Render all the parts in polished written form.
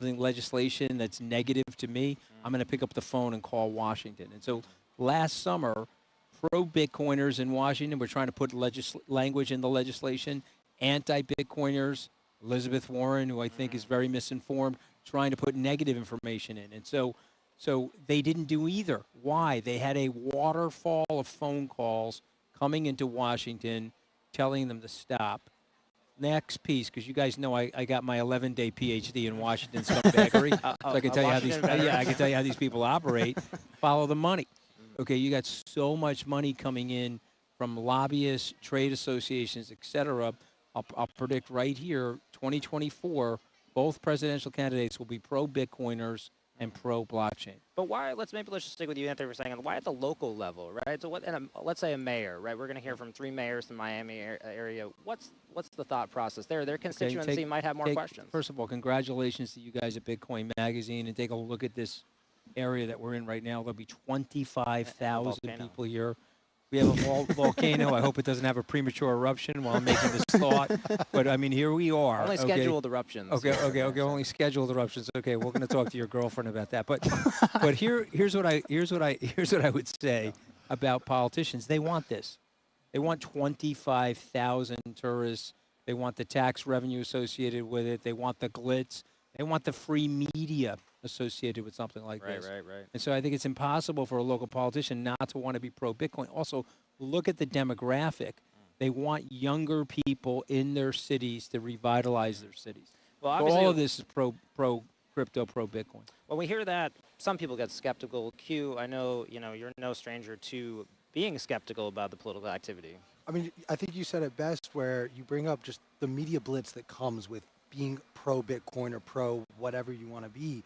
legislation that's negative to me, I'm going to pick up the phone and call Washington. And so last summer, pro-Bitcoiners in Washington were trying to put language in the legislation. Anti-Bitcoiners, Elizabeth Warren, who I think is very misinformed, trying to put negative information in. And so they didn't do either. Why? They had a waterfall of phone calls coming into Washington telling them to stop. Next piece, because you guys know I got my 11-day PhD in Washington scumbaggery, so I can tell you how these I can tell you how these people operate. Follow the money. Okay, you got so much money coming in from lobbyists, trade associations, et cetera. I'll predict right here, 2024, both presidential candidates will be pro-Bitcoiners and pro-blockchain. But why? Let's just stick with you, Anthony, for a second. Why at the local level, right? So what? And let's say a mayor, right? We're going to hear from 3 mayors in the Miami area. What's the thought process there? Their constituency might have more questions. First of all, congratulations to you guys at Bitcoin Magazine, and take a look at this area that we're in right now. There'll be 25,000 people here. We have a volcano. I hope it doesn't have a premature eruption while I'm making this thought. But I mean, here we are. Only scheduled eruptions. Okay. Only scheduled eruptions. Okay, we're going to talk to your girlfriend about that. But here's what I would say about politicians. They want this. They want 25,000 tourists. They want the tax revenue associated with it. They want the glitz. They want the free media associated with something like this. Right. And so I think it's impossible for a local politician not to want to be pro-Bitcoin. Also, look at the demographic. They want younger people in their cities to revitalize their cities. Well, so all of this is pro-crypto, pro-Bitcoin. When we hear that, some people get skeptical. Q, I know you're no stranger to being skeptical about the political activity. I mean, I think you said it best where you bring up just the media blitz that comes with being pro-Bitcoin or pro-whatever you want to be.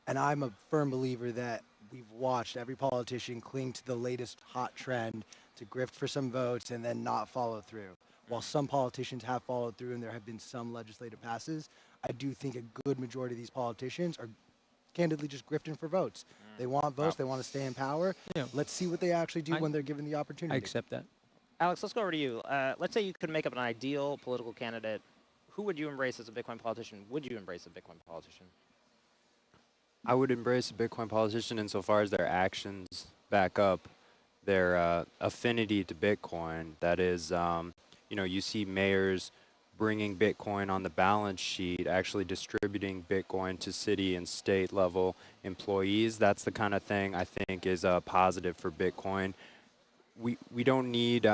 And I'm a firm believer that we've watched every politician cling to the latest hot trend to grift for some votes and then not follow through. While some politicians have followed through and there have been some legislative passes, I do think a good majority of these politicians are candidly just grifting for votes. They want votes. They want to stay in power. Yeah. Let's see what they actually do when they're given the opportunity. I accept that. Alex, let's go over to you. Let's say you could make up an ideal political candidate. Who would you embrace as a Bitcoin politician? Would you embrace a Bitcoin politician? I would embrace a Bitcoin politician insofar as their actions back up their affinity to Bitcoin. That is, you see mayors bringing Bitcoin on the balance sheet, actually distributing Bitcoin to city and state level employees. That's the kind of thing I think is positive for Bitcoin. We don't need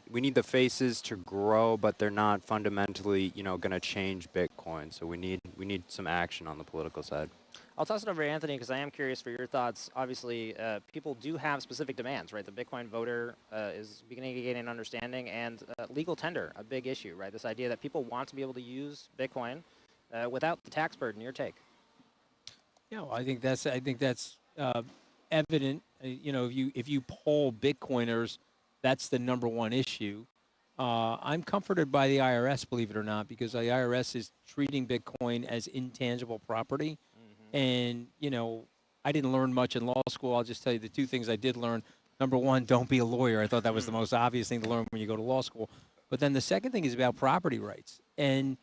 we need the faces to grow, but they're not fundamentally going to change Bitcoin. So we need some action on the political side. I'll toss it over to Anthony because I am curious for your thoughts. Obviously, people do have specific demands, right? The Bitcoin voter is beginning to gain an understanding, and legal tender, a big issue, right? This idea that people want to be able to use Bitcoin without the tax burden. Your take? Yeah, well, I think that's evident. If you poll Bitcoiners, that's the #1 issue. I'm comforted by the IRS, believe it or not, because the IRS is treating Bitcoin as intangible property. And, I didn't learn much in law school. I'll just tell you the 2 things I did learn. #1, don't be a lawyer. I thought that was the most obvious thing to learn when you go to law school. But then the second thing is about property rights. And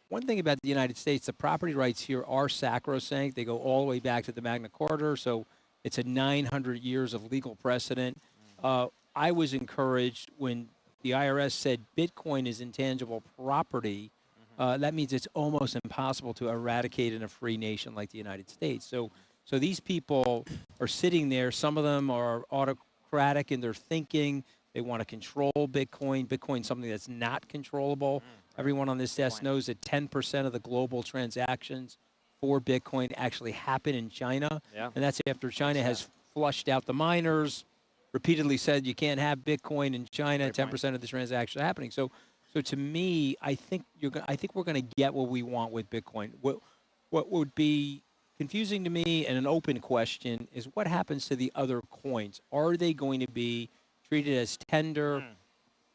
one thing about the United States, the property rights here are sacrosanct. They go all the way back to the Magna Carta. So it's a 900 years of legal precedent. I was encouraged when the IRS said Bitcoin is intangible property. That means it's almost impossible to eradicate in a free nation like the United States. So these people are sitting there. Some of them are autocratic in their thinking. They want to control Bitcoin. Bitcoin's something that's not controllable. Everyone on this desk knows that 10% of the global transactions for Bitcoin actually happen in China. Yeah. And that's after China has flushed out the miners, repeatedly said you can't have Bitcoin in China. 10% of the transactions are happening. So to me, I think we're going to get what we want with Bitcoin. What would be confusing to me and an open question is what happens to the other coins? Are they going to be treated as tender,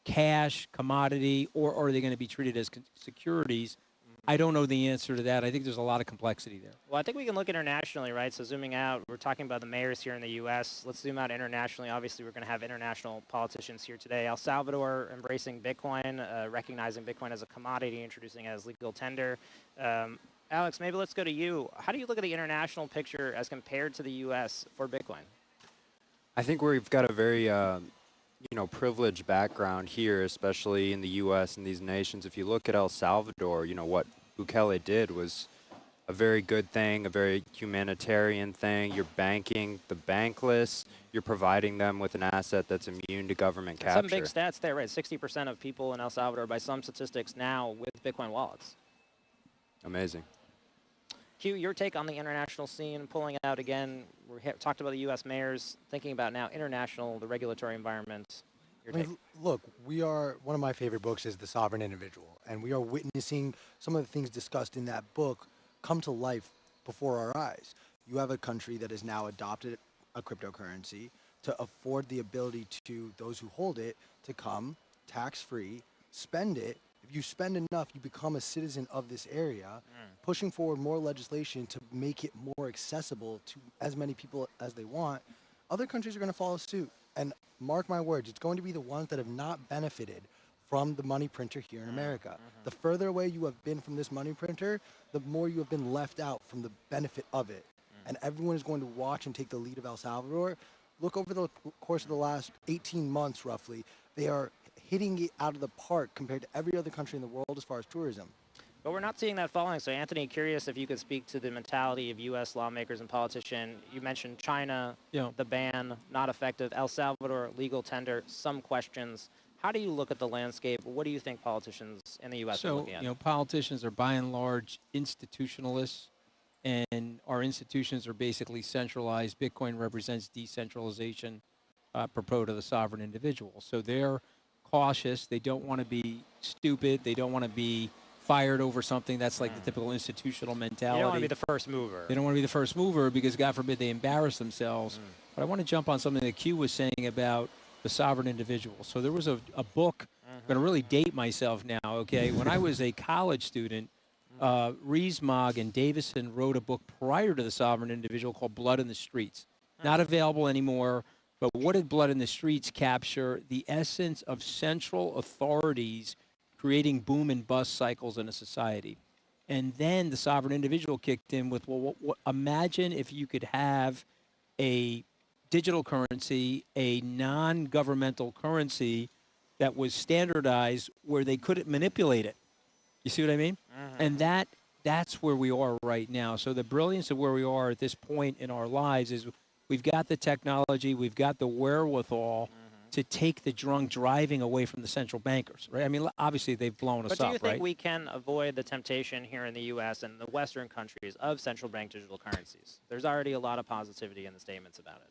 cash, commodity, or are they going to be treated as securities? I don't know the answer to that. I think there's a lot of complexity there. Well, I think we can look internationally, right? So zooming out, we're talking about the mayors here in the U.S. Let's zoom out internationally. Obviously, we're going to have international politicians here today. El Salvador embracing Bitcoin, recognizing Bitcoin as a commodity, introducing it as legal tender. Alex, maybe let's go to you. How do you look at the international picture as compared to the U.S. for Bitcoin? I think we've got a very privileged background here, especially in the U.S. and these nations. If you look at El Salvador, what Bukele did was a very good thing, a very humanitarian thing. You're banking the bankless. You're providing them with an asset that's immune to government capture. Some big stats there, right? 60% of people in El Salvador, by some statistics now, with Bitcoin wallets. Amazing. Q, your take on the international scene, pulling out again. We talked about the U.S. mayors, thinking about now international, the regulatory environment. Your take. Look, one of my favorite books is The Sovereign Individual, and we are witnessing some of the things discussed in that book come to life before our eyes. You have a country that has now adopted a cryptocurrency to afford the ability to those who hold it to come tax-free, spend it. If you spend enough, you become a citizen of this area, pushing forward more legislation to make it more accessible to as many people as they want. Other countries are going to follow suit. And mark my words, it's going to be the ones that have not benefited from the money printer here in America. The further away you have been from this money printer, the more you have been left out from the benefit of it. And everyone is going to watch and take the lead of El Salvador. Look over the course of the last 18 months, roughly, they are hitting it out of the park compared to every other country in the world as far as tourism. But we're not seeing that falling. So, Anthony, curious if you could speak to the mentality of U.S. lawmakers and politicians. You mentioned China, the ban, not effective. El Salvador, legal tender, some questions. How do you look at the landscape? What do you think politicians in the U.S. are looking at? So, politicians are by and large institutionalists, and our institutions are basically centralized. Bitcoin represents decentralization, pro to the sovereign individual. So they're cautious. They don't want to be stupid. They don't want to be fired over something. That's like the typical institutional mentality. You don't want to be the first mover. They don't want to be the first mover because, God forbid, they embarrass themselves. But I want to jump on something that Q was saying about the sovereign individual. So there was a book, I'm going to really date myself now, okay? When I was a college student, Rees-Mogg and Davison wrote a book prior to the sovereign individual called Blood in the Streets. Not available anymore, but what did Blood in the Streets capture? The essence of central authorities creating boom and bust cycles in a society. And then the sovereign individual kicked in with, well, imagine if you could have a digital currency, a non-governmental currency that was standardized where they couldn't manipulate it. You see what I mean? And that's where we are right now. So the brilliance of where we are at this point in our lives is we've got the technology, we've got the wherewithal to take the drunk driving away from the central bankers, right? I mean, obviously they've blown us up, right? But do you think we can avoid the temptation here in the U.S. and the Western countries of central bank digital currencies? There's already a lot of positivity in the statements about it.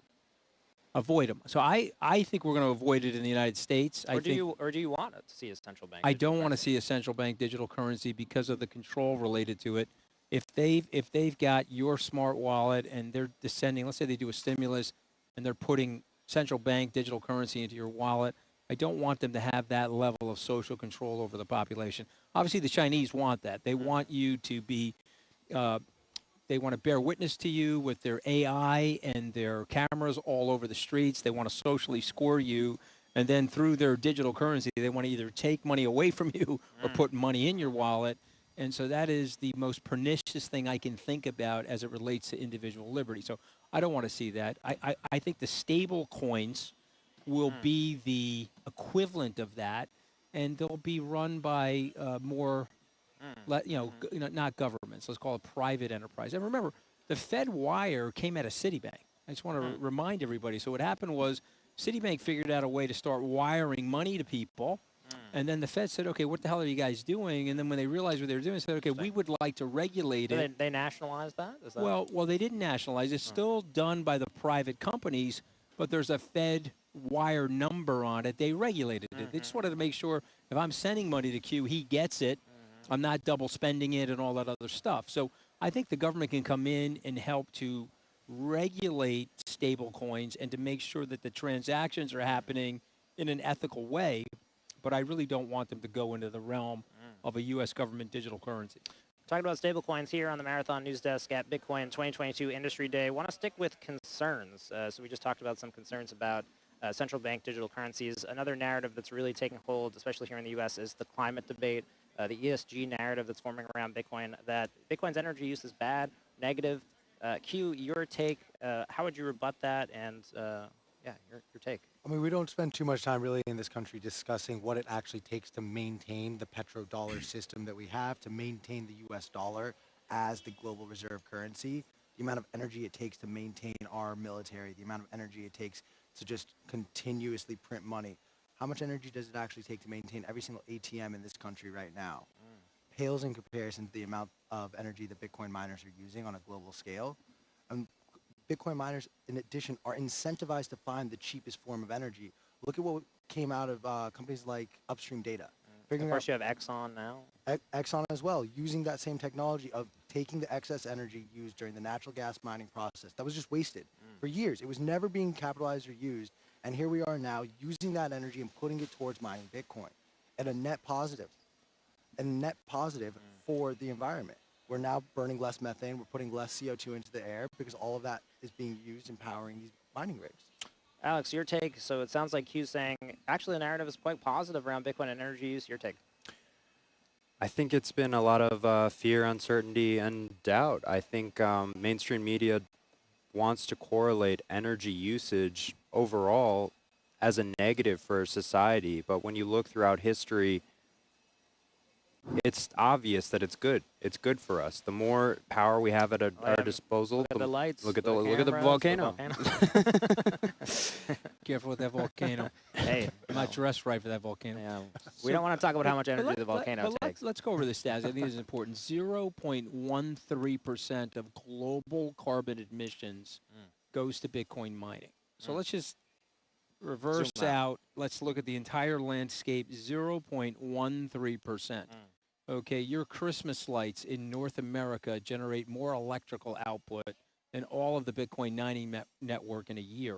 Avoid them. So I think we're going to avoid it in the United States. Or do you want to see a central bank? I don't want to see a central bank digital currency because of the control related to it. If they've got your smart wallet and they're descending, let's say they do a stimulus and they're putting central bank digital currency into your wallet, I don't want them to have that level of social control over the population. Obviously, the Chinese want that. They want you to be, they want to bear witness to you with their AI and their cameras all over the streets. They want to socially score you. And then through their digital currency, they want to either take money away from you or put money in your wallet. And so that is the most pernicious thing I can think about as it relates to individual liberty. So I don't want to see that. I think the stable coins will be the equivalent of that, and they'll be run by more, not governments. Let's call it private enterprise. And remember, the Fed wire came out of Citibank. I just want to remind everybody. So what happened was Citibank figured out a way to start wiring money to people. And then the Fed said, okay, what the hell are you guys doing? And then when they realized what they were doing, they said, okay, we would like to regulate it. They nationalized that? Is that? Well, they didn't nationalize. It's still done by the private companies, but there's a Fed wire number on it. They regulated it. They just wanted to make sure if I'm sending money to Q, he gets it. I'm not double spending it and all that other stuff. So I think the government can come in and help to regulate stable coins and to make sure that the transactions are happening in an ethical way. But I really don't want them to go into the realm of a U.S. government digital currency. Talking about stablecoins here on the Marathon News Desk at Bitcoin 2022 Industry Day. Want to stick with concerns. So we just talked about some concerns about central bank digital currencies. Another narrative that's really taking hold, especially here in the U.S., is the climate debate. the ESG narrative that's forming around Bitcoin, that Bitcoin's energy use is bad, negative. Q, your take, how would you rebut that? And yeah, your take. I mean, we don't spend too much time really in this country discussing what it actually takes to maintain the petrodollar system that we have, to maintain the US dollar as the global reserve currency, the amount of energy it takes to maintain our military, the amount of energy it takes to just continuously print money. How much energy does it actually take to maintain every single ATM in this country right now? Pales in comparison to the amount of energy that Bitcoin miners are using on a global scale. Bitcoin miners, in addition, are incentivized to find the cheapest form of energy. Look at what came out of companies like Upstream Data. Of course, you have Exxon now. Exxon as well, using that same technology of taking the excess energy used during the natural gas mining process that was just wasted for years. It was never being capitalized or used. And here we are now using that energy and putting it towards mining Bitcoin at a net positive. For the environment. We're now burning less methane. We're putting less CO2 into the air because all of that is being used in powering these mining rigs. Alex, your take. So it sounds like Q's saying, actually the narrative is quite positive around Bitcoin and energy use. Your take. I think it's been a lot of fear, uncertainty, and doubt. I think mainstream media wants to correlate energy usage overall as a negative for society. But when you look throughout history, it's obvious that it's good. It's good for us. The more power we have at our disposal, Look at the lights. look at the the volcano. Careful with that volcano. Hey, I'm not dressed right for that volcano. yeah, we don't want to talk about how much energy the volcano takes. Let's go over the stats. I think this is important. 0.13% of global carbon emissions goes to Bitcoin mining. So let's just reverse Zoom out. out. Let's look at the entire landscape. 0.13%. Okay, your Christmas lights in North America generate more electrical output than all of the Bitcoin mining network in a year.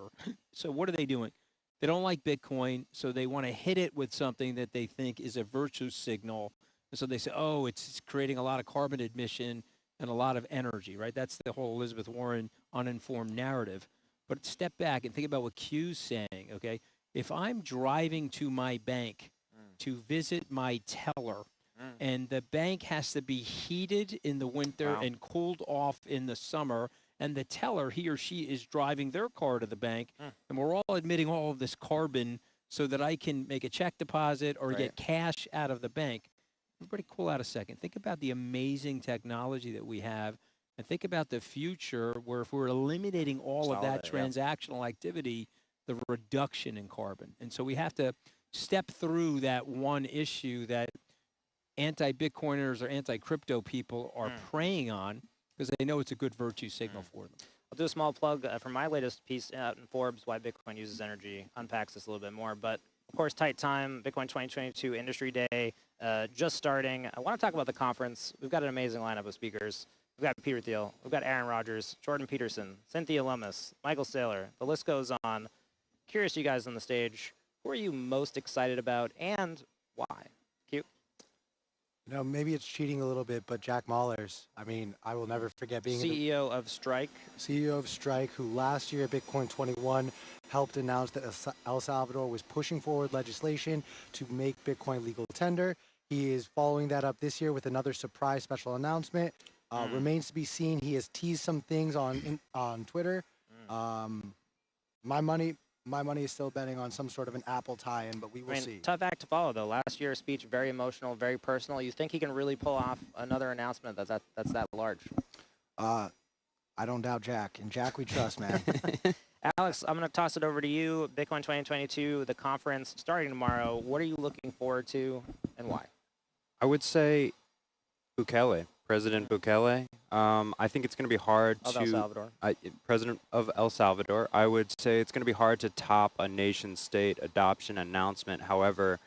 So what are they doing? They don't like Bitcoin, so they want to hit it with something that they think is a virtue signal. And so they say, oh, it's creating a lot of carbon emission and a lot of energy, right? That's the whole Elizabeth Warren uninformed narrative. But step back and think about what Q's saying, okay? If I'm driving to my bank to visit my teller, and the bank has to be heated in the winter and cooled off in the summer, and the teller, he or she, is driving their car to the bank, and we're all admitting all of this carbon so that I can make a check deposit or get cash out of the bank. Everybody cool out a second. Think about the amazing technology that we have, and think about the future where if we're eliminating all of that transactional activity, the reduction in carbon. And so we have to step through that one issue that anti-Bitcoiners or anti-crypto people are preying on because they know it's a good virtue signal for them. I'll do a small plug for my latest piece out in Forbes, Why Bitcoin Uses Energy, unpacks this a little bit more. But, of course, tight time, Bitcoin 2022 Industry Day, just starting. I want to talk about the conference. We've got an amazing lineup of speakers. We've got Peter Thiel, we've got Aaron Rodgers, Jordan Peterson, Cynthia Lummis, Michael Saylor. The list goes on. Curious, you guys on the stage, who are you most excited about and why? Q? You know, maybe it's cheating a little bit, but Jack Mallers, I mean, I will never forget being CEO of Strike. CEO of Strike, who last year at Bitcoin 21 helped announce that El Salvador was pushing forward legislation to make Bitcoin legal tender. He is following that up this year with another surprise special announcement. Remains to be seen. He has teased some things on Twitter. My money is still betting on some sort of an Apple tie-in, but we will see. Tough act to follow, though. Last year's speech, very emotional, very personal. You think he can really pull off another announcement that's that large? I don't doubt Jack, and Jack we trust, man. Alex, I'm going to toss it over to you. Bitcoin 2022, the conference starting tomorrow. What are you looking forward to, and why? I would say Bukele, President Bukele. I think it's going to be hard Of to... El Salvador. President of El Salvador. I would say it's going to be hard to top a nation-state adoption announcement. However,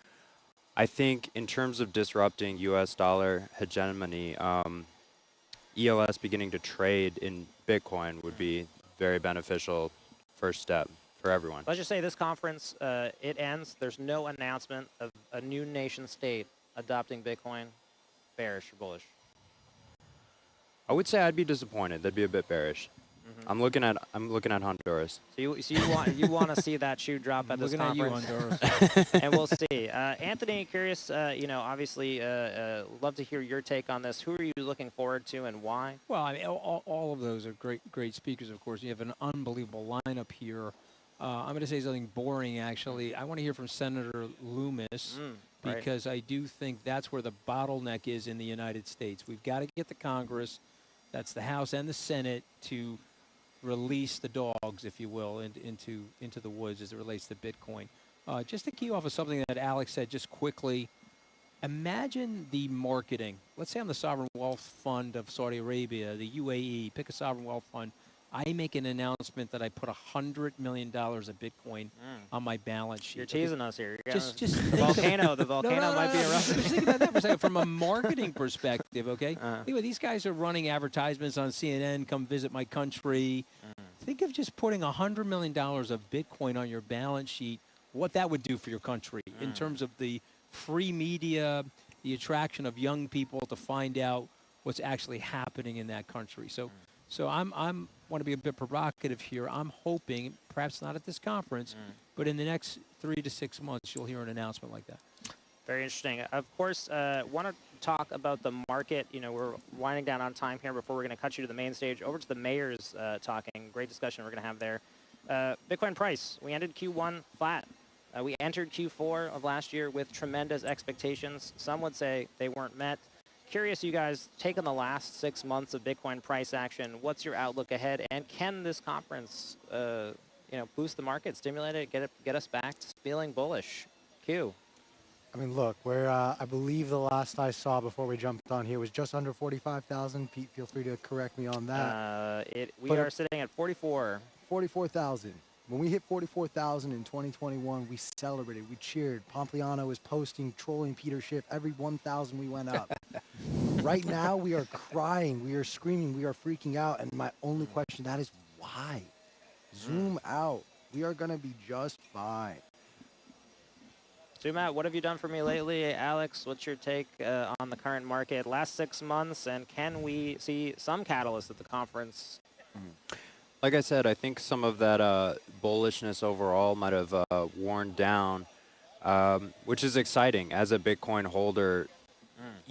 I think in terms of disrupting U.S. dollar hegemony, ELS beginning to trade in Bitcoin would be very beneficial first step for everyone. Let's just say this conference, it ends. There's no announcement of a new nation-state adopting Bitcoin. Bearish or bullish? I would say I'd be disappointed. That'd be a bit bearish. I'm looking at Honduras. So you want to see that shoe drop at this Looking at you, conference? Honduras. And we'll see. Anthony, curious, obviously, love to hear your take on this. Who are you looking forward to and why? Well, I mean, all of those are great speakers, of course. You have an unbelievable lineup here. I'm going to say something boring, actually. I want to hear from Senator Loomis Right. because I do think that's where the bottleneck is in the United States. We've got to get the Congress, that's the House and the Senate, to release the dogs, if you will, into the woods as it relates to Bitcoin. Just to key off of something that Alex said just quickly, imagine the marketing. Let's say I'm the Sovereign Wealth Fund of Saudi Arabia, the UAE, pick a Sovereign Wealth Fund. I make an announcement that I put $100 million of Bitcoin on my balance sheet. You're teasing us here. Just the think volcano. The No, volcano might be erupting. Just think about that for a second. From a marketing perspective, okay? Anyway, these guys are running advertisements on CNN, come visit my country. Think of just putting $100 million of Bitcoin on your balance sheet, what that would do for your country in terms of the free media, the attraction of young people to find out what's actually happening in that country. So I'm want to be a bit provocative here. I'm hoping, perhaps not at this conference, but in the next 3 to 6 months, you'll hear an announcement like that. Very interesting. Of course, want to talk about the market. We're winding down on time here before we're going to cut you to the main stage. Over to the mayors talking. Great discussion we're going to have there. Bitcoin price. We ended Q1 flat. We entered Q4 of last year with tremendous expectations. Some would say they weren't met. Curious, you guys, taking the last 6 months of Bitcoin price action, what's your outlook ahead? And can this conference, boost the market, stimulate it, get us back to feeling bullish? Q. I mean, look, I believe the last I saw before we jumped on here was just under 45,000. Pete, feel free to correct me on that. We are sitting at 44. 44,000. When we hit 44,000 in 2021, we celebrated, we cheered. Pompliano was posting, trolling Peter Schiff. Every 1,000 we went up. Right now, we are crying, we are screaming, we are freaking out. And my only question, that is why? Zoom out. We are going to be just fine. Zoom out. What have you done for me lately? Alex, what's your take on the current market? Last 6 months, and can we see some catalyst at the conference? Like I said, I think some of that bullishness overall might have worn down, which is exciting. As a Bitcoin holder,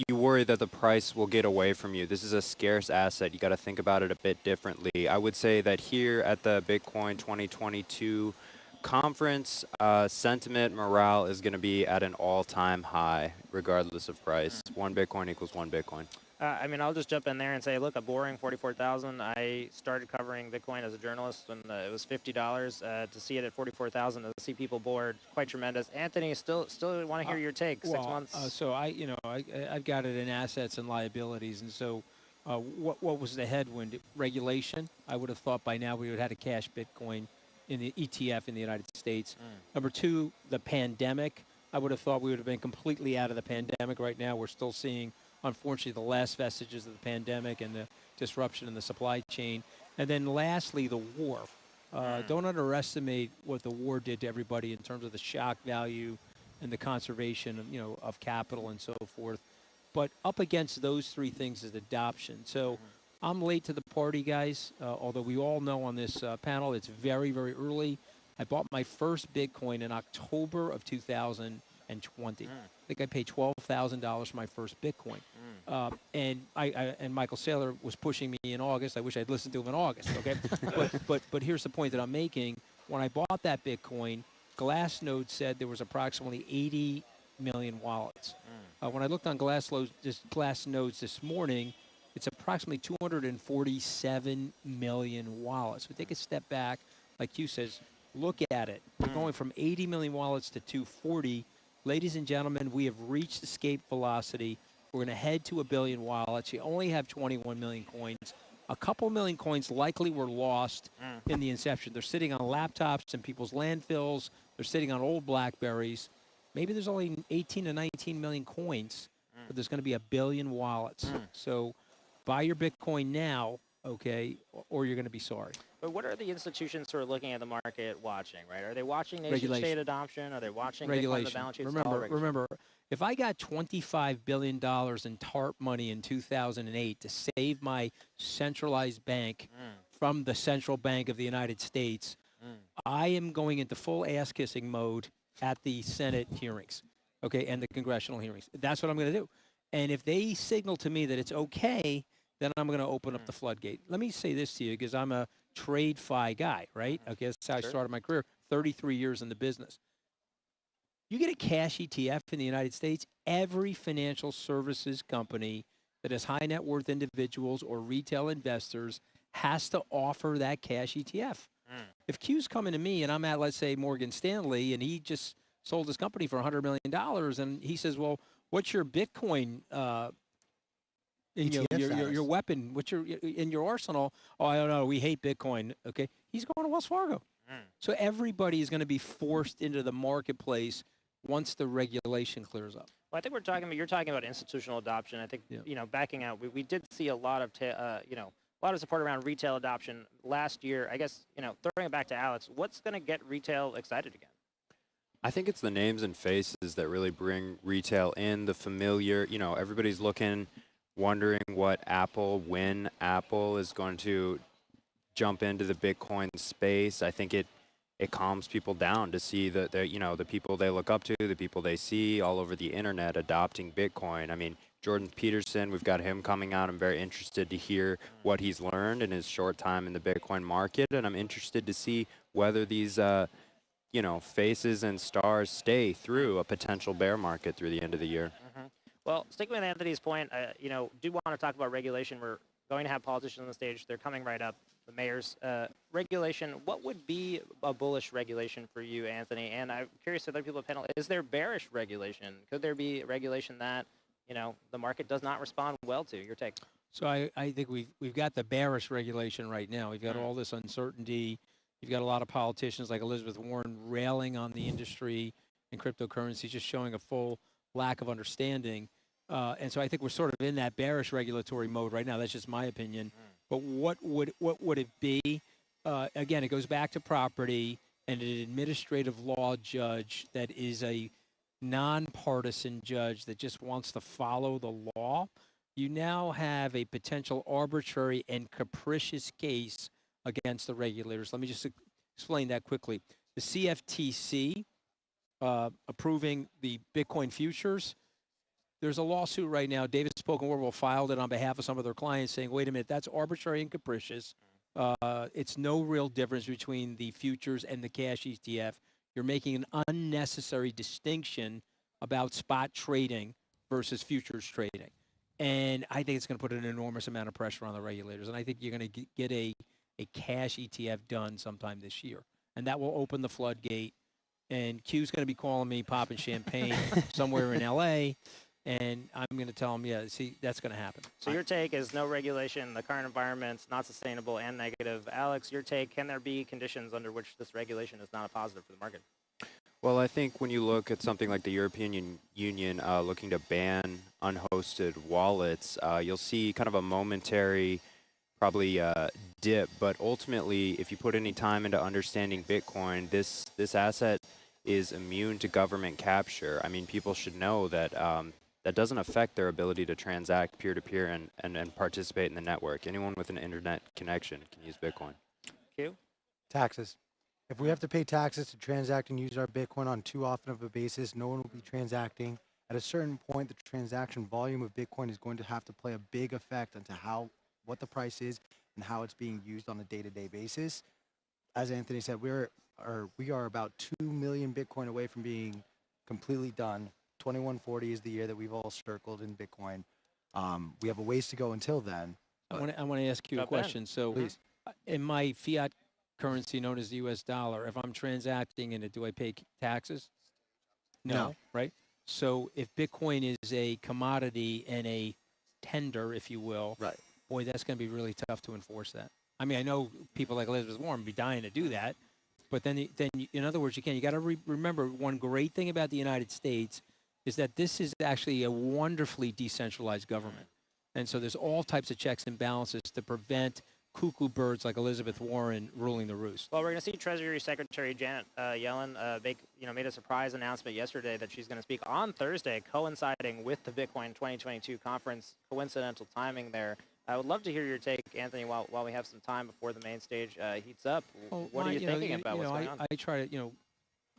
you worry that the price will get away from you. This is a scarce asset. You got to think about it a bit differently. I would say that here at the Bitcoin 2022 conference, sentiment, morale is going to be at an all-time high, regardless of price. 1 Bitcoin equals 1 Bitcoin. I'll just jump in there and say, look, a boring 44,000. I started covering Bitcoin as a journalist when it was $50. To see it at 44,000, to see people bored, quite tremendous. Anthony, still want to hear your take. 6 months. So I've got it in assets and liabilities, and so what was the headwind? Regulation. I would have thought by now we would have had a cash Bitcoin in the ETF in the United States. Number 2, the pandemic. I would have thought we would have been completely out of the pandemic. Right now, we're still seeing, unfortunately, the last vestiges of the pandemic and the disruption in the supply chain. And then lastly, the war. Don't underestimate what the war did to everybody in terms of the shock value and the conservation of capital and so forth. But up against those 3 things is adoption. So I'm late to the party, guys, although we all know on this panel it's very, very early. I bought my first Bitcoin in October of 2020. I think I paid $12,000 for my first Bitcoin. And Michael Saylor was pushing me in August. I wish I'd listened to him in August, okay? but here's the point that I'm making. When I bought that Bitcoin, Glassnode said there was approximately 80 million wallets. When I looked on Glassnodes this morning, it's approximately 247 million wallets. So take a step back, like Q says, look at it. We're going from 80 million wallets to 240. Ladies and gentlemen, we have reached escape velocity. We're going to head to 1 billion wallets. You only have 21 million coins. A couple million coins likely were lost in the inception. They're sitting on laptops in people's landfills. They're sitting on old BlackBerries. Maybe there's only 18 to 19 million coins, but there's going to be 1 billion wallets. So buy your Bitcoin now, okay, or you're going to be sorry. But what are the institutions who are looking at the market watching, right? Are they watching nation-state adoption? Are they watching Bitcoin on the balance sheet? Remember, if I got $25 billion in TARP money in 2008 to save my centralized bank from the central bank of the United States, I am going into full ass-kissing mode at the Senate hearings, okay, and the congressional hearings. That's what I'm going to do. And if they signal to me that it's okay, then I'm going to open up the floodgate. Let me say this to you, because I'm a trade fi guy, right? Okay, that's how I started my career, 33 years in the business. You get a cash ETF in the United States, every financial services company that has high net worth individuals or retail investors has to offer that cash ETF. If Q's coming to me and I'm at, let's say, Morgan Stanley, and he just sold his company for $100 million, and he says, well, what's your Bitcoin your weapon, what's your in your arsenal? Oh, I don't know. We hate Bitcoin. Okay, he's going to Wells Fargo. So everybody is going to be forced into the marketplace once the regulation clears up. Well, I think you're talking about institutional adoption. I think, backing out, we did see a lot of, a lot of support around retail adoption last year. I guess, throwing it back to Alex, what's going to get retail excited again? I think it's the names and faces that really bring retail in, the familiar, everybody's looking, wondering when Apple is going to jump into the Bitcoin space. I think it calms people down to see the people they look up to, the people they see all over the internet adopting Bitcoin. I mean, Jordan Peterson, we've got him coming out. I'm very interested to hear what he's learned in his short time in the Bitcoin market, and I'm interested to see whether these faces and stars stay through a potential bear market through the end of the year. Well, sticking with Anthony's point, do want to talk about regulation. We're going to have politicians on the stage. They're coming right up. The mayors. Regulation, what would be a bullish regulation for you, Anthony? And I'm curious to other people on the panel, is there bearish regulation? Could there be regulation that, the market does not respond well to? Your take. So I think we've got the bearish regulation right now. We've got all this uncertainty. You've got a lot of politicians like Elizabeth Warren railing on the industry and cryptocurrency, just showing a full lack of understanding. And so I think we're sort of in that bearish regulatory mode right now. That's just my opinion. But what would it be? Again, it goes back to property and an administrative law judge that is a nonpartisan judge that just wants to follow the law. You now have a potential arbitrary and capricious case against the regulators. Let me just explain that quickly. The CFTC approving the Bitcoin futures. There's a lawsuit right now. David Spoken Word filed it on behalf of some of their clients saying, wait a minute, that's arbitrary and capricious. It's no real difference between the futures and the cash ETF. You're making an unnecessary distinction about spot trading versus futures trading. And I think it's going to put an enormous amount of pressure on the regulators. And I think you're going to get a cash ETF done sometime this year. And that will open the floodgate. And Q's going to be calling me popping champagne somewhere in L.A., and I'm going to tell them, yeah, see, that's going to happen. So your take is no regulation, the current environment's not sustainable and negative. Alex, your take, can there be conditions under which this regulation is not a positive for the market? Well, I think when you look at something like the European Union looking to ban unhosted wallets, you'll see kind of a momentary probably dip. But ultimately, if you put any time into understanding Bitcoin, this asset is immune to government capture. I mean, people should know that that doesn't affect their ability to transact peer-to-peer and participate in the network. Anyone with an internet connection can use Bitcoin. Q? Taxes. If we have to pay taxes to transact and use our Bitcoin on too often of a basis, no one will be transacting. At a certain point, the transaction volume of Bitcoin is going to have to play a big effect onto what the price is and how it's being used on a day-to-day basis. As Anthony said, we are about 2 million Bitcoin away from being completely done. 2140 is the year that we've all circled in Bitcoin. We have a ways to go until then. I want to ask you a question. So, please. In my fiat currency known as the U.S. dollar, if I'm transacting in it, do I pay taxes? No, right? So if Bitcoin is a commodity and a tender, if you will, Right. Boy, that's going to be really tough to enforce that. I mean, I know people like Elizabeth Warren be dying to do that, but then in other words, you got to remember one great thing about the United States is that this is actually a wonderfully decentralized government. And so there's all types of checks and balances to prevent cuckoo birds like Elizabeth Warren ruling the roost. Well, we're going to see Treasury Secretary Janet Yellen made a surprise announcement yesterday that she's going to speak on Thursday, coinciding with the Bitcoin 2022 conference. Coincidental timing there. I would love to hear your take, Anthony, while we have some time before the main stage heats up. Well, What are you thinking about what's going on? I try to,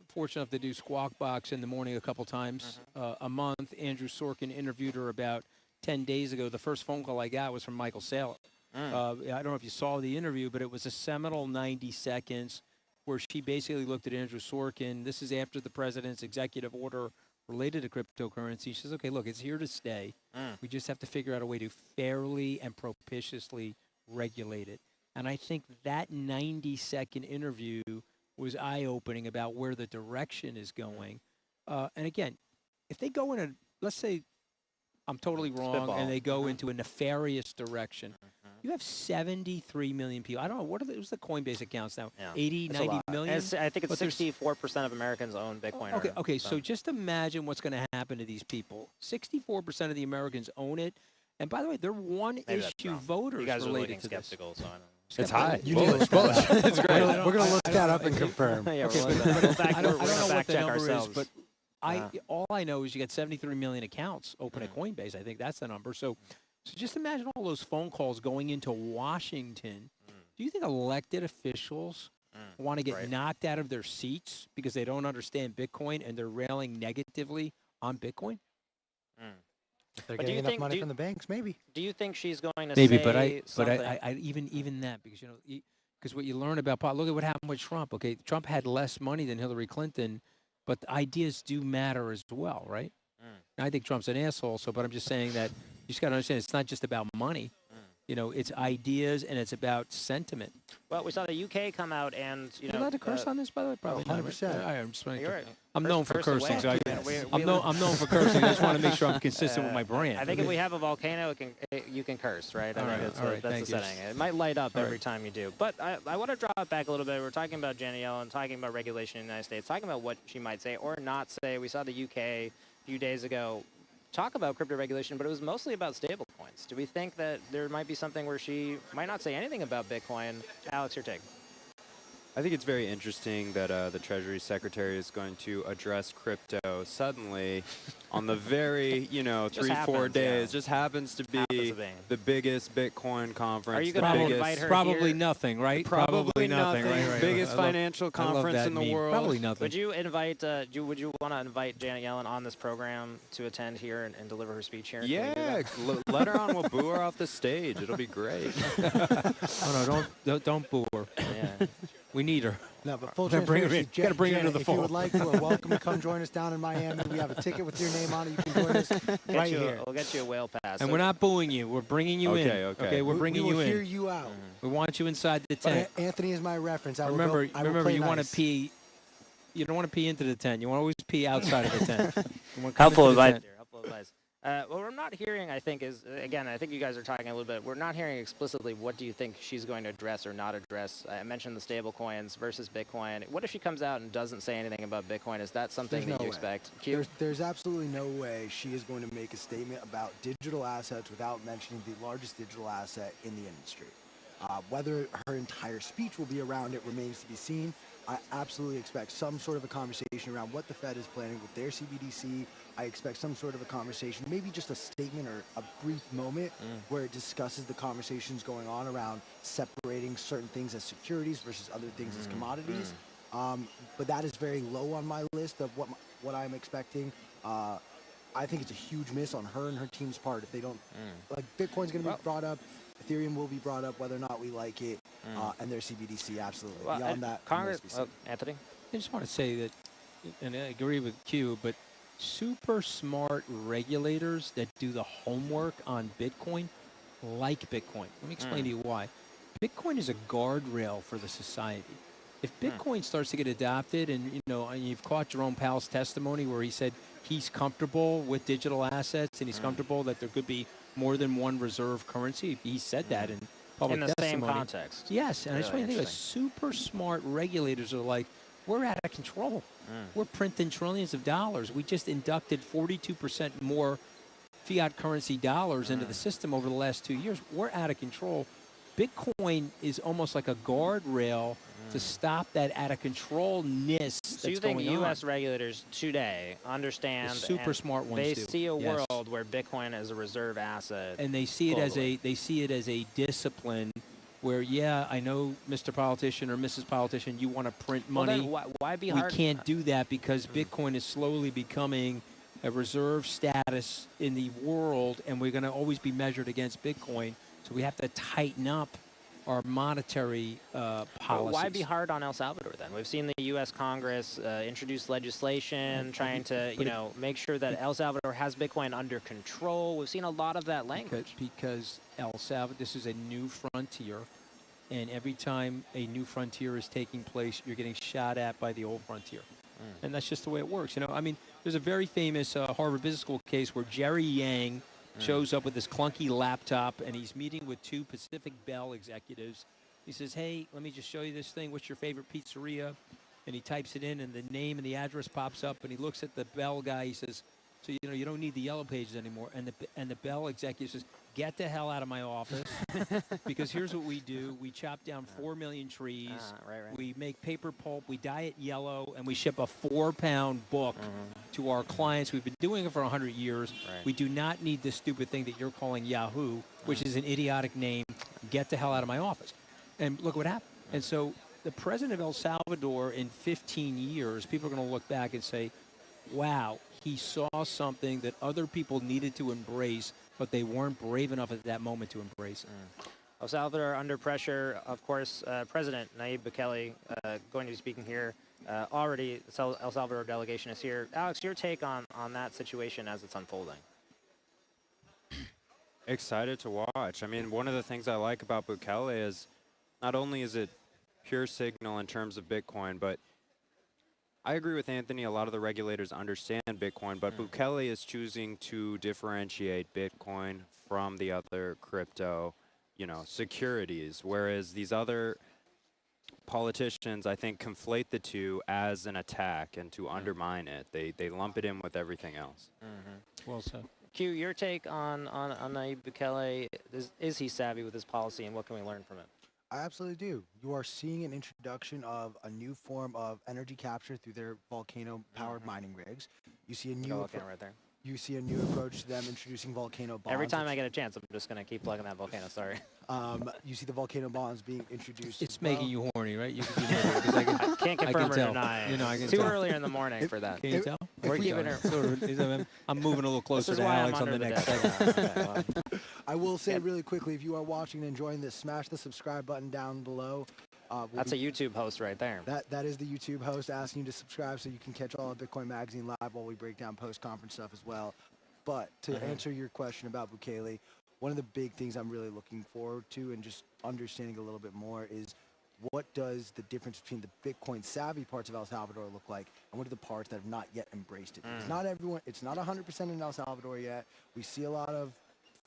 fortunate enough to do Squawk Box in the morning a couple times a month. Andrew Sorkin interviewed her about 10 days ago. The first phone call I got was from Michael Saylor. I don't know if you saw the interview, but it was a seminal 90 seconds where she basically looked at Andrew Sorkin. This is after the president's executive order related to cryptocurrency. She says, okay, look, it's here to stay. We just have to figure out a way to fairly and propitiously regulate it. And I think that 90-second interview was eye-opening about where the direction is going. And again, if they go in a, let's say I'm totally wrong, Spitball. and they go into a nefarious direction, you have 73 million people. I don't know, what are the Coinbase accounts now? Yeah. 80, It's a 90 lot. million? And I think it's But there's- 64% of Americans own Bitcoin. Okay, so just imagine what's going to happen to these people. 64% of the Americans own it. And by the way, they're one-issue voters You guys are related looking to this. skeptical, so I don't know. It's high. You need to look that up. It's great. We're going to look that up and confirm. Yeah, Okay, we're but gonna fact- I don't we're gonna know what fact the check number ourselves. is, but all I know is you got 73 million accounts open at Coinbase. I think that's the number. So just imagine all those phone calls going into Washington. Do you think elected officials want to get Right. knocked out of their seats because they don't understand Bitcoin and they're railing negatively on Bitcoin? If they're But do getting you enough think- money do you- from the banks, maybe. Do you think she's going to Maybe, say but something? I even that, because because what you learn about look at what happened with Trump. Okay, Trump had less money than Hillary Clinton, but the ideas do matter as well, right? And I think Trump's an asshole. So, but I'm just saying that you just got to understand it's not just about money. It's ideas and it's about sentiment. Well, we saw the UK come out and You're allowed to curse on this, by the way? Probably not, right? 100%. Yeah, I'm just You're right. I'm known for Curse cursing, away. so We- I'm known for cursing. I just want to make sure I'm consistent with my brand. I think if we have a volcano, you can curse, right? I All think right, that's, all right, that's thank the you. setting. It might light up All every right. time you do. But I want to draw it back a little bit. We're talking about Janet Yellen, talking about regulation in the United States, talking about what she might say or not say. We saw the UK a few days ago talk about crypto regulation, but it was mostly about stablecoins. Do we think that there might be something where she might not say anything about Bitcoin? Alex, your take. I think it's very interesting that the Treasury Secretary is going to address crypto suddenly on the very, 3-4 happens, days. yeah. Just happens to be Happens to be. the biggest Bitcoin conference. Are you the gonna biggest, invite her Probably here? nothing, right? Probably nothing. nothing. Right. Biggest I love- financial I love conference that in the meme. world. Probably nothing. Would you invite? Would you want to invite Janet Yellen on this program to attend here and deliver her speech here? Can we do Yeah, that? let her on. We'll boo her off the stage. It'll be great. Oh, no, don't boo her. Yeah. We need her. No, but full Gotta bring her transparency, in. Gotta bring her to Janet, the if you would fold. like, you are welcome to come join us down in Miami. We have a ticket with your name on it. You can join us right here. We'll get you a whale pass. And So- we're not booing you. We're bringing you in. Okay. We're bringing we will you hear in. you out. We want you inside the But tent. Anthony is my reference. I will Remember, go, I will play you want nice. to pee. You don't want to pee into the tent. You want to always pee outside of the tent. You wanna come Helpful into the advice. tent. Here, helpful advice. What we're not hearing, I think, is, again, I think you guys are talking a little bit, we're not hearing explicitly what do you think she's going to address or not address. I mentioned the stable coins versus Bitcoin. What if she comes out and doesn't say anything about Bitcoin? Is that something There's that no you way. expect? Q? There's absolutely no way she is going to make a statement about digital assets without mentioning the largest digital asset in the industry. Whether her entire speech will be around it remains to be seen. I absolutely expect some sort of a conversation around what the Fed is planning with their CBDC. I expect some sort of a conversation, maybe just a statement or a brief moment where it discusses the conversations going on around separating certain things as securities versus other things as commodities. But that is very low on my list of what I'm expecting. I think it's a huge miss on her and her team's part if they don't, like Bitcoin's going to be brought up, Ethereum will be brought up whether or not we like it, and their CBDC, absolutely. Well, Beyond that, Congress, remains to be seen. Anthony? I just want to say that, and I agree with Q, but super smart regulators that do the homework on Bitcoin like Bitcoin. Let me explain to you why. Bitcoin is a guardrail for the society. If Bitcoin starts to get adopted, and you've caught Jerome Powell's testimony where he said he's comfortable with digital assets and he's comfortable that there could be more than one reserve currency. He said that in public In the same testimony. context. Yes, and I just Really want to think interesting. super smart regulators are like, we're out of control. We're printing trillions of dollars. We just inducted 42% more fiat currency dollars into the system over the last 2 years. We're out of control. Bitcoin is almost like a guardrail to stop that out of controlness So that's you think going on. U.S. regulators today understand super and smart ones they do. see a Yes. world where Bitcoin is a reserve asset, And they see it as a discipline where, yeah, I know, Mr. Politician or Mrs. Politician, you want to print Well, money. then why be We hard? can't do that because Bitcoin is slowly becoming a reserve status in the world, and we're going to always be measured against Bitcoin. So we have to tighten up our monetary policies. Why be hard on El Salvador then? We've seen the U.S. Congress introduce legislation trying to, make sure that El Salvador has Bitcoin under control. We've seen a lot of that language. Because El Salvador, this is a new frontier, and every time a new frontier is taking place, you're getting shot at by the old frontier. And that's just the way it works. I mean, there's a very famous Harvard Business School case where Jerry Yang shows up with this clunky laptop, and he's meeting with two Pacific Bell executives. He says, hey, let me just show you this thing. What's your favorite pizzeria? And he types it in, and the name and the address pops up, and he looks at the Bell guy. He says, so, you don't need the yellow pages anymore. And the Bell executive says, get the hell out of my office, because here's what we do. We chop down 4 million trees. Right. We make paper pulp. We dye it yellow, and we ship a 4-pound book to our clients. We've been doing it for 100 years. Right. We do not need this stupid thing that you're calling Yahoo, which is an idiotic name. Get the hell out of my office. And look what happened. And so the president of El Salvador, in 15 years, people are going to look back and say, wow, he saw something that other people needed to embrace, but they weren't brave enough at that moment to embrace it. El Salvador under pressure. Of course, President Nayib Bukele going to be speaking here. Already, the El Salvador delegation is here. Alex, your take on that situation as it's unfolding? Excited to watch. I mean, one of the things I like about Bukele is not only is it pure signal in terms of Bitcoin, but I agree with Anthony. A lot of the regulators understand Bitcoin, but Bukele is choosing to differentiate Bitcoin from the other crypto, securities, whereas these other politicians, I think, conflate the two as an attack and to undermine it. They lump it in with everything else. Well said. Q, your take on Nayib Bukele. Is he savvy with his policy, and what can we learn from it? I absolutely do. You are seeing an introduction of a new form of energy capture through their volcano-powered mining rigs. You see a new Volcano right there. You see a new approach to them introducing volcano bonds. Every time I get a chance, I'm just going to keep plugging that volcano. Sorry. You see the volcano bonds being introduced. It's as well. making you horny, right? You can be nervous, 'cause I can, Can't I confirm can or tell. deny. I can Too tell. early in the morning for that. Can you tell? We're keeping her. I'm moving a little closer This is to why Alex I'm on under the the next desk. segment. Okay, well. I will say really quickly, if you are watching and enjoying this, smash the subscribe button down below. That's a YouTube host right there. That is the YouTube host asking you to subscribe so you can catch all of Bitcoin Magazine live while we break down post-conference stuff as well. But to answer your question about Bukele, one of the big things I'm really looking forward to and just understanding a little bit more is what does the difference between the Bitcoin savvy parts of El Salvador look like, and what are the parts that have not yet embraced it? It's not everyone. It's not 100% in El Salvador yet. We see a lot of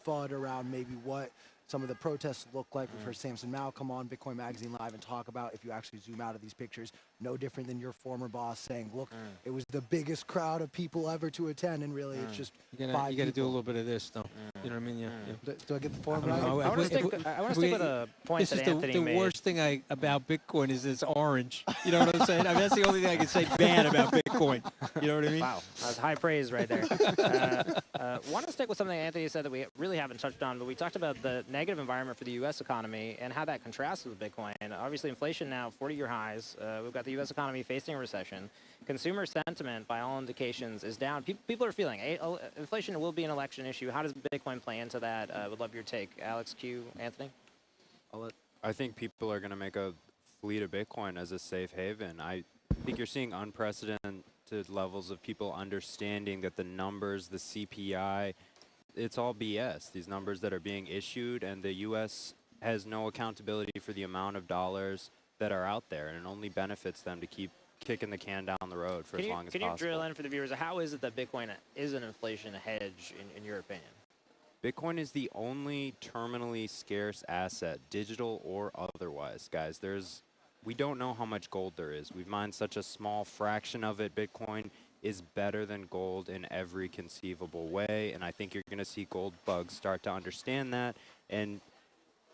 FUD around maybe what some of the protests look like. We've heard Samson Mao come on Bitcoin Magazine Live and talk about, if you actually zoom out of these pictures, no different than your former boss saying, look, it was the biggest crowd of people ever to attend, and really it's just You five got to do a people. little bit of this, though. You know what I mean? Yeah. Do I get the form I right? don't know. I want to If stick. we- I want if to stick we- with a point This that is Anthony the made. worst thing about Bitcoin is it's orange. You know what I'm saying? I mean, that's the only thing I can say bad about Bitcoin. You know what I mean? Wow, that's high praise right there. Want to stick with something Anthony said that we really haven't touched on, but we talked about the negative environment for the U.S. economy and how that contrasts with Bitcoin. Obviously, inflation now 40-year highs. We've got the U.S. economy facing a recession. Consumer sentiment, by all indications, is down. People are feeling inflation will be an election issue. How does Bitcoin play into that? Would love your take, Alex, Q, Anthony. I think people are going to make a fleet of Bitcoin as a safe haven. I think you're seeing unprecedented levels of people understanding that the numbers, the CPI, it's all BS. These numbers that are being issued, and the U.S. has no accountability for the amount of dollars that are out there, and it only benefits them to keep kicking the can down the road for as long as possible. Can you drill in for the viewers? How is it that Bitcoin is an inflation hedge, in your opinion? Bitcoin is the only terminally scarce asset, digital or otherwise, guys. We don't know how much gold there is. We've mined such a small fraction of it. Bitcoin is better than gold in every conceivable way, and I think you're going to see gold bugs start to understand that, and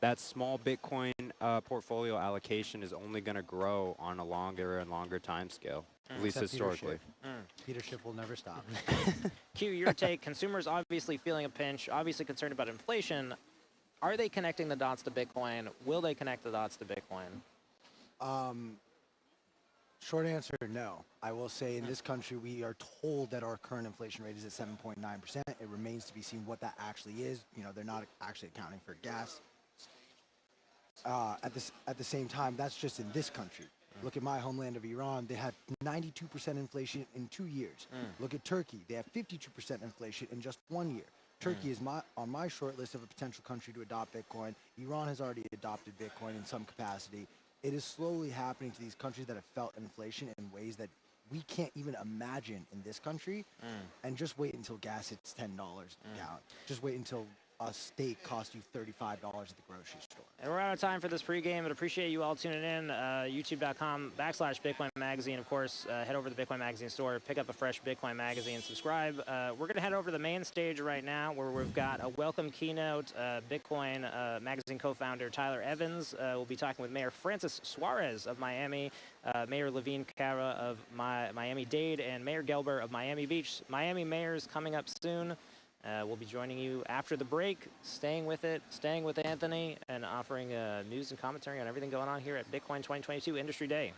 that small Bitcoin portfolio allocation is only going to grow on a longer and longer time scale, at least Except historically. Peter Schiff will never stop. Q, your take, consumers obviously feeling a pinch, obviously concerned about inflation. Are they connecting the dots to Bitcoin? Will they connect the dots to Bitcoin? Short answer, no. I will say in this country, we are told that our current inflation rate is at 7.9%. It remains to be seen what that actually is. You know, they're not actually accounting for gas. At the same time, that's just in this country. Look at my homeland of Iran. They had 92% inflation in 2 years. Look at Turkey. They have 52% inflation in just 1 year. Turkey is on my short list of a potential country to adopt Bitcoin. Iran has already adopted Bitcoin in some capacity. It is slowly happening to these countries that have felt inflation in ways that we can't even imagine in this country. And just wait until gas hits $10 a gallon. Just wait until a steak costs you $35 at the grocery store. And we're out of time for this pregame, but appreciate you all tuning in. YouTube.com/Bitcoin Magazine. Of course, head over to the Bitcoin Magazine store, pick up a fresh Bitcoin magazine, subscribe. We're going to head over to the main stage right now where we've got a welcome keynote. Bitcoin Magazine co-founder Tyler Evans will be talking with Mayor Francis Suarez of Miami, Mayor Levine Cara of Miami-Dade, and Mayor Gelber of Miami Beach. Miami mayors coming up soon. We'll be joining you after the break, staying with Anthony, and offering news and commentary on everything going on here at Bitcoin 2022 Industry Day.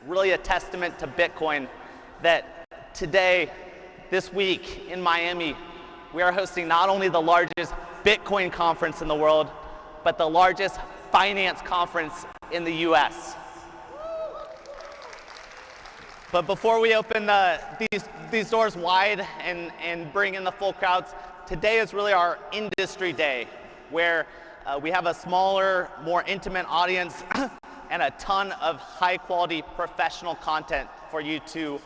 Really a testament to Bitcoin that today, this week in Miami, we are hosting not only the largest Bitcoin conference in the world, but the largest finance conference in the US. But before we open these doors wide and bring in the full crowds, today is really our industry day, where we have a smaller, more intimate audience and a ton of high-quality professional content for you to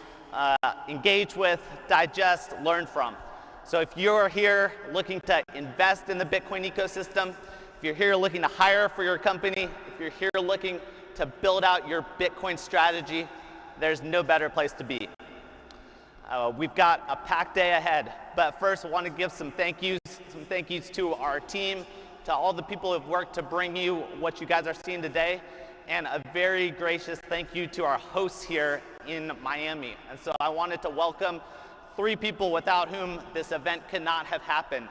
engage with, digest, learn from. So if you're here looking to invest in the Bitcoin ecosystem, if you're here looking to hire for your company, if you're here looking to build out your Bitcoin strategy, there's no better place to be. We've got a packed day ahead, but first I want to give some thank yous to our team, to all the people who've worked to bring you what you guys are seeing today, and a very gracious thank you to our hosts here in Miami. And so I wanted to welcome 3 people without whom this event could not have happened.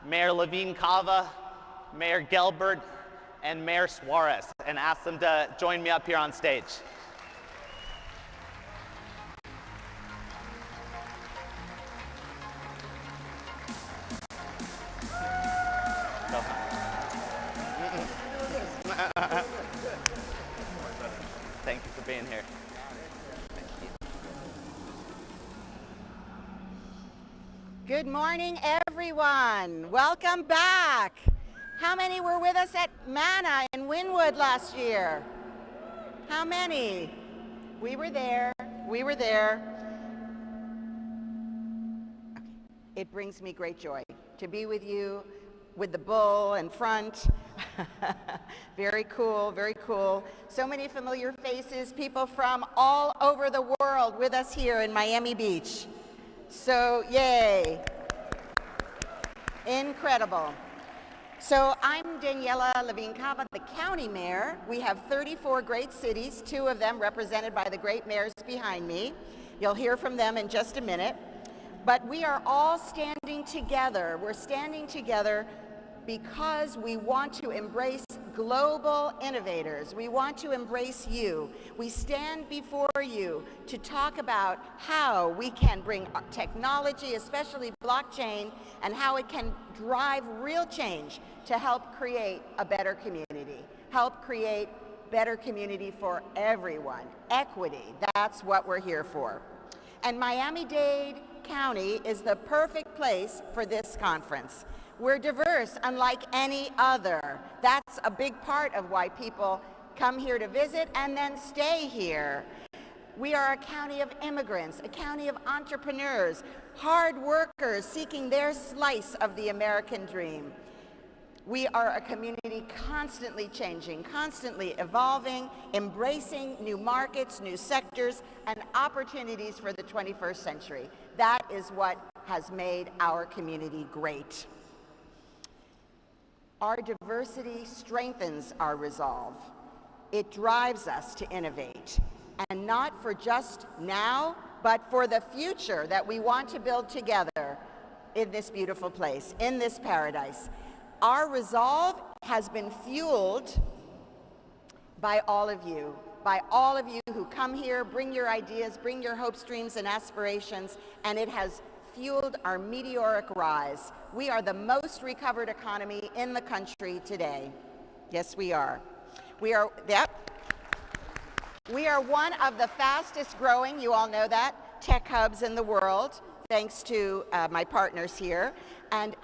Mayor Levine Cava, Mayor Gelbert, and Mayor Suarez, and ask them to join me up here on stage. Thank you for being here. Good morning, everyone. Welcome back. How many were with us at Mana in Wynwood last year? How many? We were there. We were there. Okay. It brings me great joy to be with you, with the bull in front. Very cool, very cool. So many familiar faces, people from all over the world with us here in Miami Beach. So, yay. Incredible. So I'm Daniela Levine Cava, the county mayor. We have 34 great cities, 2 of them represented by the great mayors behind me. You'll hear from them in just a minute. But we are all standing together. We're standing together because we want to embrace global innovators. We want to embrace you. We stand before you to talk about how we can bring technology, especially blockchain, and how it can drive real change to help create a better community, help create better community for everyone. Equity, that's what we're here for. And Miami-Dade County is the perfect place for this conference. We're diverse, unlike any other. That's a big part of why people come here to visit and then stay here. We are a county of immigrants, a county of entrepreneurs, hard workers seeking their slice of the American dream. We are a community constantly changing, constantly evolving, embracing new markets, new sectors, and opportunities for the 21st century. That is what has made our community great. Our diversity strengthens our resolve. It drives us to innovate, and not for just now, but for the future that we want to build together in this beautiful place, in this paradise. Our resolve has been fueled by all of you who come here, bring your ideas, bring your hopes, dreams, and aspirations, and it has fueled our meteoric rise. We are the most recovered economy in the country today. Yes, we are. We are one of the fastest growing, you all know that, tech hubs in the world, thanks to my partners here. And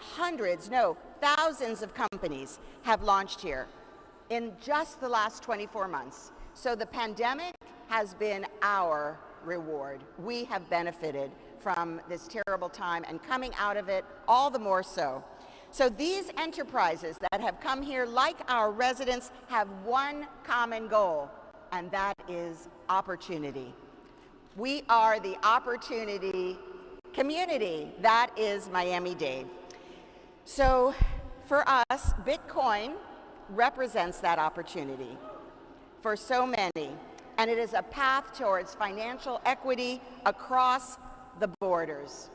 thousands of companies have launched here. in just the last 24 months. So the pandemic has been our reward. We have benefited from this terrible time and coming out of it all the more so. So these enterprises that have come here, like our residents, have one common goal, and that is opportunity. We are the opportunity community. That is Miami-Dade. So for us, Bitcoin represents that opportunity for so many, and it is a path towards financial equity across the borders.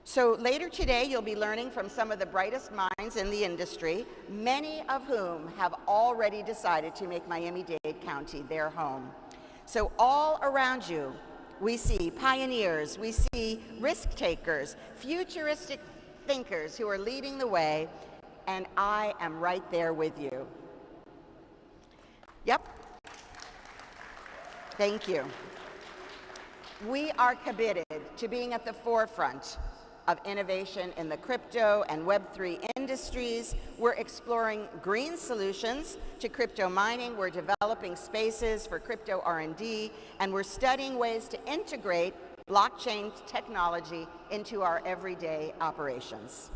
So later today, you'll be learning from some of the brightest minds in the industry, many of whom have already decided to make Miami-Dade County their home. So all around you, we see pioneers, we see risk takers, futuristic thinkers who are leading the way, and I am right there with you. Yep. Thank you. We are committed to being at the forefront of innovation in the crypto and Web3 industries. We're exploring green solutions to crypto mining. We're developing spaces for crypto R&D, and we're studying ways to integrate blockchain technology into our everyday operations.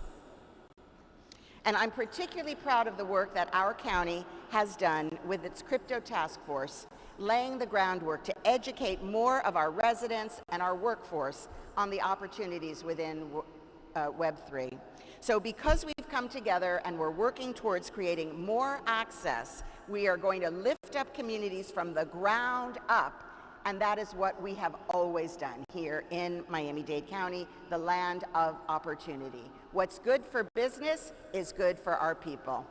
And I'm particularly proud of the work that our county has done with its crypto task force, laying the groundwork to educate more of our residents and our workforce on the opportunities within Web3. So because we've come together and we're working towards creating more access, we are going to lift up communities from the ground up, and that is what we have always done here in Miami-Dade County, the land of opportunity. What's good for business is good for our people.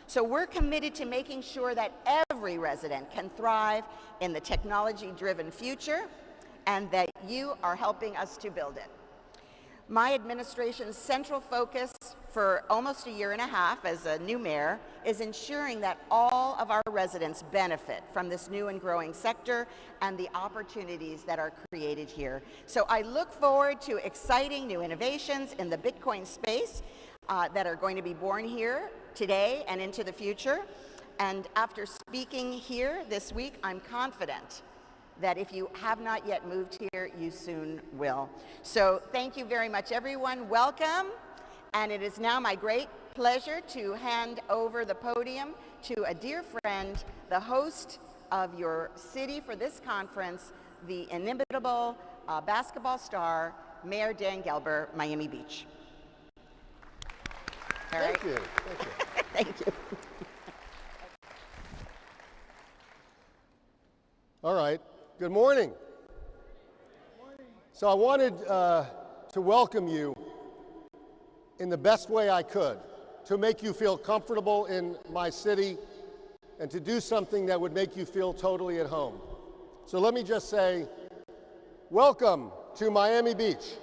So we're committed to making sure that every resident can thrive in the technology-driven future, and that you are helping us to build it. My administration's central focus for almost a year and a half as a new mayor is ensuring that all of our residents benefit from this new and growing sector and the opportunities that are created here. So I look forward to exciting new innovations in the Bitcoin space that are going to be born here today and into the future. And after speaking here this week, I'm confident that if you have not yet moved here, you soon will. So thank you very much, everyone. Welcome. And it is now my great pleasure to hand over the podium to a dear friend, the host of your city for this conference, the inimitable basketball star, Mayor Dan Gelber, Miami Beach. All right. Thank you. Thank you. Thank you. All right. Good morning. So I wanted to welcome you in the best way I could, to make you feel comfortable in my city and to do something that would make you feel totally at home. So let me just say, welcome to Miami Beach.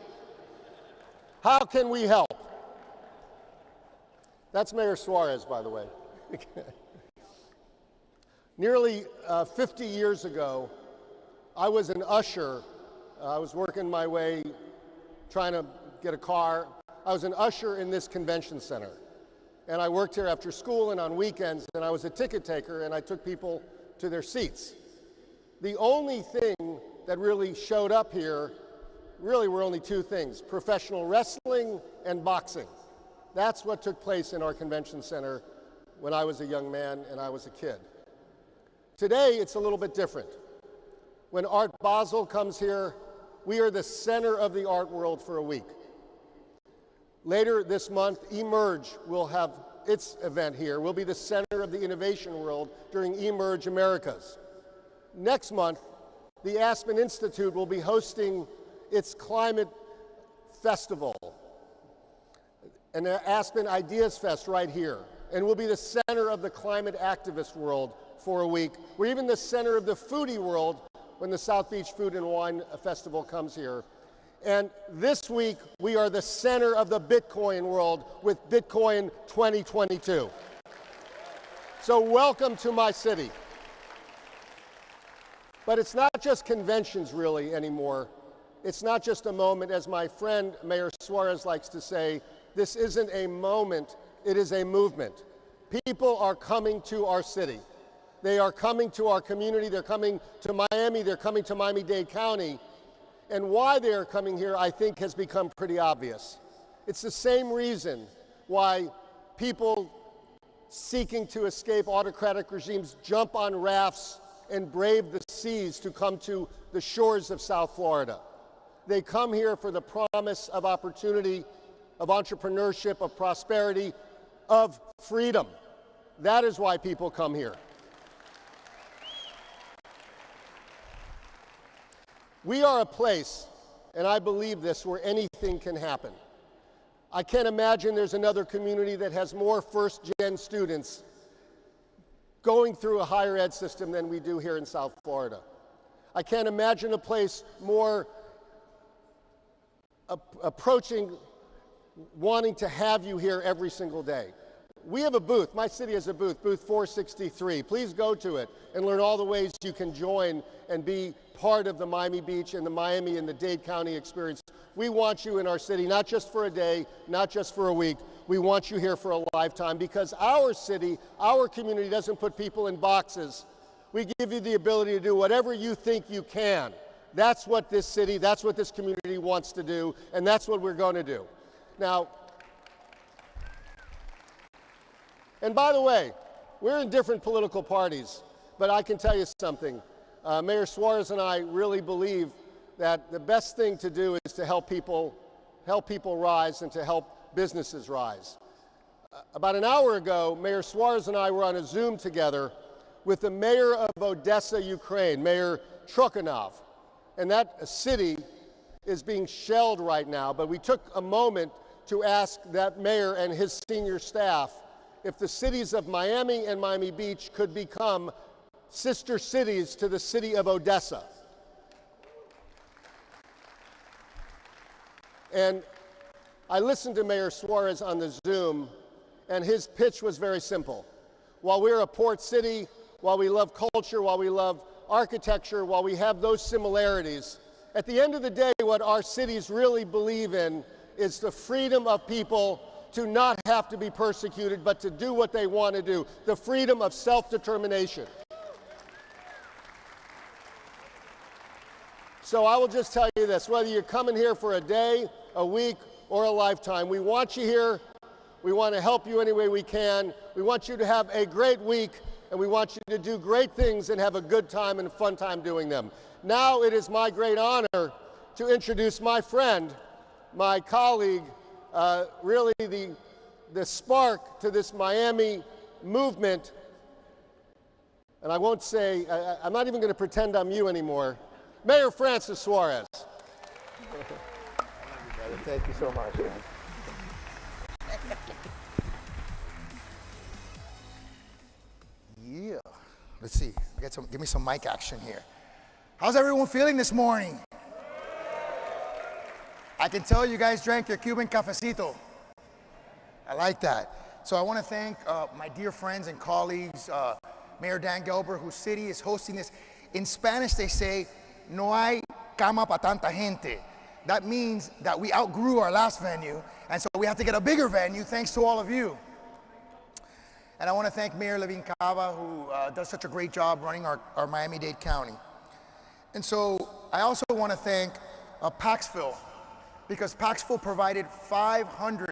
How can we help? That's Mayor Suarez, by the way. Nearly 50 years ago, I was an usher. I was working my way, trying to get a car. I was an usher in this convention center. And I worked here after school and on weekends, and I was a ticket taker, and I took people to their seats. The only thing that really showed up here really were only two things: professional wrestling and boxing. That's what took place in our convention center when I was a young man and I was a kid. Today, it's a little bit different. When Art Basel comes here, we are the center of the art world for a week. Later this month, Emerge will have its event here. We'll be the center of the innovation world during Emerge Americas. Next month, the Aspen Institute will be hosting its climate festival, and the Aspen Ideas Fest right here. And we'll be the center of the climate activist world for a week. We're even the center of the foodie world when the South Beach Food and Wine Festival comes here. And this week, we are the center of the Bitcoin world with Bitcoin 2022. So welcome to my city. But it's not just conventions really anymore. It's not just a moment, as my friend Mayor Suarez likes to say, this isn't a moment, it is a movement. People are coming to our city. They are coming to our community. They're coming to Miami. They're coming to Miami-Dade County. And why they are coming here, I think, has become pretty obvious. It's the same reason why people seeking to escape autocratic regimes jump on rafts and brave the seas to come to the shores of South Florida. They come here for the promise of opportunity, of entrepreneurship, of prosperity, of freedom. That is why people come here. We are a place, and I believe this, where anything can happen. I can't imagine there's another community that has more first-gen students going through a higher ed system than we do here in South Florida. I can't imagine a place more approaching wanting to have you here every single day. We have a booth. My city has a booth, booth 463. Please go to it and learn all the ways you can join and be part of the Miami Beach and the Miami and the Dade County experience. We want you in our city, not just for a day, not just for a week. We want you here for a lifetime, because our city, our community doesn't put people in boxes. We give you the ability to do whatever you think you can. That's what this city, that's what this community wants to do, and that's what we're going to do. Now, and by the way, we're in different political parties, but I can tell you something. Mayor Suarez and I really believe that the best thing to do is to help people rise and to help businesses rise. About an hour ago, Mayor Suarez and I were on a Zoom together with the mayor of Odessa, Ukraine, Mayor Trukhanov. And that city is being shelled right now, but we took a moment to ask that mayor and his senior staff if the cities of Miami and Miami Beach could become sister cities to the city of Odessa. And I listened to Mayor Suarez on the Zoom, and his pitch was very simple. While we're a port city, while we love culture, while we love architecture, while we have those similarities, at the end of the day, what our cities really believe in is the freedom of people to not have to be persecuted, but to do what they want to do, the freedom of self-determination. So I will just tell you this, whether you're coming here for a day, a week, or a lifetime, we want you here. We want to help you any way we can. We want you to have a great week, and we want you to do great things and have a good time and a fun time doing them. Now it is my great honor to introduce my friend, my colleague, really the spark to this Miami movement. And I won't say, I'm not even going to pretend I'm you anymore. Mayor Francis Suarez. Thank you so much. Man. Yeah. Let's see. Give me some mic action here. How's everyone feeling this morning? I can tell you guys drank your Cuban cafecito. I like that. So I want to thank my dear friends and colleagues, Mayor Dan Gelber, whose city is hosting this. In Spanish, they say, no hay cama pa tanta gente. That means that we outgrew our last venue, and so we have to get a bigger venue thanks to all of you. And I want to thank Mayor Levine Cava, who does such a great job running our Miami-Dade County. And so I also want to thank Paxville, because Paxville provided 500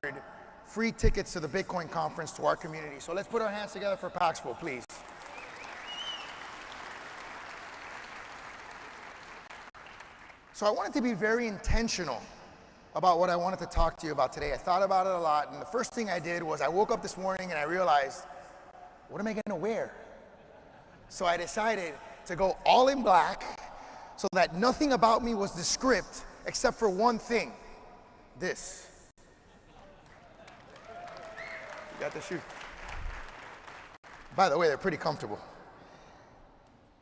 free tickets to the Bitcoin conference to our community. So let's put our hands together for Paxville, please. So I wanted to be very intentional about what I wanted to talk to you about today. I thought about it a lot, and the first thing I did was I woke up this morning and I realized, what am I going to wear? So I decided to go all in black so that nothing about me was the script except for one thing, this. You got the shoe? By the way, they're pretty comfortable.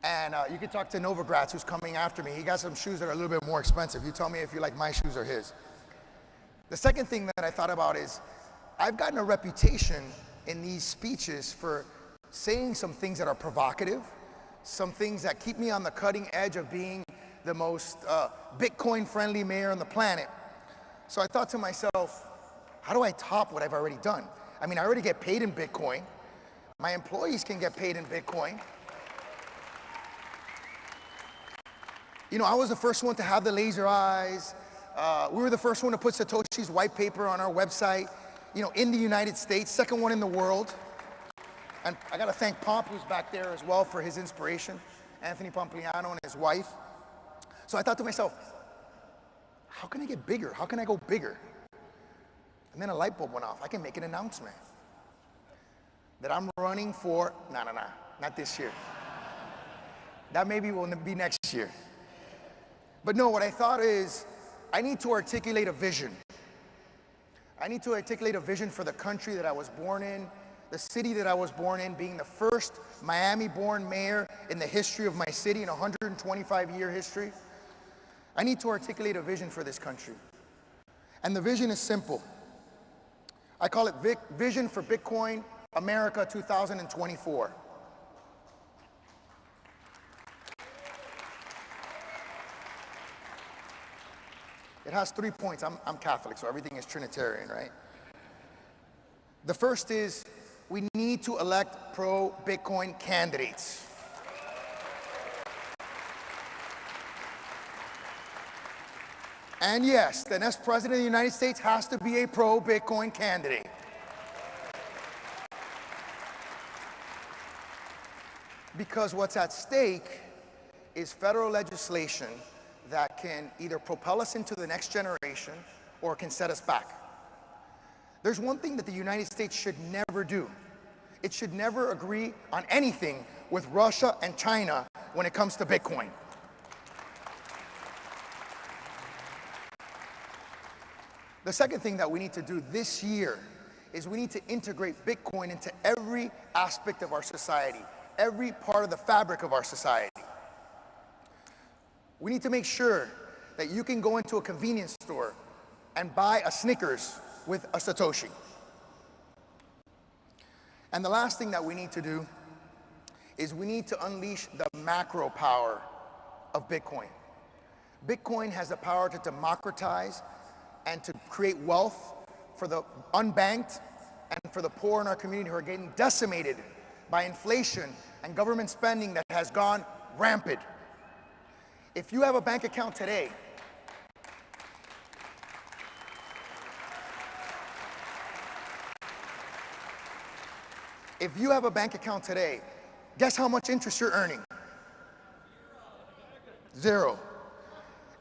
And you can talk to Novogratz, who's coming after me. He got some shoes that are a little bit more expensive. You tell me if you like my shoes or his. The second thing that I thought about is I've gotten a reputation in these speeches for saying some things that are provocative, some things that keep me on the cutting edge of being the most Bitcoin-friendly mayor on the planet. So I thought to myself, how do I top what I've already done? I mean, I already get paid in Bitcoin. My employees can get paid in Bitcoin. You know, I was the first one to have the laser eyes. We were the first one to put Satoshi's white paper on our website, you know, in the United States, second one in the world. And I gotta thank Pomp, who's back there as well, for his inspiration, Anthony Pompliano and his wife. So I thought to myself, how can I get bigger? How can I go bigger? And then a light bulb went off. I can make an announcement that I'm running for, not this year. That maybe will be next year. But no, what I thought is, I need to articulate a vision. I need to articulate a vision for the country that I was born in, the city that I was born in, being the first Miami-born mayor in the history of my city, in 125-year history. I need to articulate a vision for this country. And the vision is simple. I call it Vision for Bitcoin America 2024. It has 3 points. I'm Catholic, so everything is Trinitarian, right? The first is, we need to elect pro-Bitcoin candidates. And yes, the next president of the United States has to be a pro-Bitcoin candidate. Because what's at stake is federal legislation that can either propel us into the next generation or can set us back. There's one thing that the United States should never do. It should never agree on anything with Russia and China when it comes to Bitcoin. The second thing that we need to do this year is we need to integrate Bitcoin into every aspect of our society, every part of the fabric of our society. We need to make sure that you can go into a convenience store and buy a Snickers with a Satoshi. And the last thing that we need to do is we need to unleash the macro power of Bitcoin. Bitcoin has the power to democratize and to create wealth for the unbanked and for the poor in our community who are getting decimated by inflation and government spending that has gone rampant. If you have a bank account today, guess how much interest you're earning? Zero.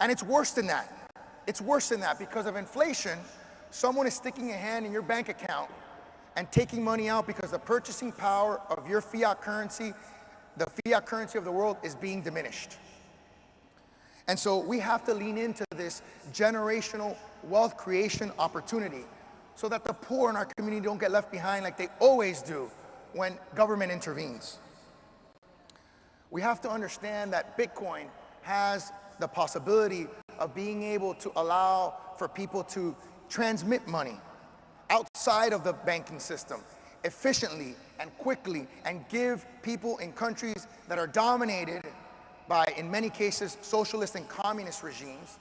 And it's worse than that. It's worse than that because of inflation. Someone is sticking a hand in your bank account and taking money out because the purchasing power of your fiat currency, the fiat currency of the world, is being diminished. And so we have to lean into this generational wealth creation opportunity so that the poor in our community don't get left behind like they always do when government intervenes. We have to understand that Bitcoin has the possibility of being able to allow for people to transmit money outside of the banking system efficiently and quickly, and give people in countries that are dominated by, in many cases, socialist and communist regimes,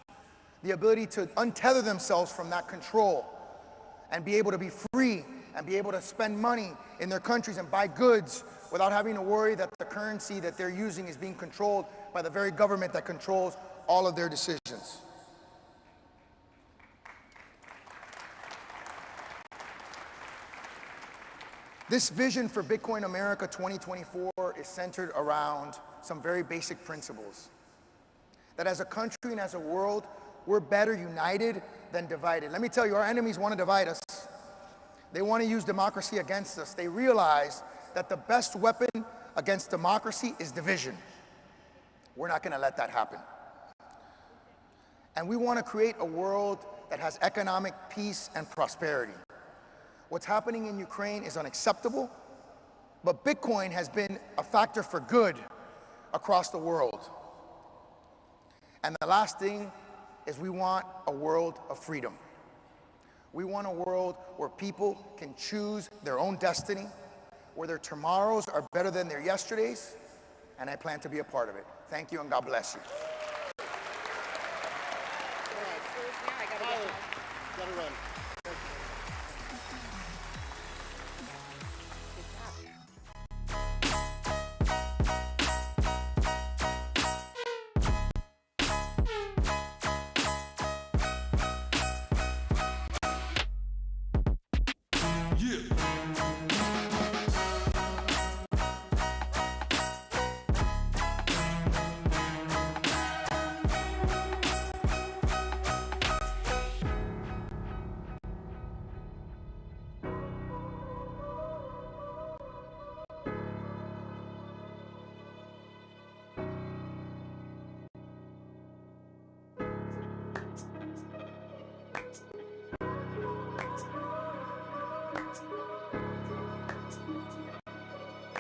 the ability to untether themselves from that control and be able to be free and be able to spend money in their countries and buy goods without having to worry that the currency that they're using is being controlled by the very government that controls all of their decisions. This vision for Bitcoin America 2024 is centered around some very basic principles. That as a country and as a world, we're better united than divided. Let me tell you, our enemies want to divide us. They want to use democracy against us. They realize that the best weapon against democracy is division. We're not going to let that happen. And we want to create a world that has economic peace and prosperity. What's happening in Ukraine is unacceptable, but Bitcoin has been a factor for good across the world. And the last thing is we want a world of freedom. We want a world where people can choose their own destiny, where their tomorrows are better than their yesterdays, and I plan to be a part of it. Thank you, and God bless you. Gotta run.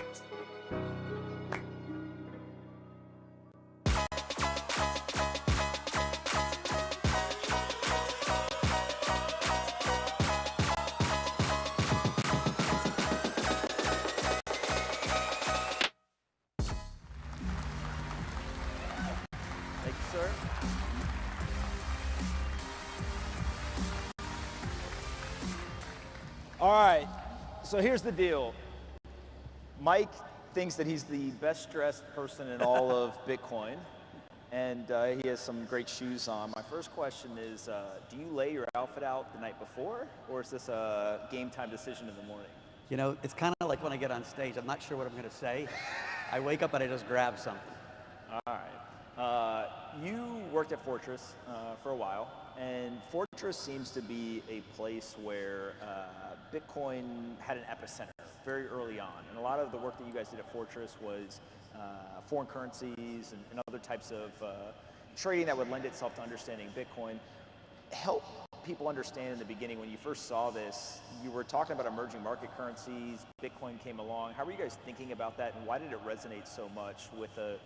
Thank you, sir. All right, so here's the deal. Mike thinks that he's the best dressed person in all of Bitcoin, and he has some great shoes on. My first question is, do you lay your outfit out the night before, or is this a game time decision in the morning? You know, it's kind of like when I get on stage, I'm not sure what I'm going to say. I wake up and I just grab something. All right. You worked at Fortress for a while, and Fortress seems to be a place where Bitcoin had an epicenter very early on. And a lot of the work that you guys did at Fortress was foreign currencies and other types of trading that would lend itself to understanding Bitcoin. Help people understand in the beginning, when you first saw this, you were talking about emerging market currencies, Bitcoin came along. How were you guys thinking about that, and why did it resonate so much with a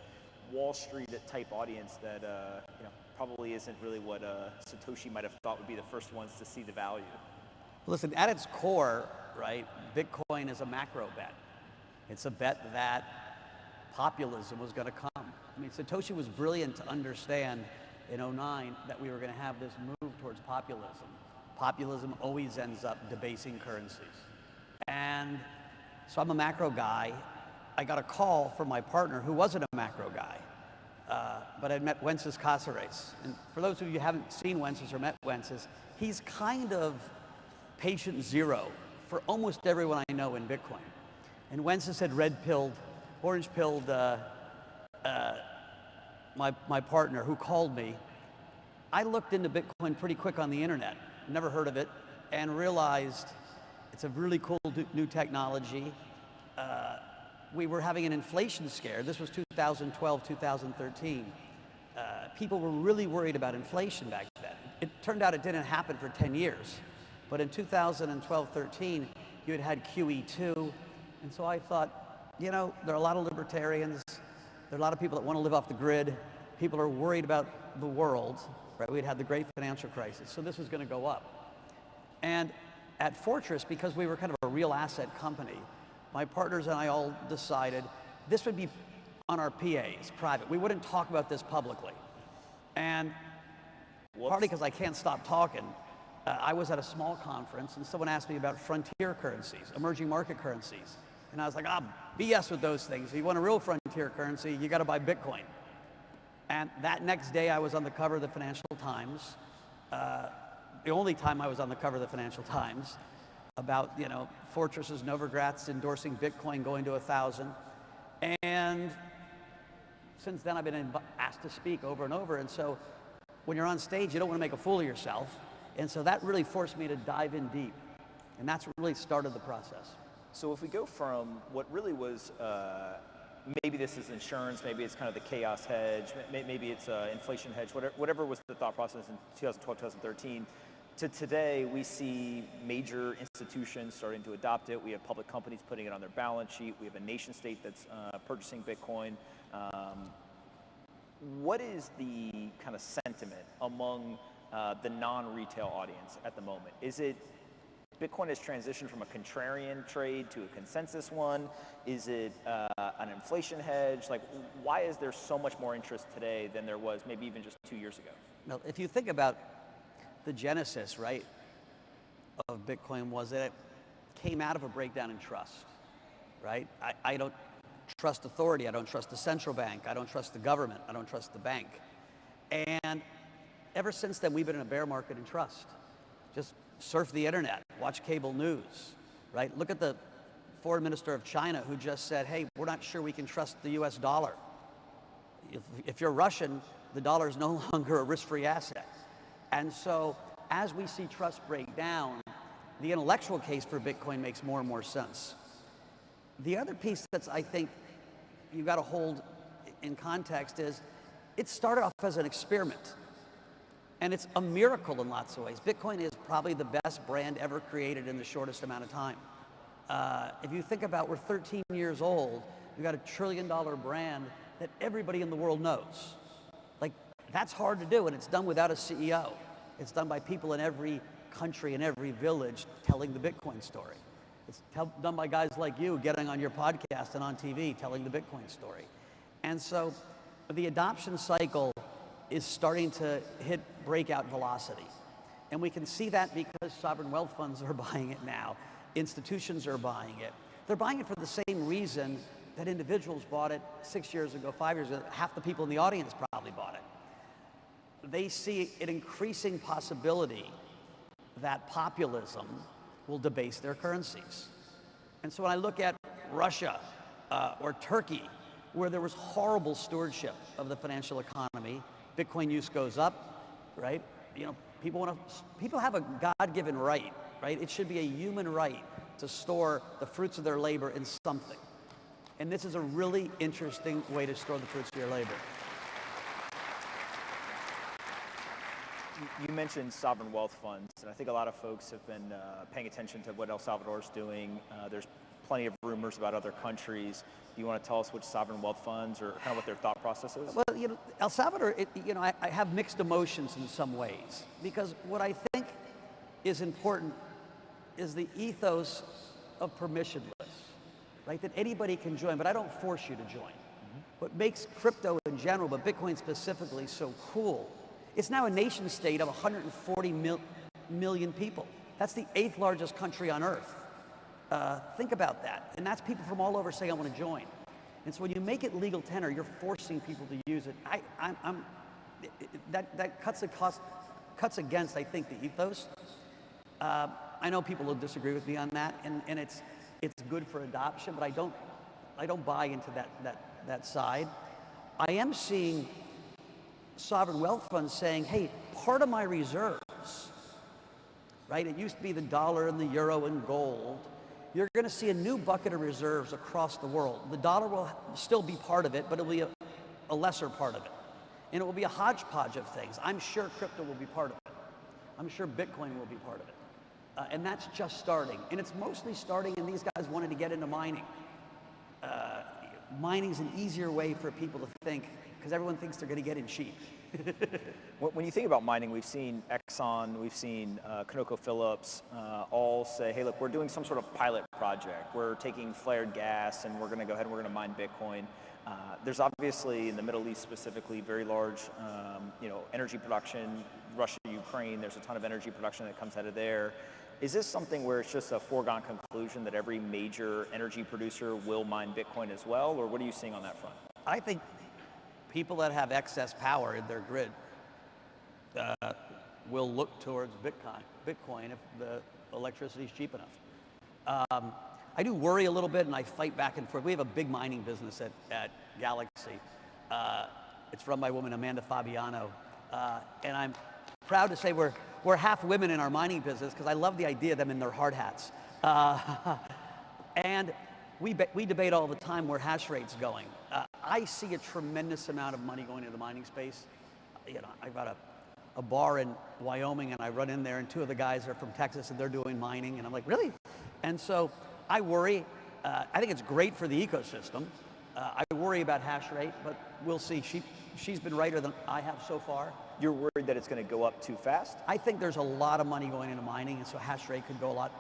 Wall Street type audience that you know, probably isn't really what Satoshi might have thought would be the first ones to see the value? Listen, at its core, right, Bitcoin is a macro bet. It's a bet that populism was going to come. I mean, Satoshi was brilliant to understand in '09 that we were going to have this move towards populism. Populism always ends up debasing currencies. And so I'm a macro guy. I got a call from my partner who wasn't a macro guy, but I'd met Wences Casares. And for those of you who haven't seen Wences or met Wences, he's kind of patient zero for almost everyone I know in Bitcoin. And Wences had red-pilled, orange-pilled my partner who called me. I looked into Bitcoin pretty quick on the internet, never heard of it, and realized it's a really cool new technology. We were having an inflation scare. This was 2012, 2013. People were really worried about inflation back then. It turned out it didn't happen for 10 years. But in 2012, 13, you had QE2. And so I thought, you know, there are a lot of libertarians. There are a lot of people that want to live off the grid. People are worried about the world, right? We'd had the great financial crisis. So this was going to go up. And at Fortress, because we were kind of a real asset company, my partners and I all decided this would be on our PAs, private. We wouldn't talk about this publicly. And partly because I can't stop talking, I was at a small conference and someone asked me about frontier currencies, emerging market currencies. And I was like, BS with those things. If you want a real frontier currency, you got to buy Bitcoin. And that next day I was on the cover of the Financial Times, the only time I was on the cover of the Financial Times, about, you know, Fortress's Novogratz endorsing Bitcoin going to 1,000. And since then I've been asked to speak over and over. And so when you're on stage, you don't want to make a fool of yourself. And so that really forced me to dive in deep. And that's what really started the process. So if we go from what really was, maybe this is insurance, maybe it's kind of the chaos hedge, maybe it's inflation hedge, whatever was the thought process in 2012, 2013, to today, we see major institutions starting to adopt it. We have public companies putting it on their balance sheet. We have a nation state that's purchasing Bitcoin. What is the kind of sentiment among the non-retail audience at the moment? Is it Bitcoin has transitioned from a contrarian trade to a consensus one? Is it an inflation hedge? Like, why is there so much more interest today than there was maybe even just 2 years ago? Now, if you think about the genesis, right, of Bitcoin was that it came out of a breakdown in trust, right? I don't trust authority. I don't trust the central bank. I don't trust the government. I don't trust the bank. And ever since then, we've been in a bear market in trust. Just surf the internet, watch cable news, right? Look at the foreign minister of China who just said, hey, we're not sure we can trust the US dollar. If you're Russian, the dollar is no longer a risk-free asset. And so as we see trust break down, the intellectual case for Bitcoin makes more and more sense. The other piece that's, I think, you've got to hold in context is it started off as an experiment. And it's a miracle in lots of ways. Bitcoin is probably the best brand ever created in the shortest amount of time. If you think about, we're 13 years old, we've got $1 trillion brand that everybody in the world knows. Like, that's hard to do, and it's done without a CEO. It's done by people in every country, in every village, telling the Bitcoin story. It's done by guys like you getting on your podcast and on TV, telling the Bitcoin story. And so the adoption cycle is starting to hit breakout velocity. And we can see that because sovereign wealth funds are buying it now. Institutions are buying it. They're buying it for the same reason that individuals bought it 6 years ago, 5 years ago. Half the people in the audience probably bought it. They see an increasing possibility that populism will debase their currencies. And so when I look at Russia or Turkey, where there was horrible stewardship of the financial economy, Bitcoin use goes up, right? You know, people have a God-given right? It should be a human right to store the fruits of their labor in something. And this is a really interesting way to store the fruits of your labor. You mentioned sovereign wealth funds, and I think a lot of folks have been paying attention to what El Salvador is doing. There's plenty of rumors about other countries. Do you want to tell us which sovereign wealth funds or kind of what their thought process is? Well, you know, El Salvador, I have mixed emotions in some ways, because what I think is important is the ethos of permissionless, right? That anybody can join, but I don't force you to join. What makes crypto in general, but Bitcoin specifically, so cool, it's now a nation state of 140 million people. That's the 8th largest country on earth. Think about that. And that's people from all over saying, I want to join. And so when you make it legal tender, you're forcing people to use it. That cuts against, I think, the ethos. I know people will disagree with me on that, and it's good for adoption, but I don't buy into that side. I am seeing sovereign wealth funds saying, hey, part of my reserves, right? It used to be the dollar and the euro and gold. You're going to see a new bucket of reserves across the world. The dollar will still be part of it, but it will be a lesser part of it. And it will be a hodgepodge of things. I'm sure crypto will be part of it. I'm sure Bitcoin will be part of it. And that's just starting. And it's mostly starting, and these guys wanted to get into mining. Mining is an easier way for people to think, because everyone thinks they're going to get in cheap. When you think about mining, we've seen Exxon, we've seen ConocoPhillips all say, hey, look, we're doing some sort of pilot project. We're taking flared gas, and we're going to go ahead and we're going to mine Bitcoin. There's obviously, in the Middle East specifically, very large energy production. Russia, Ukraine, there's a ton of energy production that comes out of there. Is this something where it's just a foregone conclusion that every major energy producer will mine Bitcoin as well, or what are you seeing on that front? I think people that have excess power in their grid will look towards Bitcoin if the electricity is cheap enough. I do worry a little bit, and I fight back and forth. We have a big mining business at Galaxy. It's run by a woman, Amanda Fabiano, and I'm proud to say we're half women in our mining business because I love the idea of them in their hard hats. And we debate all the time where hash rate's going. I see a tremendous amount of money going into the mining space. I've got a bar in Wyoming, and I run in there, and 2 of the guys are from Texas, and they're doing mining, and I'm like, really? And so I worry. I think it's great for the ecosystem. I worry about hash rate, but we'll see. She's been righter than I have so far. You're worried that it's going to go up too fast? I think there's a lot of money going into mining, and so hash rate could go a lot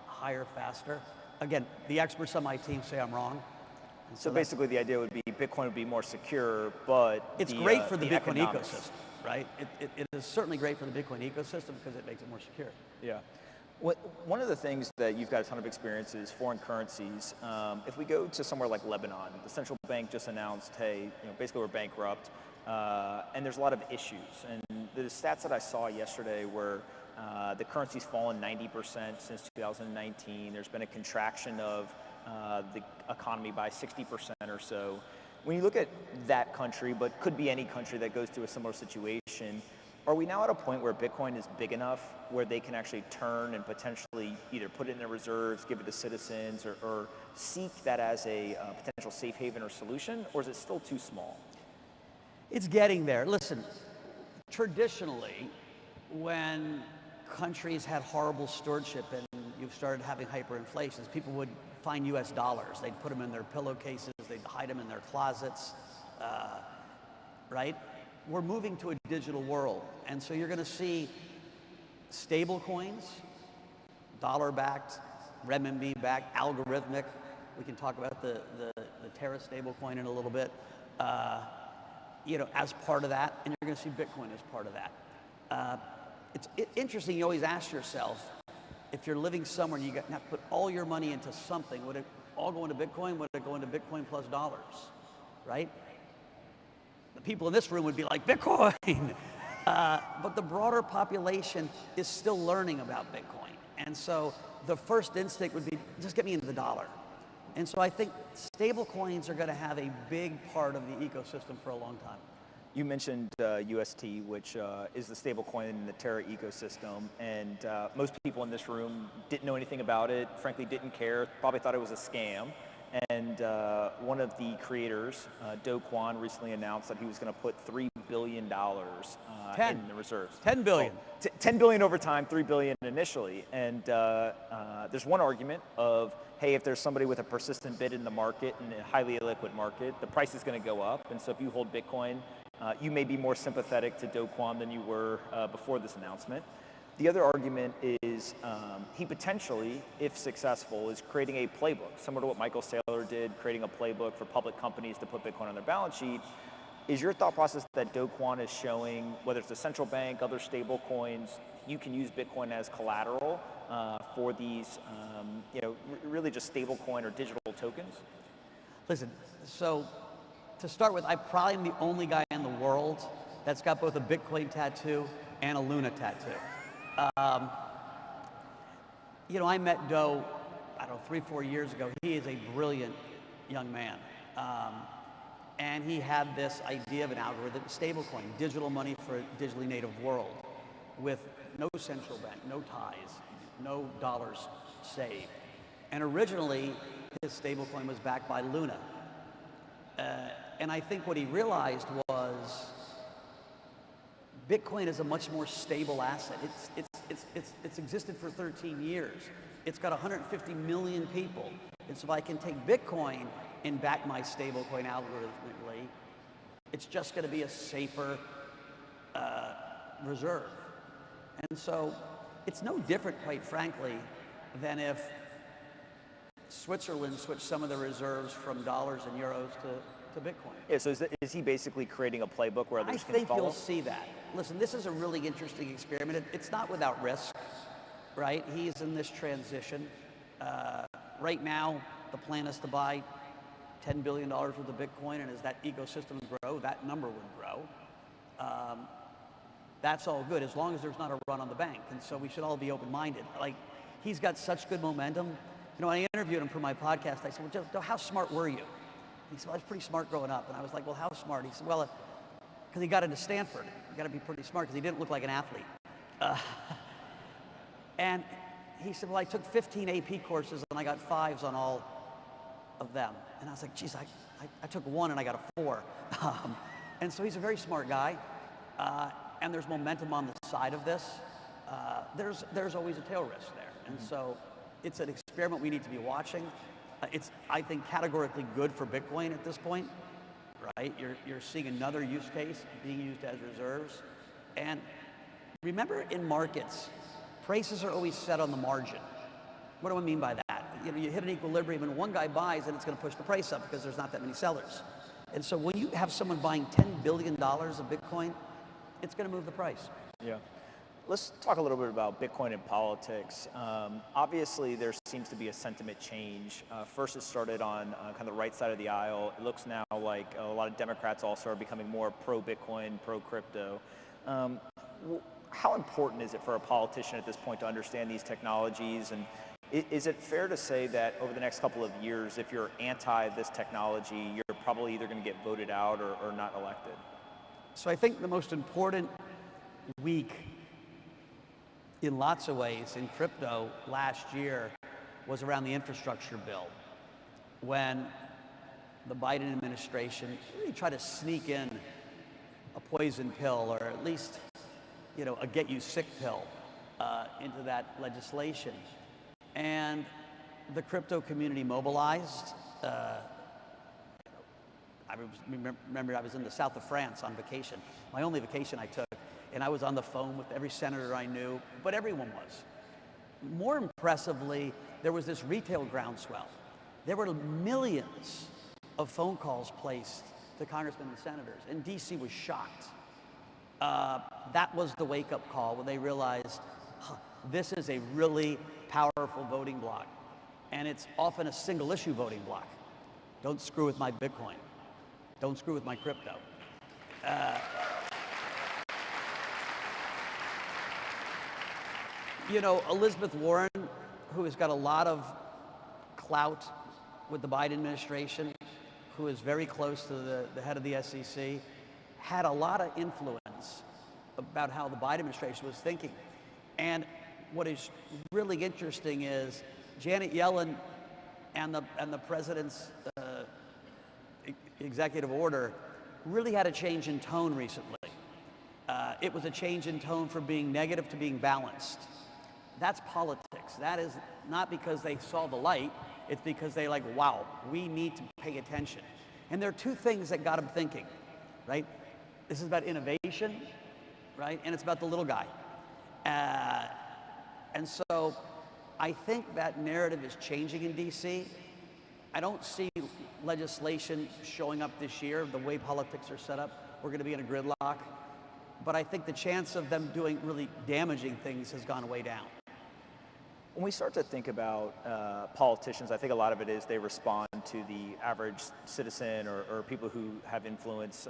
higher, faster. Again, the experts on my team say I'm wrong. So basically the idea would be Bitcoin would be more secure, but it's great for the Bitcoin economics. ecosystem, right? It is certainly great for the Bitcoin ecosystem because it makes it more secure. Yeah. One of the things that you've got a ton of experience is foreign currencies. If we go to somewhere like Lebanon, the central bank just announced, hey, basically we're bankrupt, and there's a lot of issues. And the stats that I saw yesterday were the currency's fallen 90% since 2019. There's been a contraction of the economy by 60% or so. When you look at that country, but could be any country that goes through a similar situation, are we now at a point where Bitcoin is big enough where they can actually turn and potentially either put it in their reserves, give it to citizens, or seek that as a potential safe haven or solution, or is it still too small? It's getting there. Listen, traditionally, when countries had horrible stewardship and we've started having hyperinflation is people would find US dollars. They'd put them in their pillowcases, they'd hide them in their closets, right? We're moving to a digital world. And so you're going to see stable coins, dollar-backed, renminbi-backed, algorithmic. We can talk about the Terra stable coin in a little bit, as part of that. And you're going to see Bitcoin as part of that. It's interesting, you always ask yourself, if you're living somewhere and you have to put all your money into something, would it all go into Bitcoin? Would it go into Bitcoin plus dollars, right? The people in this room would be like, Bitcoin! But the broader population is still learning about Bitcoin. And so the first instinct would be, just get me into the dollar. And so I think stable coins are going to have a big part of the ecosystem for a long time. You mentioned UST, which is the stable coin in the Terra ecosystem, and most people in this room didn't know anything about it, frankly didn't care, probably thought it was a scam. And one of the creators, Do Kwon, recently announced that he was going to put $3 billion in the reserves. 10 billion. Well, 10 billion over time, 3 billion initially. And there's one argument of, hey, if there's somebody with a persistent bid in the market, in a highly illiquid market, the price is going to go up. And so if you hold Bitcoin, you may be more sympathetic to Do Kwon than you were before this announcement. The other argument is he potentially, if successful, is creating a playbook, similar to what Michael Saylor did, creating a playbook for public companies to put Bitcoin on their balance sheet. Is your thought process that Do Kwon is showing, whether it's the central bank, other stable coins, you can use Bitcoin as collateral for these, really just stable coin or digital tokens? Listen, so to start with, I probably am the only guy in the world that's got both a Bitcoin tattoo and a Luna tattoo. I met Do, 3-4 years ago. He is a brilliant young man. And he had this idea of an algorithm, stablecoin, digital money for a digitally native world with no central bank, no ties, no dollars saved. And originally, his stablecoin was backed by Luna. And I think what he realized was Bitcoin is a much more stable asset. It's existed for 13 years. It's got 150 million people. And so if I can take Bitcoin and back my stablecoin algorithmically, it's just going to be a safer reserve. And so it's no different, quite frankly, than if Switzerland switched some of the reserves from dollars and euros to Bitcoin. Yeah, so is he basically creating a playbook where others can follow? I think you'll see that. Listen, this is a really interesting experiment. It's not without risk, right? He's in this transition. Right now, the plan is to buy $10 billion worth of Bitcoin, and as that ecosystem grow, that number would grow. That's all good, as long as there's not a run on the bank. And so we should all be open-minded. Like, he's got such good momentum. I interviewed him for my podcast. I said, well, Joe, how smart were you? He said, well, I was pretty smart growing up. And I was like, well, how smart? He said, well, because he got into Stanford. You got to be pretty smart because he didn't look like an athlete. And he said, well, I took 15 AP courses and I got 5s on all of them. And I was like, geez, I took 1 and I got a 4. And so he's a very smart guy. And there's momentum on the side of this. There's always a tail risk there. And so it's an experiment we need to be watching. It's, I think, categorically good for Bitcoin at this point, right? You're seeing another use case being used as reserves. And remember, in markets, prices are always set on the margin. What do I mean by that? You hit an equilibrium and one guy buys and it's going to push the price up because there's not that many sellers. And so when you have someone buying $10 billion of Bitcoin, it's going to move the price. Yeah. Let's talk a little bit about Bitcoin and politics. Obviously, there seems to be a sentiment change. First, it started on kind of the right side of the aisle. It looks now like a lot of Democrats also are becoming more pro-Bitcoin, pro-crypto. How important is it for a politician at this point to understand these technologies? And is it fair to say that over the next couple of years, if you're anti this technology, you're probably either going to get voted out or not elected? So I think the most important week in lots of ways in crypto last year was around the infrastructure bill, when the Biden administration really tried to sneak in a poison pill, or at least, a get you sick pill into that legislation. and the crypto community mobilized. Remember I was in the south of France on vacation, my only vacation I took, and I was on the phone with every senator I knew, but everyone was. More impressively, there was this retail groundswell. There were millions of phone calls placed to congressmen and senators, and DC was shocked. That was the wake-up call when they realized, this is a really powerful voting bloc, and it's often a single-issue voting bloc. Don't screw with my Bitcoin. Don't screw with my crypto. You know, Elizabeth Warren, who has got a lot of clout with the Biden administration, who is very close to the head of the SEC, had a lot of influence about how the Biden administration was thinking. And what is really interesting is Janet Yellen and the president's executive order really had a change in tone recently. It was a change in tone from being negative to being balanced. That's politics. That is not because they saw the light, it's because they like, wow, we need to pay attention. And there are two things that got them thinking, right? This is about innovation, right? And it's about the little guy. And so I think that narrative is changing in DC. I don't see legislation showing up this year the way politics are set up. We're going to be in a gridlock. But I think the chance of them doing really damaging things has gone way down. When we start to think about politicians, I think a lot of it is they respond to the average citizen or people who have influence.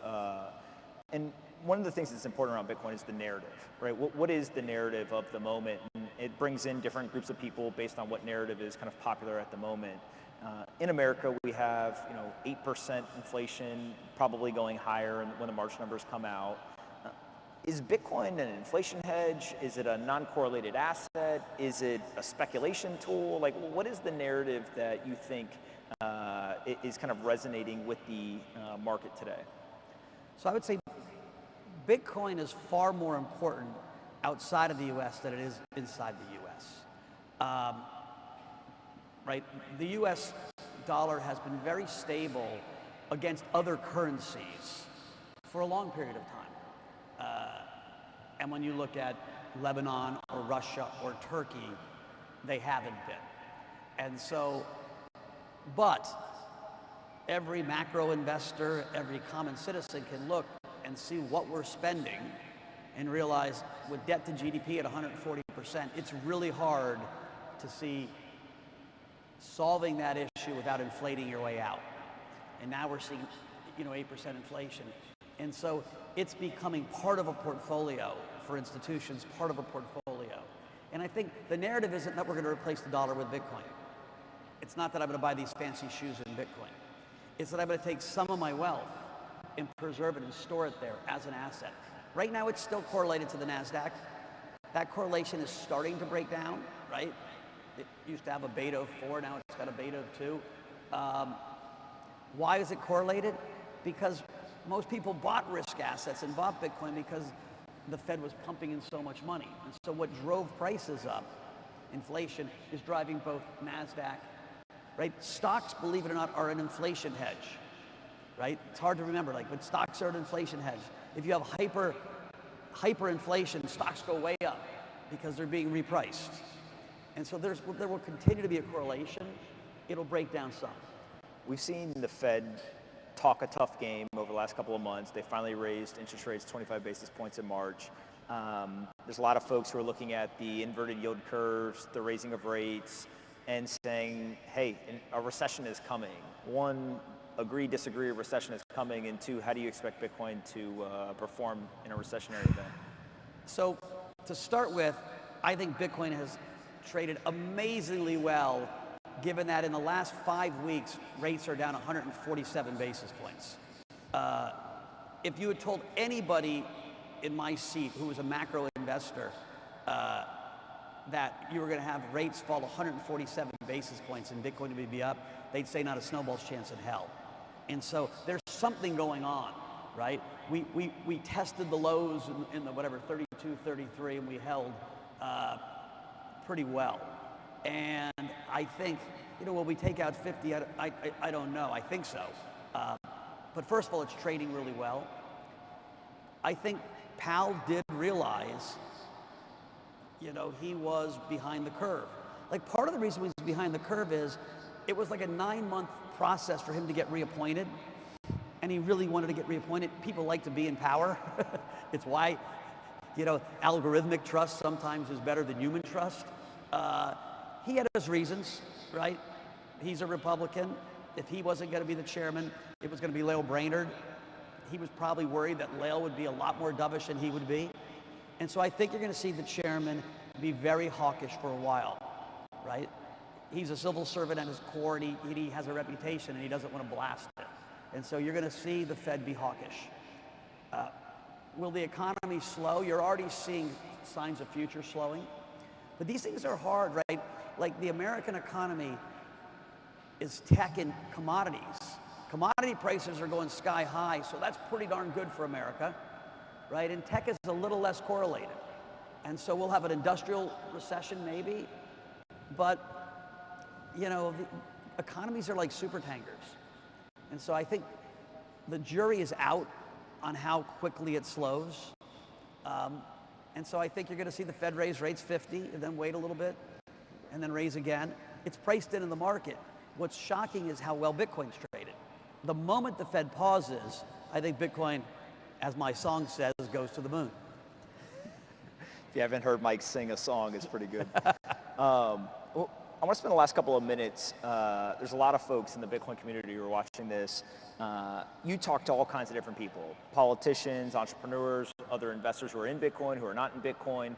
And one of the things that's important around Bitcoin is the narrative, right? What is the narrative of the moment? And it brings in different groups of people based on what narrative is kind of popular at the moment. In America, we have 8% inflation, probably going higher when the March numbers come out. Is Bitcoin an inflation hedge? Is it a non-correlated asset? Is it a speculation tool? Like, what is the narrative that you think is kind of resonating with the market today? So I would say Bitcoin is far more important outside of the US than it is inside the US. Right? The US dollar has been very stable against other currencies for a long period of time. And when you look at Lebanon or Russia or Turkey, they haven't been. And so, but every macro investor, every common citizen can look and see what we're spending and realize with debt to GDP at 140%, it's really hard to see solving that issue without inflating your way out. And now we're seeing 8% inflation. And so it's becoming part of a portfolio for institutions, part of a portfolio. And I think the narrative isn't that we're going to replace the dollar with Bitcoin. It's not that I'm going to buy these fancy shoes in Bitcoin. It's that I'm going to take some of my wealth and preserve it and store it there as an asset. Right now it's still correlated to the NASDAQ. That correlation is starting to break down, right? It used to have a beta of 4, now it's got a beta of 2. Why is it correlated? Because most people bought risk assets and bought Bitcoin because the Fed was pumping in so much money. And so what drove prices up, inflation, is driving both NASDAQ, right? Stocks, believe it or not, are an inflation hedge, right? It's hard to remember, but stocks are an inflation hedge. If you have hyperinflation, stocks go way up because they're being repriced. And so there will continue to be a correlation. It'll break down some. We've seen the Fed talk a tough game over the last couple of months. They finally raised interest rates 25 basis points in March. There's a lot of folks who are looking at the inverted yield curves, the raising of rates, and saying, hey, a recession is coming. One, agree, disagree, a recession is coming, and two, how do you expect Bitcoin to perform in a recessionary event? So to start with, I think Bitcoin has traded amazingly well, given that in the last 5 weeks, rates are down 147 basis points. If you had told anybody in my seat who was a macro investor that you were going to have rates fall 147 basis points and Bitcoin would be up, they'd say not a snowball's chance in hell. And so there's something going on, right? We tested the lows in the 32, 33, and we held pretty well. And I think, will we take out 50? I don't know. I think so. But first of all, it's trading really well. I think Powell did realize, he was behind the curve. Like, part of the reason he was behind the curve is it was like a 9-month process for him to get reappointed. And he really wanted to get reappointed. People like to be in power. It's why, algorithmic trust sometimes is better than human trust. He had his reasons, right? He's a Republican. If he wasn't going to be the chairman, it was going to be Lael Brainerd. He was probably worried that Lael would be a lot more dovish than he would be. And so I think you're going to see the chairman be very hawkish for a while, right? He's a civil servant at his core, and he has a reputation, and he doesn't want to blast it. And so you're going to see the Fed be hawkish. Will the economy slow? You're already seeing signs of future slowing. But these things are hard, right? Like, the American economy is tech and commodities. Commodity prices are going sky high, so that's pretty darn good for America, right? And tech is a little less correlated. And so we'll have an industrial recession maybe, but, the economies are like super tankers. And so I think the jury is out on how quickly it slows. And so I think you're going to see the Fed raise rates 50 and then wait a little bit and then raise again. It's priced in the market. What's shocking is how well Bitcoin's traded. The moment the Fed pauses, I think Bitcoin, as my song says, goes to the moon. If you haven't heard Mike sing a song, it's pretty good. Well, I want to spend the last couple of minutes. There's a lot of folks in the Bitcoin community who are watching this. You talk to all kinds of different people, politicians, entrepreneurs, other investors who are in Bitcoin, who are not in Bitcoin,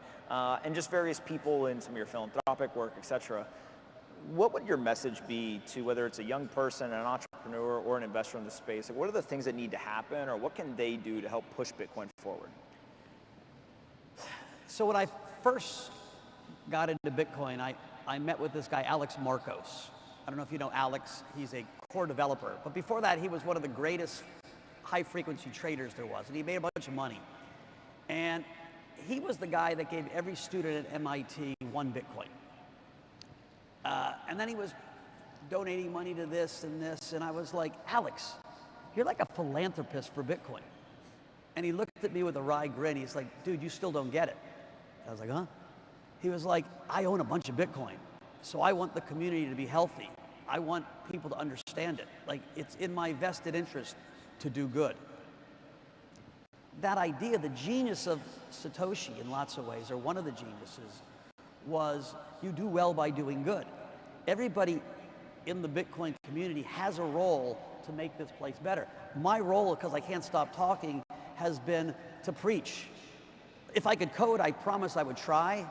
and just various people in some of your philanthropic work, et cetera. What would your message be to whether it's a young person, an entrepreneur, or an investor in the space? Like, what are the things that need to happen, or what can they do to help push Bitcoin forward? So when I first got into Bitcoin, I met with this guy, Alex Marcos. I don't know if you know Alex. He's a core developer. But before that, he was one of the greatest high-frequency traders there was, and he made a bunch of money. And he was the guy that gave every student at MIT 1 Bitcoin. And then he was donating money to this and this, and I was like, Alex, you're like a philanthropist for Bitcoin. And he looked at me with a wry grin. He's like, dude, you still don't get it. I was like, huh? He was like, I own a bunch of Bitcoin, so I want the community to be healthy. I want people to understand it. Like, it's in my vested interest to do good. That idea, the genius of Satoshi in lots of ways, or one of the geniuses, was you do well by doing good. Everybody in the Bitcoin community has a role to make this place better. My role, because I can't stop talking, has been to preach. If I could code, I promise I would try,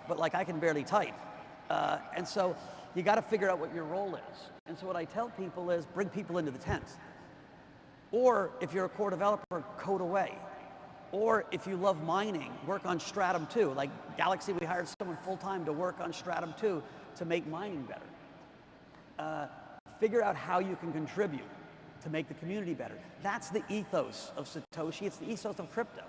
but like, I can barely type. And so you got to figure out what your role is. And so what I tell people is bring people into the tent. Or if you're a core developer, code away. Or if you love mining, work on Stratum 2. Like Galaxy, we hired someone full-time to work on Stratum 2 to make mining better. Figure out how you can contribute to make the community better. That's the ethos of Satoshi. It's the ethos of crypto.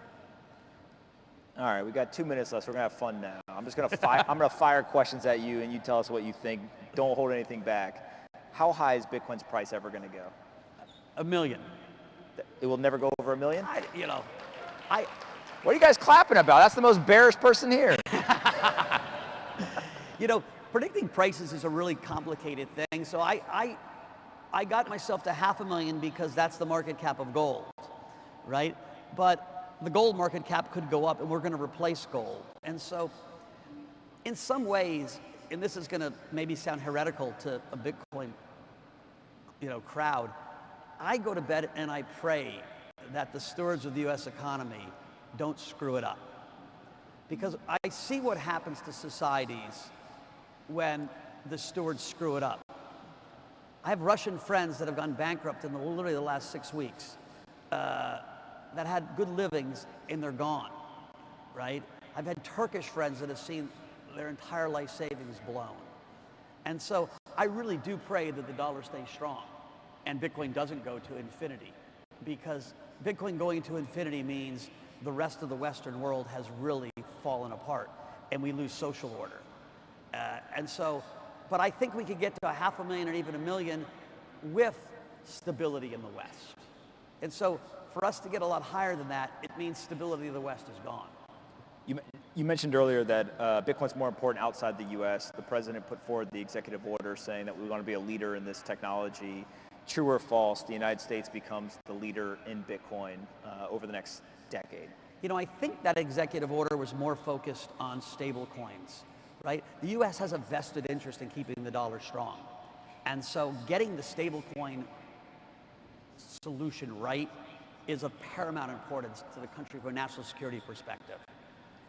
All right, we got 2 minutes left. So we're gonna have fun now. I'm just gonna fire. I'm gonna fire questions at you, and you tell us what you think. Don't hold anything back. How high is Bitcoin's price ever gonna go? $1 million. It will never go over $1 million. What are you guys clapping about? That's the most bearish person here. Predicting prices is a really complicated thing. So I got myself to $500,000 because that's the market cap of gold, right? But the gold market cap could go up, and we're going to replace gold. And so in some ways, and this is going to maybe sound heretical to a Bitcoin crowd, I go to bed and I pray that the stewards of the U.S. economy don't screw it up. Because I see what happens to societies when the stewards screw it up. I have Russian friends that have gone bankrupt in literally the last 6 weeks. That had good livings and they're gone, right? I've had Turkish friends that have seen their entire life savings blown. And so I really do pray that the dollar stays strong and Bitcoin doesn't go to infinity, because Bitcoin going to infinity means the rest of the Western world has really fallen apart and we lose social order. And so, but I think we could get to 500,000 or even 1 million with stability in the West. And so for us to get a lot higher than that, it means stability of the West is gone. You mentioned earlier that Bitcoin's more important outside the U.S. The president put forward the executive order saying that we want to be a leader in this technology. True or false, the United States becomes the leader in Bitcoin over the next decade? You know, I think that executive order was more focused on stable coins, right? The U.S. has a vested interest in keeping the dollar strong. And so getting the stable coin solution right is of paramount importance to the country from a national security perspective.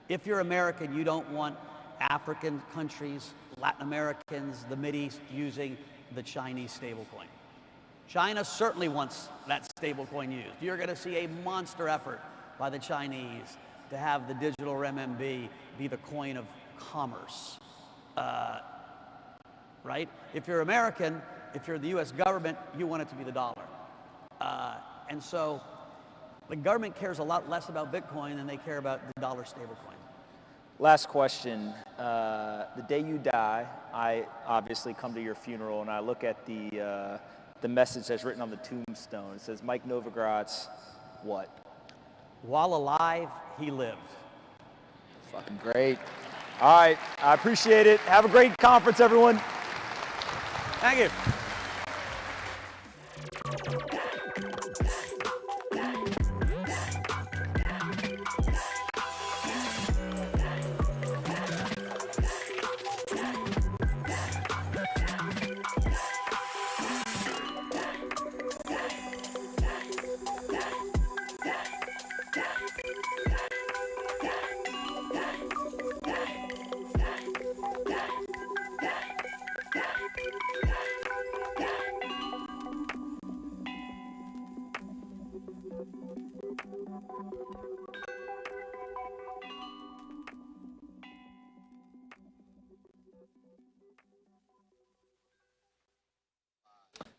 If you're American, you don't want African countries, Latin Americans, the Mideast using the Chinese stablecoin. China certainly wants that stablecoin used. You're going to see a monster effort by the Chinese to have the digital renminbi be the coin of commerce, right? If you're American, if you're the US government, you want it to be the dollar. And so the government cares a lot less about Bitcoin than they care about the dollar stablecoin. Last question. The day you die, I obviously come to your funeral and I look at the message that's written on the tombstone. It says, Mike Novogratz, what? While alive, he lived. Fucking great. All right, I appreciate it. Have a great conference, everyone. Thank you.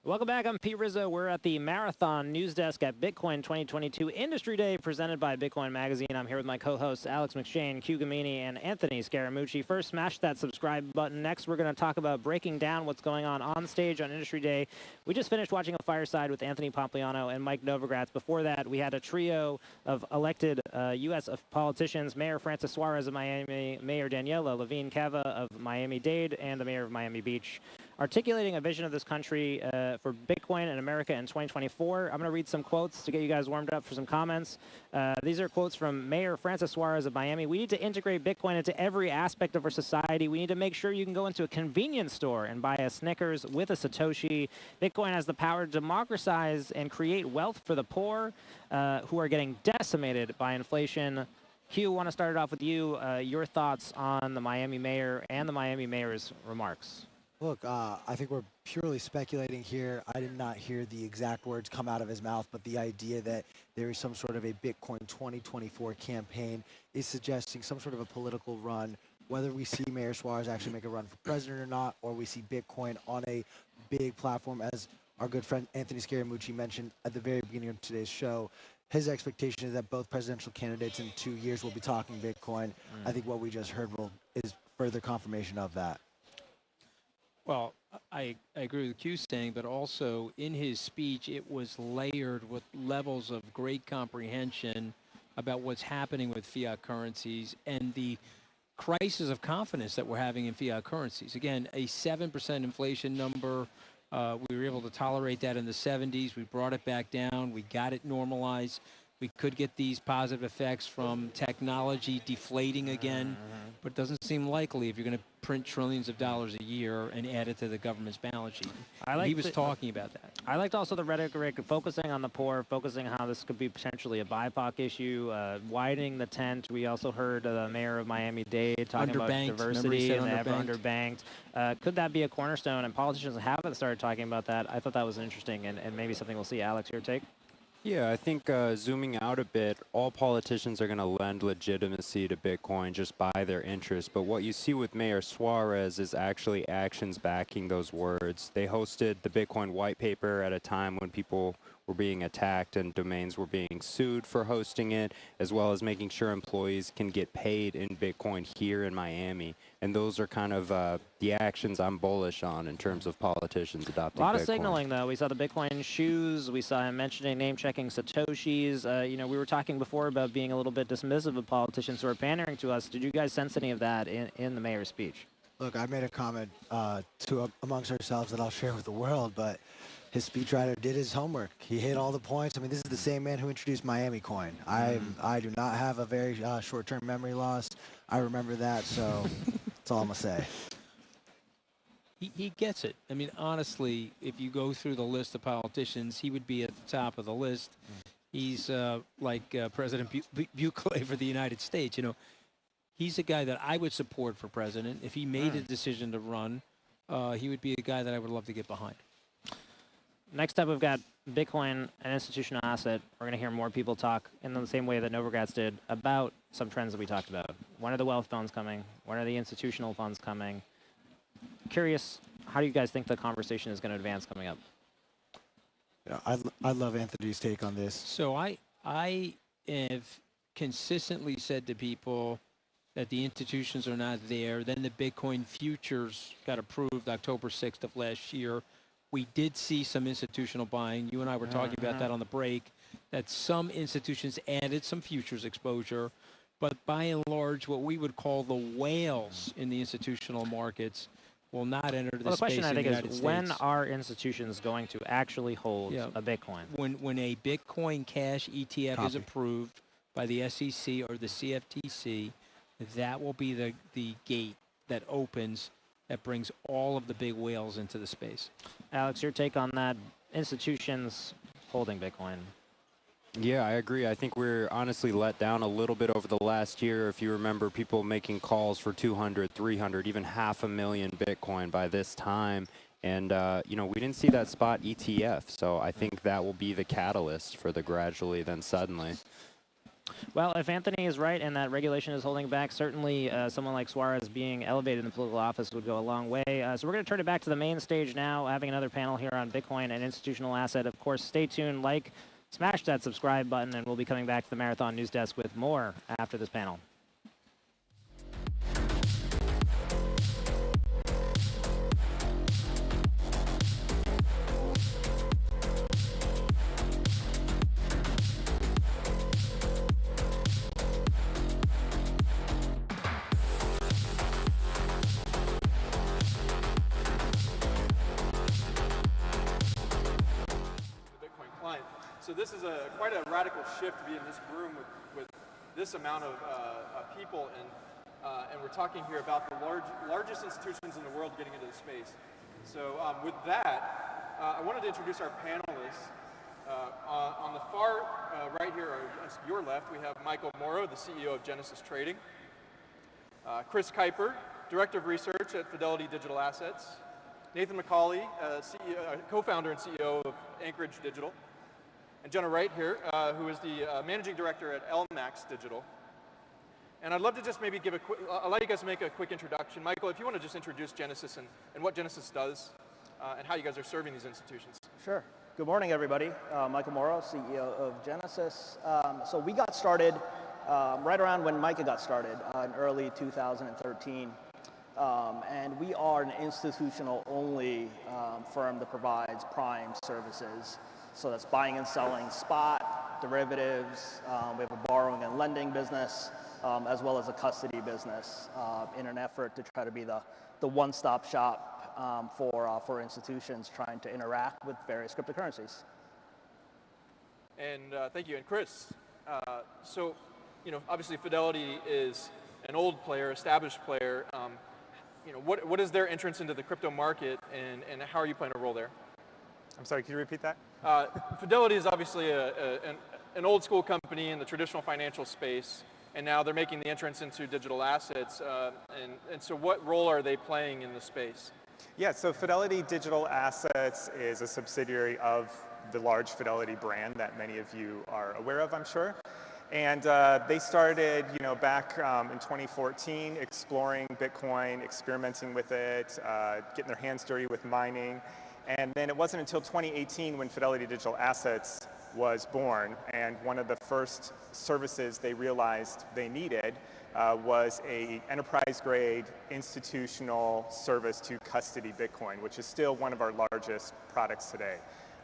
Welcome back. I'm Pete Rizzo. We're at the Marathon News Desk at Bitcoin 2022 Industry Day presented by Bitcoin Magazine. I'm here with my co-hosts Alex McShane, Q Gamini, and Anthony Scaramucci. First, smash that subscribe button. Next, we're going to talk about breaking down what's going on stage on Industry Day. We just finished watching a fireside with Anthony Pompliano and Mike Novogratz. Before that, we had a trio of elected U.S. politicians, Mayor Francis Suarez of Miami, Mayor Daniela Levine Cava of Miami-Dade, and the Mayor of Miami Beach, articulating a vision of this country for Bitcoin and America in 2024. I'm going to read some quotes to get you guys warmed up for some comments. These are quotes from Mayor Francis Suarez of Miami. We need to integrate Bitcoin into every aspect of our society. We need to make sure you can go into a convenience store and buy a Snickers with a Satoshi. Bitcoin has the power to democratize and create wealth for the poor who are getting decimated by inflation. Q, I want to start it off with you. Your thoughts on the Miami mayor and the Miami mayor's remarks. Look, I think we're purely speculating here. I did not hear the exact words come out of his mouth, but the idea that there is some sort of a Bitcoin 2024 campaign is suggesting some sort of a political run, whether we see Mayor Suarez actually make a run for president or not, or we see Bitcoin on a big platform, as our good friend Anthony Scaramucci mentioned at the very beginning of today's show. His expectation is that both presidential candidates in 2 years will be talking Bitcoin. I think what we just heard is further confirmation of that. Well, I agree with Q saying, but also in his speech, it was layered with levels of great comprehension about what's happening with fiat currencies and the crisis of confidence that we're having in fiat currencies. Again, a 7% inflation number. We were able to tolerate that in the 70s. We brought it back down. We got it normalized. We could get these positive effects from technology deflating again, but it doesn't seem likely if you're going to print trillions of dollars a year and add it to the government's balance sheet. He was talking about that. I liked also the rhetoric focusing on the poor, focusing on how this could be potentially a BIPOC issue, widening the tent. We also heard the mayor of Miami-Dade talking about diversity and ever underbanked. Could that be a cornerstone? And politicians haven't started talking about that. I thought that was interesting and maybe something we'll see. Alex, your take? Yeah, I think zooming out a bit, all politicians are going to lend legitimacy to Bitcoin just by their interest. But what you see with Mayor Suarez is actually actions backing those words. They hosted the Bitcoin white paper at a time when people were being attacked and domains were being sued for hosting it, as well as making sure employees can get paid in Bitcoin here in Miami. And those are kind of the actions I'm bullish on in terms of politicians adopting A lot Bitcoin. of signaling, though. We saw the Bitcoin shoes. We saw him mentioning name-checking Satoshis. We were talking before about being a little bit dismissive of politicians who are pandering to us. Did you guys sense any of that in the mayor's speech? Look, I made a comment amongst ourselves that I'll share with the world, but his speechwriter did his homework. He hit all the points. I mean, this is the same man who introduced Miami Coin. I do not have a very short-term memory loss. I remember that, so that's all I'm going to say. He gets it. I mean, honestly, if you go through the list of politicians, he would be at the top of the list. He's like President Bukele for the United States. He's a guy that I would support for president. If he made a decision to run, he would be a guy that I would love to get behind. Next up, we've got Bitcoin, an institutional asset. We're going to hear more people talk in the same way that Novogratz did about some trends that we talked about. When are the wealth funds coming? When are the institutional funds coming? Curious, how do you guys think the conversation is going to advance coming up? Yeah, I love Anthony's take on this. So I have consistently said to people that the institutions are not there. Then the Bitcoin futures got approved October 6th of last year. We did see some institutional buying. You and I were talking about that on the break, that some institutions added some futures exposure. But by and large, what we would call the whales in the institutional markets will not enter the space. Well, the question I in the think United is, States. when are institutions going to actually hold a Bitcoin? When a Bitcoin Cash ETF is approved by the SEC or the CFTC, that will be the gate that opens, that brings all of the big whales into the space. Alex, your take on that, institutions holding Bitcoin? Yeah, I agree. I think we're honestly let down a little bit over the last year. If you remember, people making calls for 200, 300, even 500,000 Bitcoin by this time. And, we didn't see that spot ETF. So I think that will be the catalyst for the gradually, then suddenly. Well, if Anthony is right and that regulation is holding back, certainly someone like Suarez being elevated in the political office would go a long way. So we're going to turn it back to the main stage now, having another panel here on Bitcoin and institutional asset. Of course, stay tuned, smash that subscribe button, and we'll be coming back to the Marathon News Desk with more after this panel. So this is quite a radical shift to be in this room with this amount of people, and we're talking here about the largest institutions in the world getting into the space. So with that, I wanted to introduce our panelists. On the far right here, or your left, we have Michael Morrow, the CEO of Genesis Trading. Chris Kuiper, Director of Research at Fidelity Digital Assets. Nathan McCauley, co-founder and CEO of Anchorage Digital. And Jenna Wright here, who is the Managing Director at LMAX Digital. And I'd love to just maybe allow you guys to make a quick introduction. Michael, if you want to just introduce Genesis and what Genesis does and how you guys are serving these institutions. Sure. Good morning, everybody. Michael Morrow, CEO of Genesis. So we got started right around when Micah got started in early 2013. And we are an institutional-only firm that provides prime services. So that's buying and selling spot, derivatives. We have a borrowing and lending business, as well as a custody business in an effort to try to be the one-stop shop for institutions trying to interact with various cryptocurrencies. And thank you. And Chris, so, obviously Fidelity is an old player, established player. What is their entrance into the crypto market, and how are you playing a role there? I'm sorry, can you repeat that? Fidelity is obviously an old school company in the traditional financial space, and now they're making the entrance into digital assets. And so what role are they playing in the space? Yeah, so Fidelity Digital Assets is a subsidiary of the large Fidelity brand that many of you are aware of, I'm sure. And they started, back in 2014, exploring Bitcoin, experimenting with it, getting their hands dirty with mining. And then it wasn't until 2018 when Fidelity Digital Assets was born, and one of the first services they realized they needed was a enterprise-grade institutional service to custody Bitcoin, which is still one of our largest products today.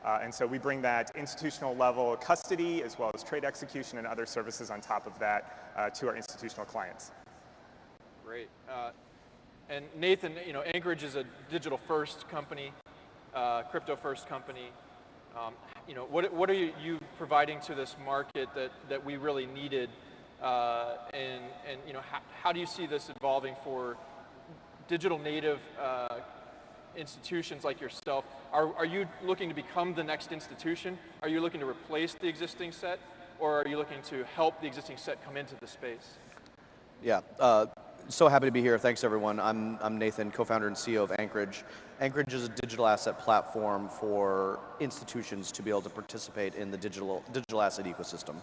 And so we bring that institutional level custody as well as trade execution and other services on top of that to our institutional clients. Great. And Nathan, Anchorage is a digital-first company, crypto-first company. What are you providing to this market that we really needed? And how do you see this evolving for digital native institutions like yourself? Are you looking to become the next institution? Are you looking to replace the existing set? Or are you looking to help the existing set come into the space? Yeah, so happy to be here. Thanks, everyone. I'm Nathan, co-founder and CEO of Anchorage. Anchorage is a digital asset platform for institutions to be able to participate in the digital asset ecosystem.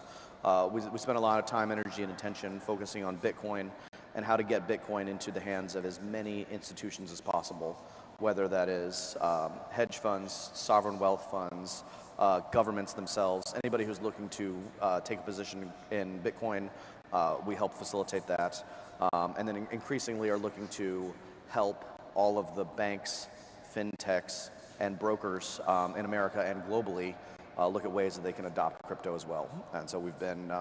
We spend a lot of time, energy, and attention focusing on Bitcoin and how to get Bitcoin into the hands of as many institutions as possible, whether that is hedge funds, sovereign wealth funds, governments themselves, anybody who's looking to take a position in Bitcoin, we help facilitate that. And then increasingly are looking to help all of the banks, fintechs, and brokers in America and globally look at ways that they can adopt crypto as well. And so we've been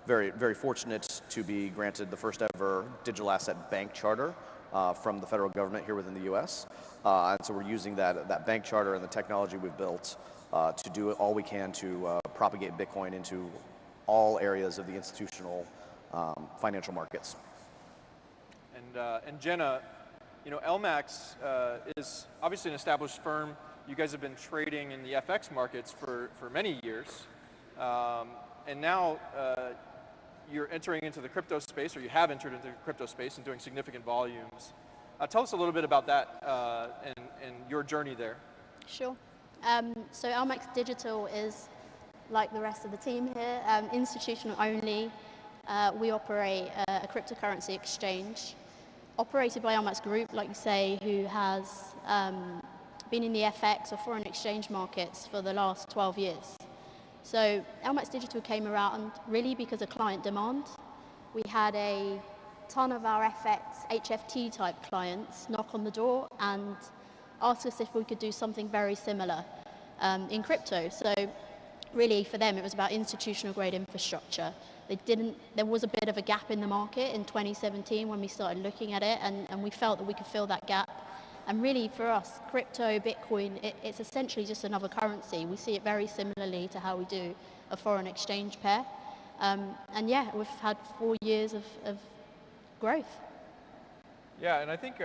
very, very fortunate to be granted the first ever digital asset bank charter from the federal government here within the US. And so we're using that bank charter and the technology we've built to do all we can to propagate Bitcoin into all areas of the institutional financial markets. And Jenna, LMAX is obviously an established firm. You guys have been trading in the FX markets for many years. And now you're entering into the crypto space, or you have entered into the crypto space and doing significant volumes. Tell us a little bit about that and your journey there. Sure. So LMAX Digital is, like the rest of the team here, institutional only. We operate a cryptocurrency exchange operated by LMAX Group, like you say, who has been in the FX or foreign exchange markets for the last 12 years. So LMAX Digital came around really because of client demand. We had a ton of our FX, HFT type clients knock on the door and ask us if we could do something very similar in crypto. So really for them it was about institutional grade infrastructure. There was a bit of a gap in the market in 2017 when we started looking at it, and we felt that we could fill that gap. And really for us, crypto, Bitcoin, it's essentially just another currency. We see it very similarly to how we do a foreign exchange pair. And yeah, we've had 4 years of growth. Yeah, and I think,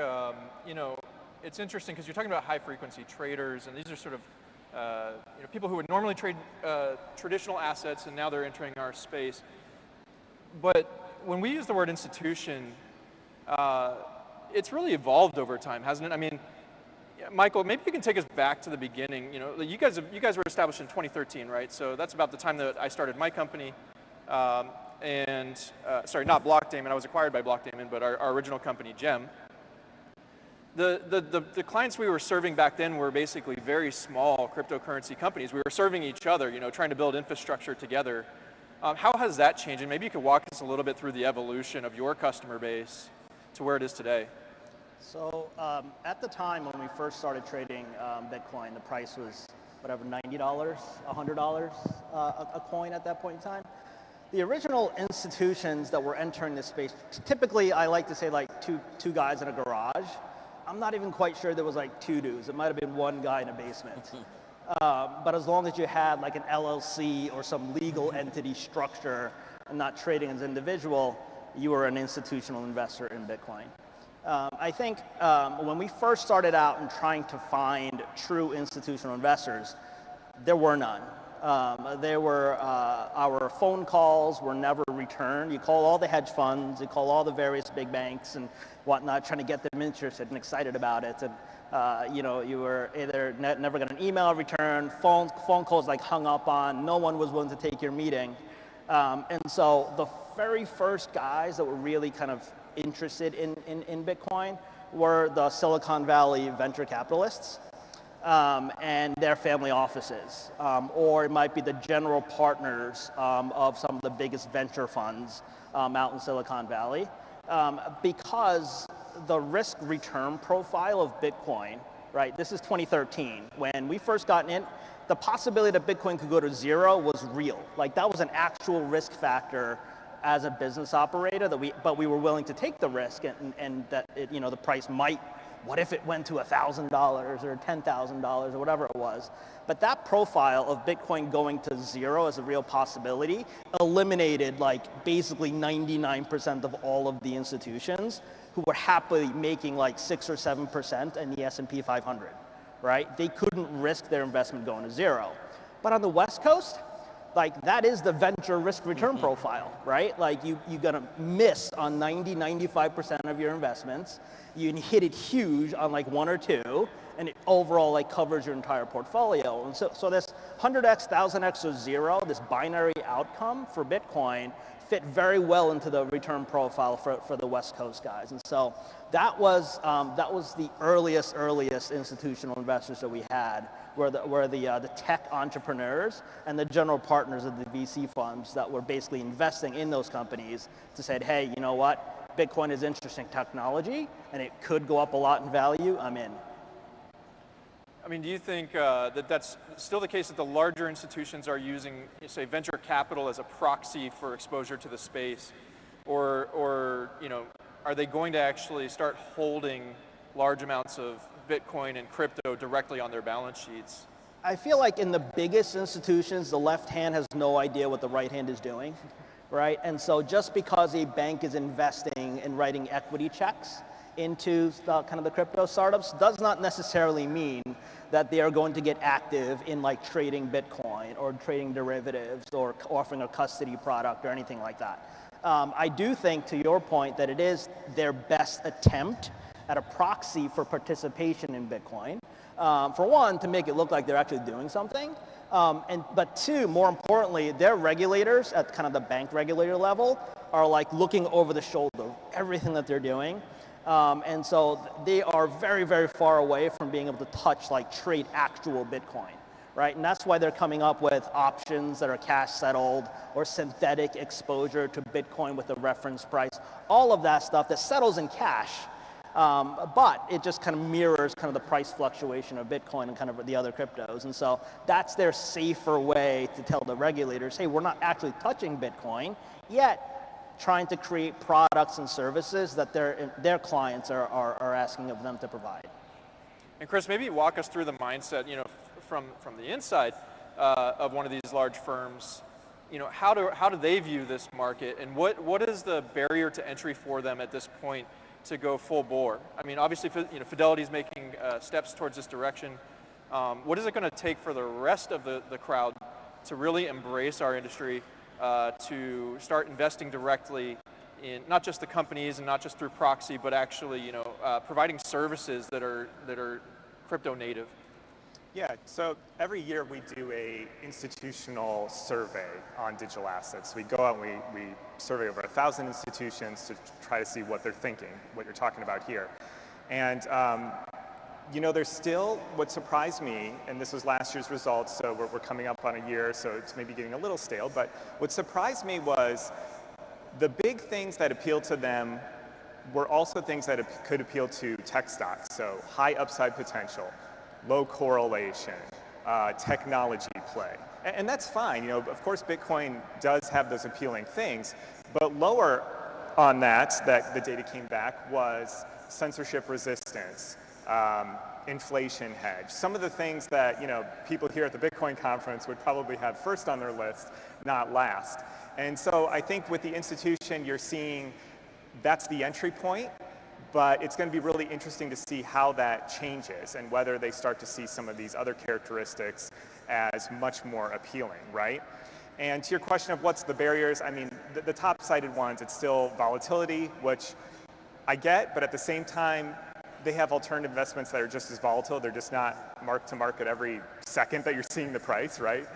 it's interesting because you're talking about high frequency traders, and these are sort of people who would normally trade traditional assets, and now they're entering our space. But when we use the word institution, it's really evolved over time, hasn't it? I mean, Michael, maybe you can take us back to the beginning. You guys were established in 2013, right? So that's about the time that I started my company. Sorry, not Blockdaemon. I was acquired by Blockdaemon, but our original company, Gem. The clients we were serving back then were basically very small cryptocurrency companies. We were serving each other, trying to build infrastructure together. How has that changed? And maybe you could walk us a little bit through the evolution of your customer base to where it is today. So at the time when we first started trading Bitcoin, the price was whatever, $90, $100 a coin at that point in time. The original institutions that were entering this space, typically I like to say like two guys in a garage. I'm not even quite sure there was like two dudes. It might have been one guy in a basement. But as long as you had like an LLC or some legal entity structure and not trading as an individual, you were an institutional investor in Bitcoin. I think when we first started out and trying to find true institutional investors, there were none. Our phone calls were never returned. You call all the hedge funds, you call all the various big banks and whatnot, trying to get them interested and excited about it. And you were either never got an email return, phone calls like hung up on, no one was willing to take your meeting. And so the very first guys that were really kind of interested in Bitcoin were the Silicon Valley venture capitalists. and their family offices, or it might be the general partners of some of the biggest venture funds out in Silicon Valley, because the risk return profile of Bitcoin, right? This is 2013. When we first got in, the possibility that Bitcoin could go to zero was real. Like that was an actual risk factor as a business operator but we were willing to take the risk and that the price might, what if it went to $1,000 or $10,000 or whatever it was. But that profile of Bitcoin going to zero as a real possibility eliminated like basically 99% of all of the institutions who were happily making like 6 or 7% in the S&P 500, right? They couldn't risk their investment going to zero. But on the West Coast, like that is the venture risk return profile, right? Like you're gonna miss on 95% of your investments. You hit it huge on like 1 or 2, and it overall like covers your entire portfolio. And so this 100x, 1000x or zero, this binary outcome for Bitcoin fit very well into the return profile for the West Coast guys. And so that was the earliest institutional investors that we had, were the tech entrepreneurs and the general partners of the VC funds that were basically investing in those companies to say, hey, you know what, Bitcoin is interesting technology and it could go up a lot in value, I'm in. I mean, do you think that that's still the case, that the larger institutions are using, say, venture capital as a proxy for exposure to the space, or are they going to actually start holding large amounts of Bitcoin and crypto directly on their balance sheets? I feel like in the biggest institutions, the left hand has no idea what the right hand is doing, right? And so just because a bank is investing and writing equity checks into the crypto startups does not necessarily mean that they are going to get active in like trading Bitcoin or trading derivatives or offering a custody product or anything like that. I do think, to your point, that it is their best attempt at a proxy for participation in Bitcoin. For one, to make it look like they're actually doing something, but two, more importantly, their regulators at kind of the bank regulator level are like looking over the shoulder of everything that they're doing. And so they are very, very far away from being able to touch, like trade actual Bitcoin, right? And that's why they're coming up with options that are cash settled or synthetic exposure to Bitcoin with a reference price, all of that stuff that settles in cash. But it just kind of mirrors kind of the price fluctuation of Bitcoin and kind of the other cryptos. And so that's their safer way to tell the regulators, hey, we're not actually touching Bitcoin, yet trying to create products and services that their clients are asking of them to provide. And Chris, maybe walk us through the mindset, from the inside of one of these large firms. How do they view this market, and what is the barrier to entry for them at this point to go full bore? I mean, obviously, Fidelity is making steps towards this direction. What is it going to take for the rest of the crowd to really embrace our industry, to start investing directly in not just the companies and not just through proxy, but actually, providing services that are crypto native? Yeah, so every year we do a institutional survey on digital assets. We go out and we survey over 1,000 institutions to try to see what they're thinking, what you're talking about here. And there's still, what surprised me, and this was last year's results, so we're coming up on a year, so it's maybe getting a little stale, but what surprised me was the big things that appealed to them were also things that could appeal to tech stocks, so high upside potential, low correlation, technology play. And that's fine, of course Bitcoin does have those appealing things, but lower on that the data came back was censorship resistance, inflation hedge, some of the things that people here at the Bitcoin conference would probably have first on their list, not last. And so I think with the institution you're seeing that's the entry point, but it's going to be really interesting to see how that changes and whether they start to see some of these other characteristics as much more appealing, right? And to your question of what's the barriers, I mean, the top cited ones, it's still volatility, which I get, but at the same time, they have alternative investments that are just as volatile. They're just not marked to market every second that you're seeing the price, right?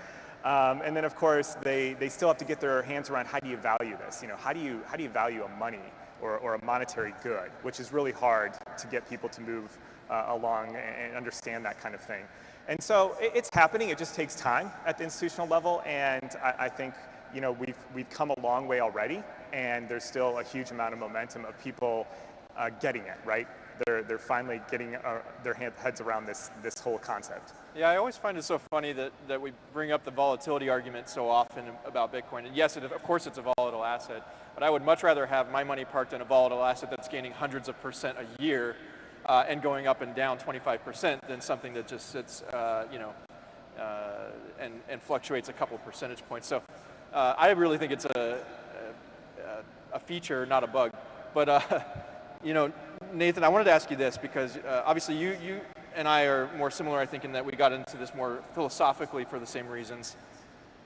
And then of course they still have to get their hands around how do you value this? You know, how do you value a money or a monetary good, which is really hard to get people to move along and understand that kind of thing. And so it's happening. It just takes time at the institutional level, and I think you know we've come a long way already, and there's still a huge amount of momentum of people getting it right. They're finally getting their heads around this whole concept. Yeah, I always find it so funny that we bring up the volatility argument so often about Bitcoin. And yes, of course it's a volatile asset, but I would much rather have my money parked in a volatile asset that's gaining hundreds of % a year and going up and down 25% than something that just sits, and fluctuates a couple percentage points. So I really think it's a feature, not a bug. But Nathan, I wanted to ask you this because obviously you and I are more similar, I think, in that we got into this more philosophically for the same reasons.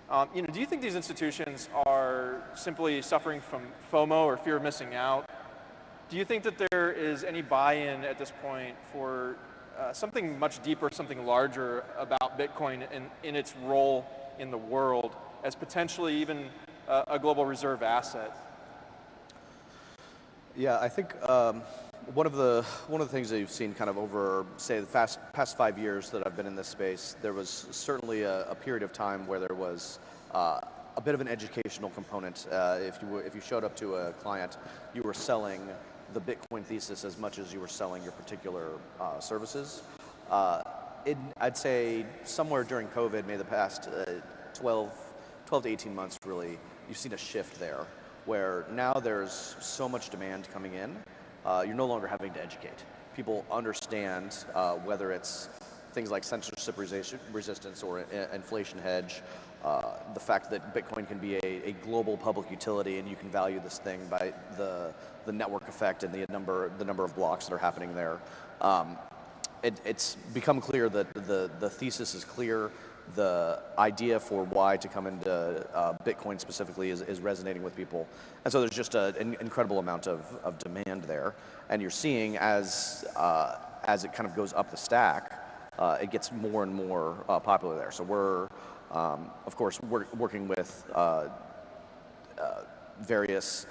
Do you think these institutions are simply suffering from FOMO or fear of missing out? Do you think that there is any buy-in at this point for something much deeper, something larger about Bitcoin in its role in the world as potentially even a global reserve asset? Yeah, I think one of the things that you've seen kind of over, say, the past 5 years that I've been in this space, there was certainly a period of time where there was a bit of an educational component. If you showed up to a client, you were selling the Bitcoin thesis as much as you were selling your particular services. I'd say somewhere during COVID, maybe the past 12 to 18 months, really, you've seen a shift there, where now there's so much demand coming in, you're no longer having to educate. People understand whether it's things like censorship resistance or inflation hedge, the fact that Bitcoin can be a global public utility and you can value this thing by the network effect and the number of blocks that are happening there. It's become clear that the thesis is clear. The idea for why to come into Bitcoin specifically is resonating with people. And so there's just an incredible amount of demand there. And you're seeing as it kind of goes up the stack, it gets more and more popular there. So we're, of course, working with various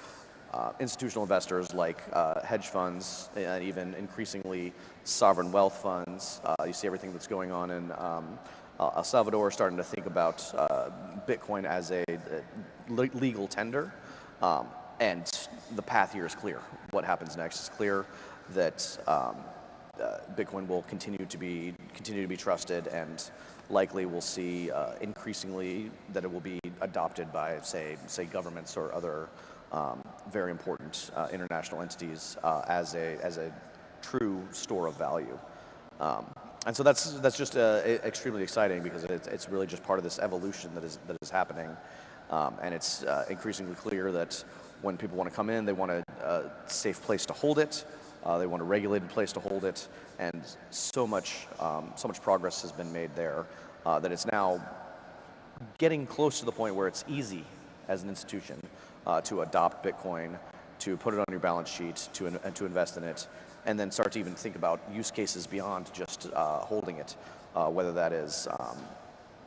institutional investors like hedge funds and even increasingly sovereign wealth funds. You see everything that's going on in El Salvador starting to think about Bitcoin as a legal tender, and the path here is clear. What happens next is clear. That Bitcoin will continue to be trusted, and likely we'll see increasingly that it will be adopted by say governments or other very important international entities as a true store of value. And so that's just extremely exciting because it's really just part of this evolution that is happening, and it's increasingly clear that when people want to come in, they want a safe place to hold it, they want a regulated place to hold it, and so much progress has been made there that it's now getting close to the point where it's easy as an institution to adopt Bitcoin, to put it on your balance sheet, to invest in it, and then start to even think about use cases beyond just holding it, whether that is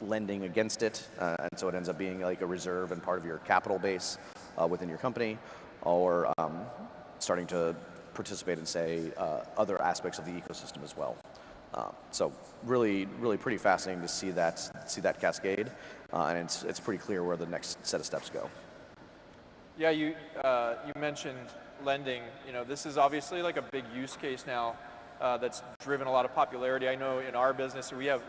lending against it, and so it ends up being like a reserve and part of your capital base within your company, or starting to participate in, say, other aspects of the ecosystem as well. So really pretty fascinating to see that cascade, and it's pretty clear where the next set of steps go. Yeah, you mentioned lending. This is obviously like a big use case now that's driven a lot of popularity. I know in our business we have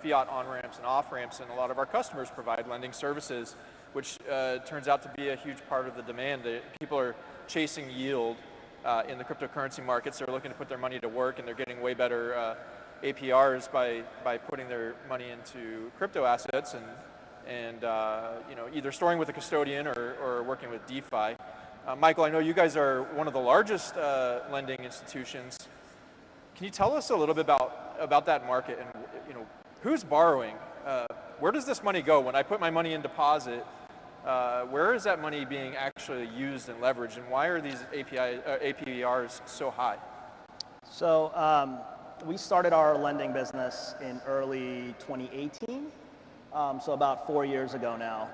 fiat on-ramps and off-ramps, and a lot of our customers provide lending services, which turns out to be a huge part of the demand. People are chasing yield in the cryptocurrency markets. They're looking to put their money to work, and they're getting way better APRs by putting their money into crypto assets and either storing with a custodian or working with DeFi. Michael, I know you guys are one of the largest lending institutions. Can you tell us a little bit about that market and who's borrowing? Where does this money go? When I put my money in deposit, where is that money being actually used and leveraged, and why are these APRs so high? So we started our lending business in early 2018. so about 4 years ago now.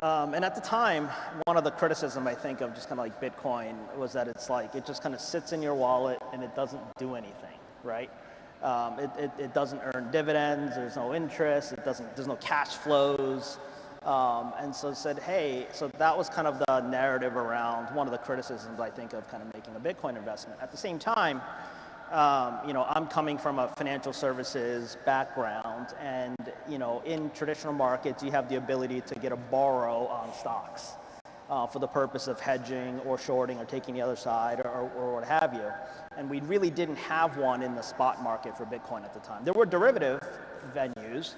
And at the time, one of the criticism I think of just kind of like Bitcoin was that it's like it just kind of sits in your wallet and it doesn't do anything, right? It doesn't earn dividends, there's no interest, there's no cash flows. And so said, hey, so that was kind of the narrative around one of the criticisms I think of kind of making a Bitcoin investment. At the same time, I'm coming from a financial services background, and in traditional markets, you have the ability to get a borrow on stocks for the purpose of hedging or shorting or taking the other side or what have you. And we really didn't have one in the spot market for Bitcoin at the time. There were derivative venues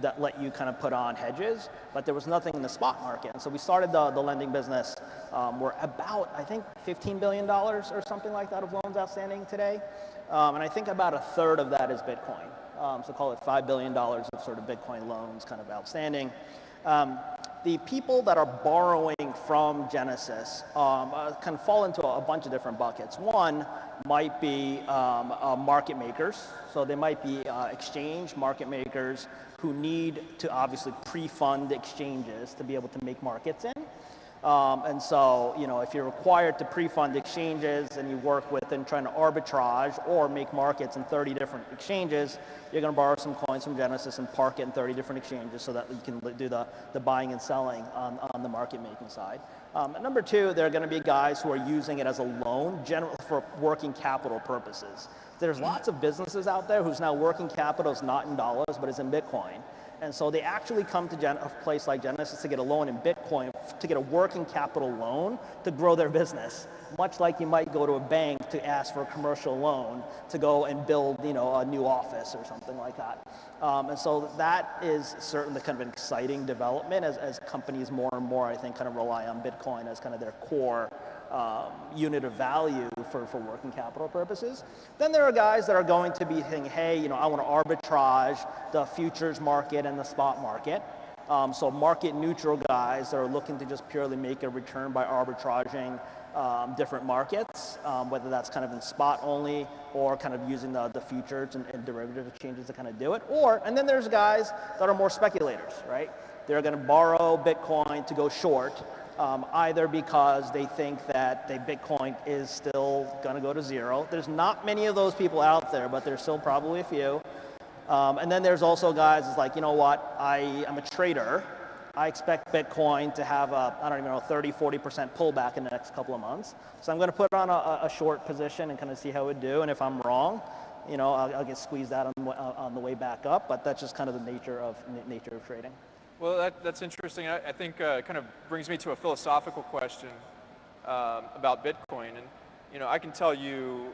that let you kind of put on hedges, but there was nothing in the spot market. And so we started the lending business. We're about, I think, $15 billion or something like that of loans outstanding today. And I think about a third of that is Bitcoin. So call it $5 billion of sort of Bitcoin loans kind of outstanding. The people that are borrowing from Genesis kind of fall into a bunch of different buckets. One might be market makers. So they might be exchange market makers who need to obviously pre-fund exchanges to be able to make markets in. And so, if you're required to pre-fund exchanges and you work with and trying to arbitrage or make markets in 30 different exchanges, you're going to borrow some coins from Genesis and park it in 30 different exchanges so that you can do the buying and selling on the market making side. And number two, there are going to be guys who are using it as a loan, generally for working capital purposes. There's lots of businesses out there whose now working capital is not in dollars, but is in Bitcoin. And so they actually come to a place like Genesis to get a loan in Bitcoin, to get a working capital loan to grow their business, much like you might go to a bank to ask for a commercial loan to go and build, a new office or something like that. And so that is certainly kind of an exciting development as companies more and more, I think, kind of rely on Bitcoin as kind of their core unit of value for working capital purposes. Then there are guys that are going to be thinking, hey, I want to arbitrage the futures market and the spot market. So market neutral guys that are looking to just purely make a return by arbitraging different markets, whether that's kind of in spot only or kind of using the futures and derivative exchanges to kind of do it. And then there's guys that are more speculators, right? They're going to borrow Bitcoin to go short, either because they think that the Bitcoin is still going to go to zero. There's not many of those people out there, but there's still probably a few. And then there's also guys that's like, you know what, I'm a trader. I expect Bitcoin to have a, 30-40% pullback in the next couple of months. So I'm going to put on a short position and kind of see how it would do. And if I'm wrong, I'll get squeezed out on the way back up. But that's just kind of the nature of trading. Well, that's interesting. I think kind of brings me to a philosophical question about Bitcoin. And, I can tell you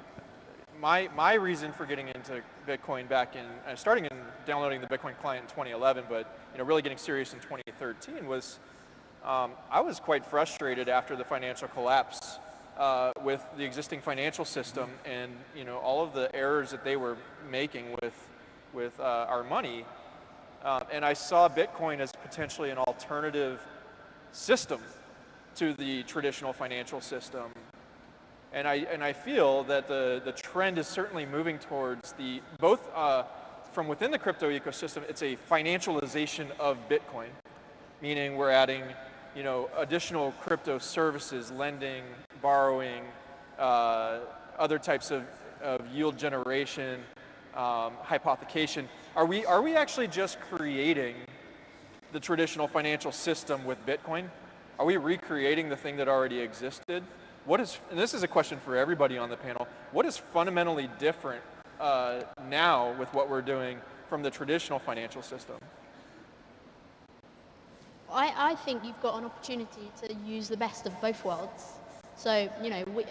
my reason for getting into Bitcoin back in, starting in downloading the Bitcoin client in 2011, but, really getting serious in 2013 was I was quite frustrated after the financial collapse with the existing financial system and, all of the errors that they were making with our money. And I saw Bitcoin as potentially an alternative system to the traditional financial system. And I feel that the trend is certainly moving towards both from within the crypto ecosystem, it's a financialization of Bitcoin, meaning we're adding, additional crypto services, lending, borrowing, other types of yield generation, hypothecation. Are we actually just creating the traditional financial system with Bitcoin? Are we recreating the thing that already existed? And this is a question for everybody on the panel, what is fundamentally different now with what we're doing from the traditional financial system? I think you've got an opportunity to use the best of both worlds. So,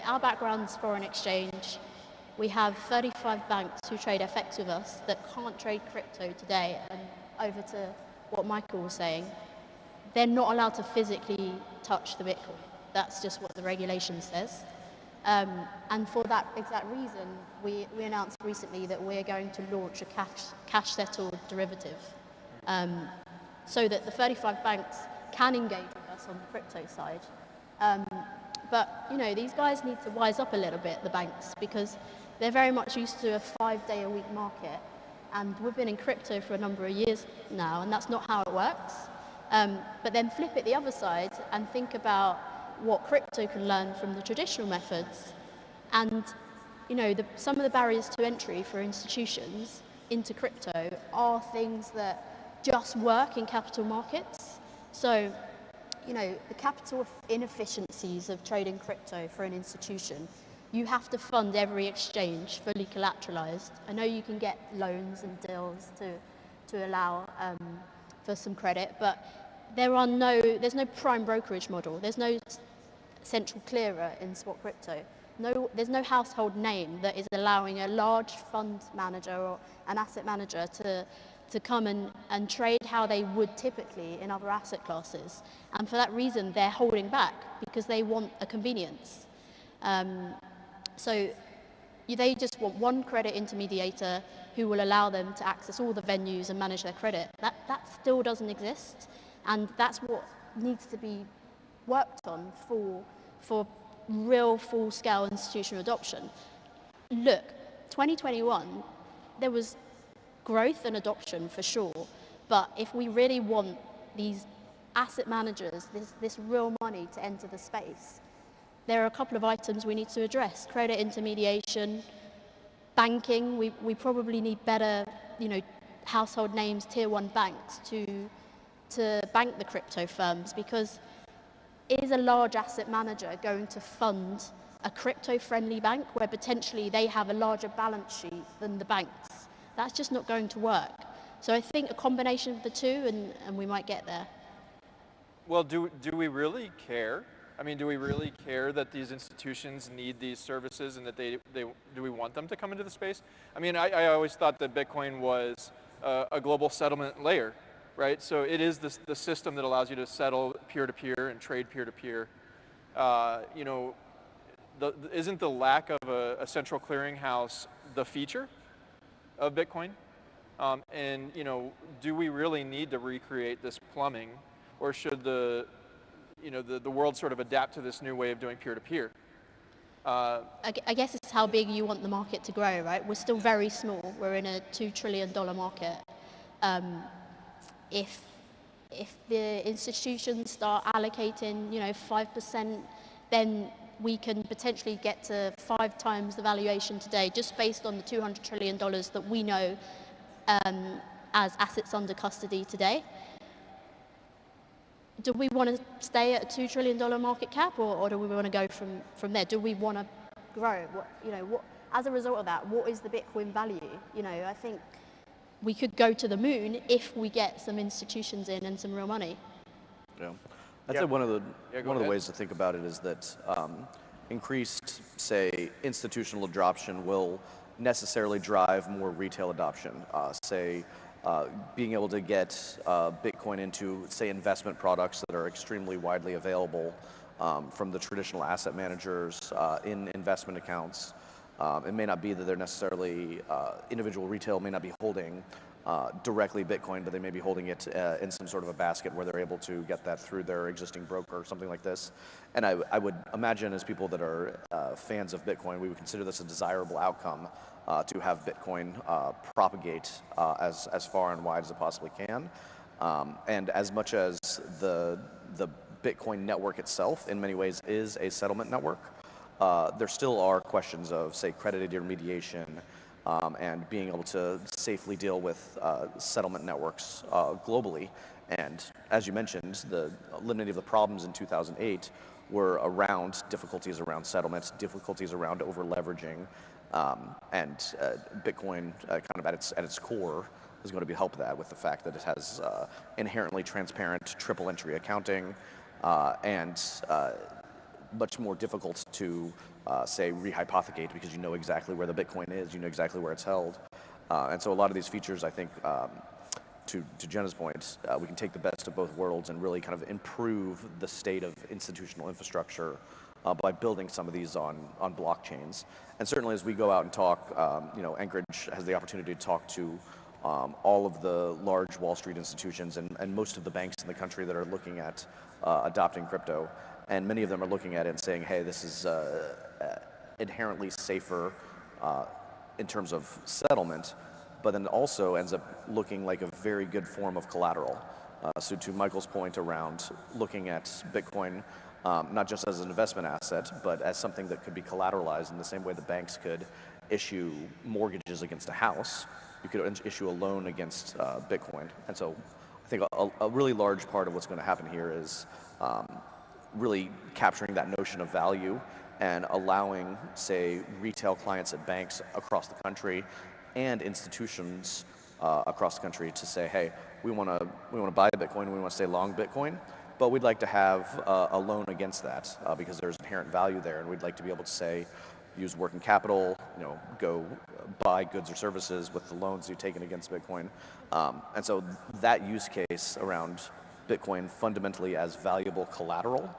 our background's foreign exchange. We have 35 banks who trade FX with us that can't trade crypto today. And over to what Michael was saying, they're not allowed to physically touch the Bitcoin. That's just what the regulation says. And for that exact reason, we announced recently that we're going to launch a cash-settled derivative so that the 35 banks can engage with us on the crypto side. But, these guys need to wise up a little bit, the banks, because they're very much used to a 5-day-a-week market. And we've been in crypto for a number of years now, and that's not how it works. But then flip it the other side and think about what crypto can learn from the traditional methods. And some of the barriers to entry for institutions into crypto are things that just work in capital markets. So, the capital inefficiencies of trading crypto for an institution, you have to fund every exchange fully collateralized. I know you can get loans and deals to allow for some credit, but there's no prime brokerage model. There's no central clearer in spot crypto. There's no household name that is allowing a large fund manager or an asset manager to come and trade how they would typically in other asset classes. And for that reason, they're holding back because they want a convenience. So they just want one credit intermediator who will allow them to access all the venues and manage their credit. That still doesn't exist. And that's what needs to be worked on for real full-scale institutional adoption. Look, 2021, there was growth and adoption for sure, but if we really want these asset managers, this real money to enter the space, there are a couple of items we need to address. Credit intermediation, banking, we probably need better, household names, tier 1 banks to bank the crypto firms, because is a large asset manager going to fund a crypto-friendly bank where potentially they have a larger balance sheet than the banks? That's just not going to work. So I think a combination of the two, and we might get there. Well, do we really care? I mean, do we really care that these institutions need these services and that do we want them to come into the space? I mean, I always thought that Bitcoin was a global settlement layer, right? So it is the system that allows you to settle peer-to-peer and trade peer-to-peer. Isn't the lack of a central clearinghouse the feature of Bitcoin? Do we really need to recreate this plumbing, or should the world sort of adapt to this new way of doing peer-to-peer? I guess it's how big you want the market to grow, right? We're still very small. We're in a $2 trillion market. If the institutions start allocating, 5%, then we can potentially get to 5 times the valuation today, just based on the $200 trillion that we know as assets under custody today. Do we want to stay at a $2 trillion market cap, or do we want to go from there? Do we want to grow? As a result of that, what is the Bitcoin value? I think we could go to the moon if we get some institutions in and some real money. Yeah, I'd say one of the ways to think about it is that increased, say, institutional adoption will necessarily drive more retail adoption. Being able to get Bitcoin into, say, investment products that are extremely widely available from the traditional asset managers in investment accounts. It may not be that they're necessarily, individual retail may not be holding directly Bitcoin, but they may be holding it in some sort of a basket where they're able to get that through their existing broker or something like this. And I would imagine, as people that are fans of Bitcoin, we would consider this a desirable outcome to have Bitcoin propagate as far and wide as it possibly can. And as much as the Bitcoin network itself in many ways is a settlement network, there still are questions of, say, credit intermediation and being able to safely deal with settlement networks globally. And as you mentioned, the many of the problems in 2008 were around difficulties around settlements, difficulties around over-leveraging, and Bitcoin kind of at its core is going to be help that with the fact that it has inherently transparent triple entry accounting and much more difficult to say rehypothecate, because you know exactly where the Bitcoin is, you know exactly where it's held. And so a lot of these features, I think, to Jenna's point, we can take the best of both worlds and really kind of improve the state of institutional infrastructure by building some of these on blockchains. And certainly as we go out and talk, Anchorage has the opportunity to talk to all of the large Wall Street institutions and most of the banks in the country that are looking at adopting crypto. And many of them are looking at it and saying, hey, this is inherently safer in terms of settlement, but then also ends up looking like a very good form of collateral. So to Michael's point around looking at Bitcoin not just as an investment asset, but as something that could be collateralized in the same way the banks could issue mortgages against a house, you could issue a loan against Bitcoin. And so I think a really large part of what's going to happen here is really capturing that notion of value and allowing, say, retail clients at banks across the country and institutions across the country to say, hey, we want to buy Bitcoin, we want to stay long Bitcoin, but we'd like to have a loan against that because there's inherent value there, and we'd like to be able to say, use working capital, go buy goods or services with the loans you've taken against Bitcoin. And so that use case around Bitcoin fundamentally as valuable collateral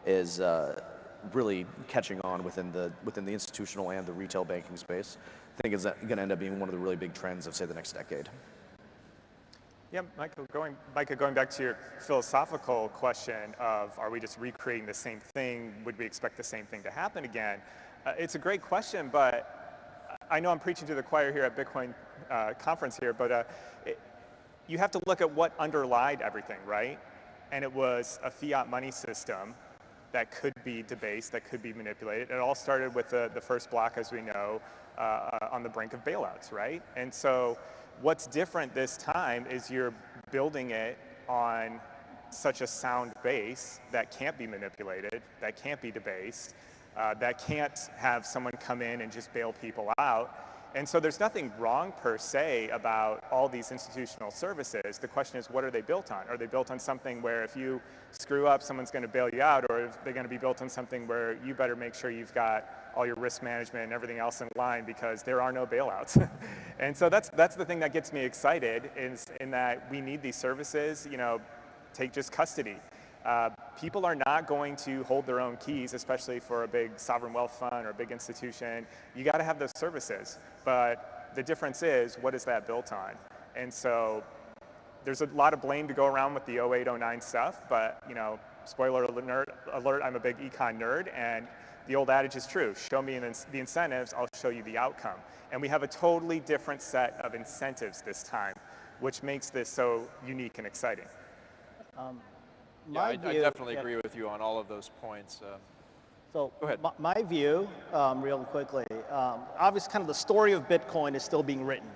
is really catching on within the institutional and the retail banking space. I think it's going to end up being one of the really big trends of, say, the next decade. Yeah, Michael, going back to your philosophical question of, are we just recreating the same thing? Would we expect the same thing to happen again? It's a great question, but I know I'm preaching to the choir here at Bitcoin conference here, but you have to look at what underlied everything, right? And it was a fiat money system that could be debased, that could be manipulated. It all started with the first block, as we know, on the brink of bailouts, right? And so what's different this time is you're building it on such a sound base that can't be manipulated, that can't be debased, that can't have someone come in and just bail people out. And so there's nothing wrong per se about all these institutional services. The question is, what are they built on? Are they built on something where if you screw up, someone's going to bail you out, or are they going to be built on something where you better make sure you've got all your risk management and everything else in line because there are no bailouts? And so that's the thing that gets me excited, is in that we need these services. Take just custody. People are not going to hold their own keys, especially for a big sovereign wealth fund or a big institution. You got to have those services. But the difference is, what is that built on? And so there's a lot of blame to go around with the 08-09 stuff, but spoiler alert, I'm a big econ nerd, and the old adage is true. Show me the incentives, I'll show you the outcome. And we have a totally different set of incentives this time, which makes this so unique and exciting. I definitely agree with you on all of those points. So go ahead. My view, real quickly, obviously kind of the story of Bitcoin is still being written,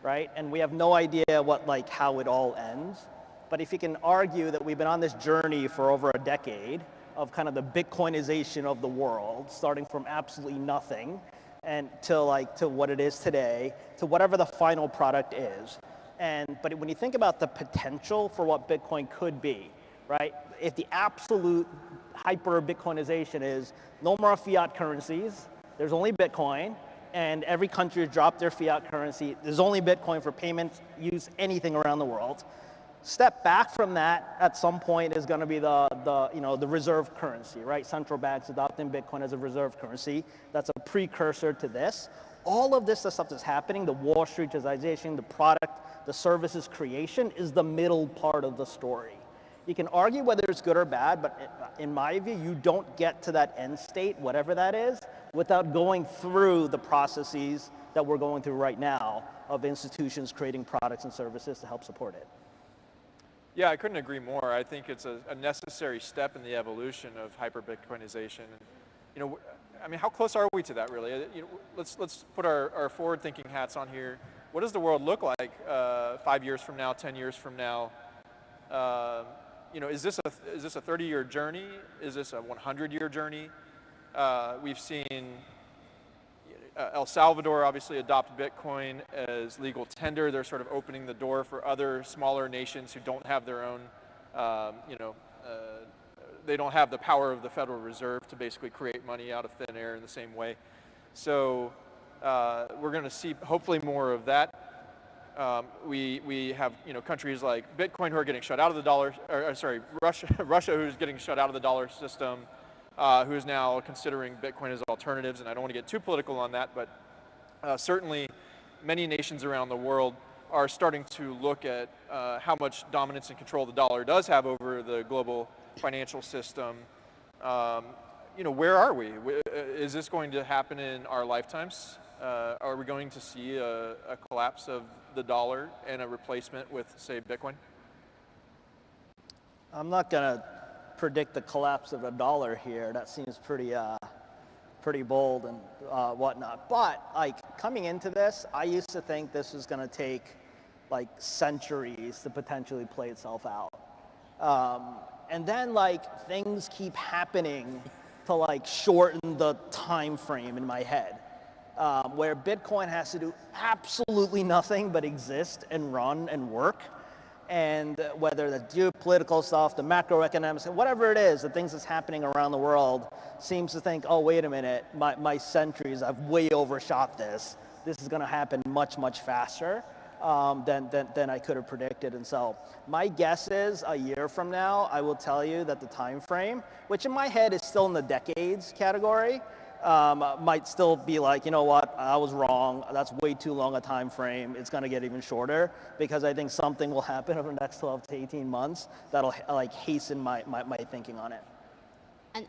right? And we have no idea how it all ends. But if you can argue that we've been on this journey for over a decade of kind of the Bitcoinization of the world, starting from absolutely nothing and to what it is today, to whatever the final product is. But when you think about the potential for what Bitcoin could be, right? If the absolute hyper-Bitcoinization is no more fiat currencies, there's only Bitcoin, and every country has dropped their fiat currency, there's only Bitcoin for payment use, anything around the world. Step back from that, at some point, is going to be the reserve currency, right? Central banks adopting Bitcoin as a reserve currency. That's a precursor to this. All of this, the stuff that's happening, the Wall Streetization, the product, the services creation, is the middle part of the story. You can argue whether it's good or bad, but in my view, you don't get to that end state, whatever that is, without going through the processes that we're going through right now of institutions creating products and services to help support it. Yeah, I couldn't agree more. I think it's a necessary step in the evolution of hyper-Bitcoinization. And, how close are we to that, really? Let's put our forward-thinking hats on here. What does the world look like 5 years from now, 10 years from now? Is this a 30-year journey? Is this a 100-year journey? We've seen El Salvador obviously adopt Bitcoin as legal tender. They're sort of opening the door for other smaller nations who don't have their own, they don't have the power of the Federal Reserve to basically create money out of thin air in the same way. So we're going to see hopefully more of that. We have countries like Bitcoin who are getting shut out of the dollar, Russia who's getting shut out of the dollar system, who is now considering Bitcoin as alternatives. And I don't want to get too political on that, but certainly many nations around the world are starting to look at how much dominance and control the dollar does have over the global financial system. Where are we? Is this going to happen in our lifetimes? Are we going to see a collapse of the dollar and a replacement with, say, Bitcoin? I'm not gonna predict the collapse of the dollar here. That seems pretty bold and whatnot. But like coming into this, I used to think this was gonna take like centuries to potentially play itself out. And then like things keep happening to like shorten the time frame in my head, where Bitcoin has to do absolutely nothing but exist and run and work. And whether the geopolitical stuff, the macroeconomics, whatever it is, the things that's happening around the world seems to think, oh, wait a minute, my centuries, I've way overshot this. This is gonna happen much, much faster than I could have predicted. And so my guess is a year from now, I will tell you that the time frame, which in my head is still in the decades category, might still be like, you know what, I was wrong. That's way too long a time frame. It's going to get even shorter because I think something will happen over the next 12 to 18 months that'll like hasten my thinking on it.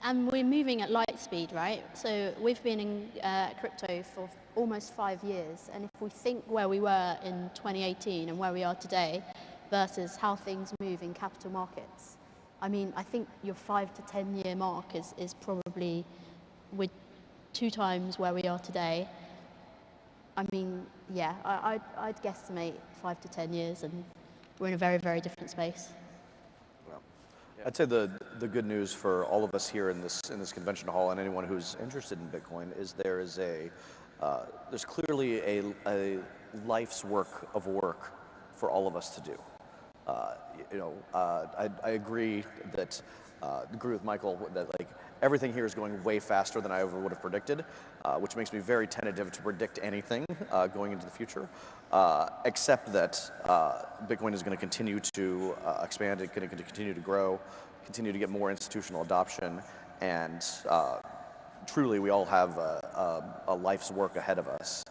And we're moving at light speed, right? So we've been in crypto for almost 5 years. And if we think where we were in 2018 and where we are today versus how things move in capital markets, I mean, I think your 5 to 10 year mark is probably with 2 times where we are today. I mean, yeah, I'd guesstimate 5 to 10 years, and we're in a very, very different space. Well, I'd say the good news for all of us here in this convention hall and anyone who's interested in Bitcoin is there's clearly a life's work for all of us to do. I agree with Michael that like everything here is going way faster than I ever would have predicted, which makes me very tentative to predict anything going into the future, except that Bitcoin is going to continue to expand, it's going to continue to grow, continue to get more institutional adoption, and truly we all have a life's work ahead of us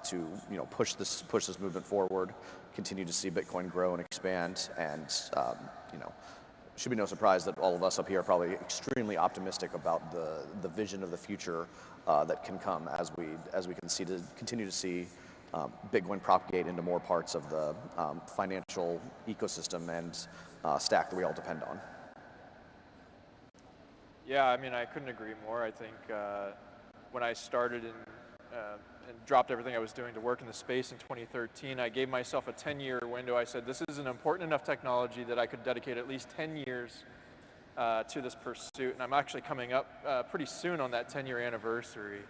to push this movement forward, continue to see Bitcoin grow and expand, and it should be no surprise that all of us up here are probably extremely optimistic about the vision of the future that can come as we continue to see Bitcoin propagate into more parts of the financial ecosystem and stack that we all depend on. Yeah, I mean, I couldn't agree more. I think when I started and dropped everything I was doing to work in the space in 2013, I gave myself a 10-year window. I said, this is an important enough technology that I could dedicate at least 10 years to this pursuit. And I'm actually coming up pretty soon on that 10-year anniversary.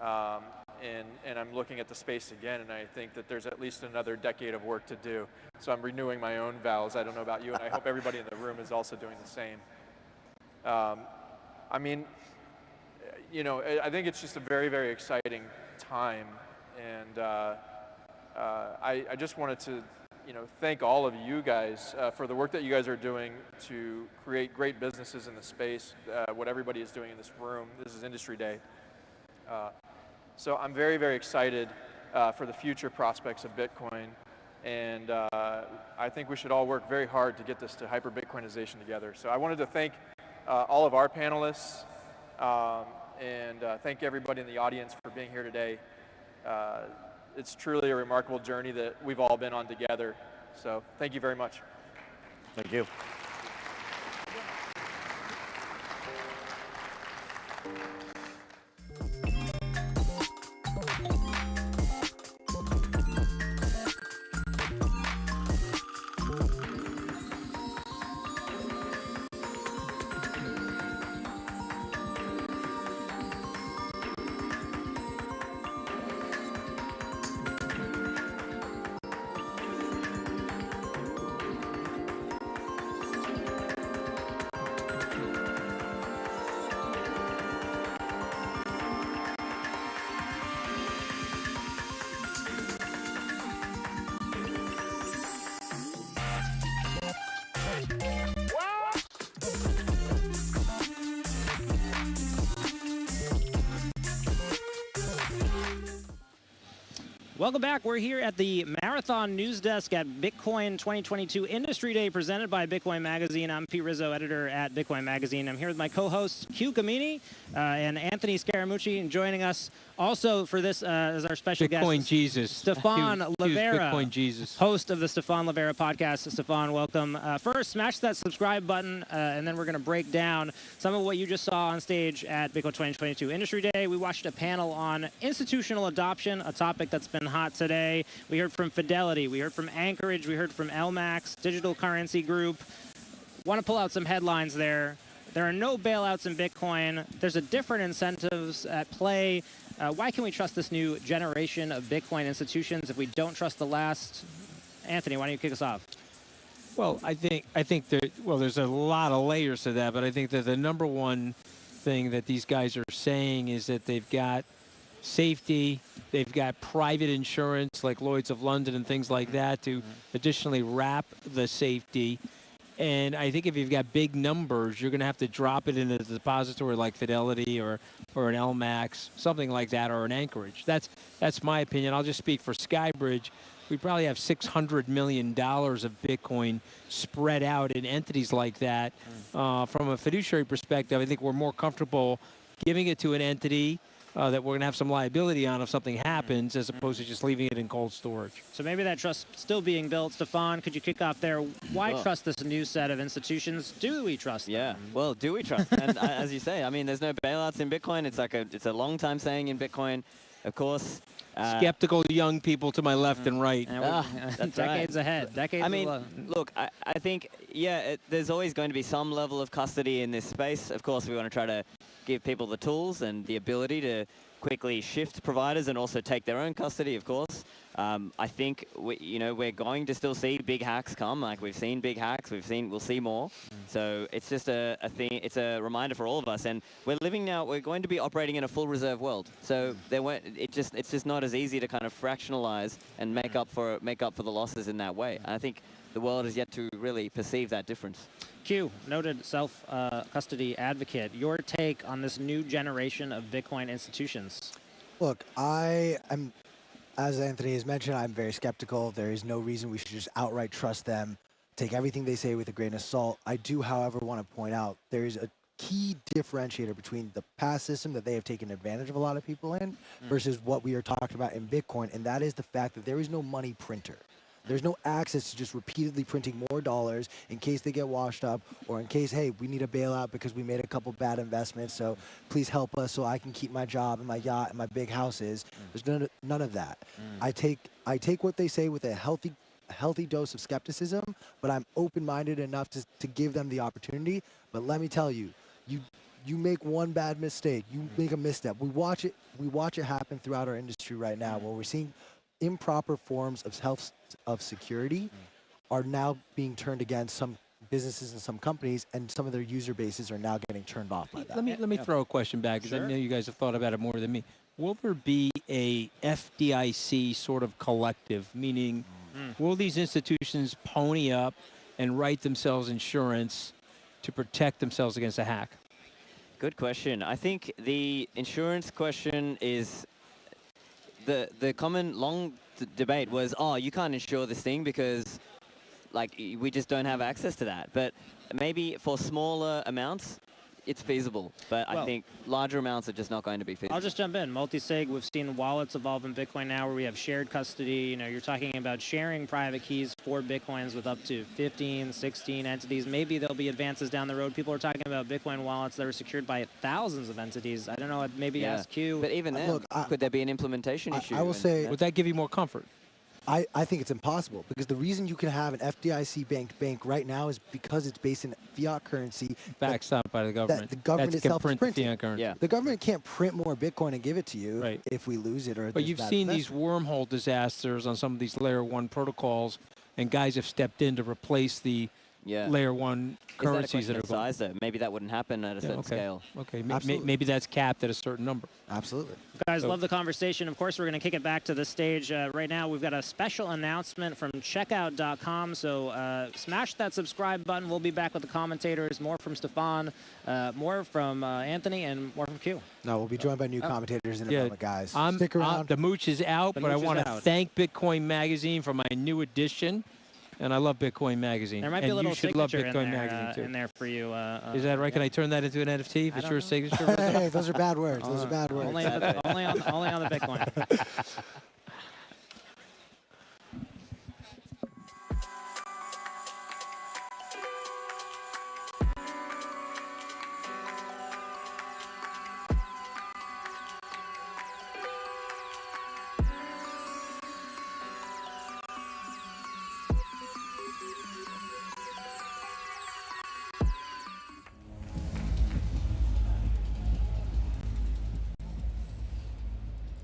And I'm looking at the space again, and I think that there's at least another decade of work to do. So I'm renewing my own vows. I don't know about you, and I hope everybody in the room is also doing the same. I mean, I think it's just a very, very exciting time, and I just wanted to, thank all of you guys for the work that you guys are doing to create great businesses in the space. What everybody is doing in this room. This is Industry Day, so I'm very, very excited for the future prospects of Bitcoin, and I think we should all work very hard to get this to hyper-Bitcoinization together. So I wanted to thank all of our panelists. And thank everybody in the audience for being here today. It's truly a remarkable journey that we've all been on together. So thank you very much. Thank you. Welcome back. We're here at the Marathon News Desk at Bitcoin 2022 Industry Day presented by Bitcoin Magazine. I'm Pete Rizzo, editor at Bitcoin Magazine. I'm here with my co-hosts Q Gamini and Anthony Scaramucci, and joining us also for this as our special Bitcoin guest, Jesus. Stefan Livera, Bitcoin Jesus. host of the Stefan Livera podcast. Stefan, welcome. First, smash that subscribe button, and then we're going to break down some of what you just saw on stage at Bitcoin 2022 Industry Day. We watched a panel on institutional adoption, a topic that's been hot today. We heard from Fidelity, we heard from Anchorage, we heard from LMAX, Digital Currency Group. Want to pull out some headlines there. There are no bailouts in Bitcoin. There's a different incentives at play. Why can we trust this new generation of Bitcoin institutions if we don't trust the last? Anthony, why don't you kick us off? Well, I think there's a lot of layers to that, but I think that the number one thing that these guys are saying is that they've got safety, they've got private insurance like Lloyd's of London and things like that to additionally wrap the safety. And I think if you've got big numbers, you're going to have to drop it in a depository like Fidelity or an LMAX, something like that, or an Anchorage. That's my opinion. I'll just speak for Skybridge. We probably have $600 million of Bitcoin spread out in entities like that. From a fiduciary perspective, I think we're more comfortable giving it to an entity that we're going to have some liability on if something happens, as opposed to just leaving it in cold storage. So maybe that trust still being built. Stefan, could you kick off there? Why trust this new set of institutions? Do we trust them? Yeah, well, do we trust? And as you say, I mean, there's no bailouts in Bitcoin. It's a long time saying in Bitcoin, of course. Skeptical young people to my left and right. That's decades ahead. Decades. I mean, look, I think, there's always going to be some level of custody in this space. Of course, we want to try to give people the tools and the ability to quickly shift providers and also take their own custody, of course. I think we're going to still see big hacks come. Like we've seen big hacks, we'll see more. So it's just a thing. It's a reminder for all of us. And we're living now. We're going to be operating in a full reserve world. So it's just not as easy to kind of fractionalize and make up for the losses in that way. And I think the world has yet to really perceive that difference. Q, noted self-custody advocate. Your take on this new generation of Bitcoin institutions? Look, I am, as Anthony has mentioned, I'm very skeptical. There is no reason we should just outright trust them, take everything they say with a grain of salt. I do, however, want to point out there is a key differentiator between the past system that they have taken advantage of a lot of people in versus what we are talking about in Bitcoin, and that is the fact that there is no money printer. There's no access to just repeatedly printing more dollars in case they get washed up or in case, hey, we need a bailout because we made a couple bad investments, so please help us so I can keep my job and my yacht and my big houses. There's none of that. I take what they say with a healthy dose of skepticism, but I'm open-minded enough to give them the opportunity. But let me tell you, you make one bad mistake, you make a misstep. We watch it happen throughout our industry right now, where we're seeing improper forms of security are now being turned against some businesses and some companies, and some of their user bases are now getting turned off by that. Let me throw a question back, because I know you guys have thought about it more than me. Will there be a FDIC sort of collective, meaning will these institutions pony up and write themselves insurance to protect themselves against a hack? Good question. I think the insurance question is the common long debate was, you can't insure this thing because we just don't have access to that. But maybe for smaller amounts, it's feasible. But I think larger amounts are just not going to be feasible. I'll just jump in. Multi-sig, we've seen wallets evolve in Bitcoin now where we have shared custody. You're talking about sharing private keys for Bitcoins with up to 15, 16 entities. Maybe there'll be advances down the road. People are talking about Bitcoin wallets that are secured by thousands of entities. I don't know, maybe ask Q. But even then, could there be an implementation issue? I will say, would that give you more comfort? I think it's impossible, because the reason you can have an FDIC bank right now is because it's based in fiat currency. Backstopped by the government. That the government itself is printing. Fiat currency. Yeah. The government can't print more Bitcoin and give it to you if we lose it. But you've seen these wormhole disasters on some of these layer 1 protocols, and guys have stepped in to replace the Yeah. layer one Is currencies that a that are question of going. size, though? Maybe that wouldn't happen at a certain Okay. scale. Okay. Absolutely. Maybe that's capped at a certain number. Absolutely. Guys, So- love the conversation. Of course, we're going to kick it back to the stage. Right now, we've got a special announcement from checkout.com. So smash that subscribe button. We'll be back with the commentators. More from Stefan, more from Anthony, and more from Q. No, we'll be joined by new commentators in a moment, guys. Stick around. The mooch is out, The but I mooch is want to out. thank Bitcoin Magazine for my new edition. And I love Bitcoin Magazine. There might be and a little you should love signature Bitcoin in there, Magazine, too. in there for you. Is that right? Can I turn that into an NFT? If I it's don't your know. signature? Hey, those are bad words. Those are bad words. Only on the Bitcoin.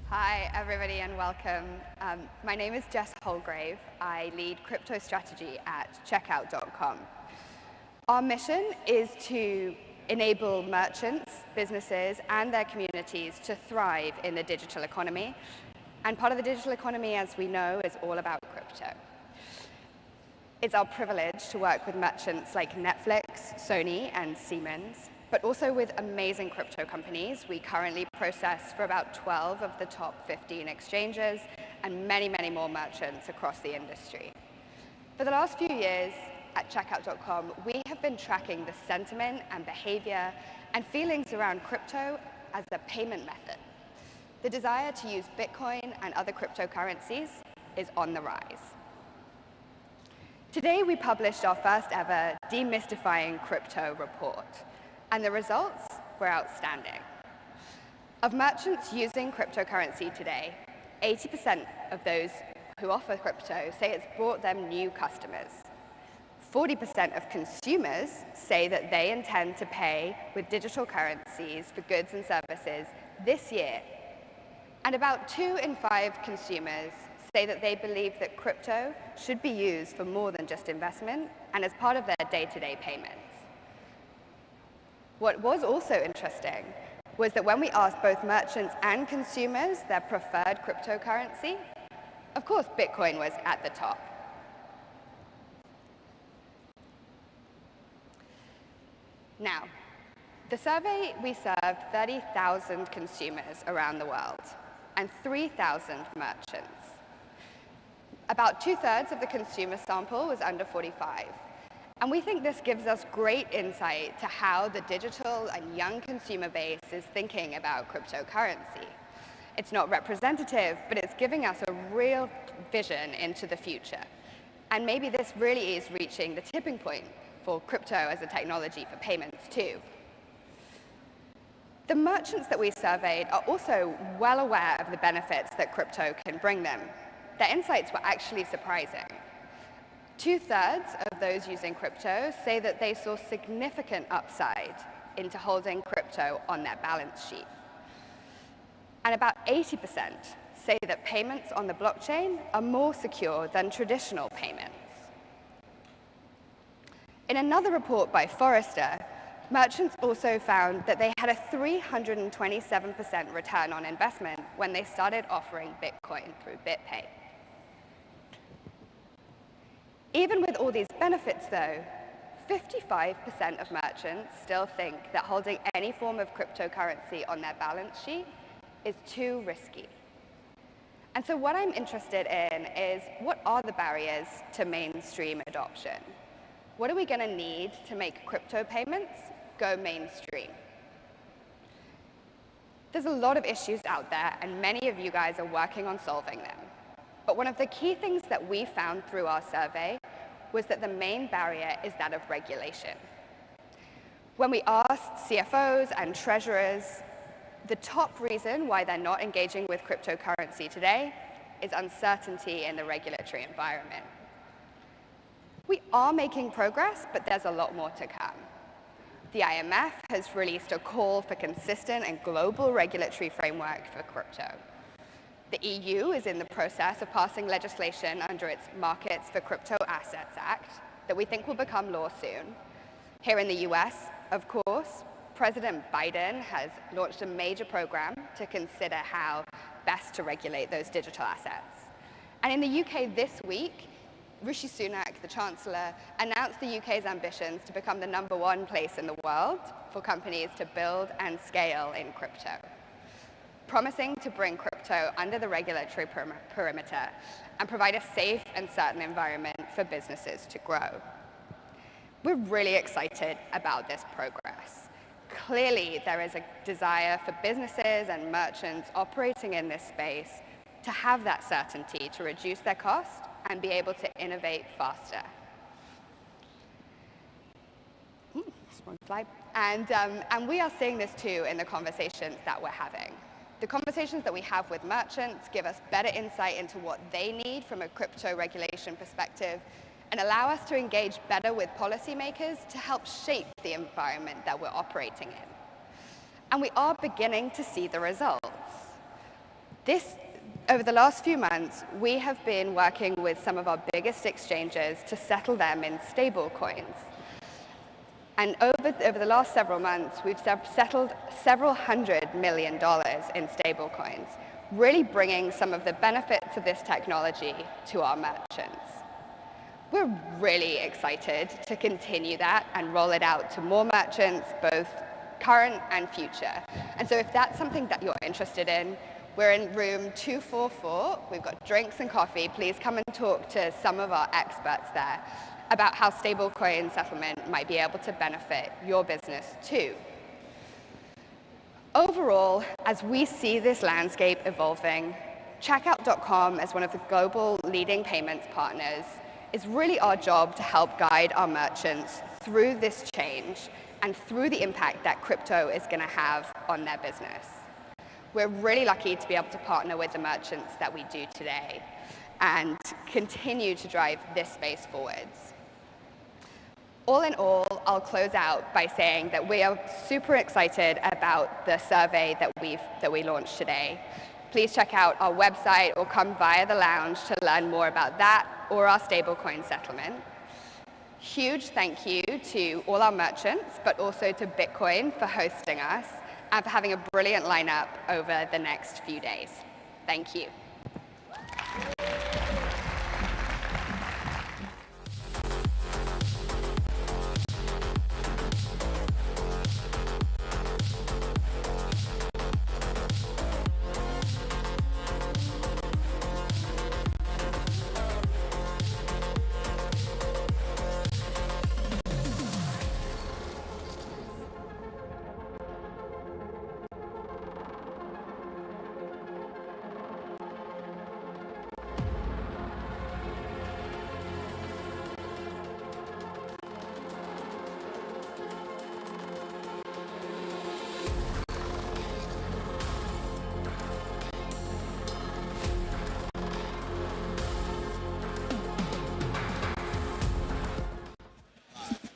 Hi, everybody, and welcome. My name is Jess Holgrave. I lead crypto strategy at checkout.com. Our mission is to enable merchants, businesses, and their communities to thrive in the digital economy. And part of the digital economy, as we know, is all about crypto. It's our privilege to work with merchants like Netflix, Sony, and Siemens, but also with amazing crypto companies. We currently process for about 12 of the top 15 exchanges and many, many more merchants across the industry. For the last few years at checkout.com, we have been tracking the sentiment and behavior and feelings around crypto as a payment method. The desire to use Bitcoin and other cryptocurrencies is on the rise. Today, we published our first ever Demystifying Crypto report, and the results were outstanding. Of merchants using cryptocurrency today, 80% of those who offer crypto say it's brought them new customers. 40% of consumers say that they intend to pay with digital currencies for goods and services this year. And about 2 in 5 consumers say that they believe that crypto should be used for more than just investment and as part of their day-to-day payments. What was also interesting was that when we asked both merchants and consumers their preferred cryptocurrency, of course, Bitcoin was at the top. Now, the survey, we served 30,000 consumers around the world and 3,000 merchants. About 2/3 of the consumer sample was under 45. And we think this gives us great insight to how the digital and young consumer base is thinking about cryptocurrency. It's not representative, but it's giving us a real vision into the future. And maybe this really is reaching the tipping point for crypto as a technology for payments too. The merchants that we surveyed are also well aware of the benefits that crypto can bring them. Their insights were actually surprising. 2/3 of those using crypto say that they saw significant upside into holding crypto on their balance sheet. And about 80% say that payments on the blockchain are more secure than traditional payments. In another report by Forrester, merchants also found that they had a 327% return on investment when they started offering Bitcoin through BitPay. Even with all these benefits, though, 55% of merchants still think that holding any form of cryptocurrency on their balance sheet is too risky. And so what I'm interested in is, what are the barriers to mainstream adoption? What are we going to need to make crypto payments go mainstream? There's a lot of issues out there, and many of you guys are working on solving them. But one of the key things that we found through our survey was that the main barrier is that of regulation. When we asked CFOs and treasurers, the top reason why they're not engaging with cryptocurrency today is uncertainty in the regulatory environment. We are making progress, but there's a lot more to come. The IMF has released a call for consistent and global regulatory framework for crypto. The EU is in the process of passing legislation under its Markets for Crypto Assets Act that we think will become law soon. Here in the US, of course, President Biden has launched a major program to consider how best to regulate those digital assets. And in the UK this week, Rishi Sunak, the Chancellor, announced the UK's ambitions to become the #1 place in the world for companies to build and scale in crypto, promising to bring crypto under the regulatory perimeter and provide a safe and certain environment for businesses to grow. We're really excited about this progress. Clearly, there is a desire for businesses and merchants operating in this space to have that certainty to reduce their cost and be able to innovate faster. Wrong slide. And we are seeing this too in the conversations that we're having. The conversations that we have with merchants give us better insight into what they need from a crypto regulation perspective and allow us to engage better with policymakers to help shape the environment that we're operating in. And we are beginning to see the results. Over the last few months, we have been working with some of our biggest exchanges to settle them in stablecoins. And over the last several months, we've settled several $100 million in stablecoins, really bringing some of the benefits of this technology to our merchants. We're really excited to continue that and roll it out to more merchants, both current and future. And so if that's something that you're interested in, we're in room 244. We've got drinks and coffee. Please come and talk to some of our experts there about how stablecoin settlement might be able to benefit your business too. Overall, as we see this landscape evolving, Checkout.com as one of the global leading payments partners is really our job to help guide our merchants through this change and through the impact that crypto is going to have on their business. We're really lucky to be able to partner with the merchants that we do today and continue to drive this space forwards. All in all, I'll close out by saying that we are super excited about the survey that we launched today. Please check out our website or come via the lounge to learn more about that or our stablecoin settlement. Huge thank you to all our merchants, but also to Bitcoin for hosting us and for having a brilliant lineup over the next few days. Thank you.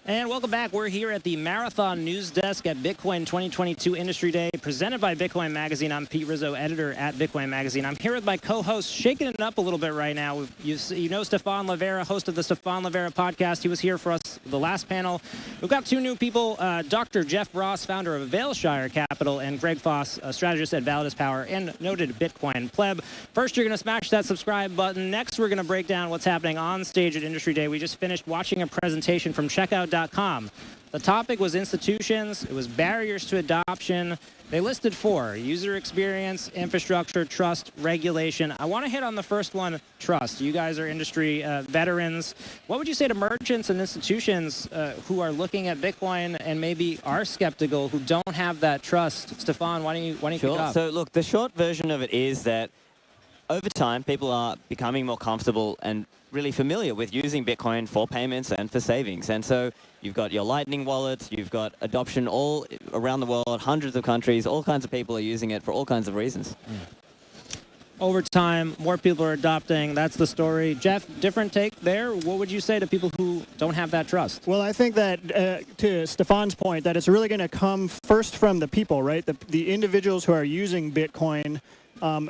And welcome back. We're here at the Marathon News Desk at Bitcoin 2022 Industry Day, presented by Bitcoin Magazine. I'm Pete Rizzo, editor at Bitcoin Magazine. I'm here with my co-host, shaking it up a little bit right now. You know Stefan Livera, host of the Stefan Livera podcast. He was here for us the last panel. We've got two new people, Dr. Jeff Ross, founder of Vailshire Capital, and Greg Foss, a strategist at Validus Power and noted Bitcoin pleb. First, you're going to smash that subscribe button. Next, we're going to break down what's happening on stage at Industry Day. We just finished watching a presentation from Checkout.com. The topic was institutions. It was barriers to adoption. They listed 4: user experience, infrastructure, trust, regulation. I want to hit on the first one, trust. You guys are industry veterans. What would you say to merchants and institutions who are looking at Bitcoin and maybe are skeptical, who don't have that trust? Stefan, why don't you kick it off? So look, the short version of it is that over time, people are becoming more comfortable and really familiar with using Bitcoin for payments and for savings. And so you've got your Lightning wallets, you've got adoption all around the world, hundreds of countries, all kinds of people are using it for all kinds of reasons. Over time, more people are adopting. That's the story. Jeff, different take there. What would you say to people who don't have that trust? Well, I think that to Stefan's point, that it's really going to come first from the people, right? The individuals who are using Bitcoin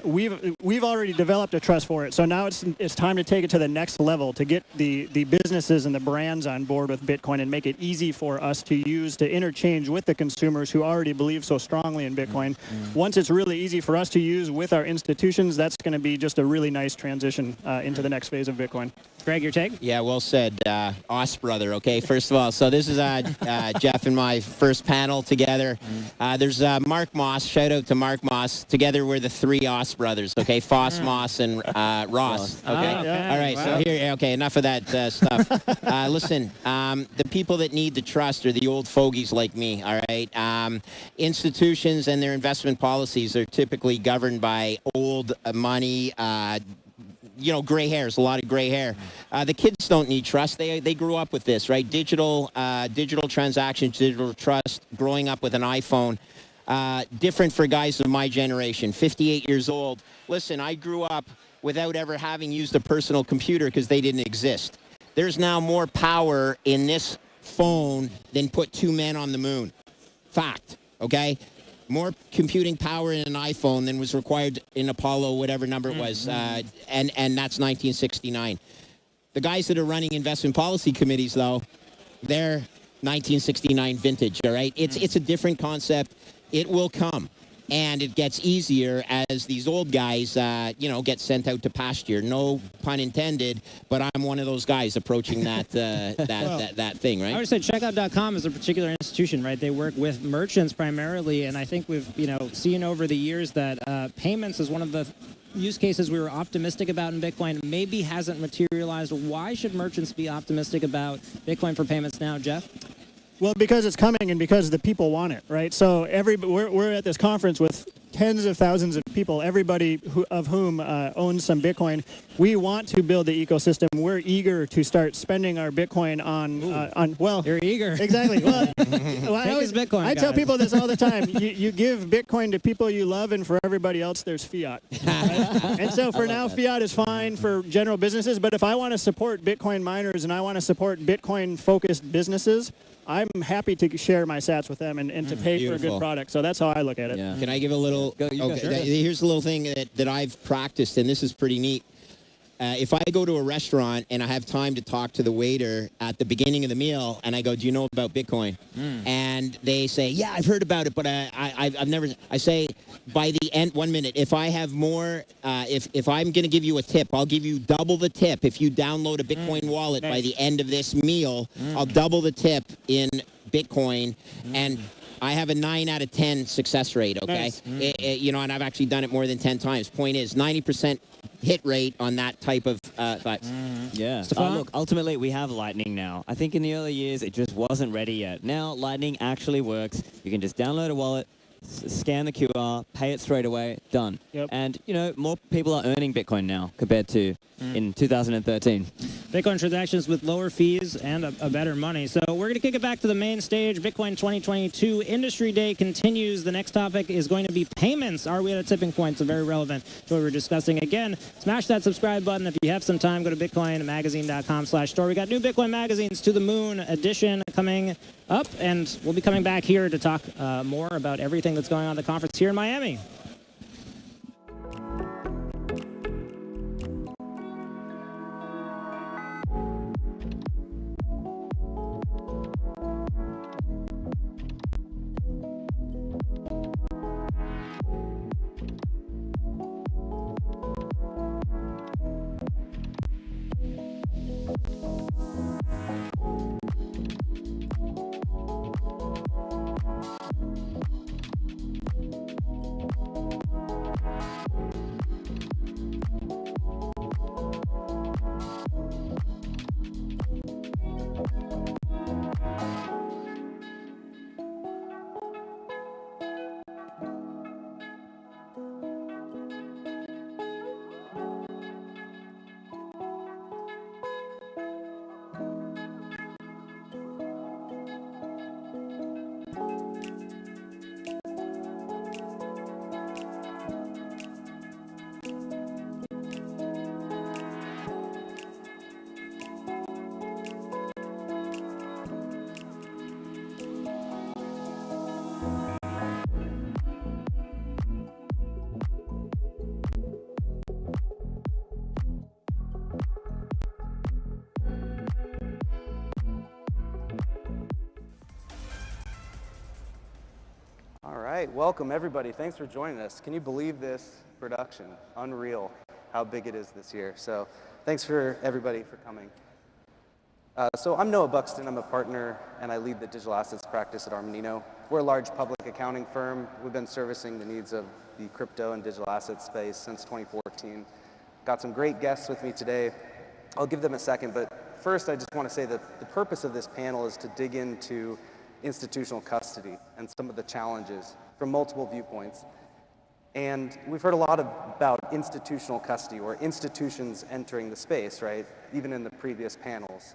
we've already developed a trust for it. So now it's time to take it to the next level, to get the businesses and the brands on board with Bitcoin and make it easy for us to use, to interchange with the consumers who already believe so strongly in Bitcoin. Once it's really easy for us to use with our institutions, that's going to be just a really nice transition into the next phase of Bitcoin. Greg, your take? Yeah, well said. Oss brother, okay, first of all. So this is Jeff and my first panel together. There's Mark Moss. Shout out to Mark Moss. Together we're the three Oss brothers, okay? Foss, Moss, and Ross, okay? All right, so here, okay, enough of that stuff. Listen, the people that need the trust are the old fogies like me, all right? Institutions and their investment policies are typically governed by old money, gray hairs, a lot of gray hair. The kids don't need trust. They grew up with this, right? Digital transactions, digital trust, growing up with an iPhone. Different for guys of my generation, 58 years old. Listen, I grew up without ever having used a personal computer because they didn't exist. There's now more power in this phone than put two men on the moon. Fact, okay? More computing power in an iPhone than was required in Apollo, whatever number it was, and that's 1969. The guys that are running investment policy committees, though, they're 1969 vintage, all right? It's a different concept. It will come, and it gets easier as these old guys, get sent out to pasture. No pun intended, but I'm one of those guys approaching that that thing, right? I would say checkout.com is a particular institution, right? They work with merchants primarily, and I think we've seen over the years that payments is one of the use cases we were optimistic about in Bitcoin, maybe hasn't materialized. Why should merchants be optimistic about Bitcoin for payments now, Jeff? Well, because it's coming and because the people want it, right? So we're at this conference with tens of thousands of people, everybody of whom owns some Bitcoin. We want to build the ecosystem. We're eager to start spending our Bitcoin on you're eager. Exactly. Well, Bitcoin, I tell people this all the time. You give Bitcoin to people you love, and for everybody else, there's fiat. Right? And so for now, fiat is fine for general businesses. But if I want to support Bitcoin miners and I want to support Bitcoin-focused businesses, I'm happy to share my sats with them and to pay for a good product. So that's how I look at it. Yeah. Can I give a little? Here's a little thing that I've practiced, and this is pretty neat. If I go to a restaurant and I have time to talk to the waiter at the beginning of the meal, and I go, "Do you know about Bitcoin?" And they say, "Yeah, I've heard about it, but I've never." I say, by the end, 1 minute, if I have more, if I'm going to give you a tip, I'll give you double the tip if you download a Bitcoin wallet by the end of this meal. I'll double the tip in Bitcoin, and I have a 9 out of 10 success rate. Okay, and I've actually done it more than 10 times. Point is, 90% hit rate on that type of thought. Yeah. Look, ultimately, we have Lightning now. I think in the early years, it just wasn't ready yet. Now, Lightning actually works. You can just download a wallet, scan the QR, pay it straight away, done. Yep. And, more people are earning Bitcoin now compared to in 2013. Bitcoin transactions with lower fees and a better money. So we're going to kick it back to the main stage. Bitcoin 2022 Industry Day continues. The next topic is going to be payments. Are we at a tipping point? So very relevant to what we're discussing. Again, smash that subscribe button. If you have some time, go to bitcoinmagazine.com/store. We got new Bitcoin magazines to the moon edition coming up, and we'll be coming back here to talk more about everything that's going on at the conference here in Miami. right, welcome everybody. Thanks for joining us. Can you believe this production? Unreal how big it is this year. So thanks for everybody for coming. So I'm Noah Buxton. I'm a partner and I lead the digital assets practice at Armanino. We're a large public accounting firm. We've been servicing the needs of the crypto and digital asset space since 2014. Got some great guests with me today. I'll give them a second, but first I just want to say that the purpose of this panel is to dig into institutional custody and some of the challenges from multiple viewpoints. And we've heard a lot about institutional custody or institutions entering the space, right? Even in the previous panels.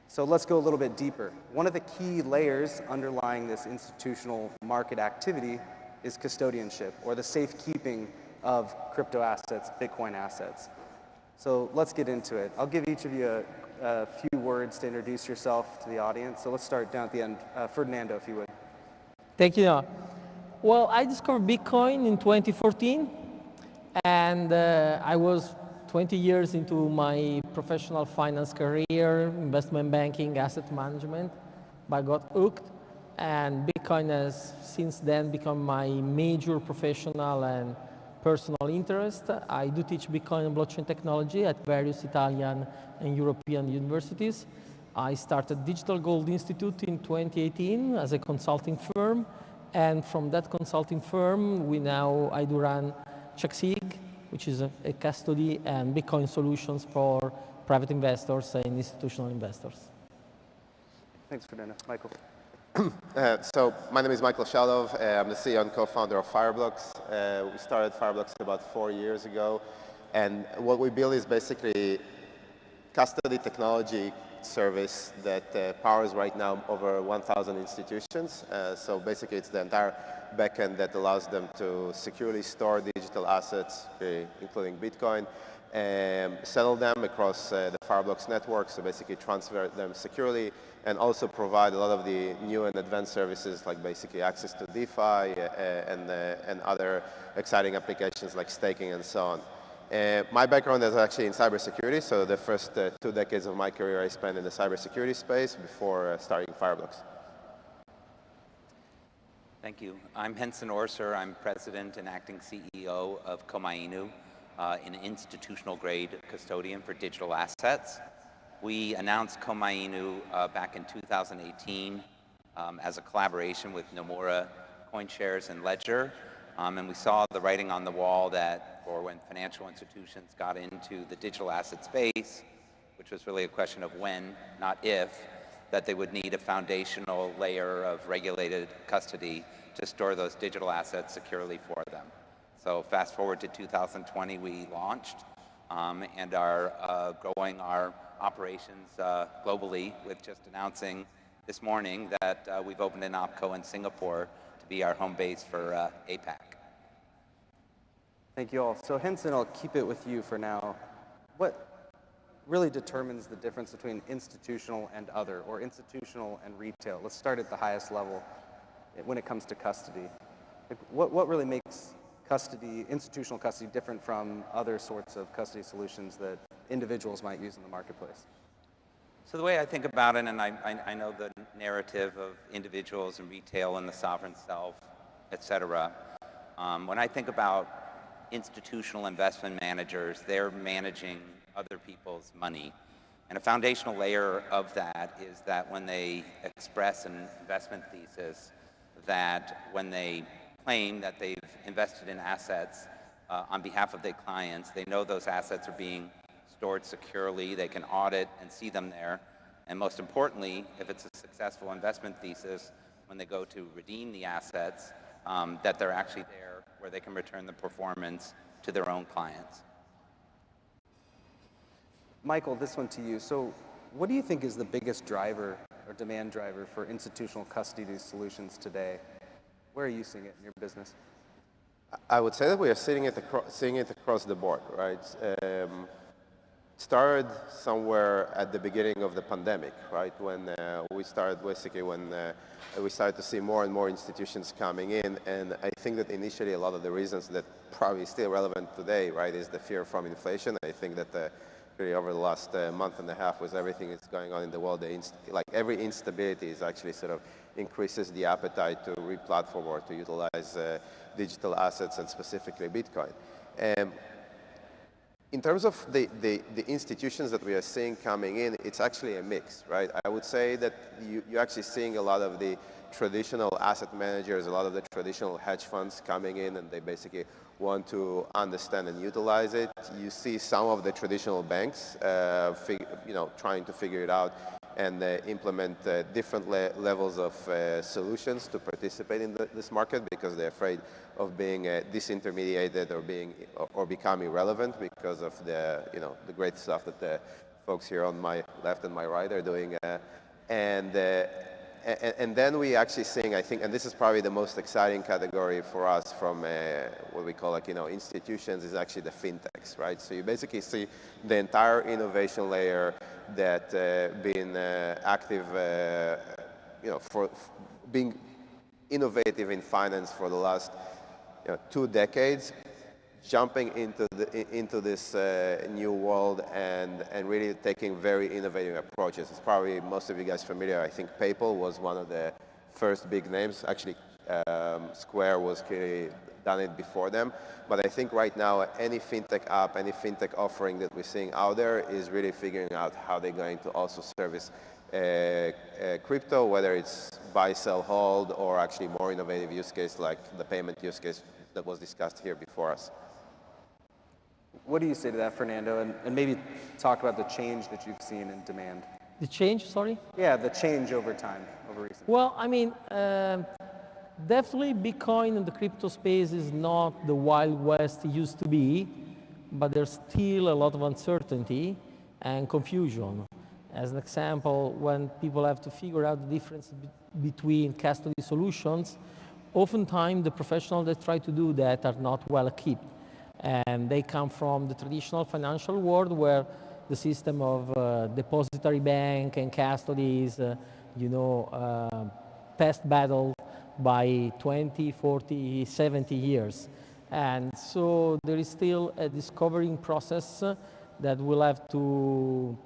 So let's go a little bit deeper. One of the key layers underlying this institutional market activity is custodianship, or the safekeeping of crypto assets, Bitcoin assets. So let's get into it. I'll give each of you a few words to introduce yourself to the audience. So let's start down at the end. Ferdinando, if you would. Thank you, Noah. Well, I discovered Bitcoin in 2014, and I was 20 years into my professional finance career, investment banking, asset management, but I got hooked, and Bitcoin has since then become my major professional and personal interest. I do teach Bitcoin and blockchain technology at various Italian and European universities. I started Digital Gold Institute in 2018 as a consulting firm, and from that consulting firm, I do run CheckSig, which is a custody and Bitcoin solutions for private investors and institutional investors. Thanks, Ferdinando. Michael. So my name is Michael Szabo. I'm the CEO and co-founder of Fireblocks. We started Fireblocks about 4 years ago, and what we build is basically custody technology service that powers right now over 1,000 institutions. So basically it's the entire backend that allows them to securely store digital assets, including Bitcoin, and settle them across the Fireblocks network, so basically transfer them securely, and also provide a lot of the new and advanced services like basically access to DeFi and other exciting applications like staking and so on. My background is actually in cybersecurity, so the first 2 decades of my career I spent in the cybersecurity space before starting Fireblocks. Thank you. I'm Henson Orser. I'm president and acting CEO of Komainu, an institutional-grade custodian for digital assets. We announced Komainu back in 2018 as a collaboration with Nomura, CoinShares, and Ledger. And we saw the writing on the wall that for when financial institutions got into the digital asset space, which was really a question of when, not if, that they would need a foundational layer of regulated custody to store those digital assets securely for them. So fast forward to 2020, we launched and are growing our operations globally, with just announcing this morning that we've opened an OpCo in Singapore to be our home base for APAC. Thank you all. So Henson, I'll keep it with you for now. What really determines the difference between institutional and other, or institutional and retail? Let's start at the highest level when it comes to custody. Like, what really makes custody, institutional custody, different from other sorts of custody solutions that individuals might use in the marketplace? So the way I think about it, and I know the narrative of individuals and retail and the sovereign self, et cetera. When I think about institutional investment managers, they're managing other people's money. And a foundational layer of that is that when they express an investment thesis, that when they claim that they've invested in assets on behalf of their clients, they know those assets are being stored securely, they can audit and see them there. And most importantly, if it's a successful investment thesis, when they go to redeem the assets, that they're actually there where they can return the performance to their own clients. Michael, this one to you. So what do you think is the biggest driver or demand driver for institutional custody solutions today? Where are you seeing it in your business? I would say that we are seeing it across the board, right? Started somewhere at the beginning of the pandemic, right? When we started to see more and more institutions coming in, and I think that initially a lot of the reasons that probably still relevant today, right, is the fear from inflation. I think that really over the last month and a half, with everything that's going on in the world, like every instability is actually sort of increases the appetite to re-platform or to utilize digital assets and specifically Bitcoin. In terms of the institutions that we are seeing coming in, it's actually a mix, right? I would say that you're actually seeing a lot of the traditional asset managers, a lot of the traditional hedge funds coming in, and they basically want to understand and utilize it. You see some of the traditional banks, trying to figure it out and implement different levels of solutions to participate in this market because they're afraid of being disintermediated or become irrelevant because of the great stuff that the folks here on my left and my right are doing. And then we actually seeing, I think, and this is probably the most exciting category for us from what we call institutions is actually the fintechs, right? So you basically see the entire innovation layer that been active, for being innovative in finance for the last 2 decades, jumping into this new world and really taking very innovative approaches. It's probably most of you guys familiar. I think PayPal was one of the first big names. Actually, Square was clearly done it before them. But I think right now any fintech app, any fintech offering that we're seeing out there is really figuring out how they're going to also service crypto, whether it's buy, sell, hold, or actually more innovative use case like the payment use case that was discussed here before us. What do you say to that, Fernando? And maybe talk about the change that you've seen in demand. The change, sorry? Yeah, the change over time, over recent. Well, I mean, definitely Bitcoin in the crypto space is not the Wild West it used to be, but there's still a lot of uncertainty and confusion. As an example, when people have to figure out the difference between custody solutions, oftentimes the professionals that try to do that are not well equipped. And they come from the traditional financial world where the system of depository bank and custody is, past battle by 20, 40, 70 years. And so there is still a discovering process that we'll have to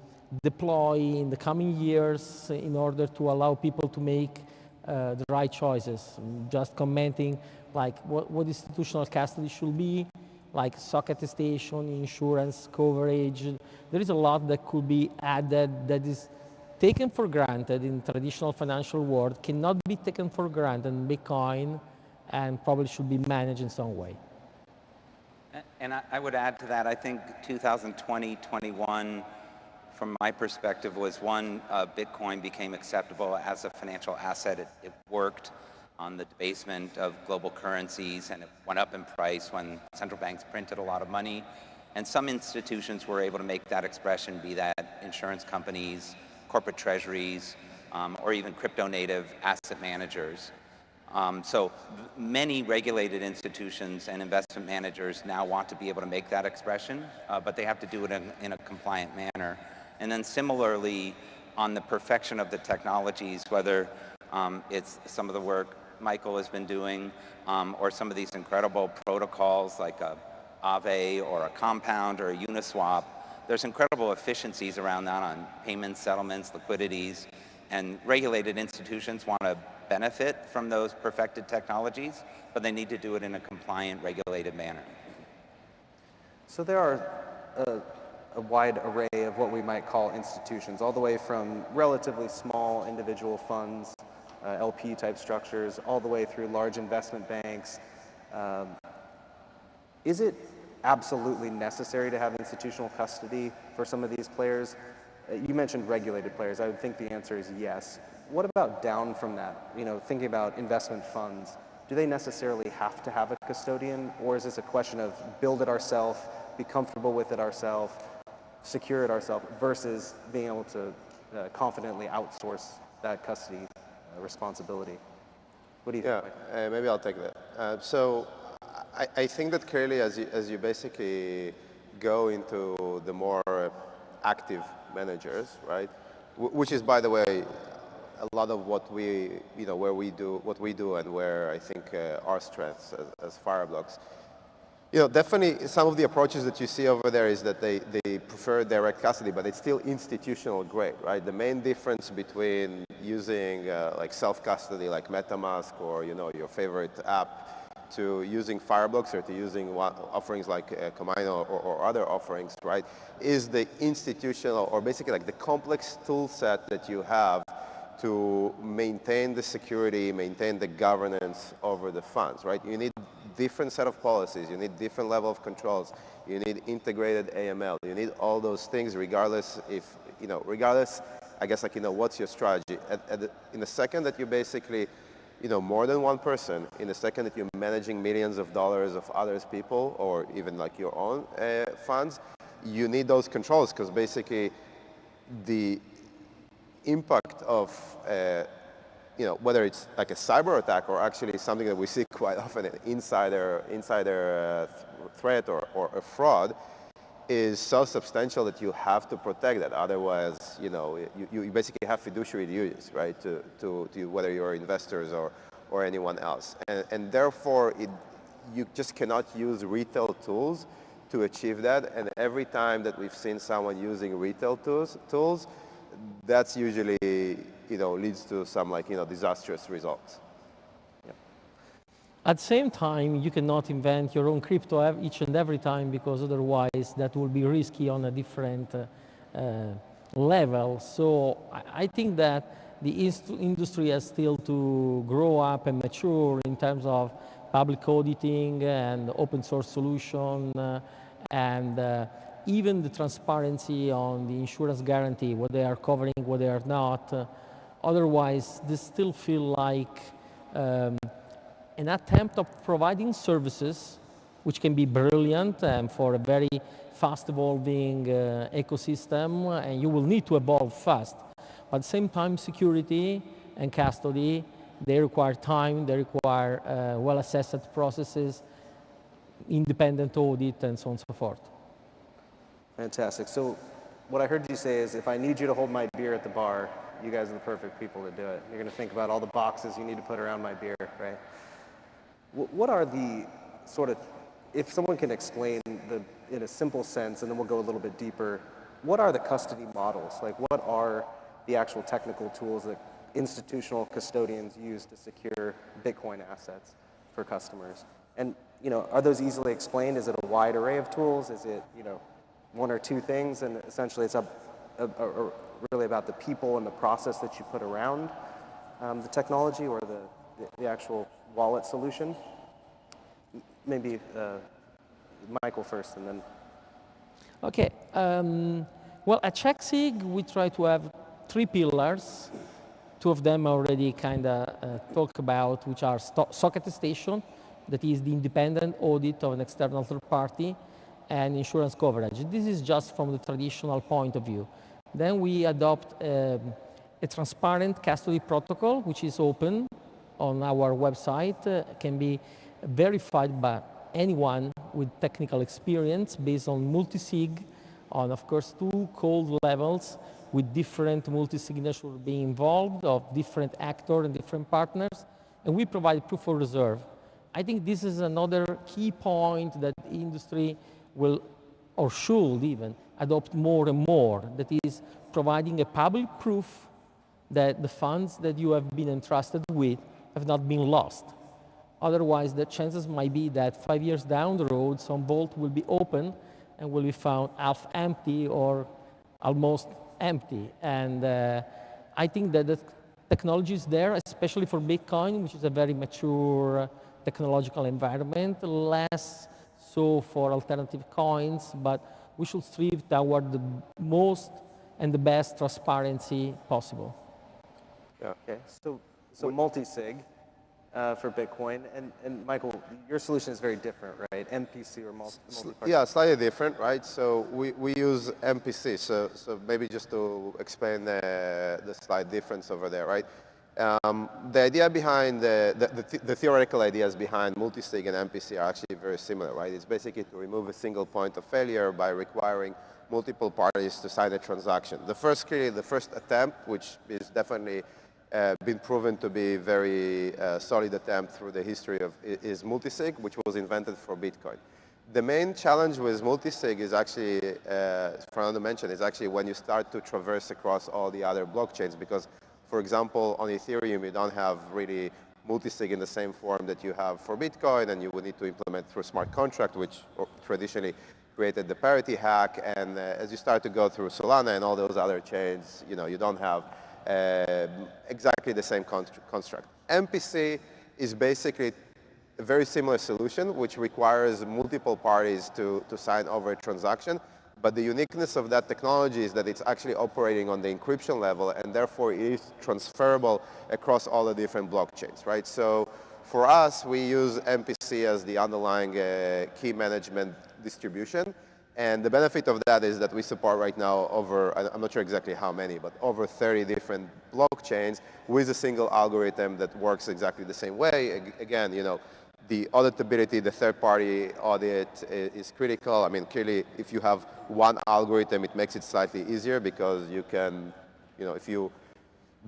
deploy in the coming years in order to allow people to make the right choices. Just commenting like what institutional custody should be, like SOC attestation, insurance coverage. There is a lot that could be added that is taken for granted in traditional financial world, cannot be taken for granted in Bitcoin, and probably should be managed in some way. And I would add to that, I think 2020, 21, from my perspective, was one, Bitcoin became acceptable as a financial asset. It worked on the debasement of global currencies, and it went up in price when central banks printed a lot of money. And some institutions were able to make that expression, be that insurance companies, corporate treasuries, or even crypto-native asset managers. So many regulated institutions and investment managers now want to be able to make that expression, but they have to do it in a compliant manner. And then similarly, on the perfection of the technologies, whether it's some of the work Michael has been doing, or some of these incredible protocols like a Aave or a Compound or a Uniswap, there's incredible efficiencies around that on payments, settlements, liquidities, and regulated institutions want to benefit from those perfected technologies, but they need to do it in a compliant, regulated manner. So there are a wide array of what we might call institutions, all the way from relatively small individual funds, LP type structures, all the way through large investment banks. Is it absolutely necessary to have institutional custody for some of these players? You mentioned regulated players. I would think the answer is yes. What about down from that? Thinking about investment funds, do they necessarily have to have a custodian, or is this a question of build it ourselves, be comfortable with it ourselves, secure it ourselves, versus being able to confidently outsource that custody responsibility? What do you think? Maybe I'll take that. So I think that clearly as you basically go into the more active managers, right, which is, by the way, a lot of what we, where we do what we do and where I think our strengths as Fireblocks. Definitely some of the approaches that you see over there is that they prefer direct custody, but it's still institutional grade, right? The main difference between, using like self-custody like MetaMask or your favorite app to using Fireblocks or to using offerings like Komaino or other offerings, right, is the institutional or basically like the complex tool set that you have to maintain the security, maintain the governance over the funds, right? You need different set of policies, you need different level of controls, you need integrated AML, you need all those things regardless if, regardless, I guess, like, what's your strategy. In the second that you basically, more than one person, in the second that you're managing millions of dollars of others people or even like your own funds, you need those controls because basically the impact of whether it's like a cyber attack or actually something that we see quite often, an insider threat or a fraud, is so substantial that you have to protect that. Otherwise, you basically have fiduciary duties, right, to whether you're investors or anyone else. And therefore, you just cannot use retail tools to achieve that. And every time that we've seen someone using retail tools, that's usually, leads to some disastrous results. At the same time, you cannot invent your own crypto each and every time because otherwise that will be risky on a different level. So I think that the industry has still to grow up and mature in terms of public auditing and open source solution and even the transparency on the insurance guarantee, what they are covering, what they are not. Otherwise, this still feel like an attempt of providing services which can be brilliant and for a very fast evolving ecosystem, and you will need to evolve fast. But at the same time, security and custody, they require time, they require well-assessed processes, independent audit, and so on and so forth. Fantastic. So what I heard you say is if I need you to hold my beer at the bar, you guys are the perfect people to do it. You're going to think about all the boxes you need to put around my beer, right? What are the sort of, if someone can explain in a simple sense, and then we'll go a little bit deeper, what are the custody models? Like, what are the actual technical tools that institutional custodians use to secure Bitcoin assets for customers? And, are those easily explained? Is it a wide array of tools? Is it, one or two things? And essentially it's really about the people and the process that you put around the technology or the actual wallet solution. Maybe Michael first and then. Okay. Well, at CheckSig, we try to have 3 pillars. 2 of them already kind of talk about, which are SOC attestation, that is the independent audit of an external third party, and insurance coverage. This is just from the traditional point of view. Then we adopt a transparent custody protocol, which is open on our website, can be verified by anyone with technical experience based on multi-sig, on of course 2 code levels with different multi-signatures being involved of different actors and different partners, and we provide proof of reserve. I think this is another key point that the industry will or should even adopt more and more, that is providing a public proof that the funds that you have been entrusted with have not been lost. Otherwise, the chances might be that 5 years down the road, some vault will be open and will be found half empty or almost empty. And I think that the technology is there, especially for Bitcoin, which is a very mature technological environment, less so for alternative coins, but we should strive toward the most and the best transparency possible. Yeah. Okay. So multi-sig for Bitcoin, and Michael, your solution is very different, right? MPC or multi-party? Yeah, slightly different, right? So we use MPC. So maybe just to explain the slight difference over there, right? The idea behind the theoretical ideas behind multisig and MPC are actually very similar, right? It's basically to remove a single point of failure by requiring multiple parties to sign a transaction. The first attempt, which is definitely been proven to be very solid attempt through the history of, is multisig, which was invented for Bitcoin. The main challenge with multisig is actually, Fernando mentioned, is actually when you start to traverse across all the other blockchains, because For example, on Ethereum, you don't have really multisig in the same form that you have for Bitcoin, and you would need to implement through smart contract, which traditionally created the parity hack. And as you start to go through Solana and all those other chains, you don't have exactly the same construct. MPC is basically a very similar solution, which requires multiple parties to sign over a transaction. But the uniqueness of that technology is that it's actually operating on the encryption level, and therefore it is transferable across all the different blockchains, right? So for us, we use MPC as the underlying key management distribution. And the benefit of that is that we support right now over, I'm not sure exactly how many, but over 30 different blockchains with a single algorithm that works exactly the same way. Again, the auditability, the third-party audit is critical. I mean, clearly, if you have one algorithm, it makes it slightly easier because you can, if you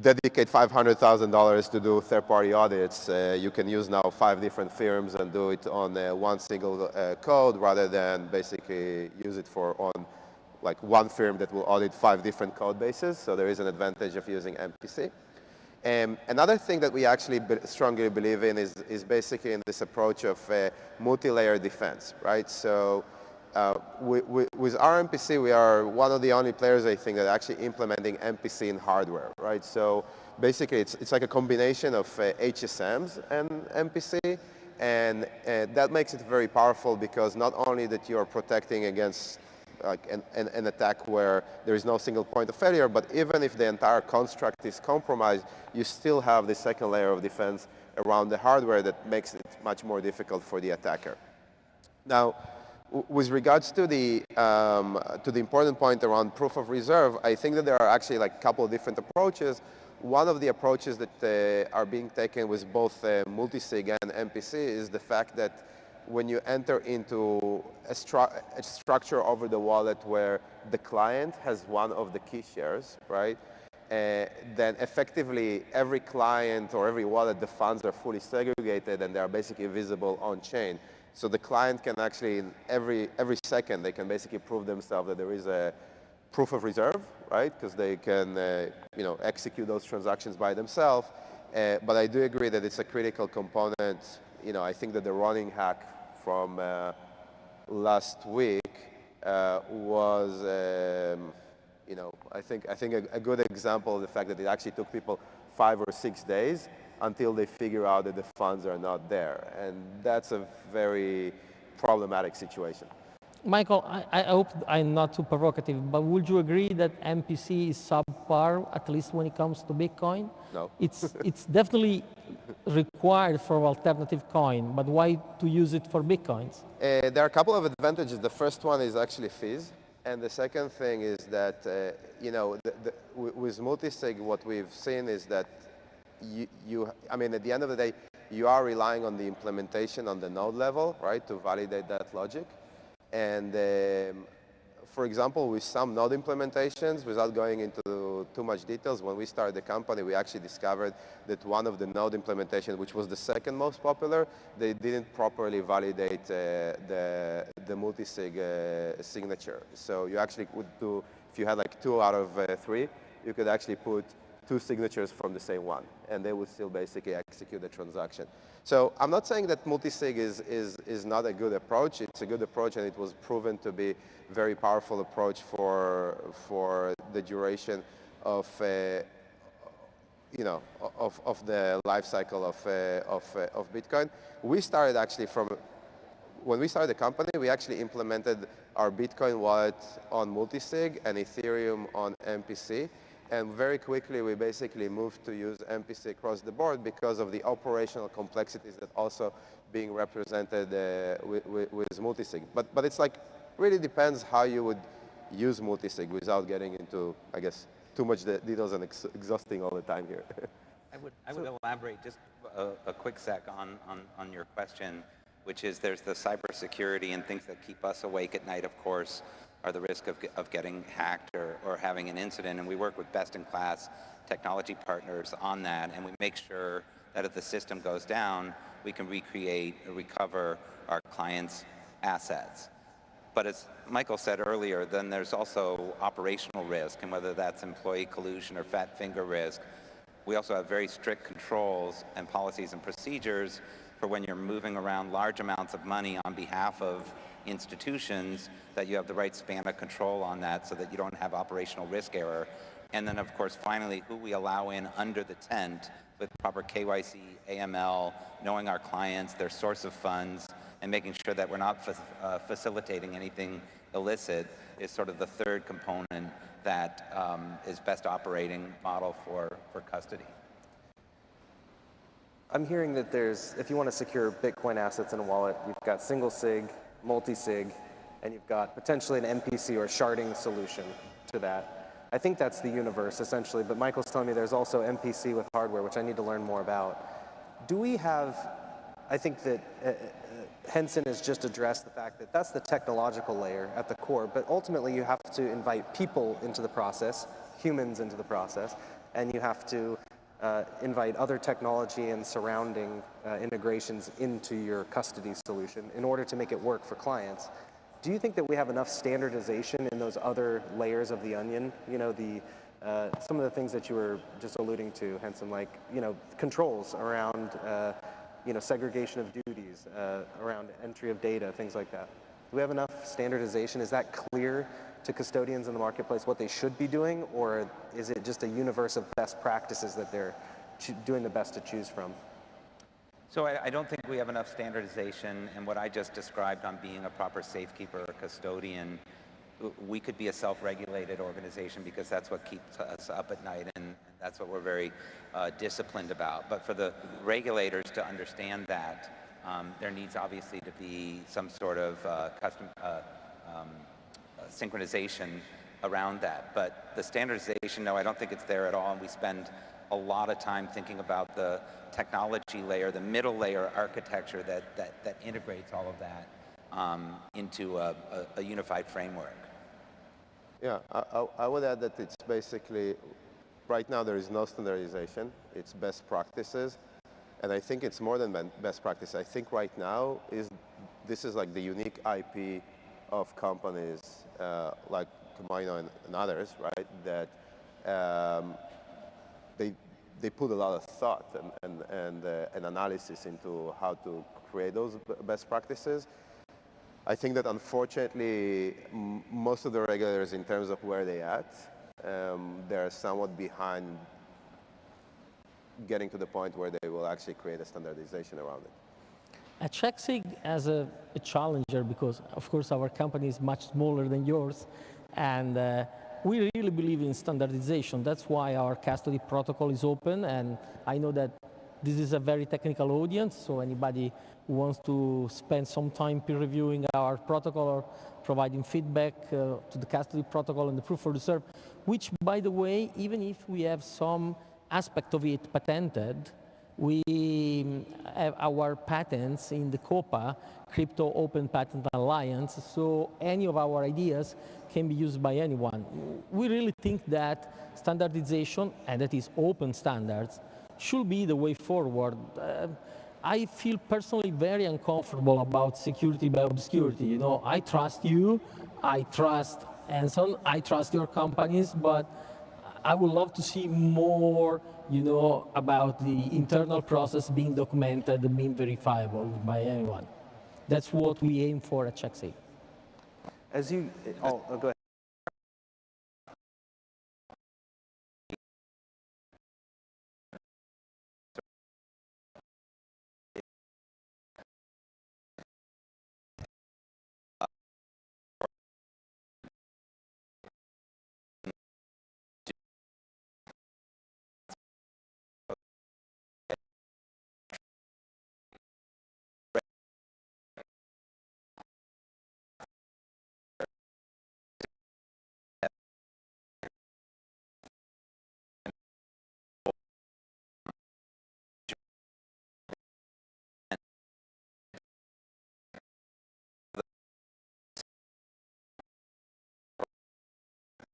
dedicate $500,000 to do third-party audits, you can use now 5 different firms and do it on one single code rather than basically use it on like one firm that will audit 5 different code bases. So there is an advantage of using MPC. Another thing that we actually strongly believe in is basically in this approach of multi-layer defense, right? So with our MPC, we are one of the only players, I think, that are actually implementing MPC in hardware, right? So basically, it's like a combination of HSMs and MPC, and that makes it very powerful because not only that you are protecting against like an attack where there is no single point of failure, but even if the entire construct is compromised, you still have the second layer of defense around the hardware that makes it much more difficult for the attacker. Now, with regards to the important point around proof of reserve, I think that there are actually like a couple of different approaches. One of the approaches that are being taken with both multisig and MPC is the fact that when you enter into a structure over the wallet where the client has one of the key shares, right? Then effectively every client or every wallet, the funds are fully segregated and they are basically visible on chain. So the client can actually, every second, they can basically prove themselves that there is a proof of reserve, right? Because they can, execute those transactions by themselves. But I do agree that it's a critical component. I think that the running hack from last week was, I think a good example of the fact that it actually took people 5 or 6 days until they figure out that the funds are not there. And that's a very problematic situation. Michael, I hope I'm not too provocative, but would you agree that MPC is subpar, at least when it comes to Bitcoin? No. It's definitely required for alternative coin, but why to use it for Bitcoins? There are a couple of advantages. The first one is actually fees. And the second thing is that, with multisig, what we've seen is that at the end of the day, you are relying on the implementation on the node level, right, to validate that logic. And for example, with some node implementations, without going into too much details, when we started the company, we actually discovered that one of the node implementations, which was the second most popular, they didn't properly validate the multisig signature. So you actually would do, if you had like 2 out of 3, you could actually put 2 signatures from the same one, and they would still basically execute the transaction. So I'm not saying that multisig is not a good approach. It's a good approach, and it was proven to be a very powerful approach for the duration of the life cycle of Bitcoin. We started actually when we started the company, we actually implemented our Bitcoin wallet on multisig and Ethereum on MPC. And very quickly, we basically moved to use MPC across the board because of the operational complexities that also being represented with multisig. But it's like, really depends how you would use multisig without getting into, I guess, too much details and exhausting all the time here. I would elaborate just a quick sec on your question, which is there's the cybersecurity and things that keep us awake at night, of course, are the risk of getting hacked or having an incident. And we work with best-in-class technology partners on that, and we make sure that if the system goes down, we can recreate or recover our clients' assets. But as Michael said earlier, then there's also operational risk, and whether that's employee collusion or fat finger risk. We also have very strict controls and policies and procedures for when you're moving around large amounts of money on behalf of institutions, that you have the right span of control on that so that you don't have operational risk error. And then, of course, finally, who we allow in under the tent with proper KYC, AML, knowing our clients, their source of funds, and making sure that we're not facilitating anything illicit is sort of the third component that is best operating model for custody. I'm hearing that if you want to secure Bitcoin assets in a wallet, you've got single sig, multi-sig, and you've got potentially an MPC or sharding solution to that. I think that's the universe, essentially, but Michael's telling me there's also MPC with hardware, which I need to learn more about. Do we have, I think that Henson has just addressed the fact that that's the technological layer at the core, but ultimately you have to invite people into the process, humans into the process, and you have to invite other technology and surrounding integrations into your custody solution in order to make it work for clients. Do you think that we have enough standardization in those other layers of the onion? You know, some of the things that you were just alluding to, Henson, like, you know, controls around you know, segregation of duties, around entry of data, things like that. Do we have enough standardization? Is that clear to custodians in the marketplace what they should be doing, or is it just a universe of best practices that they're doing the best to choose from? So I don't think we have enough standardization, and what I just described on being a proper safekeeper or custodian, we could be a self-regulated organization because that's what keeps us up at night, and that's what we're very disciplined about. But for the regulators to understand that, there needs obviously to be some sort of synchronization around that. But the standardization, no, I don't think it's there at all, and we spend a lot of time thinking about the technology layer, the middle layer architecture that integrates all of that into a unified framework. Yeah, I would add that it's basically, right now there is no standardization, it's best practices, and I think it's more than best practice. I think right now this is like the unique IP of companies like Komainu and others, right, that they put a lot of thought and analysis into how to create those best practices. I think that unfortunately, most of the regulators, in terms of where they at, they're somewhat behind getting to the point where they will actually create a standardization around it. At CheckSig, as a challenger, because of course our company is much smaller than yours, and we really believe in standardization. That's why our custody protocol is open, and I know that this is a very technical audience, so anybody who wants to spend some time peer reviewing our protocol or providing feedback to the custody protocol and the proof of reserve, which, by the way, even if we have some aspect of it patented, we have our patents in the COPA, Crypto Open Patent Alliance, so any of our ideas can be used by anyone. We really think that standardization, and that is open standards, should be the way forward. I feel personally very uncomfortable about security by obscurity. You know, I trust you, I trust Anson, I trust your companies, but I would love to see more, you know, about the internal process being documented and being verifiable by anyone. That's what we aim for at CheckSig. As you, go ahead.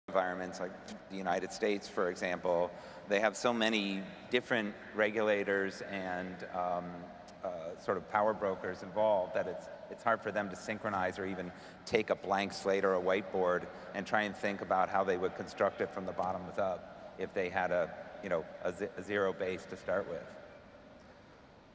Environments like the United States, for example, they have so many different regulators and sort of power brokers involved that it's hard for them to synchronize or even take a blank slate or a whiteboard and try and think about how they would construct it from the bottom up if they had a a zero base to start with.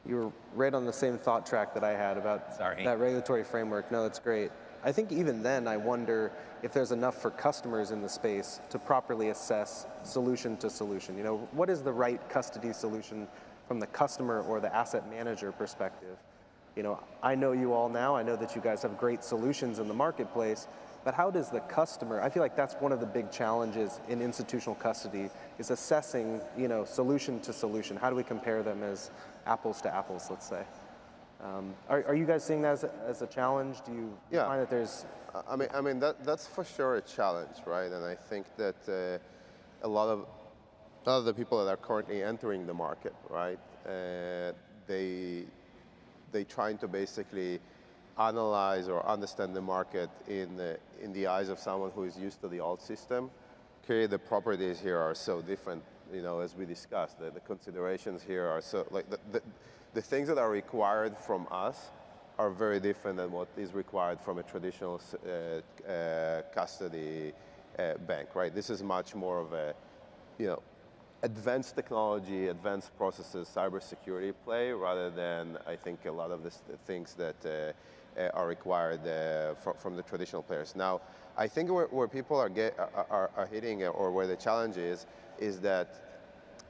You were right on the same thought track that I had about that regulatory framework. No, that's great. I think even then, I wonder if there's enough for customers in the space to properly assess solution to solution. What is the right custody solution from the customer or the asset manager perspective? I know you all now. I know that you guys have great solutions in the marketplace, but how does the customer, I feel like that's one of the big challenges in institutional custody, is assessing, solution to solution. How do we compare them as apples to apples, let's say? Are you guys seeing that as a challenge? Do you find that there's... I mean that's for sure a challenge, right? And I think that a lot of the people that are currently entering the market, right, they trying to basically analyze or understand the market in the eyes of someone who is used to the old system. Clearly, the properties here are so different, as we discussed. The considerations here are so, like, the things that are required from us are very different than what is required from a traditional custody bank, right? This is much more of a, advanced technology, advanced processes, cybersecurity play, rather than, I think, a lot of the things that are required from the traditional players. Now, I think where people are hitting, or where the challenge is that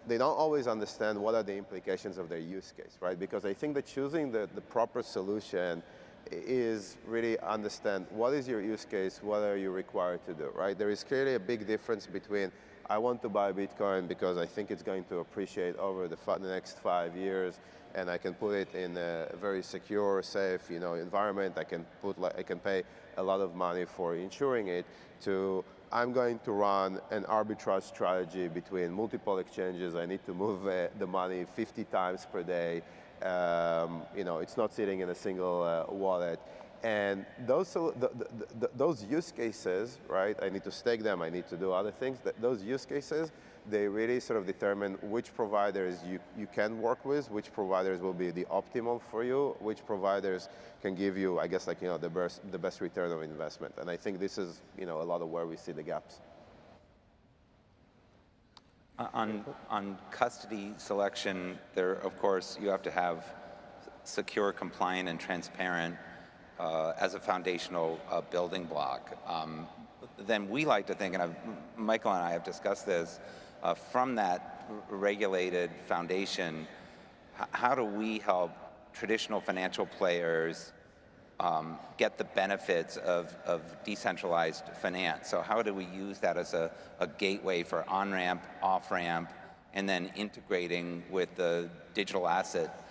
they don't always understand what are the implications of their use case, right? Because I think that choosing the proper solution is really understand what is your use case, what are you required to do, right? There is clearly a big difference between I want to buy Bitcoin because I think it's going to appreciate over the next 5 years, and I can put it in a very secure, safe, environment. I can pay a lot of money for insuring it. To I'm going to run an arbitrage strategy between multiple exchanges. I need to move the money 50 times per day. It's not sitting in a single wallet. And those use cases, right? I need to stake them. I need to do other things. Those use cases, they really sort of determine which providers you can work with, which providers will be the optimal for you, which providers can give you, I guess, the best return of investment. And I think this is, a lot of where we see the gaps. On custody selection, there, of course, you have to have secure, compliant, and transparent as a foundational building block. Then we like to think, and Michael and I have discussed this, from that regulated foundation, how do we help traditional financial players get the benefits of decentralized finance? So how do we use that as a gateway for on-ramp, off-ramp, and then integrating with the digital asset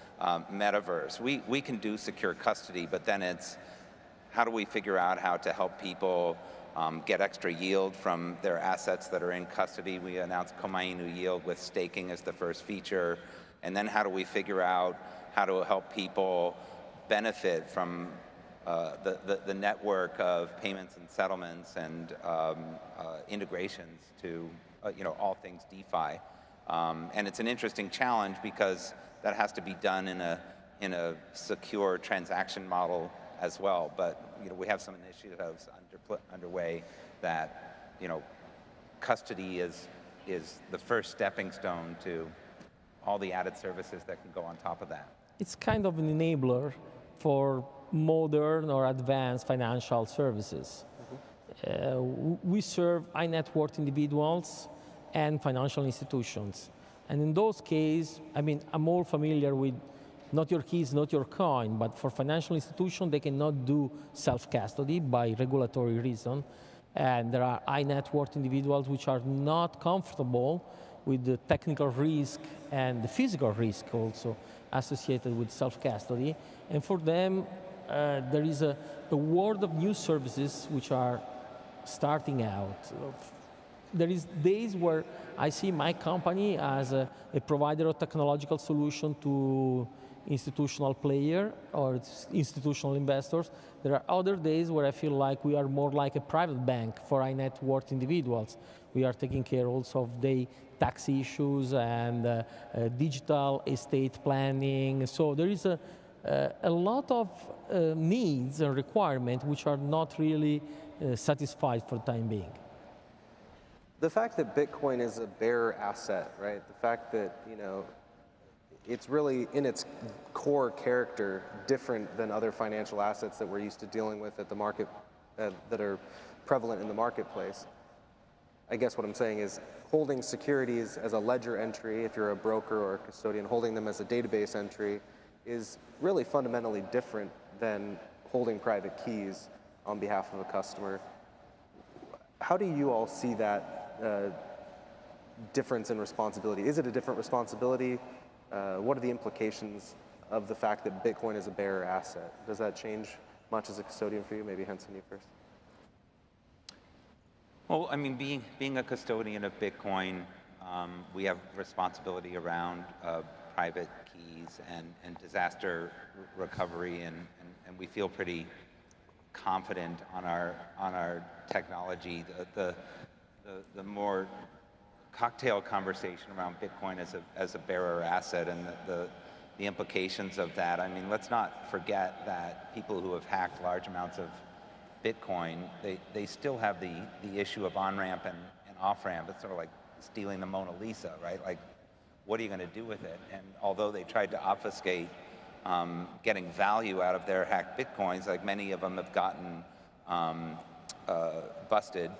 metaverse? We can do secure custody, but then it's how do we figure out how to help people get extra yield from their assets that are in custody? We announced Komainu Yield with staking as the first feature. And then how do we figure out how to help people benefit from the network of payments and settlements and integrations to all things DeFi? And it's an interesting challenge because that has to be done in a secure transaction model as well. But we have some initiatives underway that custody is the first stepping stone to all the added services that can go on top of that. It's kind of an enabler for modern or advanced financial services. We serve high net worth individuals and financial institutions. And in those cases, I'm all familiar with not your keys, not your coin, but for financial institutions, they cannot do self-custody by regulatory reason. And there are high net worth individuals which are not comfortable with the technical risk and the physical risk also associated with self-custody. And for them, there is a world of new services which are starting out. There is days where I see my company as a provider of technological solution to institutional player or institutional investors. There are other days where I feel like we are more like a private bank for high net worth individuals. We are taking care also of their tax issues and digital estate planning. So there is a lot of needs and requirements which are not really satisfied for the time being. The fact that Bitcoin is a bearer asset, right? The fact that, it's really in its core character different than other financial assets that we're used to dealing with at the market, that are prevalent in the marketplace. I guess what I'm saying is holding securities as a ledger entry, if you're a broker or a custodian, holding them as a database entry is really fundamentally different than holding private keys on behalf of a customer. How do you all see that difference in responsibility? Is it a different responsibility? What are the implications of the fact that Bitcoin is a bearer asset? Does that change much as a custodian for you? Maybe Henson, you first. Well, I mean, being a custodian of Bitcoin, we have responsibility around private keys and disaster recovery, and we feel pretty confident on our technology. The more cocktail conversation around Bitcoin as a bearer asset and the implications of that. I mean, let's not forget that people who have hacked large amounts of Bitcoin, they still have the issue of on-ramp and off-ramp. It's sort of like stealing the Mona Lisa, right? Like, what are you going to do with it? And although they tried to obfuscate getting value out of their hacked Bitcoins, like many of them have gotten busted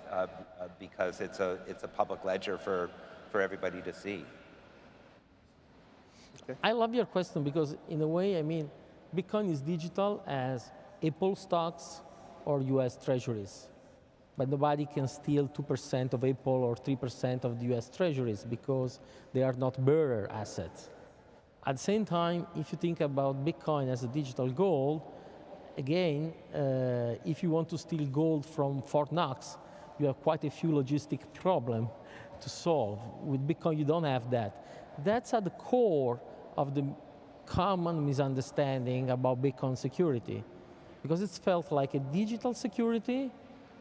because it's a public ledger for everybody to see. Okay. I love your question because in a way, I mean, Bitcoin is digital as Apple stocks or US treasuries. But nobody can steal 2% of Apple or 3% of the US treasuries because they are not bearer assets. At the same time, if you think about Bitcoin as a digital gold, again, if you want to steal gold from Fort Knox, you have quite a few logistic problems to solve. With Bitcoin, you don't have that. That's at the core of the common misunderstanding about Bitcoin security, because it's felt like a digital security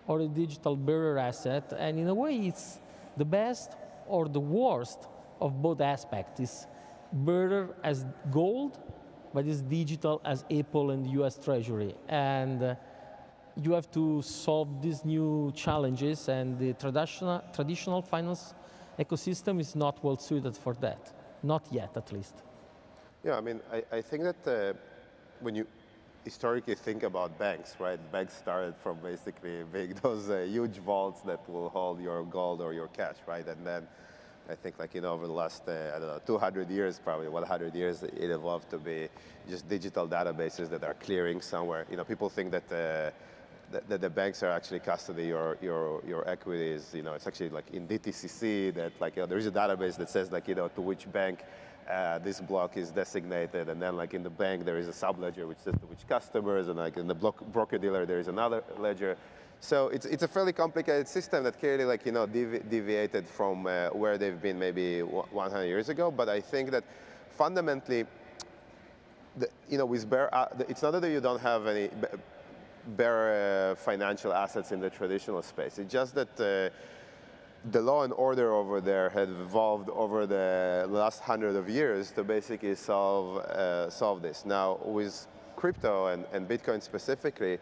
or a digital bearer asset, and in a way, it's the best or the worst of both aspects. It's bearer as gold, but it's digital as Apple and the US Treasury. And you have to solve these new challenges, and the traditional finance ecosystem is not well suited for that. Not yet, at least. Yeah, I mean, I think that when you historically think about banks, right? Banks started from basically being those huge vaults that will hold your gold or your cash, right? And then I think, like, over the last, I don't know, 200 years, probably 100 years, it evolved to be just digital databases that are clearing somewhere. People think that the banks are actually custody your equities. It's actually like in DTCC that, like, there is a database that says, like, to which bank this block is designated, and then, like, in the bank there is a subledger which says to which customers, and, like, in the broker dealer there is another ledger. So it's a fairly complicated system that clearly, like, deviated from where they've been maybe 100 years ago. But I think that fundamentally, with it's not that you don't have any bearer financial assets in the traditional space. It's just that the law and order over there had evolved over the last 100 of years to basically solve this. Now, with crypto and Bitcoin specifically,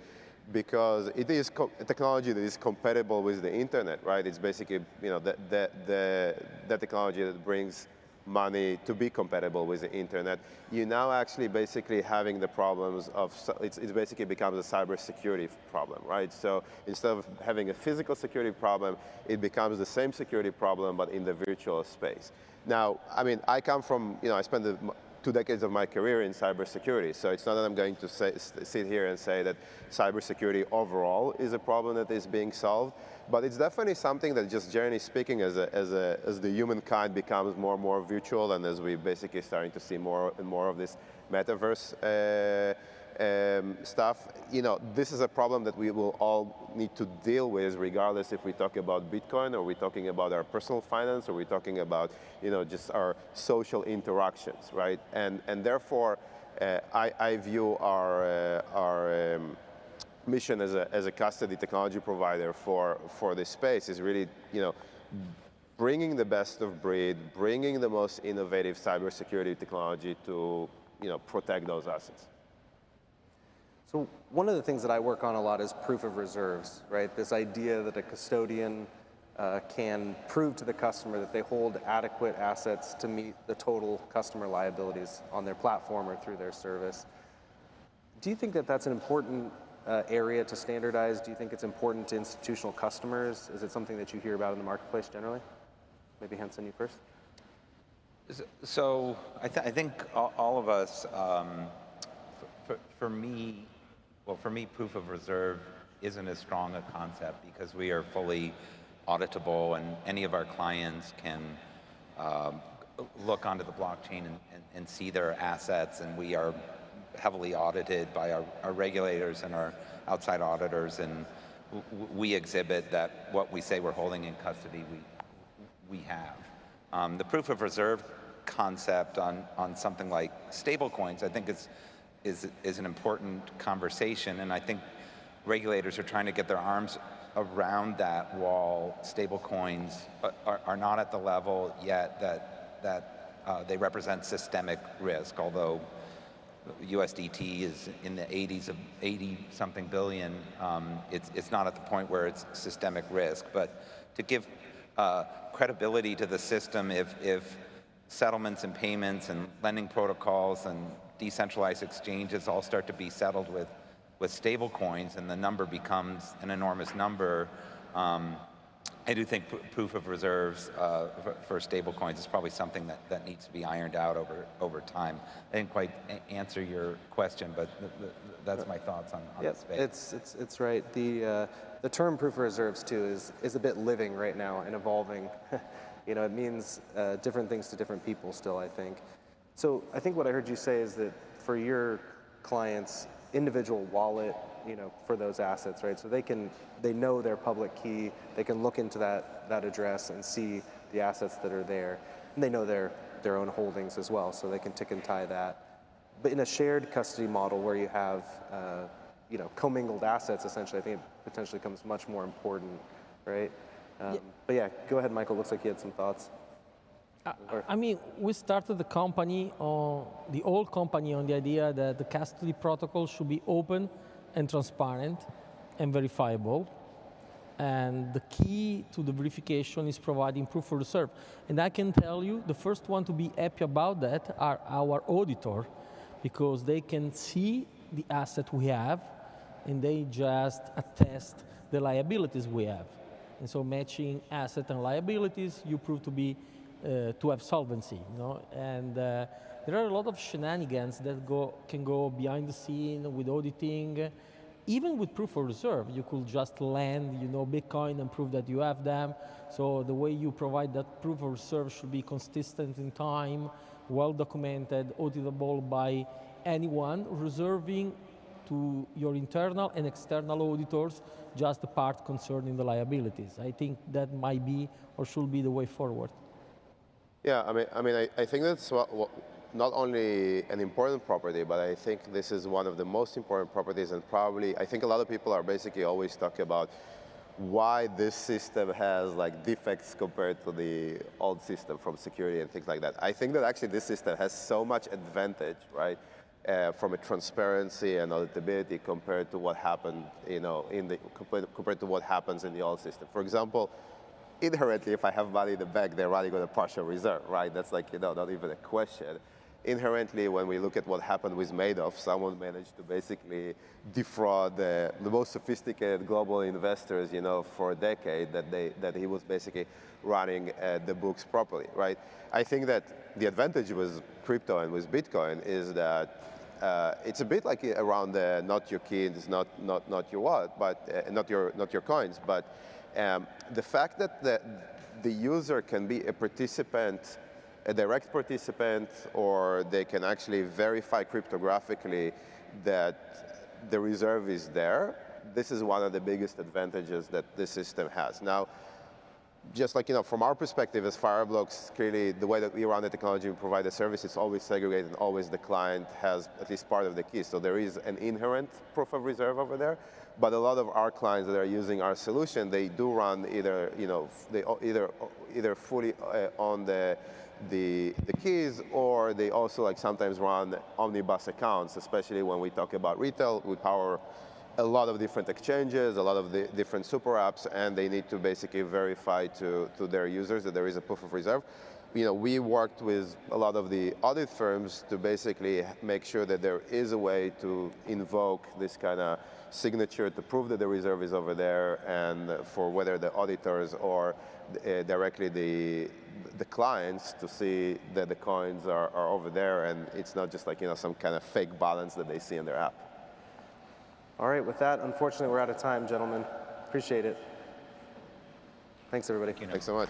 because it is a technology that is compatible with the internet, right? It's basically, the technology that brings money to be compatible with the internet. You're now actually basically having the problems of, it basically becomes a cybersecurity problem, right? So instead of having a physical security problem, it becomes the same security problem, but in the virtual space. Now, I mean, I come from, I spent 2 decades of my career in cybersecurity, so it's not that I'm going to sit here and say that cybersecurity overall is a problem that is being solved, but it's definitely something that, just generally speaking, as the humankind becomes more and more virtual, and as we basically starting to see more and more of this metaverse stuff, this is a problem that we will all need to deal with, regardless if we talk about Bitcoin, or we're talking about our personal finance, or we're talking about, just our social interactions, right? And therefore, I view our mission as a custody technology provider for this space is really, bringing the best of breed, bringing the most innovative cybersecurity technology to, protect those assets. So one of the things that I work on a lot is proof of reserves, right? This idea that a custodian can prove to the customer that they hold adequate assets to meet the total customer liabilities on their platform or through their service. Do you think that that's an important area to standardize? Do you think it's important to institutional customers? Is it something that you hear about in the marketplace generally? Maybe Henson, you first. So I think all of us, for me, proof of reserve isn't as strong a concept because we are fully auditable and any of our clients can look onto the blockchain and see their assets, and we are heavily audited by our regulators and our outside auditors, and we exhibit that what we say we're holding in custody, we have. The proof of reserve concept on something like stablecoins, I think is an important conversation, and I think regulators are trying to get their arms around that while stablecoins are not at the level yet that they represent systemic risk, although USDT is in the 80s of 80-something billion. It's not at the point where it's systemic risk, but to give credibility to the system, if settlements and payments and lending protocols and decentralized exchanges all start to be settled with stable coins and the number becomes an enormous number, I do think proof of reserves for stable coins is probably something that needs to be ironed out over time. I didn't quite answer your question, but that's my thoughts on the space. It's right. The term proof of reserves too is a bit living right now and evolving. You know, it means different things to different people still, I think. So I think what I heard you say is that for your clients, individual wallet, you know, for those assets, right? So they know their public key, they can look into that address and see the assets that are there, and they know their own holdings as well, so they can tick and tie that. But in a shared custody model where you have, you know, commingled assets, essentially, I think it potentially becomes much more important, right? But yeah, go ahead, Michael. Looks like you had some thoughts. I mean, we started the company, the old company, on the idea that the custody protocol should be open and transparent and verifiable. And the key to the verification is providing proof of reserve. And I can tell you, the first one to be happy about that are our auditor, because they can see the asset we have and they just attest the liabilities we have. And so matching asset and liabilities, you prove to be to have solvency, you know, and there are a lot of shenanigans that can go behind the scene with auditing. Even with proof of reserve, you could just lend, you know, Bitcoin and prove that you have them. So the way you provide that proof of reserve should be consistent in time, well documented, auditable by anyone, reserving to your internal and external auditors just the part concerning the liabilities. I think that might be or should be the way forward. Yeah, I think that's not only an important property, but I think this is one of the most important properties, and probably, I think a lot of people are basically always talking about why this system has like defects compared to the old system from security and things like that. I think that actually this system has so much advantage, right, from a transparency and auditability compared to what happened, you know, compared to what happens in the old system. For example, inherently, if I have money in the bank, they're running on a partial reserve, right? That's like, you know, not even a question. Inherently, when we look at what happened with Madoff, someone managed to basically defraud the most sophisticated global investors, you know, for a decade, that he was basically running the books properly, right? I think that the advantage with crypto and with Bitcoin is that it's a bit like around the not your keys, not your wallet, but not your coins, but the fact that the user can be a participant, a direct participant, or they can actually verify cryptographically that the reserve is there, this is one of the biggest advantages that this system has. Now, just like, you know, from our perspective as Fireblocks, clearly the way that we run the technology and provide the service, it's always segregated and always the client has at least part of the key. So there is an inherent proof of reserve over there. But a lot of our clients that are using our solution, they do run either, you know, they either fully on the keys, or they also like sometimes run omnibus accounts, especially when we talk about retail. We power a lot of different exchanges, a lot of the different super apps, and they need to basically verify to their users that there is a proof of reserve. We worked with a lot of the audit firms to basically make sure that there is a way to invoke this kind of signature to prove that the reserve is over there, and for whether the auditors or directly the clients to see that the coins are over there, and it's not just like some kind of fake balance that they see in their app. All right, with that, unfortunately, we're out of time, gentlemen. Appreciate it. Thanks, everybody. Thanks so much.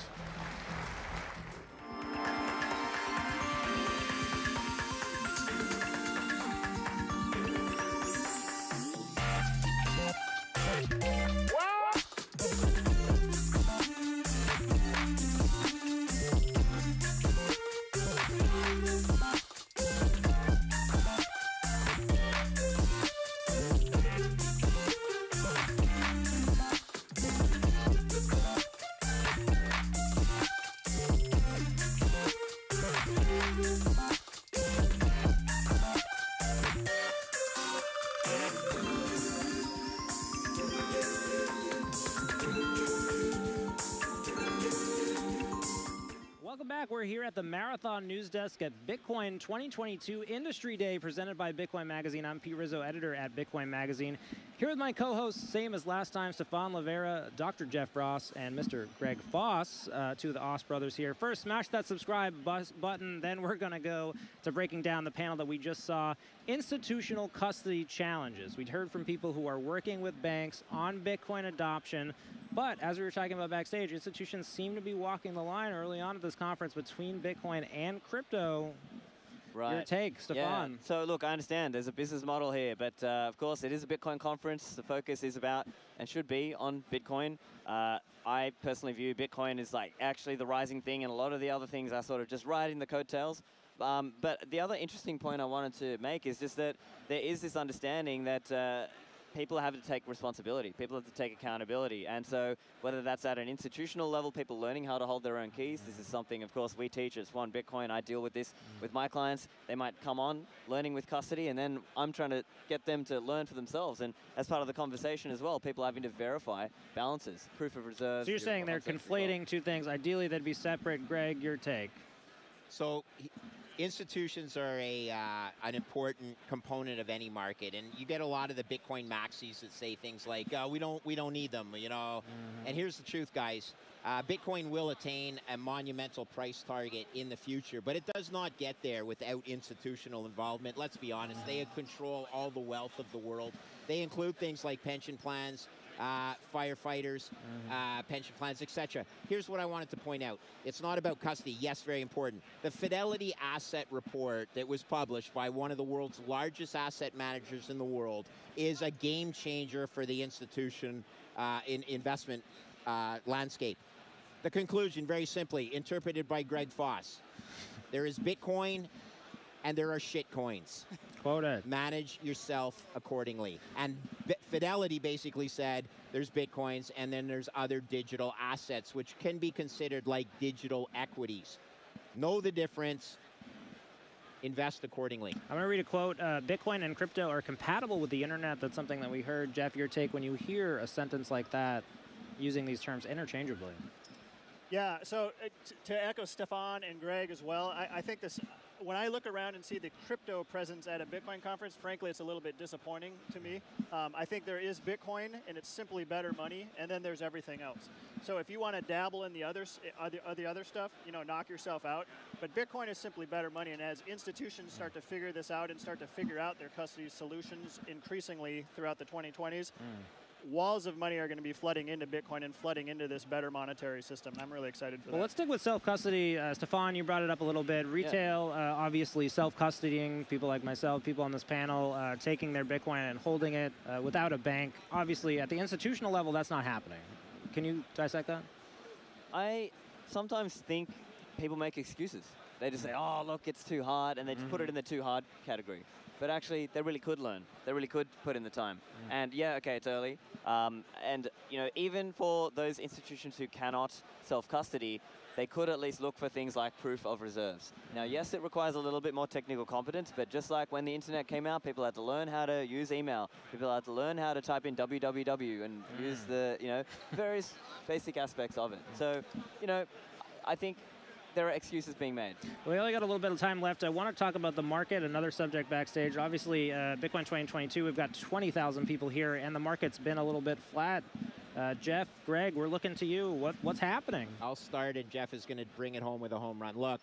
Welcome back. We're here at the Marathon News Desk at Bitcoin 2022 Industry Day presented by Bitcoin Magazine. I'm Pete Rizzo, editor at Bitcoin Magazine. Here with my co-hosts, same as last time, Stefan Livera, Dr. Jeff Ross, and Mr. Greg Foss, two of the Oss brothers here. First, smash that subscribe button. Then we're going to go to breaking down the panel that we just saw, institutional custody challenges. We'd heard from people who are working with banks on Bitcoin adoption. But as we were talking about backstage, institutions seem to be walking the line early on at this conference between Bitcoin and crypto. Right. Your take, Stefan. Yeah. So look, I understand there's a business model here, but of course it is a Bitcoin conference. The focus is about and should be on Bitcoin. I personally view Bitcoin as like actually the rising thing, and a lot of the other things are sort of just riding the coattails. But the other interesting point I wanted to make is just that there is this understanding that people have to take responsibility. People have to take accountability. And so whether that's at an institutional level, people learning how to hold their own keys, this is something, of course, we teach at Swan Bitcoin. I deal with this with my clients. They might come on learning with custody, and then I'm trying to get them to learn for themselves. And as part of the conversation as well, people having to verify balances, proof of reserve. So you're saying they're conflating two things. Ideally, they'd be separate. Greg, your take. So institutions are an important component of any market, and you get a lot of the Bitcoin maxis that say things like, we don't need them, And here's the truth, guys. Bitcoin will attain a monumental price target in the future, but it does not get there without institutional involvement. Let's be honest. They control all the wealth of the world. They include things like pension plans, firefighters, pension plans, etc. Here's what I wanted to point out. It's not about custody. Yes, very important. The Fidelity Asset Report that was published by one of the world's largest asset managers in the world is a game changer for the institution in investment landscape. The conclusion, very simply, interpreted by Greg Foss. There is Bitcoin and there are shit coins. Quoted. Manage yourself accordingly. And Fidelity basically said there's Bitcoins and then there's other digital assets, which can be considered like digital equities. Know the difference. Invest accordingly. I'm going to read a quote. Bitcoin and crypto are compatible with the internet. That's something that we heard. Jeff, your take when you hear a sentence like that using these terms interchangeably. Yeah, so to echo Stefan and Greg as well, I think this, when I look around and see the crypto presence at a Bitcoin conference, frankly, it's a little bit disappointing to me. I think there is Bitcoin, and it's simply better money, and then there's everything else. So if you want to dabble in the other stuff, knock yourself out. But Bitcoin is simply better money, and as institutions start to figure this out and start to figure out their custody solutions increasingly throughout the 2020s, walls of money are going to be flooding into Bitcoin and flooding into this better monetary system. I'm really excited for that. Well, let's stick with self-custody. Stefan, you brought it up a little bit. Retail, obviously self-custodying, people like myself, people on this panel, taking their Bitcoin and holding it without a bank. Obviously, at the institutional level, that's not happening. Can you dissect that? I sometimes think people make excuses. They just say, oh, look, it's too hard, and they just put it in the too hard category. But actually, they really could learn. They really could put in the time. And yeah, okay, it's early. And even for those institutions who cannot self-custody, they could at least look for things like proof of reserves. Now, yes, it requires a little bit more technical competence, but just like when the internet came out, people had to learn how to use email. People had to learn how to type in www and use the, various basic aspects of it. So, I think there are excuses being made. We only got a little bit of time left. I want to talk about the market, another subject backstage. Obviously, Bitcoin 2022, we've got 20,000 people here, and the market's been a little bit flat. Jeff, Greg, we're looking to you. What's happening? I'll start, and Jeff is going to bring it home with a home run. Look,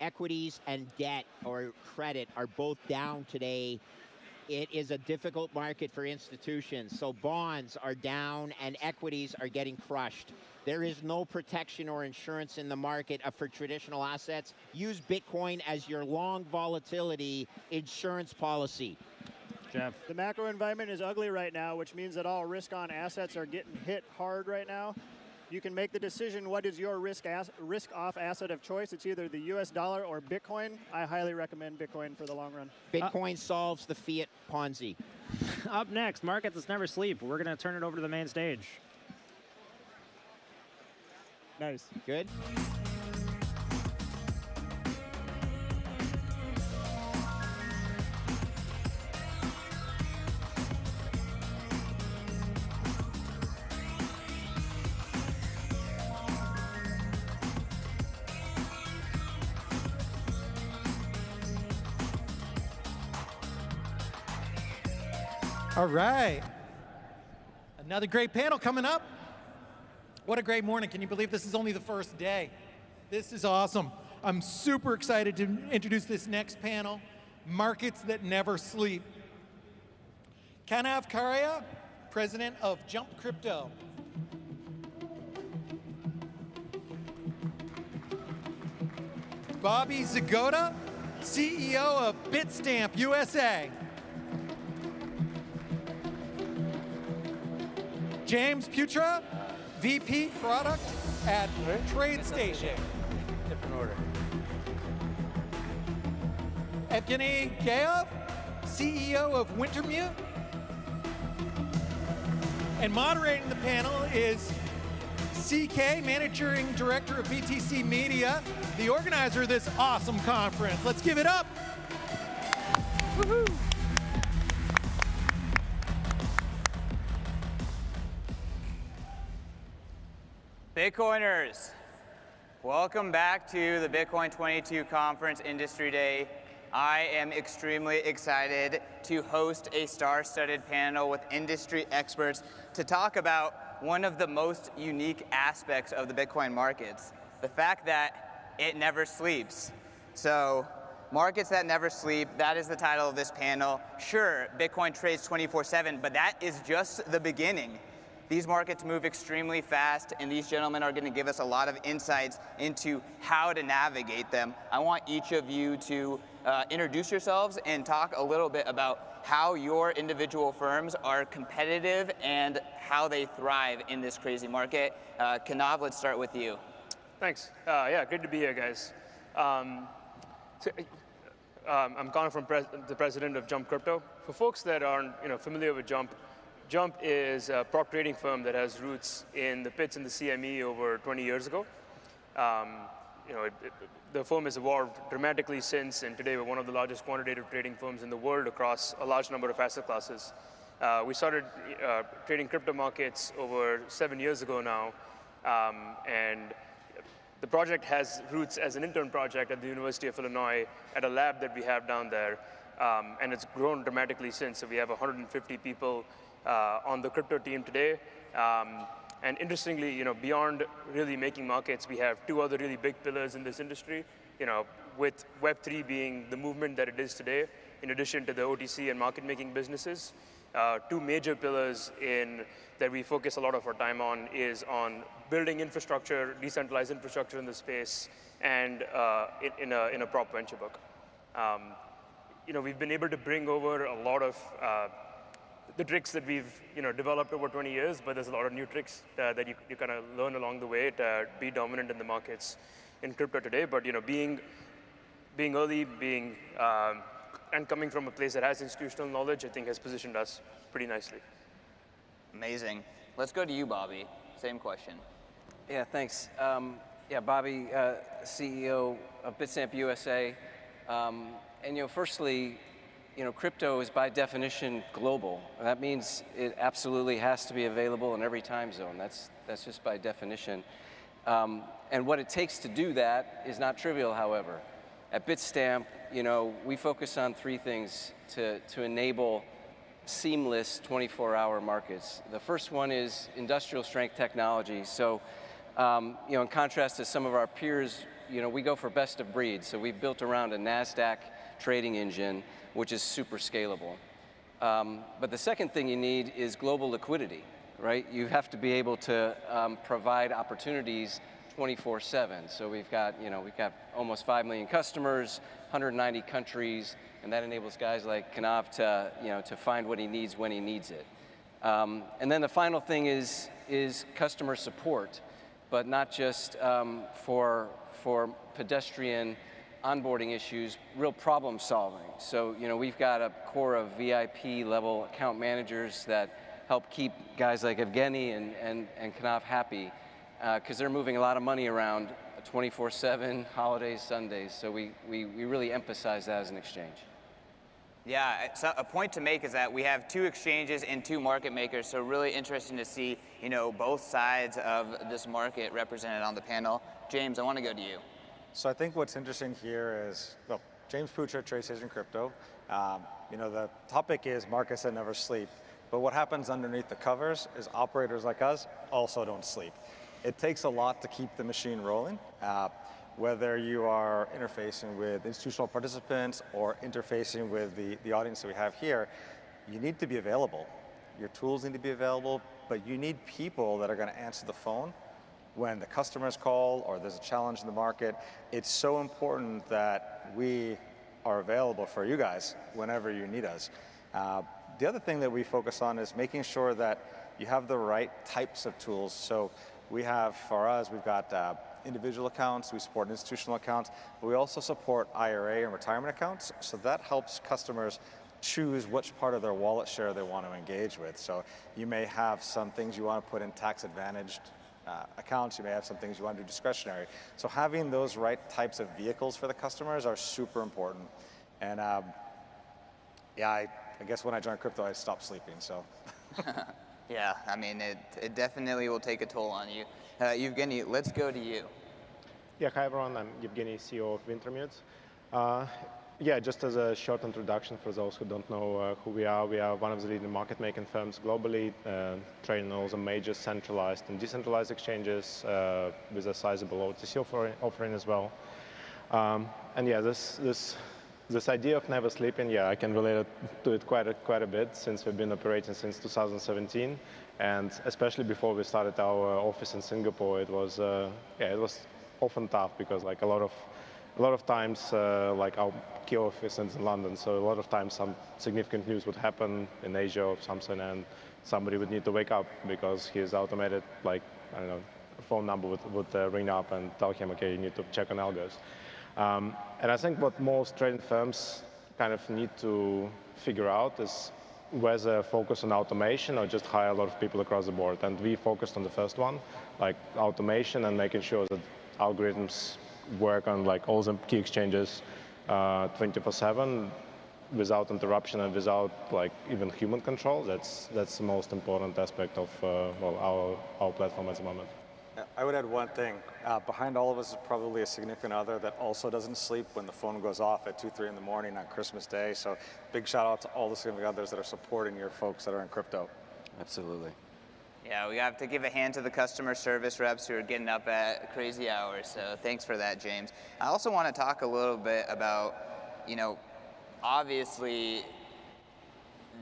equities and debt or credit are both down today. It is a difficult market for institutions. So bonds are down and equities are getting crushed. There is no protection or insurance in the market for traditional assets. Use Bitcoin as your long volatility insurance policy. Jeff. The macro environment is ugly right now, which means that all risk-on assets are getting hit hard right now. You can make the decision what is your risk-off asset of choice. It's either the US dollar or Bitcoin. I highly recommend Bitcoin for the long run. Bitcoin solves the fiat Ponzi. Up next, markets that never sleep. We're going to turn it over to the main stage. Nice. Good. All right. Another great panel coming up. What a great morning. Can you believe this is only the first day? This is awesome. I'm super excited to introduce this next panel, Markets That Never Sleep. Kanav Karia, president of Jump Crypto. Bobby Zagoda, CEO of Bitstamp USA. James Putra, VP Product at TradeStation. Different order. Evgeny Gayev, CEO of Wintermute. And moderating the panel is CK, Managing Director of BTC Media, the organizer of this awesome conference. Let's give it up. Woohoo! Bitcoiners, welcome back to the Bitcoin 22 Conference Industry Day. I am extremely excited to host a star-studded panel with industry experts to talk about one of the most unique aspects of the Bitcoin markets, the fact that it never sleeps. So, markets that never sleep, that is the title of this panel. Sure, Bitcoin trades 24/7, but that is just the beginning. These markets move extremely fast, and these gentlemen are going to give us a lot of insights into how to navigate them. I want each of you to introduce yourselves and talk a little bit about how your individual firms are competitive and how they thrive in this crazy market. Kanav, let's start with you. Thanks. Yeah, good to be here, guys. I'm Connor, the president of Jump Crypto. For folks that aren't familiar with Jump, Jump is a prop trading firm that has roots in the pits and the CME over 20 years ago. The firm has evolved dramatically since, and today we're one of the largest quantitative trading firms in the world across a large number of asset classes. We started trading crypto markets over 7 years ago now, and the project has roots as an intern project at the University of Illinois at a lab that we have down there, and it's grown dramatically since. So we have 150 people on the crypto team today. And interestingly, beyond really making markets, we have two other really big pillars in this industry, with Web3 being the movement that it is today, in addition to the OTC and market making businesses. Two major pillars that we focus a lot of our time on is on building infrastructure, decentralized infrastructure in the space, and in a prop venture book. We've been able to bring over a lot of the tricks that we've developed over 20 years, but there's a lot of new tricks that you kind of learn along the way to be dominant in the markets in crypto today. But being early, and coming from a place that has institutional knowledge, I think has positioned us pretty nicely. Amazing. Let's go to you, Bobby. Same question. Yeah, thanks. Yeah, Bobby, CEO of Bitstamp USA. And firstly, crypto is by definition global. And that means it absolutely has to be available in every time zone. That's just by definition. And what it takes to do that is not trivial, however. At Bitstamp, we focus on three things to enable seamless 24-hour markets. The first one is industrial strength technology. So, in contrast to some of our peers, we go for best of breed. So we've built around a NASDAQ trading engine, which is super scalable. But the second thing you need is global liquidity, right? You have to be able to provide opportunities 24/7. So we've got almost 5 million customers, 190 countries, and that enables guys like Kanav to find what he needs when he needs it. And then the final thing is customer support, but not just for pedestrian onboarding issues, real problem solving. So we've got a core of VIP level account managers that help keep guys like Evgeny and Kanav happy, because they're moving a lot of money around 24/7, holidays, Sundays. So we really emphasize that as an exchange. Yeah, so a point to make is that we have 2 exchanges and 2 market makers, so really interesting to see, both sides of this market represented on the panel. James, I want to go to you. So I think what's interesting here is, well, James Puccia, TradeStation Crypto. The topic is markets that never sleep, but what happens underneath the covers is operators like us also don't sleep. It takes a lot to keep the machine rolling. Whether you are interfacing with institutional participants or interfacing with the audience that we have here, you need to be available. Your tools need to be available, but you need people that are going to answer the phone when the customers call or there's a challenge in the market. It's so important that we are available for you guys whenever you need us. The other thing that we focus on is making sure that you have the right types of tools. So we have, for us, we've got individual accounts, we support institutional accounts, but we also support IRA and retirement accounts. So that helps customers choose which part of their wallet share they want to engage with. So you may have some things you want to put in tax-advantaged accounts, you may have some things you want to do discretionary. So having those right types of vehicles for the customers are super important. And I guess when I joined crypto, I stopped sleeping, so. Yeah, I mean, it definitely will take a toll on you. Evgeny, let's go to you. Yeah, hi everyone, I'm Evgeny, CEO of Wintermute. Yeah, just as a short introduction for those who don't know who we are one of the leading market-making firms globally, trading all the major centralized and decentralized exchanges with a sizable OTC offering as well. And yeah, this idea of never sleeping, yeah, I can relate to it quite a bit since we've been operating since 2017, and especially before we started our office in Singapore, it was often tough because like a lot of times like our key office is in London, so a lot of times some significant news would happen in Asia or something, and somebody would need to wake up because his automated, like, I don't know, phone number would ring up and tell him, okay, you need to check on algos. And I think what most trading firms kind of need to figure out is whether focus on automation or just hire a lot of people across the board. And we focused on the first one, like automation and making sure that algorithms work on like all the key exchanges 24/7 without interruption and without like even human control. That's the most important aspect of our platform at the moment. I would add one thing. Behind all of us is probably a significant other that also doesn't sleep when the phone goes off at 2, 3 in the morning on Christmas Day. So big shout out to all the significant others that are supporting your folks that are in crypto. Absolutely. Yeah, we have to give a hand to the customer service reps who are getting up at crazy hours. So thanks for that, James. I also want to talk a little bit about, obviously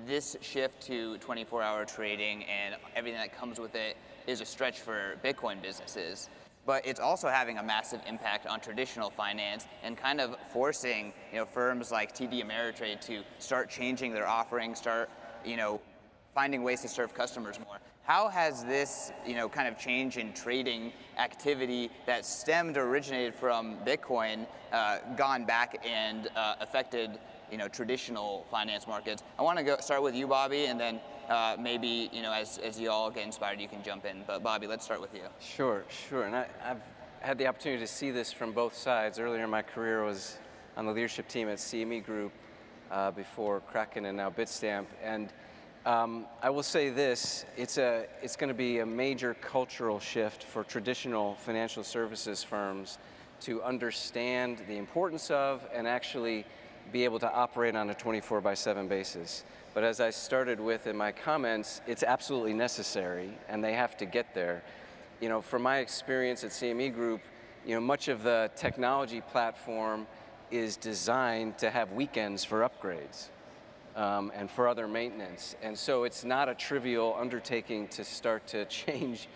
this shift to 24-hour trading and everything that comes with it is a stretch for Bitcoin businesses, but it's also having a massive impact on traditional finance and kind of forcing firms like TD Ameritrade to start changing their offerings, start finding ways to serve customers more. How has this kind of change in trading activity that stemmed or originated from Bitcoin gone back and affected traditional finance markets? I want to start with you, Bobby, and then maybe as you all get inspired, you can jump in. But Bobby, let's start with you. Sure. And had the opportunity to see this from both sides. Earlier in my career, I was on the leadership team at CME Group before Kraken and now Bitstamp. And I will say this, it's going to be a major cultural shift for traditional financial services firms to understand the importance of and actually be able to operate on a 24/7 basis. But as I started with in my comments, it's absolutely necessary, and they have to get there. You know, from my experience at CME Group, you know, much of the technology platform is designed to have weekends for upgrades and for other maintenance. And so it's not a trivial undertaking to start to change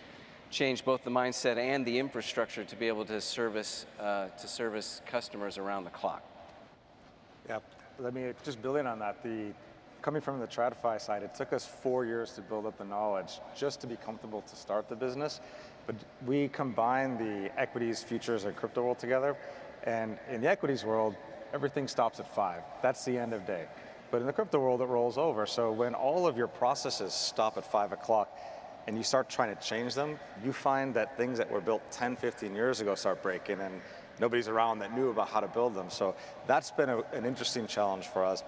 both the mindset and the infrastructure to be able to service customers around the clock. Yeah, let me just build in on that. Coming from the TradFi side, it took us 4 years to build up the knowledge just to be comfortable to start the business. But we combine the equities, futures, and crypto world together. And in the equities world, everything stops at 5. That's the end of day. But in the crypto world, it rolls over. So when all of your processes stop at 5 o'clock and you start trying to change them, you find that things that were built 10, 15 years ago start breaking, and nobody's around that knew about how to build them. So that's been an interesting challenge for us.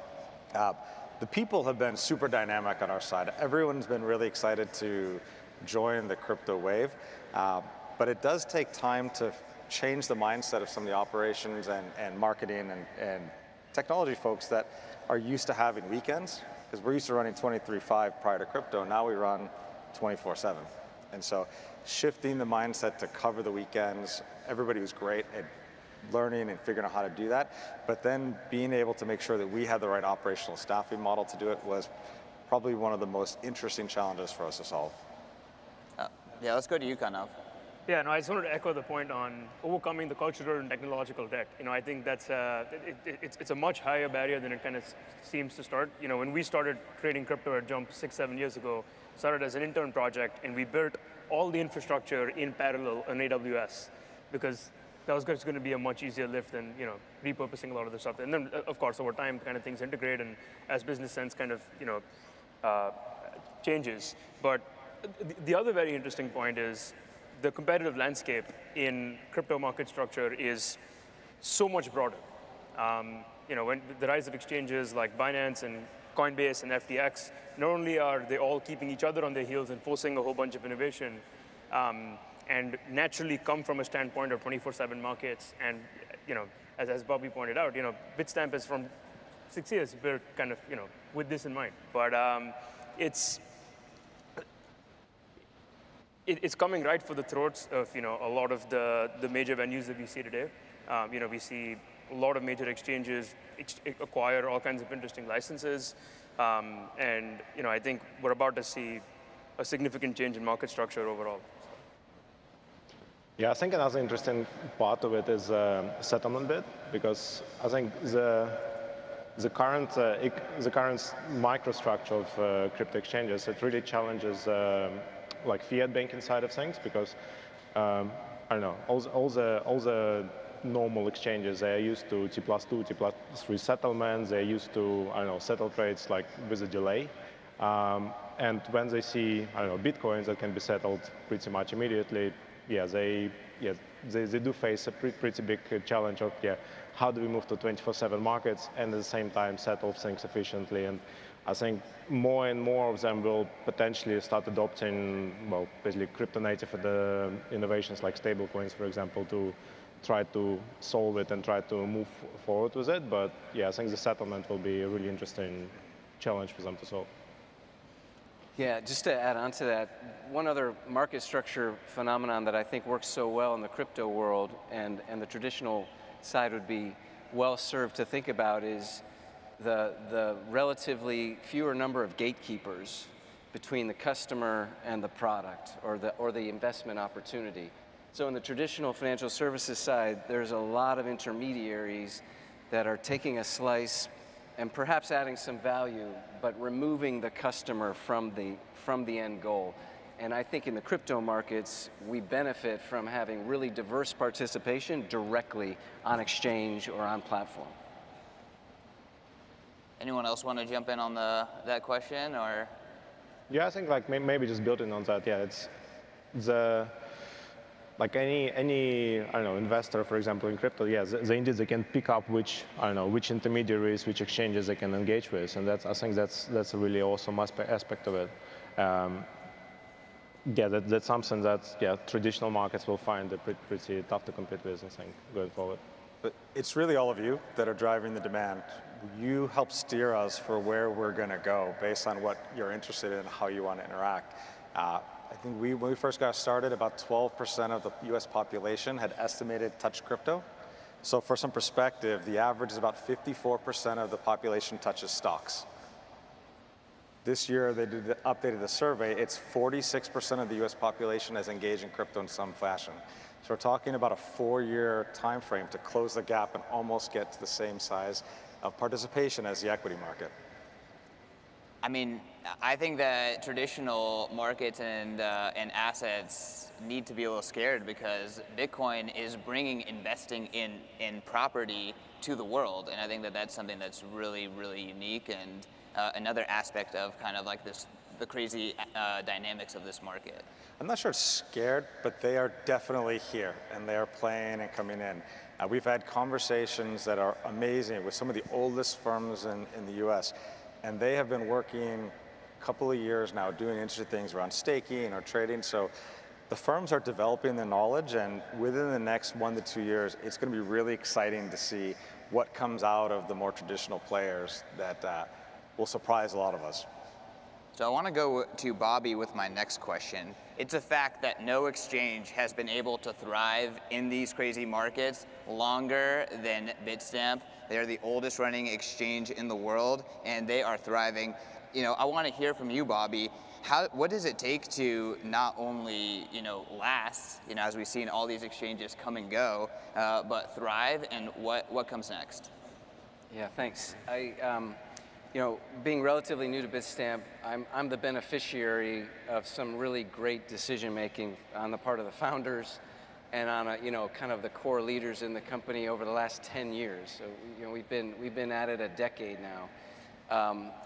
The people have been super dynamic on our side. Everyone's been really excited to join the crypto wave, but it does take time to change the mindset of some of the operations and marketing and technology folks that are used to having weekends, because we're used to running 23/5 prior to crypto. Now we run 24/7. And so shifting the mindset to cover the weekends, everybody was great at learning and figuring out how to do that, but then being able to make sure that we had the right operational staffing model to do it was probably one of the most interesting challenges for us to solve. Yeah, let's go to you, Kanav. Yeah, no, I just wanted to echo the point on overcoming the cultural and technological debt. You know, I think that's it's a much higher barrier than it kind of seems to start. You know, when we started trading crypto at Jump 6-7 years ago, started as an intern project, and we built all the infrastructure in parallel on AWS, because that was going to be a much easier lift than, you know, repurposing a lot of the stuff. And then, of course, over time, kind of things integrate, and as business sense kind of, you know, changes. But the other very interesting point is the competitive landscape in crypto market structure is so much broader. You know, when the rise of exchanges like Binance and Coinbase and FTX, not only are they all keeping each other on their heels and forcing a whole bunch of innovation, and naturally come from a standpoint of 24/7 markets, and, you know, as Bobby pointed out, you know, Bitstamp is from 6 years built kind of, you know, with this in mind. But it's coming right for the throats of, you know, a lot of the major venues that we see today. You know, we see a lot of major exchanges acquire all kinds of interesting licenses, and, you know, I think we're about to see a significant change in market structure overall. Yeah, I think another interesting part of it is settlement bit, because I think the current microstructure of crypto exchanges, it really challenges like fiat banking side of things, because I don't know, all the normal exchanges, they're used to T+2, T+3 settlements. They're used to, I don't know, settle trades like with a delay. And when they see, I don't know, Bitcoins that can be settled pretty much immediately, they do face a pretty big challenge of, how do we move to 24/7 markets and at the same time settle things efficiently? And I think more and more of them will potentially start adopting, well, basically crypto-native innovations like stablecoins, for example, to try to solve it and try to move forward with it. But yeah, I think the settlement will be a really interesting challenge for them to solve. Yeah, just to add on to that, one other market structure phenomenon that I think works so well in the crypto world and the traditional side would be well served to think about is the relatively fewer number of gatekeepers between the customer and the product or the investment opportunity. So in the traditional financial services side, there's a lot of intermediaries that are taking a slice and perhaps adding some value, but removing the customer from the end goal. And I think in the crypto markets, we benefit from having really diverse participation directly on exchange or on platform. Anyone else want to jump in on that question, or? Yeah, I think like maybe just building on that. Yeah, it's like any I don't know, investor, for example, in crypto, yeah, indeed they can pick up which, I don't know, which intermediaries, which exchanges they can engage with, and I think that's a really awesome aspect of it. Yeah, that's something that traditional markets will find pretty tough to compete with, I think, going forward. But it's really all of you that are driving the demand. You help steer us for where we're going to go based on what you're interested in and how you want to interact. I think when we first got started, about 12% of the US population had estimated touch crypto. So for some perspective, the average is about 54% of the population touches stocks. This year, they updated the survey. It's 46% of the US population has engaged in crypto in some fashion. So we're talking about a 4-year time frame to close the gap and almost get to the same size of participation as the equity market. I mean, I think that traditional markets and assets need to be a little scared because Bitcoin is bringing investing in property to the world, and I think that that's something that's really, really unique and another aspect of kind of like the crazy dynamics of this market. I'm not sure it's scared, but they are definitely here, and they are playing and coming in. We've had conversations that are amazing with some of the oldest firms in the US, and they have been working a couple of years now doing interesting things around staking or trading. So the firms are developing their knowledge, and within the next 1 to 2 years, it's going to be really exciting to see what comes out of the more traditional players that will surprise a lot of us. So I want to go to Bobby with my next question. It's a fact that no exchange has been able to thrive in these crazy markets longer than Bitstamp. They're the oldest running exchange in the world, and they are thriving. You know, I want to hear from you, Bobby. What does it take to not only, last, as we've seen all these exchanges come and go, but thrive, and what comes next? Yeah, thanks. Being relatively new to Bitstamp, I'm the beneficiary of some really great decision making on the part of the founders and on kind of the core leaders in the company over the last 10 years. So we've been at it a decade now,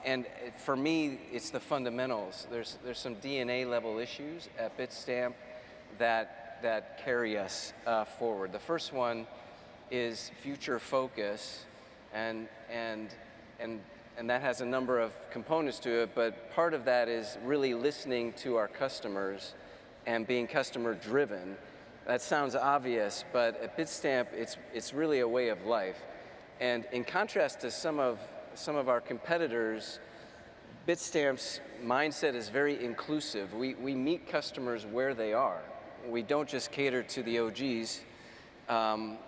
and for me, it's the fundamentals. There's some DNA level issues at Bitstamp that carry us forward. The first one is future focus, and that has a number of components to it, but part of that is really listening to our customers and being customer driven. That sounds obvious, but at Bitstamp, it's really a way of life. And in contrast to some of our competitors, Bitstamp's mindset is very inclusive. We meet customers where they are. We don't just cater to the OGs,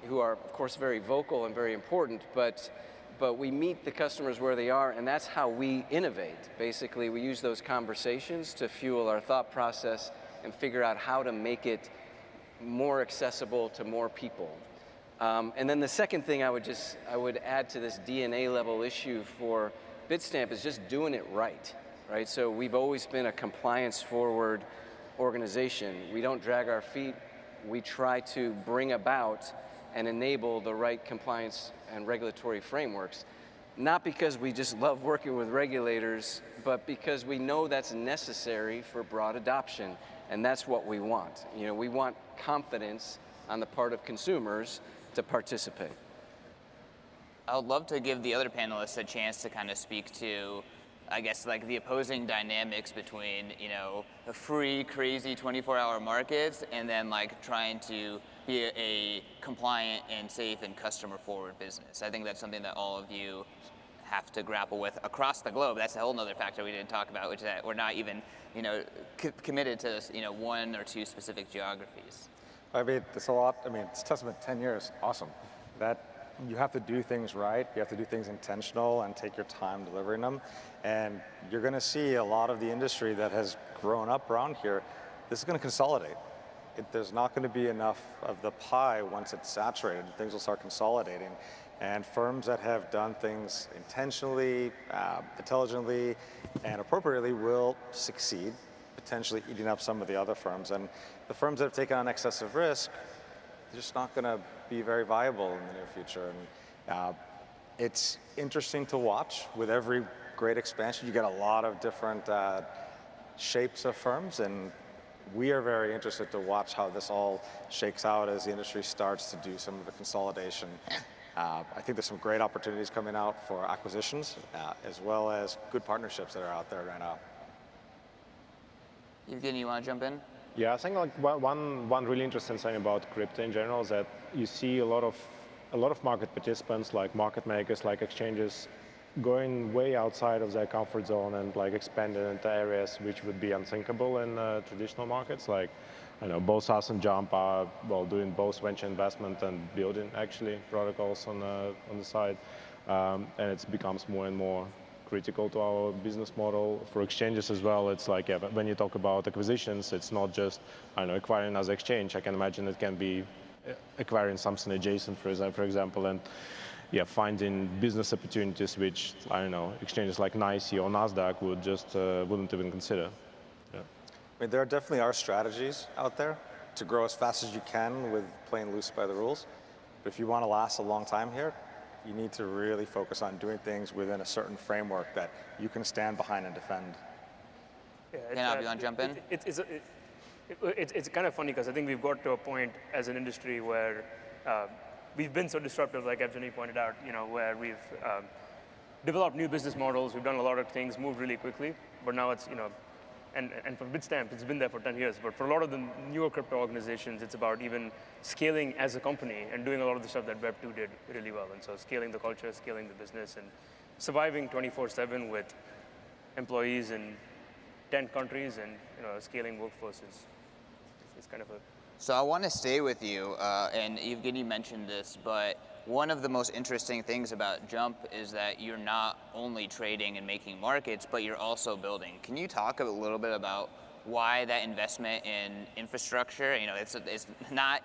who are, of course, very vocal and very important, but we meet the customers where they are, and that's how we innovate. Basically, we use those conversations to fuel our thought process and figure out how to make it more accessible to more people. And then the second thing I would add to this DNA level issue for Bitstamp is just doing it right? So we've always been a compliance forward organization. We don't drag our feet. We try to bring about and enable the right compliance and regulatory frameworks, not because we just love working with regulators, but because we know that's necessary for broad adoption, and that's what we want. We want confidence on the part of consumers to participate. I would love to give the other panelists a chance to kind of speak to, I guess, like the opposing dynamics between, the free, crazy 24-hour markets and then like trying to be a compliant and safe and customer-forward business. I think that's something that all of you have to grapple with across the globe. That's a whole other factor we didn't talk about, which is that we're not even, committed to, 1 or 2 specific geographies. I mean, it's a lot. I mean, it's testament 10 years. Awesome. That you have to do things right. You have to do things intentional and take your time delivering them. And you're going to see a lot of the industry that has grown up around here. This is going to consolidate. There's not going to be enough of the pie once it's saturated. Things will start consolidating. And firms that have done things intentionally, intelligently, and appropriately will succeed, potentially eating up some of the other firms. And the firms that have taken on excessive risk, they're just not going to be very viable in the near future. And it's interesting to watch. With every great expansion, you get a lot of different shapes of firms, and we are very interested to watch how this all shakes out as the industry starts to do some of the consolidation. I think there's some great opportunities coming out for acquisitions, as well as good partnerships that are out there right now. Evgeny, you want to jump in? Yeah, I think like one really interesting thing about crypto in general is that you see a lot of market participants, like market makers, like exchanges, going way outside of their comfort zone and like expanding into areas which would be unthinkable in traditional markets. Like, I know both us and Jump are doing both venture investment and building actually protocols on the side, and it becomes more and more critical to our business model. For exchanges as well, it's like, yeah, when you talk about acquisitions, it's not just, I don't know, acquiring another exchange. I can imagine it can be acquiring something adjacent, for example, and yeah, finding business opportunities which, I don't know, exchanges like NYSE or NASDAQ would just wouldn't even consider. Yeah. I mean, there definitely are strategies out there to grow as fast as you can with playing loose by the rules. But if you want to last a long time here, you need to really focus on doing things within a certain framework that you can stand behind and defend. Yeah, you want to jump in? It's kind of funny because I think we've got to a point as an industry where we've been so disruptive, like Evgeny pointed out, where we've developed new business models, we've done a lot of things, moved really quickly, but now it's, and for Bitstamp, it's been there for 10 years, but for a lot of the newer crypto organizations, it's about even scaling as a company and doing a lot of the stuff that Web2 did really well. And so scaling the culture, scaling the business, and surviving 24/7 with employees in 10 countries and scaling workforces. It's kind of a... So I want to stay with you, and Evgeny mentioned this, but one of the most interesting things about Jump is that you're not only trading and making markets, but you're also building. Can you talk a little bit about why that investment in infrastructure? It's not,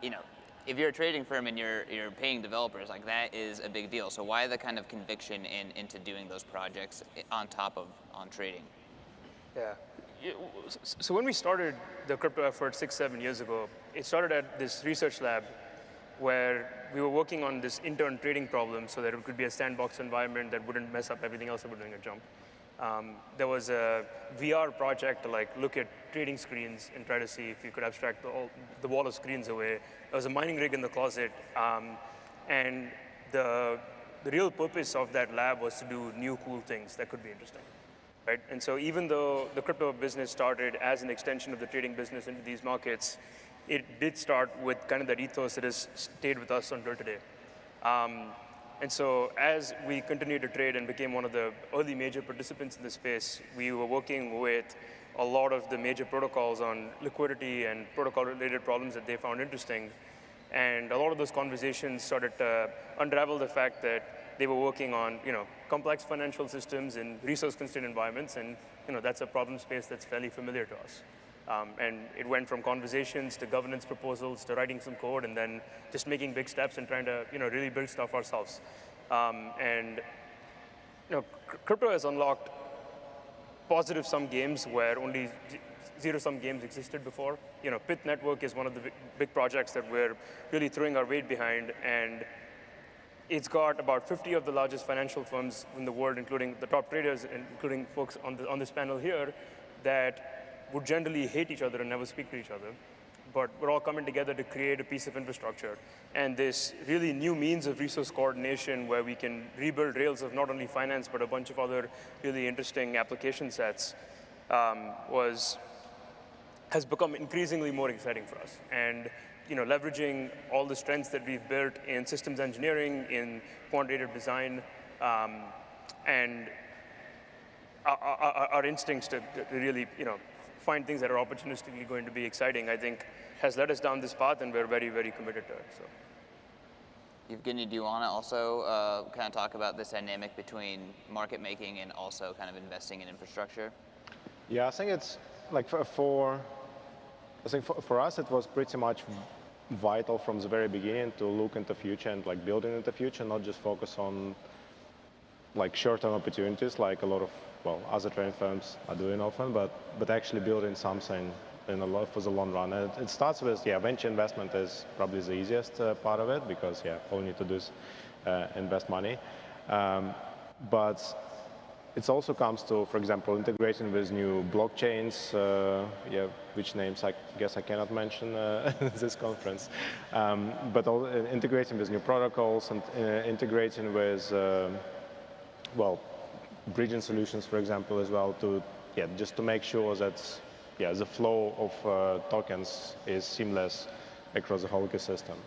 if you're a trading firm and you're paying developers, like that is a big deal. So why the kind of conviction into doing those projects on top of trading? Yeah. So when we started the crypto effort 6-7 years ago, it started at this research lab where we were working on this intern trading problem so that it could be a sandbox environment that wouldn't mess up everything else that we're doing at Jump. There was a VR project to look at trading screens and try to see if you could abstract the wall of screens away. There was a mining rig in the closet, and the real purpose of that lab was to do new cool things that could be interesting. Right? And so even though the crypto business started as an extension of the trading business into these markets, it did start with kind of that ethos that has stayed with us until today. And so as we continued to trade and became one of the early major participants in the space, we were working with a lot of the major protocols on liquidity and protocol-related problems that they found interesting. And a lot of those conversations started to unravel the fact that they were working on, complex financial systems in resource-constrained environments, and that's a problem space that's fairly familiar to us. And it went from conversations to governance proposals to writing some code, and then just making big steps and trying to, really build stuff ourselves. Crypto has unlocked positive-sum games where only zero-sum games existed before. Pith Network is one of the big projects that we're really throwing our weight behind, and it's got about 50 of the largest financial firms in the world, including the top traders, including folks on this panel here, that would generally hate each other and never speak to each other. But we're all coming together to create a piece of infrastructure. And this really new means of resource coordination where we can rebuild rails of not only finance, but a bunch of other really interesting application sets has become increasingly more exciting for us. And leveraging all the strengths that we've built in systems engineering, in quantitative design, and our instincts to really, find things that are opportunistically going to be exciting, I think, has led us down this path, and we're very, very committed to it. So. Evgeny, do you want to also kind of talk about this dynamic between market making and also kind of investing in infrastructure? Yeah, I think it's like for us, it was pretty much vital from the very beginning to look into the future and building into the future, not just focus on short-term opportunities like a lot of other trading firms are doing often, but actually building something for the long run. And it starts with venture investment is probably the easiest part of it because all you need to do is invest money. But It also comes to, for example, integration with new blockchains, which names I guess I cannot mention this conference, but all, integration with new protocols and integration with, well, bridging solutions, for example, as well, to just to make sure that the flow of tokens is seamless across the whole ecosystem.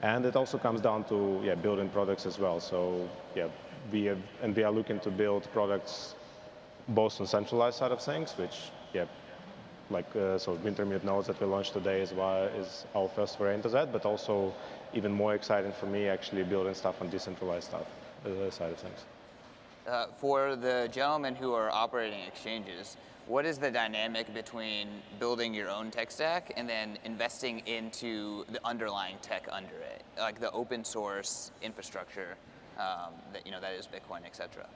And it also comes down to building products as well. So we are looking to build products both on centralized side of things, which so Wintermute nodes that we launched today is our first foray into that, but also even more exciting for me actually building stuff on decentralized stuff side of things. For the gentlemen who are operating exchanges, what is the dynamic between building your own tech stack and then investing into the underlying tech under it, like the open source infrastructure that is Bitcoin, etc.?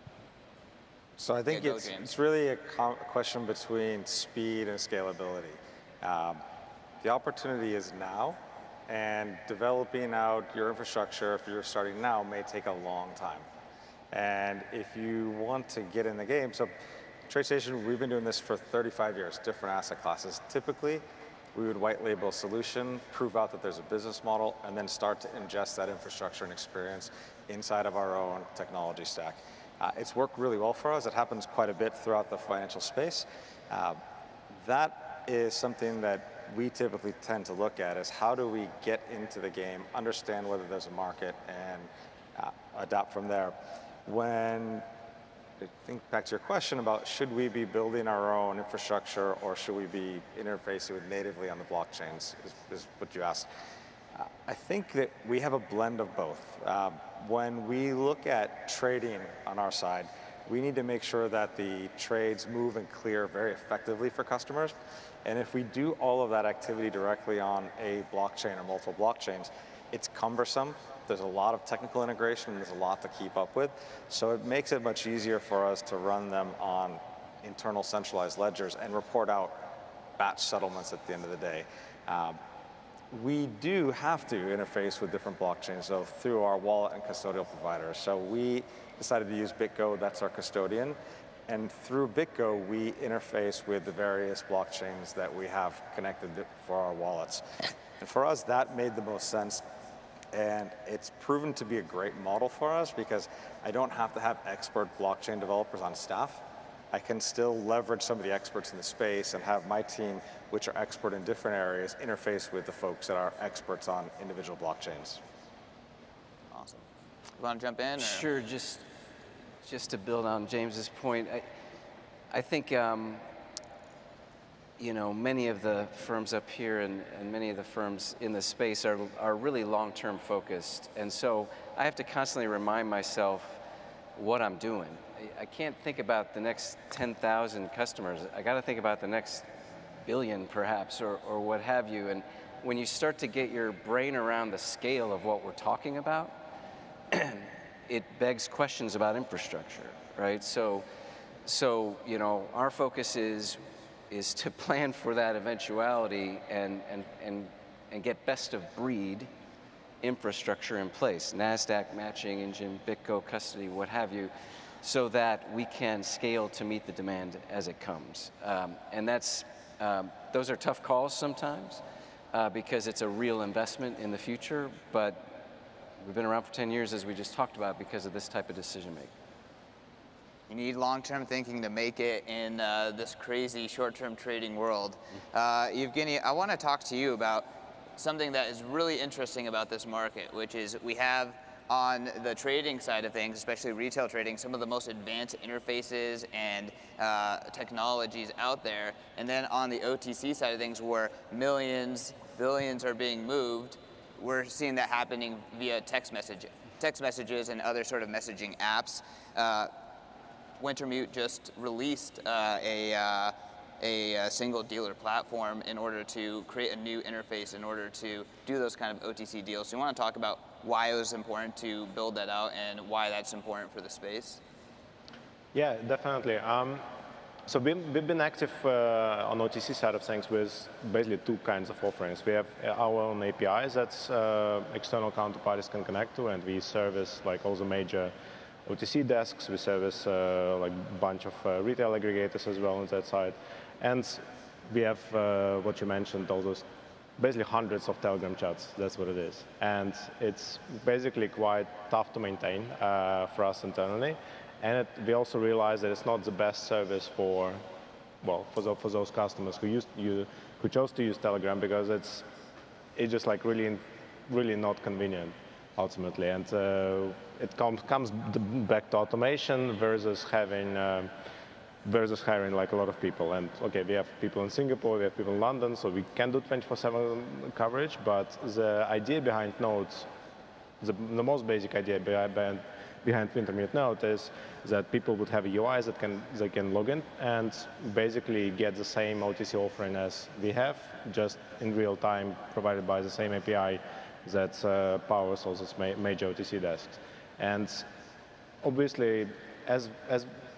So I think it's really a question between speed and scalability. The opportunity is now, and developing out your infrastructure, if you're starting now, may take a long time. And if you want to get in the game, so TradeStation, we've been doing this for 35 years, different asset classes. Typically, we would white label a solution, prove out that there's a business model, and then start to ingest that infrastructure and experience inside of our own technology stack. It's worked really well for us. It happens quite a bit throughout the financial space. That is something that we typically tend to look at, is how do we get into the game, understand whether there's a market, and adapt from there. When I think back to your question about should we be building our own infrastructure or should we be interfacing with natively on the blockchains is what you asked. I think that we have a blend of both. When we look at trading on our side, we need to make sure that the trades move and clear very effectively for customers. And if we do all of that activity directly on a blockchain or multiple blockchains, it's cumbersome. There's a lot of technical integration, and there's a lot to keep up with. So it makes it much easier for us to run them on internal centralized ledgers and report out batch settlements at the end of the day. We do have to interface with different blockchains, though, through our wallet and custodial providers. So we decided to use BitGo, that's our custodian. And through BitGo, we interface with the various blockchains that we have connected for our wallets. And for us, that made the most sense. And it's proven to be a great model for us because I don't have to have expert blockchain developers on staff. I can still leverage some of the experts in the space and have my team, which are expert in different areas, interface with the folks that are experts on individual blockchains. Awesome. You want to jump in? Or? Sure, just to build on James's point, I think many of the firms up here and many of the firms in the space are really long-term focused. And so I have to constantly remind myself what I'm doing. I can't think about the next 10,000 customers. I got to think about the next billion perhaps, or what have you. And when you start to get your brain around the scale of what we're talking about, it begs questions about infrastructure, right? So our focus is to plan for that eventuality and get best of breed infrastructure in place, NASDAQ matching engine, BitGo custody, what have you, so that we can scale to meet the demand as it comes. And those are tough calls sometimes because it's a real investment in the future, but we've been around for 10 years, as we just talked about, because of this type of decision making. You need long-term thinking to make it in this crazy short-term trading world. Evgeny, I want to talk to you about something that is really interesting about this market, which is we have on the trading side of things, especially retail trading, some of the most advanced interfaces and technologies out there. And then on the OTC side of things, where millions, billions are being moved, we're seeing that happening via text messages and other sort of messaging apps. Wintermute just released a single dealer platform in order to create a new interface in order to do those kind of OTC deals. So you want to talk about why it was important to build that out and why that's important for the space? Yeah, definitely. So we've been active on OTC side of things with basically two kinds of offerings. We have our own APIs that external counterparties can connect to, and we service like all the major OTC desks. We service like a bunch of retail aggregators as well on that side. And we have what you mentioned, all those basically hundreds of Telegram chats. That's what it is. And it's basically quite tough to maintain for us internally. And we also realize that it's not the best service for, well, for those customers who chose to use Telegram, because it's just like really not convenient ultimately. And it comes back to automation versus having hiring like a lot of people. And okay, we have people in Singapore, we have people in London, so we can do 24/7 coverage. But the idea behind nodes, the most basic idea behind intermediate node is that people would have UIs that they can log in and basically get the same OTC offering as we have, just in real time, provided by the same API that powers all those major OTC desks. And obviously,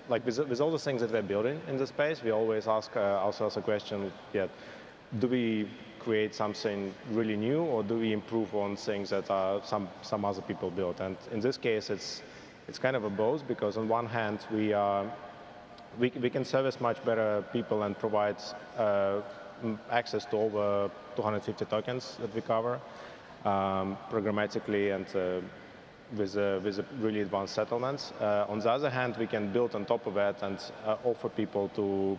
like with all the things that we're building in the space, we always ask ourselves a question: do we create something really new, or do we improve on things that some other people built? And in this case, it's kind of a both, because on one hand we can service much better people and provide access to over 250 tokens that we cover programmatically and with really advanced settlements. On the other hand, we can build on top of that and offer people to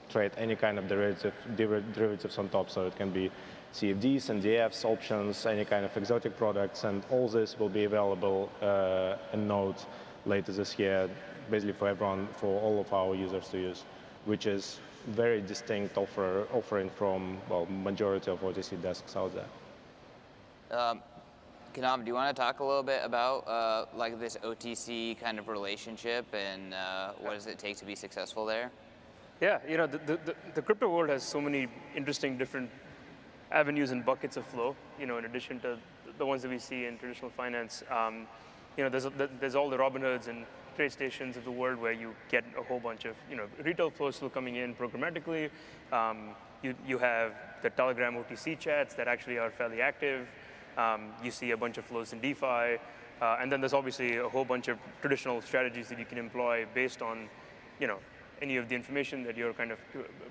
trade any kind of derivatives on top. So it can be CFDs, NDFs, options, any kind of exotic products, and all this will be available in Node later this year, basically for everyone, for all of our users to use, which is very distinct offering from, well, majority of OTC desks out there. Kanam, do you want to talk a little bit about like this OTC kind of relationship and what does it take to be successful there? Yeah, you know, the crypto world has so many interesting different avenues and buckets of flow, you know, in addition to the ones that we see in traditional finance. You know, there's all the Robinhoods and trade stations of the world where you get a whole bunch of, you know, retail flows still coming in programmatically. You have the Telegram OTC chats that actually are fairly active. You see a bunch of flows in DeFi. And then there's obviously a whole bunch of traditional strategies that you can employ based on, you know, any of the information that you're kind of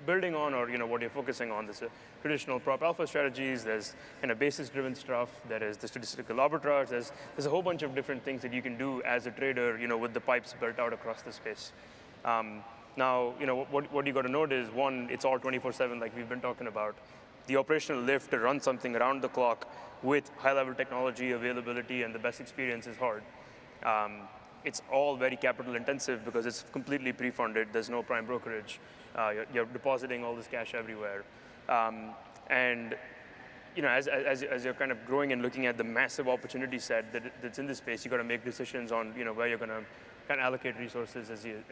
building on, or, you know, what you're focusing on. There's traditional prop alpha strategies, there's kind of basis-driven stuff, there is the statistical arbitrage, there's a whole bunch of different things that you can do as a trader, you know, with the pipes built out across the space. Now, you know, what you got to note is, one, it's all 24/7 like we've been talking about. The operational lift to run something around the clock with high-level technology availability and the best experience is hard. It's all very capital intensive because it's completely pre-funded. There's no prime brokerage. You're depositing all this cash everywhere. And you know, as you're kind of growing and looking at the massive opportunity set that's in this space, you got to make decisions on, you know, where you're going to kind of allocate resources as you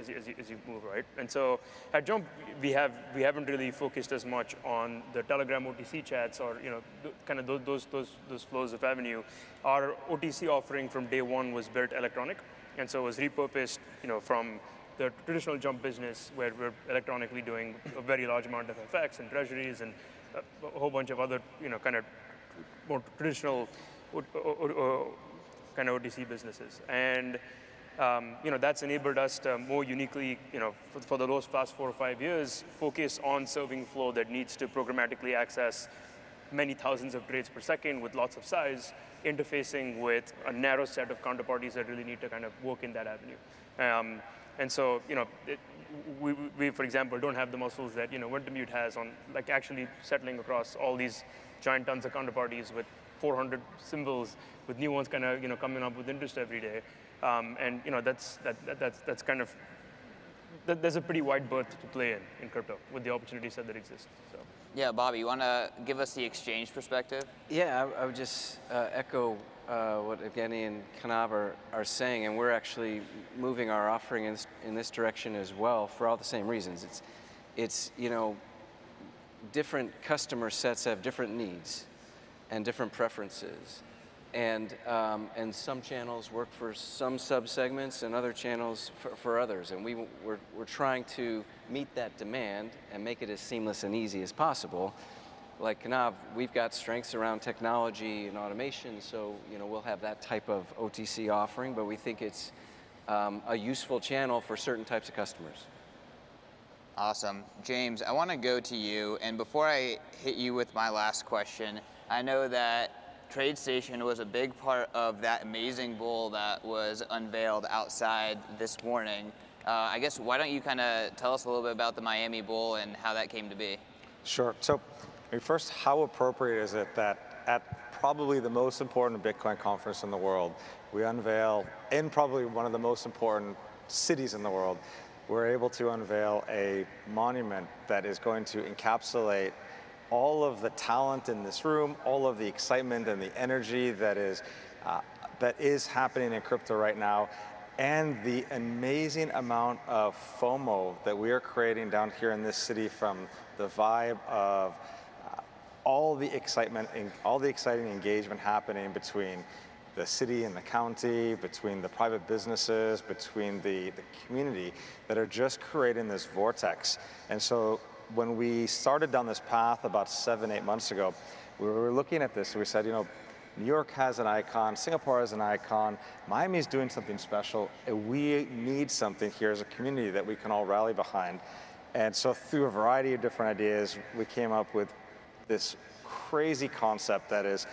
move, right? And so at Jump, we haven't really focused as much on the Telegram OTC chats or, you know, kind of those flows of revenue. Our OTC offering from day one was built electronic, and so it was repurposed, you know, from the traditional Jump business where we're electronically doing a very large amount of FX and treasuries and a whole bunch of other, you know, kind of more traditional kind of OTC businesses. And you know, that's enabled us to more uniquely, you know, for the past 4 or 5 years, focus on serving flow that needs to programmatically access many thousands of trades per second with lots of size, interfacing with a narrow set of counterparties that really need to kind of work in that avenue. And so, you know, we, for example, don't have the muscles that, you know, Wintermute has on, like, actually settling across all these giant tons of counterparties with 400 symbols, with new ones kind of, you know, coming up with interest every day. And, you know, that's kind of, there's a pretty wide berth to play in crypto with the opportunity set that exists. So. Yeah, Bobby, you want to give us the exchange perspective? Yeah, I would just echo what Evgeny and Kanav are saying, and we're actually moving our offering in this direction as well for all the same reasons. It's you know, different customer sets have different needs and different preferences, and some channels work for some subsegments and other channels for others, and we're trying to meet that demand and make it as seamless and easy as possible. Like Kanav, we've got strengths around technology and automation, so, you know, we'll have that type of OTC offering, but we think it's a useful channel for certain types of customers. Awesome. James, I want to go to you, and before I hit you with my last question, I know that TradeStation was a big part of that amazing bull that was unveiled outside this morning. I guess why don't you kind of tell us a little bit about the Miami bull and how that came to be? Sure. So, first, how appropriate is it that at probably the most important Bitcoin conference in the world, we unveil, in probably one of the most important cities in the world, we're able to unveil a monument that is going to encapsulate all of the talent in this room, all of the excitement and the energy that is happening in crypto right now, and the amazing amount of FOMO that we are creating down here in this city from the vibe of all the excitement and all the exciting engagement happening between the city and the county, between the private businesses, between the community that are just creating this vortex. And so when we started down this path about 7-8 months ago, we were looking at this and we said, you know, New York has an icon, Singapore has an icon, Miami's doing something special, and we need something here as a community that we can all rally behind. And so through a variety of different ideas, we came up with this crazy concept that is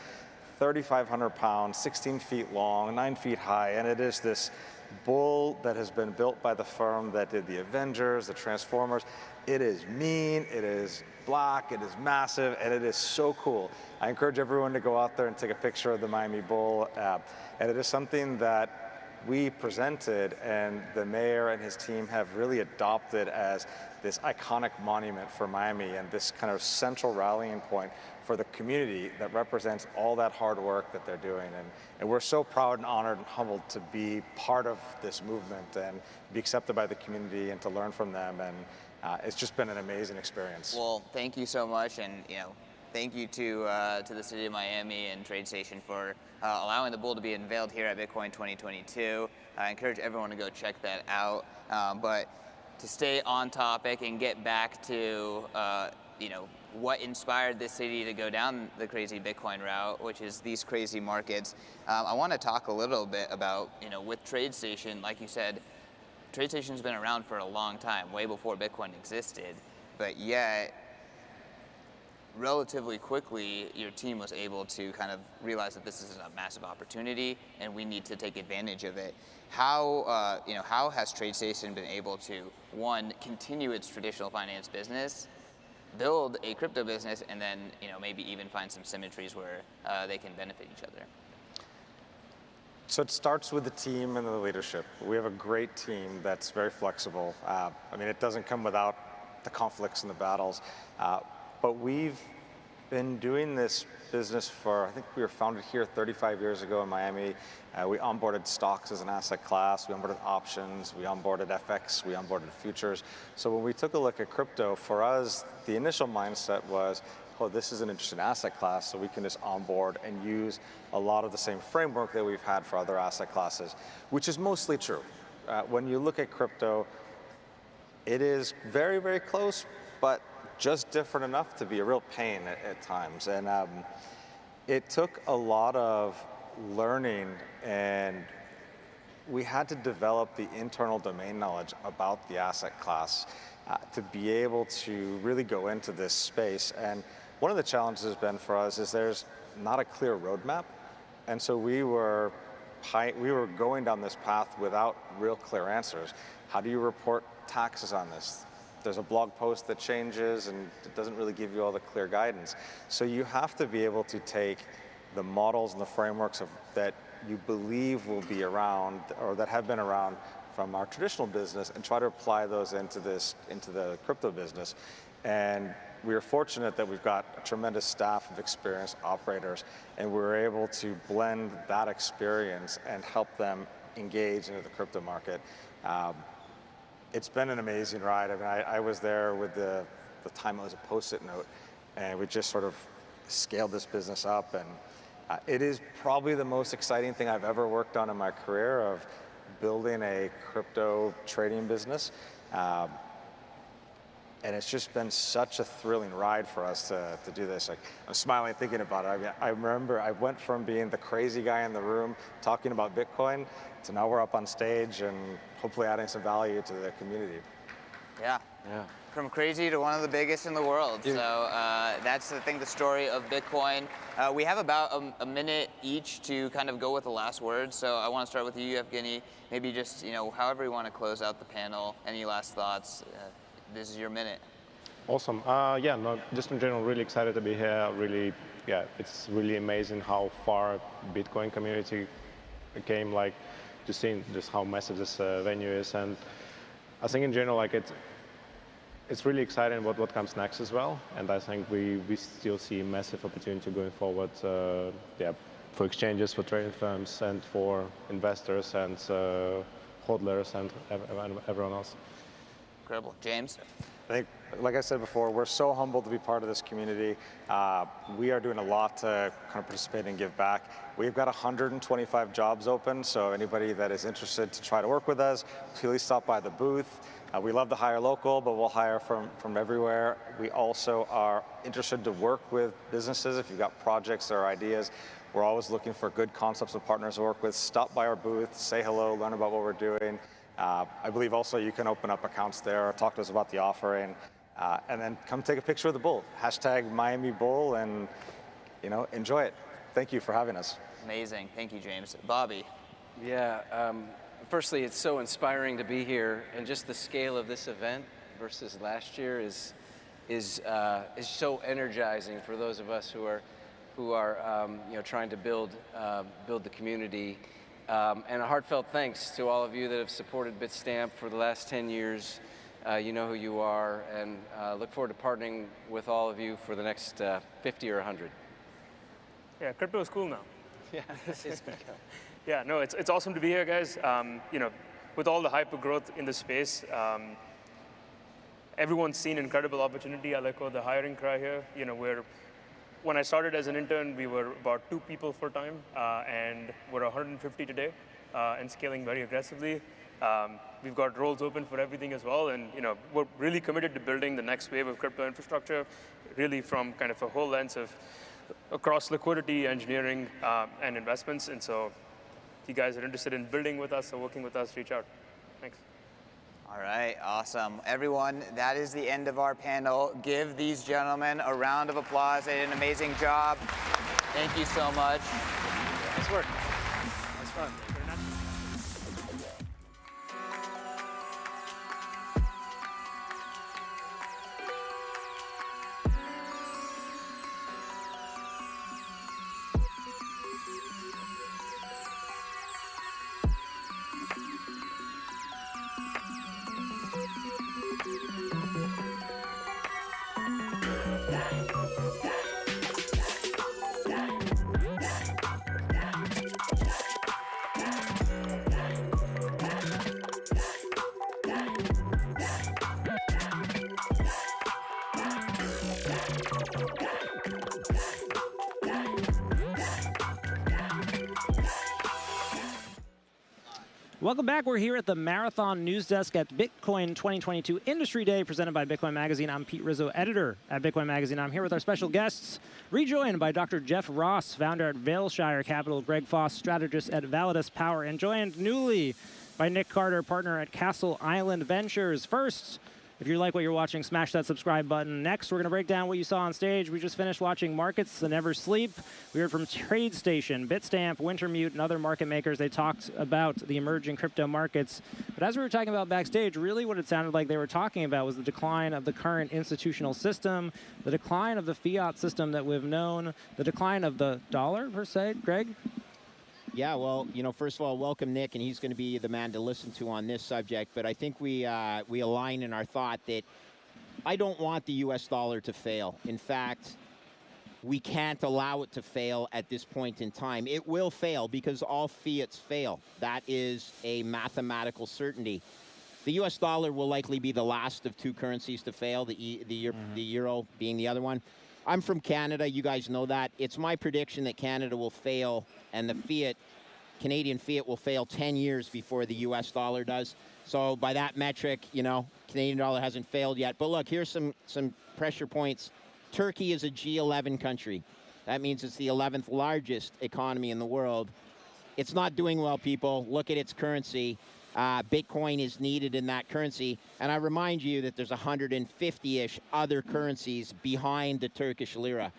3,500 pounds, 16 feet long, 9 feet high, and it is this bull that has been built by the firm that did the Avengers, the Transformers. It is mean, it is black, it is massive, and it is so cool. I encourage everyone to go out there and take a picture of the Miami bull, and it is something that we presented, and the mayor and his team have really adopted as this iconic monument for Miami and this kind of central rallying point for the community that represents all that hard work that they're doing. And we're so proud and honored and humbled to be part of this movement and be accepted by the community and to learn from them. And it's just been an amazing experience. Well, thank you so much, and thank you to the city of Miami and TradeStation for allowing the bull to be unveiled here at Bitcoin 2022. I encourage everyone to go check that out. But to stay on topic and get back to what inspired this city to go down the crazy Bitcoin route, which is these crazy markets. I want to talk a little bit about, with TradeStation, like you said, TradeStation's been around for a long time, way before Bitcoin existed, but yet, relatively quickly, your team was able to kind of realize that this is a massive opportunity and we need to take advantage of it. How has TradeStation been able to, one, continue its traditional finance business, build a crypto business, and then maybe even find some symmetries where they can benefit each other? So it starts with the team and the leadership. We have a great team that's very flexible. It doesn't come without the conflicts and the battles, but we've been doing this business for, I think we were founded here 35 years ago in Miami. We onboarded stocks as an asset class, we onboarded options, we onboarded FX, we onboarded futures. So when we took a look at crypto, for us, the initial mindset was, oh, this is an interesting asset class, so we can just onboard and use a lot of the same framework that we've had for other asset classes, which is mostly true. When you look at crypto, it is very, very close, but just different enough to be a real pain at times. And it took a lot of learning, and we had to develop the internal domain knowledge about the asset class to be able to really go into this space. And one of the challenges has been for us is there's not a clear roadmap. And so we were going down this path without real clear answers. How do you report taxes on this? There's a blog post that changes and it doesn't really give you all the clear guidance. So you have to be able to take the models and the frameworks that you believe will be around or that have been around from our traditional business and try to apply those into the crypto business. And we are fortunate that we've got a tremendous staff of experienced operators, and we're able to blend that experience and help them engage into the crypto market. It's been an amazing ride. I was there with the time I was a Post-it note, and we just sort of scaled this business up. And it is probably the most exciting thing I've ever worked on in my career of building a crypto trading business. And it's just been such a thrilling ride for us to do this. Like, I'm smiling thinking about it. I mean, I remember I went from being the crazy guy in the room talking about Bitcoin to now we're up on stage and hopefully adding some value to the community. Yeah. From crazy to one of the biggest in the world. So that's, I think, the story of Bitcoin. We have about a minute each to kind of go with the last word. So I want to start with you, Evgeny. Maybe just, however you want to close out the panel. Any last thoughts? This is your minute. Awesome. Yeah, no, just in general, really excited to be here. Really, yeah, it's really amazing how far Bitcoin community came, like, just seeing just how massive this venue is. And I think in general, like, it's really exciting what comes next as well. And I think we still see massive opportunity going forward, yeah, for exchanges, for trading firms, and for investors and hodlers and everyone else. Incredible. James? I think, like I said before, we're so humbled to be part of this community. We are doing a lot to kind of participate and give back. We've got 125 jobs open, so anybody that is interested to try to work with us, please stop by the booth. We love to hire local, but we'll hire from everywhere. We also are interested to work with businesses. If you've got projects or ideas, we're always looking for good concepts and partners to work with. Stop by our booth, say hello, learn about what we're doing. I believe also you can open up accounts there, talk to us about the offering, and then come take a picture of the bull. Hashtag Miami Bull, and enjoy it. Thank you for having us. Amazing. Thank you, James. Bobby? Yeah. Firstly, it's so inspiring to be here, and just the scale of this event versus last year is so energizing for those of us who are trying to build the community. And a heartfelt thanks to all of you that have supported Bitstamp for the last 10 years. You know who you are, and look forward to partnering with all of you for the next 50 or 100. Yeah, crypto is cool now. Yeah, it's become. Yeah, no, it's awesome to be here, guys. With all the hyper growth in the space, everyone's seen incredible opportunity. I echo the hiring cry here. When I started as an intern, we were about 2 people full time, and we're 150 today, and scaling very aggressively. We've got roles open for everything as well, and we're really committed to building the next wave of crypto infrastructure, really from kind of a whole lens of across liquidity, engineering, and investments. And so, if you guys are interested in building with us or working with us, reach out. Thanks. All right, awesome. Everyone, that is the end of our panel. Give these gentlemen a round of applause. They did an amazing job. Thank you so much. Nice work. Nice fun. Welcome back. We're here at the Marathon News Desk at Bitcoin 2022 Industry Day, presented by Bitcoin Magazine. I'm Pete Rizzo, editor at Bitcoin Magazine. I'm here with our special guests, rejoined by Dr. Jeff Ross, founder at Vailshire Capital, Greg Foss, strategist at Validus Power, and joined newly by Nick Carter, partner at Castle Island Ventures. First, if you like what you're watching, smash that subscribe button. Next, we're going to break down what you saw on stage. We just finished watching Markets That Never Sleep. We heard from TradeStation, Bitstamp, Wintermute, and other market makers. They talked about the emerging crypto markets. But as we were talking about backstage, really what it sounded like they were talking about was the decline of the current institutional system, the decline of the fiat system that we've known, the decline of the dollar, per se. Greg? Yeah, well, first of all, welcome Nick, and he's going to be the man to listen to on this subject. But I think we align in our thought that I don't want the U.S. dollar to fail. In fact, we can't allow it to fail at this point in time. It will fail because all fiats fail. That is a mathematical certainty. The U.S. dollar will likely be the last of 2 currencies to fail, the euro being the other one. I'm from Canada. You guys know that. It's my prediction that Canada will fail and the Canadian fiat will fail 10 years before the U.S. dollar does. So by that metric, you know, Canadian dollar hasn't failed yet. But look, here's some pressure points. Turkey is a G11 country. That means it's the 11th largest economy in the world. It's not doing well, people. Look at its currency. Bitcoin is needed in that currency. And I remind you that there's 150-ish other currencies behind the Turkish lira.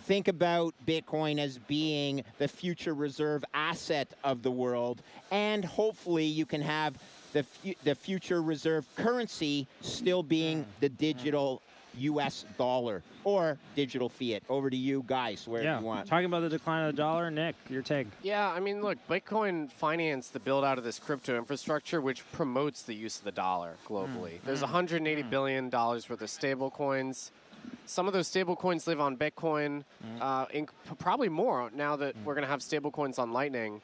Think about Bitcoin as being the future reserve asset of the world. And hopefully you can have the future reserve currency still being the digital U.S. dollar or digital fiat. Over to you guys, where you want. Talking about the decline of the dollar, Nick, your take. Yeah, I mean, look, Bitcoin financed the build out of this crypto infrastructure, which promotes the use of the dollar globally. There's $180 billion worth of stable coins. Some of those stable coins live on Bitcoin, probably more now that we're going to have stable coins on Lightning.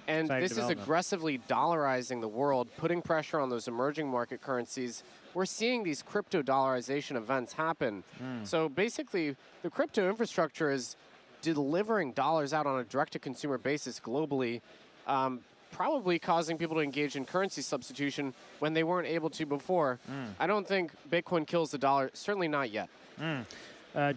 And this is aggressively dollarizing the world, putting pressure on those emerging market currencies. We're seeing these crypto dollarization events happen. So basically, the crypto infrastructure is delivering dollars out on a direct-to-consumer basis globally, probably causing people to engage in currency substitution when they weren't able to before. I don't think Bitcoin kills the dollar, certainly not yet.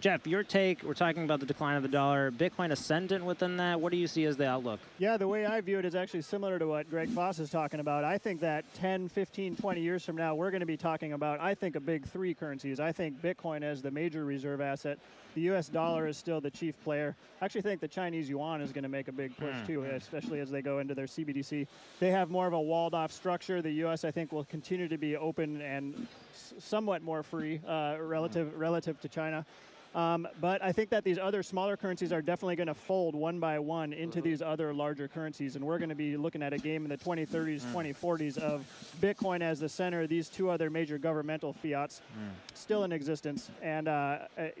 Jeff, your take, we're talking about the decline of the dollar. Bitcoin ascendant within that. What do you see as the outlook? Yeah, the way I view it is actually similar to what Greg Foss is talking about. I think that 10, 15, 20 years from now, we're going to be talking about, I think, a big three currencies. I think Bitcoin as the major reserve asset. The U.S. dollar is still the chief player. I actually think the Chinese yuan is going to make a big push, too, especially as they go into their CBDC. They have more of a walled-off structure. The U.S., I think, will continue to be open and somewhat more free relative to China. But I think that these other smaller currencies are definitely going to fold one by one into these other larger currencies. And we're going to be looking at a game in the 2030s, 2040s of Bitcoin as the center, these two other major governmental fiats still in existence. And,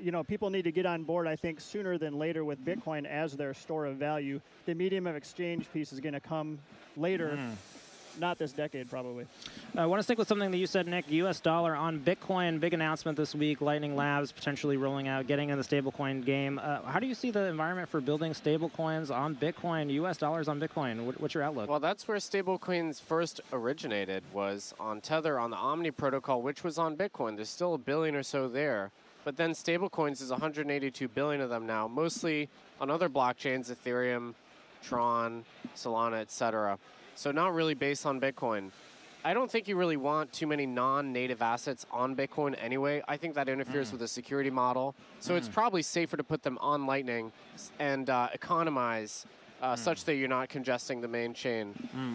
you know, people need to get on board, I think, sooner than later with Bitcoin as their store of value. The medium of exchange piece is going to come later. Not this decade, probably. I want to stick with something that you said, Nick. U.S. dollar on Bitcoin. Big announcement this week. Lightning Labs potentially rolling out, getting in the stablecoin game. How do you see the environment for building stablecoins on Bitcoin, U.S. dollars on Bitcoin? What's your outlook? Well, that's where stablecoins first originated, was on Tether, on the Omni protocol, which was on Bitcoin. There's still $1 billion or so there. But then stablecoins is 182 billion of them now, mostly on other blockchains, Ethereum, Tron, Solana, etc. So not really based on Bitcoin. I don't think you really want too many non-native assets on Bitcoin anyway. I think that interferes with the security model. So it's probably safer to put them on Lightning and economize such that you're not congesting the main chain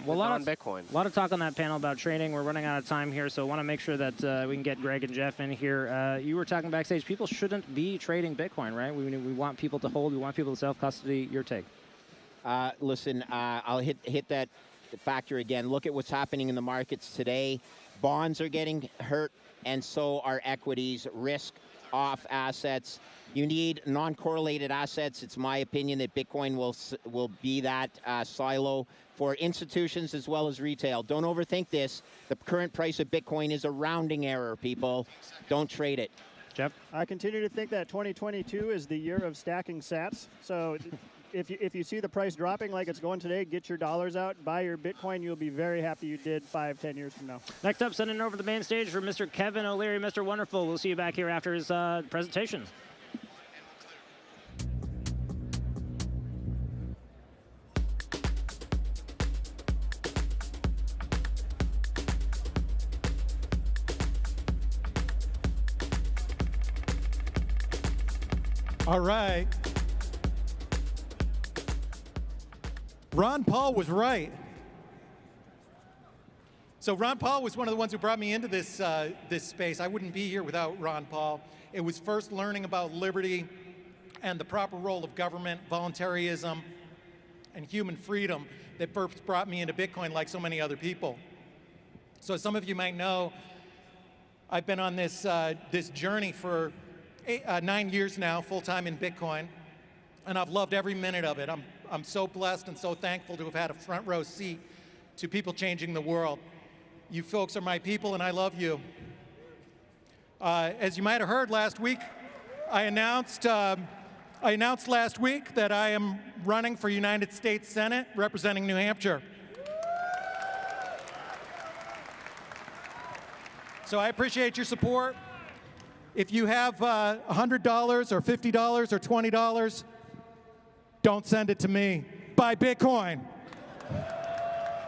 on Bitcoin. A lot of talk on that panel about trading. We're running out of time here, so I want to make sure that we can get Greg and Jeff in here. You were talking backstage. People shouldn't be trading Bitcoin, right? We want people to hold. We want people to self-custody. Your take? Listen, I'll hit that factor again. Look at what's happening in the markets today. Bonds are getting hurt, and so are equities, risk-off assets. You need non-correlated assets. It's my opinion that Bitcoin will be that silo for institutions as well as retail. Don't overthink this. The current price of Bitcoin is a rounding error, people. Don't trade it. Jeff? I continue to think that 2022 is the year of stacking sats. So if you see the price dropping like it's going today, get your dollars out, buy your Bitcoin. You'll be very happy you did 5-10 years from now. Next up, sending over the main stage for Mr. Kevin O'Leary, Mr. Wonderful. We'll see you back here after his presentation. All right. Ron Paul was right. So Ron Paul was one of the ones who brought me into this space. I wouldn't be here without Ron Paul. It was first learning about liberty and the proper role of government, voluntarism, and human freedom that first brought me into Bitcoin, like so many other people. So some of you might know, I've been on this journey for 9 years now, full-time in Bitcoin, and I've loved every minute of it. I'm so blessed and so thankful to have had a front row seat to people changing the world. You folks are my people, and I love you. As you might have heard last week, I announced last week that I am running for United States Senate representing New Hampshire. So I appreciate your support. If you have $100 or $50 or $20, don't send it to me. Buy Bitcoin.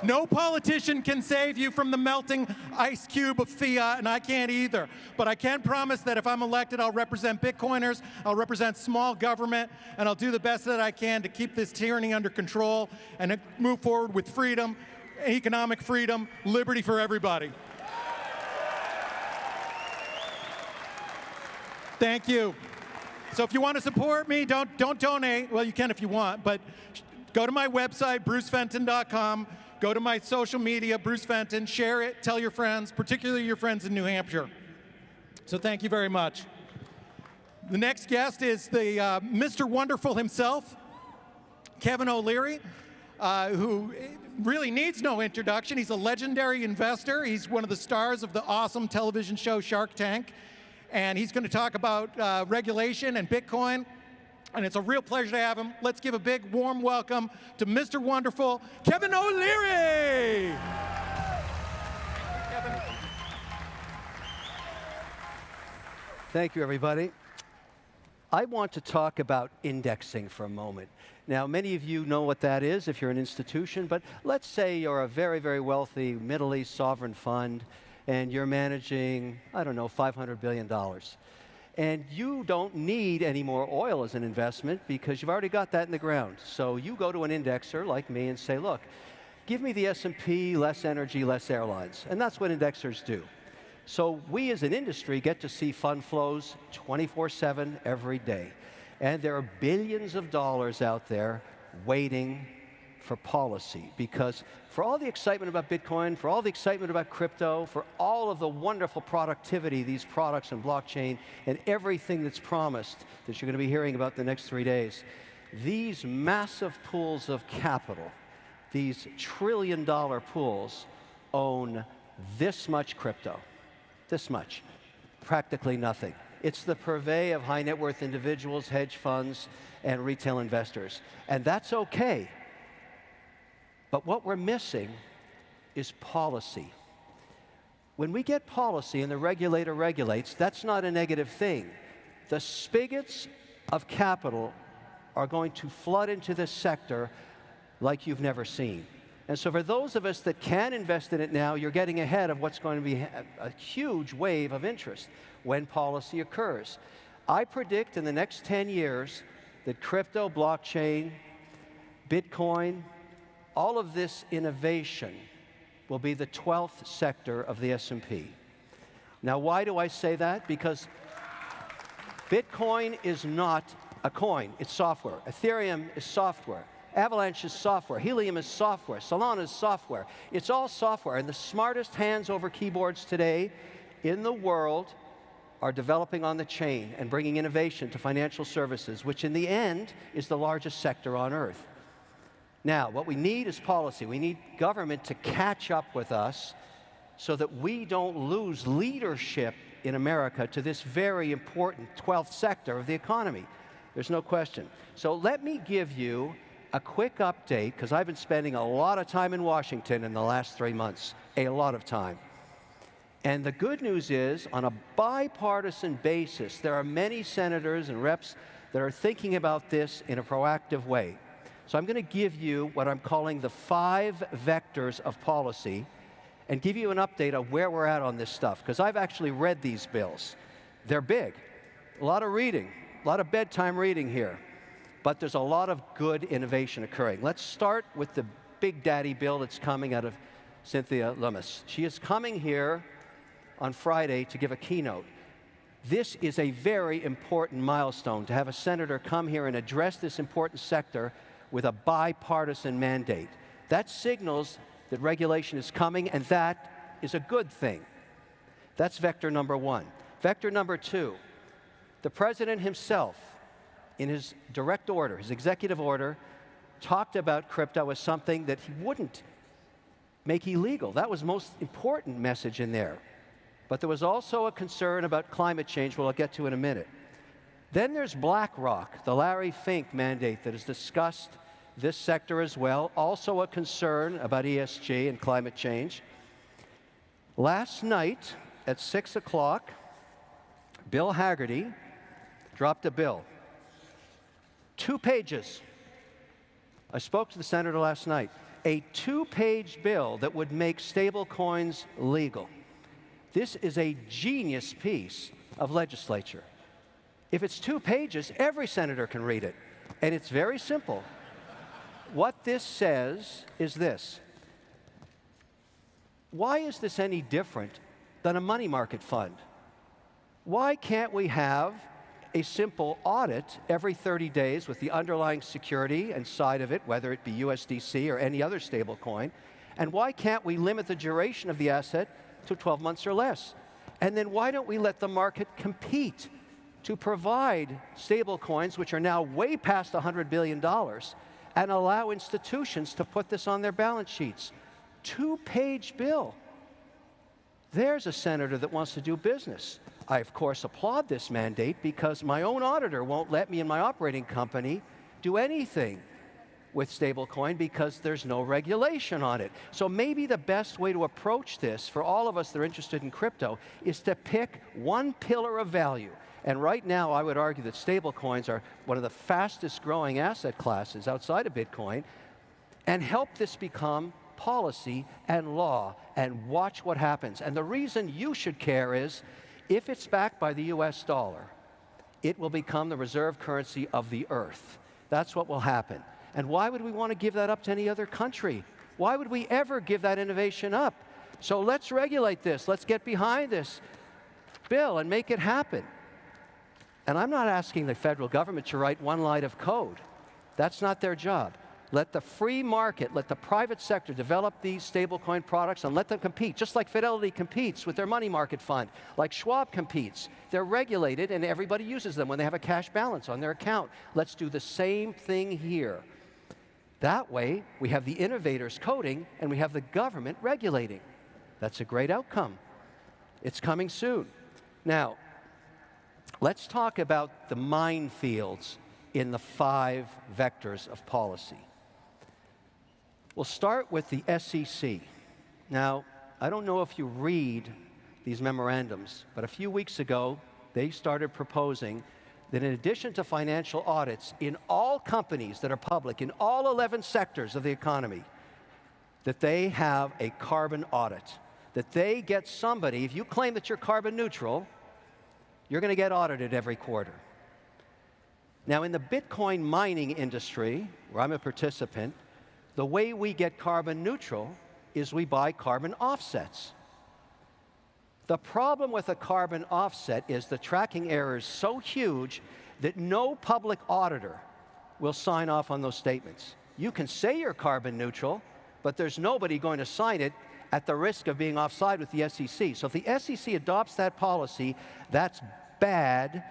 No politician can save you from the melting ice cube of fiat, and I can't either. But I can promise that if I'm elected, I'll represent Bitcoiners, I'll represent small government, and I'll do the best that I can to keep this tyranny under control and move forward with freedom, economic freedom, liberty for everybody. Thank you. So if you want to support me, don't donate. Well, you can if you want, but go to my website, brucefenton.com. Go to my social media, Bruce Fenton, share it, tell your friends, particularly your friends in New Hampshire. So thank you very much. The next guest is the Mr. Wonderful himself, Kevin O'Leary, who really needs no introduction. He's a legendary investor. He's one of the stars of the awesome television show Shark Tank. And he's going to talk about regulation and Bitcoin. And it's a real pleasure to have him. Let's give a big, warm welcome to Mr. Wonderful, Kevin O'Leary. Kevin. Thank you, everybody. I want to talk about indexing for a moment. Now, many of you know what that is if you're an institution, but let's say you're a very, very wealthy Middle East sovereign fund, and you're managing, I don't know, $500 billion. And you don't need any more oil as an investment because you've already got that in the ground. So you go to an indexer like me and say, look, give me the S&P, less energy, less airlines. And that's what indexers do. So we as an industry get to see fund flows 24/7 every day. And there are billions of dollars out there waiting for policy, because for all the excitement about Bitcoin, for all the excitement about crypto, for all of the wonderful productivity, these products and blockchain, and everything that's promised that you're going to be hearing about the next 3 days, these massive pools of capital, these trillion-dollar pools, own this much crypto, this much, practically nothing. It's the purvey of high net worth individuals, hedge funds, and retail investors. And that's okay. But what we're missing is policy. When we get policy and the regulator regulates, that's not a negative thing. The spigots of capital are going to flood into this sector like you've never seen. And so for those of us that can invest in it now, you're getting ahead of what's going to be a huge wave of interest when policy occurs. I predict in the next 10 years that crypto, blockchain, Bitcoin, all of this innovation will be the 12th sector of the S&P. Now, why do I say that? Because Bitcoin is not a coin, it's software. Ethereum is software. Avalanche is software. Helium is software. Solana is software. It's all software. And the smartest hands over keyboards today in the world are developing on the chain and bringing innovation to financial services, which in the end is the largest sector on earth. Now, what we need is policy. We need government to catch up with us so that we don't lose leadership in America to this very important 12th sector of the economy. There's no question. So let me give you a quick update, because I've been spending a lot of time in Washington in the last 3 months, a lot of time. And the good news is, on a bipartisan basis, there are many senators and reps that are thinking about this in a proactive way. So I'm going to give you what I'm calling the 5 vectors of policy and give you an update on where we're at on this stuff, because I've actually read these bills. They're big. A lot of reading, a lot of bedtime reading here. But there's a lot of good innovation occurring. Let's start with the big daddy bill that's coming out of Cynthia Lummis. She is coming here on Friday to give a keynote. This is a very important milestone, to have a senator come here and address this important sector with a bipartisan mandate. That signals that regulation is coming, and that is a good thing. That's vector number 1. Vector number 2, the president himself, in his direct order, his executive order, talked about crypto as something that he wouldn't make illegal. That was the most important message in there. But there was also a concern about climate change, which I'll get to in a minute. Then there's BlackRock, the Larry Fink mandate that has discussed this sector as well, also a concern about ESG and climate change. Last night, at 6 o'clock, Bill Hagerty dropped a bill. 2 pages. I spoke to the senator last night. A 2-page bill that would make stablecoins legal. This is a genius piece of legislature. If it's 2 pages, every senator can read it. And it's very simple. What this says is this. Why is this any different than a money market fund? Why can't we have a simple audit every 30 days with the underlying security and side of it, whether it be USDC or any other stable coin? And why can't we limit the duration of the asset to 12 months or less? And then why don't we let the market compete to provide stable coins, which are now way past $100 billion, and allow institutions to put this on their balance sheets? 2-page bill. There's a senator that wants to do business. I, of course, applaud this mandate because my own auditor won't let me and my operating company do anything with stablecoin because there's no regulation on it. So maybe the best way to approach this for all of us that are interested in crypto is to pick one pillar of value. And right now, I would argue that stablecoins are one of the fastest growing asset classes outside of Bitcoin, and help this become policy and law, and watch what happens. And the reason you should care is, if it's backed by the US dollar, it will become the reserve currency of the earth. That's what will happen. And why would we want to give that up to any other country? Why would we ever give that innovation up? So let's regulate this. Let's get behind this bill and make it happen. And I'm not asking the federal government to write one line of code. That's not their job. Let the free market, let the private sector develop these stablecoin products and let them compete, just like Fidelity competes with their money market fund, like Schwab competes. They're regulated and everybody uses them when they have a cash balance on their account. Let's do the same thing here. That way, we have the innovators coding and we have the government regulating. That's a great outcome. It's coming soon. Now, let's talk about the minefields in the 5 vectors of policy. We'll start with the SEC. Now, I don't know if you read these memorandums, but a few weeks ago, they started proposing that in addition to financial audits in all companies that are public, in all 11 sectors of the economy, that they have a carbon audit, that they get somebody, if you claim that you're carbon neutral, you're going to get audited every quarter. Now, in the Bitcoin mining industry, where I'm a participant, the way we get carbon neutral is we buy carbon offsets. The problem with a carbon offset is the tracking error is so huge that no public auditor will sign off on those statements. You can say you're carbon neutral, but there's nobody going to sign it at the risk of being offside with the SEC. So if the SEC adopts that policy, that's bad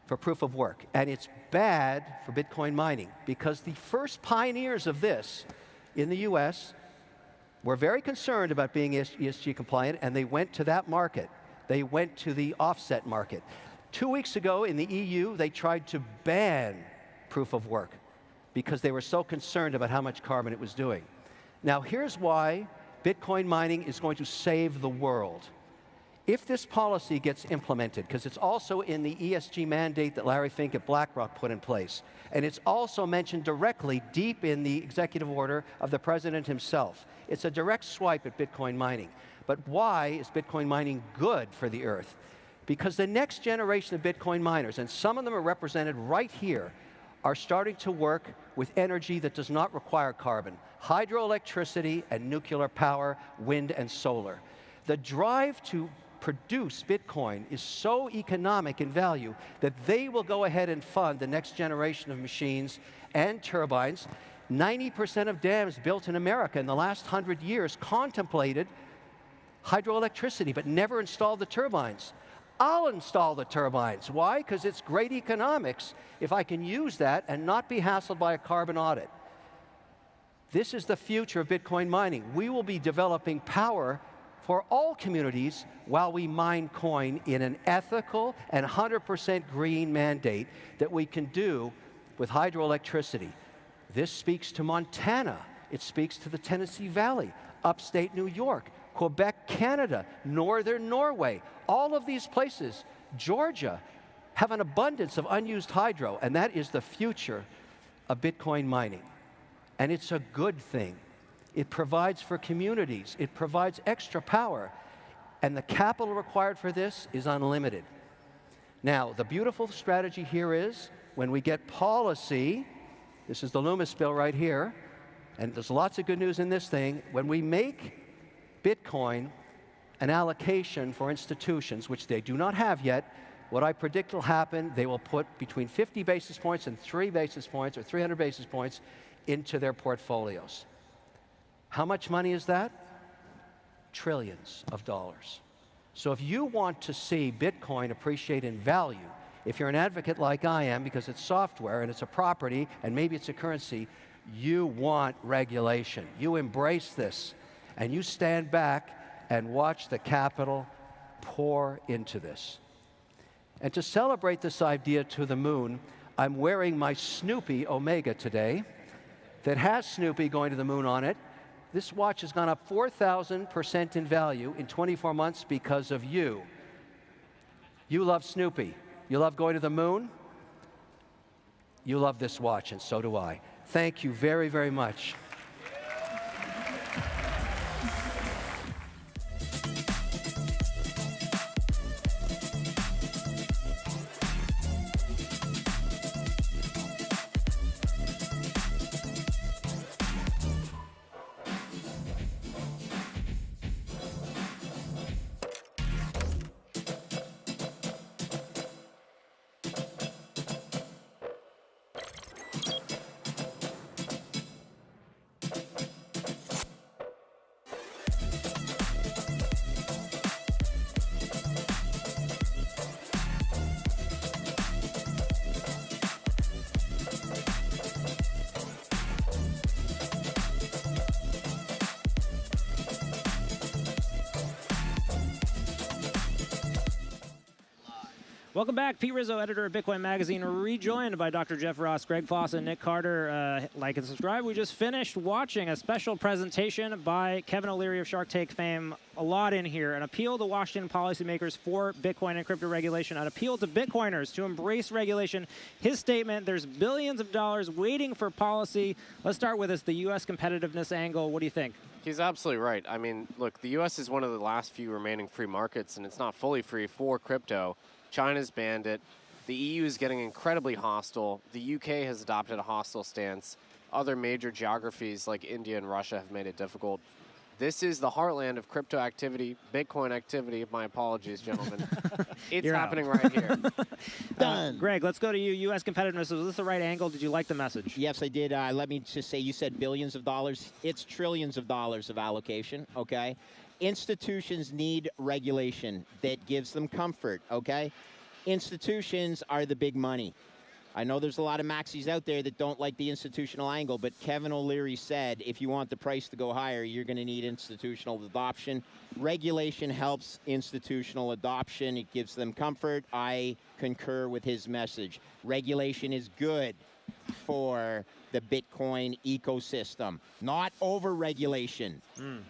for proof of work. And it's bad for Bitcoin mining because the first pioneers of this in the US were very concerned about being ESG compliant, and they went to that market. They went to the offset market. 2 weeks ago in the EU, they tried to ban proof of work because they were so concerned about how much carbon it was doing. Now, here's why Bitcoin mining is going to save the world. If this policy gets implemented, because it's also in the ESG mandate that Larry Fink at BlackRock put in place, and it's also mentioned directly deep in the executive order of the president himself. It's a direct swipe at Bitcoin mining. But why is Bitcoin mining good for the earth? Because the next generation of Bitcoin miners, and some of them are represented right here, are starting to work with energy that does not require carbon. Hydroelectricity and nuclear power, wind and solar. The drive to produce Bitcoin is so economic in value that they will go ahead and fund the next generation of machines and turbines. 90% of dams built in America in the last 100 years contemplated hydroelectricity, but never installed the turbines. I'll install the turbines. Why? Because it's great economics if I can use that and not be hassled by a carbon audit. This is the future of Bitcoin mining. We will be developing power for all communities while we mine coin in an ethical and 100% green mandate that we can do with hydroelectricity. This speaks to Montana. It speaks to the Tennessee Valley, upstate New York. Quebec, Canada, northern Norway, all of these places, Georgia, have an abundance of unused hydro, and that is the future of Bitcoin mining. And it's a good thing. It provides for communities. It provides extra power. And the capital required for this is unlimited. Now, the beautiful strategy here is when we get policy, this is the Loomis bill right here, and there's lots of good news in this thing, when we make Bitcoin an allocation for institutions, which they do not have yet, what I predict will happen, they will put between 50 basis points and 3 basis points or 300 basis points into their portfolios. How much money is that? Trillions of dollars. So if you want to see Bitcoin appreciate in value, if you're an advocate like I am, because it's software and it's a property and maybe it's a currency, you want regulation. You embrace this and you stand back and watch the capital pour into this. And to celebrate this idea to the moon, I'm wearing my Snoopy Omega today that has Snoopy going to the moon on it. This watch has gone up 4,000% in value in 24 months because of you. You love Snoopy. You love going to the moon. You love this watch, and so do I. Thank you very, very much. Welcome back. Pete Rizzo, editor of Bitcoin Magazine, rejoined by Dr. Jeff Ross, Greg Foss, and Nick Carter. Like and subscribe. We just finished watching a special presentation by Kevin O'Leary of Shark Tank fame. A lot in here. An appeal to Washington policymakers for Bitcoin and crypto regulation. An appeal to Bitcoiners to embrace regulation. His statement, there's billions of dollars waiting for policy. Let's start with this, the U.S. competitiveness angle. What do you think? He's absolutely right. I mean, look, the U.S. is one of the last few remaining free markets, and it's not fully free for crypto. China's banned it. The EU is getting incredibly hostile. The UK has adopted a hostile stance. Other major geographies like India and Russia have made it difficult. This is the heartland of crypto activity, Bitcoin activity. My apologies, gentlemen. It's happening right here. Done. Greg, let's go to you. U.S. competitiveness. Was this the right angle? Did you like the message? Yes, I did. Let me just say, you said billions of dollars. It's trillions of dollars of allocation, okay? Institutions need regulation that gives them comfort, okay? Institutions are the big money. I know there's a lot of maxis out there that don't like the institutional angle, but Kevin O'Leary said if you want the price to go higher, you're going to need institutional adoption. Regulation helps institutional adoption. It gives them comfort. I concur with his message. Regulation is good for the Bitcoin ecosystem, not over-regulation.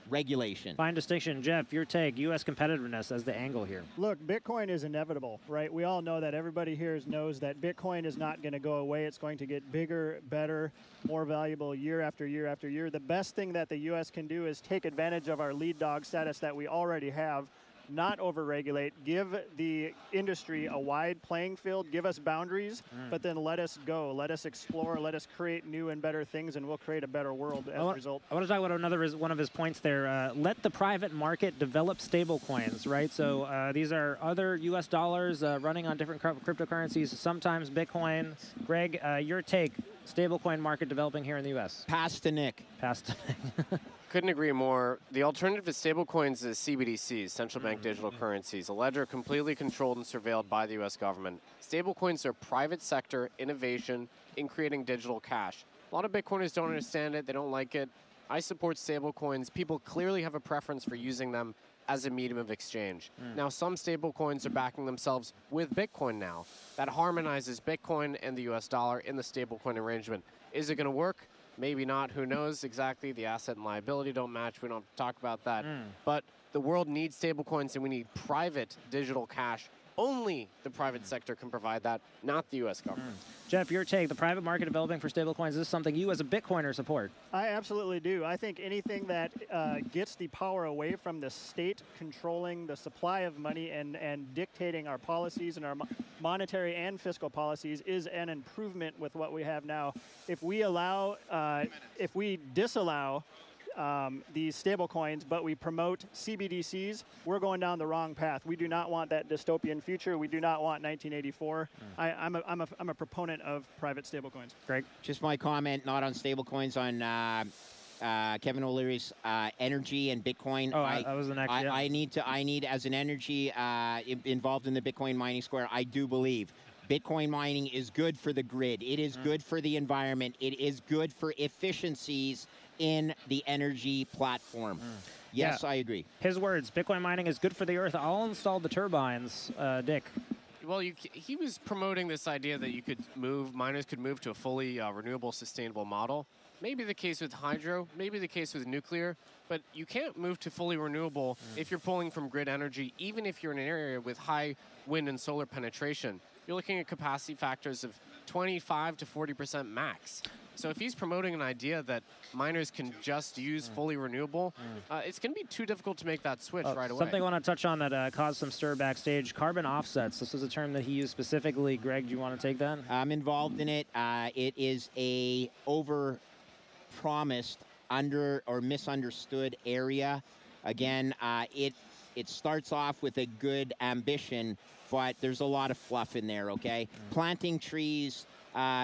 Regulation. Fine distinction. Jeff, your take, U.S. competitiveness as the angle here. Look, Bitcoin is inevitable, right? We all know that. Everybody here knows that Bitcoin is not going to go away. It's going to get bigger, better, more valuable year after year after year. The best thing that the U.S. can do is take advantage of our lead dog status that we already have, not over-regulate, give the industry a wide playing field, give us boundaries, but then let us go, let us explore, let us create new and better things, and we'll create a better world as a result. I want to talk about another one of his points there. Let the private market develop stable coins, right? So these are other U.S. dollars running on different cryptocurrencies, sometimes Bitcoin. Greg, your take, stablecoin market developing here in the U.S. Pass to Nick. Pass to Nick. Couldn't agree more. The alternative to stablecoins is CBDCs, central bank digital currencies, a ledger completely controlled and surveilled by the U.S. government. Stablecoins are private sector innovation in creating digital cash. A lot of Bitcoiners don't understand it. They don't like it. I support stablecoins. People clearly have a preference for using them as a medium of exchange. Now, some stablecoins are backing themselves with Bitcoin now. That harmonizes Bitcoin and the U.S. dollar in the stablecoin arrangement. Is it going to work? maybe not, who knows exactly. The asset and liability don't match. We don't have to talk about that. But the world needs stablecoins, and we need private digital cash. Only the private sector can provide that, not the U.S. government. Jeff, your take, the private market developing for stablecoins, is this something you as a Bitcoiner support? I absolutely do. I think anything that gets the power away from the state controlling the supply of money and dictating our policies and our monetary and fiscal policies is an improvement with what we have now. If we disallow these stable coins, but we promote CBDCs, we're going down the wrong path. We do not want that dystopian future. We do not want 1984. I'm a proponent of private stable coins. Greg? Just my comment, not on stable coins, on Kevin O'Leary's energy and Bitcoin. That was the next. I need as an energy involved in the Bitcoin mining square, I do believe Bitcoin mining is good for the grid. It is good for the environment. It is good for efficiencies in the energy platform. Yes, I agree. His words, Bitcoin mining is good for the earth. I'll install the turbines. Dick? Well, he was promoting this idea that miners could move to a fully renewable, sustainable model. Maybe the case with hydro, maybe the case with nuclear, but you can't move to fully renewable if you're pulling from grid energy, even if you're in an area with high wind and solar penetration. You're looking at capacity factors of 25 to 40% max. So if he's promoting an idea that miners can just use fully renewable, it's going to be too difficult to make that switch right away. Something I want to touch on that caused some stir backstage, carbon offsets. This is a term that he used specifically. Greg, do you want to take that? I'm involved in it. It is a over-promised, under or misunderstood area. Again, it starts off with a good ambition, but there's a lot of fluff in there, okay? Planting trees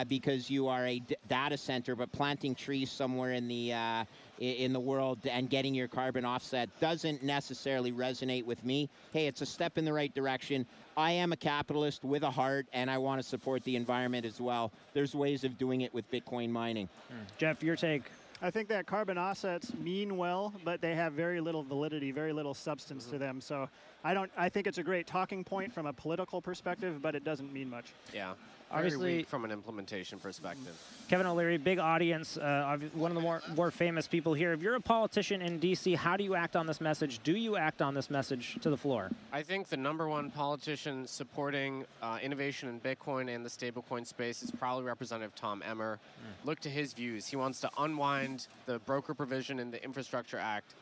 because you are a data center, but planting trees somewhere in the world and getting your carbon offset doesn't necessarily resonate with me. Hey, it's a step in the right direction. I am a capitalist with a heart, and I want to support the environment as well. There's ways of doing it with Bitcoin mining. Jeff, your take? I think that carbon offsets mean well, but they have very little validity, very little substance to them. So I think it's a great talking point from a political perspective, but it doesn't mean much. Yeah. Obviously, very weak from an implementation perspective. Kevin O'Leary, big audience, one of the more famous people here. If you're a politician in D.C., how do you act on this message? Do you act on this message to the floor? I think the #1 politician supporting innovation in Bitcoin and the stablecoin space is probably Representative Tom Emmer. Look to his views. He wants to unwind the broker provision in the Infrastructure Act.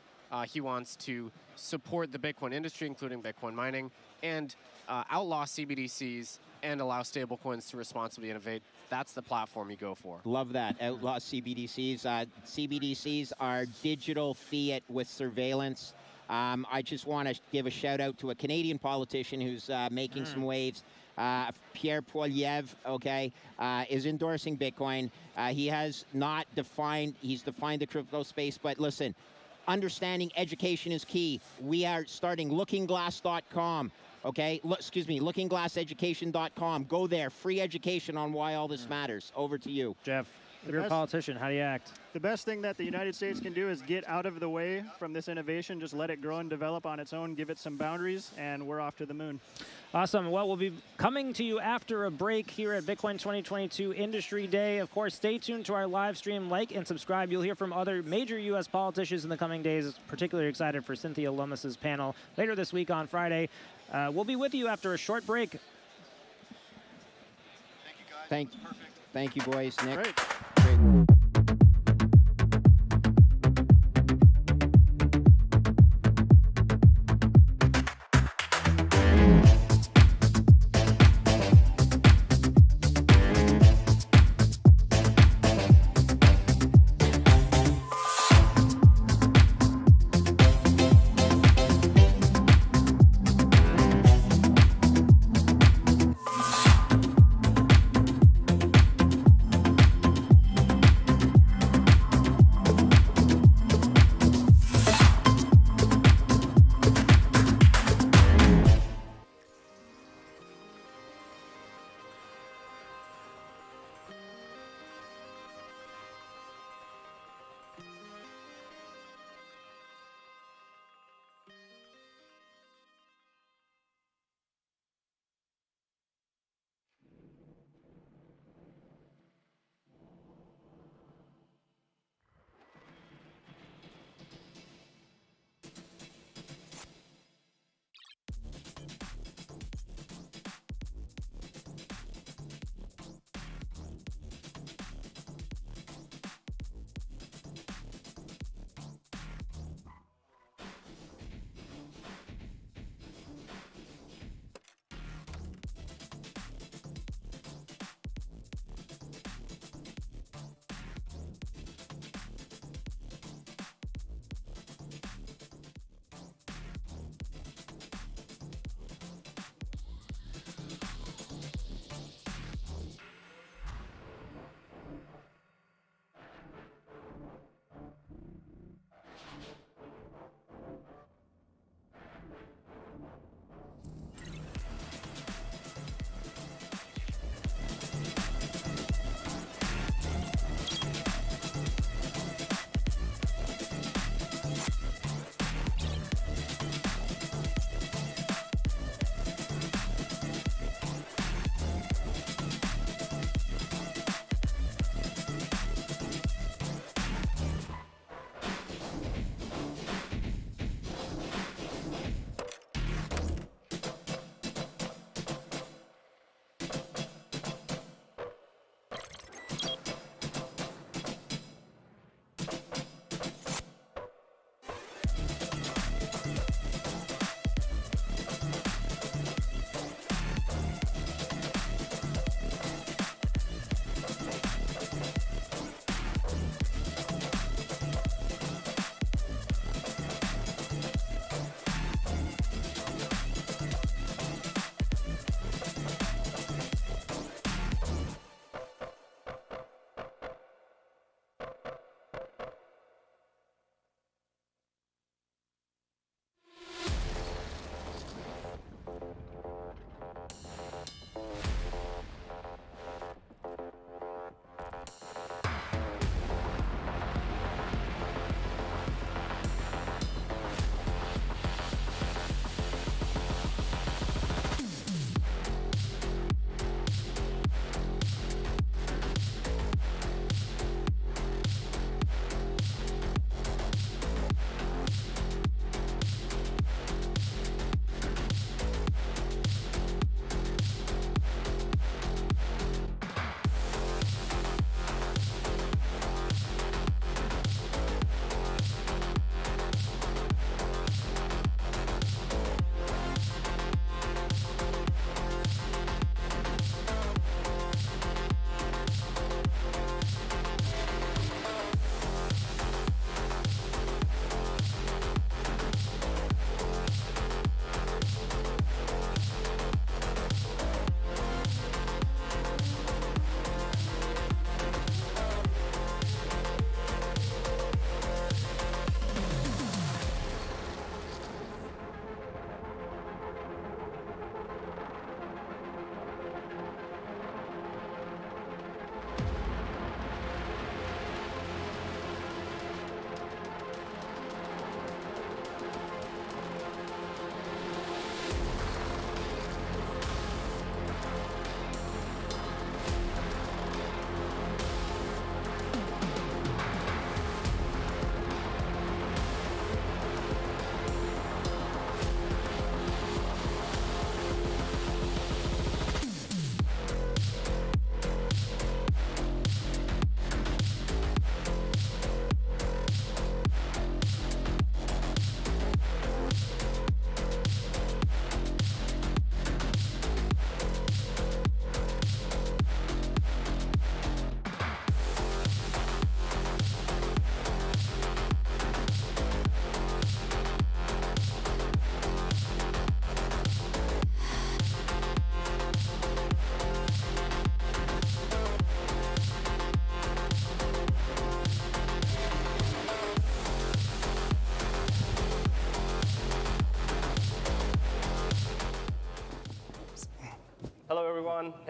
He wants to support the Bitcoin industry, including Bitcoin mining, and outlaw CBDCs and allow stablecoins to responsibly innovate. That's the platform you go for. Love that. Outlaw CBDCs. CBDCs are digital fiat with surveillance. I just want to give a shout out to a Canadian politician who's making some waves. Pierre Poilievre, is endorsing Bitcoin. He has not defined, he's defined the crypto space, but listen, understanding education is key. We are starting lookingglass.com. LookingGlassEducation.com. Go there. Free education on why all this matters. Over to you. Jeff, if you're a politician, how do you act? The best thing that the United States can do is get out of the way from this innovation. Just let it grow and develop on its own. Give it some boundaries, and we're off to the moon. Awesome. Well, we'll be coming to you after a break here at Bitcoin 2022 Industry Day. Of course, stay tuned to our live stream. Like and subscribe. You'll hear from other major U.S. politicians in the coming days. Particularly excited for Cynthia Lummis's panel later this week on Friday. We'll be with you after a short break. Thank you, boys. Nick. Great.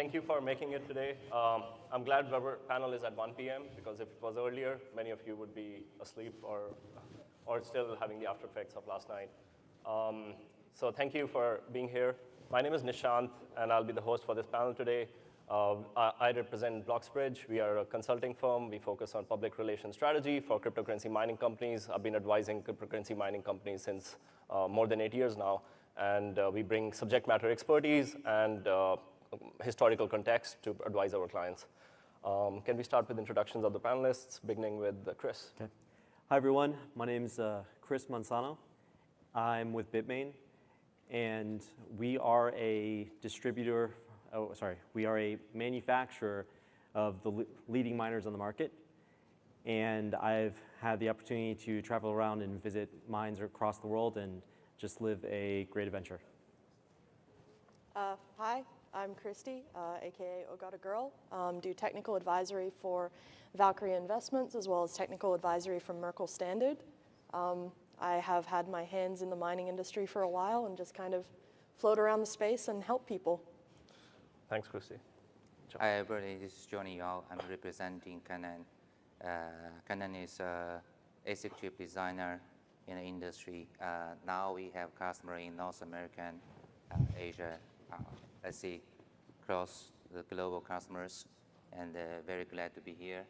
thank you for making it today. I'm glad our panel is at 1 p.m. because if it was earlier, many of you would be asleep or still having the after effects of last night. So thank you for being here. My name is Nishant, and I'll be the host for this panel today. I represent Bloxbridge. We are a consulting firm. We focus on public relations strategy for cryptocurrency mining companies. I've been advising cryptocurrency mining companies since more than 8 years now. And we bring subject matter expertise and historical context to advise our clients. Can we start with introductions of the panelists, beginning with Chris? Okay. Hi, everyone. My name's Chris Manzano. I'm with Bitmain, and we are a distributor. We are a manufacturer of the leading miners on the market. And I've had the opportunity to travel around and visit mines across the world and just live a great adventure. Hi, I'm Christy, aka Ogata Girl. Do technical advisory for Valkyrie Investments as well as technical advisory from Merkle Standard. I have had my hands in the mining industry for a while and just kind of float around the space and help people. Thanks, Christy. Hi, everybody. This is Johnny Yao. I'm representing Canon. Canon is an ASIC chip designer in the industry. Now we have customers in North America, Asia, let's see, across the global customers, and very glad to be here.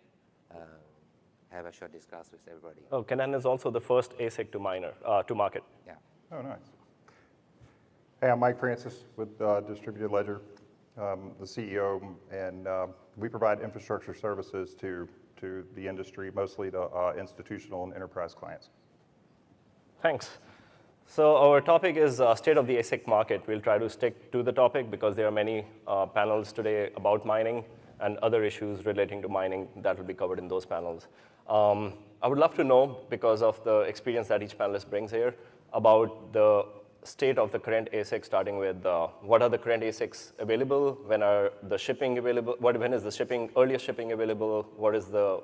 Have a short discuss with everybody. Oh, Canon is also the first ASIC to market. Yeah. Oh, nice. Hey, I'm Mike Francis with Distributed Ledger, the CEO, and we provide infrastructure services to the industry, mostly to institutional and enterprise clients. Thanks. So our topic is state of the ASIC market. We'll try to stick to the topic because there are many panels today about mining and other issues relating to mining that will be covered in those panels. I would love to know, because of the experience that each panelist brings here, about the state of the current ASIC, starting with what are the current ASICs available, when are the shipping available, when is the earliest shipping available, what is the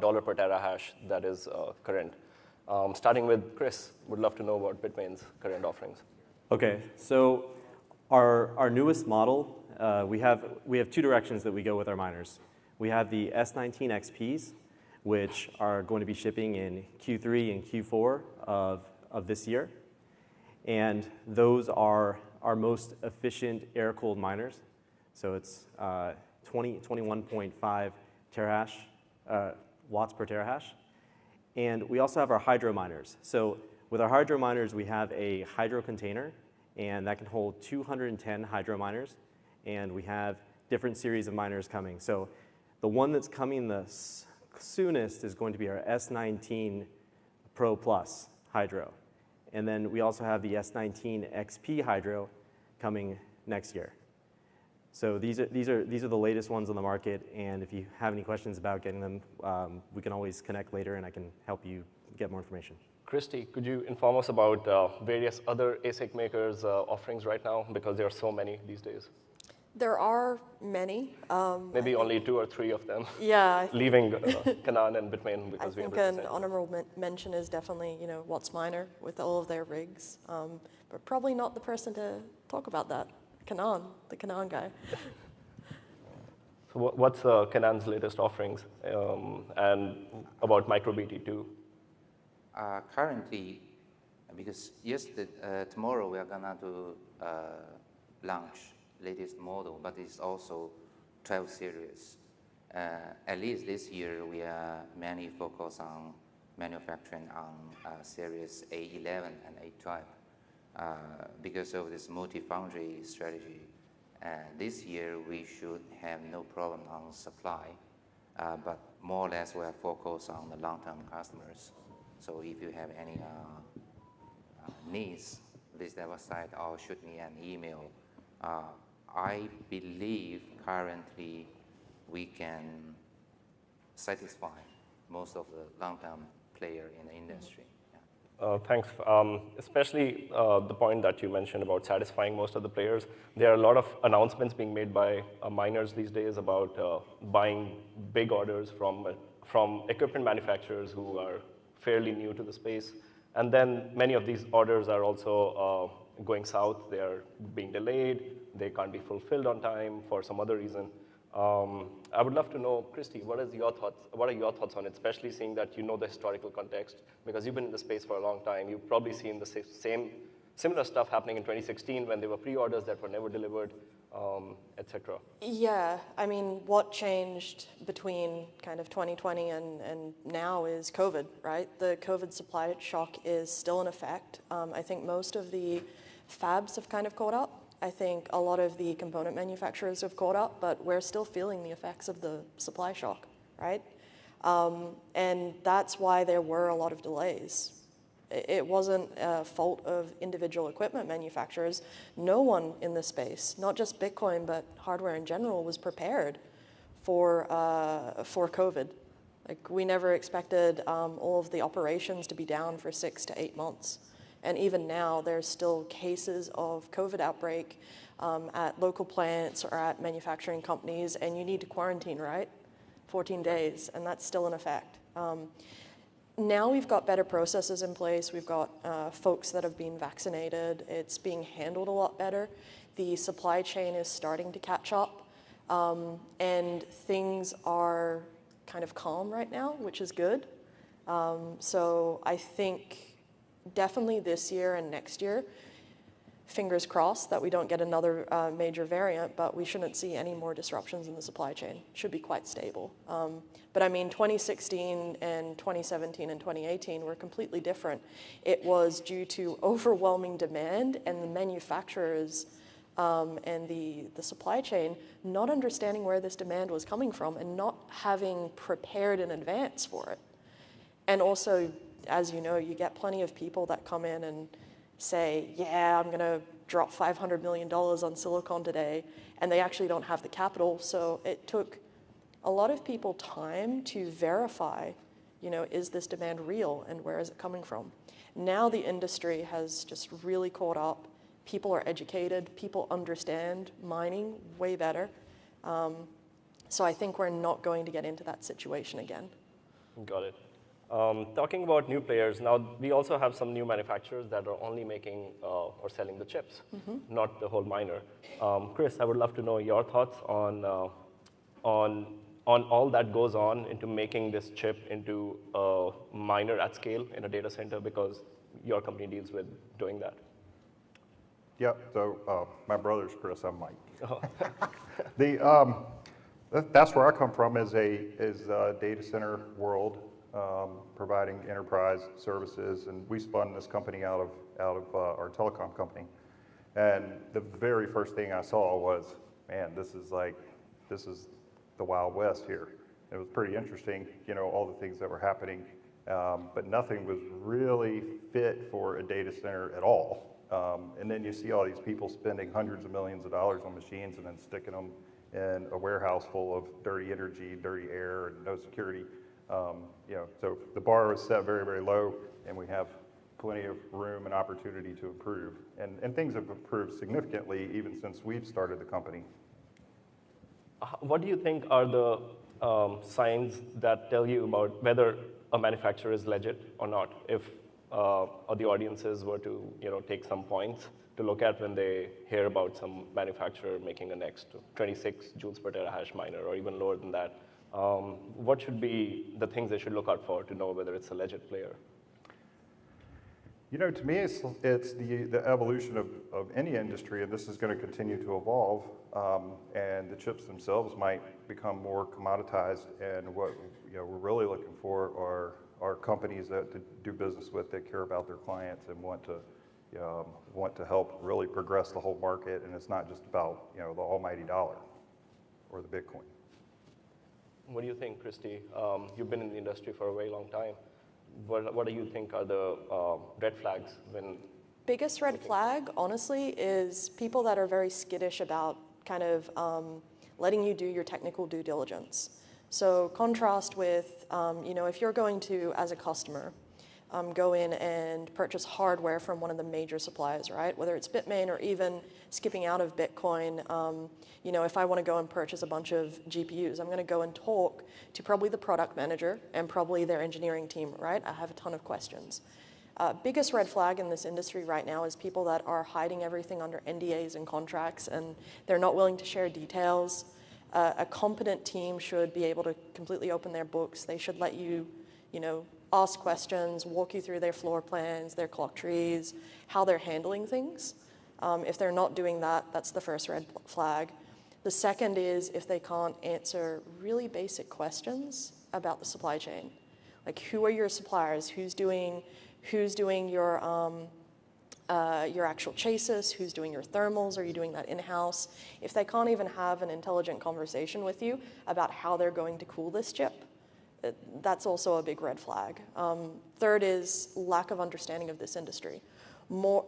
dollar per terahash that is current. Starting with Chris, would love to know about Bitmain's current offerings. Okay, so our newest model, we have two directions that we go with our miners. We have the S19 XPs, which are going to be shipping in Q3 and Q4 of this year. And those are our most efficient air-cooled miners. So it's 21.5 terahash, watts per terahash. And we also have our hydro miners. So with our hydro miners, we have a hydro container, and that can hold 210 hydro miners. And we have different series of miners coming. So the one that's coming the soonest is going to be our S19 Pro Plus hydro. And then we also have the S19 XP hydro coming next year. So these are the latest ones on the market, and if you have any questions about getting them, we can always connect later, and I can help you get more information. Christy, could you inform us about various other ASIC makers' offerings right now, because there are so many these days? There are many. Maybe only 2 or 3 of them. Yeah. Leaving Canaan and Bitmain because we think an honorable mention is definitely, Watts Miner with all of their rigs, but probably not the person to talk about that. Canaan, the Canaan guy. So what's Canaan's latest offerings, and about MicroBT too? Currently, because tomorrow we are gonna do launch latest model, but it's also 12 series. At least this year, we are mainly focused on manufacturing on series A11 and A12. Because of this multi-foundry strategy, this year we should have no problem on supply, but more or less we are focused on the long-term customers. So if you have any needs, visit our website or shoot me an email. I believe currently we can satisfy most of the long-term player in the industry. Thanks. Especially the point that you mentioned about satisfying most of the players. There are a lot of announcements being made by miners these days about buying big orders from equipment manufacturers who are fairly new to the space. And then many of these orders are also going south. They are being delayed. they can't be fulfilled on time for some other reason. I would love to know, Christy, what are your thoughts on it, especially seeing that you know the historical context, because you've been in the space for a long time. You've probably seen the similar stuff happening in 2016 when there were pre-orders that were never delivered, etc. Yeah, I mean, what changed between kind of 2020 and now is COVID, right? The COVID supply shock is still in effect. I think most of the fabs have kind of caught up. I think a lot of the component manufacturers have caught up, but we're still feeling the effects of the supply shock, right? And that's why there were a lot of delays. It wasn't a fault of individual equipment manufacturers. No one in this space, not just Bitcoin, but hardware in general, was prepared for COVID. Like, we never expected all of the operations to be down for 6 to 8 months. And even now, there's still cases of COVID outbreak at local plants or at manufacturing companies, and you need to quarantine, right? 14 days, and that's still in effect. Now we've got better processes in place. We've got folks that have been vaccinated. It's being handled a lot better. The supply chain is starting to catch up, and things are kind of calm right now, which is good. So I think definitely this year and next year, fingers crossed that we don't get another major variant, but we shouldn't see any more disruptions in the supply chain. It should be quite stable. But I mean, 2016 and 2017 and 2018 were completely different. It was due to overwhelming demand and the manufacturers and the supply chain not understanding where this demand was coming from and not having prepared in advance for it. And also, as you know, you get plenty of people that come in and say, yeah, I'm going to drop $500 million on silicon today, and they actually don't have the capital. So it took a lot of people time to verify, you know, is this demand real and where is it coming from? Now the industry has just really caught up. People are educated. People understand mining way better. So I think we're not going to get into that situation again. Got it. Talking about new players, now we also have some new manufacturers that are only making or selling the chips, not the whole miner. Chris, I would love to know your thoughts on all that goes on into making this chip into a miner at scale in a data center, because your company deals with doing that. Yeah, so my brother's Chris, I'm Mike. That's where I come from, is a data center world. Providing enterprise services, and we spun this company out of our telecom company. And the very first thing I saw was, man, this is the Wild West here. It was pretty interesting, you know, all the things that were happening, but nothing was really fit for a data center at all. And then you see all these people spending hundreds of millions of dollars on machines and then sticking them in a warehouse full of dirty energy, dirty air, and no security. You know, so the bar was set very, very low, and we have plenty of room and opportunity to improve. And things have improved significantly even since we've started the company. What do you think are the signs that tell you about whether a manufacturer is legit or not? If the audiences were to, you know, take some points to look at when they hear about some manufacturer making a next 26 joules per terahash miner or even lower than that, what should be the things they should look out for to know whether it's a legit player? You know, to me, it's the evolution of any industry, and this is going to continue to evolve, and the chips themselves might become more commoditized, and what we're really looking for are companies that to do business with that care about their clients and want to help really progress the whole market, and it's not just about the almighty dollar or the Bitcoin. What do you think, Christy? You've been in the industry for a very long time. What do you think are the red flags when? Biggest red flag, honestly, is people that are very skittish about kind of letting you do your technical due diligence. So contrast with, if you're going to, as a customer, go in and purchase hardware from one of the major suppliers, right? Whether it's Bitmain or even skipping out of Bitcoin, if I want to go and purchase a bunch of GPUs, I'm going to go and talk to probably the product manager and probably their engineering team, right? I have a ton of questions. Biggest red flag in this industry right now is people that are hiding everything under NDAs and contracts, and they're not willing to share details. A competent team should be able to completely open their books. They should let you, ask questions, walk you through their floor plans, their clock trees, how they're handling things. If they're not doing that, that's the first red flag. The second is if they can't answer really basic questions about the supply chain. Like, who are your suppliers? Who's doing your actual chassis? Who's doing your thermals? Are you doing that in-house? If they can't even have an intelligent conversation with you about how they're going to cool this chip, that's also a big red flag. Third is lack of understanding of this industry.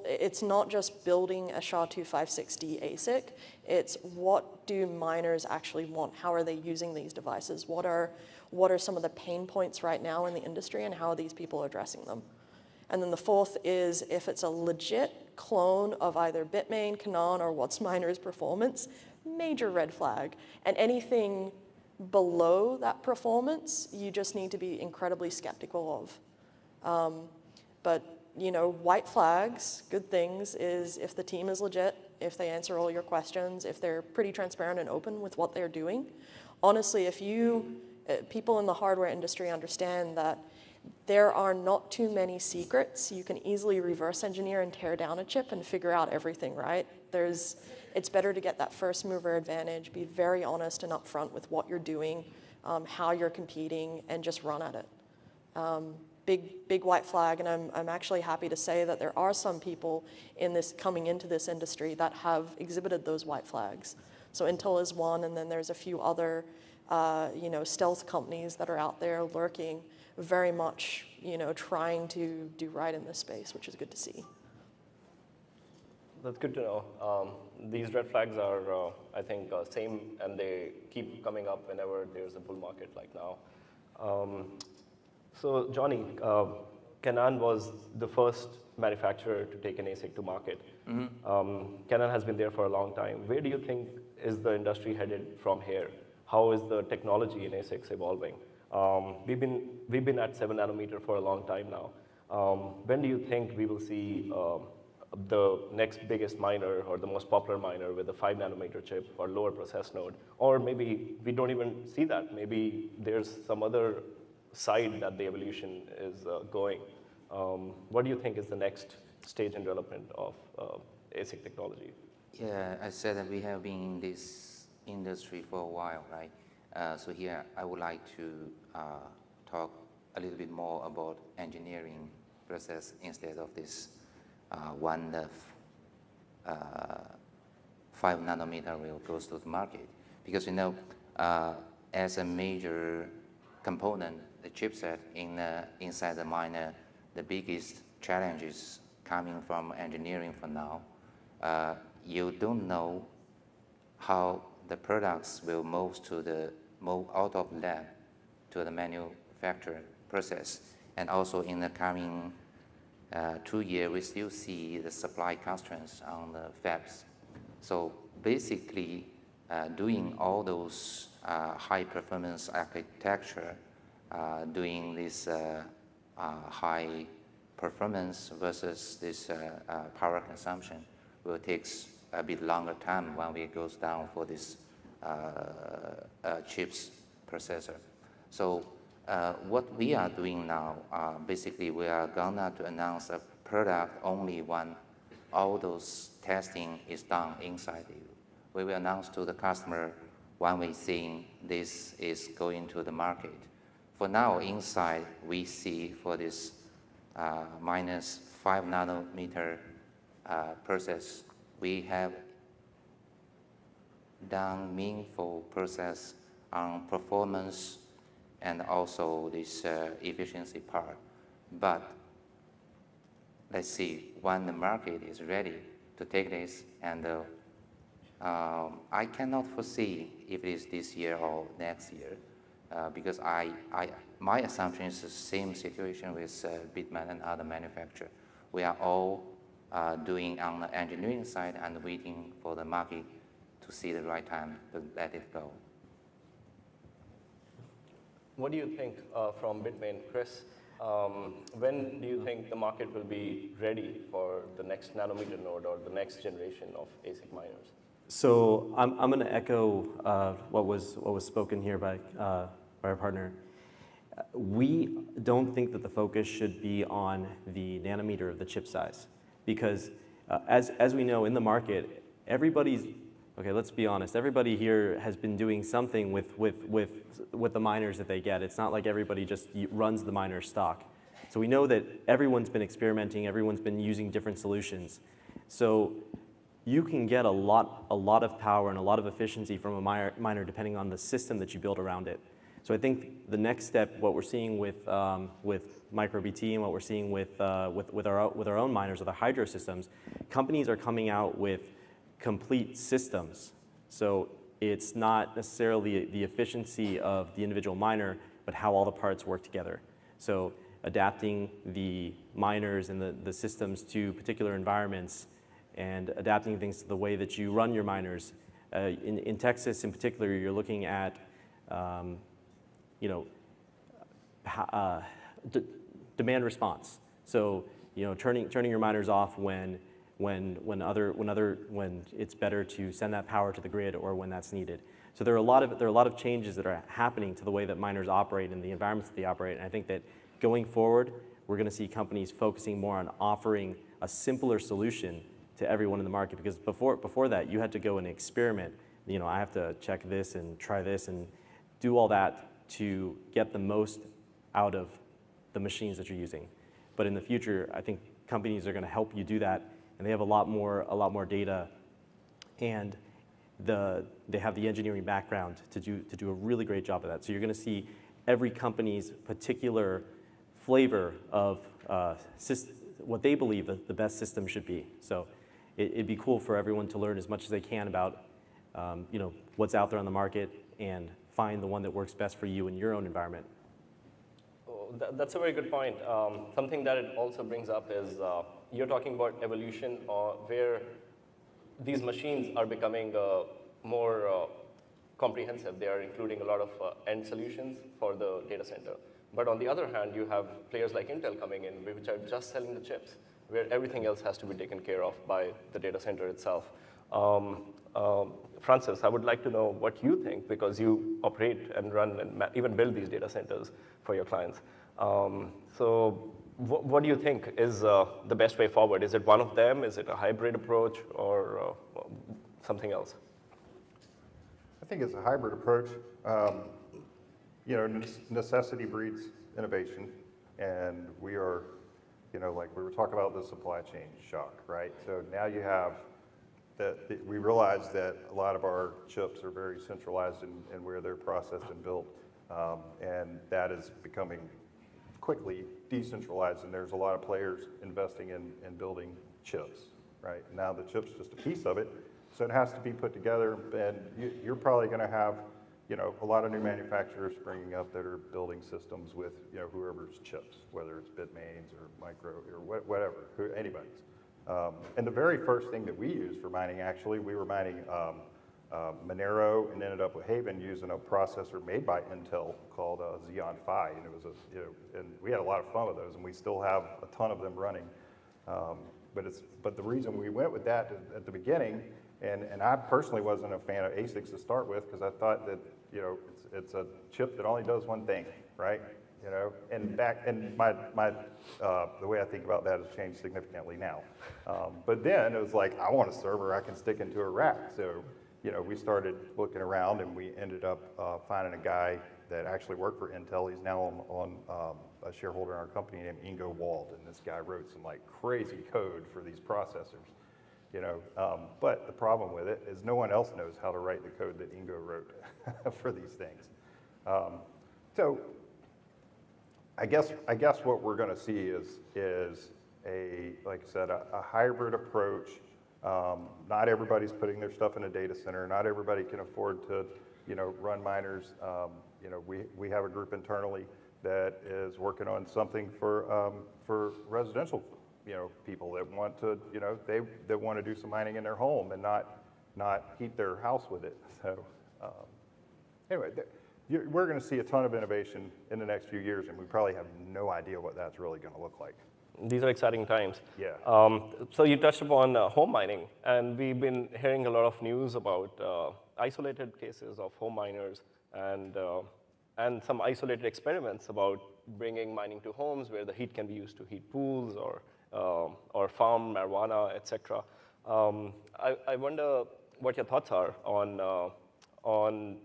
It's not just building a SHA-256D ASIC, it's what do miners actually want? How are they using these devices? What are some of the pain points right now in the industry, and how are these people addressing them? And then the fourth is if it's a legit clone of either Bitmain, Canaan, or What's Miner's performance, major red flag. And anything below that performance, you just need to be incredibly skeptical of. But white flags, good things, is if the team is legit, if they answer all your questions, if they're pretty transparent and open with what they're doing. Honestly, if people in the hardware industry understand that there are not too many secrets, you can easily reverse engineer and tear down a chip and figure out everything, right? It's better to get that first mover advantage, be very honest and upfront with what you're doing, how you're competing, and just run at it. Big white flag, and I'm actually happy to say that there are some people coming into this industry that have exhibited those white flags. So Intel is one, and then there's a few other stealth companies that are out there lurking, very much trying to do right in this space, which is good to see. That's good to know. These red flags are, I think, same, and they keep coming up whenever there's a bull market like now. So Johnny, Canaan was the first manufacturer to take an ASIC to market. Canaan has been there for a long time. Where do you think is the industry headed from here? How is the technology in ASICs evolving? We've been at 7 nanometer for a long time now. When do you think we will see the next biggest miner or the most popular miner with a 5 nanometer chip or lower process node? Or maybe we don't even see that. Maybe there's some other side that the evolution is going. What do you think is the next stage in development of ASIC technology? Yeah, I said that we have been in this industry for a while, right? So here I would like to talk a little bit more about engineering process instead of this 5 nanometer will goes to the market. Because as a major component, the chipset inside the miner, the biggest challenge is coming from engineering for now. You don't know how the products will move out of lab to the manufacturing process. And also in the coming 2 years, we still see the supply constraints on the fabs. So basically, doing all those high performance architecture, doing this high performance versus this power consumption will take a bit longer time when we goes down for this chips processor. So what we are doing now, basically we are gonna to announce a product only when all those testing is done inside you. We will announce to the customer when we think this is going to the market. For now, inside we see for this minus 5 nanometer process, we have done meaningful process on performance and also this efficiency part. But let's see when the market is ready to take this, and I cannot foresee if it is this year or next year, because my assumption is the same situation with Bitmain and other manufacturers. We are all doing on the engineering side and waiting for the market to see the right time to let it go. What do you think from Bitmain, Chris? When do you think the market will be ready for the next nanometer node or the next generation of ASIC miners? So I'm going to echo what was spoken here by our partner. We don't think that the focus should be on the nanometer of the chip size, because as we know in the market, okay, let's be honest, everybody here has been doing something with the miners that they get. It's not like everybody just runs the miner stock. So we know that everyone's been experimenting, everyone's been using different solutions. So you can get a lot of power and a lot of efficiency from a miner depending on the system that you build around it. So I think the next step, what we're seeing with MicroBT and what we're seeing with our own miners or the hydro systems, companies are coming out with complete systems. So it's not necessarily the efficiency of the individual miner, but how all the parts work together. So adapting the miners and the systems to particular environments and adapting things to the way that you run your miners. In Texas in particular, you're looking at demand response. So turning your miners off when it's better to send that power to the grid or when that's needed. So there are a lot of changes that are happening to the way that miners operate and the environments that they operate. And I think that going forward, we're going to see companies focusing more on offering a simpler solution to everyone in the market, because before that you had to go and experiment. I have to check this and try this and do all that to get the most out of the machines that you're using. But in the future, I think companies are going to help you do that, and they have a lot more data, and they have the engineering background to do a really great job of that. So you're going to see every company's particular flavor of what they believe the best system should be. So it'd be cool for everyone to learn as much as they can about what's out there on the market and find the one that works best for you in your own environment. Oh, that's a very good point. Something that it also brings up is you're talking about evolution where these machines are becoming more comprehensive. They are including a lot of end solutions for the data center. But on the other hand, you have players like Intel coming in, which are just selling the chips, where everything else has to be taken care of by the data center itself. Francis, I would like to know what you think, because you operate and run and even build these data centers for your clients. So what do you think is the best way forward? Is it one of them? Is it a hybrid approach or something else? I think it's a hybrid approach. Necessity breeds innovation, and we are, like we were talking about the supply chain shock, right? So now you have we realize that a lot of our chips are very centralized in where they're processed and built, and that is becoming quickly decentralized, and there's a lot of players investing in building chips, right? Now the chip's just a piece of it, so it has to be put together, and you're probably going to have a lot of new manufacturers springing up that are building systems with whoever's chips, whether it's Bitmain's or Micro or whatever, anybody's. And the very first thing that we used for mining, actually, we were mining Monero and ended up with Haven using a processor made by Intel called Xeon Phi, and it was and we had a lot of fun with those, and we still have a ton of them running. But the reason we went with that at the beginning, and I personally wasn't a fan of ASICs to start with, because I thought that it's a chip that only does one thing, right? And the way I think about that has changed significantly now. But then it was like, I want a server I can stick into a rack. So, we started looking around, and we ended up finding a guy that actually worked for Intel. He's now on a shareholder in our company named Ingo Wald, and this guy wrote some crazy code for these processors. But the problem with it is no one else knows how to write the code that Ingo wrote for these things. So I guess what we're going to see is like I said, a hybrid approach. Not everybody's putting their stuff in a data center. Not everybody can afford to, run miners. We have a group internally that is working on something for residential, people that want to, they want to do some mining in their home and not heat their house with it. So anyway, we're going to see a ton of innovation in the next few years, and we probably have no idea what that's really going to look like. These are exciting times. Yeah. So you touched upon home mining, and we've been hearing a lot of news about isolated cases of home miners and some isolated experiments about bringing mining to homes where the heat can be used to heat pools or farm marijuana, etc. I wonder what your thoughts are on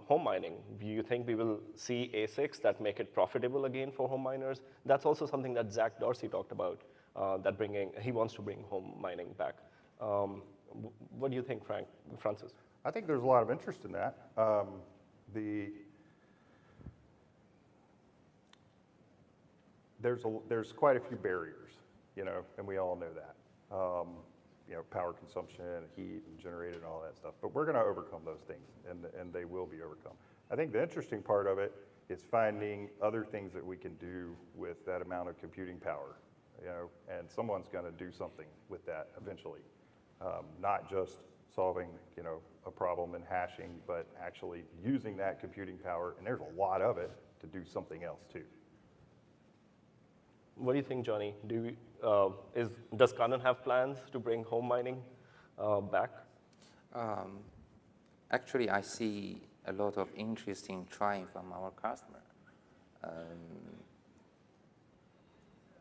home mining. Do you think we will see ASICs that make it profitable again for home miners? That's also something that Zach Dorsey talked about, he wants to bring home mining back. What do you think, Francis? I think there's a lot of interest in that. There's quite a few barriers, and we all know that. Power consumption, heat, and generated, and all that stuff. But we're going to overcome those things, and they will be overcome. I think the interesting part of it is finding other things that we can do with that amount of computing power, and someone's going to do something with that eventually. Not just solving, a problem in hashing, but actually using that computing power, and there's a lot of it, to do something else too. What do you think, Johnny? Does Canon have plans to bring home mining back? Actually, I see a lot of interesting trying from our customer.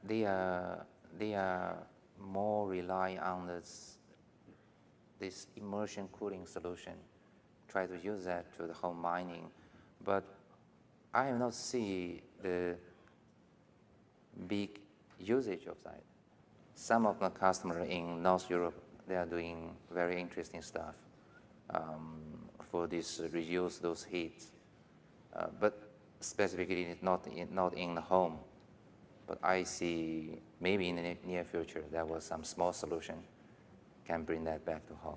They are more rely on this immersion cooling solution, try to use that to the home mining, but I have not seen the big usage of that. Some of the customers in North Europe, they are doing very interesting stuff for this reduce those heats, but specifically not in the home. But I see maybe in the near future there was some small solution can bring that back to home.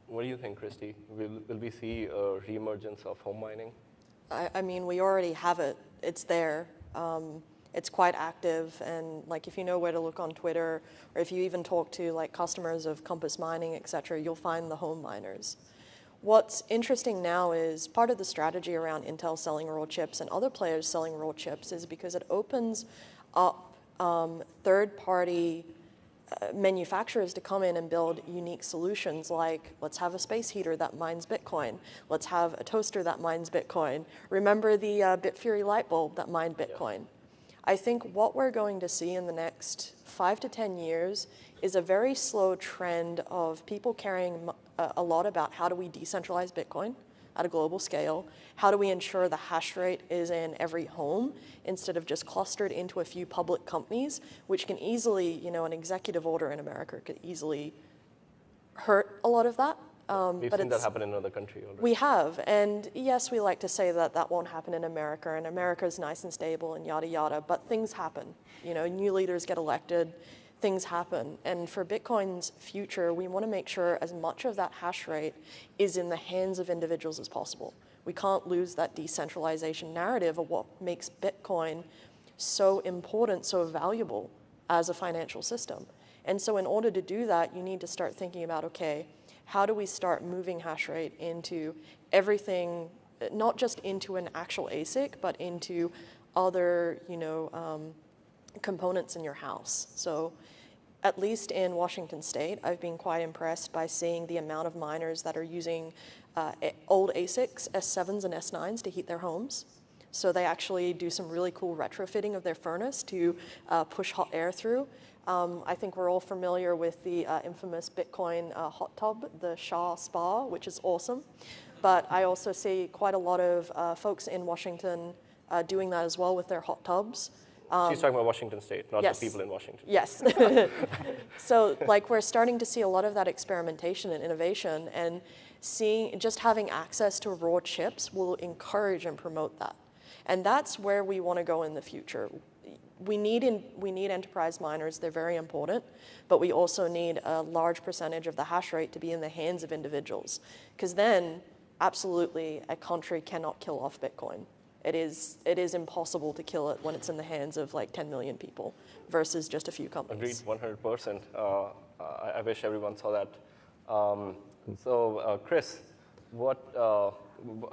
What do you think, Christy? Will we see a reemergence of home mining? I mean, we already have it. It's there. It's quite active, and like if you know where to look on Twitter, or if you even talk to like customers of Compass Mining, etc., you'll find the home miners. What's interesting now is part of the strategy around Intel selling raw chips and other players selling raw chips is because it opens up third-party manufacturers to come in and build unique solutions like, let's have a space heater that mines Bitcoin. Let's have a toaster that mines Bitcoin. Remember the Bitfury light bulb that mined Bitcoin? Yeah. I think what we're going to see in the next 5 to 10 years is a very slow trend of people caring a lot about how do we decentralize Bitcoin at a global scale? How do we ensure the hash rate is in every home instead of just clustered into a few public companies, which can easily, an executive order in America could easily hurt a lot of that. We've seen that happen in another country already. We have, and yes, we like to say that that won't happen in America, and America is nice and stable and yada yada, but things happen. New leaders get elected, things happen. And for Bitcoin's future, we want to make sure as much of that hash rate is in the hands of individuals as possible. We can't lose that decentralization narrative of what makes Bitcoin so important, so valuable as a financial system. And so in order to do that, you need to start thinking about, okay, how do we start moving hash rate into everything, not just into an actual ASIC, but into other, components in your house. So at least in Washington State, I've been quite impressed by seeing the amount of miners that are using old ASICs, S7s and S9s to heat their homes. So they actually do some really cool retrofitting of their furnace to push hot air through. I think we're all familiar with the infamous Bitcoin hot tub, the Szabo Spa, which is awesome. But I also see quite a lot of folks in Washington doing that as well with their hot tubs. She's talking about Washington State, not yes. the people in Washington. Yes. So we're starting to see a lot of that experimentation and innovation, and just having access to raw chips will encourage and promote that. And that's where we want to go in the future. We need enterprise miners, they're very important, but we also need a large percentage of the hash rate to be in the hands of individuals. Because then, absolutely, a country cannot kill off Bitcoin. It is impossible to kill it when it's in the hands of 10 million people versus just a few companies. Agreed, 100%. I wish everyone saw that. So, Chris, what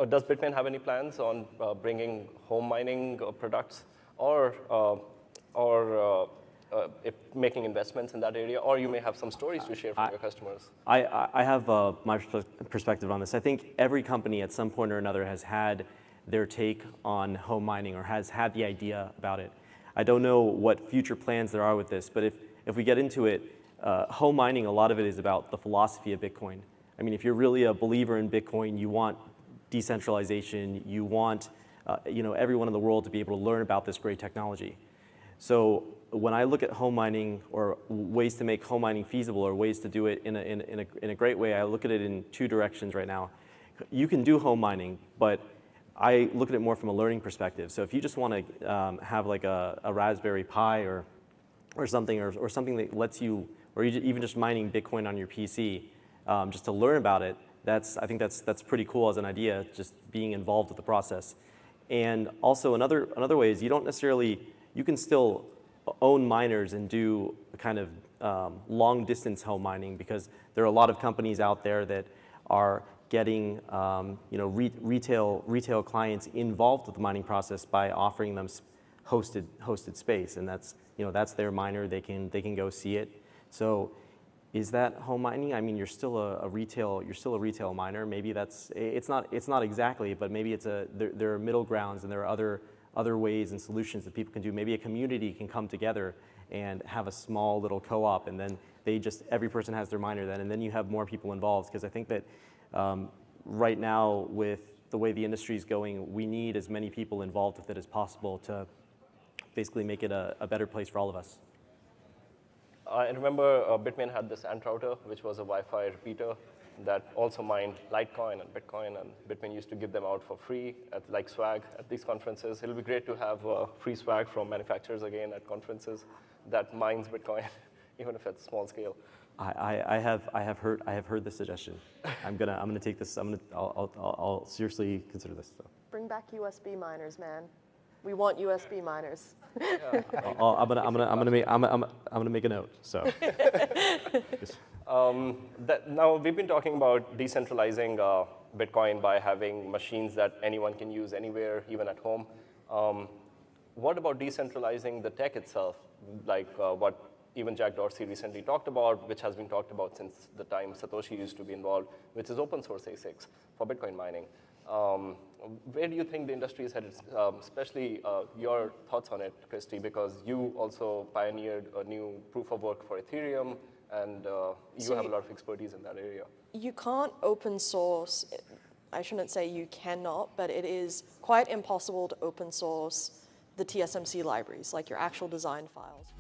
does Bitmain have any plans on bringing home mining products or making investments in that area? Or you may have some stories to share from your customers. I have my perspective on this. I think every company at some point or another has had their take on home mining or has had the idea about it. I don't know what future plans there are with this, but if we get into it, home mining, a lot of it is about the philosophy of Bitcoin. I mean, if you're really a believer in Bitcoin, you want decentralization, you want everyone in the world to be able to learn about this great technology. So when I look at home mining or ways to make home mining feasible or ways to do it in a great way, I look at it in two directions right now. You can do home mining, but I look at it more from a learning perspective. So if you just want to have like a Raspberry Pi or something that lets you, or even just mining Bitcoin on your PC, just to learn about it, I think that's pretty cool as an idea, just being involved with the process. And also another way is you can still own miners and do a kind of long distance home mining, because there are a lot of companies out there that are getting retail clients involved with the mining process by offering them hosted space, and that's their miner. They can go see it. So is that home mining? I mean, you're still a retail miner. Maybe it's not exactly, but maybe there are middle grounds, and there are other ways and solutions that people can do. Maybe a community can come together and have a small little co-op, and then every person has their miner then, and then you have more people involved. Because I think that right now, with the way the industry is going, we need as many people involved with it as possible to basically make it a better place for all of us. I remember Bitmain had this Ant router, which was a Wi-Fi repeater that also mined Litecoin and Bitcoin, and Bitmain used to give them out for free like swag at these conferences. It'll be great to have free swag from manufacturers again at conferences that mines Bitcoin, even if it's small scale. I have heard the suggestion. I'm gonna take this. I'll seriously consider this. So. Bring back USB miners, man. We want USB miners. I'm gonna make a note. So. Now we've been talking about decentralizing Bitcoin by having machines that anyone can use anywhere, even at home. What about decentralizing the tech itself, like what even Jack Dorsey recently talked about, which has been talked about since the time Satoshi used to be involved, which is open source ASICs for Bitcoin mining. Where do you think the industry is headed, especially your thoughts on it, Christy, because you also pioneered a new proof of work for Ethereum, and you have a lot of expertise in that area. You can't open source, I shouldn't say you cannot, but it is quite impossible to open source the TSMC libraries, like your actual design files.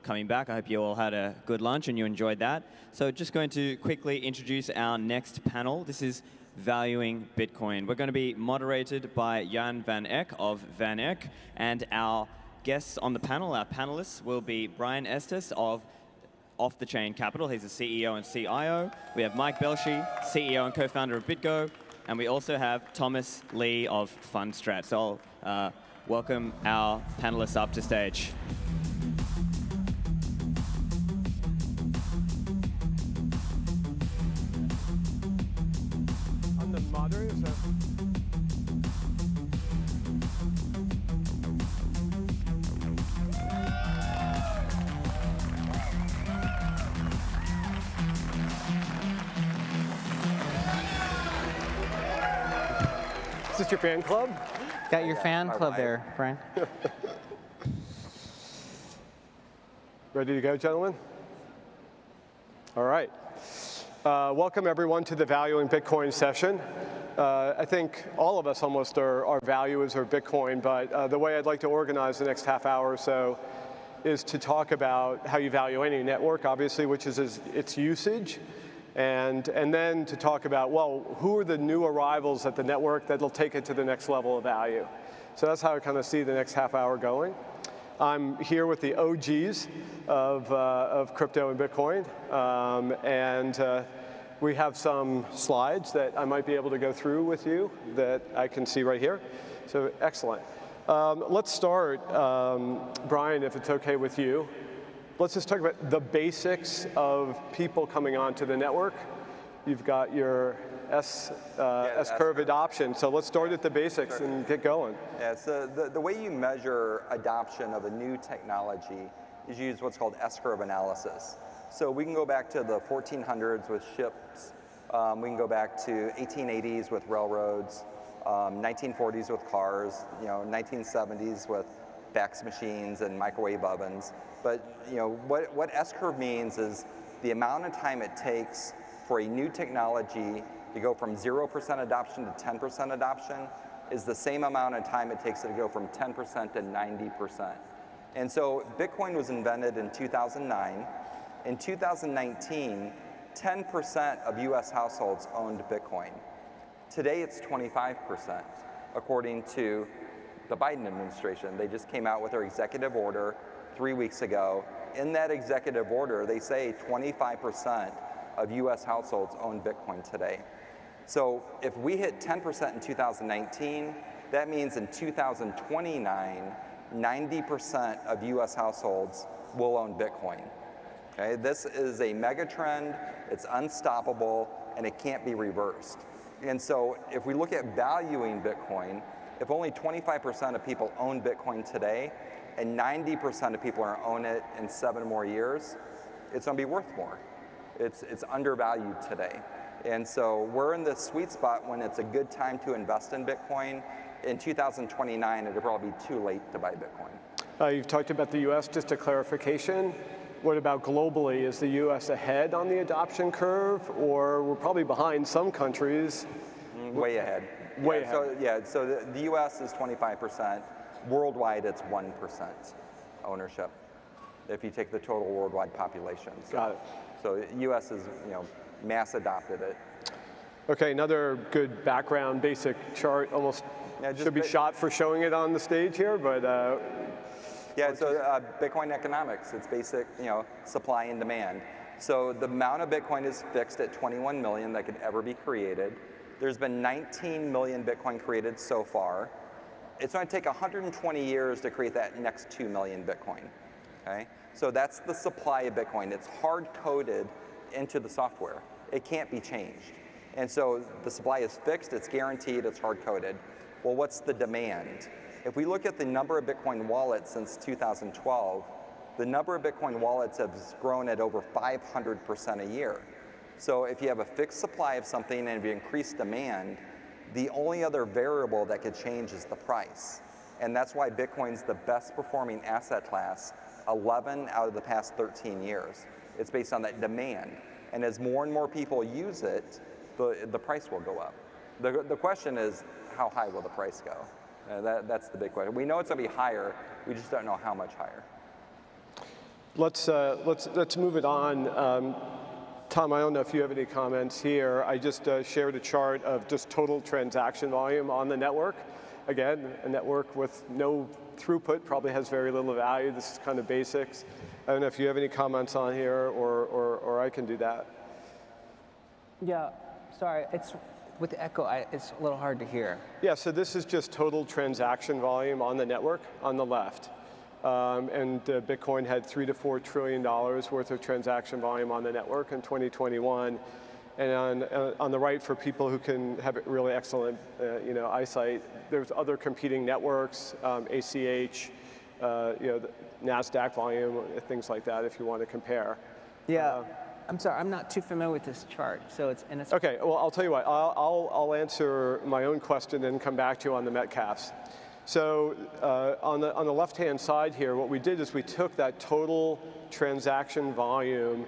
coming back. I hope you all had a good lunch and you enjoyed that. So just going to quickly introduce our next panel. This is Valuing Bitcoin. We're going to be moderated by Jan van Eck of Van Eck, and our guests on the panel, our panelists, will be Brian Estes of Off the Chain Capital. He's the CEO and CIO. We have Mike Belshi, CEO and co-founder of BitGo, and we also have Thomas Lee of Fundstrat. So I'll welcome our panelists up to stage. I'm the moderator. Is this your fan club? Got your fan club there, Brian. Ready to go, gentlemen? All right. Welcome, everyone, to the Valuing Bitcoin session. I think all of us almost are valuers of Bitcoin, but the way I'd like to organize the next half hour or so is to talk about how you value any network, obviously, which is its usage. And then to talk about, well, who are the new arrivals at the network that'll take it to the next level of value? So that's how I kind of see the next half hour going. I'm here with the OGs of crypto and Bitcoin, and we have some slides that I might be able to go through with you that I can see right here. So excellent. Let's start, Brian, if it's okay with you. Let's just talk about the basics of people coming onto the network. You've got your S-curve adoption, so let's start at the basics and get going. Yeah, so the way you measure adoption of a new technology is use what's called S-curve analysis. So we can go back to the 1400s with ships, we can go back to 1880s with railroads, 1940s with cars, 1970s with fax machines and microwave ovens. But what S-curve means is the amount of time it takes for a new technology to go from 0% adoption to 10% adoption is the same amount of time it takes to go from 10% to 90%. And so Bitcoin was invented in 2009. In 2019, 10% of US households owned Bitcoin. Today it's 25%, according to the Biden administration. They just came out with their executive order 3 weeks ago. In that executive order, they say 25% of US households own Bitcoin today. So if we hit 10% in 2019, that means in 2029, 90% of US households will own Bitcoin. Okay? This is a mega trend, it's unstoppable, and it can't be reversed. And so if we look at valuing Bitcoin, if only 25% of people own Bitcoin today, and 90% of people are own it in 7 more years, it's going to be worth more. It's undervalued today. And so we're in the sweet spot when it's a good time to invest in Bitcoin. In 2029, it'll probably be too late to buy Bitcoin. You've talked about the US, just a clarification. What about globally? Is the US ahead on the adoption curve, or we're probably behind some countries? Way ahead. Way ahead. So the US is 25%. Worldwide, it's 1% ownership, if you take the total worldwide population. So, got it. So the US is, mass adopted it. Okay, another good background, basic chart, almost should be shot for showing it on the stage here, but. Yeah, so Bitcoin economics, it's basic, supply and demand. So the amount of Bitcoin is fixed at 21 million that could ever be created. There's been 19 million Bitcoin created so far. It's going to take 120 years to create that next 2 million Bitcoin, okay? So that's the supply of Bitcoin. It's hard-coded into the software. It can't be changed. And so the supply is fixed, it's guaranteed, it's hard-coded. Well, what's the demand? If we look at the number of Bitcoin wallets since 2012, the number of Bitcoin wallets has grown at over 500% a year. So if you have a fixed supply of something and if you increase demand, the only other variable that could change is the price. And that's why Bitcoin's the best performing asset class 11 out of the past 13 years. It's based on that demand. And as more and more people use it, the price will go up. The question is, how high will the price go? That's the big question. We know it's going to be higher, we just don't know how much higher. let's move it on. Tom, I don't know if you have any comments here. I just shared a chart of just total transaction volume on the network. Again, a network with no throughput probably has very little value. This is kind of basics. I don't know if you have any comments on here, or I can do that. Yeah, sorry, it's with the echo, it's a little hard to hear. Yeah, so this is just total transaction volume on the network on the left. And Bitcoin had $3 to $4 trillion worth of transaction volume on the network in 2021. And on the right, for people who can have really excellent eyesight, there's other competing networks, ACH, the NASDAQ volume, things like that, if you want to compare. Yeah, I'm sorry, I'm not too familiar with this chart, so it's Okay, well, I'll tell you what, I'll answer my own question and come back to you on the Metcalfs. So on the left-hand side here, what we did is we took that total transaction volume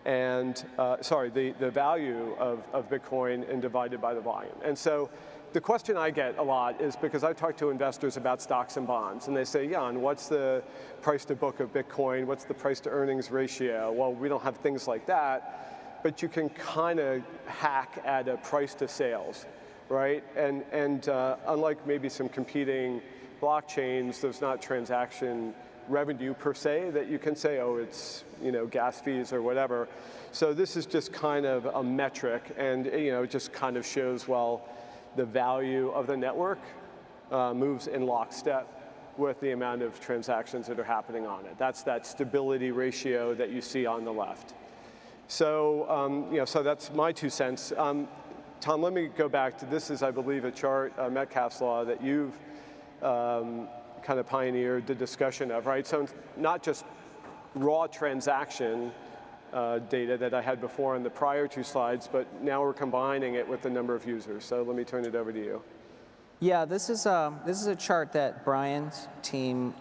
and, the value of Bitcoin and divided by the volume. And so the question I get a lot is because I talk to investors about stocks and bonds, and they say, Jan, what's the price to book of Bitcoin? What's the price to earnings ratio? Well, we don't have things like that, but you can kind of hack at a price to sales, right? And unlike maybe some competing blockchains, there's not transaction revenue per se that you can say, oh, it's gas fees or whatever. So this is just kind of a metric, and it just kind of shows, well, the value of the network moves in lockstep with the amount of transactions that are happening on it. That's that stability ratio that you see on the left. So, so that's my 2 cents. Tom, let me go back to this is, I believe, a chart, Metcalfe's law, that you've kind of pioneered the discussion of, right? So not just raw transaction data that I had before in the prior 2 slides, but now we're combining it with the number of users. So let me turn it over to you. Yeah, this is a chart that Brian's team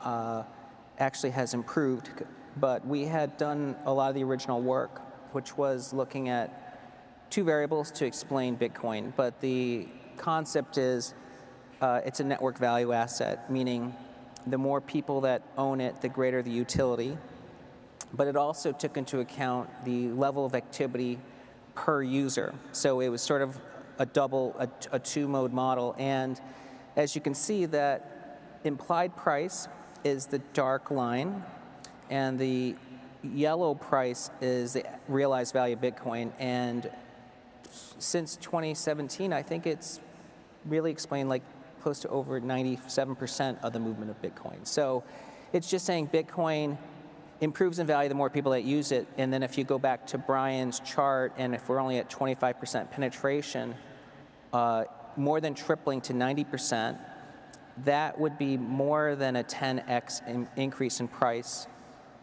actually has improved, but we had done a lot of the original work, which was looking at 2 variables to explain Bitcoin. But the concept is it's a network value asset, meaning the more people that own it, the greater the utility. But it also took into account the level of activity per user. So it was sort of a 2-mode model. And as you can see, that implied price is the dark line, and the yellow price is the realized value of Bitcoin. And since 2017, I think it's really explained like close to over 97% of the movement of Bitcoin. So it's just saying Bitcoin improves in value the more people that use it. And then if you go back to Brian's chart, and if we're only at 25% penetration, more than tripling to 90%, that would be more than a 10x increase in price,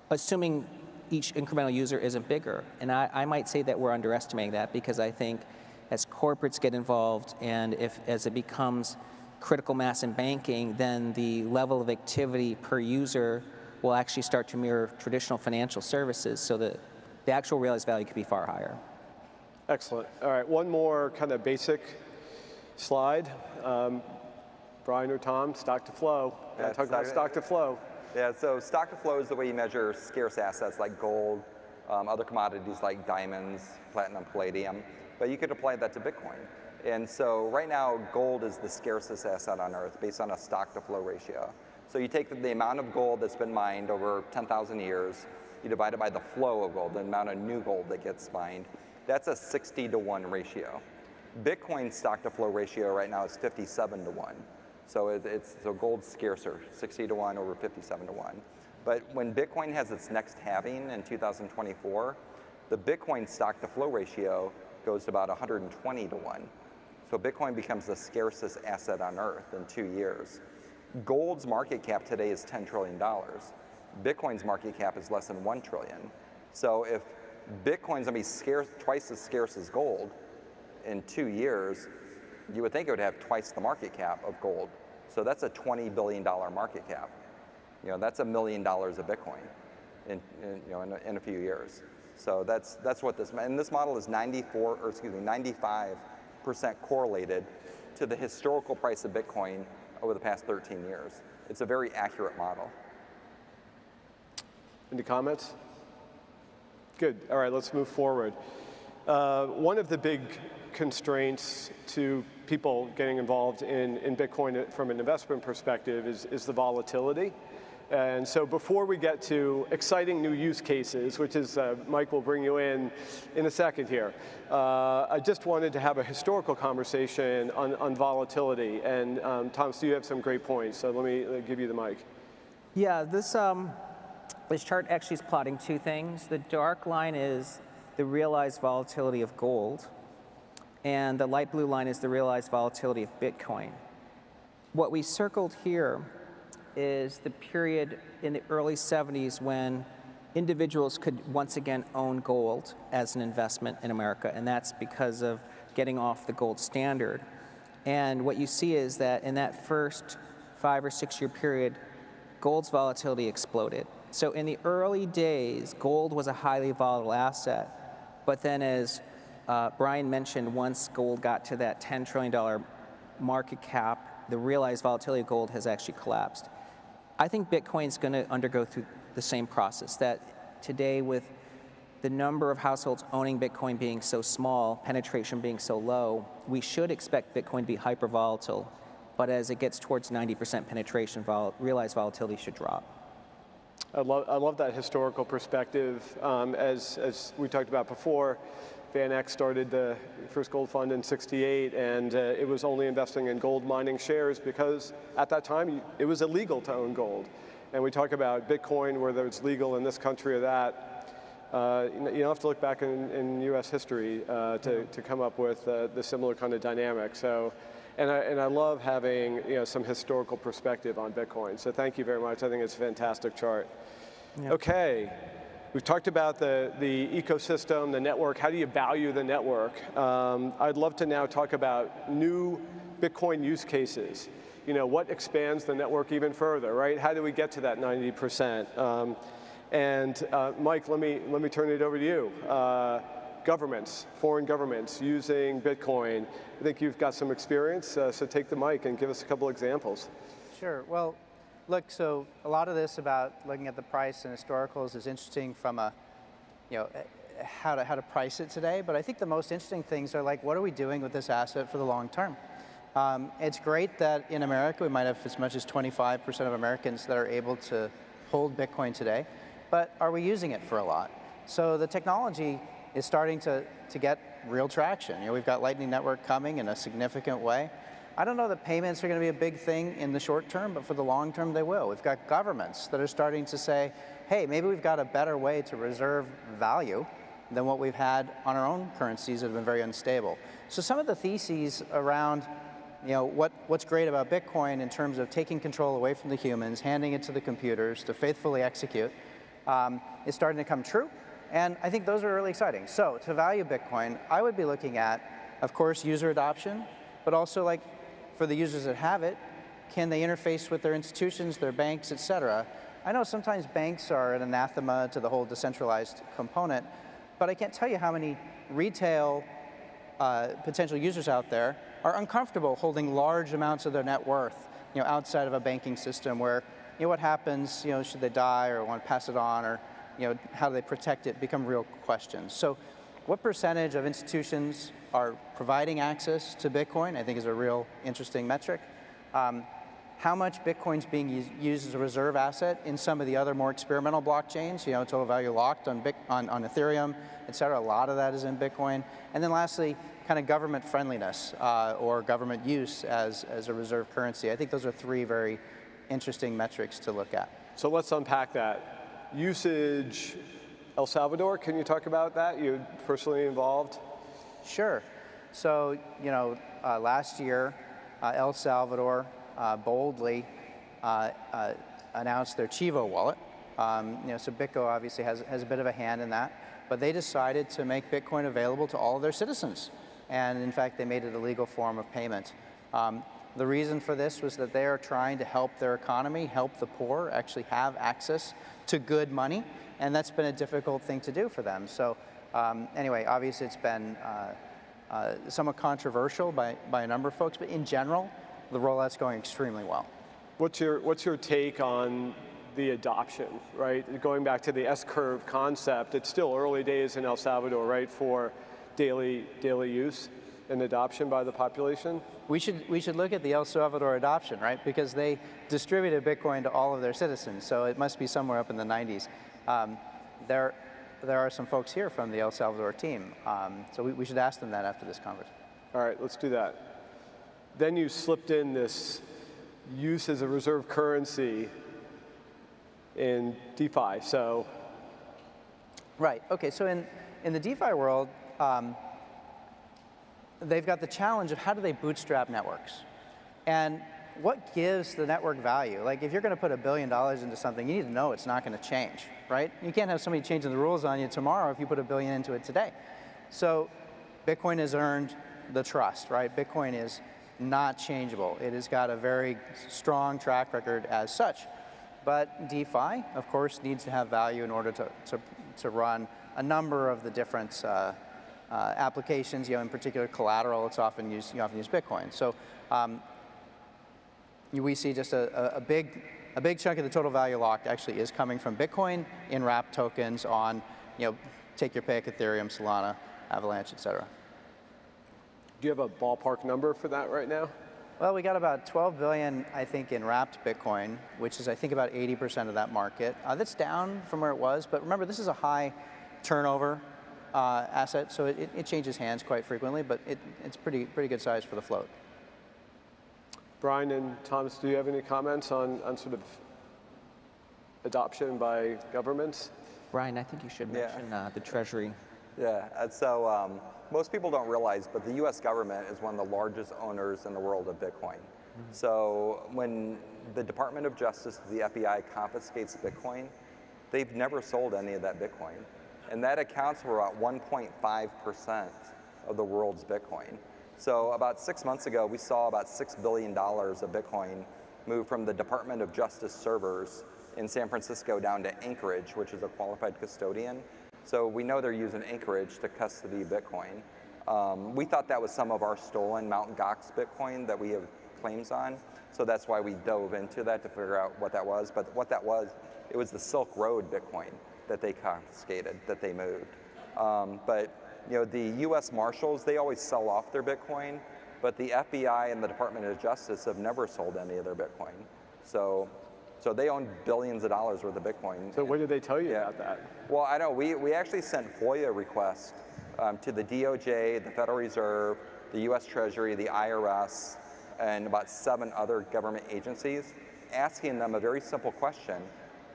assuming each incremental user isn't bigger. And I might say that we're underestimating that, because I think as corporates get involved and as it becomes critical mass in banking, then the level of activity per user will actually start to mirror traditional financial services, so that the actual realized value could be far higher. Excellent. All right, one more kind of basic slide. Brian or Tom, stock to flow. Yeah, talk about stock to flow. Yeah, so stock to flow is the way you measure scarce assets like gold, other commodities like diamonds, platinum, palladium, but you could apply that to Bitcoin. And so right now, gold is the scarcest asset on Earth based on a stock to flow ratio. So you take the amount of gold that's been mined over 10,000 years, you divide it by the flow of gold, the amount of new gold that gets mined. That's a 60-to-1 ratio. Bitcoin's stock to flow ratio right now is 57-to-1. So so gold's scarcer, 60-to-1 over 57-to-1. But when Bitcoin has its next halving in 2024, the Bitcoin stock to flow ratio goes to about 120-to-1. So Bitcoin becomes the scarcest asset on Earth in 2 years. Gold's market cap today is $10 trillion. Bitcoin's market cap is less than $1 trillion. So if Bitcoin's gonna be twice as scarce as gold in 2 years, you would think it would have twice the market cap of gold. So that's a $20 billion market cap. That's $1 million of Bitcoin in a few years. So that's what and this model is 95% correlated to the historical price of Bitcoin over the past 13 years. It's a very accurate model. Any comments? Good. All right, let's move forward. One of the big constraints to people getting involved in Bitcoin from an investment perspective is the volatility. And so before we get to exciting new use cases, which is, Mike will bring you in a second here, I just wanted to have a historical conversation on volatility. And Thomas, you have some great points, so let me give you the mic. Yeah, this chart actually is plotting two things. The dark line is the realized volatility of gold, and the light blue line is the realized volatility of Bitcoin. What we circled here is the period in the early 70s when individuals could once again own gold as an investment in America, and that's because of getting off the gold standard. And what you see is that in that first 5 or 6 year period, gold's volatility exploded. So in the early days, gold was a highly volatile asset, but then as Brian mentioned, once gold got to that $10 trillion market cap, the realized volatility of gold has actually collapsed. I think Bitcoin's going to undergo through the same process, that today with the number of households owning Bitcoin being so small, penetration being so low, we should expect Bitcoin to be hyper volatile, but as it gets towards 90% penetration, realized volatility should drop. I love that historical perspective. As we talked about before, Van Eck started the first gold fund in '68, and it was only investing in gold mining shares because at that time it was illegal to own gold. And we talk about Bitcoin, whether it's legal in this country or that. You don't have to look back in U.S. history to come up with the similar kind of dynamic. So, and I love having some historical perspective on Bitcoin. So thank you very much. I think it's a fantastic chart. Yep. Okay. We've talked about the ecosystem, the network. How do you value the network? I'd love to now talk about new Bitcoin use cases. What expands the network even further, right? How do we get to that 90%? Mike, let me turn it over to you. Governments, foreign governments using Bitcoin. I think you've got some experience, so take the mic and give us a couple examples. Sure. Well, look, so a lot of this about looking at the price and historicals is interesting from a, how to price it today. But I think the most interesting things are like, what are we doing with this asset for the long term? It's great that in America we might have as much as 25% of Americans that are able to hold Bitcoin today, but are we using it for a lot? So the technology is starting to get real traction. We've got Lightning Network coming in a significant way. I don't know that payments are going to be a big thing in the short term, but for the long term they will. We've got governments that are starting to say, hey, maybe we've got a better way to reserve value than what we've had on our own currencies that have been very unstable. So some of the theses around what's great about Bitcoin in terms of taking control away from the humans, handing it to the computers to faithfully execute, is starting to come true. And I think those are really exciting. So to value Bitcoin, I would be looking at, of course, user adoption, but also like for the users that have it, can they interface with their institutions, their banks, et cetera? I know sometimes banks are an anathema to the whole decentralized component, but I can't tell you how many retail potential users out there are uncomfortable holding large amounts of their net worth, outside of a banking system where, what happens, should they die or want to pass it on, or, how do they protect it, become real questions. So what percentage of institutions are providing access to Bitcoin, I think is a real interesting metric. How much Bitcoin's being used as a reserve asset in some of the other more experimental blockchains, total value locked on Ethereum, et cetera. A lot of that is in Bitcoin. And then lastly, kind of government friendliness or government use as a reserve currency. I think those are three very interesting metrics to look at. So let's unpack that. Usage, El Salvador, can you talk about that? You're personally involved? Sure. So, last year, El Salvador boldly announced their Chivo wallet. So BitGo obviously has a bit of a hand in that, but they decided to make Bitcoin available to all of their citizens. And in fact, they made it a legal form of payment. The reason for this was that they are trying to help their economy, help the poor actually have access to good money, and that's been a difficult thing to do for them. So anyway, obviously it's been somewhat controversial by a number of folks, but in general, the rollout's going extremely well. What's your take on the adoption, right? Going back to the S-curve concept, it's still early days in El Salvador, right, for daily use and adoption by the population. We should look at the El Salvador adoption, right? Because they distributed Bitcoin to all of their citizens, so it must be somewhere up in the 90s. There are some folks here from the El Salvador team, so we should ask them that after this conference. All right, let's do that. Then you slipped in this use as a reserve currency in DeFi, so. Right, okay, so in the DeFi world, they've got the challenge of how do they bootstrap networks? And what gives the network value? Like if you're going to put $1 billion into something, you need to know it's not going to change, right? You can't have somebody changing the rules on you tomorrow if you put $1 billion into it today. So Bitcoin has earned the trust, right? Bitcoin is not changeable. It has got a very strong track record as such. But DeFi, of course, needs to have value in order to run a number of the different applications. You know, in particular, collateral. It's often used. You often use Bitcoin. So we see just a big chunk of the total value locked actually is coming from Bitcoin in wrapped tokens on, you know, take your pick, Ethereum, Solana, Avalanche, et cetera. Do you have a ballpark number for that right now? Well, we got about 12 billion, I think, in wrapped Bitcoin, which is, I think, about 80% of that market. That's down from where it was, but remember, this is a high turnover asset, so it changes hands quite frequently, but it's pretty good size for the float. Brian and Thomas, do you have any comments on sort of adoption by governments? Brian, I think you should mention the Treasury. Yeah, and so most people don't realize, but the US government is one of the largest owners in the world of Bitcoin. So when the Department of Justice, the FBI, confiscates Bitcoin, they've never sold any of that Bitcoin. And that accounts for about 1.5% of the world's Bitcoin. So about 6 months ago, we saw about $6 billion of Bitcoin move from the Department of Justice servers in San Francisco down to Anchorage, which is a qualified custodian. So we know they're using Anchorage to custody Bitcoin. We thought that was some of our stolen Mt. Gox Bitcoin that we have claims on. So that's why we dove into that to figure out what that was. But what that was, it was the Silk Road Bitcoin that they confiscated, that they moved. But you know, the US Marshals, they always sell off their Bitcoin, but the FBI and the Department of Justice have never sold any of their Bitcoin. So they own billions of dollars worth of Bitcoin. So what did they tell you about that? Well, I know, we actually sent FOIA requests to the DOJ, the Federal Reserve, the US Treasury, the IRS, and about 7 other government agencies, asking them a very simple question: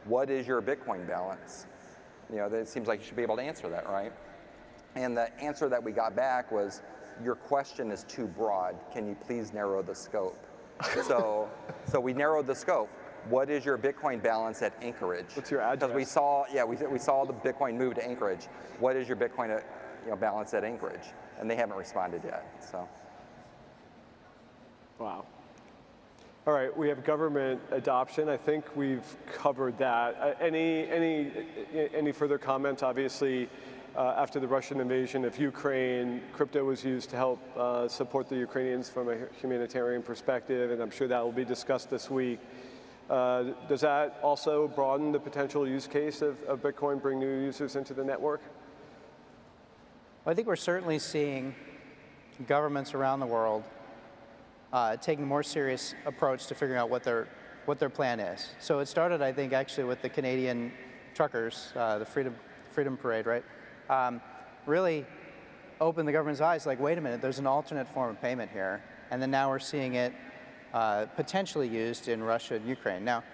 what is your Bitcoin balance? You know, it seems like you should be able to answer that, right? And the answer that we got back was, your question is too broad. Can you please narrow the scope? So we narrowed the scope. What is your Bitcoin balance at Anchorage? What's your address? Because we saw the Bitcoin move to Anchorage. What is your Bitcoin balance at Anchorage? And they haven't responded yet. So. Wow. All right, we have government adoption. I think we've covered that. Any further comments? Obviously, after the Russian invasion of Ukraine, crypto was used to help support the Ukrainians from a humanitarian perspective, and I'm sure that will be discussed this week. Does that also broaden the potential use case of Bitcoin, bring new users into the network? Well, I think we're certainly seeing governments around the world taking a more serious approach to figuring out what their plan is. So it started, I think, actually with the Canadian truckers, the Freedom Parade, right? Really opened the government's eyes, like, wait a minute, there's an alternate form of payment here. And then now we're seeing it potentially used in Russia and Ukraine. Now,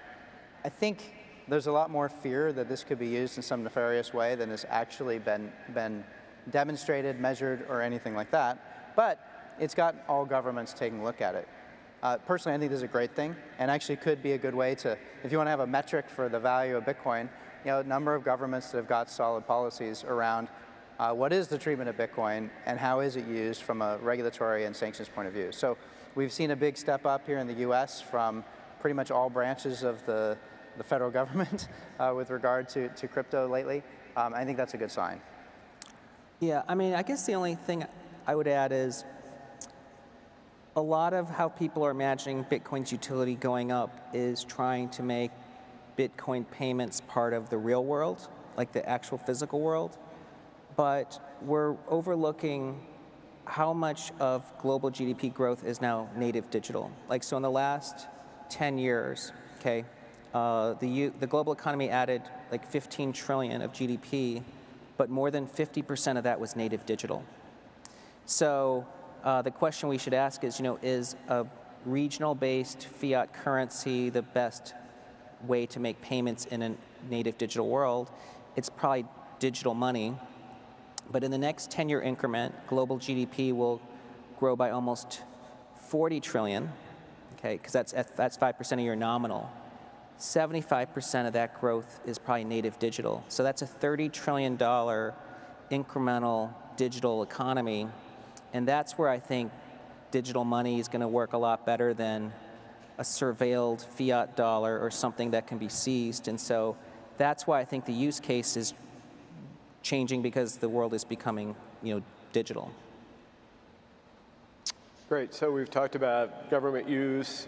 I think there's a lot more fear that this could be used in some nefarious way than has actually been demonstrated, measured, or anything like that. But it's got all governments taking a look at it. Personally, I think this is a great thing, and actually could be a good way to, if you want to have a metric for the value of Bitcoin, you know, a number of governments that have got solid policies around what is the treatment of Bitcoin and how is it used from a regulatory and sanctions point of view. So we've seen a big step up here in the US from pretty much all branches of the federal government with regard to crypto lately. I think that's a good sign. Yeah, I mean, I guess the only thing I would add is a lot of how people are imagining Bitcoin's utility going up is trying to make Bitcoin payments part of the real world, like the actual physical world, but we're overlooking how much of global GDP growth is now native digital. Like, so in the last 10 years, okay, the global economy added like 15 trillion of GDP, but more than 50% of that was native digital. So the question we should ask is, is a regional-based fiat currency the best way to make payments in a native digital world? It's probably digital money. But in the next 10-year increment, global GDP will grow by almost 40 trillion, okay, because that's 5% of your nominal. 75% of that growth is probably native digital. So that's a $30 trillion incremental digital economy. And that's where I think digital money is going to work a lot better than a surveilled fiat dollar or something that can be seized. And so that's why I think the use case is changing, because the world is becoming, digital. Great. So we've talked about government use.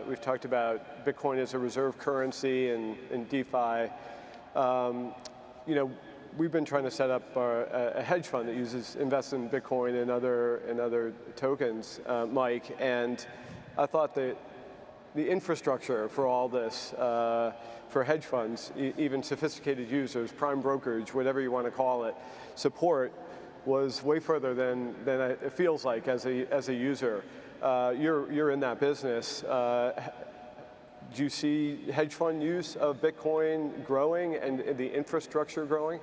We've talked about Bitcoin as a reserve currency and DeFi. We've been trying to set up a hedge fund that invests in Bitcoin and other tokens, Mike. And I thought that the infrastructure for all this, for hedge funds, even sophisticated users, prime brokerage, whatever you want to call it, support was way further than it feels like as a user. You're in that business. Do you see hedge fund use of Bitcoin growing and the infrastructure growing?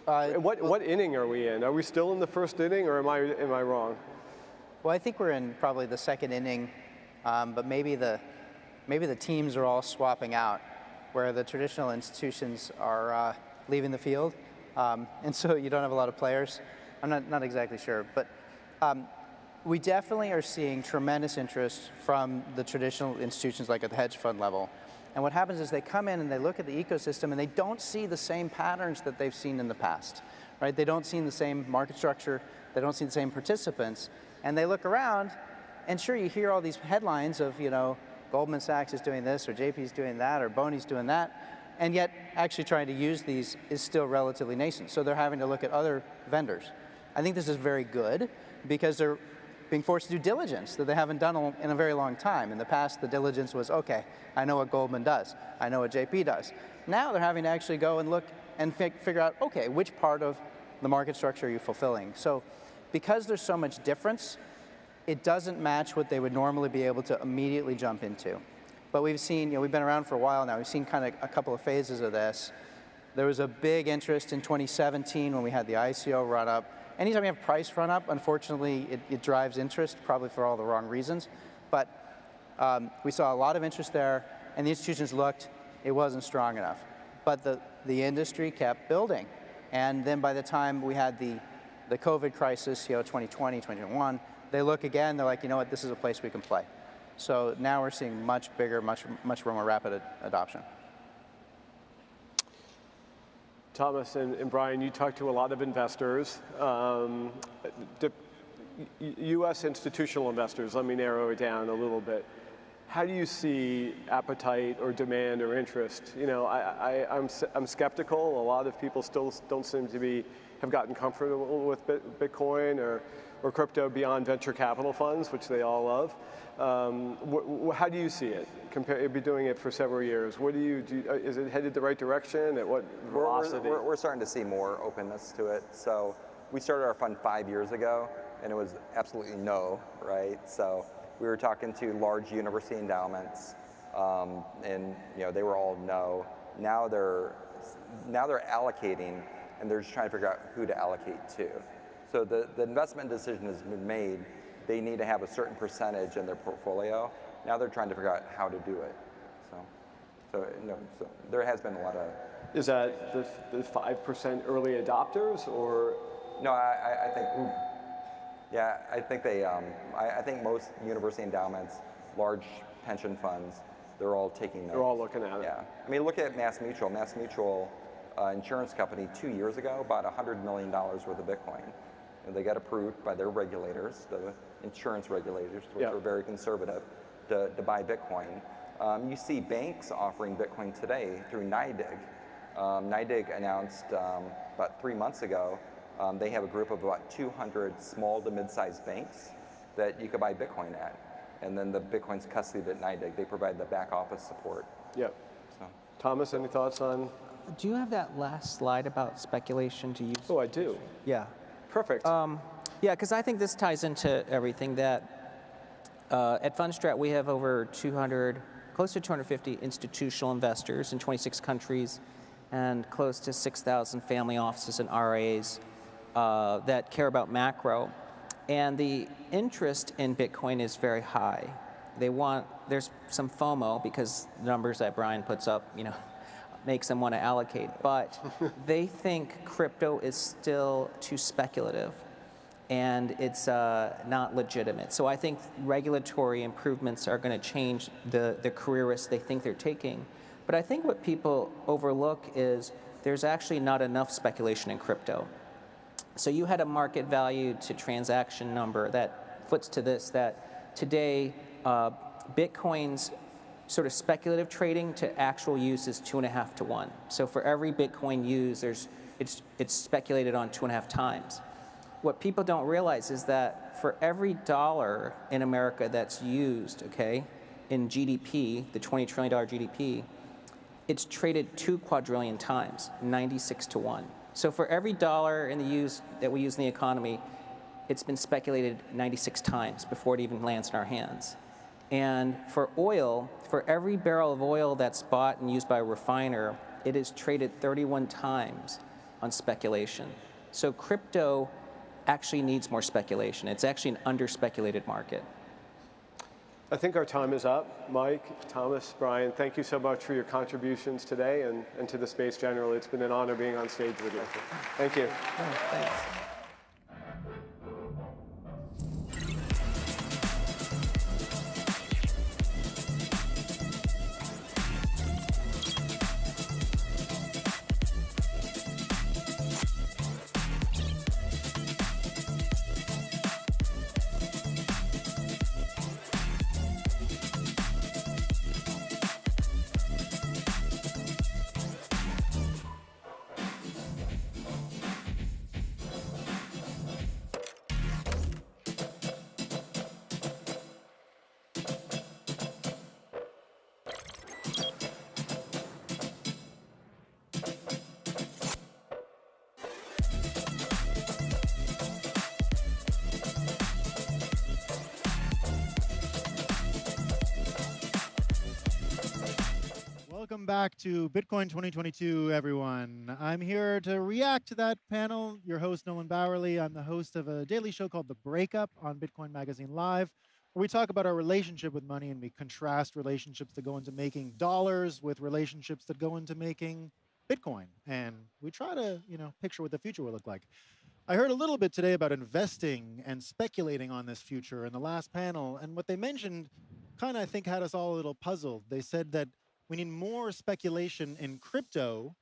What inning are we in? Are we still in the first inning, or am I wrong? Well, I think we're in probably the second inning, but maybe the teams are all swapping out, where the traditional institutions are leaving the field, and so you don't have a lot of players. I'm not exactly sure, but we definitely are seeing tremendous interest from the traditional institutions, like at the hedge fund level. And what happens is they come in and they look at the ecosystem and they don't see the same patterns that they've seen in the past, right? They don't see the same market structure, they don't see the same participants, and they look around, and sure, you hear all these headlines of, Goldman Sachs is doing this, or JP's doing that, or Boney's doing that, and yet actually trying to use these is still relatively nascent. So they're having to look at other vendors. I think this is very good, because they're being forced to do diligence that they haven't done in a very long time. In the past, the diligence was, okay, I know what Goldman does, I know what JP does. Now they're having to actually go and look and figure out, okay, which part of the market structure are you fulfilling? So because there's so much difference, it doesn't match what they would normally be able to immediately jump into. But we've seen, we've been around for a while now, we've seen kind of a couple of phases of this. There was a big interest in 2017 when we had the ICO run up. Anytime you have price run up, unfortunately, it drives interest, probably for all the wrong reasons. But we saw a lot of interest there, and the institutions looked, it wasn't strong enough. But the industry kept building. And then by the time we had the COVID crisis, 2020, 2021, they look again, they're like, you know what, this is a place we can play. So now we're seeing much bigger, much more rapid adoption. Thomas and Brian, you talk to a lot of investors. U.S. institutional investors, let me narrow it down a little bit. How do you see appetite or demand or interest? I'm skeptical. A lot of people still don't seem to have gotten comfortable with Bitcoin or crypto beyond venture capital funds, which they all love. How do you see it? You've been doing it for several years. What do you do? Is it headed the right direction? At what velocity? We're starting to see more openness to it. So we started our fund 5 years ago, and it was absolutely no, right? So we were talking to large university endowments, and they were all no. Now they're allocating, and they're just trying to figure out who to allocate to. So the investment decision has been made. They need to have a certain percentage in their portfolio. Now they're trying to figure out how to do it. So there has been a lot of. Is that the 5% early adopters, or? No, I think. Yeah, I think they. I think most university endowments, large pension funds, they're all taking notes. They're all looking at it. Yeah, I mean, look at Mass Mutual. Mass Mutual insurance company 2 years ago bought $100 million worth of Bitcoin. And they got approved by their regulators, the insurance regulators, which were very conservative, to buy Bitcoin. You see banks offering Bitcoin today through NYDIG. NYDIG announced about 3 months ago, they have a group of about 200 small to mid-sized banks that you could buy Bitcoin at. And then the Bitcoin's custodied at NYDIG. They provide the back office support. Yep. So. Thomas, any thoughts on? Do you have that last slide about speculation to use? Oh, I do. Yeah. Perfect. Yeah, because I think this ties into everything that at Fundstrat we have over 200, close to 250 institutional investors in 26 countries and close to 6,000 family offices and RIAs that care about macro. And the interest in Bitcoin is very high. There's some FOMO because the numbers that Brian puts up, makes them want to allocate. But they think crypto is still too speculative and it's not legitimate. So I think regulatory improvements are going to change the career risks they think they're taking. But I think what people overlook is there's actually not enough speculation in crypto. So you had a market value to transaction number that foots to this, that today Bitcoin's sort of speculative trading to actual use is 2.5 to 1. So for every Bitcoin used, it's speculated on 2.5 times. What people don't realize is that for every dollar in America that's used, in GDP, the $20 trillion GDP, it's traded 2 quadrillion times, 96 to 1. So for every dollar that we use in the economy, it's been speculated 96 times before it even lands in our hands. And for oil, for every barrel of oil that's bought and used by a refiner, it is traded 31 times on speculation. So crypto actually needs more speculation. It's actually an under-speculated market. I think our time is up. Mike, Thomas, Brian, thank you so much for your contributions today and to the space generally. It's been an honor being on stage with you. Thank you. Oh, thanks. Welcome back to Bitcoin 2022, everyone. I'm here to react to that panel. Your host, Nolan Bowerly. I'm the host of a daily show called The Breakup on Bitcoin Magazine Live, where we talk about our relationship with money and we contrast relationships that go into making dollars with relationships that go into making Bitcoin. And we try to, picture what the future will look like. I heard a little bit today about investing and speculating on this future in the last panel, and what they mentioned kind of, I think, had us all a little puzzled. They said that we need more speculation in crypto.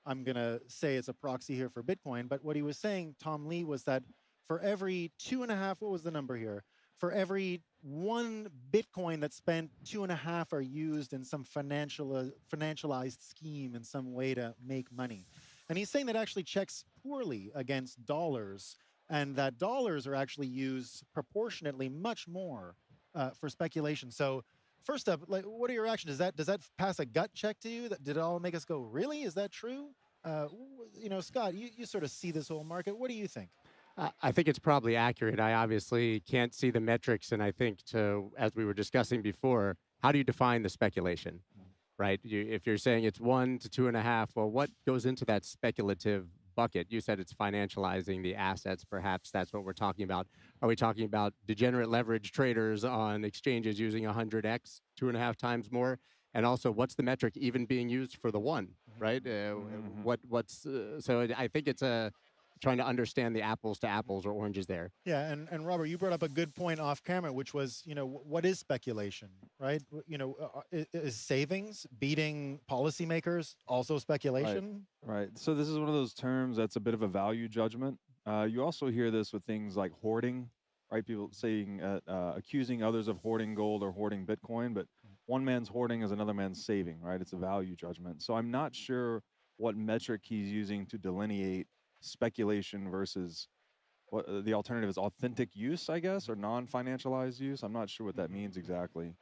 I'm going to say it's a proxy here for Bitcoin, but what he was saying, Tom Lee, was that for every 2.5, what was the number here? For every 1 Bitcoin that's spent, 2.5 are used in some financialized scheme in some way to make money. And he's saying that actually checks poorly against dollars, and that dollars are actually used proportionately much more for speculation. So first up, what are your reactions? Does that pass a gut check to you? Did it all make us go, really? Is that true? Scott, you sort of see this whole market. What do you think? I think it's probably accurate. I obviously can't see the metrics, and I think as we were discussing before, how do you define the speculation, right? If you're saying it's 1 to 2.5, well, what goes into that speculative bucket? You said it's financializing the assets. Perhaps that's what we're talking about. Are we talking about degenerate leverage traders on exchanges using 100x, 2.5 times more? And also, what's the metric even being used for the 1, right? So I think it's trying to understand the apples to apples or oranges there. Yeah, and Robert, you brought up a good point off camera, which was, what is speculation, right? Is savings beating policymakers also speculation? Right. So this is one of those terms that's a bit of a value judgment. You also hear this with things like hoarding, right? People saying, accusing others of hoarding gold or hoarding Bitcoin, but one man's hoarding is another man's saving, right? It's a value judgment. So I'm not sure what metric he's using to delineate speculation versus what the alternative is, authentic use, I guess, or non-financialized use. I'm not sure what that means exactly.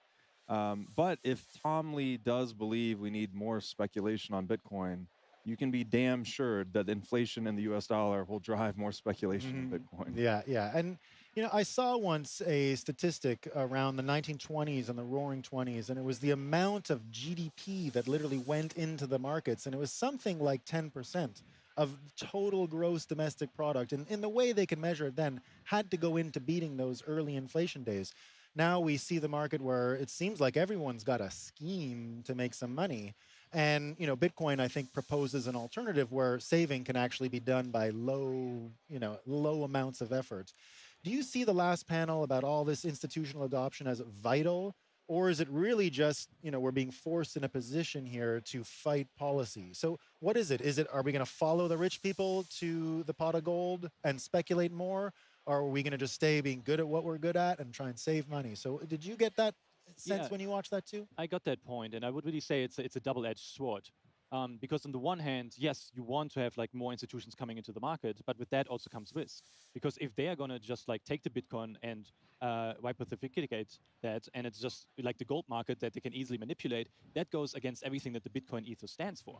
But if Tom Lee does believe we need more speculation on Bitcoin, you can be damn sure that inflation in the US dollar will drive more speculation in Bitcoin. Yeah, yeah. And, you know, I saw once a statistic around the 1920s and the roaring 20s, and it was the amount of GDP that literally went into the markets, and it was something like 10% of total gross domestic product. And in the way they can measure it then had to go into beating those early inflation days. Now we see the market where it seems like everyone's got a scheme to make some money. And, you know, Bitcoin, I think, proposes an alternative where saving can actually be done by low amounts of effort. Do you see the last panel about all this institutional adoption as vital, or is it really just, you know, we're being forced in a position here to fight policy? So what is it? Are we going to follow the rich people to the pot of gold and speculate more? Or are we going to just stay being good at what we're good at and try and save money? So did you get that sense when you watched that too? I got that point, and I would really say it's a double-edged sword. Because on the one hand, yes, you want to have like more institutions coming into the market, but with that also comes risk. Because if they are going to just like take the Bitcoin and hypothecate that, and it's just like the gold market that they can easily manipulate, that goes against everything that the Bitcoin ethos stands for.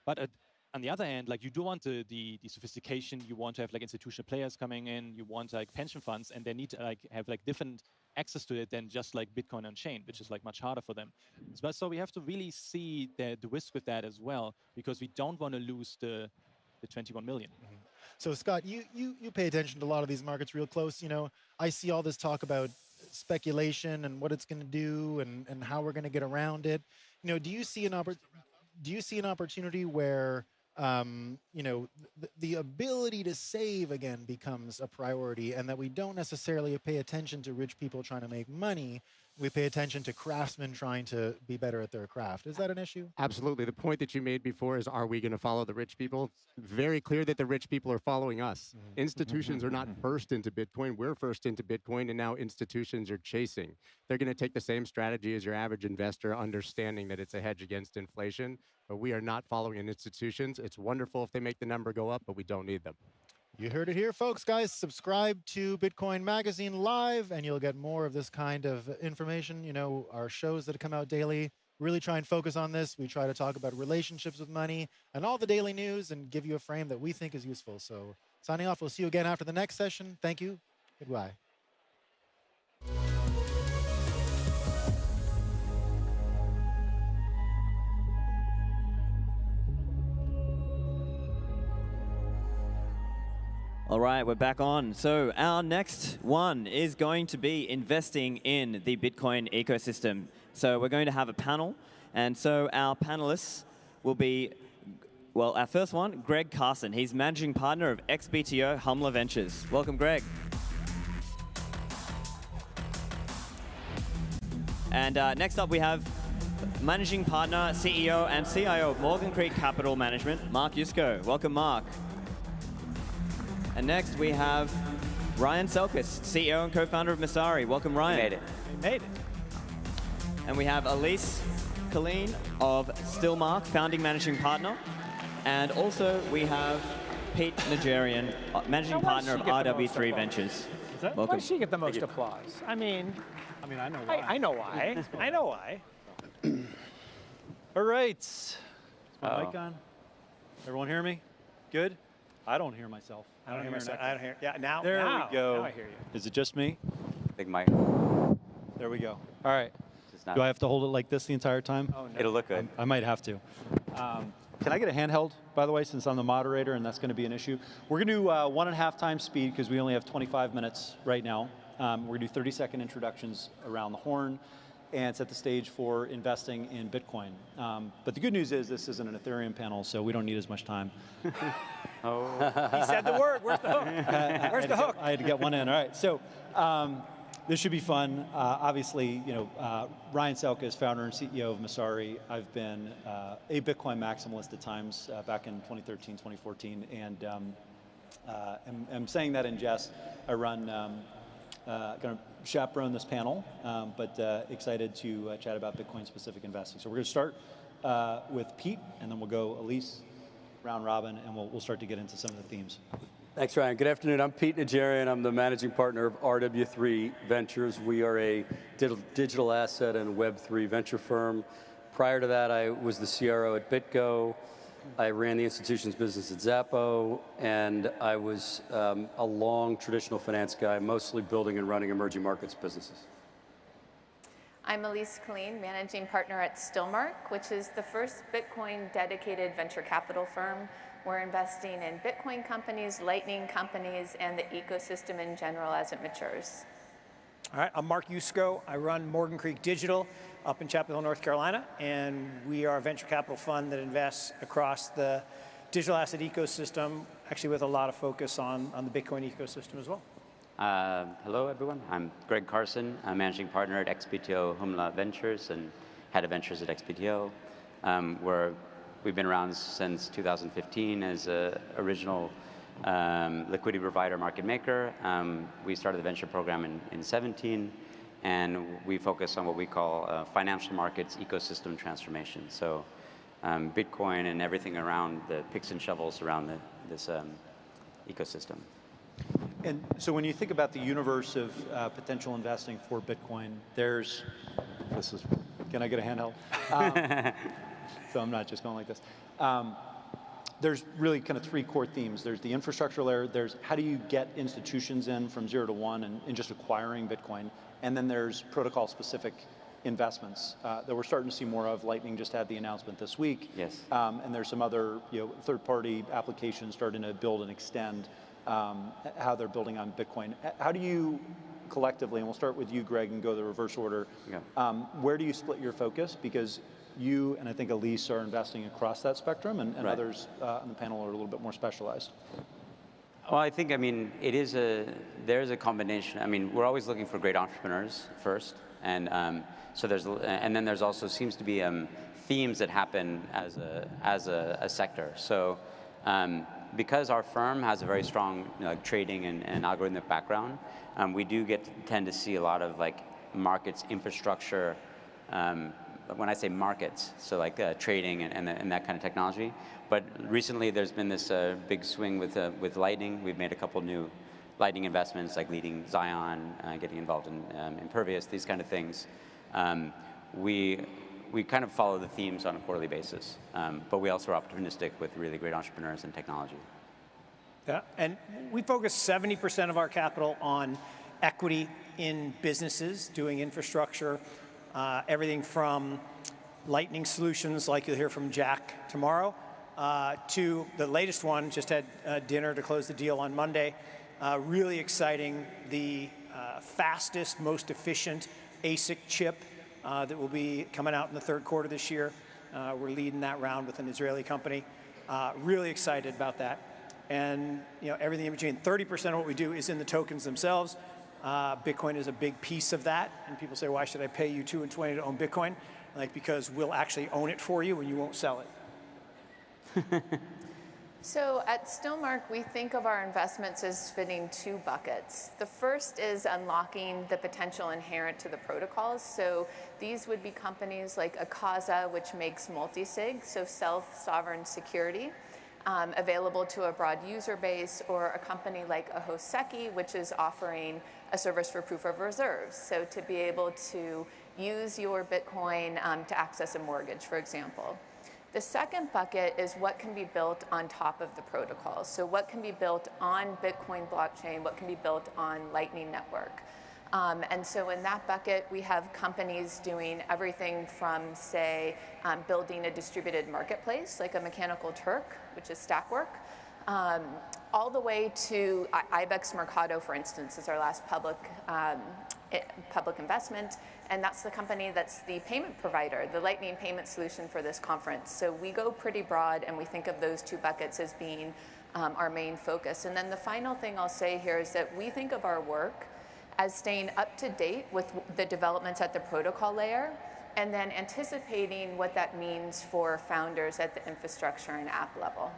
But on the other hand, like you do want the sophistication, you want to have like institutional players coming in, you want like pension funds, and they need to like have like different access to it than just like Bitcoin on chain, which is like much harder for them. So we have to really see the risk with that as well, because we don't want to lose the 21 million. So Scott, you pay attention to a lot of these markets real close. You know, I see all this talk about speculation and what it's going to do and how we're going to get around it. You know, do you see an opportunity where you know, the ability to save again becomes a priority, and that we don't necessarily pay attention to rich people trying to make money. We pay attention to craftsmen trying to be better at their craft. Is that an issue? Absolutely. The point that you made before is, are we going to follow the rich people? Very clear that the rich people are following us. Institutions are not first into Bitcoin. We're first into Bitcoin, and now institutions are chasing. They're going to take the same strategy as your average investor, understanding that it's a hedge against inflation, but we are not following institutions. It's wonderful if they make the number go up, but we don't need them. You heard it here, folks. Guys, subscribe to Bitcoin Magazine Live, and you'll get more of this kind of information. You know, our shows that come out daily really try and focus on this. We try to talk about relationships with money and all the daily news and give you a frame that we think is useful. So signing off. We'll see you again after the next session. Thank you. Goodbye. All right, we're back on. So our next one is going to be investing in the Bitcoin ecosystem. So we're going to have a panel. And so our panelists will be, well, our first one, Greg Carson. He's managing partner of XBTO Humler Ventures. Welcome, Greg. And next up, we have managing partner, CEO, and CIO of Morgan Creek Capital Management, Mark Yusko. Welcome, Mark. And next we have Ryan Selkis, CEO and co-founder of Messari. Welcome, Ryan. We made it. We made it. And we have Elise Colleen of Stillmark, founding managing partner. And also we have Pete Nigerian, managing partner of RW3 Ventures. Welcome. Why does she get the most applause? I mean, I know why. I know why. I know why. All right. Is my mic on? Everyone hear me? Good? I don't hear myself. I don't hear myself. I don't hear. Yeah, now. There now, we go. Now I hear you. Is it just me? Big mic. There we go. All right. Do I have to hold it like this the entire time? Oh, no. It'll look good. I might have to. Can I get a handheld, by the way, since I'm the moderator and that's going to be an issue? We're going to do 1.5 times speed because we only have 25 minutes right now. We're going to do 30-second introductions around the horn and set the stage for investing in Bitcoin. But the good news is this isn't an Ethereum panel, so we don't need as much time. Oh. He said the word. Where's the hook? Where's the hook? I had to get one in. All right. So this should be fun. Obviously, you know, Ryan Selkis, founder and CEO of Messari. I've been a Bitcoin maximalist at times back in 2013, 2014, and I'm saying that in jest. I run going to chaperone this panel, but excited to chat about Bitcoin-specific investing. So we're going to start with Pete, and then we'll go Elise, round robin, and we'll start to get into some of the themes. Thanks, Ryan. Good afternoon. I'm Pete Najarian. I'm the managing partner of RW3 Ventures. We are a digital asset and Web3 venture firm. Prior to that, I was the CRO at BitGo. I ran the institutions business at Szabo, and I was a long traditional finance guy, mostly building and running emerging markets businesses. I'm Elise Colleen, managing partner at Stillmark, which is the first Bitcoin dedicated venture capital firm. We're investing in Bitcoin companies, Lightning companies, and the ecosystem in general as it matures. All right, I'm Mark Yusko. I run Morgan Creek Digital up in Chapel Hill, North Carolina, and we are a venture capital fund that invests across the digital asset ecosystem, actually with a lot of focus on the Bitcoin ecosystem as well. Hello, everyone. I'm Greg Carson. I'm managing partner at XPTO Humla Ventures and head of ventures at XPTO. We've been around since 2015 as an original liquidity provider market maker. We started the venture program in 2017, and we focus on what we call financial markets ecosystem transformation. So Bitcoin and everything around the picks and shovels around this ecosystem. And so when you think about the universe of potential investing for Bitcoin, can I get a handheld? So I'm not just going like this. There's really kind of three core themes. There's the infrastructure layer, there's how do you get institutions in from 0 to 1 and just acquiring Bitcoin, and then there's protocol-specific investments that we're starting to see more of. Lightning just had the announcement this week. Yes. And there's some other third-party applications starting to build and extend how they're building on Bitcoin. How do you collectively, and we'll start with you, Greg, and go the reverse order, where do you split your focus? Because you and I think Elise are investing across that spectrum, and right. Others on the panel are a little bit more specialized. Well, I think, there's a combination. We're always looking for great entrepreneurs first, and then there's also seems to be themes that happen as a sector. So because our firm has a very strong trading and algorithmic background, we do tend to see a lot of markets infrastructure. When I say markets, so trading and that kind of technology. But recently there's been this big swing with Lightning. We've made a couple new Lightning investments, like leading Zion, getting involved in Impervious, these kind of things. We kind of follow the themes on a quarterly basis, but we also are opportunistic with really great entrepreneurs and technology. Yeah, and we focus 70% of our capital on equity in businesses, doing infrastructure, everything from Lightning solutions, like you'll hear from Jack tomorrow, to the latest one, just had dinner to close the deal on Monday. Really exciting, the fastest, most efficient ASIC chip that will be coming out in the third quarter this year. We're leading that round with an Israeli company. Really excited about that. And everything in between. 30% of what we do is in the tokens themselves. Bitcoin is a big piece of that, and people say, why should I pay you $2.20 to own Bitcoin? Because we'll actually own it for you and you won't sell it. So at Stillmark, we think of our investments as fitting two buckets. The first is unlocking the potential inherent to the protocols. So these would be companies like Akaza, which makes multi-sig, so self-sovereign security. Available to a broad user base, or a company like a Hoseki, which is offering a service for proof of reserves. So to be able to use your Bitcoin to access a mortgage, for example. The second bucket is what can be built on top of the protocols. So what can be built on Bitcoin blockchain, what can be built on Lightning Network. And so in that bucket, we have companies doing everything from, say, building a distributed marketplace, like a Mechanical Turk, which is Stackwork, all the way to Ibex Mercado, for instance, is our last public investment. And that's the company that's the payment provider, the Lightning payment solution for this conference. So we go pretty broad, and we think of those two buckets as being our main focus. And then the final thing I'll say here is that we think of our work as staying up to date with the developments at the protocol layer, and then anticipating what that means for founders at the infrastructure and app level.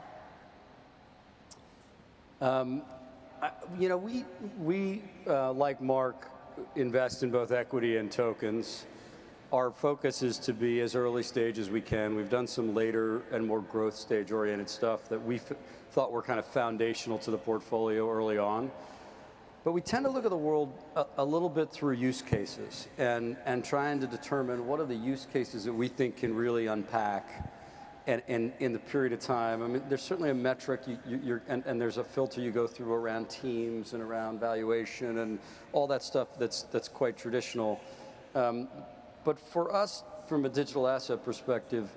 You know, we like Mark, invest in both equity and tokens. Our focus is to be as early stage as we can. We've done some later and more growth stage oriented stuff that we thought were kind of foundational to the portfolio early on. But we tend to look at the world a little bit through use cases and trying to determine what are the use cases that we think can really unpack and in the period of time. I mean, there's certainly a metric and there's a filter you go through around teams and around valuation and all that stuff that's quite traditional. But for us, from a digital asset perspective,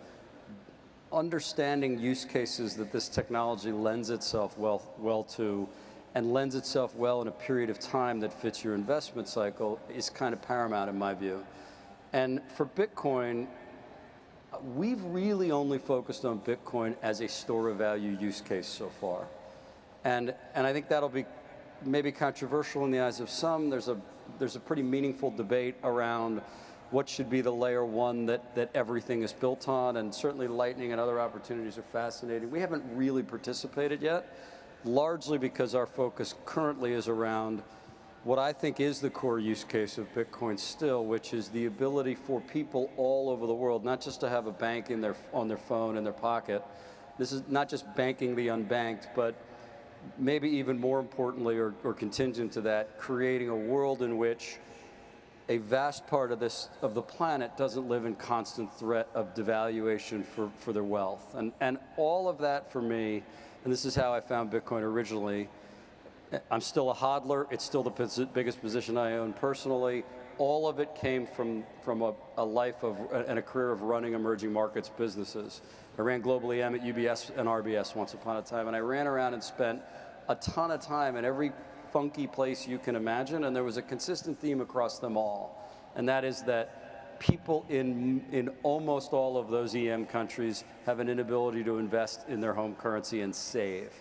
understanding use cases that this technology lends itself well to, and lends itself well in a period of time that fits your investment cycle is kind of paramount in my view. And for Bitcoin, we've really only focused on Bitcoin as a store of value use case so far. And I think that'll be maybe controversial in the eyes of some. There's a pretty meaningful debate around what should be the layer one that everything is built on, and certainly Lightning and other opportunities are fascinating. We haven't really participated yet, largely because our focus currently is around what I think is the core use case of Bitcoin still, which is the ability for people all over the world, not just to have a bank on their phone in their pocket. This is not just banking the unbanked, but maybe even more importantly or contingent to that, creating a world in which a vast part of the planet doesn't live in constant threat of devaluation for their wealth. And all of that for me, and this is how I found Bitcoin originally, I'm still a hodler, it's still the biggest position I own personally. All of it came from a life and a career of running emerging markets businesses. I ran Global EM at UBS and RBS once upon a time, and I ran around and spent a ton of time in every funky place you can imagine, and there was a consistent theme across them all. And that is that people in almost all of those EM countries have an inability to invest in their home currency and save.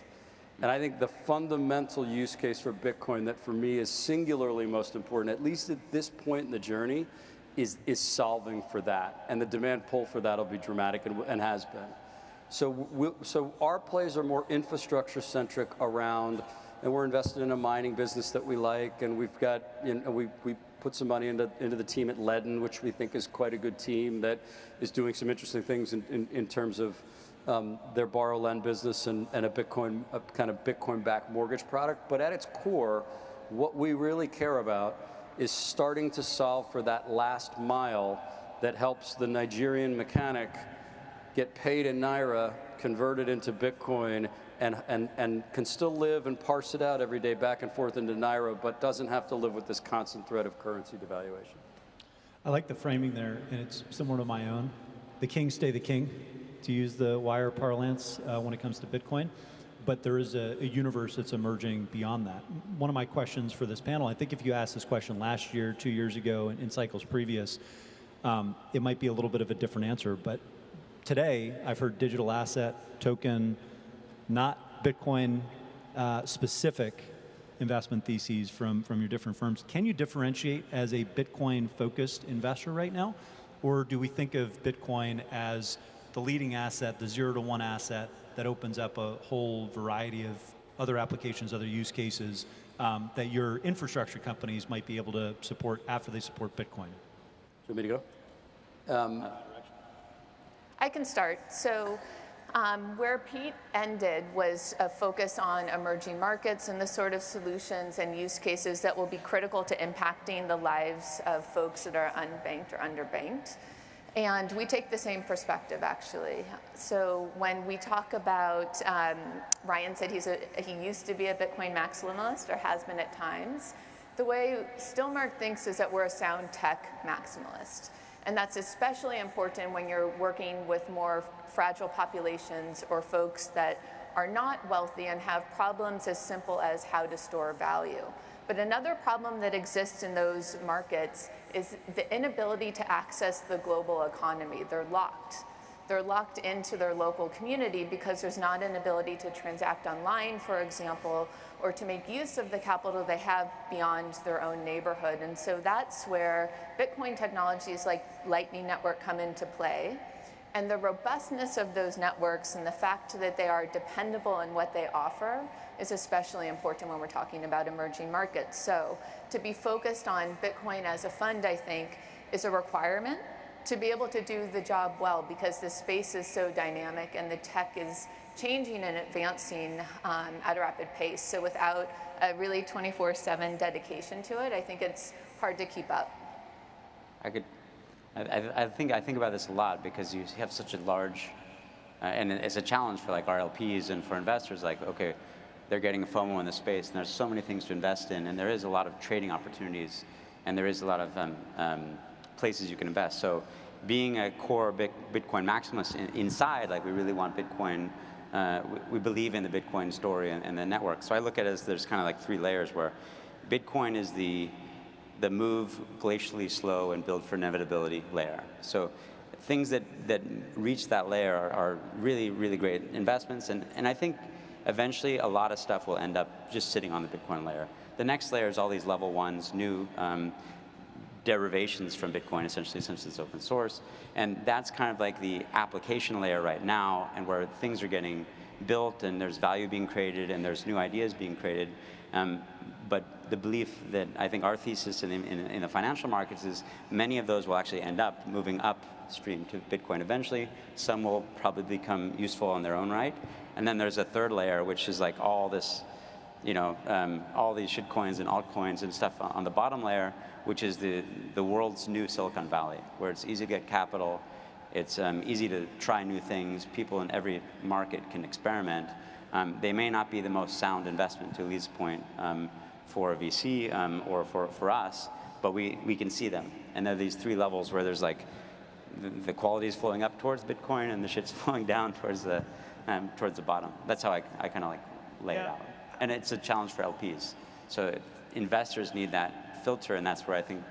And I think the fundamental use case for Bitcoin that for me is singularly most important, at least at this point in the journey, is solving for that. And the demand pull for that will be dramatic and has been. So our plays are more infrastructure centric around, and we're invested in a mining business that we like, and we've got, we put some money into the team at Leaden, which we think is quite a good team that is doing some interesting things in terms of their borrow lend business and a kind of Bitcoin-backed mortgage product. But at its core, what we really care about is starting to solve for that last mile that helps the Nigerian mechanic get paid in Naira, converted into Bitcoin, and can still live and parse it out every day back and forth into Naira, but doesn't have to live with this constant threat of currency devaluation. I like the framing there, and it's similar to my own. The king stay the king, to use the wire parlance when it comes to Bitcoin. But there is a universe that's emerging beyond that. One of my questions for this panel, I think if you asked this question last year, 2 years ago, in cycles previous, it might be a little bit of a different answer. But today, I've heard digital asset, token, not Bitcoin specific investment theses from your different firms. Can you differentiate as a Bitcoin-focused investor right now? Or do we think of Bitcoin as the leading asset, the 0 to 1 asset that opens up a whole variety of other applications, other use cases that your infrastructure companies might be able to support after they support Bitcoin? Do you want me to go? I can start. So where Pete ended was a focus on emerging markets and the sort of solutions and use cases that will be critical to impacting the lives of folks that are unbanked or underbanked. And we take the same perspective, actually. So when we talk about, Ryan said he used to be a Bitcoin maximalist, or has been at times. The way Stillmark thinks is that we're a sound tech maximalist. And that's especially important when you're working with more fragile populations or folks that are not wealthy and have problems as simple as how to store value. But another problem that exists in those markets is the inability to access the global economy. They're locked. They're locked into their local community because there's not an ability to transact online, for example, or to make use of the capital they have beyond their own neighborhood. And so that's where Bitcoin technologies like Lightning Network come into play. And the robustness of those networks and the fact that they are dependable in what they offer is especially important when we're talking about emerging markets. So to be focused on Bitcoin as a fund, I think, is a requirement to be able to do the job well, because the space is so dynamic and the tech is changing and advancing at a rapid pace. So without a really 24/7 dedication to it, I think it's hard to keep up. I think about this a lot, because you have such a large, and it's a challenge for like our LPs and for investors. Like, okay, they're getting a FOMO in the space, and there's so many things to invest in, and there is a lot of trading opportunities, and there is a lot of places you can invest. So being a core Bitcoin maximalist inside, like we really want Bitcoin, we believe in the Bitcoin story and the network. So I look at it as there's kind of like 3 layers, where Bitcoin is the move glacially slow and build for inevitability layer. So things that reach that layer are really, really great investments. And I think eventually a lot of stuff will end up just sitting on the Bitcoin layer. The next layer is all these level 1s, new derivations from Bitcoin, essentially, since it's open source. And that's kind of like the application layer right now, and where things are getting built and there's value being created and there's new ideas being created. But the belief that I think our thesis in the financial markets is many of those will actually end up moving upstream to Bitcoin eventually. Some will probably become useful on their own right. And then there's a third layer, which is like all this, all these shitcoins and altcoins and stuff on the bottom layer, which is the world's new Silicon Valley, where it's easy to get capital, it's easy to try new things, people in every market can experiment. They may not be the most sound investment, to Lee's point, for a VC or for us, but we can see them. And there are these 3 levels where there's like the quality is flowing up towards Bitcoin and the shit's flowing down towards the bottom. That's how I kind of like lay it out. And it's a challenge for LPs. So investors need that filter, and that's where I think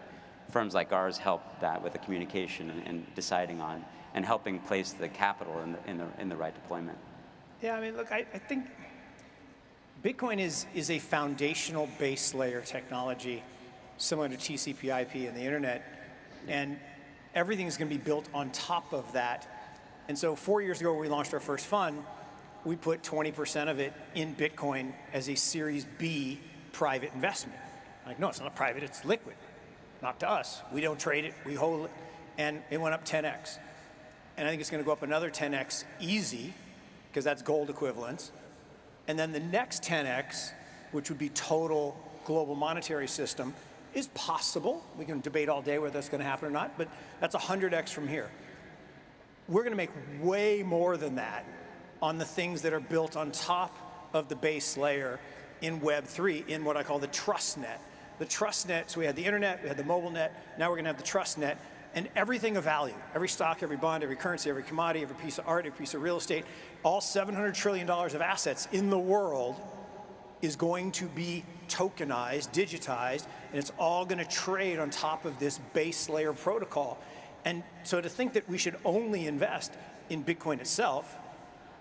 firms like ours help that with the communication and deciding on and helping place the capital in the right deployment. Yeah, I mean, look, I think Bitcoin is a foundational base layer technology similar to TCP/IP and the internet, and everything is going to be built on top of that. And so 4 years ago, when we launched our first fund, we put 20% of it in Bitcoin as a Series B private investment. Like, no, it's not private, it's liquid. Not to us. We don't trade it, we hold it. And it went up 10x. And I think it's going to go up another 10x easy, because that's gold equivalents. And then the next 10x, which would be total global monetary system, is possible. We can debate all day whether that's going to happen or not, but that's 100x from here. We're going to make way more than that on the things that are built on top of the base layer in Web3, in what I call the trust net. The trust net, so we had the internet, we had the mobile net, now we're going to have the trust net, and everything of value, every stock, every bond, every currency, every commodity, every piece of art, every piece of real estate, all $700 trillion of assets in the world is going to be tokenized, digitized, and it's all going to trade on top of this base layer protocol. And so to think that we should only invest in Bitcoin itself,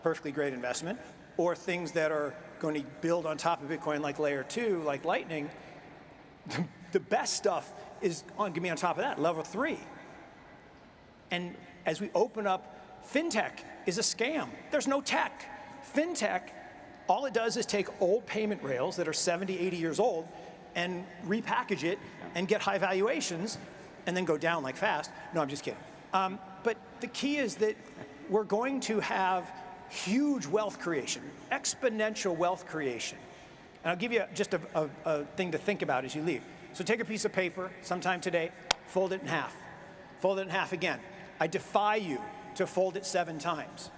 perfectly great investment, or things that are going to build on top of Bitcoin like layer 2, like Lightning, the best stuff is going to be on top of that, level 3. And as we open up, fintech is a scam. There's no tech. Fintech, all it does is take old payment rails that are 70, 80 years old and repackage it and get high valuations and then go down like fast. No, I'm just kidding. But the key is that we're going to have huge wealth creation, exponential wealth creation. And I'll give you just a thing to think about as you leave. So take a piece of paper sometime today, fold it in half. Fold it in half again. I defy you to fold it 7 times.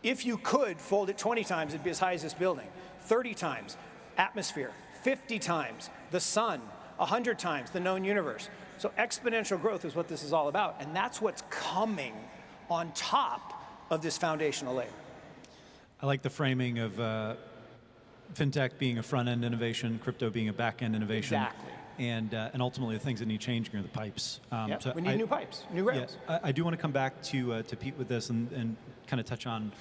If you could fold it 20 times, it'd be as high as this building. 30 times, atmosphere. 50 times, the sun. 100 times, the known universe. So exponential growth is what this is all about. And that's what's coming on top of this foundational layer. I like the framing of fintech being a front-end innovation, crypto being a back-end innovation. Exactly. And ultimately, the things that need changing are the pipes. Yep, so we need new pipes, new rails. Yeah, I do want to come back to Pete with this and kind of touch on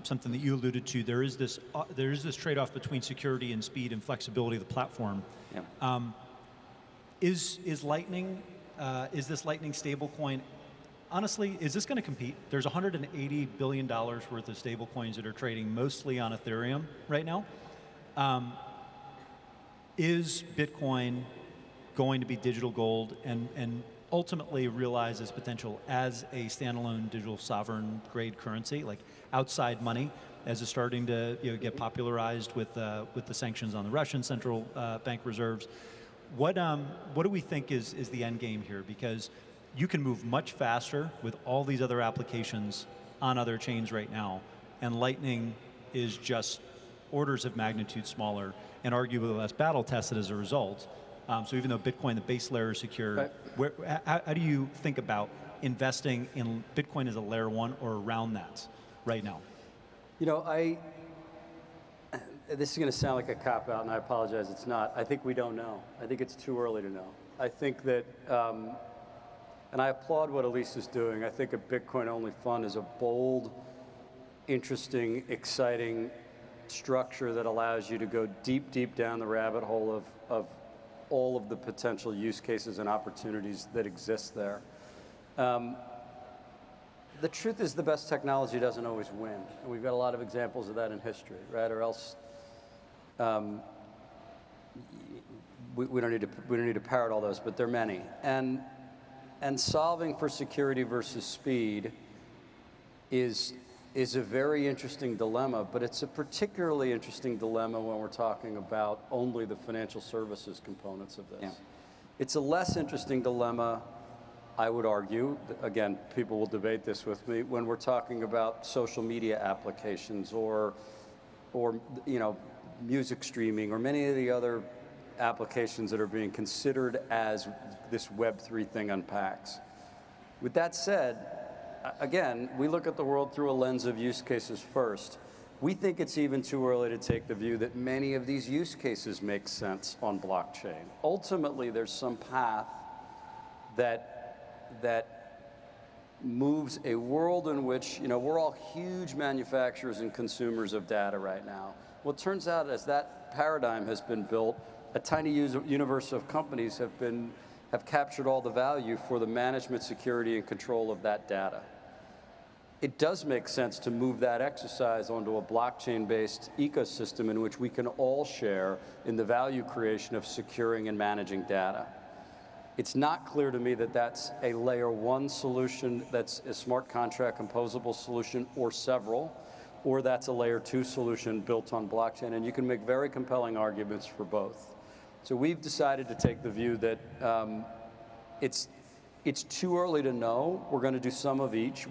something that you alluded to. There is this trade-off between security and speed and flexibility of the platform. Yep. Is Lightning, is this Lightning stablecoin honestly, is this going to compete? There's $180 billion worth of stablecoins that are trading mostly on Ethereum right now. Is Bitcoin going to be digital gold and ultimately realize its potential as a standalone digital sovereign grade currency, like outside money, as it's starting to get popularized with the sanctions on the Russian central bank reserves? What do we think is the end game here? Because you can move much faster with all these other applications on other chains right now, and Lightning is just orders of magnitude smaller and arguably less battle tested as a result. So even though Bitcoin, the base layer, is secure, how do you think about investing in Bitcoin as a layer 1 or around that right now? You know, this is going to sound like a cop-out, and I apologize, it's not. I think we don't know. I think it's too early to know. I think that, and I applaud what Elise is doing. I think a Bitcoin-only fund is a bold, interesting, exciting structure that allows you to go deep, deep down the rabbit hole of all of the potential use cases and opportunities that exist there. The truth is the best technology doesn't always win. And we've got a lot of examples of that in history, right? Or else we don't need to parrot all those, but there are many. And solving for security versus speed is a very interesting dilemma, but it's a particularly interesting dilemma when we're talking about only the financial services components of this. Yeah. It's a less interesting dilemma, I would argue, again, people will debate this with me, when we're talking about social media applications or music streaming or many of the other applications that are being considered as this Web3 thing unpacks. With that said, again, we look at the world through a lens of use cases first. We think it's even too early to take the view that many of these use cases make sense on blockchain. Ultimately, there's some path that moves a world in which, we're all huge manufacturers and consumers of data right now. Well, it turns out as that paradigm has been built, a tiny universe of companies have captured all the value for the management, security, and control of that data. It does make sense to move that exercise onto a blockchain-based ecosystem in which we can all share in the value creation of securing and managing data. It's not clear to me that that's a layer 1 solution that's a smart contract composable solution or several, or that's a layer 2 solution built on blockchain, and you can make very compelling arguments for both. So we've decided to take the view that it's too early to know. We're going to do some of each.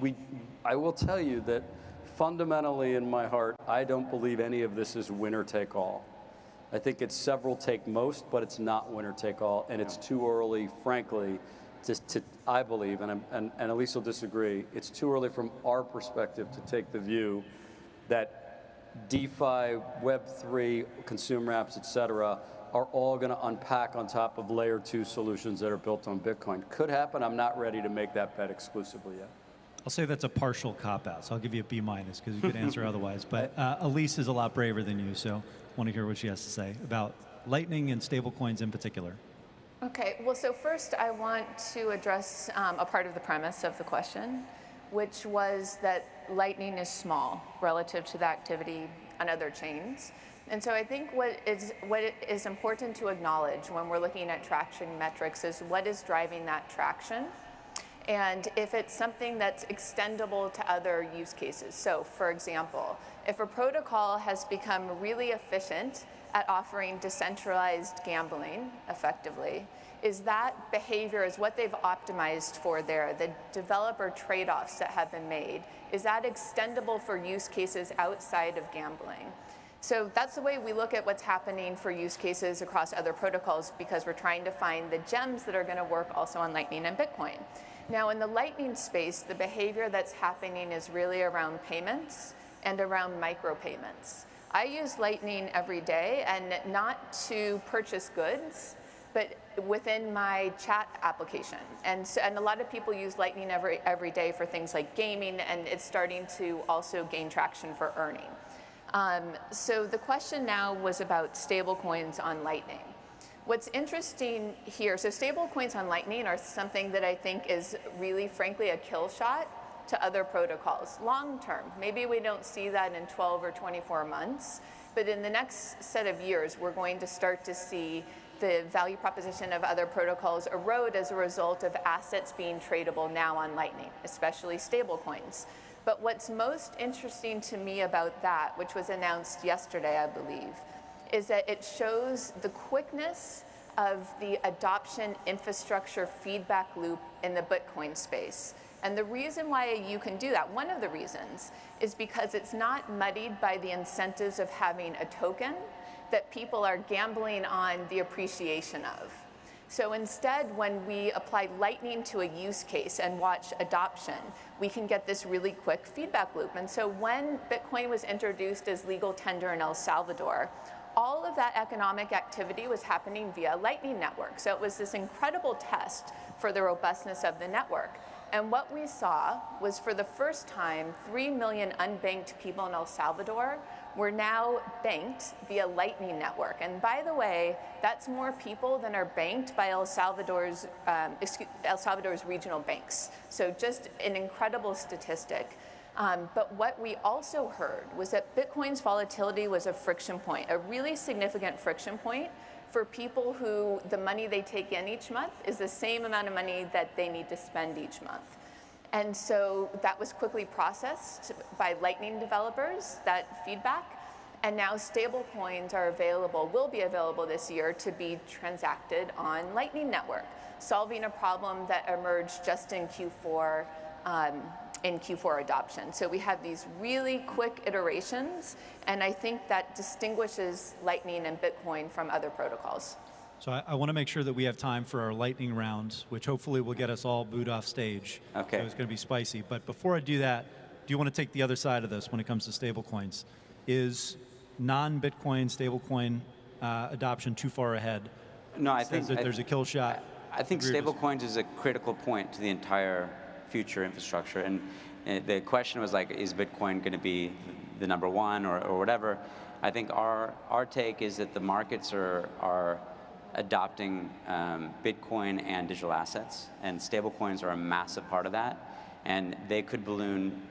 I will tell you that fundamentally in my heart, I don't believe any of this is winner take all. I think it's several take most, but it's not winner take all, and it's too early, frankly, to I believe, and Elise will disagree, it's too early from our perspective to take the view that DeFi, Web3, consumer apps, et cetera, are all going to unpack on top of layer 2 solutions that are built on Bitcoin. Could happen. I'm not ready to make that bet exclusively yet. I'll say that's a partial cop-out, so I'll give you a B- because you could answer otherwise. But Elise is a lot braver than you, so I want to hear what she has to say about Lightning and stablecoins in particular. Okay, well, so first I want to address a part of the premise of the question, which was that Lightning is small relative to the activity on other chains. And so I think what is important to acknowledge when we're looking at traction metrics is what is driving that traction, and if it's something that's extendable to other use cases. So for example, if a protocol has become really efficient at offering decentralized gambling effectively, is that behavior, is what they've optimized for there, the developer trade-offs that have been made, is that extendable for use cases outside of gambling? So that's the way we look at what's happening for use cases across other protocols, because we're trying to find the gems that are going to work also on Lightning and Bitcoin. Now in the Lightning space, the behavior that's happening is really around payments and around micropayments. I use Lightning every day, and not to purchase goods, but within my chat application. And a lot of people use Lightning every day for things like gaming, and it's starting to also gain traction for earning. So the question now was about stablecoins on Lightning. What's interesting here, so stablecoins on Lightning are something that I think is really, frankly, a kill shot to other protocols long term. Maybe we don't see that in 12 or 24 months, but in the next set of years, we're going to start to see the value proposition of other protocols erode as a result of assets being tradable now on Lightning, especially stablecoins. But what's most interesting to me about that, which was announced yesterday, I believe, is that it shows the quickness of the adoption infrastructure feedback loop in the Bitcoin space. And the reason why you can do that, one of the reasons, is because it's not muddied by the incentives of having a token that people are gambling on the appreciation of. So instead, when we apply Lightning to a use case and watch adoption, we can get this really quick feedback loop. And so when Bitcoin was introduced as legal tender in El Salvador, all of that economic activity was happening via Lightning Network. So it was this incredible test for the robustness of the network. And what we saw was, for the first time, 3 million unbanked people in El Salvador were now banked via Lightning Network. And by the way, that's more people than are banked by El Salvador's regional banks. So just an incredible statistic. But what we also heard was that Bitcoin's volatility was a friction point, a really significant friction point for people who the money they take in each month is the same amount of money that they need to spend each month. And so that was quickly processed by Lightning developers, that feedback. And now stablecoins are available, will be available this year to be transacted on Lightning Network, solving a problem that emerged just in Q4 adoption. So we have these really quick iterations, and I think that distinguishes Lightning and Bitcoin from other protocols. So I want to make sure that we have time for our lightning round, which hopefully will get us all booed off stage. Okay. So it's going to be spicy. But before I do that, do you want to take the other side of this when it comes to stablecoins? Is non-Bitcoin stablecoin adoption too far ahead? No, I think that there's a kill shot. I think stablecoins is a critical point to the entire future infrastructure. And the question was like, is Bitcoin going to be the number one or whatever? I think our take is that the markets are adopting Bitcoin and digital assets, and stablecoins are a massive part of that. And they could balloon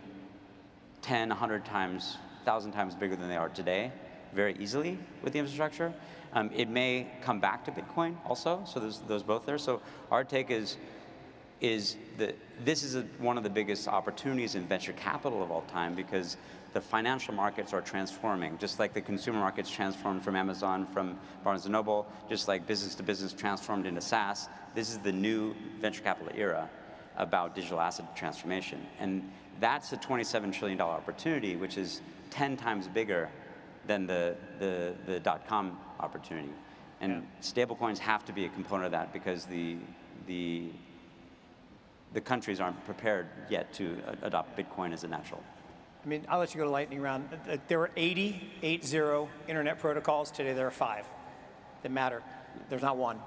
10, 100 times, 1,000 times bigger than they are today, very easily with the infrastructure. It may come back to Bitcoin also, so there's those both there. So our take is that this is one of the biggest opportunities in venture capital of all time, because the financial markets are transforming, just like the consumer markets transformed from Amazon, from Barnes & Noble, just like business to business transformed into SaaS. This is the new venture capital era about digital asset transformation. And that's a $27 trillion opportunity, which is 10 times bigger than the dot-com opportunity. And stablecoins have to be a component of that, because the countries aren't prepared yet to adopt Bitcoin as a natural. I mean, I'll let you go to lightning round. There were 80 internet protocols. Today there are 5 that matter. There's not one.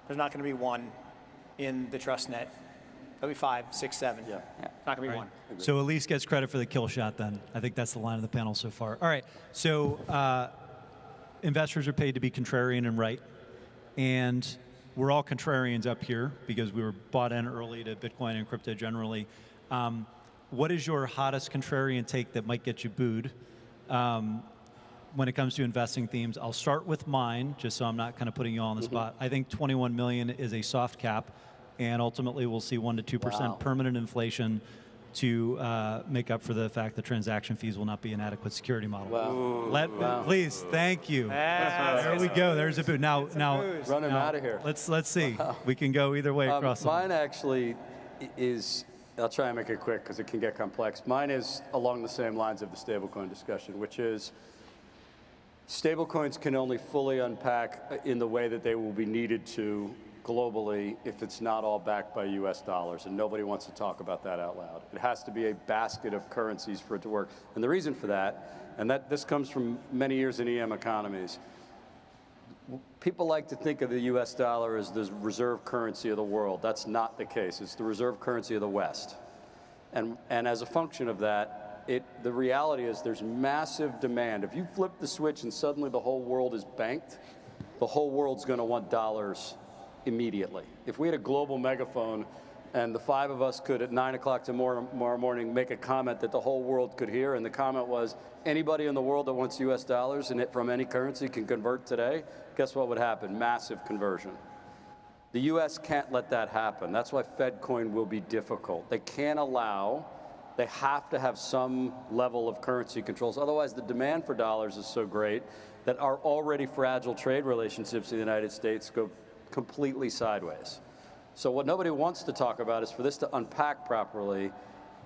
There's not going to be one in the trust net. There'll be 5, 6, 7. Yeah. It's not going to be one. So Elise gets credit for the kill shot then. I think that's the line of the panel so far. All right, so investors are paid to be contrarian and right. And we're all contrarians up here because we were bought in early to Bitcoin and crypto generally. What is your hottest contrarian take that might get you booed when it comes to investing themes? I'll start with mine, just so I'm not kind of putting you all on the spot. I think 21 million is a soft cap, and ultimately we'll see 1 to 2% permanent inflation to make up for the fact that transaction fees will not be an adequate security model. Please, thank you. There we go. There's a boo. Now, run him out of here. Let's see. We can go either way across. Mine actually is. I'll try and make it quick because it can get complex. Mine is along the same lines of the stablecoin discussion, which is stablecoins can only fully unpack in the way that they will be needed to globally if it's not all backed by US dollars, and nobody wants to talk about that out loud. It has to be a basket of currencies for it to work. And the reason for that, and this comes from many years in EM economies, people like to think of the US dollar as the reserve currency of the world. That's not the case. It's the reserve currency of the West. And as a function of that, the reality is there's massive demand. If you flip the switch and suddenly the whole world is banked, the whole world's going to want dollars immediately. If we had a global megaphone and the 5 of us could at 9 o'clock tomorrow morning make a comment that the whole world could hear, and the comment was, anybody in the world that wants US dollars and it from any currency can convert today, guess what would happen? Massive conversion. The US can't let that happen. That's why FedCoin will be difficult. They can't allow, they have to have some level of currency controls. Otherwise, the demand for dollars is so great that our already fragile trade relationships in the United States go completely sideways. So what nobody wants to talk about is for this to unpack properly,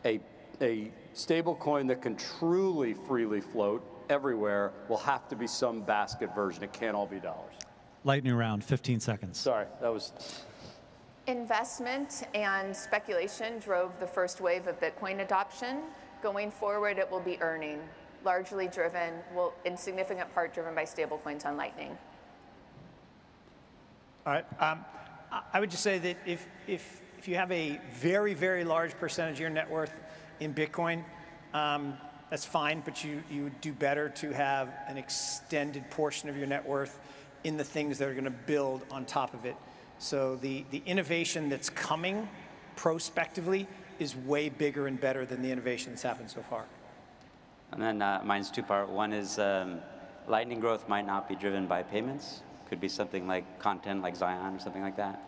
a stable coin that can truly freely float everywhere will have to be some basket version. It can't all be dollars. Lightning round, 15 seconds. Sorry, that was... Investment and speculation drove the first wave of Bitcoin adoption. Going forward, it will be earning, largely driven, well, in significant part driven by stablecoins on Lightning. All right. I would just say that if you have a very, very large percentage of your net worth in Bitcoin, that's fine, but you would do better to have an extended portion of your net worth in the things that are going to build on top of it. So the innovation that's coming prospectively is way bigger and better than the innovation that's happened so far. And then mine's two-part. One is Lightning growth might not be driven by payments. Could be something like content like Zion or something like that.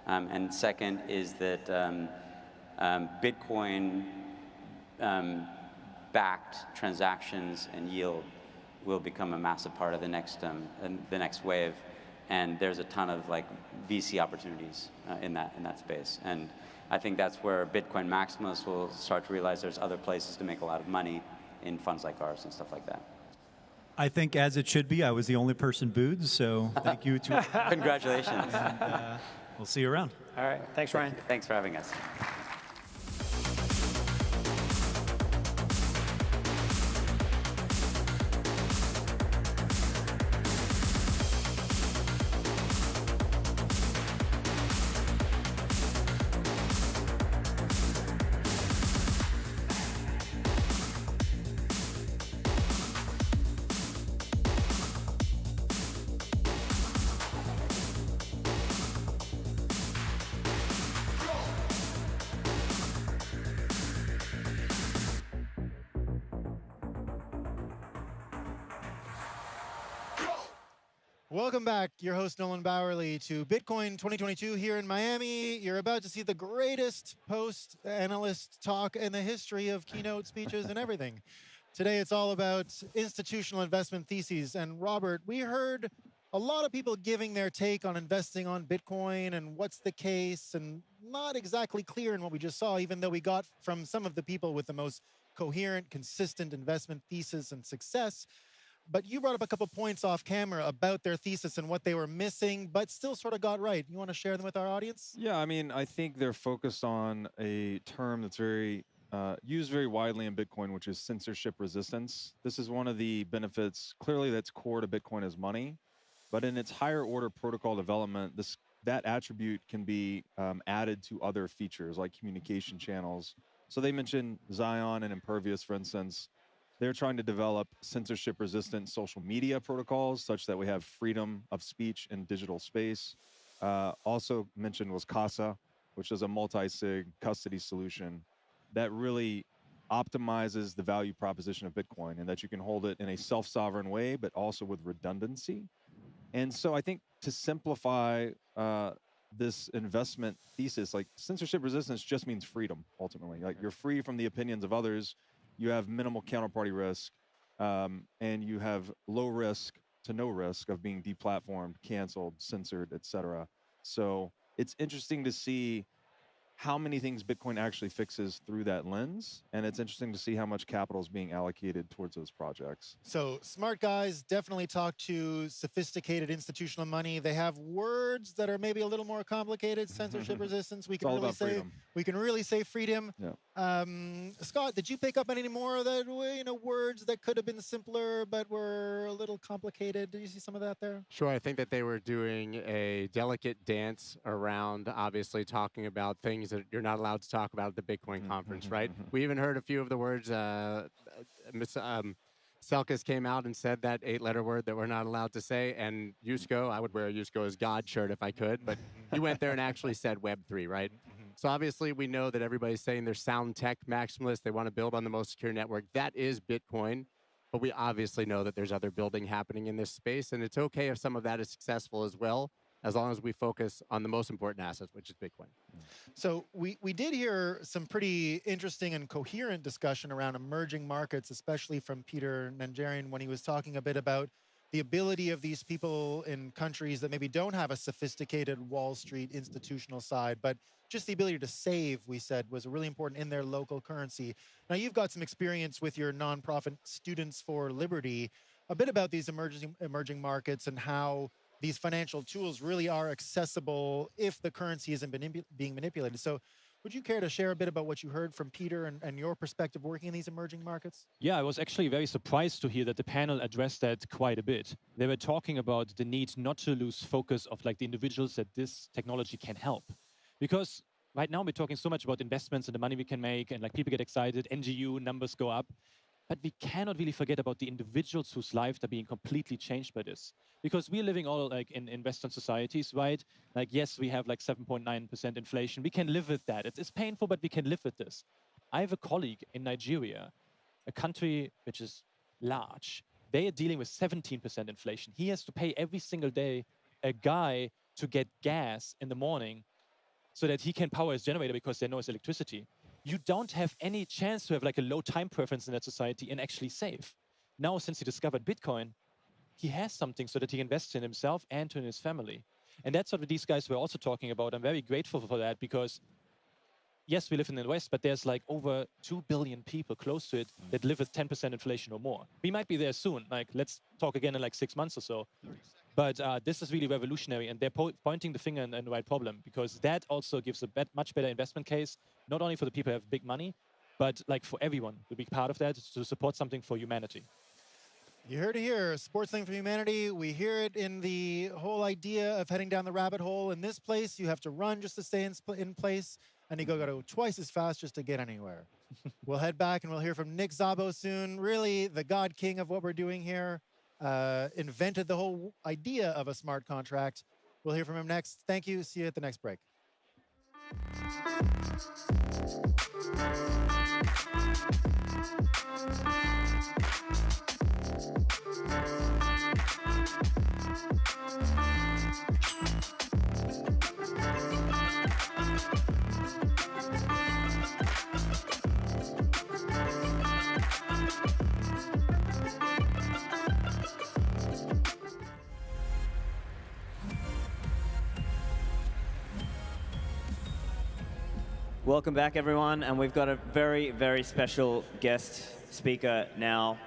And second is that Bitcoin backed transactions and yield will become a massive part of the next wave. And there's a ton of like VC opportunities in that space. And I think that's where Bitcoin maximalists will start to realize there's other places to make a lot of money in funds like ours and stuff like that. I think as it should be, I was the only person booed, so thank you to Congratulations. And, we'll see you around. All right. Thanks, Ryan. Thanks for having us. Welcome back, your host Nolan Bowerly, to Bitcoin 2022 here in Miami. You're about to see the greatest post-analyst talk in the history of keynote speeches and everything. Today it's all about institutional investment theses. And Robert, we heard a lot of people giving their take on investing on Bitcoin and what's the case, and not exactly clear in what we just saw, even though we got from some of the people with the most coherent, consistent investment thesis and success. But you brought up a couple points off camera about their thesis and what they were missing, but still sort of got right. You want to share them with our audience? Yeah, I mean, I think they're focused on a term that's very used very widely in Bitcoin, which is censorship resistance. This is one of the benefits, clearly that's core to Bitcoin as money, but in its higher order protocol development, that attribute can be added to other features like communication channels. So they mentioned Zion and Impervious, for instance. They're trying to develop censorship-resistant social media protocols such that we have freedom of speech in digital space. Also mentioned was Casa, which is a multi-sig custody solution that really optimizes the value proposition of Bitcoin and that you can hold it in a self-sovereign way, but also with redundancy. And so I think to simplify this investment thesis, like censorship resistance just means freedom, ultimately. Like you're free from the opinions of others. You have minimal counterparty risk, and you have low risk to no risk of being deplatformed, canceled, censored, et cetera. So it's interesting to see how many things Bitcoin actually fixes through that lens, and it's interesting to see how much capital is being allocated towards those projects. So smart guys definitely talk to sophisticated institutional money. They have words that are maybe a little more complicated. Censorship resistance. We can really say freedom. Yeah. Scott, did you pick up any more of that? Words that could have been simpler but were a little complicated. Did you see some of that there? Sure. I think that they were doing a delicate dance around, obviously talking about things that you're not allowed to talk about at the Bitcoin conference, right? We even heard a few of the words Selkis came out and said that 8-letter word that we're not allowed to say, and Yusko, I would wear a Yusko as God shirt if I could, but he went there and actually said Web3, right? So obviously we know that everybody's saying they're sound tech maximalists, they want to build on the most secure network. That is Bitcoin, but we obviously know that there's other building happening in this space, and it's okay if some of that is successful as well, as long as we focus on the most important asset, which is Bitcoin. So we did hear some pretty interesting and coherent discussion around emerging markets, especially from Peter Nanjarian when he was talking a bit about the ability of these people in countries that maybe don't have a sophisticated Wall Street institutional side, but just the ability to save, we said, was really important in their local currency. Now, you've got some experience with your nonprofit Students for Liberty, a bit about these emerging markets and how these financial tools really are accessible if the currency isn't being manipulated. So would you care to share a bit about what you heard from Peter and your perspective working in these emerging markets? Yeah, I was actually very surprised to hear that the panel addressed that quite a bit. They were talking about the need not to lose focus of like the individuals that this technology can help. Because right now we're talking so much about investments and the money we can make, and like people get excited, NGU numbers go up. But we cannot really forget about the individuals whose lives are being completely changed by this. Because we're living all like in Western societies, right? Like, yes, we have like 7.9% inflation. We can live with that. It's painful, but we can live with this. I have a colleague in Nigeria, a country which is large. They are dealing with 17% inflation. He has to pay every single day a guy to get gas in the morning so that he can power his generator because there is electricity. You don't have any chance to have like a low time preference in that society and actually save. Now, since he discovered Bitcoin, he has something so that he invests in himself and in his family. And that's what these guys were also talking about. I'm very grateful for that because, yes, we live in the West, but there's like over 2 billion people close to it that live with 10% inflation or more. We might be there soon. Like, let's talk again in like 6 months or so. But this is really revolutionary, and they're pointing the finger in the right problem because that also gives a much better investment case, not only for the people who have big money, but like for everyone to be part of that, to support something for humanity. You heard it here, support something for humanity. We hear it in the whole idea of heading down the rabbit hole. In this place, you have to run just to stay in place, and you go twice as fast just to get anywhere. We'll head back and we'll hear from Nick Szabo soon. Really, the god king of what we're doing here. Invented the whole idea of a smart contract. We'll hear from him next. Thank you. See you at the next break. Welcome back, everyone, and we've got a very, very special guest speaker now.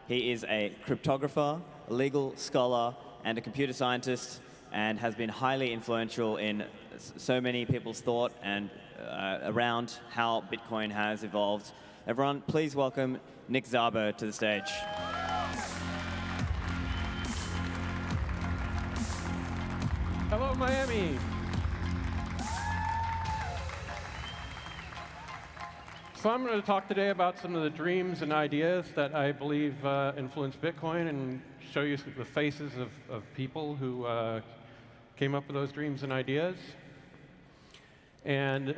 He is a cryptographer, a legal scholar, and a computer scientist, and has been highly influential in so many people's thought and around how Bitcoin has evolved. Everyone, please welcome Nick Szabo to the stage. Hello, Miami. So I'm going to talk today about some of the dreams and ideas that I believe influenced Bitcoin and show you the faces of people who came up with those dreams and ideas. And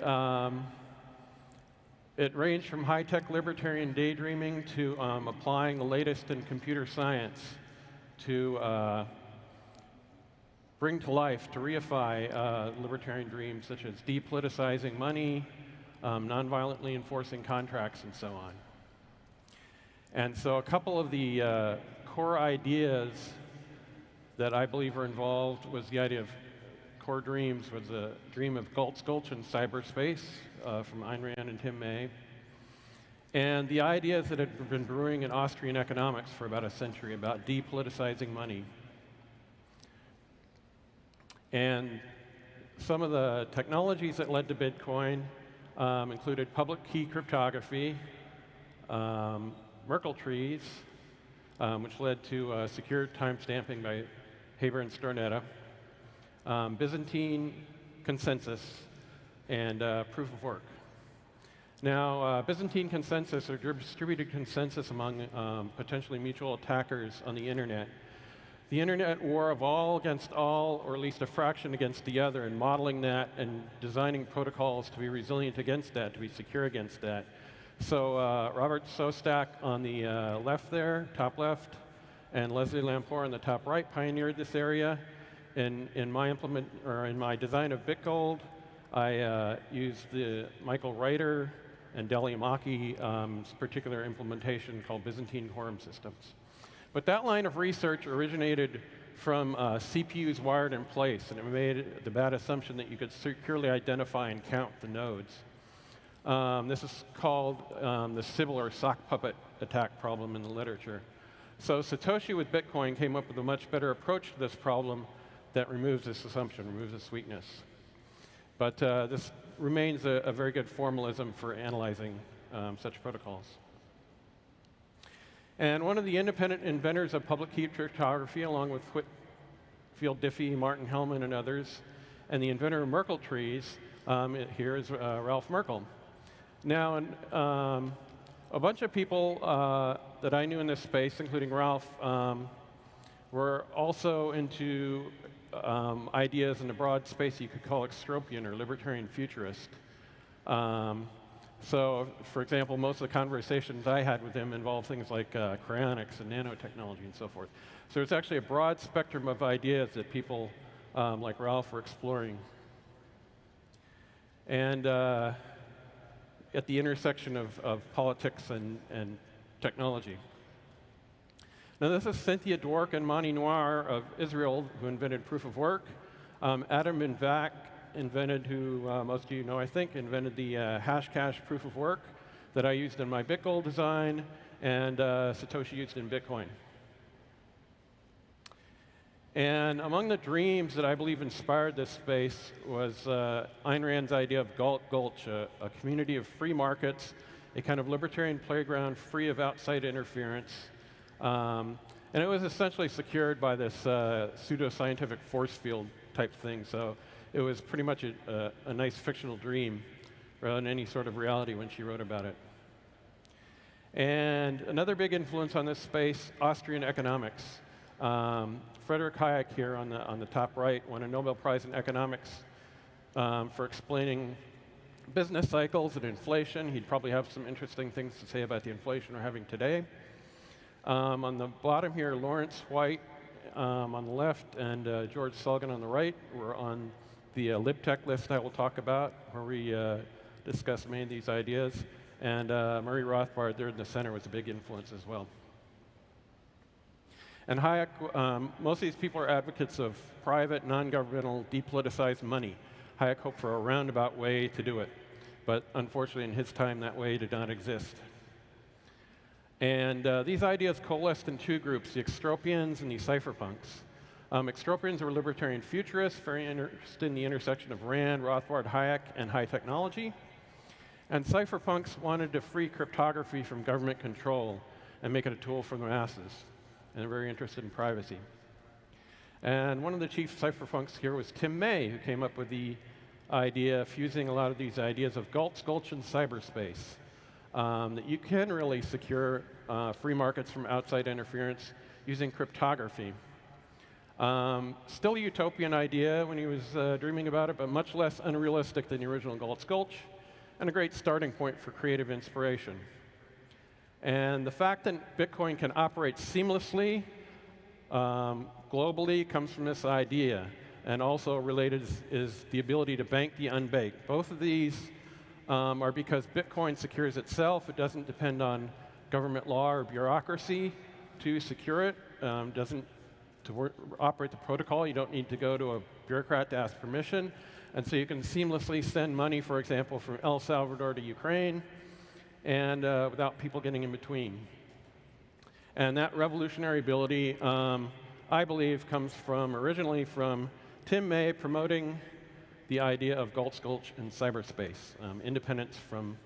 it ranged from high-tech libertarian daydreaming to applying the latest in computer science to bring to life, to reify libertarian dreams such as depoliticizing money, non-violently enforcing contracts, and so on. And so a couple of the core ideas that I believe are involved was the idea of core dreams, was the dream of Galt's Gulch in cyberspace from Ayn Rand and Tim May, and the ideas that had been brewing in Austrian economics for about a century about depoliticizing money. And some of the technologies that led to Bitcoin included public key cryptography, Merkle trees, which led to secure timestamping by Haber and Stornetta, Byzantine consensus, and proof of work. Now, Byzantine consensus or distributed consensus among potentially mutual attackers on the internet. The internet war of all against all, or at least a fraction against the other, and modeling that and designing protocols to be resilient against that, to be secure against that. So Robert Sostak on the left there, top left, and Leslie Lampour on the top right pioneered this area. In my design of BitGold, I used the Michael Reiter and Deli Maki's particular implementation called Byzantine quorum systems. But that line of research originated from CPUs wired in place, and it made the bad assumption that you could securely identify and count the nodes. This is called the Sybil or sock puppet attack problem in the literature. So Satoshi with Bitcoin came up with a much better approach to this problem that removes this assumption, removes this weakness. But this remains a very good formalism for analyzing such protocols. And one of the independent inventors of public key cryptography, along with Whitfield Diffie, Martin Hellman, and others, and the inventor of Merkle trees, here is Ralph Merkle. Now, a bunch of people that I knew in this space, including Ralph, were also into ideas in the broad space you could call extropian or libertarian futurist. So, for example, most of the conversations I had with him involved things like cryonics and nanotechnology and so forth. So it's actually a broad spectrum of ideas that people like Ralph were exploring. And at the intersection of politics and technology. Now this is Cynthia Dwork and Mani Noir of Israel, who invented proof of work. Adam Ben Vak invented, who most of you know, I think, invented the Hashcash proof of work that I used in my BitGold design, and Satoshi used in Bitcoin. And among the dreams that I believe inspired this space was Ayn Rand's idea of Gulch, a community of free markets, a kind of libertarian playground free of outside interference. And it was essentially secured by this pseudo-scientific force field type thing. So it was pretty much a nice fictional dream rather than any sort of reality when she wrote about it. And another big influence on this space, Austrian economics. Friedrich Hayek here on the top right won a Nobel Prize in economics for explaining business cycles and inflation. He'd probably have some interesting things to say about the inflation we're having today. On the bottom here, Lawrence White on the left and George Sullivan on the right were on the LibTech list I will talk about, where we discuss many of these ideas. And Murray Rothbard there in the center was a big influence as well. And Hayek, most of these people are advocates of private, non-governmental, depoliticized money. Hayek hoped for a roundabout way to do it. But unfortunately, in his time, that way did not exist. And these ideas coalesced in two groups, the extropians and the cypherpunks. Extropians were libertarian futurists, very interested in the intersection of Rand, Rothbard, Hayek, and high technology. And cypherpunks wanted to free cryptography from government control and make it a tool for the masses. And they're very interested in privacy. And one of the chief cypherpunks here was Tim May, who came up with the idea of fusing a lot of these ideas of Gulch in cyberspace. That you can really secure free markets from outside interference using cryptography. Still a utopian idea when he was dreaming about it, but much less unrealistic than the original Gulch, and a great starting point for creative inspiration. And the fact that Bitcoin can operate seamlessly globally comes from this idea. And also related is the ability to bank the unbanked. Both of these are because Bitcoin secures itself. It doesn't depend on government law or bureaucracy to secure it. To operate the protocol, you don't need to go to a bureaucrat to ask permission. And so you can seamlessly send money, for example, from El Salvador to Ukraine, and without people getting in between. And that revolutionary ability, I believe, comes originally from Tim May promoting the idea of Gulch in cyberspace, independence from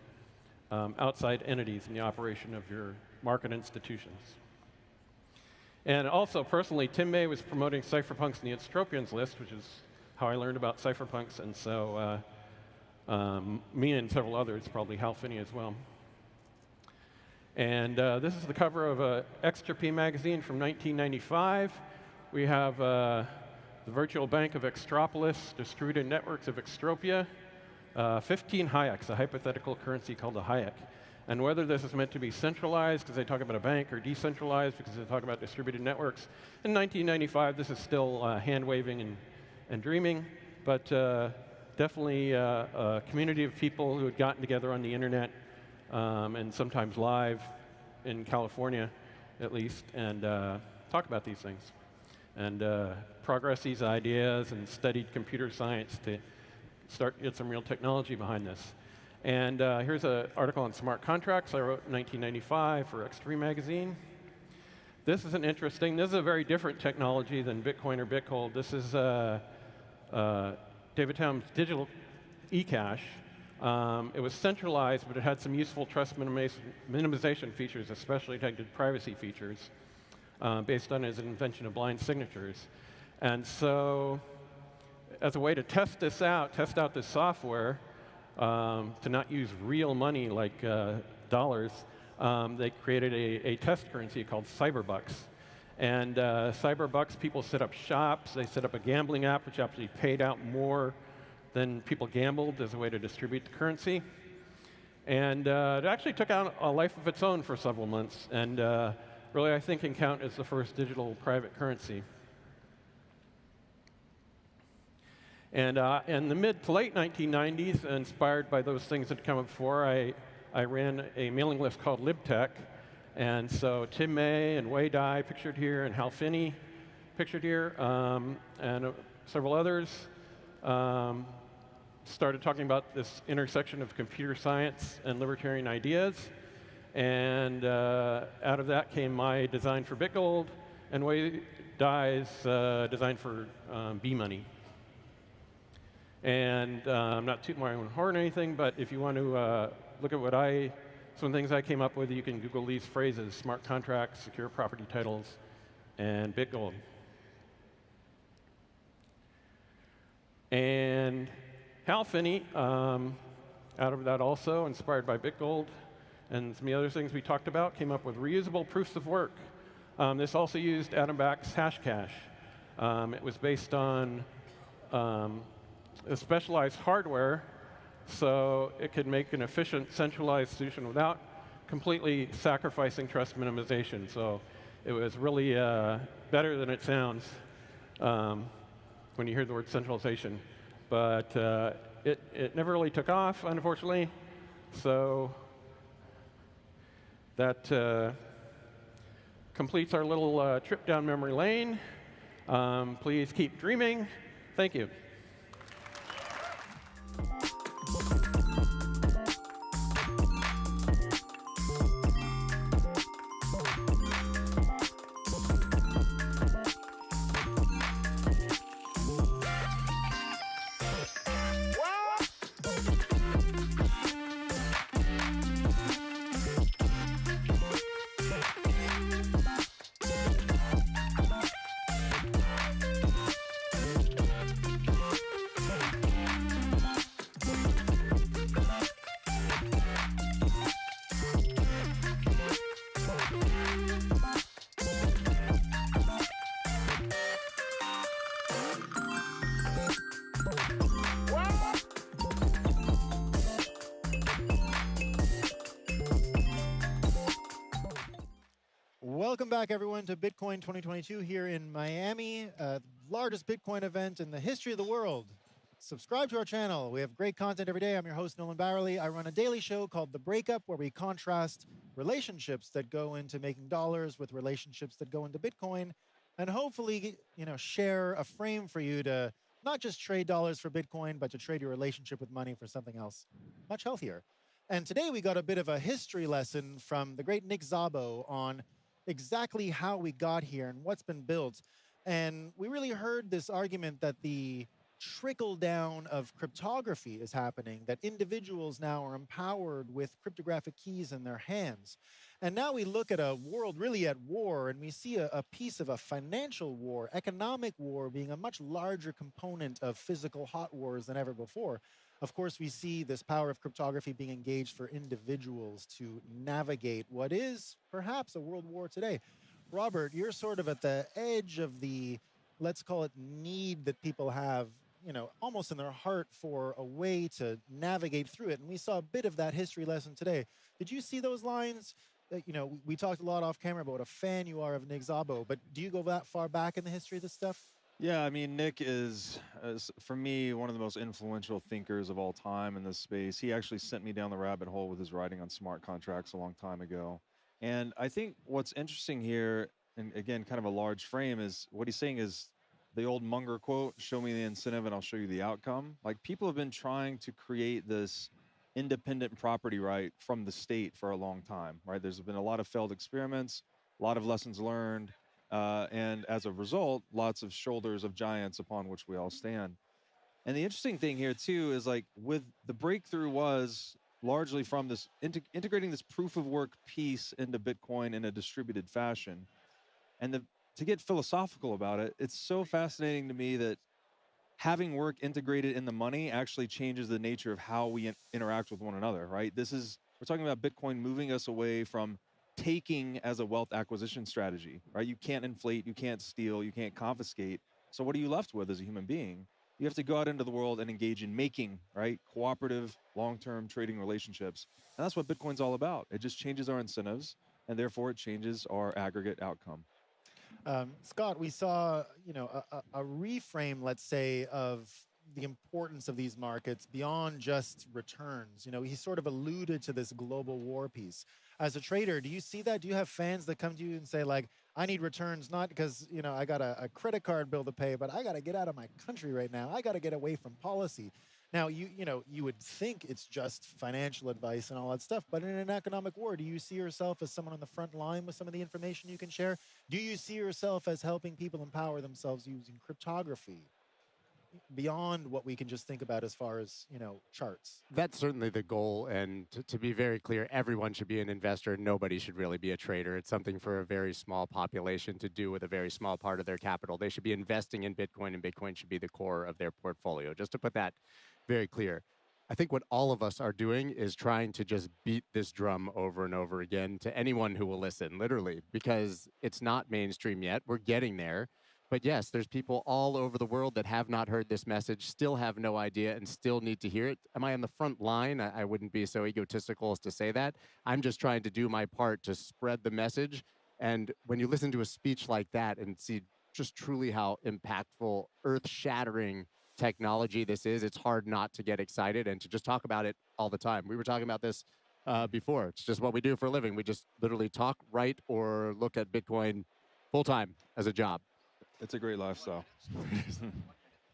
outside entities in the operation of your market institutions. And also, personally, Tim May was promoting cypherpunks in the Extropians list, which is how I learned about cypherpunks. And so Me and several others, probably Hal Finney as well. And this is the cover of Extropy magazine from 1995. We have the virtual bank of Extropolis, distributed networks of Extropia, 15 Hayeks, a hypothetical currency called a Hayek. And whether this is meant to be centralized, because they talk about a bank, or decentralized, because they talk about distributed networks, in 1995, this is still hand-waving and dreaming, but definitely a community of people who had gotten together on the internet, and sometimes live in California, at least, and talk about these things. And progress these ideas and studied computer science to get some real technology behind this. And here's an article on smart contracts I wrote in 1995 for X3 magazine. This is this is a very different technology than Bitcoin or Bitgold. This is David Taum's digital eCash. It was centralized, but it had some useful trust minimization features, especially protected privacy features, based on his invention of blind signatures. And so, as a way to test this out, test out this software, to not use real money like dollars, they created a test currency called Cyberbucks. And Cyberbucks, people set up shops, they set up a gambling app which actually paid out more than people gambled as a way to distribute the currency. And it actually took on a life of its own for several months, and really I think can count as the first digital private currency. And in the mid to late 1990s, inspired by those things that had come before, I ran a mailing list called LibTech. And so Tim May and Wei Dai, pictured here, and Hal Finney, pictured here, and several others, started talking about this intersection of computer science and libertarian ideas. And out of that came my design for Bitgold and Wei Dai's design for B-Money. And I'm not tooting my own horn or anything, but if you want to look at some things I came up with, you can Google these phrases: smart contracts, secure property titles, and Bitgold. And Hal Finney, out of that also, inspired by Bitgold and some of the other things we talked about, came up with reusable proofs of work. This also used Adam Back's Hashcash. It was based on a specialized hardware, so it could make an efficient, centralized solution without completely sacrificing trust minimization. So it was really better than it sounds when you hear the word centralization. But it never really took off, unfortunately. So that completes our little trip down memory lane. Please keep dreaming. Thank you. Welcome back, everyone, to Bitcoin 2022 here in Miami, the largest Bitcoin event in the history of the world. Subscribe to our channel. We have great content every day. I'm your host, Nolan Bowerly. I run a daily show called The Breakup, where we contrast relationships that go into making dollars with relationships that go into Bitcoin, and hopefully, share a frame for you to not just trade dollars for Bitcoin, but to trade your relationship with money for something else much healthier. And today we got a bit of a history lesson from the great Nick Szabo on exactly how we got here and what's been built. And we really heard this argument that the trickle down of cryptography is happening, that individuals now are empowered with cryptographic keys in their hands. And now we look at a world really at war, and we see a piece of a financial war, economic war being a much larger component of physical hot wars than ever before. Of course, we see this power of cryptography being engaged for individuals to navigate what is perhaps a world war today. Robert, you're sort of at the edge of the, let's call it, need that people have, you know, almost in their heart for a way to navigate through it. And we saw a bit of that history lesson today. Did you see those lines? You know, we talked a lot off camera about what a fan you are of Nick Szabo, but do you go that far back in the history of this stuff? Yeah, I mean, Nick is, for me, one of the most influential thinkers of all time in this space. He actually sent me down the rabbit hole with his writing on smart contracts a long time ago. And I think what's interesting here, and again, kind of a large frame, is what he's saying is the old Munger quote, show me the incentive and I'll show you the outcome. Like, people have been trying to create this independent property right from the state for a long time, right? There's been a lot of failed experiments, a lot of lessons learned, and as a result, lots of shoulders of giants upon which we all stand. And the interesting thing here too is, like, with the breakthrough was largely from this integrating this proof of work piece into Bitcoin in a distributed fashion. And to get philosophical about it, it's so fascinating to me that having work integrated in the money actually changes the nature of how we interact with one another, right? We're talking about Bitcoin moving us away from taking as a wealth acquisition strategy, right? You can't inflate, you can't steal, you can't confiscate. So what are you left with as a human being? You have to go out into the world and engage in making, right? Cooperative, long-term trading relationships. And that's what Bitcoin's all about. It just changes our incentives, and therefore it changes our aggregate outcome. Scott, we saw, you know, a reframe, let's say, of the importance of these markets beyond just returns. You know, he sort of alluded to this global war piece. As a trader, do you see that? Do you have fans that come to you and say, like, I need returns, not because, you know, I got a credit card bill to pay, but I got to get out of my country right now. I got to get away from policy. Now, you know, you would think it's just financial advice and all that stuff, but in an economic war, do you see yourself as someone on the front line with some of the information you can share? Do you see yourself as helping people empower themselves using cryptography beyond what we can just think about as far as, you know, charts? That's certainly the goal, and to be very clear, everyone should be an investor. Nobody should really be a trader. It's something for a very small population to do with a very small part of their capital. They should be investing in Bitcoin, and Bitcoin should be the core of their portfolio, just to put that very clear. I think what all of us are doing is trying to just beat this drum over and over again to anyone who will listen, literally, because it's not mainstream yet. We're getting there. But yes, there's people all over the world that have not heard this message, still have no idea, and still need to hear it. Am I on the front line? I wouldn't be so egotistical as to say that. I'm just trying to do my part to spread the message. And when you listen to a speech like that and see just truly how impactful, earth-shattering technology this is, it's hard not to get excited and to just talk about it all the time. We were talking about this before. It's just what we do for a living. We just literally talk, write, or look at Bitcoin full-time as a job. It's a great lifestyle.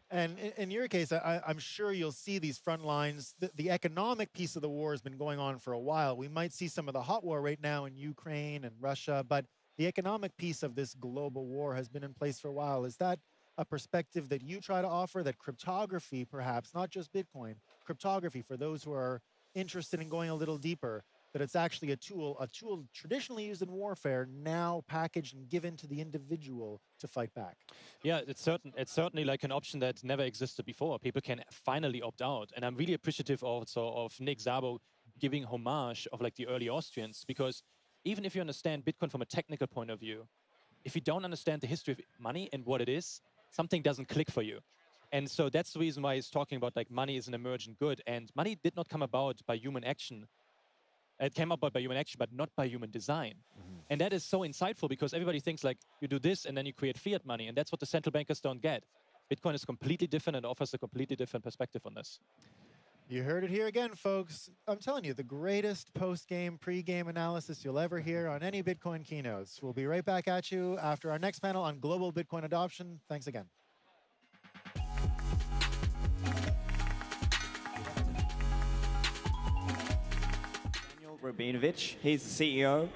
And in your case, I'm sure you'll see these front lines. The economic piece of the war has been going on for a while. We might see some of the hot war right now in Ukraine and Russia, but the economic piece of this global war has been in place for a while. Is that a perspective that you try to offer, that cryptography, perhaps, not just Bitcoin, cryptography, for those who are interested in going a little deeper, that it's actually a tool traditionally used in warfare, now packaged and given to the individual to fight back? Yeah, it's certainly like an option that never existed before. People can finally opt out. And I'm really appreciative also of Nick Szabo giving homage of like the early Austrians, because even if you understand Bitcoin from a technical point of view, if you don't understand the history of money and what it is, something doesn't click for you. And so that's the reason why he's talking about like money is an emergent good. And money did not come about by human action. It came about by human action, but not by human design. Mm-hmm. And that is so insightful, because everybody thinks like you do this and then you create fiat money. And that's what the central bankers don't get. Bitcoin is completely different and offers a completely different perspective on this. You heard it here again, folks. I'm telling you, the greatest post-game, pre-game analysis you'll ever hear on any Bitcoin keynotes. We'll be right back at you after our next panel on global Bitcoin adoption. Thanks again. Rabinovich. He's the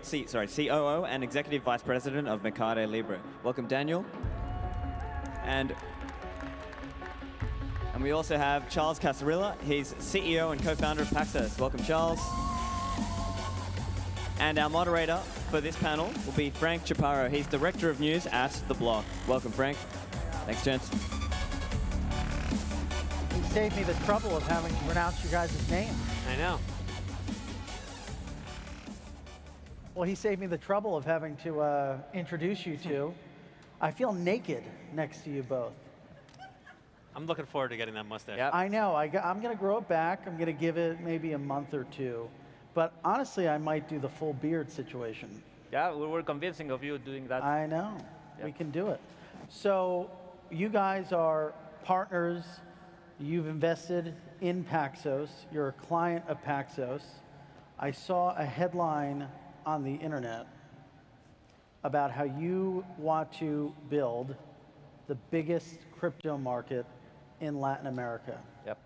COO and Executive Vice President of Mercado Libre. Welcome, Daniel. And And we also have Charles Casarilla. He's CEO and co-founder of Paxos. Welcome, Charles. And our moderator for this panel will be Frank Chaparro. He's Director of News at The Block. Welcome, Frank. Thanks, gents. You saved me the trouble of having to pronounce your guys' name. I know. Well, he saved me the trouble of having to introduce you two. I feel naked next to you both. I'm looking forward to getting that mustache. I know. I'm going to grow it back. I'm going to give it maybe a month or two. But honestly, I might do the full beard situation. Yeah, we were convincing of you doing that. I know. We can do it. So you guys are partners. You've invested in Paxos. You're a client of Paxos. I saw a headline on the internet about how you want to build the biggest crypto market in Latin America. Yep.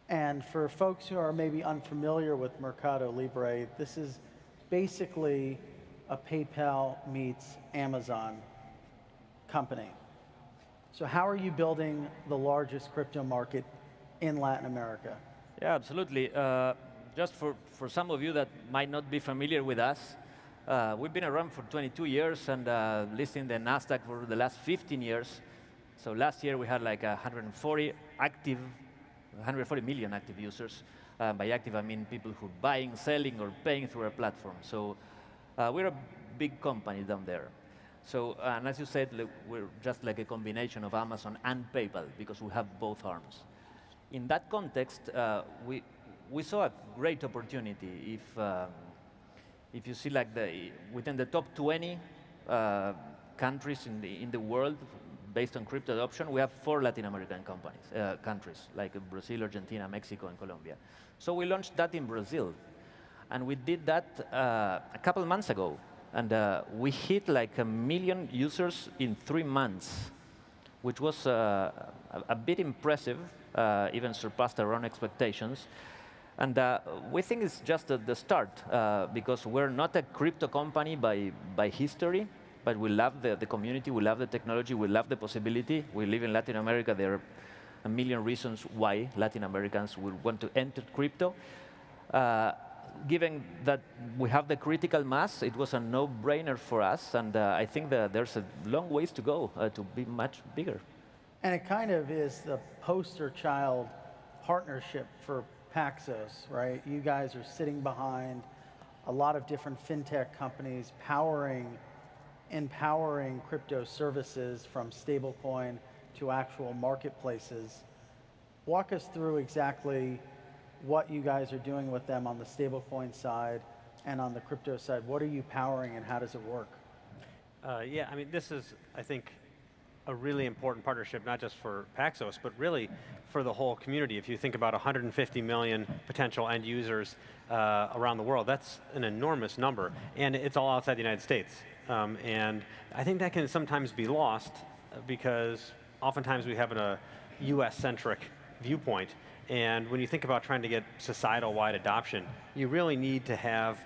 And for folks who are maybe unfamiliar with Mercado Libre, this is basically a PayPal meets Amazon company. So how are you building the largest crypto market in Latin America? Yeah, absolutely. Just for some of you that might not be familiar with us, we've been around for 22 years and listing the NASDAQ for the last 15 years. So last year we had like 140 million active users. By active, I mean people who are buying, selling, or paying through our platform. So we're a big company down there. So, and as you said, we're just like a combination of Amazon and PayPal because we have both arms. In that context, we saw a great opportunity. If you see like within the top 20 countries in the world based on crypto adoption, we have 4 Latin American countries like Brazil, Argentina, Mexico, and Colombia. So we launched that in Brazil. And we did that a couple months ago. And we hit like 1 million users in 3 months, which was a bit impressive, even surpassed our own expectations. And we think it's just the start, because we're not a crypto company by history, but we love the community, we love the technology, we love the possibility. We live in Latin America. There are 1 million reasons why Latin Americans will want to enter crypto. Given that we have the critical mass, it was a no-brainer for us, and I think that there's a long ways to go to be much bigger. And it kind of is the poster child partnership for Paxos, right? You guys are sitting behind a lot of different fintech companies empowering crypto services from stablecoin to actual marketplaces. Walk us through exactly what you guys are doing with them on the stablecoin side and on the crypto side. What are you powering and how does it work? Yeah, I mean, this is, I think, a really important partnership, not just for Paxos, but really for the whole community. If you think about 150 million potential end users around the world, that's an enormous number, and it's all outside the United States. And I think that can sometimes be lost because oftentimes we have a US-centric viewpoint. And when you think about trying to get societal-wide adoption, you really need to have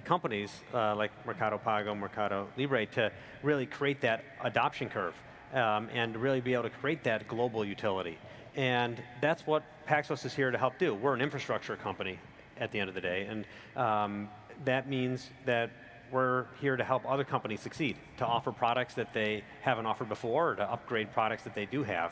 companies like Mercado Pago, Mercado Libre to really create that adoption curve and really be able to create that global utility. And that's what Paxos is here to help do. We're an infrastructure company at the end of the day, and that means that we're here to help other companies succeed, to offer products that they haven't offered before, or to upgrade products that they do have.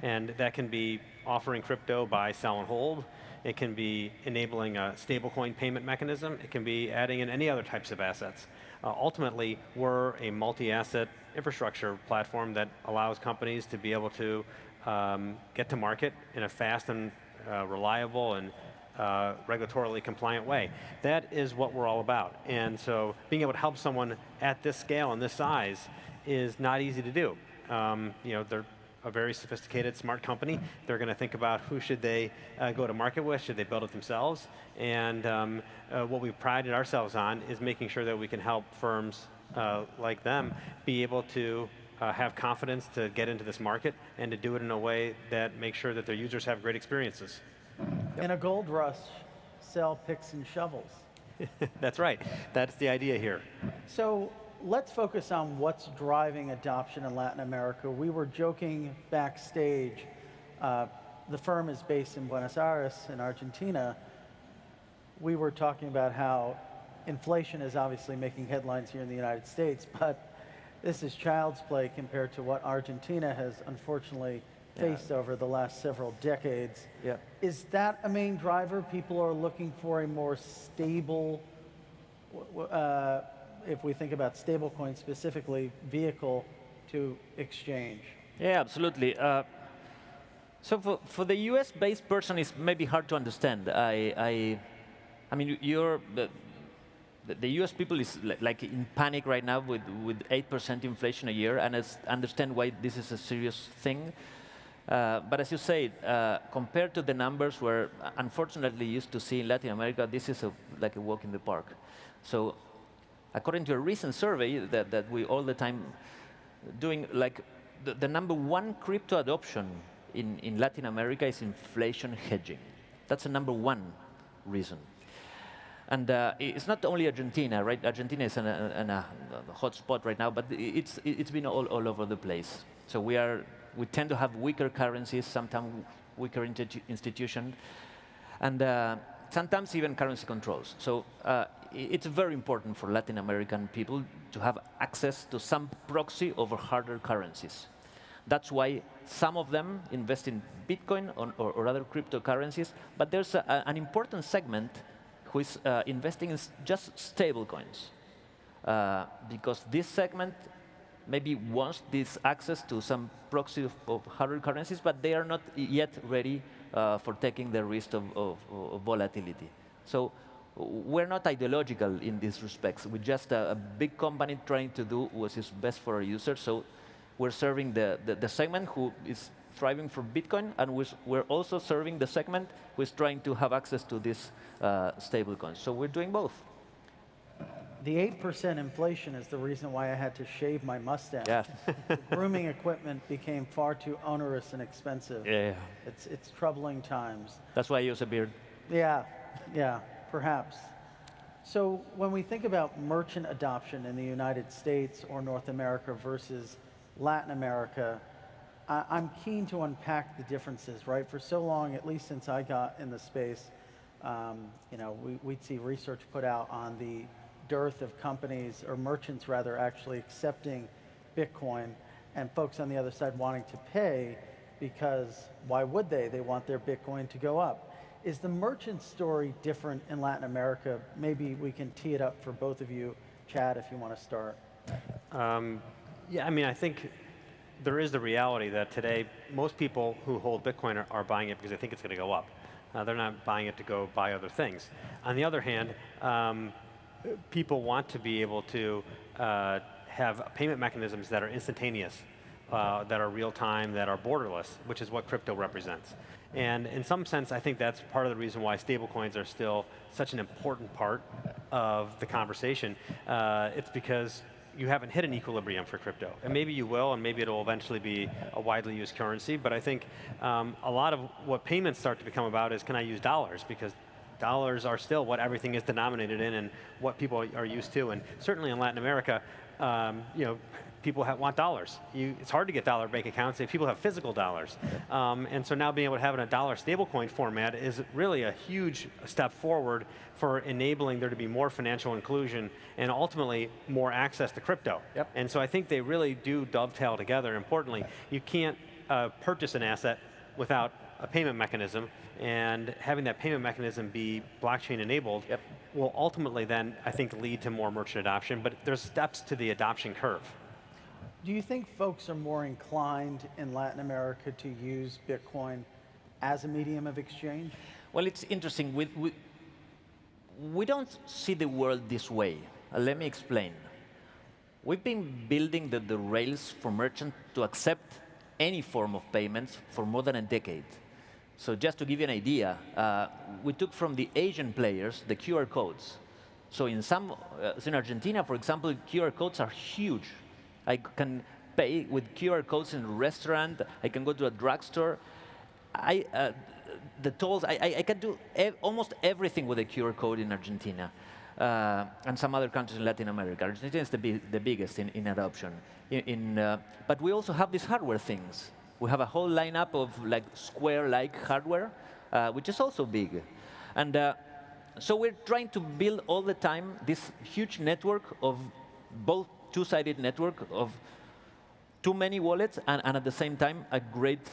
And that can be offering crypto buy, sell, and hold. It can be enabling a stablecoin payment mechanism. It can be adding in any other types of assets. Ultimately, we're a multi-asset infrastructure platform that allows companies to be able to get to market in a fast and reliable and regulatorily compliant way. That is what we're all about. And so being able to help someone at this scale and this size is not easy to do. You know, they're a very sophisticated, smart company. They're going to think about who should they go to market with, should they build it themselves? And what we've prided ourselves on is making sure that we can help firms like them be able to have confidence to get into this market and to do it in a way that makes sure that their users have great experiences. In a gold rush, sell picks and shovels. That's right. That's the idea here. So let's focus on what's driving adoption in Latin America. We were joking backstage. The firm is based in Buenos Aires in Argentina. We were talking about how inflation is obviously making headlines here in the United States, but this is child's play compared to what Argentina has unfortunately faced over the last several decades. Yeah. Is that a main driver? People are looking for a more stable, if we think about stablecoins specifically, vehicle to exchange. Yeah, absolutely. So for the US-based person, it's maybe hard to understand. I mean, the US people is like in panic right now with 8% inflation a year, and I understand why this is a serious thing. But as you say, compared to the numbers we're unfortunately used to see in Latin America, this is like a walk in the park. So according to a recent survey that we all the time doing, like the number one crypto adoption in Latin America is inflation hedging. That's the number one reason. And it's not only Argentina, right? Argentina is in a hot spot right now, but it's been all over the place. So we tend to have weaker currencies, sometimes weaker institutions, and sometimes even currency controls. So it's very important for Latin American people to have access to some proxy over harder currencies. That's why some of them invest in Bitcoin or other cryptocurrencies, but there's an important segment who is investing in just stablecoins, because this segment maybe wants this access to some proxy of harder currencies, but they are not yet ready for taking the risk of volatility. So we're not ideological in these respects. We're just a big company trying to do what is best for our users. So we're serving the segment who is striving for Bitcoin, and we're also serving the segment who is trying to have access to these stablecoins. So we're doing both. The 8% inflation is the reason why I had to shave my mustache. Yeah. Grooming equipment became far too onerous and expensive. Yeah. It's troubling times. That's why I use a beard. Yeah, perhaps. So when we think about merchant adoption in the United States or North America versus Latin America, I'm keen to unpack the differences, right? For so long, at least since I got in the space, we'd see research put out on the dearth of companies, or merchants rather, actually accepting Bitcoin, and folks on the other side wanting to pay because why would they? They want their Bitcoin to go up. Is the merchant story different in Latin America? Maybe we can tee it up for both of you. Chad, if you want to start. Yeah, I mean, I think there is the reality that today most people who hold Bitcoin are buying it because they think it's going to go up. They're not buying it to go buy other things. On the other hand, people want to be able to have payment mechanisms that are instantaneous, that are real-time, that are borderless, which is what crypto represents. And in some sense, I think that's part of the reason why stablecoins are still such an important part of the conversation. It's because you haven't hit an equilibrium for crypto. And maybe you will, and maybe it'll eventually be a widely used currency. But I think a lot of what payments start to become about is, can I use dollars? Because dollars are still what everything is denominated in and what people are used to. And certainly in Latin America, people want dollars. It's hard to get dollar bank accounts if people have physical dollars. And so now being able to have it in a dollar stablecoin format is really a huge step forward for enabling there to be more financial inclusion and ultimately more access to crypto. Yep. And so I think they really do dovetail together. Importantly, you can't purchase an asset without a payment mechanism, and having that payment mechanism be blockchain enabled will ultimately then, I think, lead to more merchant adoption, but there's steps to the adoption curve. Do you think folks are more inclined in Latin America to use Bitcoin as a medium of exchange? Well, it's interesting. We don't see the world this way. Let me explain. We've been building the rails for merchants to accept any form of payments for more than a decade. So just to give you an idea, we took from the Asian players the QR codes. So in Argentina, for example, QR codes are huge. I can pay with QR codes in a restaurant. I can go to a drugstore. The tolls, I can do almost everything with a QR code in Argentina and some other countries in Latin America. Argentina is the biggest in adoption. But we also have these hardware things. We have a whole lineup of like Square-like hardware, which is also big. And so we're trying to build all the time this huge network of both two-sided network of too many wallets and at the same time a great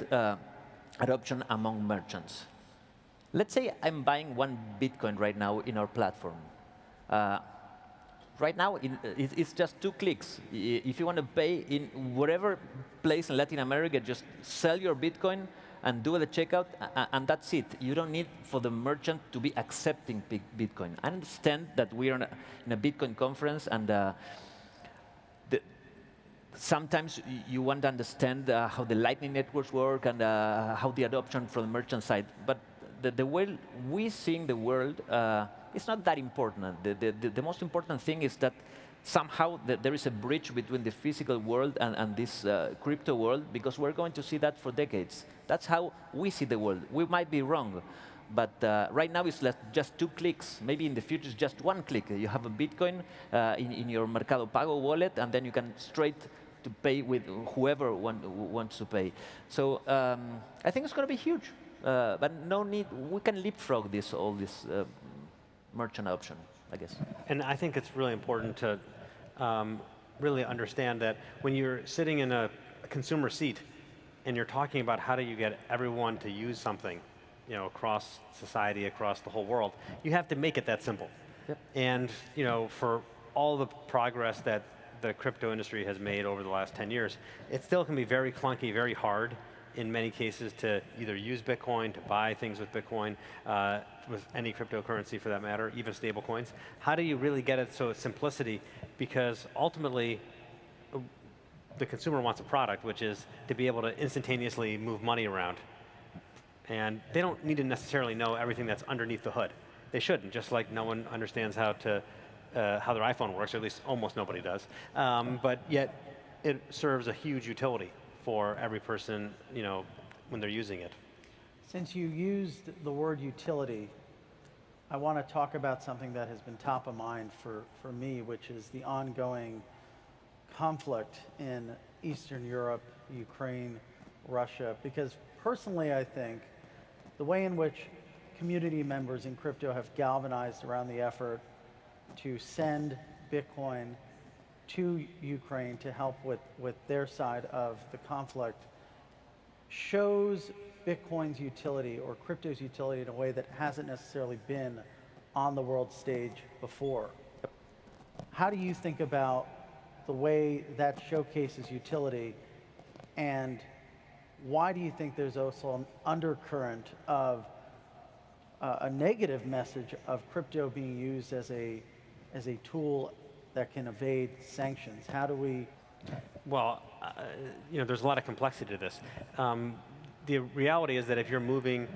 adoption among merchants. Let's say I'm buying 1 Bitcoin right now in our platform. Right now, it's just 2 clicks. If you want to pay in whatever place in Latin America, just sell your Bitcoin and do the checkout, and that's it. You don't need for the merchant to be accepting Bitcoin. I understand that we are in a Bitcoin conference, and sometimes you want to understand how the Lightning networks work and how the adoption from the merchant side. But the way we see the world, it's not that important. The most important thing is that somehow there is a bridge between the physical world and this crypto world, because we're going to see that for decades. That's how we see the world. We might be wrong, but right now it's just 2 clicks. Maybe in the future it's just 1 click. You have a Bitcoin in your Mercado Pago wallet, and then you can straight to pay with whoever wants to pay. So I think it's going to be huge, but no need. We can leapfrog all this merchant option, I guess. And I think it's really important to really understand that when you're sitting in a consumer seat and you're talking about how do you get everyone to use something, across society, across the whole world, you have to make it that simple. Yep. And for all the progress that the crypto industry has made over the last 10 years, it still can be very clunky, very hard in many cases to either use Bitcoin, to buy things with Bitcoin, with any cryptocurrency for that matter, even stablecoins. How do you really get it so it's simplicity? Because ultimately, the consumer wants a product, which is to be able to instantaneously move money around. And they don't need to necessarily know everything that's underneath the hood. They shouldn't, just like no one understands how their iPhone works, or at least almost nobody does. But yet, it serves a huge utility for every person, when they're using it. Since you used the word utility, I want to talk about something that has been top of mind for me, which is the ongoing conflict in Eastern Europe, Ukraine, Russia. Because personally, I think the way in which community members in crypto have galvanized around the effort to send Bitcoin to Ukraine to help with their side of the conflict shows Bitcoin's utility or crypto's utility in a way that hasn't necessarily been on the world stage before. How do you think about the way that showcases utility, and why do you think there's also an undercurrent of a negative message of crypto being used as a tool that can evade sanctions? How do we? Well, there's a lot of complexity to this. The reality is that if you're moving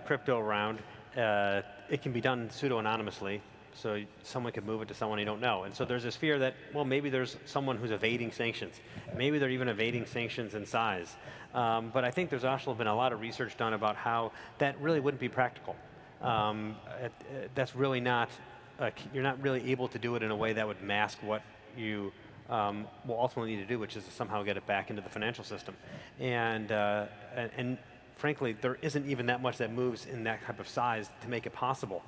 crypto around, it can be done pseudo-anonymously. So someone could move it to someone you don't know. And so there's this fear that, well, maybe there's someone who's evading sanctions. Maybe they're even evading sanctions in size. But I think there's also been a lot of research done about how that really wouldn't be practical. That's really not, you're not really able to do it in a way that would mask what you will ultimately need to do, which is to somehow get it back into the financial system. And frankly, there isn't even that much that moves in that type of size to make it possible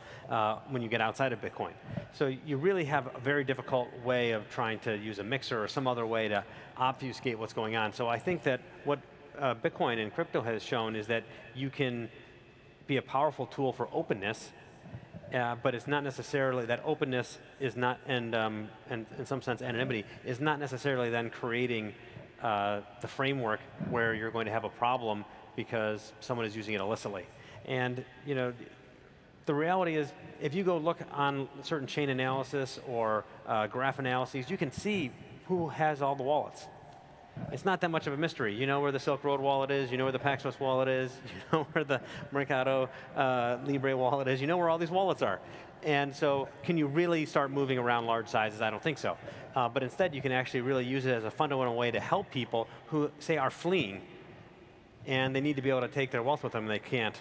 when you get outside of Bitcoin. So you really have a very difficult way of trying to use a mixer or some other way to obfuscate what's going on. So I think that what Bitcoin and crypto has shown is that you can be a powerful tool for openness, but it's not necessarily, that openness is not, and in some sense anonymity, is not necessarily then creating the framework where you're going to have a problem because someone is using it illicitly. And the reality is, if you go look on certain chain analysis or graph analyses, you can see who has all the wallets. It's not that much of a mystery. You know where the Silk Road wallet is, you know where the Paxos wallet is, you know where the Mercado Libre wallet is, you know where all these wallets are. And so can you really start moving around large sizes? I don't think so. But instead, you can actually really use it as a fundamental way to help people who, say, are fleeing, and they need to be able to take their wealth with them, and they can't.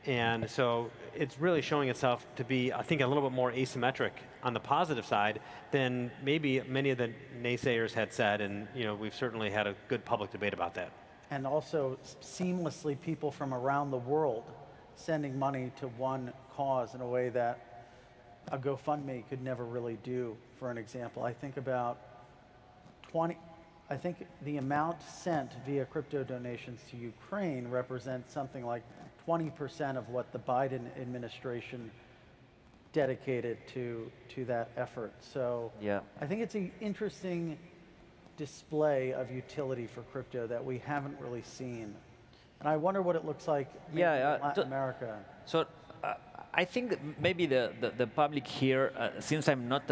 And so it's really showing itself to be, I think, a little bit more asymmetric on the positive side than maybe many of the naysayers had said, and we've certainly had a good public debate about that. and also seamlessly people from around the world sending money to one cause in a way that a GoFundMe could never really do, for an example. I think about I think the amount sent via crypto donations to Ukraine represents something like 20% of what the Biden administration dedicated to that effort. So yeah. I think it's an interesting display of utility for crypto that we haven't really seen. And I wonder what it looks like in Latin America. So I think maybe the public here, since I'm not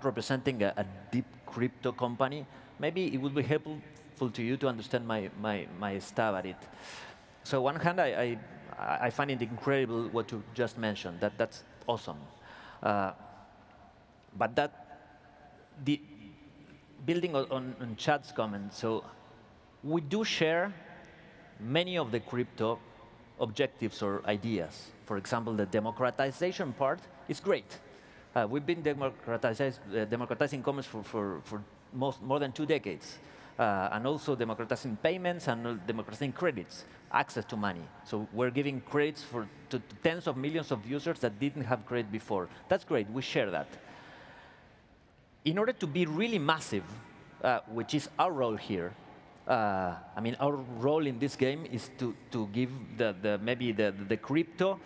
representing a deep crypto company, maybe it would be helpful to you to understand my stab at it. So on one hand, I find it incredible what you just mentioned. That's awesome. But building on Chad's comment, so we do share many of the crypto objectives or ideas. For example, the democratization part is great. We've been democratizing commerce for more than 2 decades. And also democratizing payments and democratizing credits, access to money. So we're giving credits to tens of millions of users that didn't have credit before. That's great, we share that. In order to be really massive, which is our role here, I mean, our role in this game is to give maybe the crypto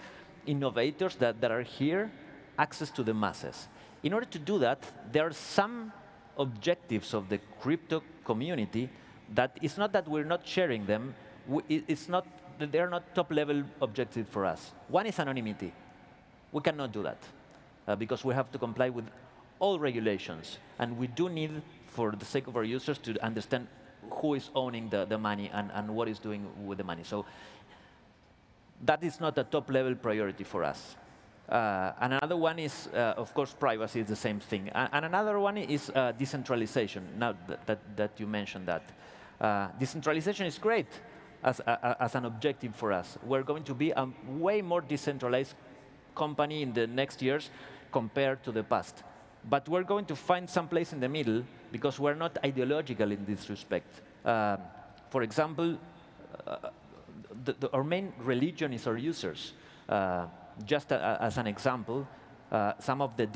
innovators that are here access to the masses. In order to do that, there are some objectives of the crypto community that it's not that we're not sharing them, it's not that they're not top-level objectives for us. One is anonymity. We cannot do that because we have to comply with all regulations, and we do need, for the sake of our users, to understand who is owning the money and what is doing with the money. So that is not a top-level priority for us. And another one is, of course, privacy is the same thing. And another one is decentralization, now that you mentioned that. Decentralization is great as an objective for us. We're going to be a way more decentralized company in the next years compared to the past. But we're going to find some place in the middle because we're not ideological in this respect. For example, our main religion is our users. Just as an example, some of the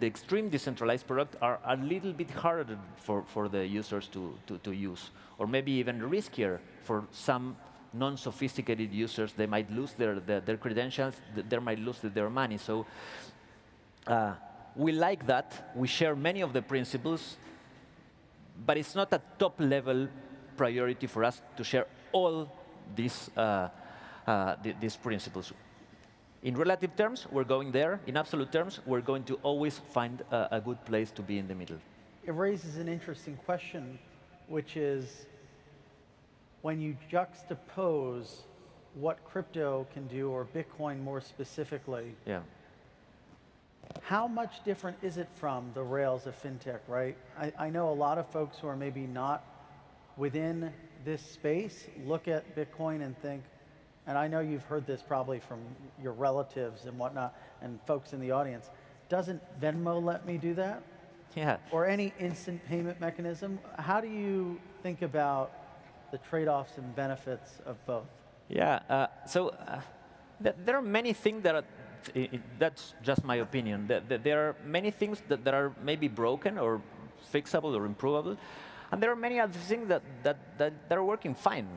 extreme decentralized products are a little bit harder for the users to use, or maybe even riskier for some non-sophisticated users. They might lose their credentials, they might lose their money. So we like that. We share many of the principles, but it's not a top-level priority for us to share all these principles. In relative terms, we're going there. In absolute terms, we're going to always find a good place to be in the middle. It raises an interesting question, which is when you juxtapose what crypto can do, or Bitcoin more specifically, how much different is it from the rails of fintech, right? I know a lot of folks who are maybe not within this space look at Bitcoin and think, and I know you've heard this probably from your relatives and whatnot, and folks in the audience, doesn't Venmo let me do that? Yeah. Or any instant payment mechanism? How do you think about the trade-offs and benefits of both? Yeah, there are many things that are, that's just my opinion, there are many things that are maybe broken or fixable or improvable, and there are many other things that are working fine.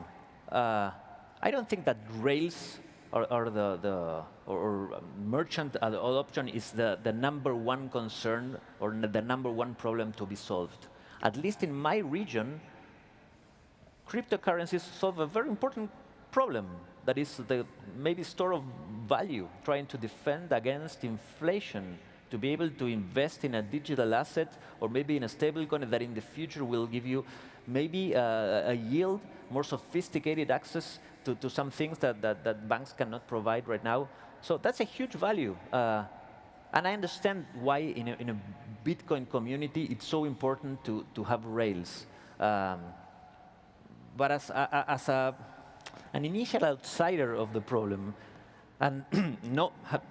I don't think that Rails or merchant adoption is the #1 concern or the #1 problem to be solved. At least in my region, cryptocurrencies solve a very important problem. That is the maybe store of value, trying to defend against inflation, to be able to invest in a digital asset or maybe in a stablecoin that in the future will give you maybe a yield, more sophisticated access to some things that banks cannot provide right now. So that's a huge value. And I understand why in a Bitcoin community it's so important to have Rails. But as an initial outsider of the problem, and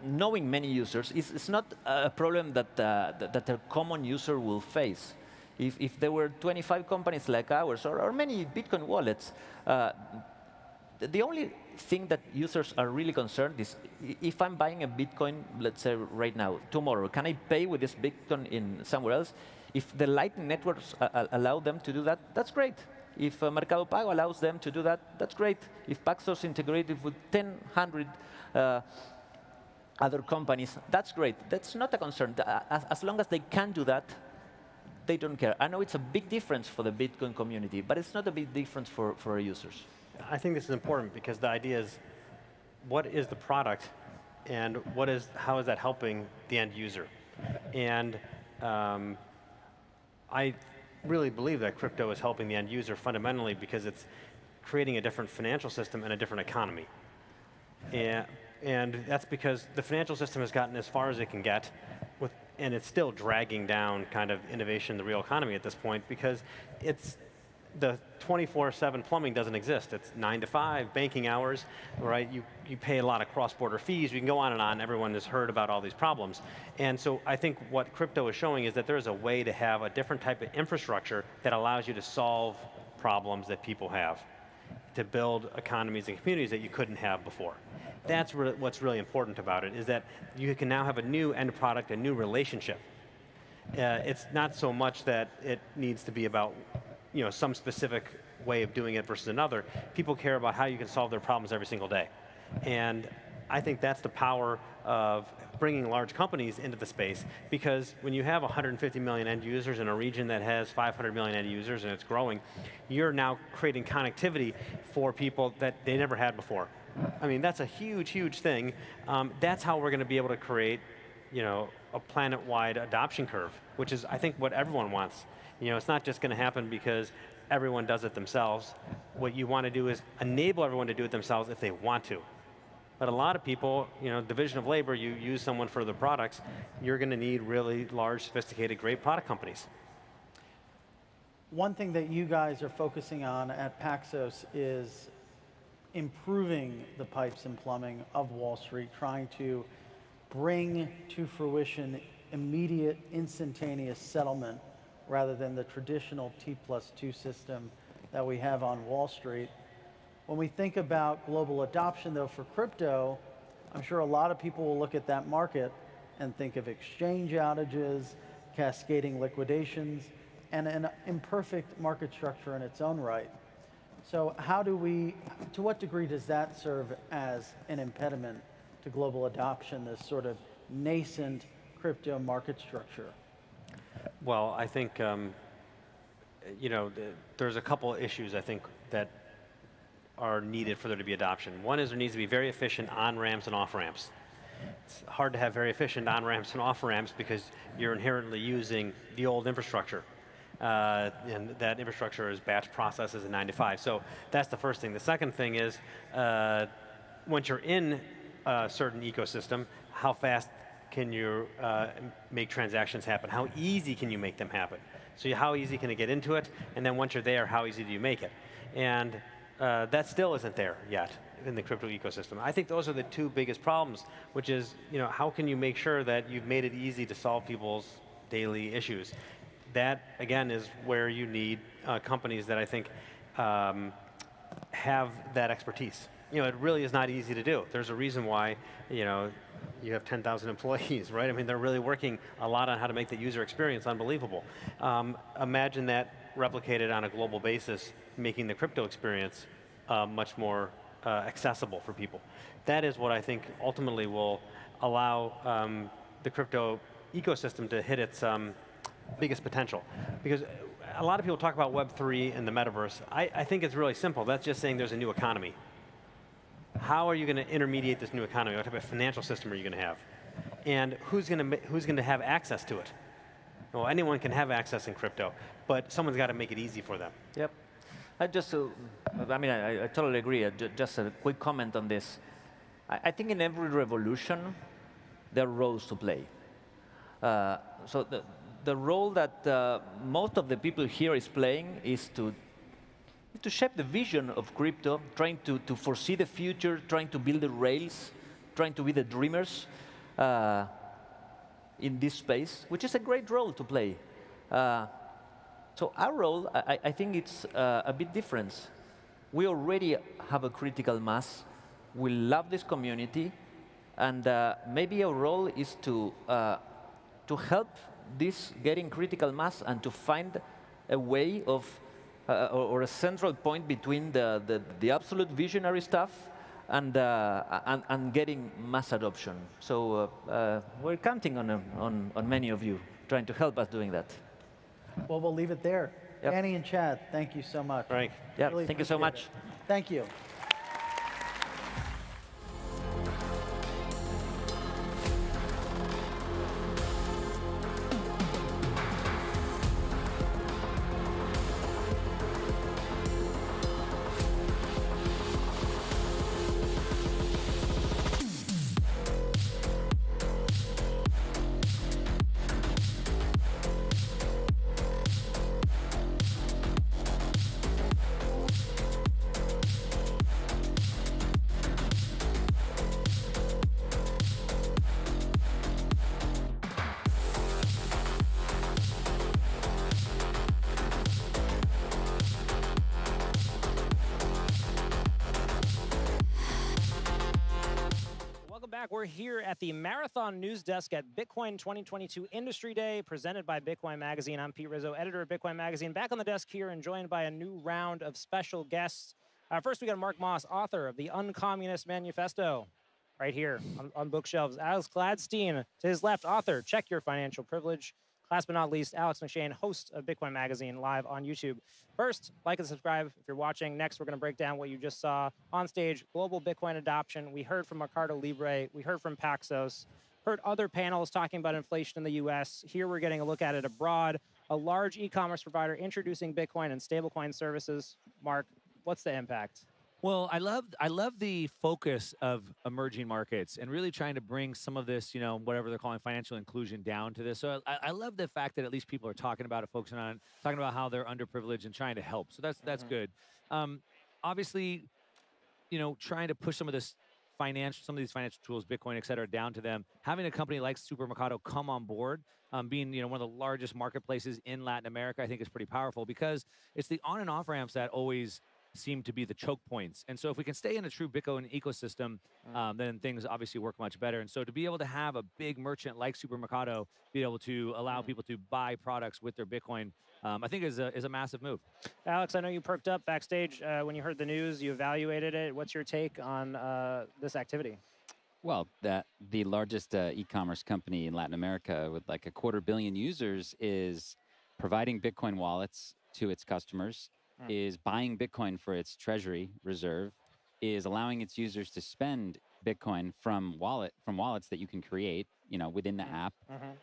knowing many users, it's not a problem that a common user will face. If there were 25 companies like ours, or many Bitcoin wallets, the only thing that users are really concerned is, if I'm buying a Bitcoin, let's say right now, tomorrow, can I pay with this Bitcoin in somewhere else? If the Lightning networks allow them to do that, that's great. If Mercado Pago allows them to do that, that's great. If Paxos integrated with 100 other companies, that's great. That's not a concern. As long as they can do that, they don't care. I know it's a big difference for the Bitcoin community, but it's not a big difference for our users. I think this is important because the idea is, what is the product, and how is that helping the end user? And I really believe that crypto is helping the end user fundamentally because it's creating a different financial system and a different economy. And that's because the financial system has gotten as far as it can get, and it's still dragging down kind of innovation in the real economy at this point, because the 24/7 plumbing doesn't exist. It's 9 to 5, banking hours, right? You pay a lot of cross-border fees. You can go on and on. Everyone has heard about all these problems. And so I think what crypto is showing is that there's a way to have a different type of infrastructure that allows you to solve problems that people have, to build economies and communities that you couldn't have before. That's what's really important about it, is that you can now have a new end product, a new relationship. It's not so much that it needs to be about some specific way of doing it versus another. People care about how you can solve their problems every single day. And I think that's the power of bringing large companies into the space, because when you have 150 million end users in a region that has 500 million end users and it's growing, you're now creating connectivity for people that they never had before. I mean, that's a huge, huge thing. That's how we're going to be able to create a planet-wide adoption curve, which is, I think, what everyone wants. It's not just going to happen because everyone does it themselves. What you want to do is enable everyone to do it themselves if they want to. But a lot of people, division of labor, you use someone for the products, you're going to need really large, sophisticated, great product companies. One thing that you guys are focusing on at Paxos is improving the pipes and plumbing of Wall Street, trying to bring to fruition immediate, instantaneous settlement rather than the traditional T+2 system that we have on Wall Street. When we think about global adoption, though, for crypto, I'm sure a lot of people will look at that market and think of exchange outages, cascading liquidations, and an imperfect market structure in its own right. So to what degree does that serve as an impediment to global adoption, this sort of nascent crypto market structure? Well, I think, there's a couple issues, I think, that are needed for there to be adoption. One is there needs to be very efficient on-ramps and off-ramps. It's hard to have very efficient on-ramps and off-ramps because you're inherently using the old infrastructure. And that infrastructure is batch processes in 9 to 5. So that's the first thing. The second thing is, once you're in a certain ecosystem, how fast can you make transactions happen? How easy can you make them happen? So how easy can it get into it? And then once you're there, how easy do you make it? And that still isn't there yet in the crypto ecosystem. I think those are the two biggest problems, which is, how can you make sure that you've made it easy to solve people's daily issues? That, again, is where you need companies that I think have that expertise. It really is not easy to do. There's a reason why, you have 10,000 employees, right? I mean, they're really working a lot on how to make the user experience unbelievable. Imagine that replicated on a global basis, making the crypto experience much more accessible for people. That is what I think ultimately will allow the crypto ecosystem to hit its biggest potential. Because a lot of people talk about Web3 and the metaverse. I think it's really simple. That's just saying there's a new economy. How are you going to intermediate this new economy? What type of financial system are you going to have? And who's going to have access to it? Well, anyone can have access in crypto, but someone's got to make it easy for them. Yep. I totally agree. Just a quick comment on this. I think in every revolution, there are roles to play. So the role that most of the people here is playing is to shape the vision of crypto, trying to foresee the future, trying to build the rails, trying to be the dreamers in this space, which is a great role to play. So our role, I think it's a bit different. We already have a critical mass. We love this community, and maybe our role is to help this getting critical mass and to find a way of or a central point between the absolute visionary stuff and getting mass adoption. So we're counting on many of you trying to help us doing that. Well, we'll leave it there. Yep. Annie and Chad, thank you so much. Right. Yeah, Really thank you so appreciate much. it. Thank you. We're here at the Marathon News Desk at Bitcoin 2022 Industry Day, presented by Bitcoin Magazine. I'm Pete Rizzo, editor of Bitcoin Magazine, back on the desk here and joined by a new round of special guests. First, we got Mark Moss, author of the Uncommunist Manifesto, right here on bookshelves. Alex Gladstein, to his left, author, Check Your Financial Privilege. Last but not least, Alex McShane, host of Bitcoin Magazine, live on YouTube. First, like and subscribe if you're watching. Next, we're going to break down what you just saw on stage, global Bitcoin adoption. We heard from Mercado Libre. We heard from Paxos. Heard other panels talking about inflation in the U.S. Here, we're getting a look at it abroad. A large e-commerce provider introducing Bitcoin and stablecoin services. Mark, what's the impact? Well, I love the focus of emerging markets and really trying to bring some of this, whatever they're calling financial inclusion down to this. So I love the fact that at least people are talking about it, focusing on it, talking about how they're underprivileged and trying to help. So that's good. Obviously, trying to push some of these financial tools, Bitcoin, et cetera, down to them. Having a company like Supermercado come on board, being one of the largest marketplaces in Latin America, I think is pretty powerful because it's the on and off ramps that always seem to be the choke points. And so if we can stay in a true Bitcoin ecosystem, then things obviously work much better. And so to be able to have a big merchant like Supermercado be able to allow people to buy products with their Bitcoin, I think is a massive move. Alex, I know you perked up backstage when you heard the news. You evaluated it. What's your take on this activity? Well, the largest e-commerce company in Latin America with like 250 million users is providing Bitcoin wallets to its customers, is buying Bitcoin for its treasury reserve, is allowing its users to spend Bitcoin from wallets that you can create, within the app,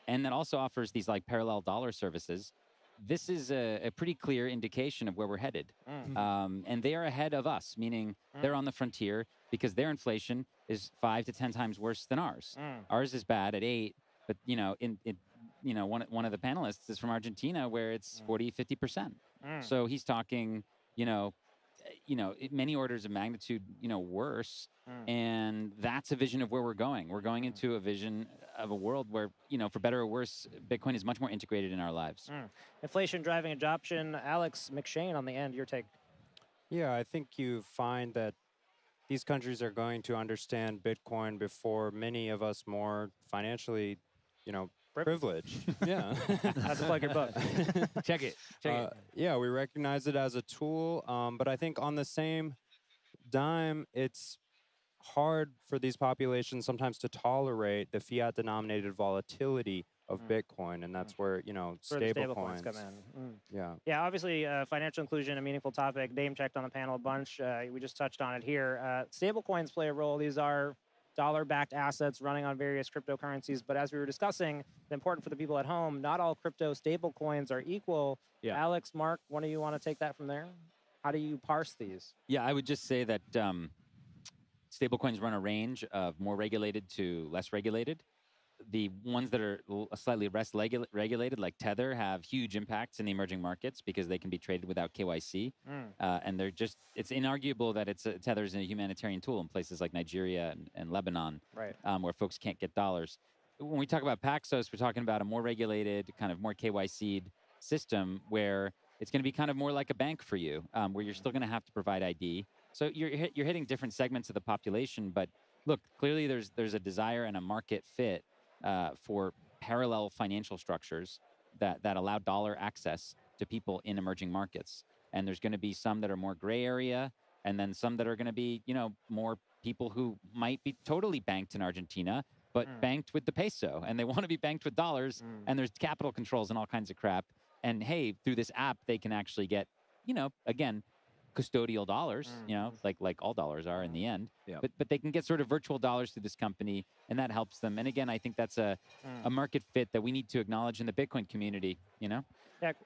and that also offers these like parallel dollar services. This is a pretty clear indication of where we're headed. And they are ahead of us, meaning they're on the frontier because their inflation is 5 to 10 times worse than ours. Ours is bad at 8, but one of the panelists is from Argentina where it's 40, 50%. So he's talking, many orders of magnitude, worse. And that's a vision of where we're going. We're going into a vision of a world where, for better or worse, Bitcoin is much more integrated in our lives. Inflation driving adoption. Alex McShane on the end, your take. Yeah, I think you find that these countries are going to understand Bitcoin before many of us more financially, privileged. Yeah. That's plug your book. Check it. Yeah, we recognize it as a tool, but I think on the same dime, it's hard for these populations sometimes to tolerate the fiat-denominated volatility of Bitcoin, and that's where, stablecoins come in. Yeah. Yeah, obviously, financial inclusion, a meaningful topic. Dame checked on the panel a bunch. We just touched on it here. Stablecoins play a role. These are dollar-backed assets running on various cryptocurrencies. But as we were discussing, it's important for the people at home, not all crypto stablecoins are equal. Yeah. Alex, Mark, one of you want to take that from there? How do you parse these? Yeah, I would just say that stablecoins run a range of more regulated to less regulated. The ones that are slightly less regulated, like Tether, have huge impacts in the emerging markets because they can be traded without KYC. And it's inarguable that Tether is a humanitarian tool in places like Nigeria and Lebanon, right, where folks can't get dollars. When we talk about Paxos, we're talking about a more regulated, kind of more KYC'd system where it's going to be kind of more like a bank for you, where you're still going to have to provide ID. So you're hitting different segments of the population, but look, clearly there's a desire and a market fit for parallel financial structures that allow dollar access to people in emerging markets. And there's going to be some that are more gray area, and then some that are going to be, more people who might be totally banked in Argentina, but banked with the peso, and they want to be banked with dollars, and there's capital controls and all kinds of crap. And hey, through this app, they can actually get, again, custodial dollars, like all dollars are in the end. But they can get sort of virtual dollars through this company, and that helps them. And again, I think that's a market fit that we need to acknowledge in the Bitcoin community, Yeah,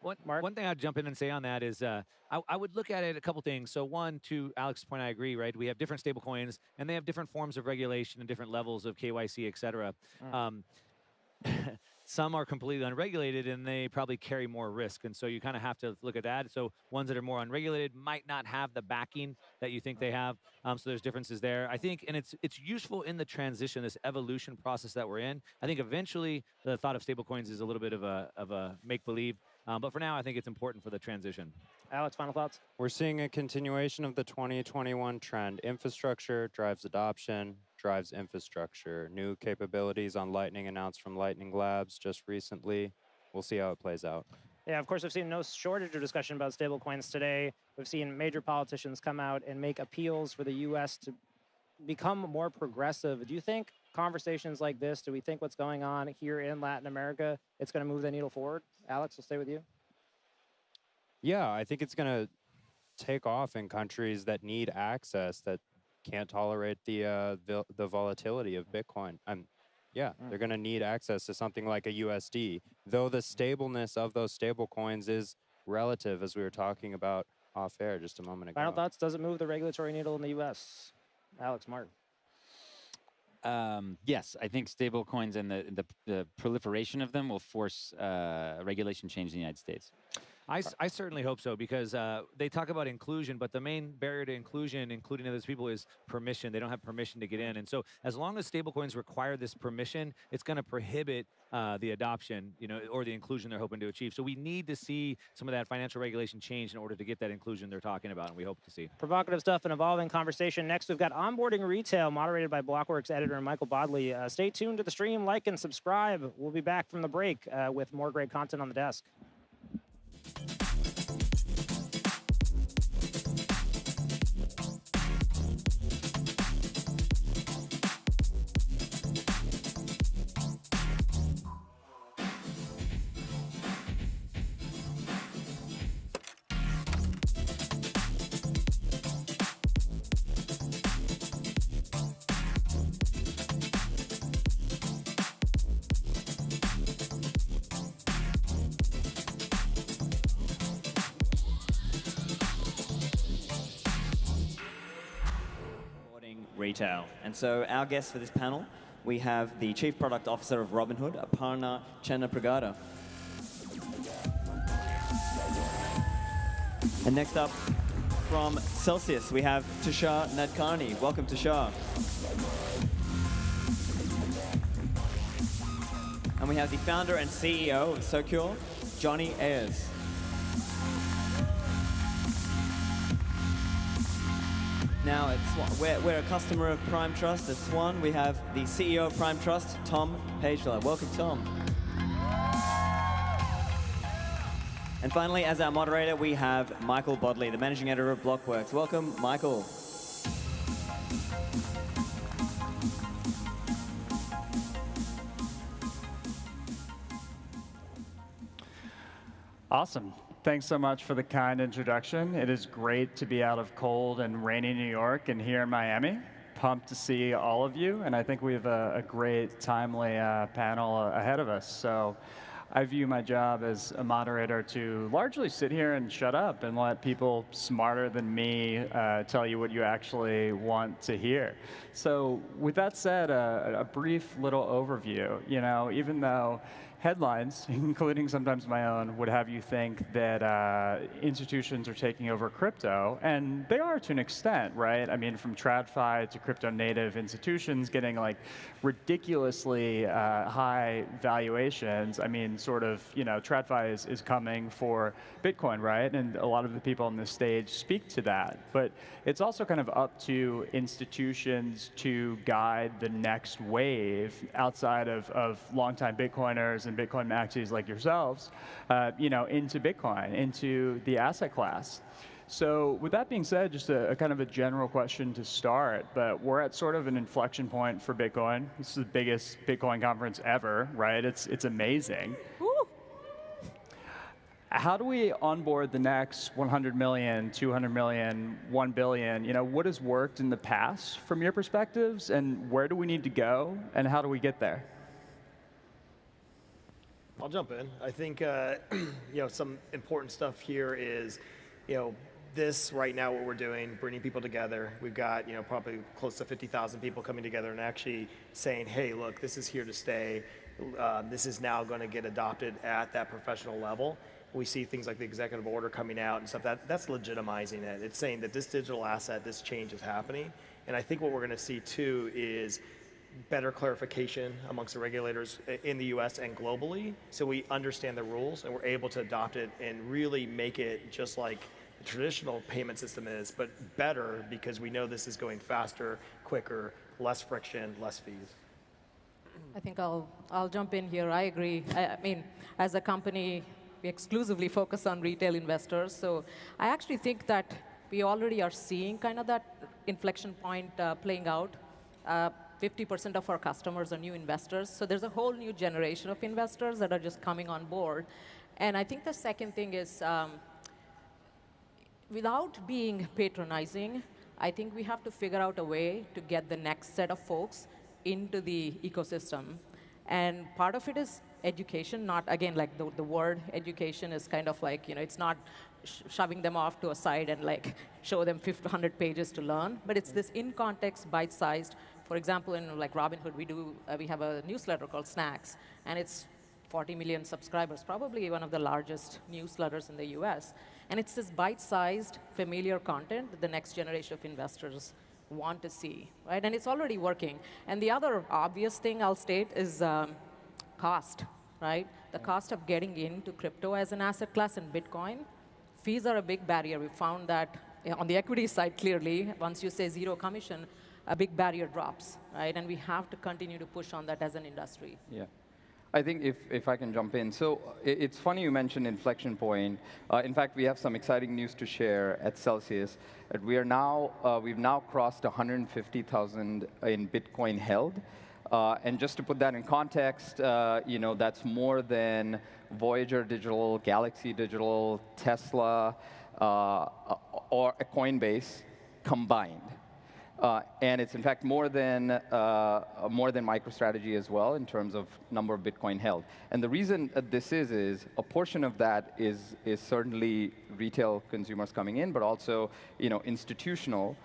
One thing I'd jump in and say on that is I would look at it a couple things. So one, to Alex's point, I agree, right? We have different stable coins, and they have different forms of regulation and different levels of KYC, et cetera. Some are completely unregulated, and they probably carry more risk. And so you kind of have to look at that. So ones that are more unregulated might not have the backing that you think they have. So there's differences there. I think, and it's useful in the transition, this evolution process that we're in. I think eventually the thought of stablecoins is a little bit of a make-believe. But for now, I think it's important for the transition. Alex, final thoughts? We're seeing a continuation of the 2021 trend. Infrastructure drives adoption, drives infrastructure. New capabilities on Lightning announced from Lightning Labs just recently. We'll see how it plays out. Yeah, of course, we've seen no shortage of discussion about stablecoins today. We've seen major politicians come out and make appeals for the U.S. to become more progressive. Do you think conversations like this, do we think what's going on here in Latin America, it's going to move the needle forward? Alex, we'll stay with you. Yeah, I think it's going to take off in countries that need access, that can't tolerate the volatility of Bitcoin. They're going to need access to something like a USD, though the stableness of those stable coins is relative, as we were talking about off air just a moment ago. Final thoughts? Does it move the regulatory needle in the U.S.? Alex, Mark. Yes, I think stable coins and the proliferation of them will force regulation change in the United States. I certainly hope so, because they talk about inclusion, but the main barrier to inclusion, including those people, is permission. They don't have permission to get in. And so as long as stablecoins require this permission, it's going to prohibit the adoption, or the inclusion they're hoping to achieve. So we need to see some of that financial regulation change in order to get that inclusion they're talking about, and we hope to see. Provocative stuff and evolving conversation. Next, we've got Onboarding Retail, moderated by Blockworks editor Michael Bodley. Stay tuned to the stream, like and subscribe. We'll be back from the break with more great content on the desk. Retail. And so our guests for this panel, we have the Chief Product Officer of Robinhood, Aparna Channapragada. And next up, from Celsius, we have Tushar Nadkarni. Welcome, Tushar. And we have the founder and CEO of Socure, Johnny Ayers. Now, we're a customer of Prime Trust. At Swan, we have the CEO of Prime Trust, Tom Pagela. Welcome, Tom. And finally, as our moderator, we have Michael Bodley, the managing editor of Blockworks. Welcome, Michael. Awesome. Thanks so much for the kind introduction. It is great to be out of cold and rainy New York and here in Miami. Pumped to see all of you, and I think we have a great, timely panel ahead of us. So I view my job as a moderator to largely sit here and shut up and let people smarter than me tell you what you actually want to hear. So with that said, a brief little overview. Even though headlines, including sometimes my own, would have you think that institutions are taking over crypto, and they are to an extent, right? I mean, from TradFi to crypto-native institutions getting like ridiculously high valuations. I mean, sort of, TradFi is coming for Bitcoin, right? And a lot of the people on this stage speak to that. But it's also kind of up to institutions to guide the next wave outside of longtime Bitcoiners and Bitcoin maxis like yourselves, into Bitcoin, into the asset class. So with that being said, just a kind of a general question to start, but we're at sort of an inflection point for Bitcoin. This is the biggest Bitcoin conference ever, right? It's amazing. Woo. How do we onboard the next 100 million, 200 million, 1 billion? What has worked in the past from your perspectives, and where do we need to go, and how do we get there? I'll jump in. I think some important stuff here is, this right now, what we're doing, bringing people together. We've got probably close to 50,000 people coming together and actually saying, hey, look, this is here to stay. This is now going to get adopted at that professional level. We see things like the executive order coming out and stuff. That's legitimizing it. It's saying that this digital asset, this change is happening. And I think what we're going to see too is better clarification amongst the regulators in the US and globally, so we understand the rules and we're able to adopt it and really make it just like the traditional payment system is, but better, because we know this is going faster, quicker, less friction, less fees. I think I'll jump in here. I agree. I mean, as a company, we exclusively focus on retail investors, so I actually think that we already are seeing kind of that inflection point playing out. 50% of our customers are new investors. So there's a whole new generation of investors that are just coming on board. And I think the second thing is, without being patronizing, I think we have to figure out a way to get the next set of folks into the ecosystem. And part of it is education, not, again, like the word education is kind of like, it's not shoving them off to a side and like show them 100 pages to learn, but it's this in-context, bite-sized. For example, in like Robinhood, we have a newsletter called Snacks, and it's 40 million subscribers, probably one of the largest newsletters in the US. And it's this bite-sized, familiar content that the next generation of investors want to see, right? And it's already working. And the other obvious thing I'll state is cost, right? The cost of getting into crypto as an asset class in Bitcoin. Fees are a big barrier. We found that on the equity side, clearly, once you say zero commission, a big barrier drops, right? And we have to continue to push on that as an industry. Yeah. I think if I can jump in. So it's funny you mentioned inflection point. In fact, we have some exciting news to share at Celsius. We've now crossed 150,000 in Bitcoin held. And just to put that in context, that's more than Voyager Digital, Galaxy Digital, Tesla, or Coinbase combined. And it's in fact more than MicroStrategy as well in terms of number of Bitcoin held. And the reason this is a portion of that is certainly retail consumers coming in, but also institutional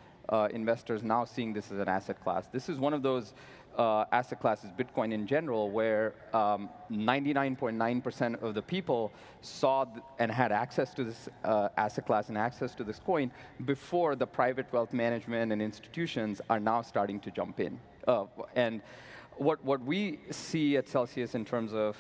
investors now seeing this as an asset class. This is one of those asset classes, Bitcoin in general, where 99.9% of the people saw and had access to this asset class and access to this coin before the private wealth management and institutions are now starting to jump in. And what we see at Celsius in terms of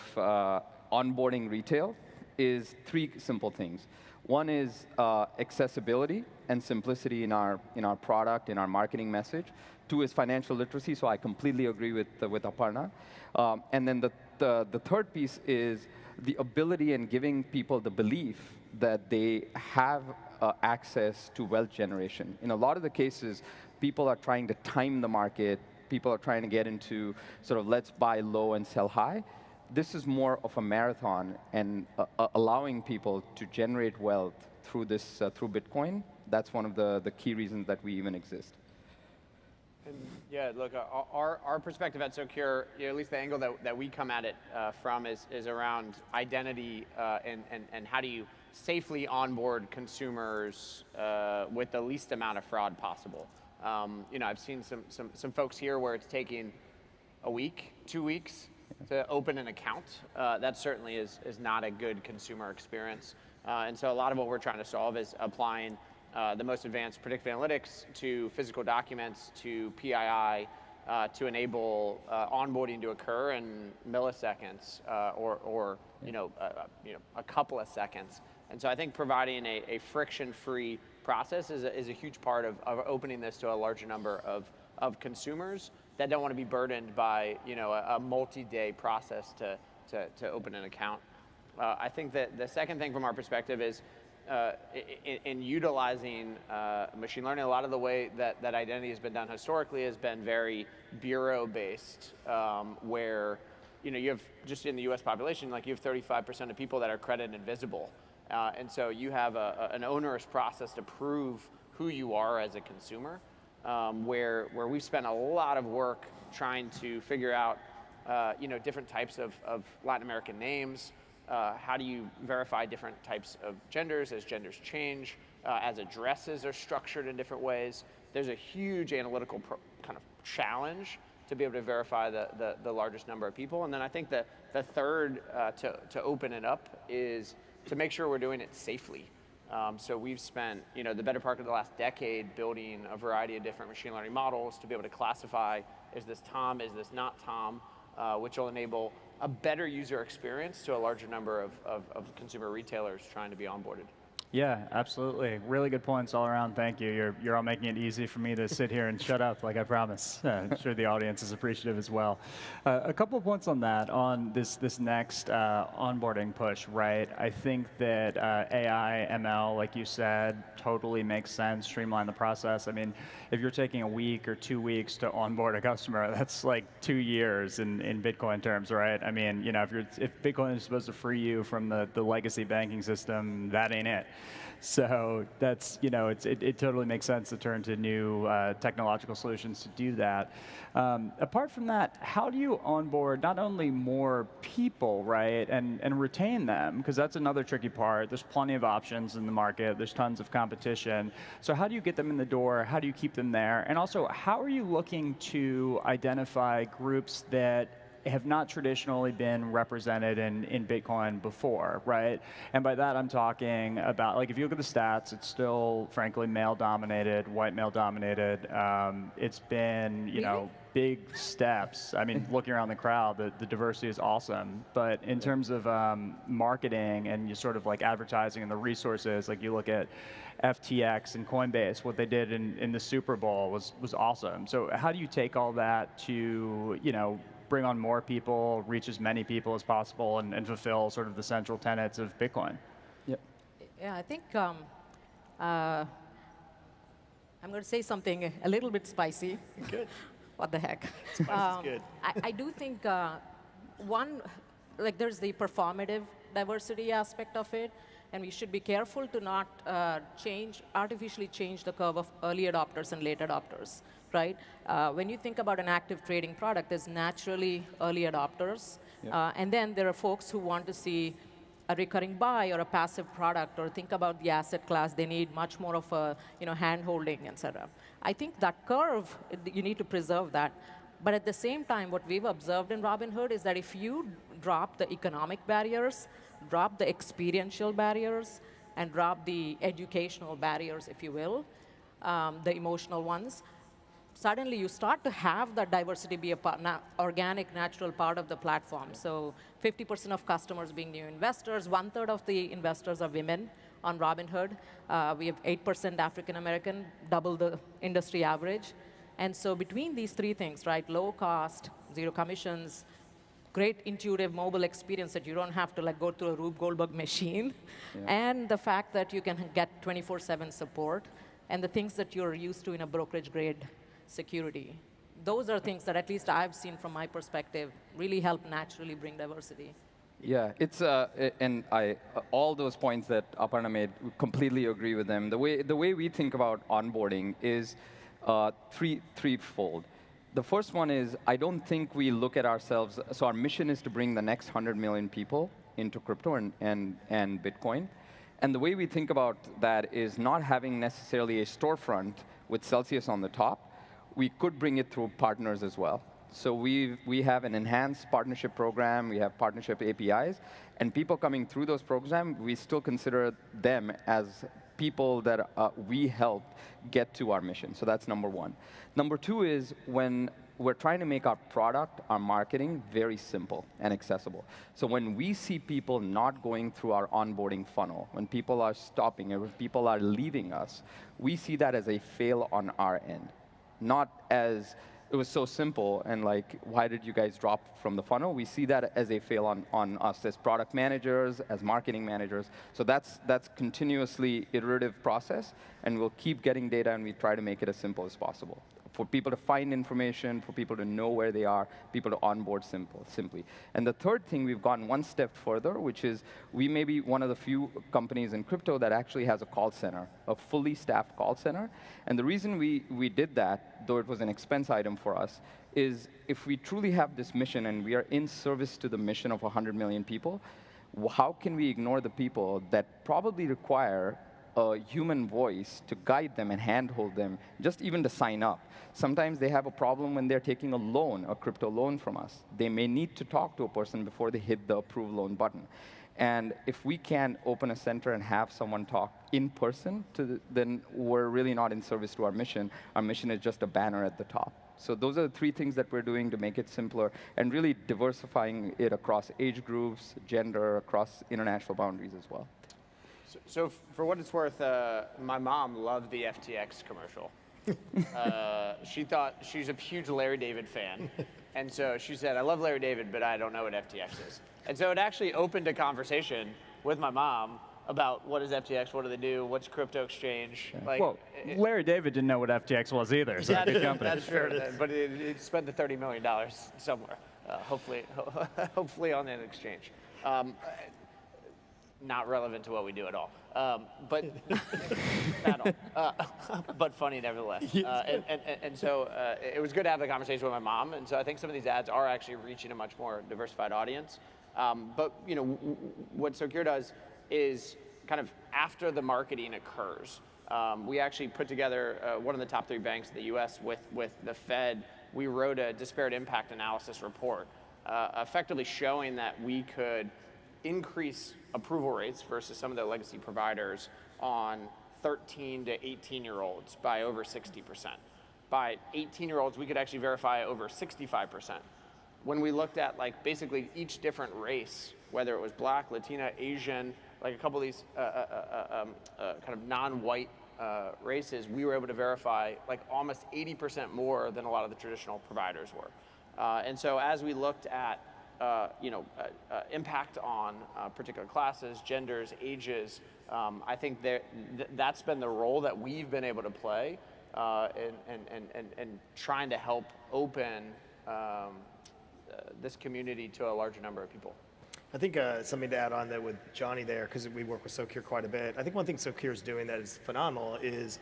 onboarding retail is three simple things. One is accessibility and simplicity in our product, in our marketing message. Two is financial literacy, so I completely agree with Aparna. And then the third piece is the ability and giving people the belief that they have access to wealth generation. In a lot of the cases, people are trying to time the market. People are trying to get into sort of let's buy low and sell high. This is more of a marathon and allowing people to generate wealth through through Bitcoin. That's one of the key reasons that we even exist. And yeah, look, our perspective at Socure, at least the angle that we come at it from is around identity and how do you safely onboard consumers with the least amount of fraud possible. I've seen some folks here where it's taking a week, 2 weeks to open an account. That certainly is not a good consumer experience. And so a lot of what we're trying to solve is applying the most advanced predictive analytics to physical documents, to PII, to enable onboarding to occur in milliseconds or a couple of seconds. And so I think providing a friction-free process is a huge part of opening this to a larger number of consumers that don't want to be burdened by a multi-day process to open an account. I think that the second thing from our perspective is in utilizing machine learning, a lot of the way that identity has been done historically has been very bureau-based, where you have, just in the US population, like you have 35% of people that are credit invisible. And so you have an onerous process to prove who you are as a consumer, where we've spent a lot of work trying to figure out different types of Latin American names. How do you verify different types of genders as genders change, as addresses are structured in different ways? There's a huge analytical kind of challenge to be able to verify the largest number of people. And then I think the third to open it up is to make sure we're doing it safely. So we've spent the better part of the last decade building a variety of different machine learning models to be able to classify, is this Tom, is this not Tom, which will enable a better user experience to a larger number of consumer retailers trying to be onboarded. Yeah, absolutely. Really good points all around. Thank you. You're all making it easy for me to sit here and shut up like I promised. I'm sure the audience is appreciative as well. A couple of points on that, on this next onboarding push, right? I think that AI, ML, like you said, totally makes sense, streamline the process. I mean, if you're taking a week or 2 weeks to onboard a customer, that's like 2 years in Bitcoin terms, right? I mean, if Bitcoin is supposed to free you from the legacy banking system, that ain't it. So that's, it totally makes sense to turn to new technological solutions to do that. Apart from that, how do you onboard not only more people, right, and retain them? Because that's another tricky part. There's plenty of options in the market. There's tons of competition. So how do you get them in the door? How do you keep them there? And also, how are you looking to identify groups that have not traditionally been represented in Bitcoin before, right? And by that, I'm talking about, like, if you look at the stats, it's still, frankly, male-dominated, white male-dominated. It's been, big steps. I mean, looking around the crowd, the diversity is awesome. But in terms of marketing and you sort of like advertising and the resources, like you look at FTX and Coinbase, what they did in the Super Bowl was awesome. So how do you take all that to, bring on more people, reach as many people as possible, and fulfill sort of the central tenets of Bitcoin? Yep. Yeah, I think I'm going to say something a little bit spicy. Good. What the heck? Spicy's good. I do think there's the performative diversity aspect of it, and we should be careful to not artificially change the curve of early adopters and late adopters. Right? When you think about an active trading product, there's naturally early adopters, and then there are folks who want to see a recurring buy or a passive product, or think about the asset class. They need much more of a hand-holding, et cetera. I think that curve, you need to preserve that. But at the same time, what we've observed in Robinhood is that if you drop the economic barriers, drop the experiential barriers, and drop the educational barriers, if you will, the emotional ones, suddenly you start to have that diversity be organic, natural part of the platform. So 50% of customers being new investors, 1/3 of the investors are women on Robinhood. We have 8% African American, double the industry average. And so between these three things, right, low cost, zero commissions, great intuitive mobile experience that you don't have to go through a Rube Goldberg machine, and the fact that you can get 24/7 support, and the things that you're used to in a brokerage grade security. Those are things that, at least I've seen from my perspective, really help naturally bring diversity. Yeah, it's and all those points that Aparna made, completely agree with them. The way we think about onboarding is threefold. The first one is, I don't think we look at ourselves. So our mission is to bring the next 100 million people into crypto and Bitcoin. And the way we think about that is not having necessarily a storefront with Celsius on the top. We could bring it through partners as well. So we have an enhanced partnership program. We have partnership APIs. And people coming through those programs, we still consider them as people that we help get to our mission. So that's number one. Number two is when we're trying to make our product, our marketing, very simple and accessible. So when we see people not going through our onboarding funnel, when people are stopping, or when people are leaving us, we see that as a fail on our end, not as it was so simple and like, why did you guys drop from the funnel? We see that as a fail on us as product managers, as marketing managers. So that's continuously iterative process, and we'll keep getting data, and we try to make it as simple as possible. For people to find information, for people to know where they are, people to onboard simply. And the third thing, we've gone one step further, which is we may be one of the few companies in crypto that actually has a call center, a fully staffed call center. And the reason we did that, though it was an expense item for us, is if we truly have this mission and we are in service to the mission of 100 million people, how can we ignore the people that probably require a human voice to guide them and handhold them, just even to sign up? Sometimes they have a problem when they're taking a loan, a crypto loan from us. They may need to talk to a person before they hit the approve loan button. And if we can open a center and have someone talk in person, then we're really not in service to our mission. Our mission is just a banner at the top. So those are the three things that we're doing to make it simpler and really diversifying it across age groups, gender, across international boundaries as well. So for what it's worth, my mom loved the FTX commercial. She thought, she's a huge Larry David fan. And so she said, I love Larry David, but I don't know what FTX is. And so it actually opened a conversation with my mom about what is FTX, what do they do, what's crypto exchange. Yeah. Like, well, Larry David didn't know what FTX was either, so good company. That's true, but it spent the $30 million somewhere, hopefully on an exchange. Not relevant to what we do at all, but not all. But funny nevertheless. And so it was good to have the conversation with my mom. And so I think some of these ads are actually reaching a much more diversified audience. But you know, what Socure does is kind of after the marketing occurs, we actually put together one of the top 3 banks in the U.S. with the Fed. We wrote a disparate impact analysis report, effectively showing that we could increase approval rates versus some of the legacy providers on 13 to 18-year-olds by over 60%. By 18-year-olds, we could actually verify over 65%. When we looked at like basically each different race, whether it was Black, Latina, Asian, like a couple of these kind of non-white races, we were able to verify like almost 80% more than a lot of the traditional providers were. And so as we looked at impact on particular classes, genders, ages, I think that's been the role that we've been able to play in trying to help open this community to a larger number of people. I think something to add on that with Johnny there, because we work with Socure quite a bit. I think one thing Socure is doing that is phenomenal is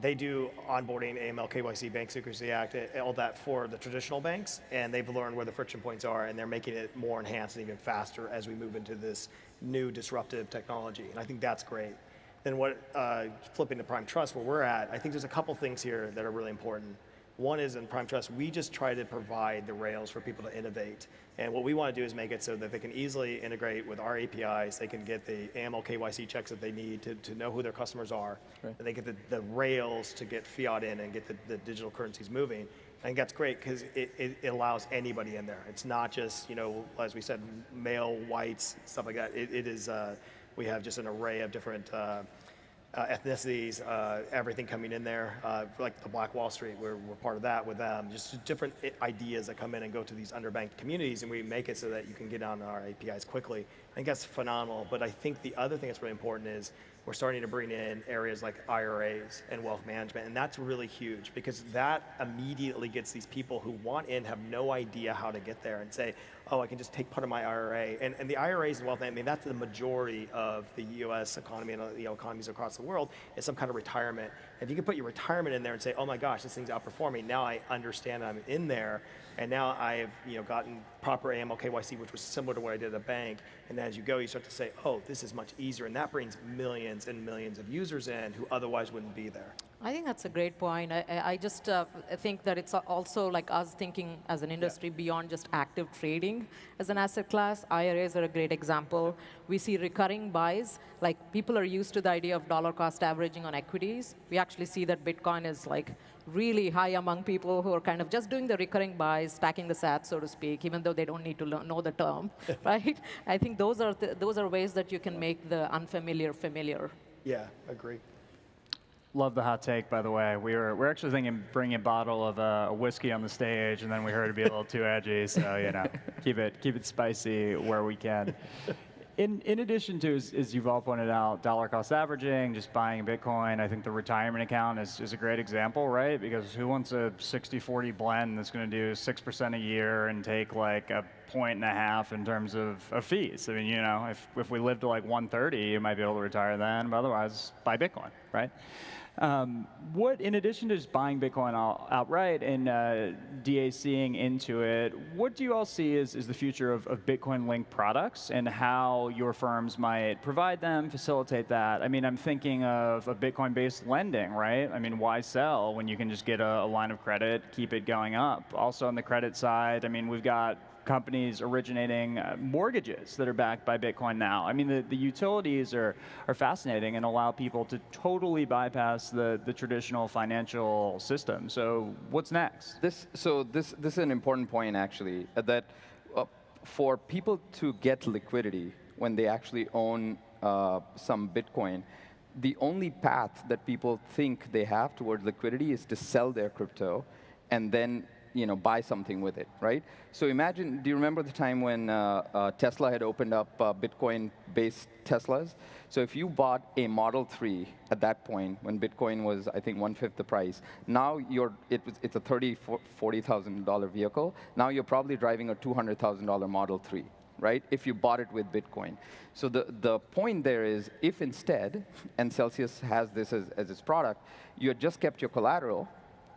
they do onboarding, AML, KYC, Bank Secrecy Act, all that for the traditional banks, and they've learned where the friction points are, and they're making it more enhanced and even faster as we move into this new disruptive technology, and I think that's great. Then flipping to Prime Trust, where we're at, I think there's a couple things here that are really important. One is in Prime Trust, we just try to provide the rails for people to innovate. And what we want to do is make it so that they can easily integrate with our APIs. They can get the AML KYC checks that they need to know who their customers are. Right. And they get the rails to get fiat in and get the digital currencies moving. I think that's great because it allows anybody in there. It's not just, as we said, male, whites, stuff like that. It is, we have just an array of different ethnicities, everything coming in there, like the Black Wall Street, we're part of that with them, just different ideas that come in and go to these underbanked communities, and we make it so that you can get on our APIs quickly. I think that's phenomenal, but I think the other thing that's really important is we're starting to bring in areas like IRAs and wealth management, and that's really huge because that immediately gets these people who want in, have no idea how to get there and say, oh, I can just take part of my IRA. And the IRAs and wealth management, that's the majority of the US economy and economies across the world is some kind of retirement. If you can put your retirement in there and say, oh my gosh, this thing's outperforming, now I understand I'm in there, and now I've gotten proper AML KYC, which was similar to what I did at a bank. And as you go, you start to say, oh, this is much easier, and that brings millions and millions of users in who otherwise wouldn't be there. I think that's a great point. I just think that it's also like us thinking as an industry beyond just active trading as an asset class. IRAs are a great example. We see recurring buys. Like people are used to the idea of dollar cost averaging on equities. We actually see that Bitcoin is like really high among people who are kind of just doing the recurring buys, stacking the sats, so to speak, even though they don't need to know the term, right? I think those are ways that you can make the unfamiliar familiar. Yeah, agree. Love the hot take, by the way. We're actually thinking bringing a bottle of a whiskey on the stage, and then we heard it'd be a little too edgy, so keep it spicy where we can. In addition to, as you've all pointed out, dollar cost averaging, just buying Bitcoin, I think the retirement account is a great example, right? Because who wants a 60-40 blend that's going to do 6% a year and take like a 1.5 in terms of fees? I mean, if we live to like 130, you might be able to retire then, but otherwise, buy Bitcoin, right? In addition to just buying Bitcoin outright and DACing into it, what do you all see as the future of Bitcoin-linked products and how your firms might provide them, facilitate that? I mean, I'm thinking of a Bitcoin-based lending, right? I mean, why sell when you can just get a line of credit, keep it going up? Also on the credit side, I mean, we've got companies originating mortgages that are backed by Bitcoin now. I mean, the utilities are fascinating and allow people to totally bypass the traditional financial system. So what's next? This is an important point, actually, that for people to get liquidity when they actually own some Bitcoin, the only path that people think they have toward liquidity is to sell their crypto and then buy something with it, right? So imagine, do you remember the time when Tesla had opened up Bitcoin-based Teslas? So if you bought a Model 3 at that point, when Bitcoin was, I think, 1/5 the price, now it's a $30,000, $40,000 vehicle. Now you're probably driving a $200,000 Model 3, right? If you bought it with Bitcoin. So the point there is, if instead, and Celsius has this as its product, you had just kept your collateral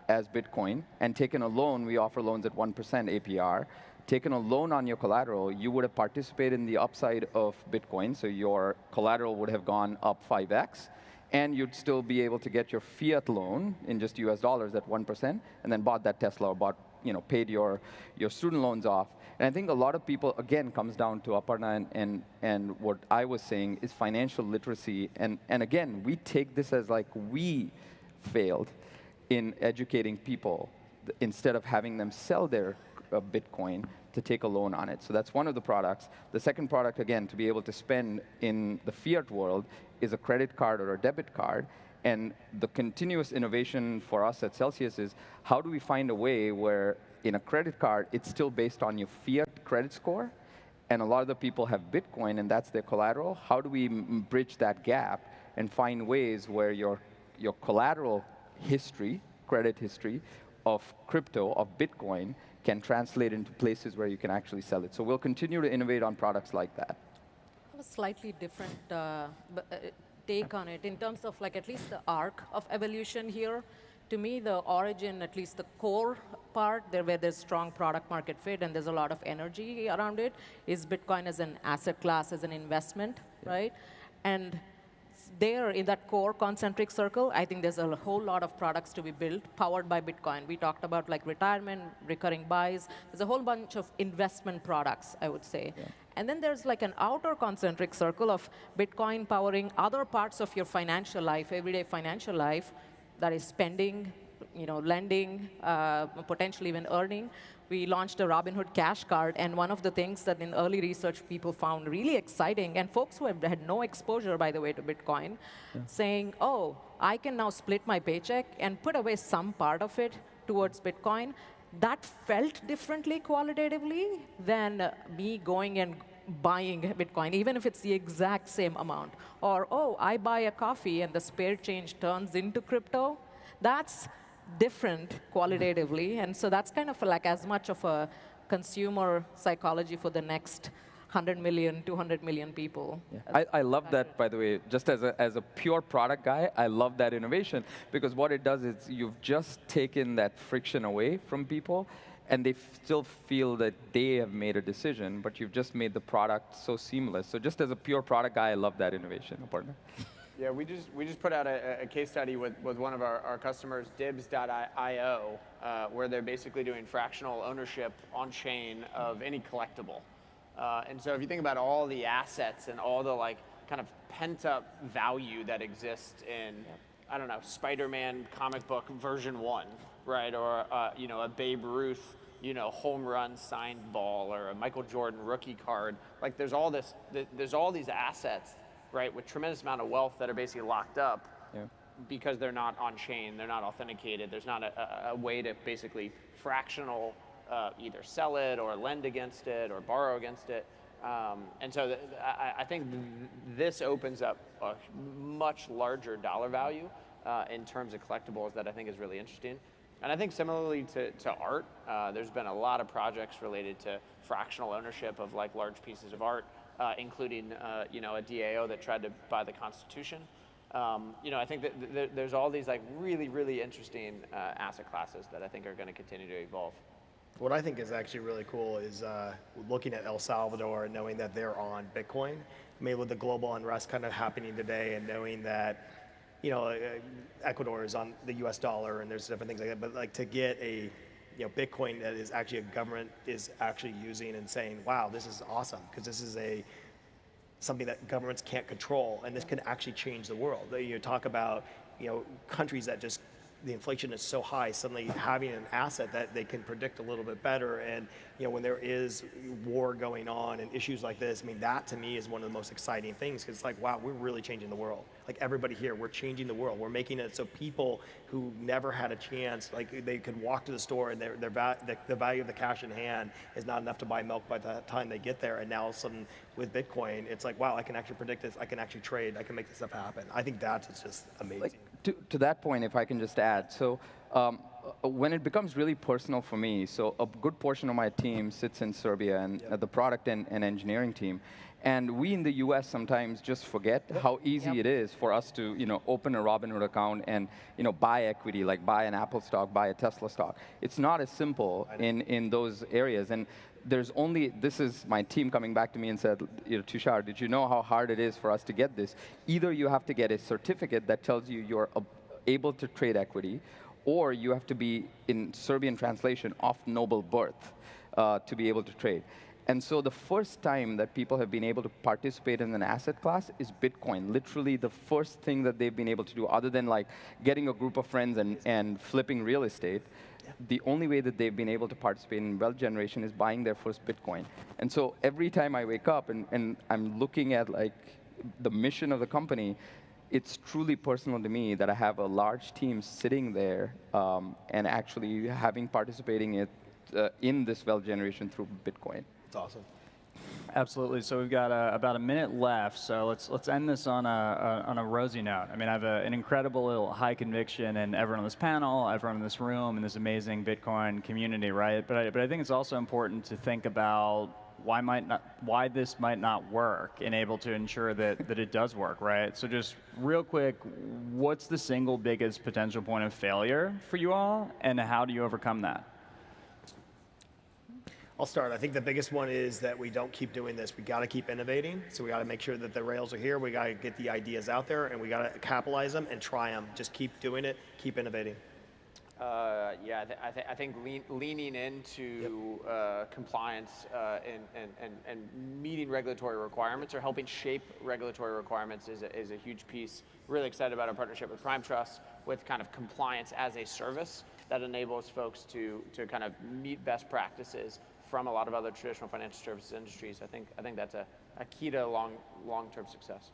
as Bitcoin and taken a loan, we offer loans at 1% APR, taken a loan on your collateral, you would have participated in the upside of Bitcoin, so your collateral would have gone up 5x, and you'd still be able to get your fiat loan in just US dollars at 1%, and then bought that Tesla or paid your student loans off. And I think a lot of people, again, comes down to Aparna and what I was saying is financial literacy. And again, we take this as like we failed in educating people instead of having them sell their Bitcoin to take a loan on it. So that's one of the products. The second product, again, to be able to spend in the fiat world is a credit card or a debit card. And the continuous innovation for us at Celsius is how do we find a way where in a credit card, it's still based on your fiat credit score, and a lot of the people have Bitcoin and that's their collateral. How do we bridge that gap and find ways where your collateral history, credit history of crypto, of Bitcoin, can translate into places where you can actually sell it. So we'll continue to innovate on products like that. I have a slightly different take on it in terms of like at least the arc of evolution here. To me, the origin, at least the core part, where there's strong product market fit and there's a lot of energy around it, is Bitcoin as an asset class, as an investment, right? And there, in that core concentric circle, I think there's a whole lot of products to be built powered by Bitcoin. We talked about like retirement, recurring buys. There's a whole bunch of investment products, I would say. Yeah. And then there's like an outer concentric circle of Bitcoin powering other parts of your financial life, everyday financial life, that is spending, lending, potentially even earning. We launched a Robinhood Cash Card, and one of the things that in early research people found really exciting, and folks who had no exposure, by the way, to Bitcoin, saying, oh, I can now split my paycheck and put away some part of it towards Bitcoin. That felt differently qualitatively than me going and buying Bitcoin, even if it's the exact same amount. Or, oh, I buy a coffee and the spare change turns into crypto. That's different qualitatively. And so that's kind of like as much of a consumer psychology for the next 100 million, 200 million people. Yeah. I love that, by the way. Just as a pure product guy, I love that innovation, because what it does is you've just taken that friction away from people, and they still feel that they have made a decision, but you've just made the product so seamless. So just as a pure product guy, I love that innovation, partner. Yeah, we just put out a case study with one of our customers, Dibs.io, where they're basically doing fractional ownership on chain of any collectible. And so if you think about all the assets and all the like kind of pent up value that exists in, I don't know, Spider-Man comic book version 1, right? Or you know, a Babe Ruth, you know, home run signed ball, or a Michael Jordan rookie card. Like there's all these assets, right, with tremendous amount of wealth that are basically locked up because they're not on chain, they're not authenticated. There's not a way to basically fractional either sell it or lend against it or borrow against it. And so I think this opens up a much larger dollar value in terms of collectibles that I think is really interesting. And I think similarly to art, there's been a lot of projects related to fractional ownership of like large pieces of art, including you know, a DAO that tried to buy the Constitution. You know, I think that there's all these like really interesting asset classes that I think are going to continue to evolve. What I think is actually really cool is looking at El Salvador and knowing that they're on Bitcoin. I mean, with the global unrest kind of happening today, and knowing that, you know, Ecuador is on the US dollar and there's different things like that, but like to get a, you know, Bitcoin that is actually a government is actually using and saying, wow, this is awesome, because this is something that governments can't control, and this can actually change the world. You talk about, you know, countries that just, the inflation is so high, suddenly having an asset that they can predict a little bit better. And, you know, when there is war going on and issues like this, I mean, that to me is one of the most exciting things, because it's like, wow, we're really changing the world. Like everybody here, we're changing the world. We're making it so people who never had a chance, like they could walk to the store and the value of the cash in hand is not enough to buy milk by the time they get there. And now all of a sudden with Bitcoin, it's like, wow, I can actually predict this. I can actually trade. I can make this stuff happen. I think that's just amazing. Like, to that point, if I can just add, so when it becomes really personal for me, so a good portion of my team sits in Serbia, and the product and engineering team, and we in the US sometimes just forget how easy it is for us to, you know, open a Robinhood account and, you know, buy equity, like buy an Apple stock, buy a Tesla stock. It's not as simple in those areas. And there's only, this is my team coming back to me and said, you know, Tushar, did you know how hard it is for us to get this? Either you have to get a certificate that tells you you're able to trade equity, or you have to be, in Serbian translation, of noble birth to be able to trade. And so the first time that people have been able to participate in an asset class is Bitcoin. Literally the first thing that they've been able to do, other than like getting a group of friends and flipping real estate, the only way that they've been able to participate in wealth generation is buying their first Bitcoin. And so every time I wake up and I'm looking at like the mission of the company, it's truly personal to me that I have a large team sitting there and actually participating in this wealth generation through Bitcoin. It's awesome. Absolutely. So we've got about a minute left. So let's end this on a rosy note. I mean, I have an incredible high conviction in everyone on this panel, everyone in this room, and this amazing Bitcoin community, right? But I think it's also important to think about why this might not work, and able to ensure that it does work, right? So just real quick, what's the single biggest potential point of failure for you all, and how do you overcome that? I'll start. I think the biggest one is that we don't keep doing this. We got to keep innovating. So we got to make sure that the rails are here. We got to get the ideas out there, and we got to capitalize them and try them. Just keep doing it. Keep innovating. Yeah, I think leaning into compliance and meeting regulatory requirements, or helping shape regulatory requirements, is a huge piece. Really excited about our partnership with Prime Trust, with kind of compliance as a service that enables folks to kind of meet best practices from a lot of other traditional financial services industries. I think that's a key to long-term success.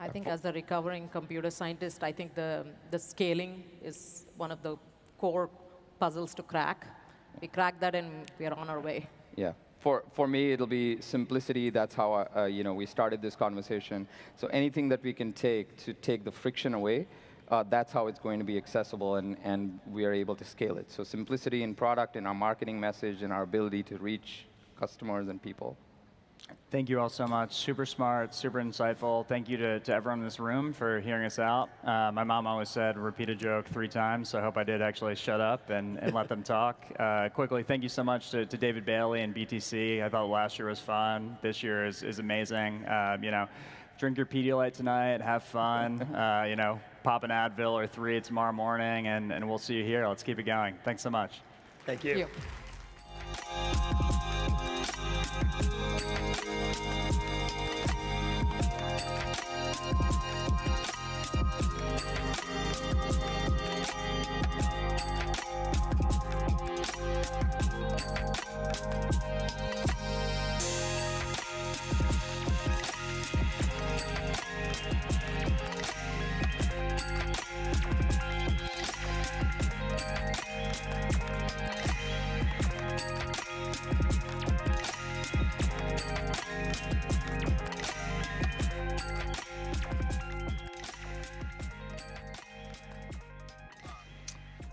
I think as a recovering computer scientist, I think the scaling is one of the core puzzles to crack. We crack that and we are on our way. Yeah. For me, it'll be simplicity. That's how we started this conversation. So anything that we can take to take the friction away, that's how it's going to be accessible, and we are able to scale it. So simplicity in product, in our marketing message, and our ability to reach customers and people. Thank you all so much. Super smart, super insightful. Thank you to everyone in this room for hearing us out. My mom always said, repeat a joke 3 times, so I hope I did actually shut up and let them talk. Quickly, thank you so much to David Bailey and BTC. I thought last year was fun. This year is amazing. drink your Pedialyte tonight, have fun, you know, pop an Advil or 3 tomorrow morning, and we'll see you here. Let's keep it going. Thanks so much. Thank you.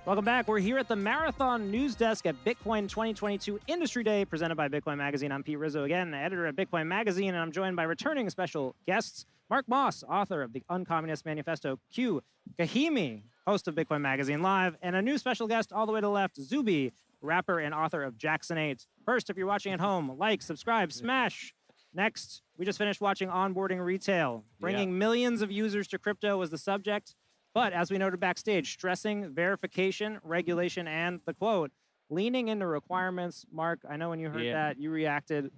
Welcome back. We're here at the Marathon News Desk at Bitcoin 2022 Industry Day, presented by Bitcoin Magazine. I'm Pete Rizzo, again, the editor at Bitcoin Magazine, and I'm joined by returning special guests, Mark Moss, author of the Uncommunist Manifesto, Q Kahimi, host of Bitcoin Magazine Live, and a new special guest all the way to the left, Zuby, rapper and author of Jackson 8. First, if you're watching at home, like, subscribe, smash. Next, we just finished watching Onboarding Retail. Bringing millions of users to crypto was the subject. But as we noted backstage, stressing verification, regulation, and the quote, leaning into requirements. Mark, I know when you heard that, you reacted.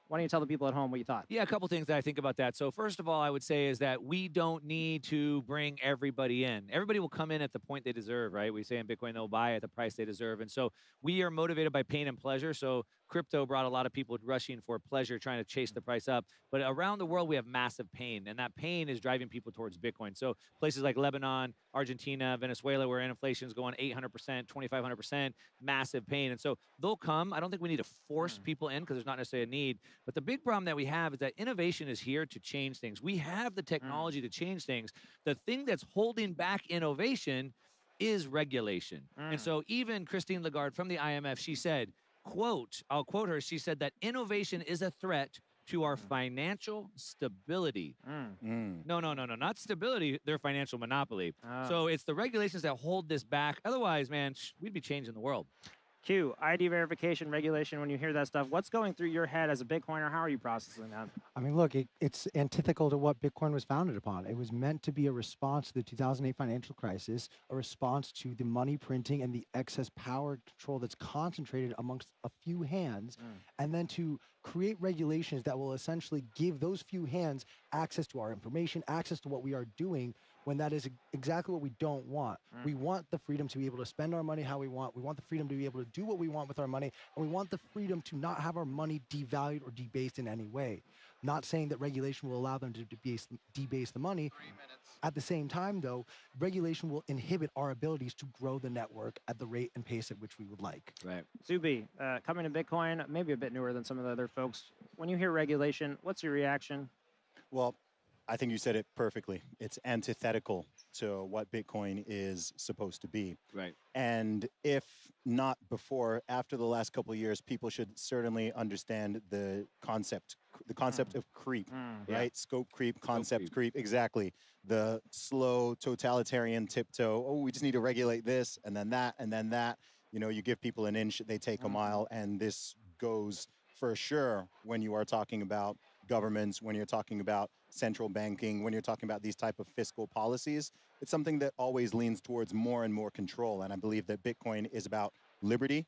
Why don't you tell the people at home what you thought? Yeah, a couple things that I think about that. So first of all, I would say is that we don't need to bring everybody in. Everybody will come in at the point they deserve, right? We say in Bitcoin, they'll buy at the price they deserve. And so we are motivated by pain and pleasure. So crypto brought a lot of people rushing for pleasure, trying to chase the price up. But around the world, we have massive pain. And that pain is driving people towards Bitcoin. So places like Lebanon, Argentina, Venezuela, where inflation is going 800%, 2,500%, massive pain. And so they'll come. I don't think we need to force people in because there's not necessarily a need. But the big problem that we have is that innovation is here to change things. We have the technology to change things. The thing that's holding back innovation is regulation. And so even Christine Lagarde from the IMF, she said, quote, I'll quote her, she said that innovation is a threat to our financial stability. No, not stability, their financial monopoly. So it's the regulations that hold this back. Otherwise, man, we'd be changing the world. Q, ID verification, regulation, when you hear that stuff, what's going through your head as a Bitcoiner? How are you processing that? I mean, look, it's antithetical to what Bitcoin was founded upon. It was meant to be a response to the 2008 financial crisis, a response to the money printing and the excess power control that's concentrated amongst a few hands, and then to create regulations that will essentially give those few hands access to our information, access to what we are doing, when that is exactly what we don't want. We want the freedom to be able to spend our money how we want. We want the freedom to be able to do what we want with our money. And we want the freedom to not have our money devalued or debased in any way. Not saying that regulation will allow them to debase the money. At the same time, though, regulation will inhibit our abilities to grow the network at the rate and pace at which we would like. Right. Zuby, coming to Bitcoin, maybe a bit newer than some of the other folks. When you hear regulation, what's your reaction? Well, I think you said it perfectly. It's antithetical to what Bitcoin is supposed to be. Right. And if not before, after the last couple of years, people should certainly understand the concept of creep, right? Scope creep, concept creep, exactly. The slow totalitarian tiptoe. Oh, we just need to regulate this and then that and then that. You know, you give people an inch, they take a mile, and this goes for sure when you are talking about governments, when you're talking about central banking, when you're talking about these type of fiscal policies. It's something that always leans towards more and more control. And I believe that Bitcoin is about liberty.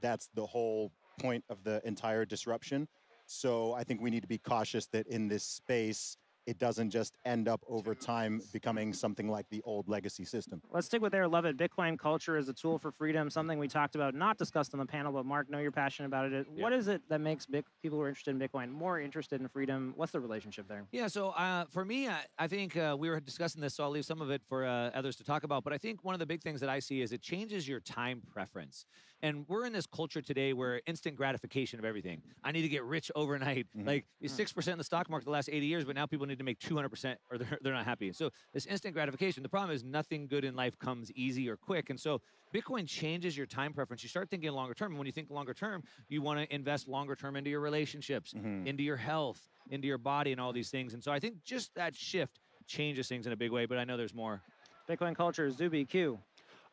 That's the whole point of the entire disruption. So I think we need to be cautious that in this space, it doesn't just end up over time becoming something like the old legacy system. Let's stick with there. Love it. Bitcoin culture is a tool for freedom, something we talked about, not discussed on the panel, but Mark, know you're passionate about it. What is it that makes people who are interested in Bitcoin more interested in freedom? What's the relationship there? Yeah, so for me, I think we were discussing this, so I'll leave some of it for others to talk about. But I think one of the big things that I see is it changes your time preference. And we're in this culture today where instant gratification of everything. I need to get rich overnight. Like 6% in the stock market the last 80 years, but now people need to make 200% or they're not happy. So this instant gratification, the problem is nothing good in life comes easy or quick. And so Bitcoin changes your time preference. You start thinking longer term. And when you think longer term, you want to invest longer term into your relationships, into your health, into your body and all these things. And so I think just that shift changes things in a big way, but I know there's more. Bitcoin culture, Zuby, Q.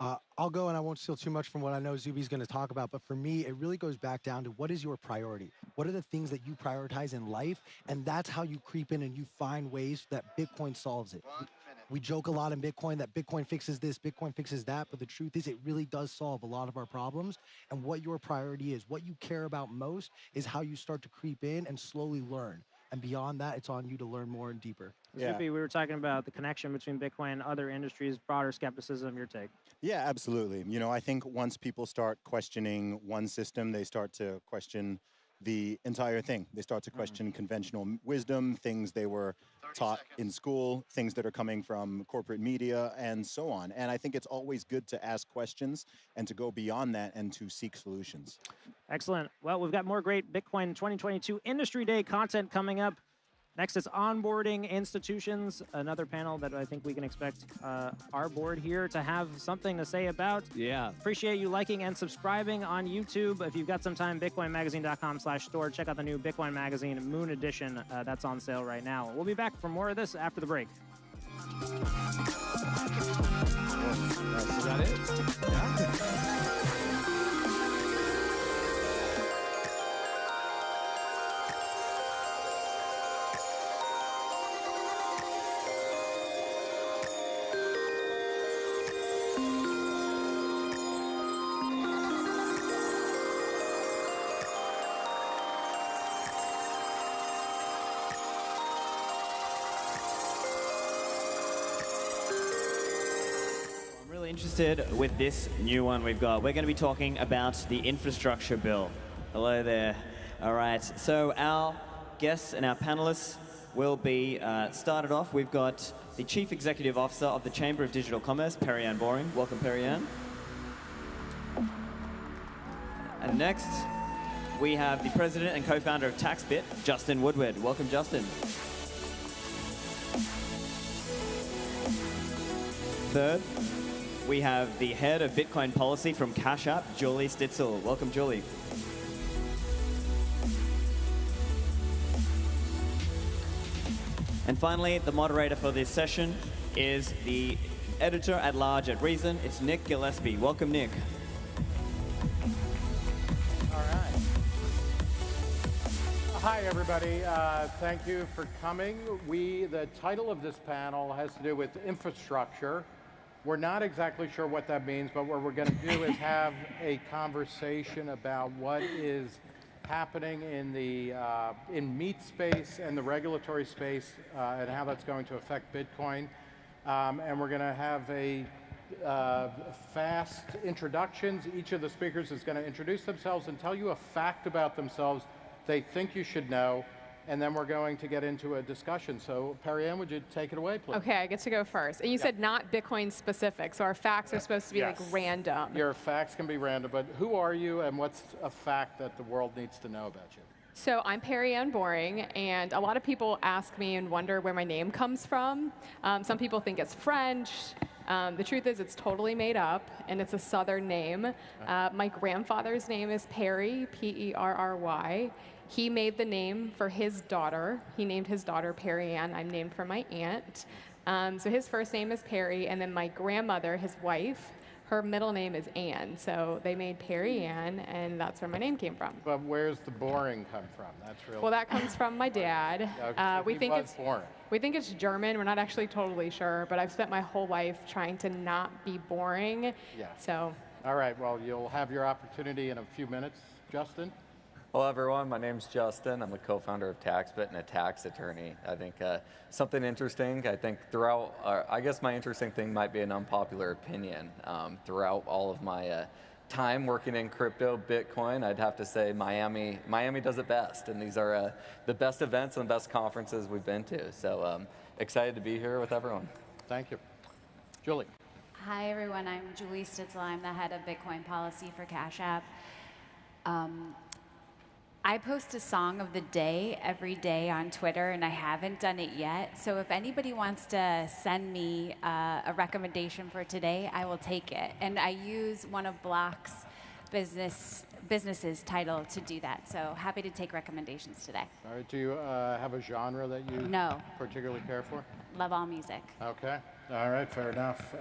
I'll go and I won't steal too much from what I know Zuby's going to talk about, but for me, it really goes back down to what is your priority? What are the things that you prioritize in life? And that's how you creep in and you find ways that Bitcoin solves it. We joke a lot in Bitcoin that Bitcoin fixes this, Bitcoin fixes that, but the truth is it really does solve a lot of our problems. And what your priority is, what you care about most is how you start to creep in and slowly learn. And beyond that, it's on you to learn more and deeper. Zuby, we were talking about the connection between Bitcoin and other industries, broader skepticism, your take. Yeah, absolutely. You know, I think once people start questioning one system, they start to question the entire thing. They start to question conventional wisdom, things they were taught in school, things that are coming from corporate media, and so on. And I think it's always good to ask questions and to go beyond that and to seek solutions. Excellent. Well, we've got more great Bitcoin 2022 Industry Day content coming up. Next is Onboarding Institutions, another panel that I think we can expect our board here to have something to say about. Yeah. Appreciate you liking and subscribing on YouTube. If you've got some time, bitcoinmagazine.com/store. Check out the new Bitcoin Magazine Moon Edition. That's on sale right now. We'll be back for more of this after the break. Is that it? Yeah. Interested with this new one we've got. We're going to be talking about the infrastructure bill. Hello there. All right, so our guests and our panelists will be started off. We've got the Chief Executive Officer of the Chamber of Digital Commerce, Perianne Boring. Welcome, Perianne. And next, we have the President and Co-founder of TaxBit, Justin Woodward. Welcome, Justin. Third, we have the head of Bitcoin policy from Cash App, Julie Stitzel. Welcome, Julie. And finally, the moderator for this session is the editor-at-large at Reason. It's Nick Gillespie. Welcome, Nick. All right. Hi, everybody. Thank you for coming. The title of this panel has to do with infrastructure. We're not exactly sure what that means, but what we're going to do is have a conversation about what is happening in the meat space and the regulatory space and how that's going to affect Bitcoin. And we're going to have a fast introductions. Each of the speakers is going to introduce themselves and tell you a fact about themselves they think you should know. And then we're going to get into a discussion. So, Perianne, would you take it away, please? Okay, I get to go first. And you said not Bitcoin specific, so our facts are supposed to be like random. Your facts can be random, but who are you and what's a fact that the world needs to know about you? So I'm Perianne Boring, and a lot of people ask me and wonder where my name comes from. Some people think it's French. The truth is it's totally made up, and it's a Southern name. My grandfather's name is Perry, P-E-R-R-Y. He made the name for his daughter. He named his daughter Perianne. I'm named for my aunt. So his first name is Perry, and then my grandmother, his wife, her middle name is Ann. So they made Perianne, and that's where my name came from. But where's the boring come from? That's real. Well, that comes from my dad. We think it's boring. We think it's German. We're not actually totally sure, but I've spent my whole life trying to not be boring. Yeah. So. All right. Well, you'll have your opportunity in a few minutes, Justin. Hello, everyone. My name's Justin. I'm the co-founder of TaxBit and a tax attorney. I think something interesting, I think throughout, I guess my interesting thing might be an unpopular opinion. Throughout all of my time working in crypto, Bitcoin, I'd have to say Miami does it best. And these are the best events and the best conferences we've been to. So excited to be here with everyone. Thank you. Julie. Hi, everyone. I'm Julie Stitzel. I'm the head of Bitcoin policy for Cash App. I post a song of the day every day on Twitter, and I haven't done it yet. So if anybody wants to send me a recommendation for today, I will take it. And I use one of Block's business's title to do that. So happy to take recommendations today. All right. Do you have a genre that you particularly care for? Love all music. Okay. All right. Fair enough.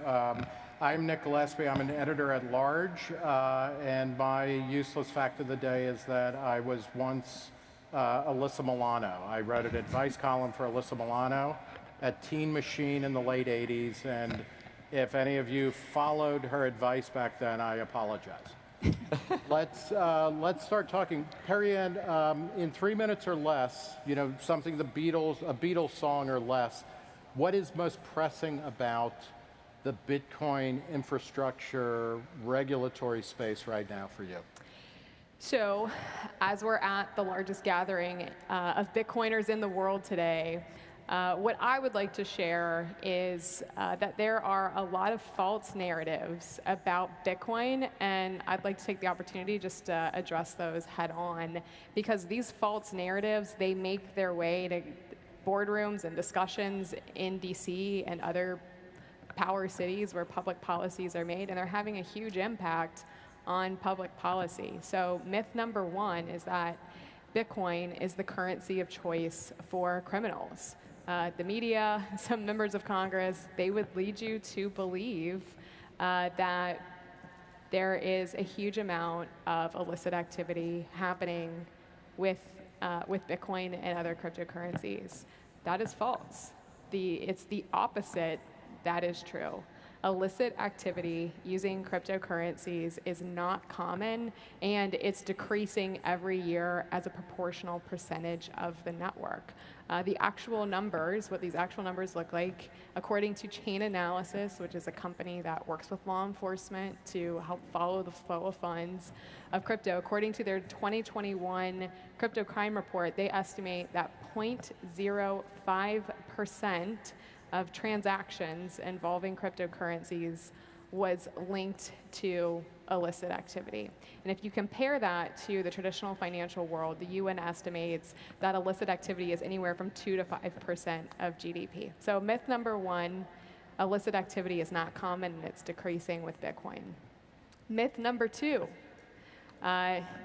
I'm Nick Gillespie. I'm an editor at large, and my useless fact of the day is that I was once Alyssa Milano. I wrote an advice column for Alyssa Milano at Teen Machine in the late 80s, and if any of you followed her advice back then, I apologize. Let's start talking. Perry-Ann, in 3 minutes or less, you know, something a Beatles song or less, what is most pressing about the Bitcoin infrastructure regulatory space right now for you? So, as we're at the largest gathering of Bitcoiners in the world today, what I would like to share is that there are a lot of false narratives about Bitcoin, and I'd like to take the opportunity just to address those head on, because these false narratives, they make their way to boardrooms and discussions in DC and other power cities where public policies are made, and they're having a huge impact on public policy. So myth number one is that Bitcoin is the currency of choice for criminals. The media, some members of Congress, they would lead you to believe that there is a huge amount of illicit activity happening with Bitcoin and other cryptocurrencies. That is false. It's the opposite that is true. Illicit activity using cryptocurrencies is not common, and it's decreasing every year as a proportional percentage of the network. The actual numbers, what these actual numbers look like, according to Chain Analysis, which is a company that works with law enforcement to help follow the flow of funds of crypto, according to their 2021 crypto crime report, they estimate that 0.05% of transactions involving cryptocurrencies was linked to illicit activity. And if you compare that to the traditional financial world, the UN estimates that illicit activity is anywhere from 2 to 5% of GDP. So myth number one, illicit activity is not common and it's decreasing with Bitcoin. Myth number two,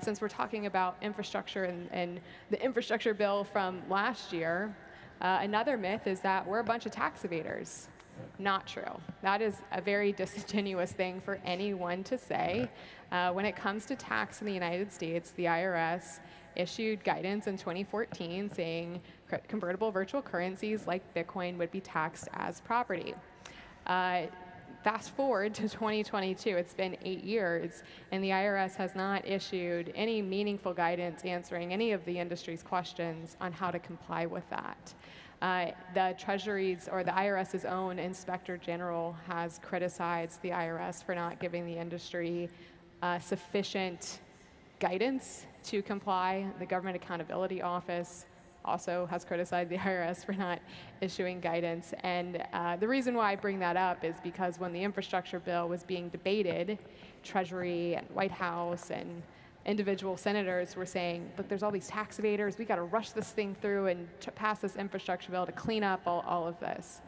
since we're talking about infrastructure and the infrastructure bill from last year, another myth is that we're a bunch of tax evaders. Not true. That is a very disingenuous thing for anyone to say. When it comes to tax in the United States, the IRS issued guidance in 2014 saying convertible virtual currencies like Bitcoin would be taxed as property. Fast forward to 2022, it's been 8 years, and the IRS has not issued any meaningful guidance answering any of the industry's questions on how to comply with that. The Treasury's or the IRS's own Inspector General has criticized the IRS for not giving the industry sufficient guidance to comply. The Government Accountability Office also has criticized the IRS for not issuing guidance. And the reason why I bring that up is because when the infrastructure bill was being debated, Treasury and White House and individual senators were saying, look, there's all these tax evaders, we got to rush this thing through and pass this infrastructure bill to clean up all of this.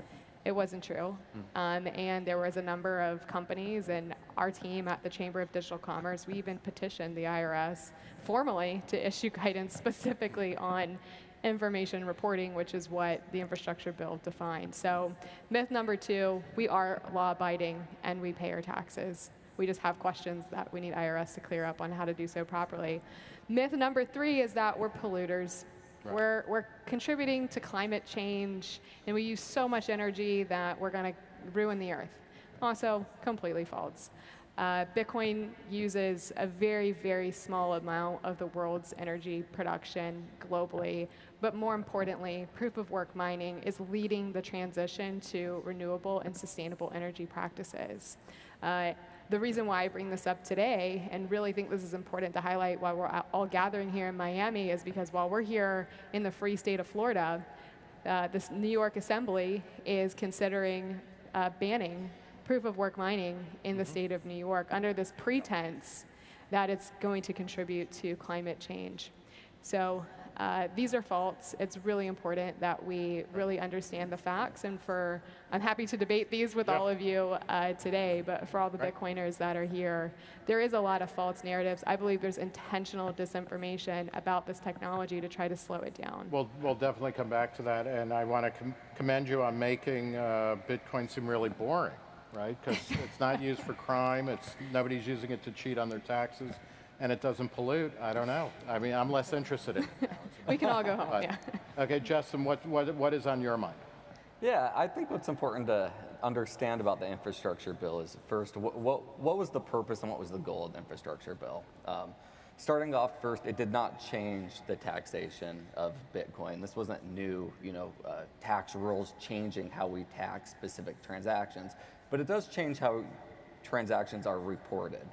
It wasn't true. And there was a number of companies, and our team at the Chamber of Digital Commerce, we even petitioned the IRS formally to issue guidance specifically on information reporting, which is what the infrastructure bill defined. So myth number two, we are law-abiding and we pay our taxes. We just have questions that we need IRS to clear up on how to do so properly. Myth number three is that we're polluters. Right. We're contributing to climate change, and we use so much energy that we're going to ruin the earth. Also, completely false. Bitcoin uses a very, very small amount of the world's energy production globally, but more importantly, proof-of-work mining is leading the transition to renewable and sustainable energy practices. The reason why I bring this up today and really think this is important to highlight while we're all gathering here in Miami is because while we're here in the free state of Florida, this New York Assembly is considering banning proof-of-work mining in the state of New York under this pretense that it's going to contribute to climate change. So these are false. It's really important that we really understand the facts, and I'm happy to debate these with all of you today, but for all the Bitcoiners that are here, there is a lot of false narratives. I believe there's intentional disinformation about this technology to try to slow it down. We'll definitely come back to that, and I want to commend you on making Bitcoin seem really boring. right? Because it's not used for crime. Nobody's using it to cheat on their taxes, and it doesn't pollute. I don't know. I mean, I'm less interested in it. We can all go home, yeah. Okay, Justin, what is on your mind? Yeah, I think what's important to understand about the infrastructure bill is first, what was the purpose and what was the goal of the infrastructure bill? Starting off first, it did not change the taxation of Bitcoin. This wasn't new, tax rules changing how we tax specific transactions, but it does change how transactions are reported.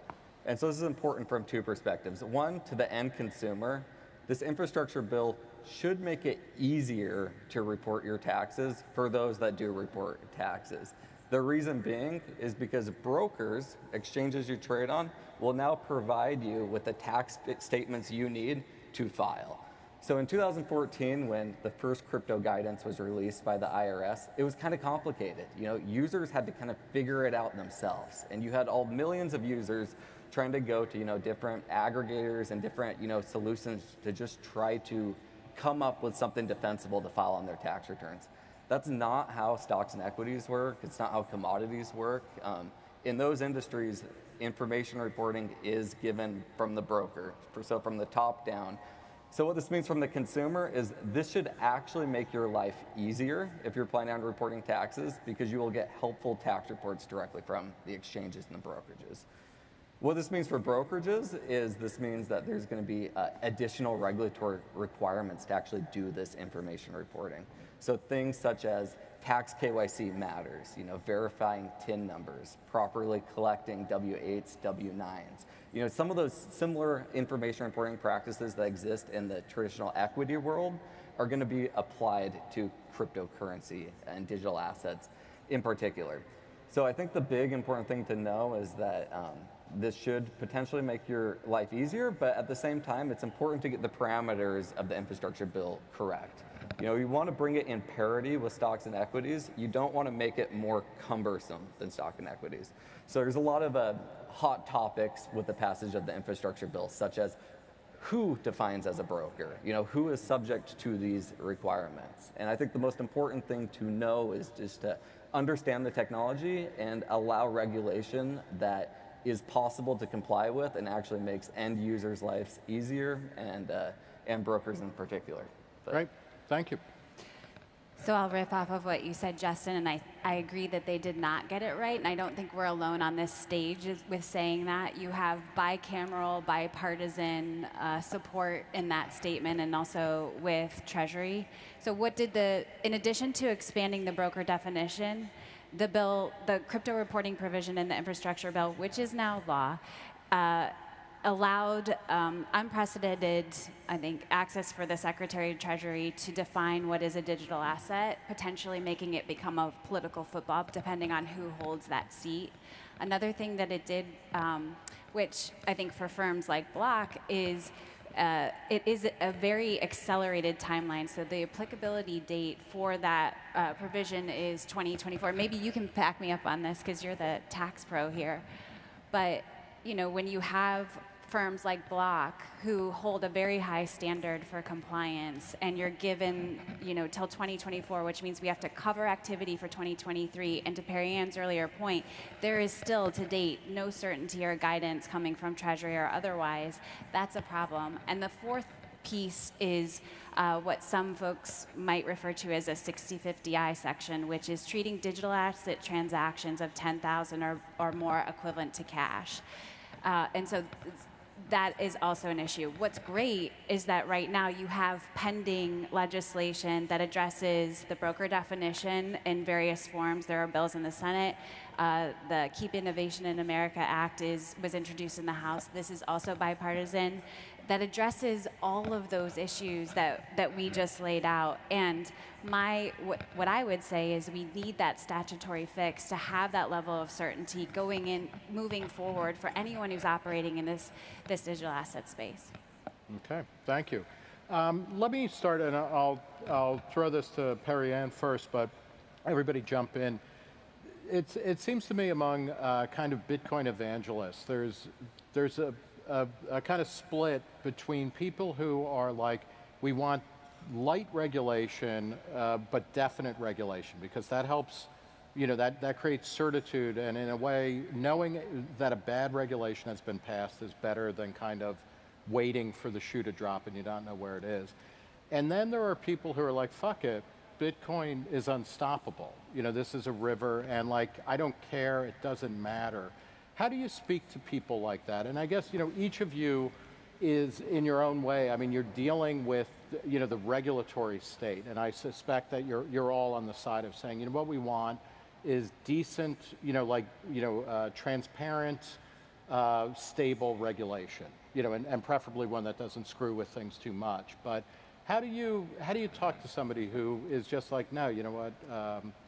And so this is important from two perspectives. One, to the end consumer, this infrastructure bill should make it easier to report your taxes for those that do report taxes. The reason being is because brokers, exchanges you trade on, will now provide you with the tax statements you need to file. So in 2014, when the first crypto guidance was released by the IRS, it was kind of complicated. Users had to kind of figure it out themselves. And you had all millions of users trying to go to, different aggregators and different, solutions to just try to come up with something defensible to file on their tax returns. That's not how stocks and equities work. It's not how commodities work. In those industries, information reporting is given from the broker, so from the top down. So what this means from the consumer is this should actually make your life easier if you're planning on reporting taxes, because you will get helpful tax reports directly from the exchanges and the brokerages. What this means for brokerages is this means that there's going to be additional regulatory requirements to actually do this information reporting. So things such as tax KYC matters, verifying TIN numbers, properly collecting W-8s, W-9s. Some of those similar information reporting practices that exist in the traditional equity world are going to be applied to cryptocurrency and digital assets in particular. So I think the big important thing to know is that this should potentially make your life easier, but at the same time, it's important to get the parameters of the infrastructure bill correct. You want to bring it in parity with stocks and equities. You don't want to make it more cumbersome than stock and equities. So there's a lot of hot topics with the passage of the infrastructure bill, such as who defines as a broker, who is subject to these requirements. And I think the most important thing to know is just to understand the technology and allow regulation that is possible to comply with and actually makes end users' lives easier, and brokers in particular. Great, thank you. So I'll riff off of what you said, Justin, and I agree that they did not get it right, and I don't think we're alone on this stage with saying that. You have bicameral, bipartisan support in that statement, and also with Treasury. So what did in addition to expanding the broker definition, the bill, the crypto reporting provision in the infrastructure bill, which is now law, allowed unprecedented, I think, access for the Secretary of Treasury to define what is a digital asset, potentially making it become a political football depending on who holds that seat. Another thing that it did, which I think for firms like Block, is it is a very accelerated timeline. So the applicability date for that provision is 2024. Maybe you can back me up on this because you're the tax pro here. But when you have firms like Block who hold a very high standard for compliance, and you're given, till 2024, which means we have to cover activity for 2023. And to Perry Ann's earlier point, there is still to date no certainty or guidance coming from Treasury or otherwise. That's a problem. And the fourth piece is what some folks might refer to as a 60/50I section, which is treating digital asset transactions of 10,000 or more equivalent to cash. And so that is also an issue. What's great is that right now you have pending legislation that addresses the broker definition in various forms. There are bills in the Senate. The Keep Innovation in America Act was introduced in the House. This is also bipartisan, that addresses all of those issues that we just laid out. And what I would say is we need that statutory fix to have that level of certainty moving forward for anyone who's operating in this digital asset space. Okay, thank you. Let me start, and I'll throw this to Perry Ann first, but everybody jump in. It seems to me among kind of Bitcoin evangelists, there's a kind of split between people who are like, we want light regulation, but definite regulation, because that helps that creates certitude, and in a way, knowing that a bad regulation has been passed is better than kind of waiting for the shoe to drop and you don't know where it is. And then there are people who are like, fuck it, Bitcoin is unstoppable. This is a river, and like, I don't care, it doesn't matter. How do you speak to people like that? And I guess, each of you is in your own way. I mean, you're dealing with, the regulatory state, and I suspect that you're all on the side of saying, what we want is decent, transparent, stable regulation, and preferably one that doesn't screw with things too much. But how do you talk to somebody who is just like, no, you know what,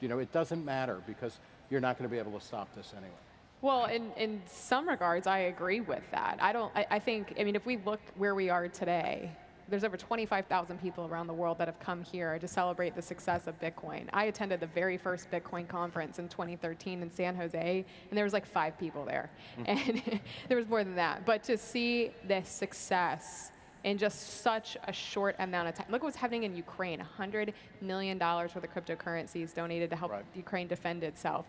it doesn't matter because you're not going to be able to stop this anyway? Well, in some regards, I agree with that. I think, if we look where we are today, there's over 25,000 people around the world that have come here to celebrate the success of Bitcoin. I attended the very first Bitcoin conference in 2013 in San Jose, and there was like 5 people there. And there was more than that. But to see the success in just such a short amount of time. Look what's happening in Ukraine, $100 million worth of cryptocurrencies donated to help Ukraine defend itself.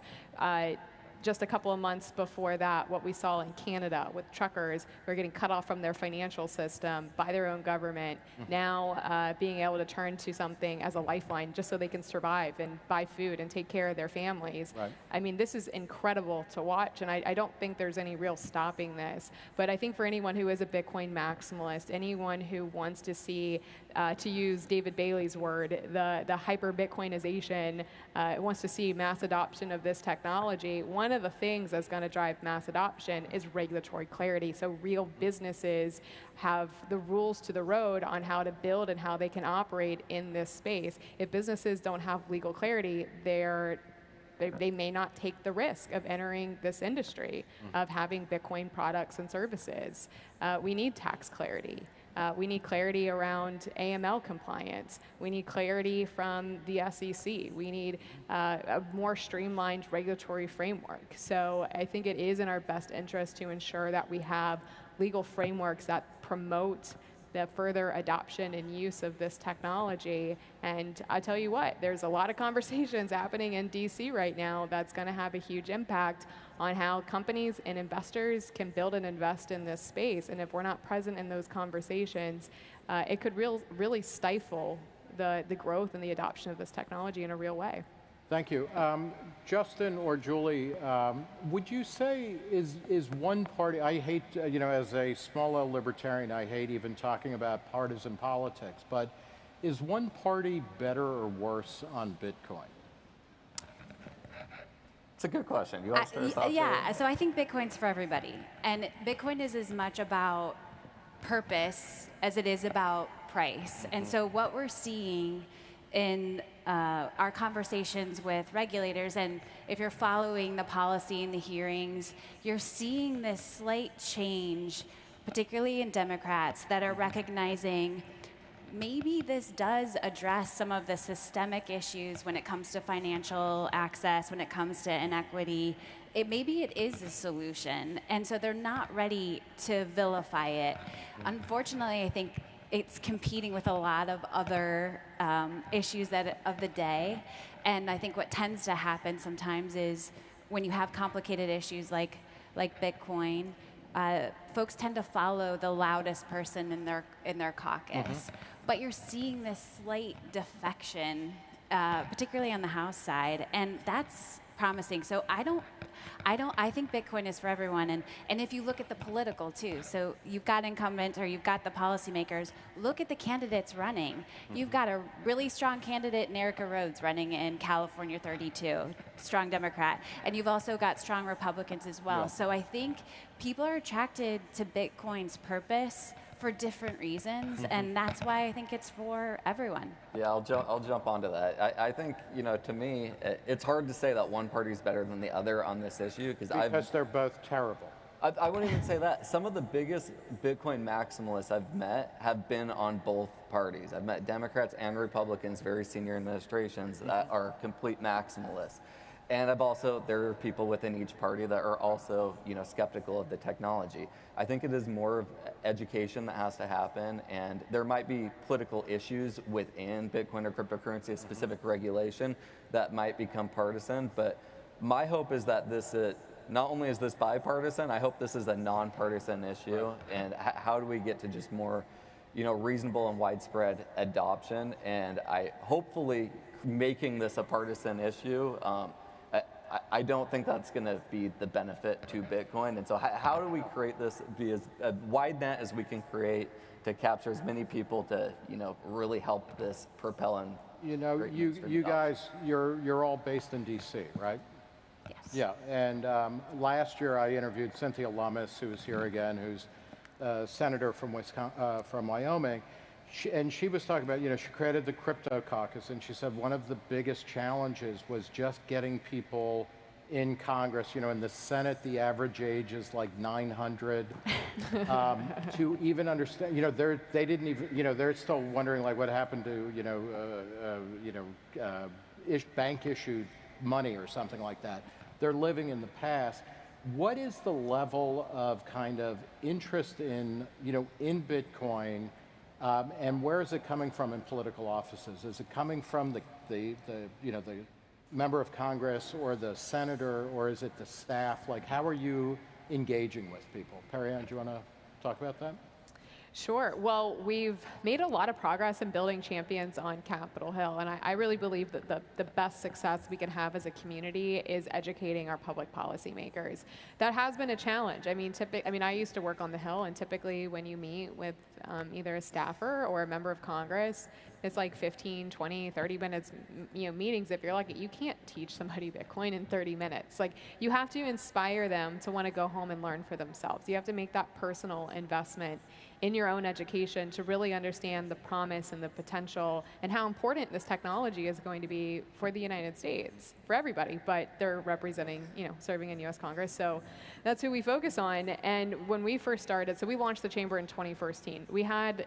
Just a couple of months before that, what we saw in Canada with truckers who are getting cut off from their financial system by their own government, now being able to turn to something as a lifeline just so they can survive and buy food and take care of their families. Right. This is incredible to watch, and I don't think there's any real stopping this. But I think for anyone who is a Bitcoin maximalist, anyone who wants to see, to use David Bailey's word, the hyper-Bitcoinization, wants to see mass adoption of this technology, one of the things that's going to drive mass adoption is regulatory clarity. So real businesses have the rules to the road on how to build and how they can operate in this space. If businesses don't have legal clarity, they may not take the risk of entering this industry, of having Bitcoin products and services. We need tax clarity. We need clarity around AML compliance. We need clarity from the SEC. We need a more streamlined regulatory framework. So I think it is in our best interest to ensure that we have legal frameworks that promote the further adoption and use of this technology. And I tell you what, there's a lot of conversations happening in DC right now that's going to have a huge impact on how companies and investors can build and invest in this space. And if we're not present in those conversations, it could really stifle the growth and the adoption of this technology in a real way. Thank you. Justin or Julie, would you say is one party, I hate, as a small L libertarian, I hate even talking about partisan politics, but is one party better or worse on Bitcoin? It's a good question. You want to start us off? Yeah, so I think Bitcoin's for everybody. And Bitcoin is as much about purpose as it is about price. And so what we're seeing in our conversations with regulators, and if you're following the policy and the hearings, you're seeing this slight change, particularly in Democrats, that are recognizing maybe this does address some of the systemic issues when it comes to financial access, when it comes to inequity. Maybe it is a solution, and so they're not ready to vilify it. Unfortunately, I think it's competing with a lot of other issues of the day. And I think what tends to happen sometimes is when you have complicated issues like Bitcoin, folks tend to follow the loudest person in their caucus. But you're seeing this slight defection, particularly on the House side, and that's promising. So I think Bitcoin is for everyone. And if you look at the political too, so you've got incumbents or you've got the policymakers, look at the candidates running. You've got a really strong candidate in Erica Rhodes running in California 32, strong Democrat. And you've also got strong Republicans as well. Yeah. So I think people are attracted to Bitcoin's purpose for different reasons, and that's why I think it's for everyone. Yeah, I'll jump onto that. I think, to me, it's hard to say that one party is better than the other on this issue because they're both terrible. I wouldn't even say that. Some of the biggest Bitcoin maximalists I've met have been on both parties. I've met Democrats and Republicans, very senior administrations, that are complete maximalists. And there are people within each party that are also, skeptical of the technology. I think it is more of education that has to happen, and there might be political issues within Bitcoin or cryptocurrency, a specific regulation that might become partisan, but my hope is that not only is this bipartisan, I hope this is a nonpartisan issue, and how do we get to just more, reasonable and widespread adoption, and hopefully making this a partisan issue. I don't think that's going to be the benefit to Bitcoin. And so how do we create this, be as a wide net as we can create to capture as many people to, really help this propel and you guys, you're all based in DC, right? Yes. Yeah, and last year I interviewed Cynthia Lummis, who's here again, who's a senator from Wyoming. She was talking about, she created the Crypto Caucus, and she said one of the biggest challenges was just getting people in Congress. In the Senate, the average age is like 900. To even understand, they didn't even, they're still wondering like what happened to, bank issued money or something like that. They're living in the past. What is the level of kind of interest in, in Bitcoin? And where is it coming from in political offices? Is it coming from the member of Congress or the senator, or is it the staff? Like, how are you engaging with people? Perry-Ann, do you want to talk about that? Sure. Well, we've made a lot of progress in building champions on Capitol Hill, and I really believe that the best success we can have as a community is educating our public policy makers. That has been a challenge. I mean, I used to work on the Hill, and typically when you meet with either a staffer or a member of Congress, it's like 15, 20, 30 minutes, meetings. If you're lucky, you can't teach somebody Bitcoin in 30 minutes. Like, you have to inspire them to want to go home and learn for themselves. You have to make that personal investment in your own education to really understand the promise and the potential and how important this technology is going to be for the United States, for everybody, but they're representing, serving in US Congress. So that's who we focus on. And when we first started, so we launched the chamber in 2014. We had,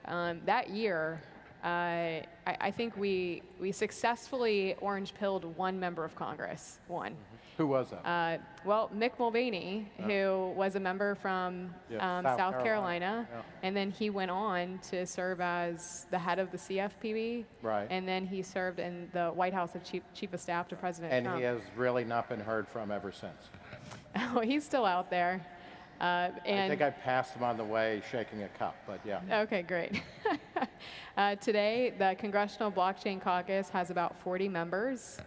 that year, I think we successfully orange-pilled one member of Congress, one. Who was that? Well, Mick Mulvaney, who was a member from South Carolina, and then he went on to serve as the head of the CFPB, right? And then he served in the White House as chief of staff to President Trump. And he has really not been heard from ever since. Oh, he's still out there. I think I passed him on the way shaking a cup, but yeah. Okay, great. Today, the Congressional Blockchain Caucus has about 40 members.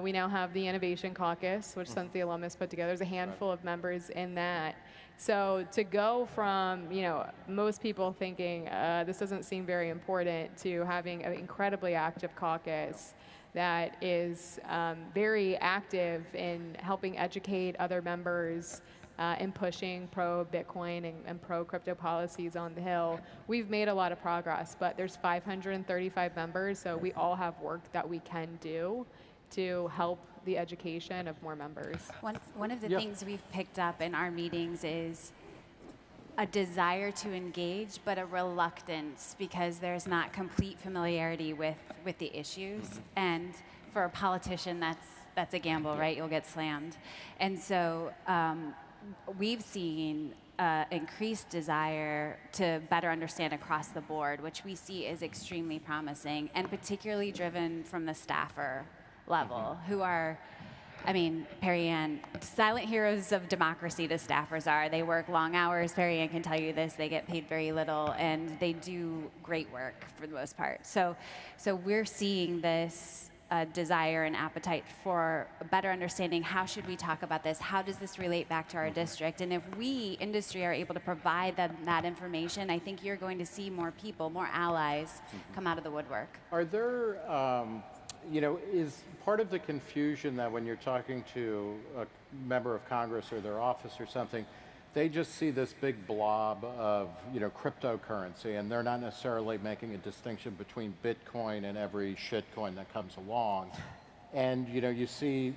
We now have the Innovation Caucus, which Cynthia Lummis put together. There's a handful of members in that. So to go from, most people thinking this doesn't seem very important to having an incredibly active caucus that is very active in helping educate other members and pushing pro-Bitcoin and pro-crypto policies on the Hill. We've made a lot of progress, but there's 535 members, so we all have work that we can do to help the education of more members. One of the things we've picked up in our meetings is a desire to engage, but a reluctance because there's not complete familiarity with the issues. And for a politician, that's a gamble, right? You'll get slammed. And so we've seen increased desire to better understand across the board, which we see is extremely promising, and particularly driven from the staffer level, who are, Perry-Ann, silent heroes of democracy, the staffers are. They work long hours. Perry-Ann can tell you this. They get paid very little, and they do great work for the most part. So we're seeing this desire and appetite for a better understanding. How should we talk about this? How does this relate back to our district? And if we, industry, are able to provide them that information, I think you're going to see more people, more allies come out of the woodwork. Are there, is part of the confusion that when you're talking to a member of Congress or their office or something, they just see this big blob of, cryptocurrency, and they're not necessarily making a distinction between Bitcoin and every shitcoin that comes along. And, you see,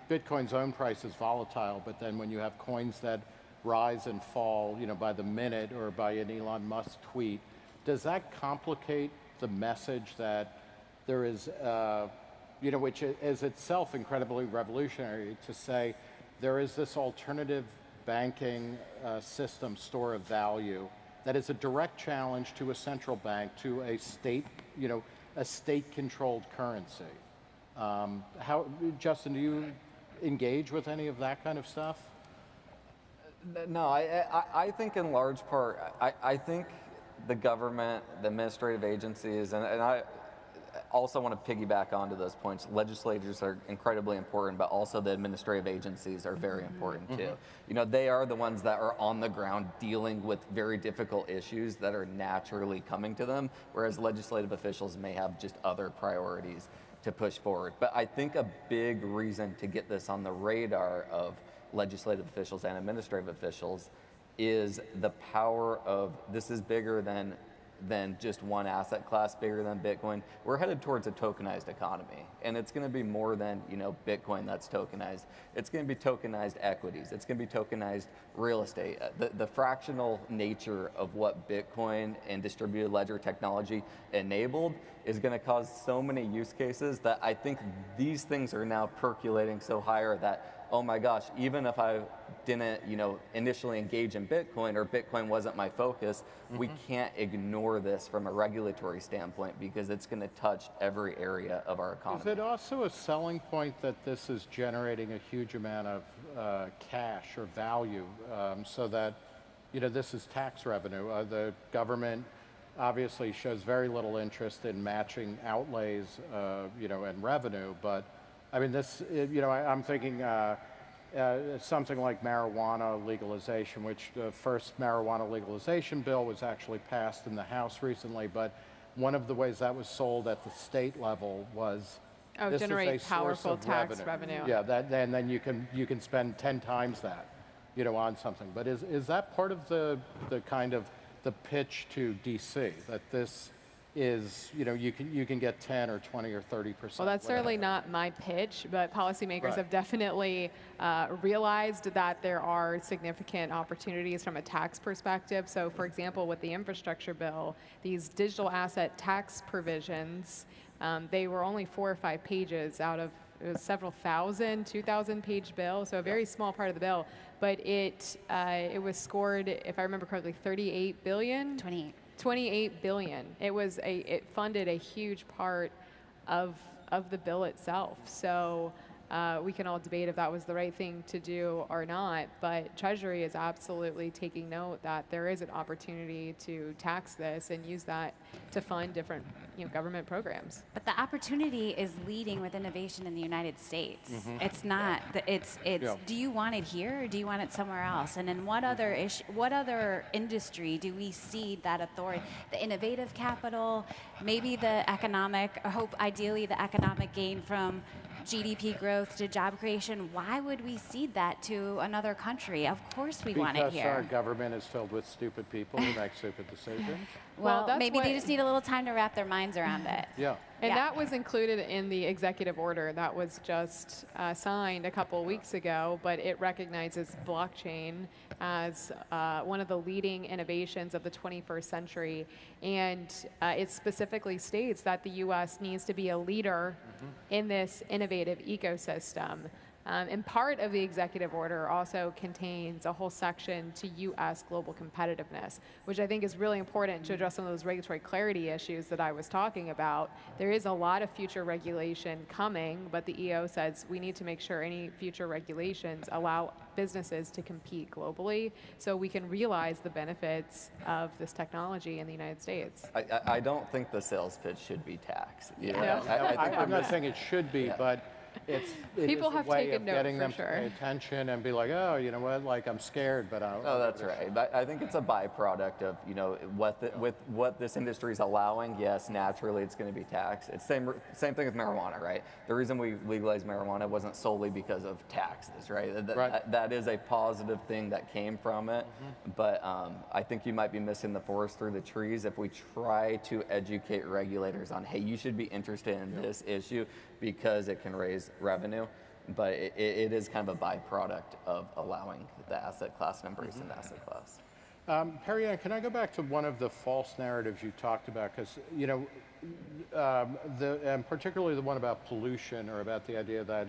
Bitcoin's own price is volatile, but then when you have coins that rise and fall, by the minute or by an Elon Musk tweet, does that complicate the message that there is which is itself incredibly revolutionary to say there is this alternative banking system, store of value, that is a direct challenge to a central bank, to a state, a state-controlled currency. Justin, do you engage with any of that kind of stuff? No, I think in large part, I think the government, the administrative agencies, and I also want to piggyback onto those points. Legislators are incredibly important, but also the administrative agencies are very important too. They are the ones that are on the ground dealing with very difficult issues that are naturally coming to them, whereas legislative officials may have just other priorities to push forward. But I think a big reason to get this on the radar of legislative officials and administrative officials is the power of this is bigger than just one asset class, bigger than Bitcoin. We're headed towards a tokenized economy, and it's going to be more than Bitcoin that's tokenized. It's going to be tokenized equities. It's going to be tokenized real estate. The fractional nature of what Bitcoin and distributed ledger technology enabled is going to cause so many use cases that I think these things are now percolating so higher that, oh my gosh, even if I didn't, initially engage in Bitcoin or Bitcoin wasn't my focus, we can't ignore this from a regulatory standpoint because it's going to touch every area of our economy. Is it also a selling point that this is generating a huge amount of cash or value, so that, this is tax revenue? The government obviously shows very little interest in matching outlays, and revenue, but I mean, this, I'm thinking something like marijuana legalization, which the first marijuana legalization bill was actually passed in the House recently, but one of the ways that was sold at the state level was this generate is a powerful source of tax revenue. Yeah, and then you can spend 10 times that, on something. But is that part of the kind of the pitch to DC, that this is, you can get 10 or 20 or 30%? Well, that's certainly not my pitch, but policymakers Right. have definitely realized that there are significant opportunities from a tax perspective. So, for example, with the infrastructure bill, these digital asset tax provisions, they were only 4 or 5 pages out of several thousand, 2,000 page bill, so a very small part of the bill. But it was scored, if I remember correctly, 38 billion? 28 billion. It funded a huge part of the bill itself. So we can all debate if that was the right thing to do or not, but Treasury is absolutely taking note that there is an opportunity to tax this and use that to fund different government programs. But the opportunity is leading with innovation in the United States. It's not. It's. Do you want it here or do you want it somewhere else? And in what other industry do we see that authority? The innovative capital, maybe the economic, or hope ideally the economic gain from GDP growth to job creation. Why would we cede that to another country? Of course we want it here. Because our government is filled with stupid people who make stupid decisions. Well, maybe they just need a little time to wrap their minds around it. Yeah. And that was included in the executive order that was just signed a couple weeks ago, but it recognizes blockchain as one of the leading innovations of the 21st century. And it specifically states that the U.S. needs to be a leader in this innovative ecosystem. And part of the executive order also contains a whole section to U.S. global competitiveness, which I think is really important to address some of those regulatory clarity issues that I was talking about. There is a lot of future regulation coming, but the EO says we need to make sure any future regulations allow businesses to compete globally so we can realize the benefits of this technology in the United States. I don't think the sales pitch should be taxed. I'm not saying it should be, but it People is a have way taken of note getting for them sure. to pay attention and be like, oh, you know what, like I'm scared, but I'll. Oh, that's right. But I think it's a byproduct of with what this industry is allowing. Yes, naturally it's going to be taxed. It's same thing with marijuana, right? The reason we legalized marijuana wasn't solely because of taxes, right? That is a positive thing that came from it. But I think you might be missing the forest through the trees if we try to educate regulators on, hey, you should be interested in this issue because it can raise revenue, but it is kind of a byproduct of allowing the asset class and embracing the asset class. Perry Ann, can I go back to one of the false narratives you talked about? Because, and particularly the one about pollution, or about the idea that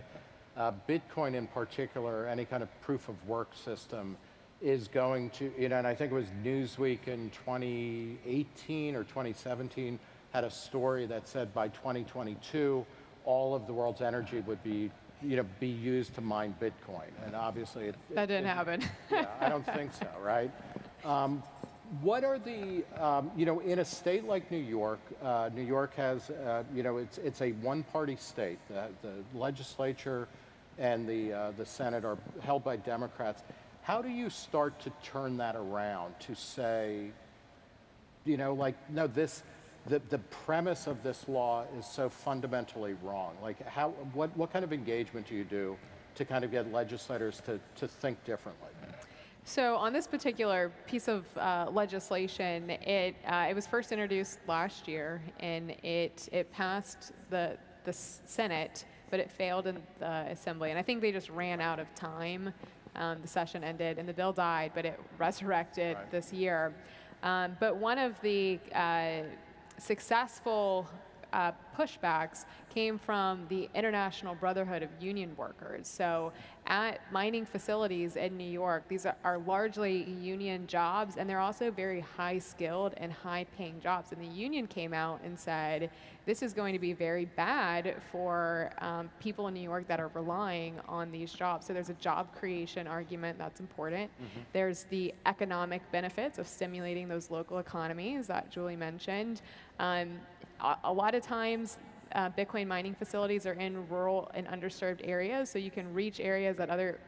Bitcoin in particular, any kind of proof of work system, is going to, and I think it was Newsweek in 2018 or 2017 had a story that said by 2022, all of the world's energy would be used to mine Bitcoin. And obviously that didn't happen. Yeah, I don't think so, right? What are the, in a state like New York, New York has, it's a one-party state. The legislature and the Senate are held by Democrats. How do you start to turn that around to say, no, the premise of this law is so fundamentally wrong? Like, what kind of engagement do you do to kind of get legislators to think differently? So on this particular piece of legislation, it was first introduced last year, and it passed the Senate, but it failed in the Assembly. And I think they just ran out of time. The session ended, and the bill died, but it resurrected this year. But one of the successful pushbacks came from the International Brotherhood of Union Workers. So at mining facilities in New York, these are largely union jobs, and they're also very high-skilled and high-paying jobs. And the union came out and said, this is going to be very bad for people in New York that are relying on these jobs. So there's a job creation argument that's important. There's the economic benefits of stimulating those local economies that Julie mentioned. A lot of times, Bitcoin mining facilities are in rural and underserved areas, so you can reach areas that other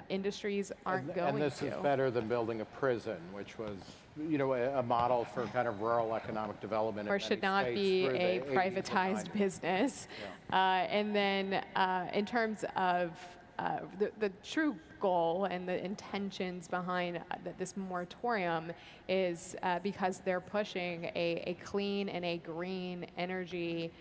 industries aren't going to. And this is better than building a prison, which was, a model for kind of rural economic development. Or should not be a privatized business. Yeah. And then in terms of the true goal and the intentions behind this moratorium is because they're pushing a clean and a green energy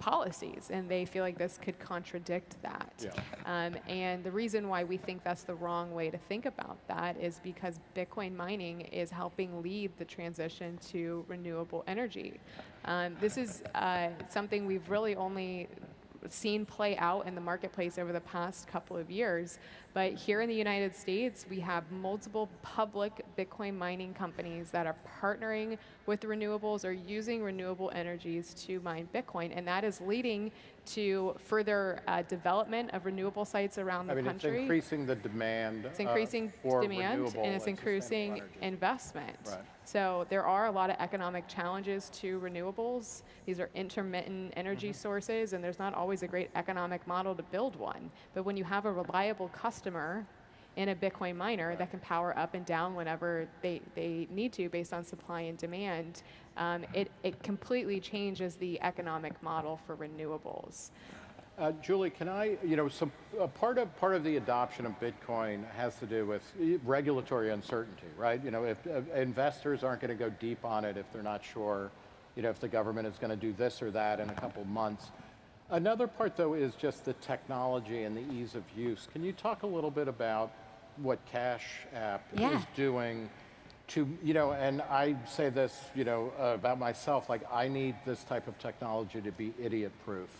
policies, and they feel like this could contradict that. Yeah. And the reason why we think that's the wrong way to think about that is because Bitcoin mining is helping lead the transition to renewable energy. This is something we've really only seen play out in the marketplace over the past couple of years. But here in the United States, we have multiple public Bitcoin mining companies that are partnering with renewables or using renewable energies to mine Bitcoin. And that is leading to further development of renewable sites around the country. It's increasing the demand. It's increasing demand, and it's increasing investment. Right. So there are a lot of economic challenges to renewables. These are intermittent energy sources, and there's not always a great economic model to build one. But when you have a reliable customer in a Bitcoin miner that can power up and down whenever they need to based on supply and demand, it completely changes the economic model for renewables. Julie, can I, so part of the adoption of Bitcoin has to do with regulatory uncertainty, right? If investors aren't going to go deep on it if they're not sure, if the government is going to do this or that in a couple months. Another part, though, is just the technology and the ease of use. Can you talk a little bit about what Cash App is doing to, and I say this, about myself, like I need this type of technology to be idiot-proof.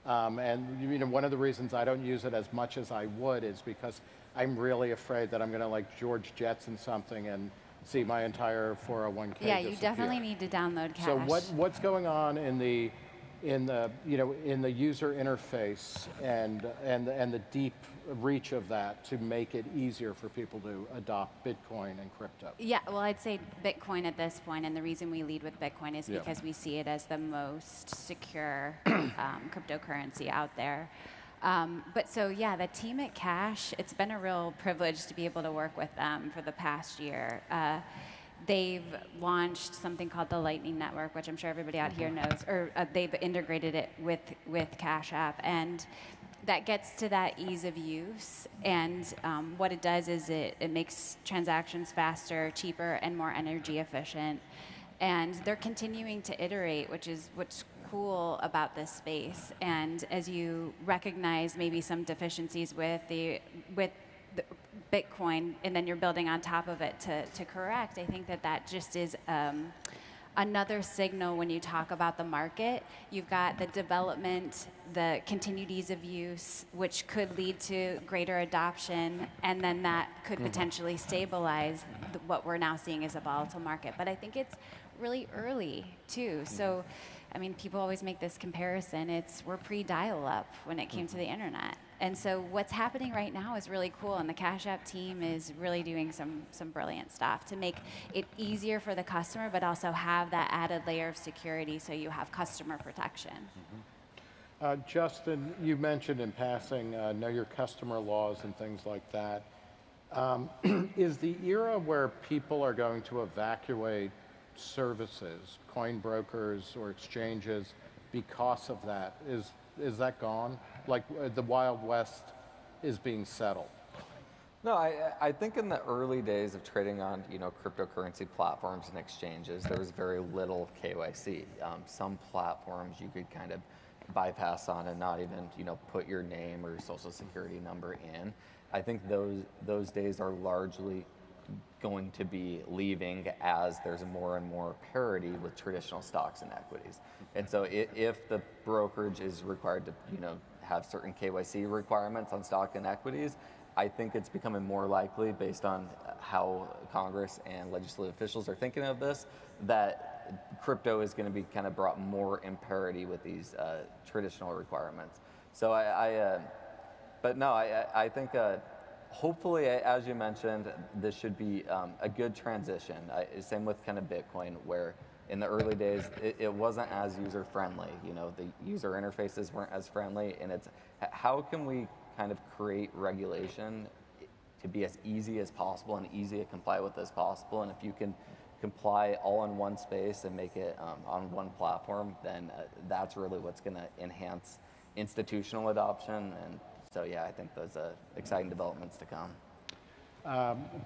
And one of the reasons I don't use it as much as I would is because I'm really afraid that I'm going to like George Jetson something and see my entire 401k Yeah, you disappear. definitely need to download Cash. So what's going on in the user interface and the deep reach of that to make it easier for people to adopt Bitcoin and crypto? Yeah, well, I'd say Bitcoin at this point, and the reason we lead with Bitcoin is because we see it as the most secure cryptocurrency out there. But so, yeah, the team at Cash, it's been a real privilege to be able to work with them for the past year. They've launched something called the Lightning Network, which I'm sure everybody out here knows, or they've integrated it with Cash App, and that gets to that ease of use. And what it does is it makes transactions faster, cheaper, and more energy efficient. And they're continuing to iterate, which is what's cool about this space. And as you recognize maybe some deficiencies with the Bitcoin, and then you're building on top of it to correct, I think that just is another signal when you talk about the market. You've got the development, the continued ease of use, which could lead to greater adoption, and then that could potentially stabilize what we're now seeing as a volatile market. But I think it's really early, too. So, I mean, people always make this comparison. We're pre-dial-up when it came to the internet. And so what's happening right now is really cool, and the Cash App team is really doing some brilliant stuff to make it easier for the customer, but also have that added layer of security so you have customer protection. Justin, you mentioned in passing know your customer laws and things like that. Is the era where people are going to evacuate services, coin brokers or exchanges, because of that? Is that gone? Like the Wild West is being settled? No, I think in the early days of trading on cryptocurrency platforms and exchanges, there was very little KYC. Some platforms you could kind of bypass on and not even put your name or social security number in. I think those days are largely going to be leaving as there's more and more parity with traditional stocks and equities. And so if the brokerage is required to have certain KYC requirements on stock and equities, I think it's becoming more likely, based on how Congress and legislative officials are thinking of this, that crypto is going to be kind of brought more in parity with these traditional requirements. So I think hopefully, as you mentioned, this should be a good transition. Same with kind of Bitcoin, where in the early days, it wasn't as user-friendly. The user interfaces weren't as friendly, and it's how can we kind of create regulation to be as easy as possible and easy to comply with as possible. And if you can comply all in one space and make it on one platform, then that's really what's going to enhance institutional adoption. And so, yeah, I think those are exciting developments to come.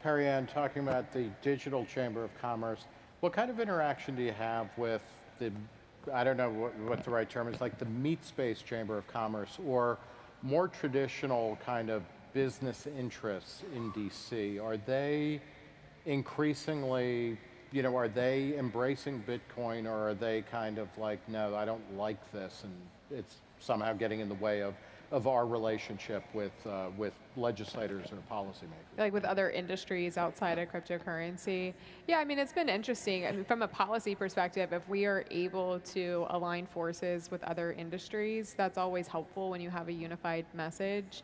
Perry Ann, talking about the Digital Chamber of Commerce, what kind of interaction do you have with the, I don't know what the right term is, like the meat space Chamber of Commerce, or more traditional kind of business interests in DC? Are they increasingly, are they embracing Bitcoin, or are they kind of like, no, I don't like this, and it's somehow getting in the way of our relationship with legislators or policymakers? Like with other industries outside of cryptocurrency? Yeah, I mean, it's been interesting. I mean, from a policy perspective, if we are able to align forces with other industries, that's always helpful when you have a unified message.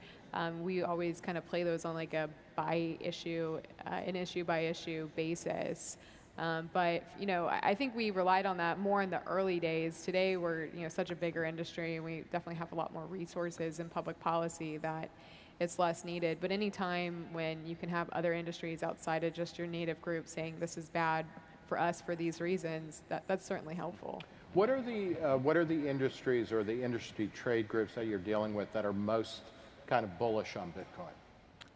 We always kind of play those on like a an issue by issue basis. But I think we relied on that more in the early days. Today, we're such a bigger industry, and we definitely have a lot more resources in public policy that it's less needed. But any time when you can have other industries outside of just your native group saying this is bad for us for these reasons, that's certainly helpful. What are the industries or the industry trade groups that you're dealing with that are most kind of bullish on Bitcoin?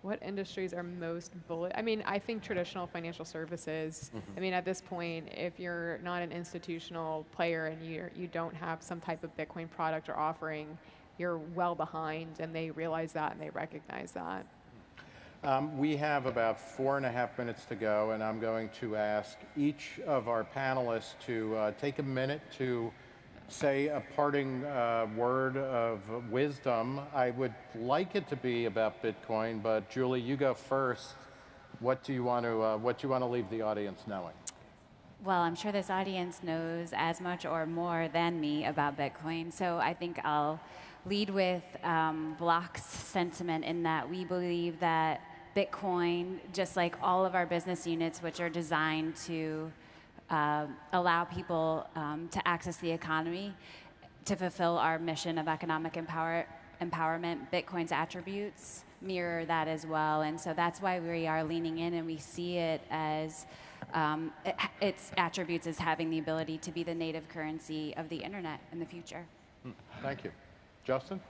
What industries are most bullish? I mean, I think traditional financial services. I mean, at this point, if you're not an institutional player and you don't have some type of Bitcoin product or offering, you're well behind, and they realize that and they recognize that. We have about 4.5 minutes to go, and I'm going to ask each of our panelists to take a minute to say a parting word of wisdom. I would like it to be about Bitcoin, but Julie, you go first. What do you want to leave the audience knowing? Well, I'm sure this audience knows as much or more than me about Bitcoin, so I think I'll lead with Block's sentiment in that we believe that Bitcoin, just like all of our business units, which are designed to allow people to access the economy to fulfill our mission of economic empowerment, Bitcoin's attributes mirror that as well. And so that's why we are leaning in, and we see it as its attributes as having the ability to be the native currency of the internet in the future. Thank you. Justin?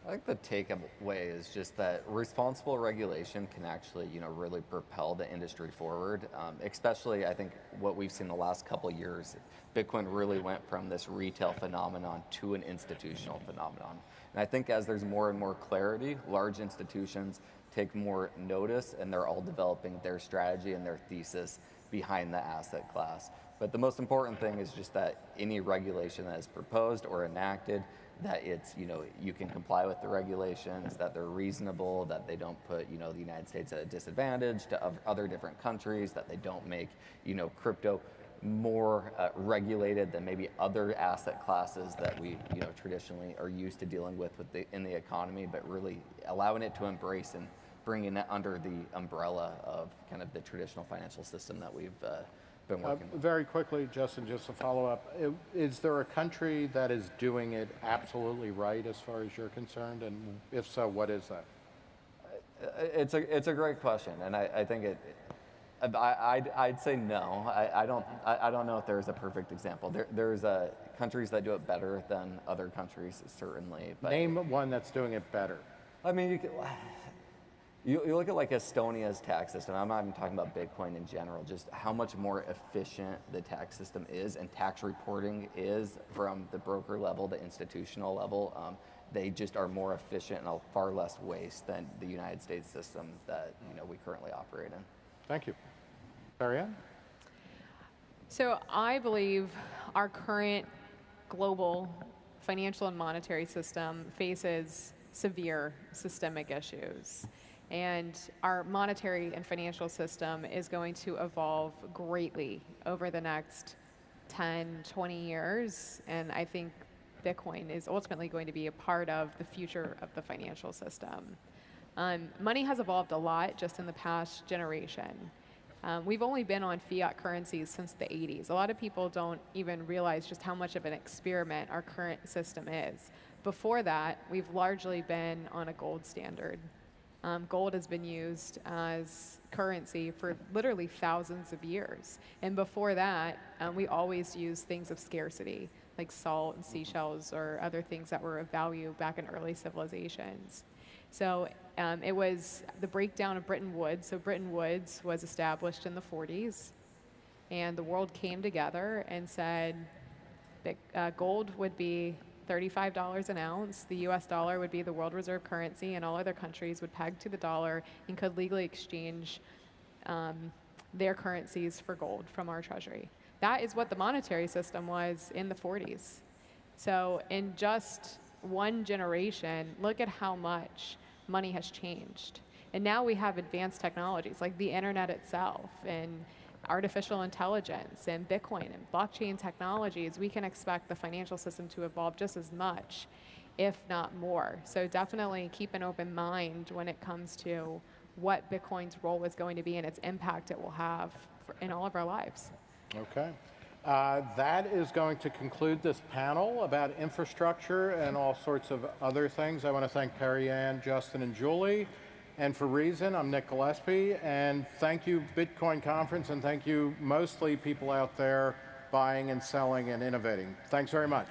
I think the takeaway is just that responsible regulation can actually, really propel the industry forward. Especially, I think what we've seen the last couple of years, Bitcoin really went from this retail phenomenon to an institutional phenomenon. And I think as there's more and more clarity, large institutions take more notice, and they're all developing their strategy and their thesis behind the asset class. But the most important thing is just that any regulation that is proposed or enacted, that it's, you can comply with the regulations, that they're reasonable, that they don't put, the United States at a disadvantage to other different countries, that they don't make, crypto more regulated than maybe other asset classes that we, traditionally are used to dealing with in the economy, but really allowing it to embrace and bringing it under the umbrella of kind of the traditional financial system that we've been working with. Very quickly, Justin, just to follow up, is there a country that is doing it absolutely right as far as you're concerned? And if so, what is that? It's a great question, and I think I'd say no. I don't know if there's a perfect example. There's countries that do it better than other countries, certainly. But name one that's doing it better. I mean, you look at like Estonia's tax system. I'm not even talking about Bitcoin in general, just how much more efficient the tax system is and tax reporting is from the broker level to institutional level. They just are more efficient and far less waste than the United States system that we currently operate in. Thank you. Marianne? So I believe our current global financial and monetary system faces severe systemic issues. And our monetary and financial system is going to evolve greatly over the next 10, 20 years. And I think Bitcoin is ultimately going to be a part of the future of the financial system. Money has evolved a lot just in the past generation. We've only been on fiat currencies since the 80s. A lot of people don't even realize just how much of an experiment our current system is. Before that, we've largely been on a gold standard. Gold has been used as currency for literally thousands of years. And before that, we always used things of scarcity, like salt and seashells or other things that were of value back in early civilizations. So it was the breakdown of Bretton Woods. So Bretton Woods was established in the 40s, and the world came together and said that gold would be $35 an ounce, the US dollar would be the world reserve currency, and all other countries would peg to the dollar and could legally exchange their currencies for gold from our treasury. That is what the monetary system was in the 40s. So in just one generation, look at how much money has changed. And now we have advanced technologies like the internet itself and artificial intelligence and Bitcoin and blockchain technologies. We can expect the financial system to evolve just as much, if not more. So definitely keep an open mind when it comes to what Bitcoin's role is going to be and its impact it will have in all of our lives. Okay. That is going to conclude this panel about infrastructure and all sorts of other things. I want to thank Perry Ann, Justin, and Julie. And for Reason, I'm Nick Gillespie. And thank you, Bitcoin Conference, and thank you, mostly people out there buying and selling and innovating. Thanks very much.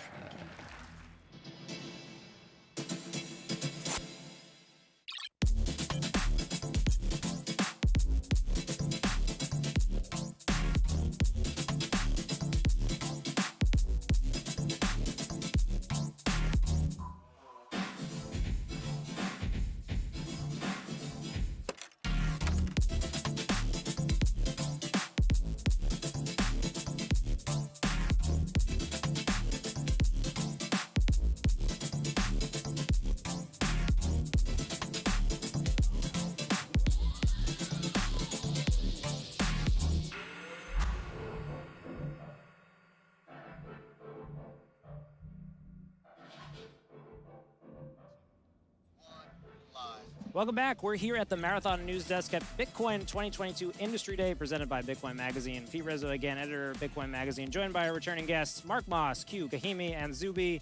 Welcome back. We're here at the Marathon News Desk at Bitcoin 2022 Industry Day, presented by Bitcoin Magazine. Pete Rizzo, again, editor of Bitcoin Magazine, joined by our returning guests, Mark Moss, Q, Kahimi, and Zuby.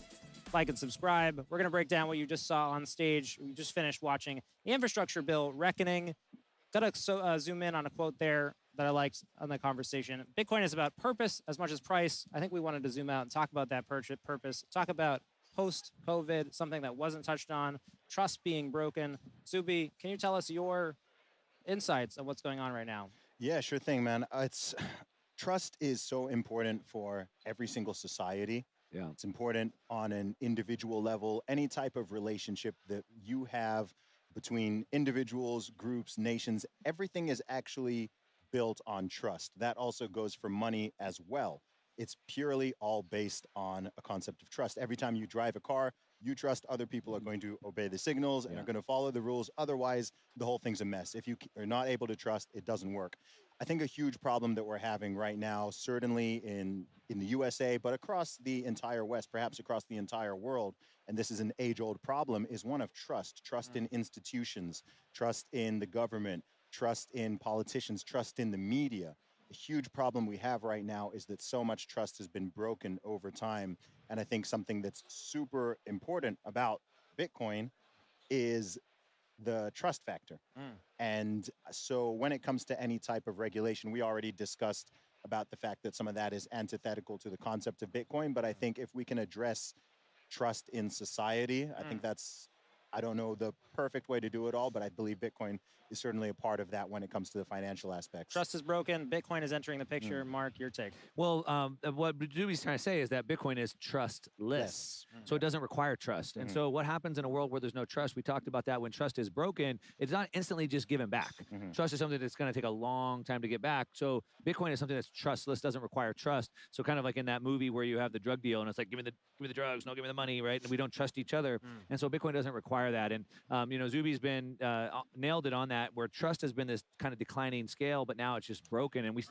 Like and subscribe. We're going to break down what you just saw on stage. We just finished watching the infrastructure bill, Reckoning. Got to zoom in on a quote there that I liked on the conversation. Bitcoin is about purpose as much as price. I think we wanted to zoom out and talk about that purpose, talk about post-COVID, something that wasn't touched on, trust being broken. Zuby, can you tell us your insights of what's going on right now? Yeah, sure thing, man. Trust is so important for every single society. Yeah. It's important on an individual level. Any type of relationship that you have between individuals, groups, nations, everything is actually built on trust. That also goes for money as well. It's purely all based on a concept of trust. Every time you drive a car, you trust other people are going to obey the signals and are going to follow the rules. Otherwise, the whole thing's a mess. If you are not able to trust, it doesn't work. I think a huge problem that we're having right now, certainly in the USA, but across the entire West, perhaps across the entire world, and this is an age-old problem, is one of trust. Trust in institutions, trust in the government, trust in politicians, trust in the media. A huge problem we have right now is that so much trust has been broken over time. And I think something that's super important about Bitcoin is the trust factor. And so when it comes to any type of regulation, we already discussed about the fact that some of that is antithetical to the concept of Bitcoin. But I think if we can address trust in society, I think that's, I don't know the perfect way to do it all, but I believe Bitcoin is certainly a part of that when it comes to the financial aspects. Trust is broken. Bitcoin is entering the picture. Mark, your take. Well, what Juby's trying to say is that Bitcoin is trustless. So it doesn't require trust. And so what happens in a world where there's no trust, we talked about that when trust is broken, it's not instantly just given back. Trust is something that's going to take a long time to get back. So Bitcoin is something that's trustless, doesn't require trust. So kind of like in that movie where you have the drug deal and it's like, give me the drugs, no, give me the money, right? And we don't trust each other. And so Bitcoin doesn't require that. And, you know, Zuby's been nailed it on that, where trust has been this kind of declining scale, but now it's just broken. And we,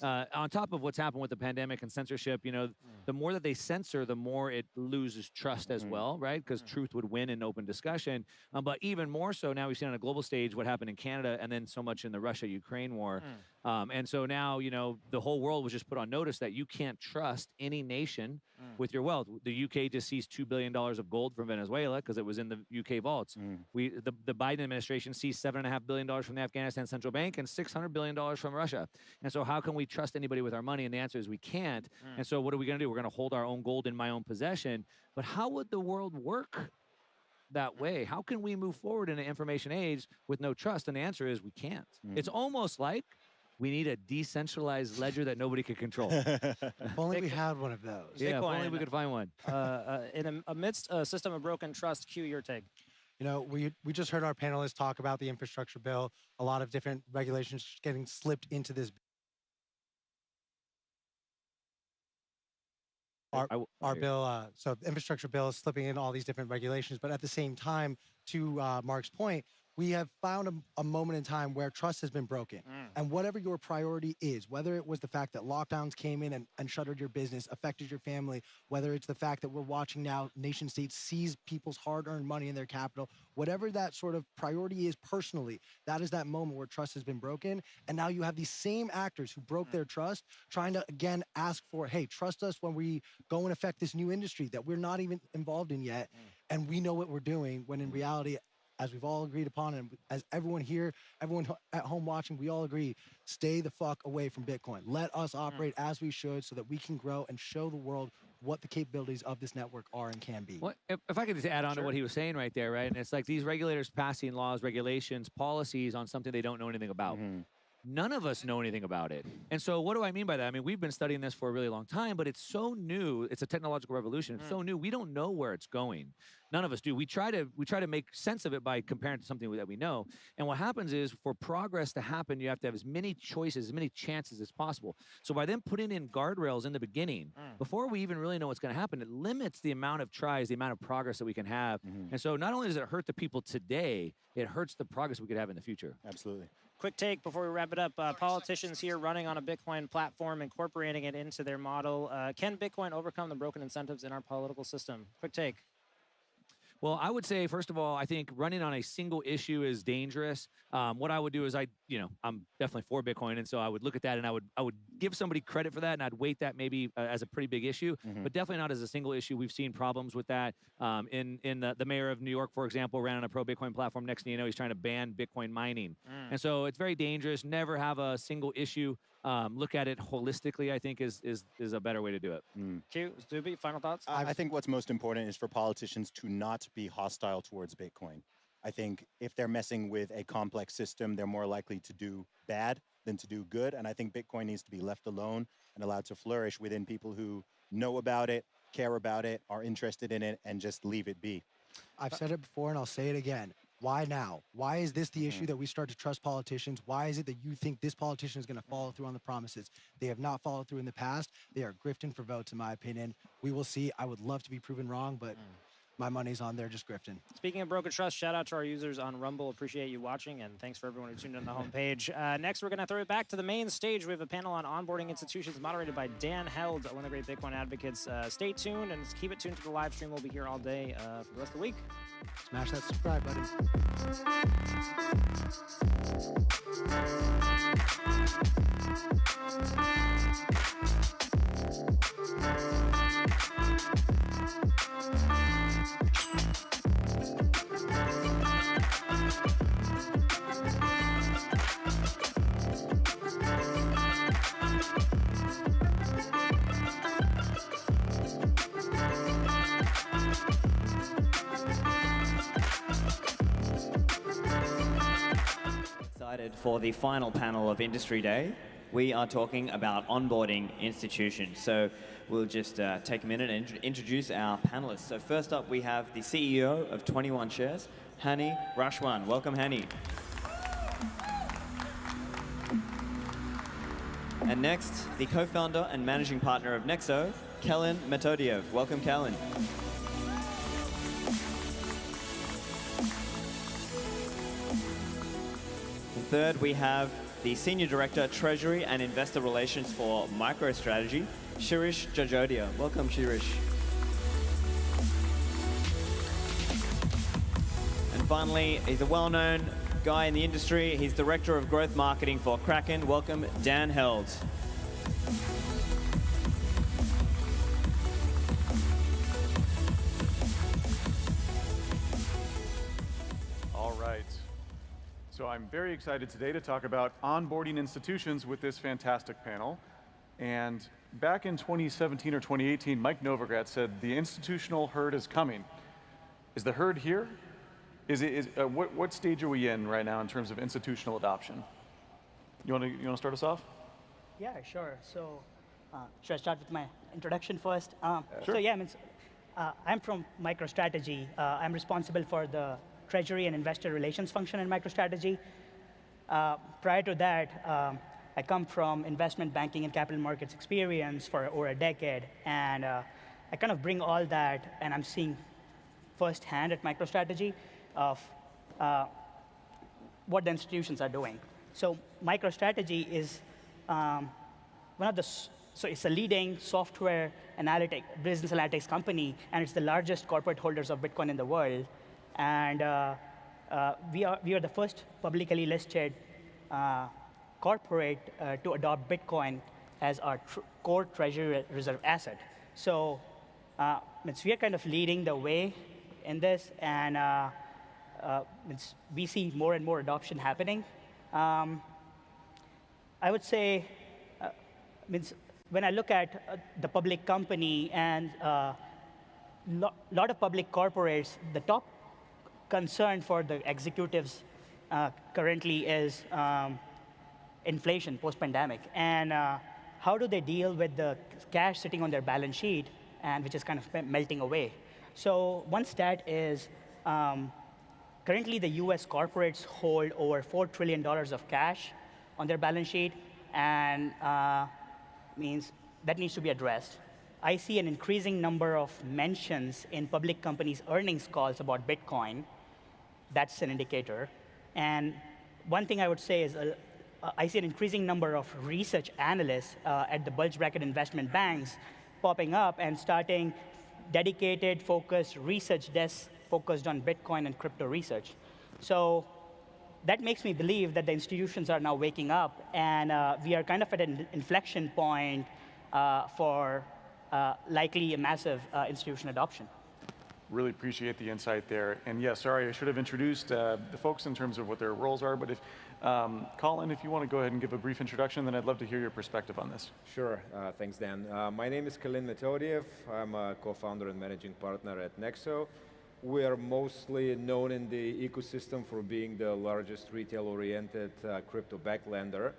on top of what's happened with the pandemic and censorship, you know, the more that they censor, the more it loses trust as well, right? Because truth would win in open discussion. But even more so now we've seen on a global stage what happened in Canada and then so much in the Russia-Ukraine war. And so now, you know, the whole world was just put on notice that you can't trust any nation with your wealth. The UK just seized $2 billion of gold from Venezuela because it was in the UK vaults. The Biden administration seized $7.5 billion from the Afghanistan Central Bank and $600 billion from Russia. And so how can we trust anybody with our money? And the answer is we can't. And so what are we going to do? We're going to hold our own gold in my own possession. But how would the world work that way? How can we move forward in an information age with no trust? And the answer is we can't. It's almost like we need a decentralized ledger that nobody could control. If only we had one of those. Yeah, if only we could find one. Amidst a system of broken trust, Q, your take. You know, we just heard our panelists talk about the infrastructure bill, a lot of different regulations getting slipped into this. Our bill, so the infrastructure bill is slipping in all these different regulations, but at the same time, to Mark's point, we have found a moment in time where trust has been broken. And whatever your priority is, whether it was the fact that lockdowns came in and shuttered your business, affected your family, whether it's the fact that we're watching now nation states seize people's hard-earned money in their capital, whatever that sort of priority is personally, that is that moment where trust has been broken. And now you have these same actors who broke their trust trying to, again, ask for, hey, trust us when we go and affect this new industry that we're not even involved in yet. And we know what we're doing, when in reality, as we've all agreed upon, and as everyone here, everyone at home watching, we all agree, stay the fuck away from Bitcoin. Let us operate as we should so that we can grow and show the world what the capabilities of this network are and can be. Well, if I could just add on to what he was saying right there, right? And it's like these regulators passing laws, regulations, policies on something they don't know anything about. None of us know anything about it. And so what do I mean by that? I mean, we've been studying this for a really long time, but it's so new. It's a technological revolution. It's so new. We don't know where it's going. None of us do. We try to make sense of it by comparing to something that we know. And what happens is, for progress to happen, you have to have as many choices, as many chances as possible. So by them putting in guardrails in the beginning, before we even really know what's going to happen, it limits the amount of tries, the amount of progress that we can have. And so not only does it hurt the people today, it hurts the progress we could have in the future. Absolutely. Quick take before we wrap it up. Politicians here running on a Bitcoin platform, incorporating it into their model. Can Bitcoin overcome the broken incentives in our political system? Quick take. Well, I would say, first of all, I think running on a single issue is dangerous. What I would do is I'm definitely for Bitcoin, and so I would look at that and I would give somebody credit for that, and I'd weight that maybe as a pretty big issue, but definitely not as a single issue. We've seen problems with that. In the mayor of New York, for example, ran on a pro-Bitcoin platform. Next thing you know, he's trying to ban Bitcoin mining. And so it's very dangerous. Never have a single issue. Look at it holistically, I think, is a better way to do it. Q, Zuby, final thoughts? I think what's most important is for politicians to not be hostile towards Bitcoin. I think if they're messing with a complex system, they're more likely to do bad than to do good. And I think Bitcoin needs to be left alone and allowed to flourish within people who know about it, care about it, are interested in it, and just leave it be. I've said it before and I'll say it again. Why now? Why is this the issue that we start to trust politicians? Why is it that you think this politician is going to follow through on the promises? They have not followed through in the past. They are grifting for votes, in my opinion. We will see. I would love to be proven wrong, but my money's on there just grifting. Speaking of broken trust, shout out to our users on Rumble. Appreciate you watching, and thanks for everyone who tuned in on the homepage. Next, we're going to throw it back to the main stage. We have a panel on onboarding institutions moderated by Dan Held, one of the great Bitcoin advocates. Stay tuned and keep it tuned to the live stream. We'll be here all day for the rest of the week. Smash that subscribe button. Excited for the final panel of Industry Day. We are talking about onboarding institutions. So we'll just take a minute and introduce our panelists. So first up, we have the CEO of 21 Shares, Hani Rashwan. Welcome, Hani. And next, the co-founder and managing partner of Nexo, Kellen Metodiev. Welcome, Kellen. And third, we have the Senior Director, Treasury and Investor Relations for MicroStrategy, Shirish Jajodia. Welcome, Shirish. And finally, he's a well-known guy in the industry. He's Director of Growth Marketing for Kraken. Welcome, Dan Held. All right. So I'm very excited today to talk about onboarding institutions with this fantastic panel. And back in 2017 or 2018, Mike Novogratz said, the institutional herd is coming. Is the herd here? What stage are we in right now in terms of institutional adoption? You want to start us off? Yeah, sure. So should I start with my introduction first? Sure. So yeah, I'm from MicroStrategy. I'm responsible for the Treasury and Investor Relations function in MicroStrategy. Prior to that, I come from investment banking and capital markets experience for over a decade. And I kind of bring all that, and I'm seeing firsthand at MicroStrategy of what the institutions are doing. So MicroStrategy is so it's a leading software business analytics company, and it's the largest corporate holders of Bitcoin in the world. And we are the first publicly listed corporate to adopt Bitcoin as our core treasury reserve asset. So we are kind of leading the way in this, and we see more and more adoption happening. I would say, when I look at the public company and lot of public corporates, the top concern for the executives currently is inflation post-pandemic, and how do they deal with the cash sitting on their balance sheet and which is kind of melting away. So one stat is currently the US corporates hold over $4 trillion of cash on their balance sheet, and means that needs to be addressed. I see an increasing number of mentions in public companies' earnings calls about Bitcoin. That's an indicator. And one thing I would say is I see an increasing number of research analysts at the bulge bracket investment banks popping up and starting dedicated, focused research desks focused on Bitcoin and crypto research. So that makes me believe that the institutions are now waking up, and we are kind of at an inflection point for likely a massive institution adoption. Really appreciate the insight there. And yeah, sorry, I should have introduced the folks in terms of what their roles are, but if, Colin, if you want to go ahead and give a brief introduction, then I'd love to hear your perspective on this. Sure, thanks, Dan. My name is Kellen Metodiev. I'm a co-founder and managing partner at Nexo. We are mostly known in the ecosystem for being the largest retail-oriented crypto-backed lender.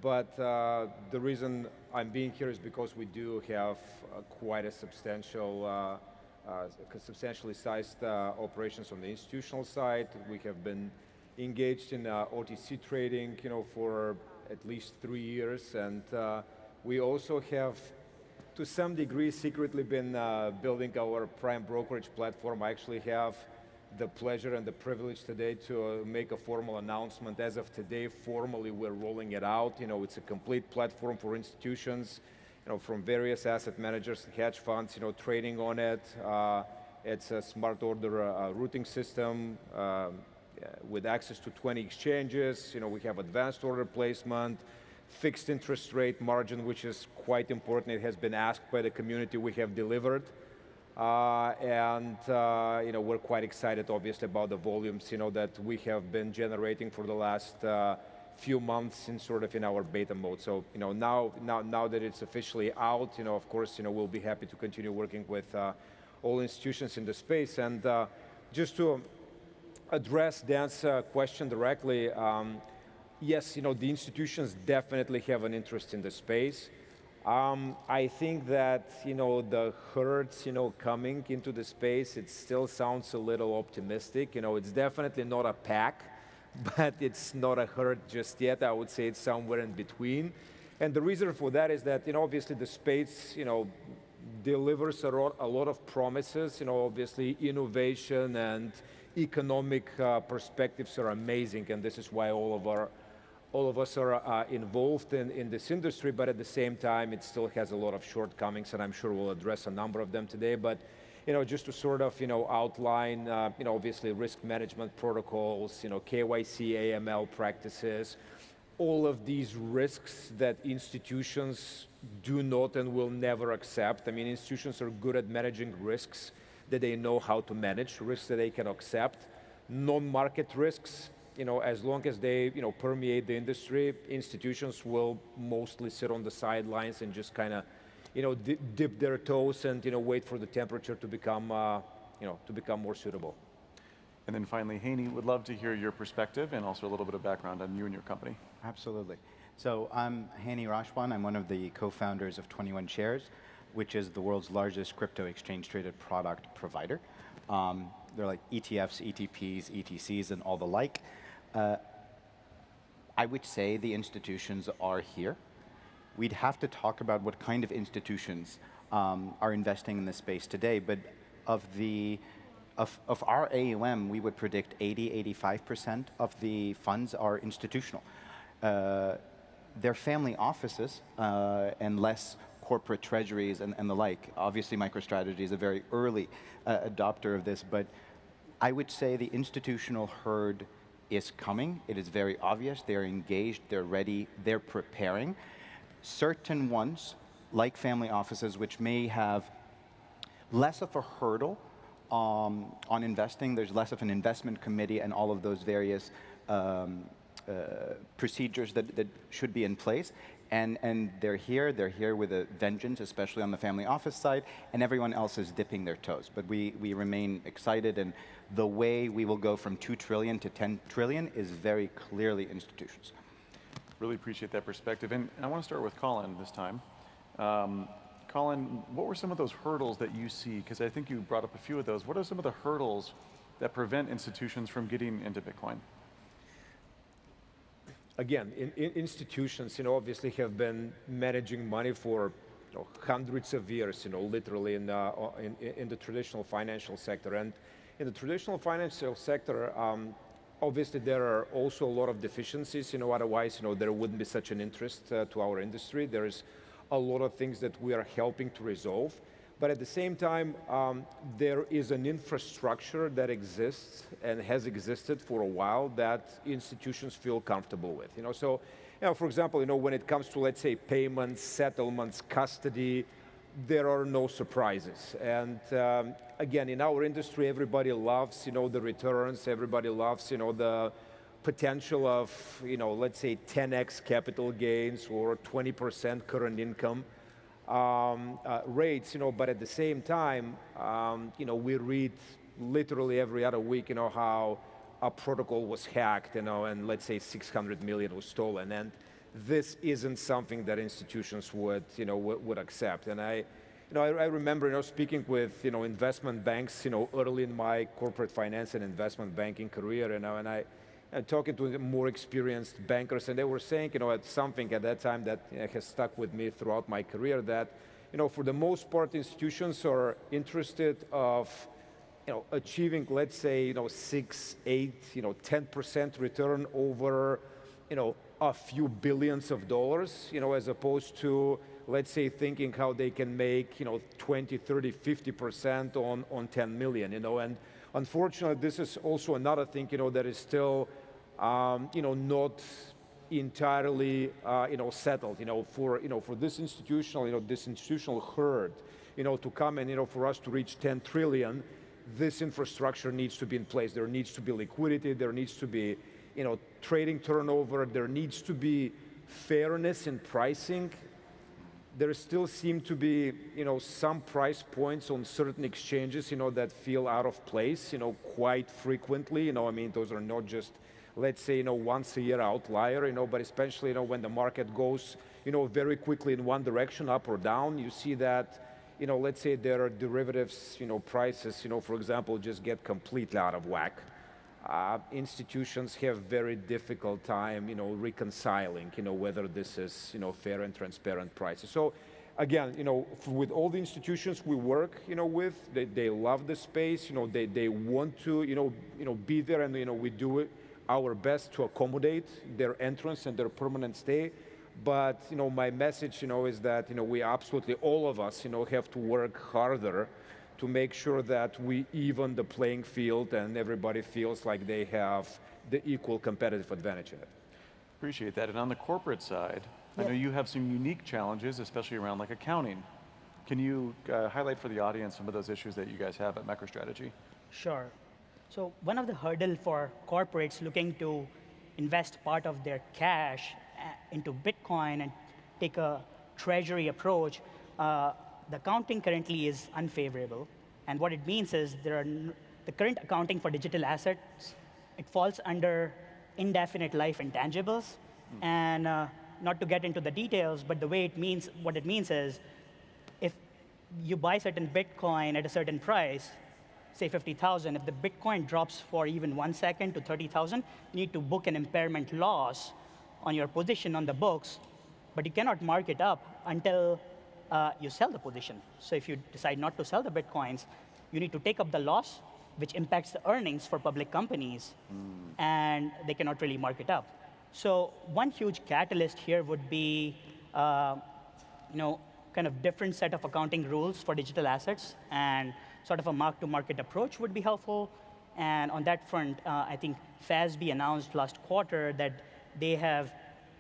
But the reason I'm being here is because we do have quite a substantial substantially sized operations on the institutional side. We have been engaged in OTC trading, for at least 3 years, and we also have, to some degree, secretly been building our prime brokerage platform. I actually have the pleasure and the privilege today to make a formal announcement. As of today, formally, we're rolling it out. It's a complete platform for institutions, from various asset managers and hedge funds, trading on it. It's a smart order routing system with access to 20 exchanges. We have advanced order placement, fixed interest rate margin, which is quite important. It has been asked by the community. We have delivered. We're quite excited, obviously, about the volumes, that we have been generating for the last few months in our beta mode. So, now that it's officially out, of course, we'll be happy to continue working with all institutions in the space. And just to address Dan's question directly, yes, the institutions definitely have an interest in the space. I think that, the herds, coming into the space, it still sounds a little optimistic. It's definitely not a pack, but it's not a herd just yet. I would say it's somewhere in between. And the reason for that is that, obviously the space, delivers a lot of promises. Obviously innovation and economic perspectives are amazing, and this is why all of us are involved in this industry, but at the same time, it still has a lot of shortcomings, and I'm sure we'll address a number of them today. But, just to sort of, outline, obviously risk management protocols, KYC, AML practices, all of these risks that institutions do not and will never accept. I mean, institutions are good at managing risks that they know how to manage, risks that they can accept, non-market risks. As long as they, permeate the industry, institutions will mostly sit on the sidelines and just kind of, dip their toes and, wait for the temperature to become, more suitable. And then finally, Haney, would love to hear your perspective and also a little bit of background on you and your company. Absolutely. So I'm Haney Rashwan. I'm one of the co-founders of 21 Shares, which is the world's largest crypto exchange-traded product provider. They're like ETFs, ETPs, ETCs, and all the like. I would say the institutions are here. We'd have to talk about what kind of institutions are investing in this space today, but of our AUM, we would predict 85% of the funds are institutional. They're family offices and less corporate treasuries and the like. Obviously, MicroStrategy is a very early adopter of this, but I would say the institutional herd is coming. It is very obvious. They're engaged, they're ready, they're preparing. Certain ones, like family offices, which may have less of a hurdle on investing, there's less of an investment committee and all of those various procedures that should be in place. And they're here with a vengeance, especially on the family office side, and everyone else is dipping their toes. But we remain excited, and the way we will go from 2 trillion to 10 trillion is very clearly institutions. Really appreciate that perspective. And I want to start with Colin this time. Colin, what were some of those hurdles that you see? Because I think you brought up a few of those. What are some of the hurdles that prevent institutions from getting into Bitcoin? Again, institutions, obviously have been managing money for hundreds of years, literally in the traditional financial sector. And in the traditional financial sector, obviously there are also a lot of deficiencies, otherwise, there wouldn't be such an interest to our industry. There is a lot of things that we are helping to resolve. But at the same time, there is an infrastructure that exists and has existed for a while that institutions feel comfortable with. So, for example, when it comes to, let's say, payments, settlements, custody, there are no surprises. And again, in our industry, everybody loves, the returns. Everybody loves, the potential of, let's say, 10x capital gains or 20% current income rates, but at the same time, we read literally every other week, how a protocol was hacked, and let's say 600 million was stolen, and this isn't something that institutions would accept. And I remember, speaking with, investment banks, early in my corporate finance and investment banking career, and talking to more experienced bankers, and they were saying, something at that time that has stuck with me throughout my career, that, for the most part, institutions are interested of, achieving, let's say, 6, 8, 10% return over, a few billions of dollars, as opposed to, let's say, thinking how they can make, 20, 30, 50% on 10 million, and unfortunately, this is also another thing, that is still, not entirely, settled, for this institutional herd, to come and, for us to reach 10 trillion, this infrastructure needs to be in place. There needs to be liquidity. There needs to be, trading turnover. There needs to be fairness in pricing. There still seem to be, some price points on certain exchanges, that feel out of place, quite frequently. I mean, those are not just, let's say, once a year outlier, but especially, when the market goes, very quickly in one direction, up or down, you see that, let's say there are derivatives, prices, for example, just get completely out of whack. Institutions have very difficult time, reconciling, whether this is, fair and transparent prices. So, again, with all the institutions we work, with, they love the space, they want to, be there, and we do our best to accommodate their entrance and their permanent stay. But, my message, is that, we absolutely, all of us, have to work harder to make sure that we even the playing field and everybody feels like they have the equal competitive advantage in it. Appreciate that. And on the corporate side, I know you have some unique challenges, especially around like accounting. Can you highlight for the audience some of those issues that you guys have at MicroStrategy? Sure. So one of the hurdles for corporates looking to invest part of their cash into Bitcoin and take a treasury approach, the accounting currently is unfavorable. And what it means is the current accounting for digital assets, it falls under indefinite life intangibles. And not to get into the details, but what it means is if you buy certain Bitcoin at a certain price, say 50,000, if the Bitcoin drops for even 1 second to 30,000, you need to book an impairment loss on your position on the books, but you cannot mark it up until you sell the position. So if you decide not to sell the Bitcoins, you need to take up the loss, which impacts the earnings for public companies, and they cannot really mark it up. So one huge catalyst here would be, kind of different set of accounting rules for digital assets, and sort of a mark-to-market approach would be helpful. And on that front, I think FASB announced last quarter that they have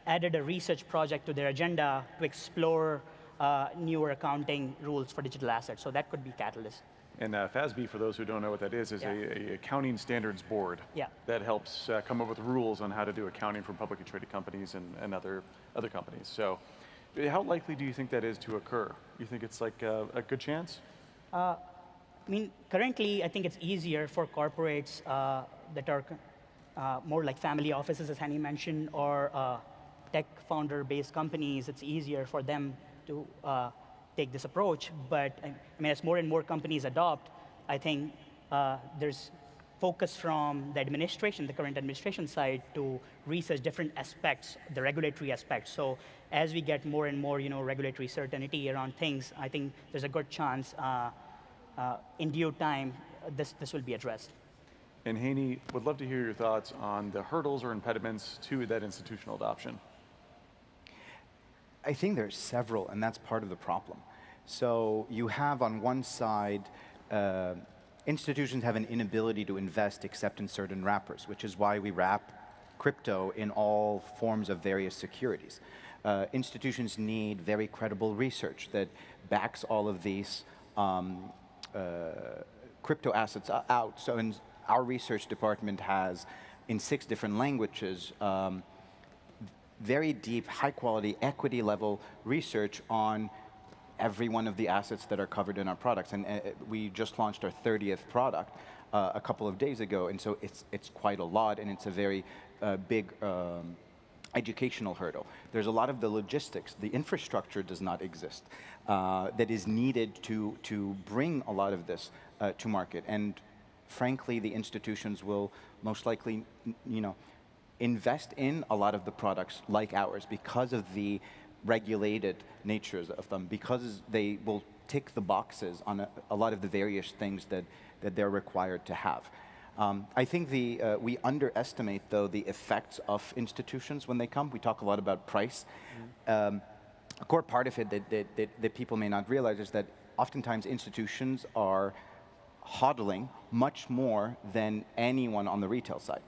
added a research project to their agenda to explore newer accounting rules for digital assets. So that could be catalyst. And FASB, for those who don't know what that is a accounting standards board that helps come up with rules on how to do accounting for publicly traded companies and other companies. So how likely do you think that is to occur? You think it's like a good chance? I mean, currently, I think it's easier for corporates that are more like family offices, as Hani mentioned, or tech founder-based companies. It's easier for them to take this approach. But I mean, as more and more companies adopt, I think there's focus from the administration, the current administration side, to research different aspects, the regulatory aspects. So as we get more and more, regulatory certainty around things, I think there's a good chance in due time this will be addressed. And Hani, would love to hear your thoughts on the hurdles or impediments to that institutional adoption. I think there's several, and that's part of the problem. So you have on one side, institutions have an inability to invest except in certain wrappers, which is why we wrap crypto in all forms of various securities. Institutions need very credible research that backs all of these crypto assets out. So our research department has, in 6 different languages, very deep, high-quality, equity-level research on every one of the assets that are covered in our products. And we just launched our 30th product a couple of days ago, and so it's quite a lot, and it's a very big educational hurdle. There's a lot of the logistics. The infrastructure does not exist that is needed to bring a lot of this to market. And frankly, the institutions will most likely, invest in a lot of the products like ours because of the regulated natures of them, because they will tick the boxes on a lot of the various things that they're required to have. I think we underestimate, though, the effects of institutions when they come. We talk a lot about price. A core part of it that people may not realize is that oftentimes institutions are hodling much more than anyone on the retail side.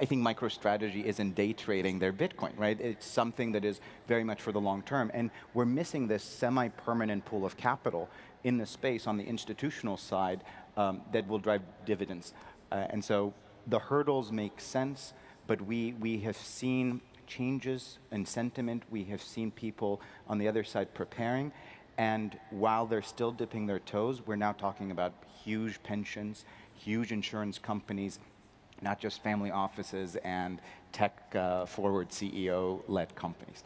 I think MicroStrategy isn't day trading their Bitcoin, right? It's something that is very much for the long term. And we're missing this semi-permanent pool of capital in the space on the institutional side that will drive dividends. And so the hurdles make sense, but we have seen changes in sentiment. We have seen people on the other side preparing. And while they're still dipping their toes, we're now talking about huge pensions, huge insurance companies, not just family offices and tech-forward CEO-led companies.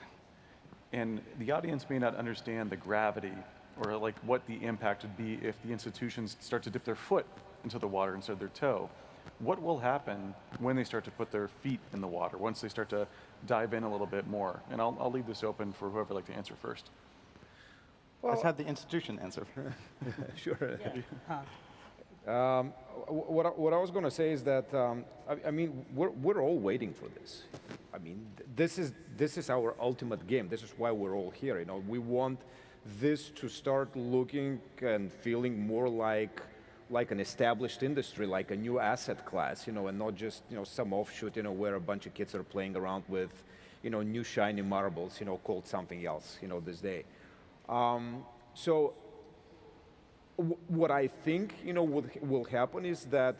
And the audience may not understand the gravity or like what the impact would be if the institutions start to dip their foot into the water instead of their toe. What will happen when they start to put their feet in the water, once they start to dive in a little bit more? And I'll leave this open for whoever would like to answer first. Well, let's have the institution answer. Sure. Yeah. What I was going to say is that I mean we're all waiting for this. I mean this is our ultimate game. This is why we're all here. We want this to start looking and feeling more like an established industry, like a new asset class, and not just some offshoot, where a bunch of kids are playing around with new shiny marbles, called something else, this day. So what I think will happen is that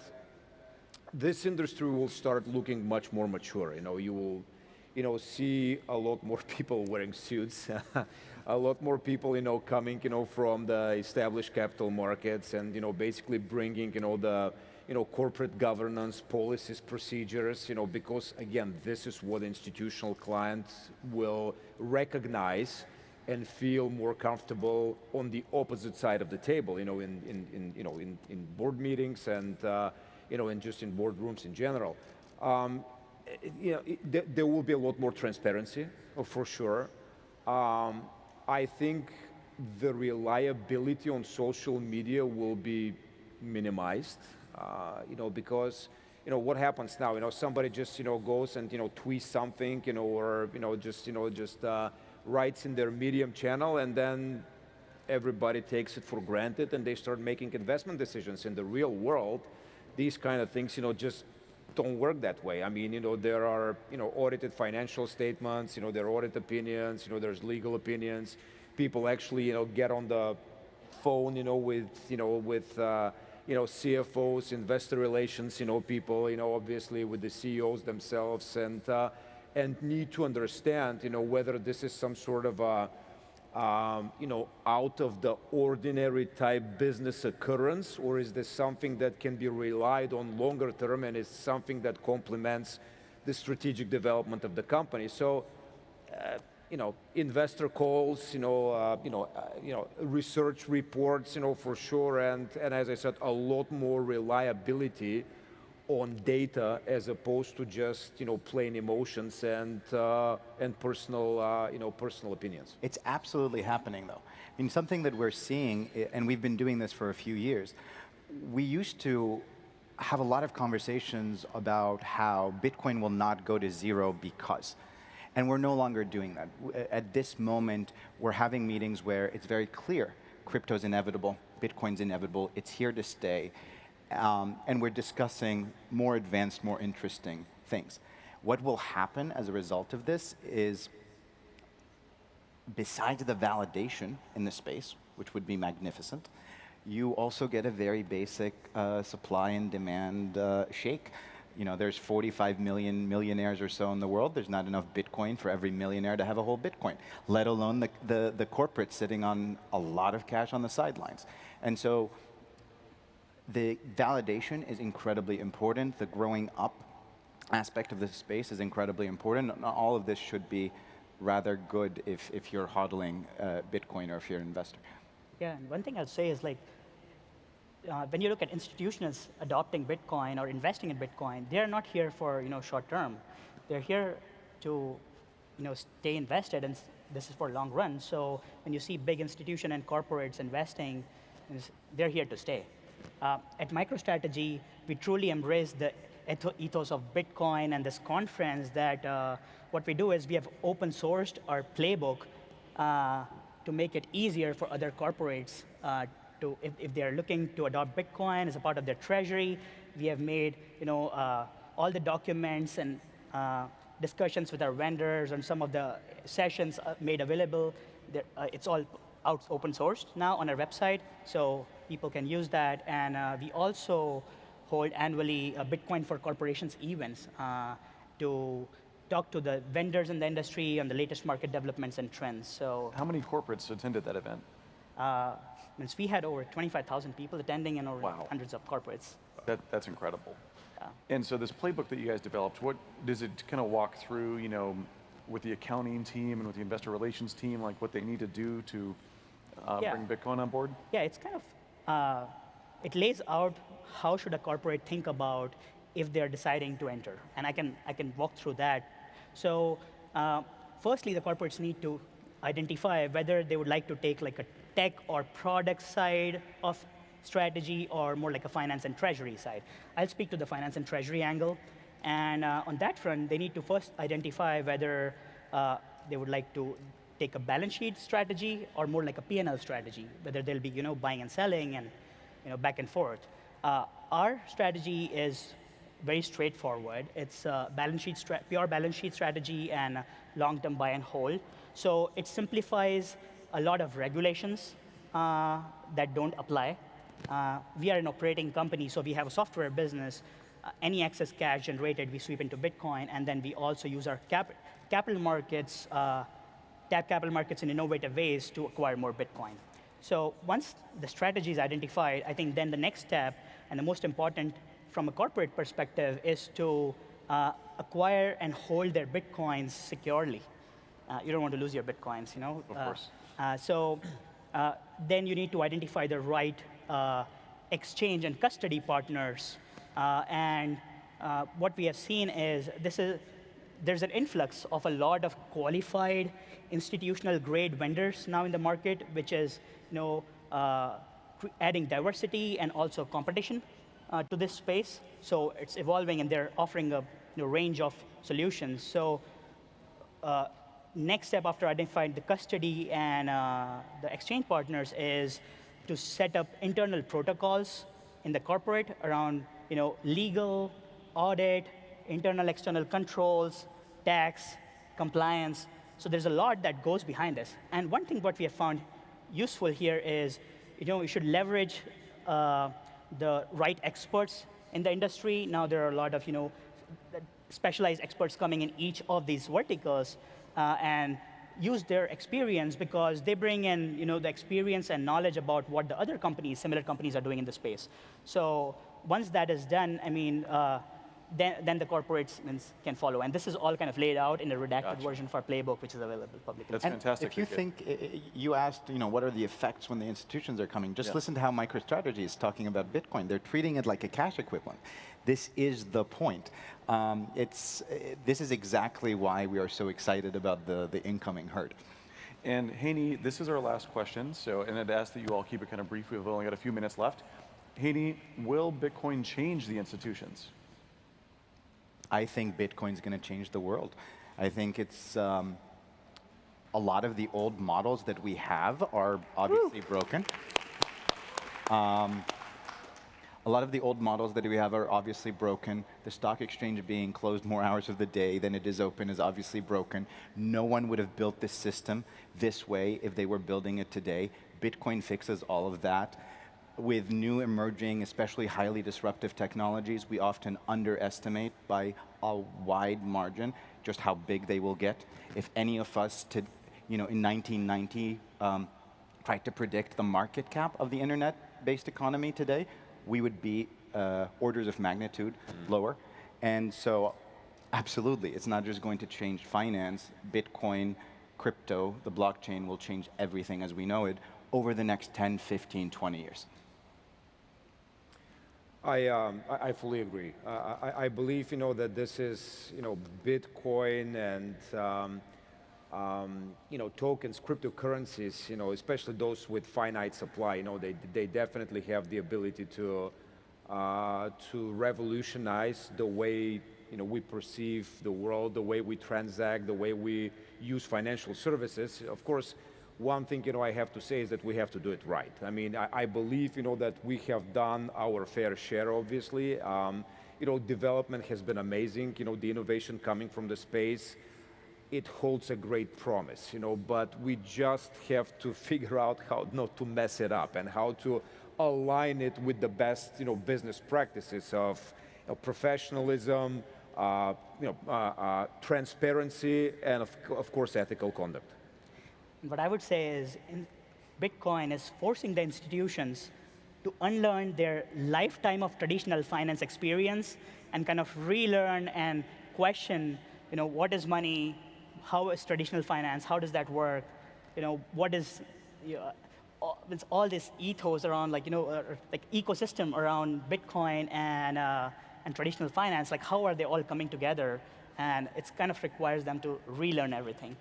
this industry will start looking much more mature. You will see a lot more people wearing suits, a lot more people coming from the established capital markets, and basically bringing the corporate governance policies, procedures, because again this is what institutional clients will recognize and feel more comfortable on the opposite side of the table, in board meetings and and just in boardrooms in general. There will be a lot more transparency, for sure. I think the reliability on social media will be minimized, because what happens now? Somebody just goes and tweets something, or just writes in their Medium channel, and then everybody takes it for granted, and they start making investment decisions. In the real world, these kind of things, just don't work that way. I mean, there are, audited financial statements, there are audit opinions, there's legal opinions. People actually, get on the phone, with CFOs, investor relations, people, obviously with the CEOs themselves, and need to understand, whether this is some sort of a, out of the ordinary type business occurrence, or is this something that can be relied on longer term and is something that complements the strategic development of the company. So, investor calls, research reports, for sure, and as I said, a lot more reliability on data as opposed to just plain emotions and personal personal opinions. It's absolutely happening, though. I mean, something that we're seeing, and we've been doing this for a few years. We used to have a lot of conversations about how Bitcoin will not go to zero because, and we're no longer doing that. At this moment, we're having meetings where it's very clear: crypto's inevitable, Bitcoin's inevitable, it's here to stay. And we're discussing more advanced, more interesting things. What will happen as a result of this is, besides the validation in the space, which would be magnificent, you also get a very basic supply and demand shake. There's 45 million millionaires or so in the world. There's not enough Bitcoin for every millionaire to have a whole Bitcoin, let alone the corporate sitting on a lot of cash on the sidelines. And so the validation is incredibly important. The growing up aspect of this space is incredibly important. Not all of this should be rather good if you're hodling Bitcoin or if you're an investor. Yeah, and one thing I'll say is like, when you look at institutions adopting Bitcoin or investing in Bitcoin, they're not here for short term. They're here to stay invested, and this is for long run. So when you see big institution and corporates investing, they're here to stay. At MicroStrategy, we truly embrace the ethos of Bitcoin and this conference that what we do is we have open sourced our playbook to make it easier for other corporates if they're looking to adopt Bitcoin as a part of their treasury. We have made all the documents and discussions with our vendors and some of the sessions made available. It's all open sourced now on our website, so people can use that. And we also hold annually Bitcoin for Corporations events to talk to the vendors in the industry on the latest market developments and trends. So, how many corporates attended that event? Means we had over 25,000 people attending and over hundreds of corporates. That's incredible. And so this playbook that you guys developed, what does it kind of walk through, with the accounting team and with the investor relations team, like what they need to do to bring Bitcoin on board? Yeah, it's kind of, it lays out how should a corporate think about if they're deciding to enter. And I can walk through that. So firstly, the corporates need to identify whether they would like to take like a tech or product side of strategy or more like a finance and treasury side. I'll speak to the finance and treasury angle. And on that front, they need to first identify whether they would like to take a balance sheet strategy or more like a P&L strategy, whether they'll be buying and selling and back and forth. Our strategy is very straightforward. It's pure balance sheet strategy and long-term buy and hold. So it simplifies a lot of regulations that don't apply. We are an operating company, so we have a software business. Any excess cash generated, we sweep into Bitcoin, and then we also use our capital markets, tap capital markets in innovative ways to acquire more Bitcoin. So once the strategy is identified, I think then the next step, and the most important from a corporate perspective, is to acquire and hold their Bitcoins securely. You don't want to lose your Bitcoins, Of course. So then you need to identify the right exchange and custody partners. And what we have seen is there's an influx of a lot of qualified institutional grade vendors now in the market, which is adding diversity and also competition to this space. So it's evolving, and they're offering a range of solutions. So next step after identifying the custody and the exchange partners is to set up internal protocols in the corporate around legal, audit, internal, external controls, tax, compliance. So there's a lot that goes behind this. And one thing what we have found useful here is, you should leverage the right experts in the industry. Now there are a lot of, specialized experts coming in each of these verticals and use their experience, because they bring in, the experience and knowledge about what the other companies, similar companies, are doing in the space. So once that is done, I mean, then the corporates can follow. And this is all kind of laid out in a redacted version of our playbook, which is available publicly. That's fantastic. If you think, you asked, what are the effects when the institutions are coming? Just listen to how MicroStrategy is talking about Bitcoin. They're treating it like a cash equivalent. This is the point. This is exactly why we are so excited about the incoming herd. And Haney, this is our last question. And I'd ask that you all keep it kind of brief. We've only got a few minutes left. Haney, will Bitcoin change the institutions? I think Bitcoin's going to change the world. I think it's a lot of the old models that we have are obviously broken. A lot of the old models that we have are obviously broken. The stock exchange being closed more hours of the day than it is open is obviously broken. No one would have built this system this way if they were building it today. Bitcoin fixes all of that. With new emerging, especially highly disruptive technologies, we often underestimate by a wide margin just how big they will get. If any of us, in 1990, tried to predict the market cap of the internet-based economy today, we would be orders of magnitude lower. And so Absolutely. It's not just going to change finance. Bitcoin, crypto, the blockchain will change everything as we know it over the next 10, 15, 20 years. I fully agree. I believe, that this is, Bitcoin and, tokens, cryptocurrencies, especially those with finite supply, they definitely have the ability to revolutionize the way, we perceive the world, the way we transact, the way we use financial services. Of course, one thing, I have to say is that we have to do it right. I mean, I believe, that we have done our fair share, obviously. Development has been amazing. The innovation coming from the space, it holds a great promise, but we just have to figure out how not to mess it up and how to align it with the best, business practices of professionalism, transparency, and of course, ethical conduct. What I would say is Bitcoin is forcing the institutions to unlearn their lifetime of traditional finance experience and kind of relearn and question, what is money, how is traditional finance, how does that work, what is, it's all this ethos around, like ecosystem around Bitcoin and traditional finance, like how are they all coming together? And it kind of requires them to relearn everything.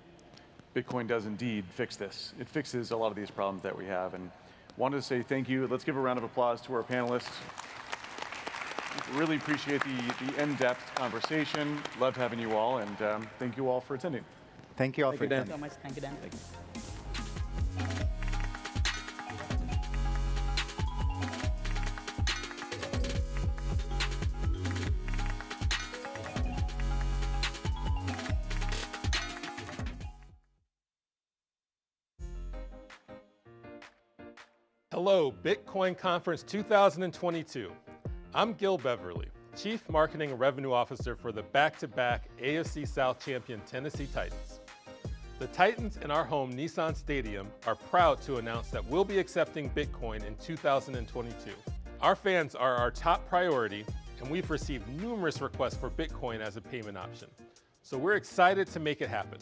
Bitcoin does indeed fix this. It fixes a lot of these problems that we have. And wanted to say thank you. Let's give a round of applause to our panelists. Really appreciate the in-depth conversation. Loved having you all, and thank you all for attending. Thank you all for attending. Thank you so much. Thank you, Dan. Thank you. Hello, Bitcoin Conference 2022. I'm Gil Beverly, Chief Marketing and Revenue Officer for the back-to-back AFC South champion Tennessee Titans. The Titans in our home Nissan Stadium are proud to announce that we'll be accepting Bitcoin in 2022. Our fans are our top priority, and we've received numerous requests for Bitcoin as a payment option. So we're excited to make it happen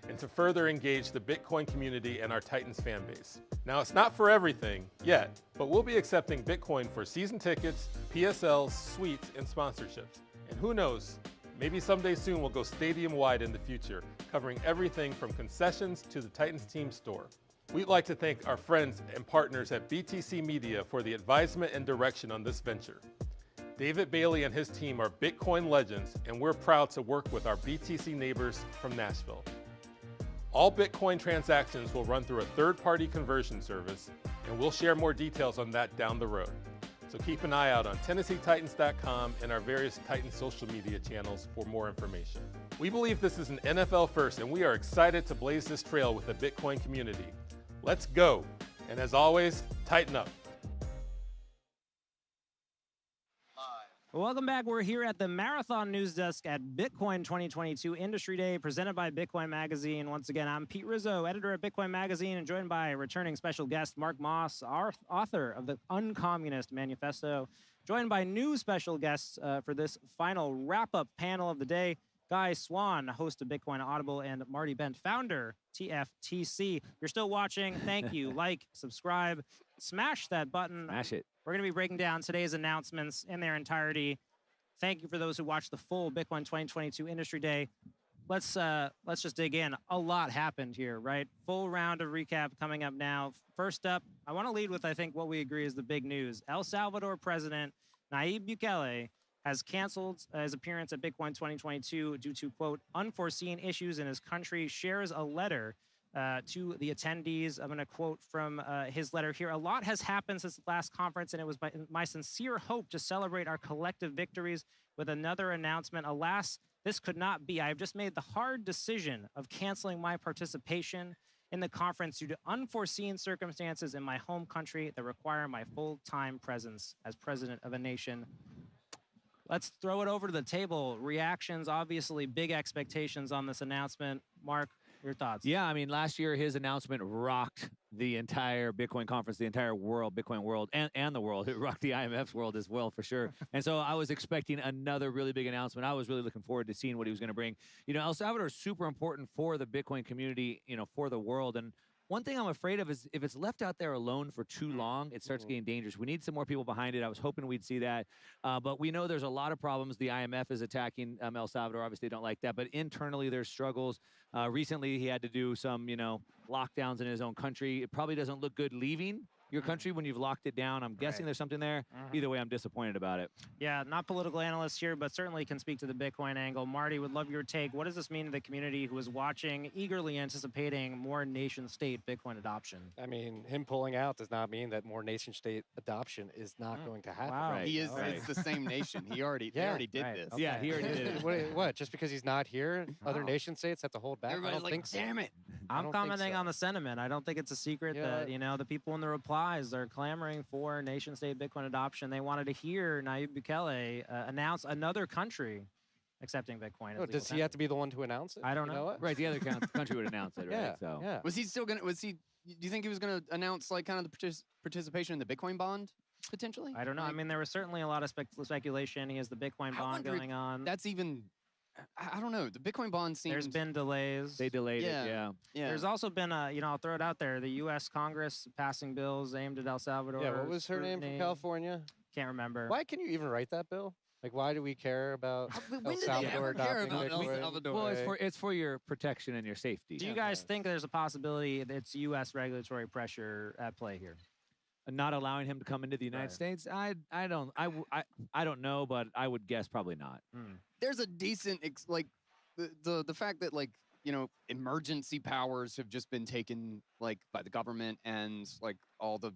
and to further engage the Bitcoin community and our Titans fan base. Now, it's not for everything yet, but we'll be accepting Bitcoin for season tickets, PSLs, suites, and sponsorships. And who knows, maybe someday soon we'll go stadium-wide in the future, covering everything from concessions to the Titans team store. We'd like to thank our friends and partners at BTC Media for the advisement and direction on this venture. David Bailey and his team are Bitcoin legends, and we're proud to work with our BTC neighbors from Nashville. All Bitcoin transactions will run through a third-party conversion service, and we'll share more details on that down the road. So keep an eye out on TennesseeTitans.com and our various Titans social media channels for more information. We believe this is an NFL first, and we are excited to blaze this trail with the Bitcoin community. Let's go. And as always, tighten up. Welcome back. We're here at the Marathon News Desk at Bitcoin 2022 Industry Day, presented by Bitcoin Magazine. Once again, I'm Pete Rizzo, editor at Bitcoin Magazine, and joined by returning special guest Mark Moss, our author of the Uncommunist Manifesto, joined by new special guests for this final wrap-up panel of the day. Guy Swan, host of Bitcoin Audible, and Marty Bent, founder, TFTC. If you're still watching, thank you. Like, subscribe, smash that button. Smash it. We're going to be breaking down today's announcements in their entirety. Thank you for those who watched the full Bitcoin 2022 Industry Day. Let's just dig in. A lot happened here, right? Full round of recap coming up now. First up, I want to lead with, I think, what we agree is the big news. El Salvador President Nayib Bukele has canceled his appearance at Bitcoin 2022 due to, quote, unforeseen issues in his country, shares a letter to the attendees. I'm going to quote from his letter here. A lot has happened since the last conference, and it was my sincere hope to celebrate our collective victories with another announcement. Alas, this could not be. I have just made the hard decision of canceling my participation in the conference due to unforeseen circumstances in my home country that require my full-time presence as president of a nation. Let's throw it over to the table. Reactions, obviously, big expectations on this announcement. Mark, your thoughts? Yeah, I mean, last year his announcement rocked the entire Bitcoin conference, the entire world, Bitcoin world, and the world. It rocked the IMF's world as well, for sure. And so I was expecting another really big announcement. I was really looking forward to seeing what he was going to bring. You know, El Salvador is super important for the Bitcoin community, you know, for the world. And one thing I'm afraid of is if it's left out there alone for too long, it starts getting dangerous. We need some more people behind it. I was hoping we'd see that. But we know there's a lot of problems. The IMF is attacking El Salvador. Obviously, they don't like that. But internally, there's struggles. Recently, he had to do some, you know, lockdowns in his own country. It probably doesn't look good leaving your country when you've locked it down. I'm guessing there's something there. Either way, I'm disappointed about it. Yeah, not political analyst here, but certainly can speak to the Bitcoin angle. Marty, would love your take. What does this mean to the community who is watching, eagerly anticipating more nation-state Bitcoin adoption? I mean, him pulling out does not mean that more nation-state adoption is not going to happen. Wow. He is. It's the same nation. He already did this. Okay. Yeah, he already did it. What? Just because he's not here, other nation-states have to hold back? Everybody's I don't like, think so. damn it. I'm commenting on the sentiment. I don't think it's a secret that, you know, the people in the replies, they're clamoring for nation-state Bitcoin adoption. They wanted to hear Nayib Bukele announce another country accepting Bitcoin. Oh, does he have to be the one to announce it? I don't know. Right, the other country would announce it, right? Yeah, So. yeah. Was he still gonna? Do you think he was gonna announce like kind of the participation in the Bitcoin bond potentially? I don't know. I mean, there was certainly a lot of speculation. He has the Bitcoin bond going on. That's even. I don't know. The Bitcoin bond seems. There's been delays. They delayed it, yeah. There's also been, you know, I'll throw it out there, the U.S. Congress passing bills aimed at El Salvador. Yeah, what was her name from California? Can't remember. Why can you even write that bill? Like, why do we care about El Salvador adopting Bitcoin? Well, it's for your protection and your safety. Do you guys think there's a possibility that it's U.S. regulatory pressure at play here? Not allowing him to come into the United States? I don't know, but I would guess probably not. There's a decent the fact that like, you know, emergency powers have just been taken like by the government and like all the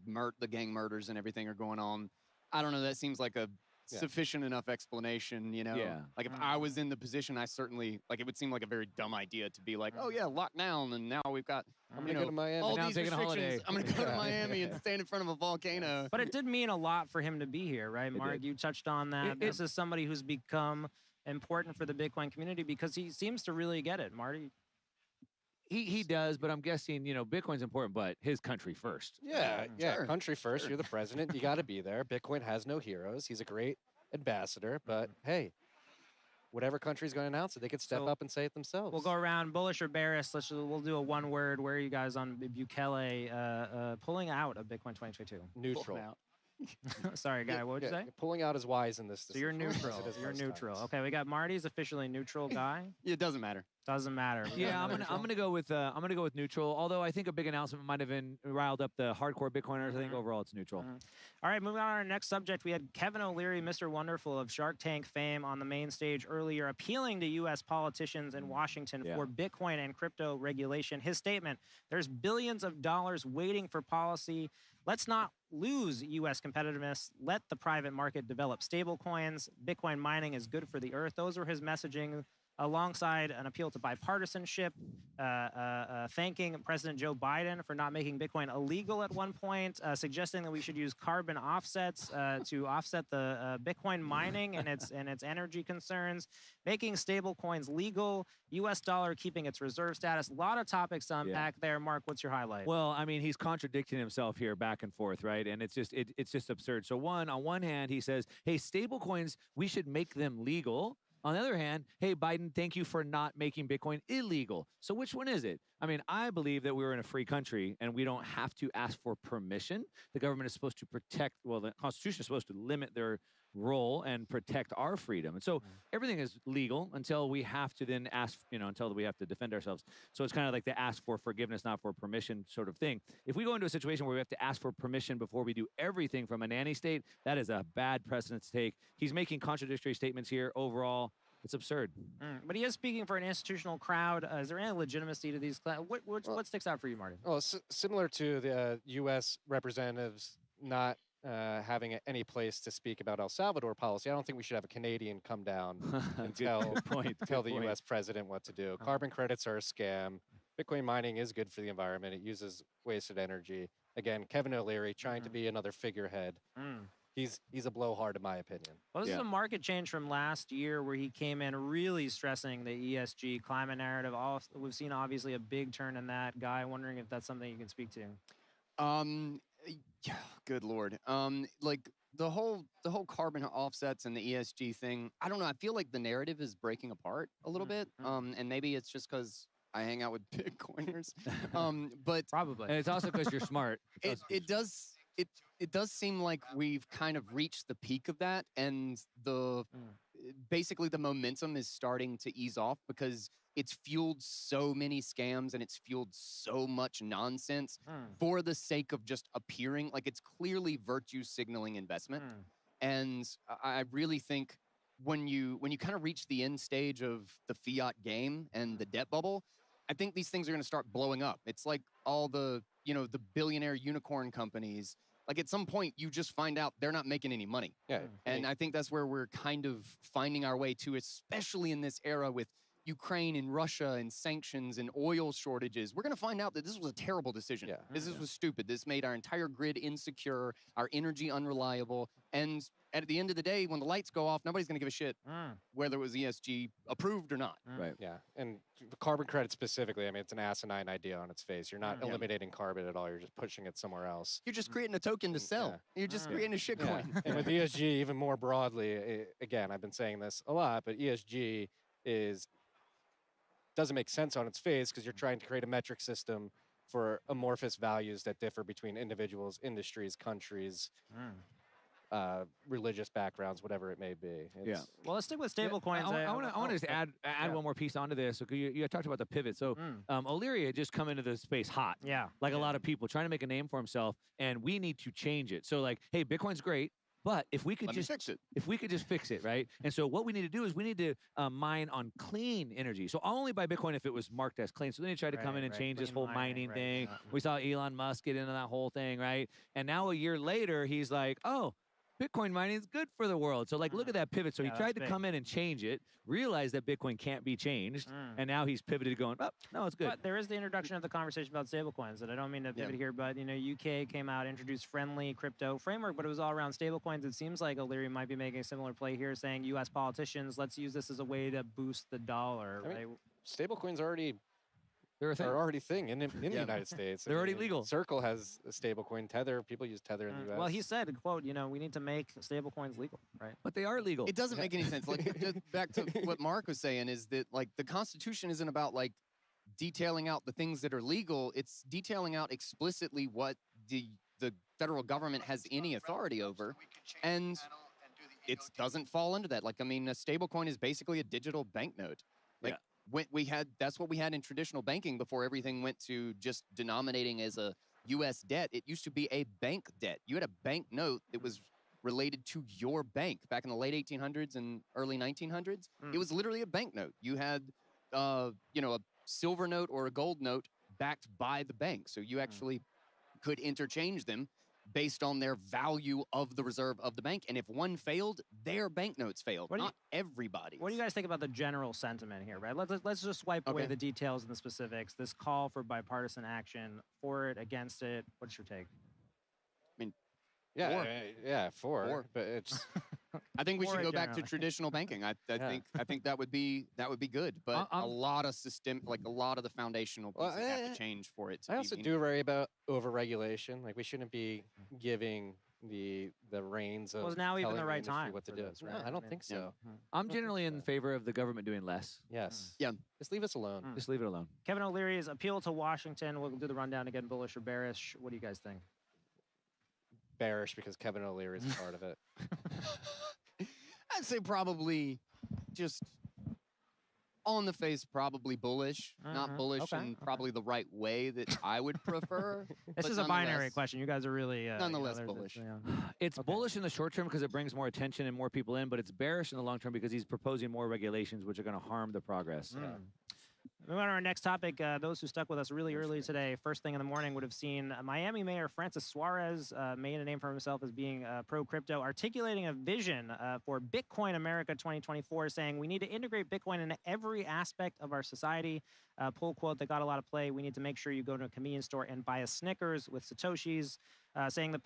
gang murders and everything are going on. I don't know. That seems like a sufficient enough explanation, you know? Yeah. Like if I was in the position, I certainly like it would seem like a very dumb idea to be like, oh yeah, lockdown, and now we've got I'm gonna go to Miami. all Now these taking a restrictions. holiday. I'm gonna go to Miami and stand in front of a volcano. But it did mean a lot for him to be here, right, Mark? You touched on that. This is somebody who's become important for the Bitcoin community because he seems to really get it, Marty. He does, but I'm guessing, you know, Bitcoin's important, but his country first. Yeah, Sure. country first. You're the president. You got to be there. Bitcoin has no heroes. He's a great ambassador, but hey, whatever country's going to announce it, they could step up and say it themselves. We'll go around bullish or bearish. We'll do a one word. Where are you guys on Bukele pulling out of Bitcoin 2022? Neutral. Sorry, guy. What would you say? Pulling out is wise in this. So you're neutral. You're neutral. Okay, we got Marty's officially neutral guy. It doesn't matter. Doesn't matter. Yeah, I'm gonna go with neutral. Although I think a big announcement might have been riled up the hardcore Bitcoiners. I think overall it's neutral. All right, moving on to our next subject. We had Kevin O'Leary, Mr. Wonderful of Shark Tank fame, on the main stage earlier, appealing to U.S. politicians in Washington for Bitcoin and crypto regulation. His statement: "There's billions of dollars waiting for policy. Let's not lose U.S. competitiveness. Let the private market develop stablecoins. Bitcoin mining is good for the earth." Those were his messaging, alongside an appeal to bipartisanship, thanking President Joe Biden for not making Bitcoin illegal at one point, suggesting that we should use carbon offsets to offset the Bitcoin mining and its energy concerns, making stable coins legal, U.S. dollar keeping its reserve status. A lot of topics to unpack there. Mark, what's your highlight? Well, I mean, he's contradicting himself here back and forth, right? And it's just absurd. So on one hand, he says, hey, stable coins, we should make them legal. On the other hand, hey, Biden, thank you for not making Bitcoin illegal. So which one is it? I mean, I believe that we're in a free country and we don't have to ask for permission. The government is supposed to protect, well, the Constitution is supposed to limit their role and protect our freedom. And so everything is legal until we have to then ask, until we have to defend ourselves. So it's kind of like the ask for forgiveness, not for permission sort of thing. If we go into a situation where we have to ask for permission before we do everything from a nanny state, that is a bad precedent to take. He's making contradictory statements here. Overall, it's absurd. But he is speaking for an institutional crowd. Is there any legitimacy to these? What sticks out for you, Marty? Well, similar to the U.S. representatives not having any place to speak about El Salvador policy, I don't think we should have a Canadian come down and tell the U.S. president what to do. Carbon credits are a scam. Bitcoin mining is good for the environment. It uses wasted energy. Again, Kevin O'Leary trying to be another figurehead. He's a blowhard, in my opinion. Well, this is a market change from last year where he came in really stressing the ESG climate narrative. We've seen, obviously, a big turn in that. Guy, wondering if that's something you can speak to. Yeah, good lord. Like the whole carbon offsets and the ESG thing. I don't know. I feel like the narrative is breaking apart a little bit. And maybe it's just because I hang out with Bitcoiners. But probably. And it's also because you're smart. It does seem like we've kind of reached the peak of that, and basically the momentum is starting to ease off because it's fueled so many scams and it's fueled so much nonsense for the sake of just appearing like it's clearly virtue signaling investment. And I really think when you kind of reach the end stage of the fiat game and the debt bubble, I think these things are going to start blowing up. It's like all the the billionaire unicorn companies. Like at some point, you just find out they're not making any money. Yeah. And I think that's where we're kind of finding our way to, especially in this era with Ukraine and Russia and sanctions and oil shortages. We're going to find out that this was a terrible decision. This was stupid. This made our entire grid insecure, our energy unreliable. And at the end of the day, when the lights go off, nobody's going to give a shit whether it was ESG approved or not. Right. Yeah. And the carbon credit specifically, I mean, it's an asinine idea on its face. You're not eliminating carbon at all. You're just pushing it somewhere else. You're just creating a token to sell. You're just creating a shit coin. And with ESG, even more broadly, again, I've been saying this a lot, but ESG doesn't make sense on its face because you're trying to create a metric system for amorphous values that differ between individuals, industries, countries, religious backgrounds, whatever it may be. Well, let's stick with stablecoins. I want to just add one more piece onto this. So you talked about the pivot. So O'Leary had just come into this space hot. Yeah. Like a lot of people trying to make a name for himself, and we need to change it. So like, hey, Bitcoin's great. But if we could just fix it, right? And so what we need to do is we need to mine on clean energy. So I'll only buy Bitcoin if it was marked as clean. So then he tried to come in and change this whole mining thing. We saw Elon Musk get into that whole thing, right? And now a year later, he's like, oh, Bitcoin mining is good for the world. So like, look at that pivot. So he tried to come in and change it, realized that Bitcoin can't be changed, and now he's pivoted going, oh, no, it's good. But there is the introduction of the conversation about stablecoins, and I don't mean to pivot here, but UK came out, introduced friendly crypto framework, but it was all around stablecoins. It seems like O'Leary might be making a similar play here, saying U.S. politicians, let's use this as a way to boost the dollar. I mean, stablecoins are already a thing in the United States. They're already legal. Circle has a stablecoin. Tether, people use Tether in the U.S. Well, he said, quote, we need to make stablecoins legal, right? But they are legal. It doesn't make any sense. Like, just back to what Mark was saying is that, like, the Constitution isn't about, like, detailing out the things that are legal. It's detailing out explicitly what the federal government has any authority over. And it doesn't fall under that. Like, I mean, a stablecoin is basically a digital banknote. Like, that's what we had in traditional banking before everything went to just denominating as a U.S. debt. It used to be a bank debt. You had a bank note that was related to your bank back in the late 1800s and early 1900s. It was literally a bank note. You had, a silver note or a gold note backed by the bank. So you actually could interchange them based on their value of the reserve of the bank. And if one failed, their banknotes failed, not everybody. What do you guys think about the general sentiment here, right? Let's just wipe away the details and the specifics. This call for bipartisan action, for it, against it. What's your take? I mean, for. But it's. I think we should go back to traditional banking. I think that would be good. But a lot of a lot of the foundational pieces have to change for it. I also do worry about overregulation. Like, we shouldn't be giving the reins of. Was now even the right time what to do? No, I don't think so. I'm generally in favor of the government doing less. Yes. Yeah. Just leave us alone. Just leave it alone. Kevin O'Leary's appeal to Washington. We'll do the rundown again. Bullish or bearish? What do you guys think? Bearish, because Kevin O'Leary is part of it. I'd say probably just on the face, probably bullish. Not bullish in probably the right way that I would prefer. This is a binary question. You guys are really nonetheless bullish. It's bullish in the short term because it brings more attention and more people in, but it's bearish in the long term because he's proposing more regulations, which are going to harm the progress. Moving on to our next topic, those who stuck with us really early today, first thing in the morning, would have seen Miami Mayor Francis Suarez made a name for himself as being pro-crypto, articulating a vision for Bitcoin America 2024, saying we need to integrate Bitcoin into every aspect of our society. Pull quote that got a lot of play: we need to make sure you go to a convenience store and buy a Snickers with Satoshis, saying the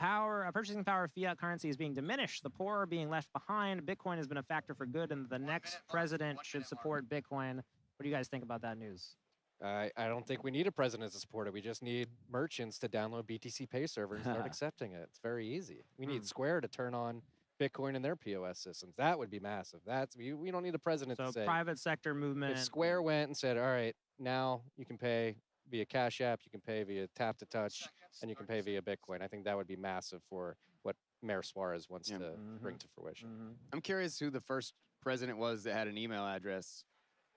purchasing power of fiat currency is being diminished, the poor are being left behind, Bitcoin has been a factor for good, and the next president should support Bitcoin. What do you guys think about that news? I don't think we need a president to support it. We just need merchants to download BTC Pay Server and start accepting it. It's very easy. We need Square to turn on Bitcoin in their POS systems. That would be massive. We don't need a president to say. So private sector movement. If Square went and said, all right, now you can pay via Cash App, you can pay via Tap to Touch, and you can pay via Bitcoin. I think that would be massive for what Mayor Suarez wants to bring to fruition. I'm curious who the first president was that had an email address,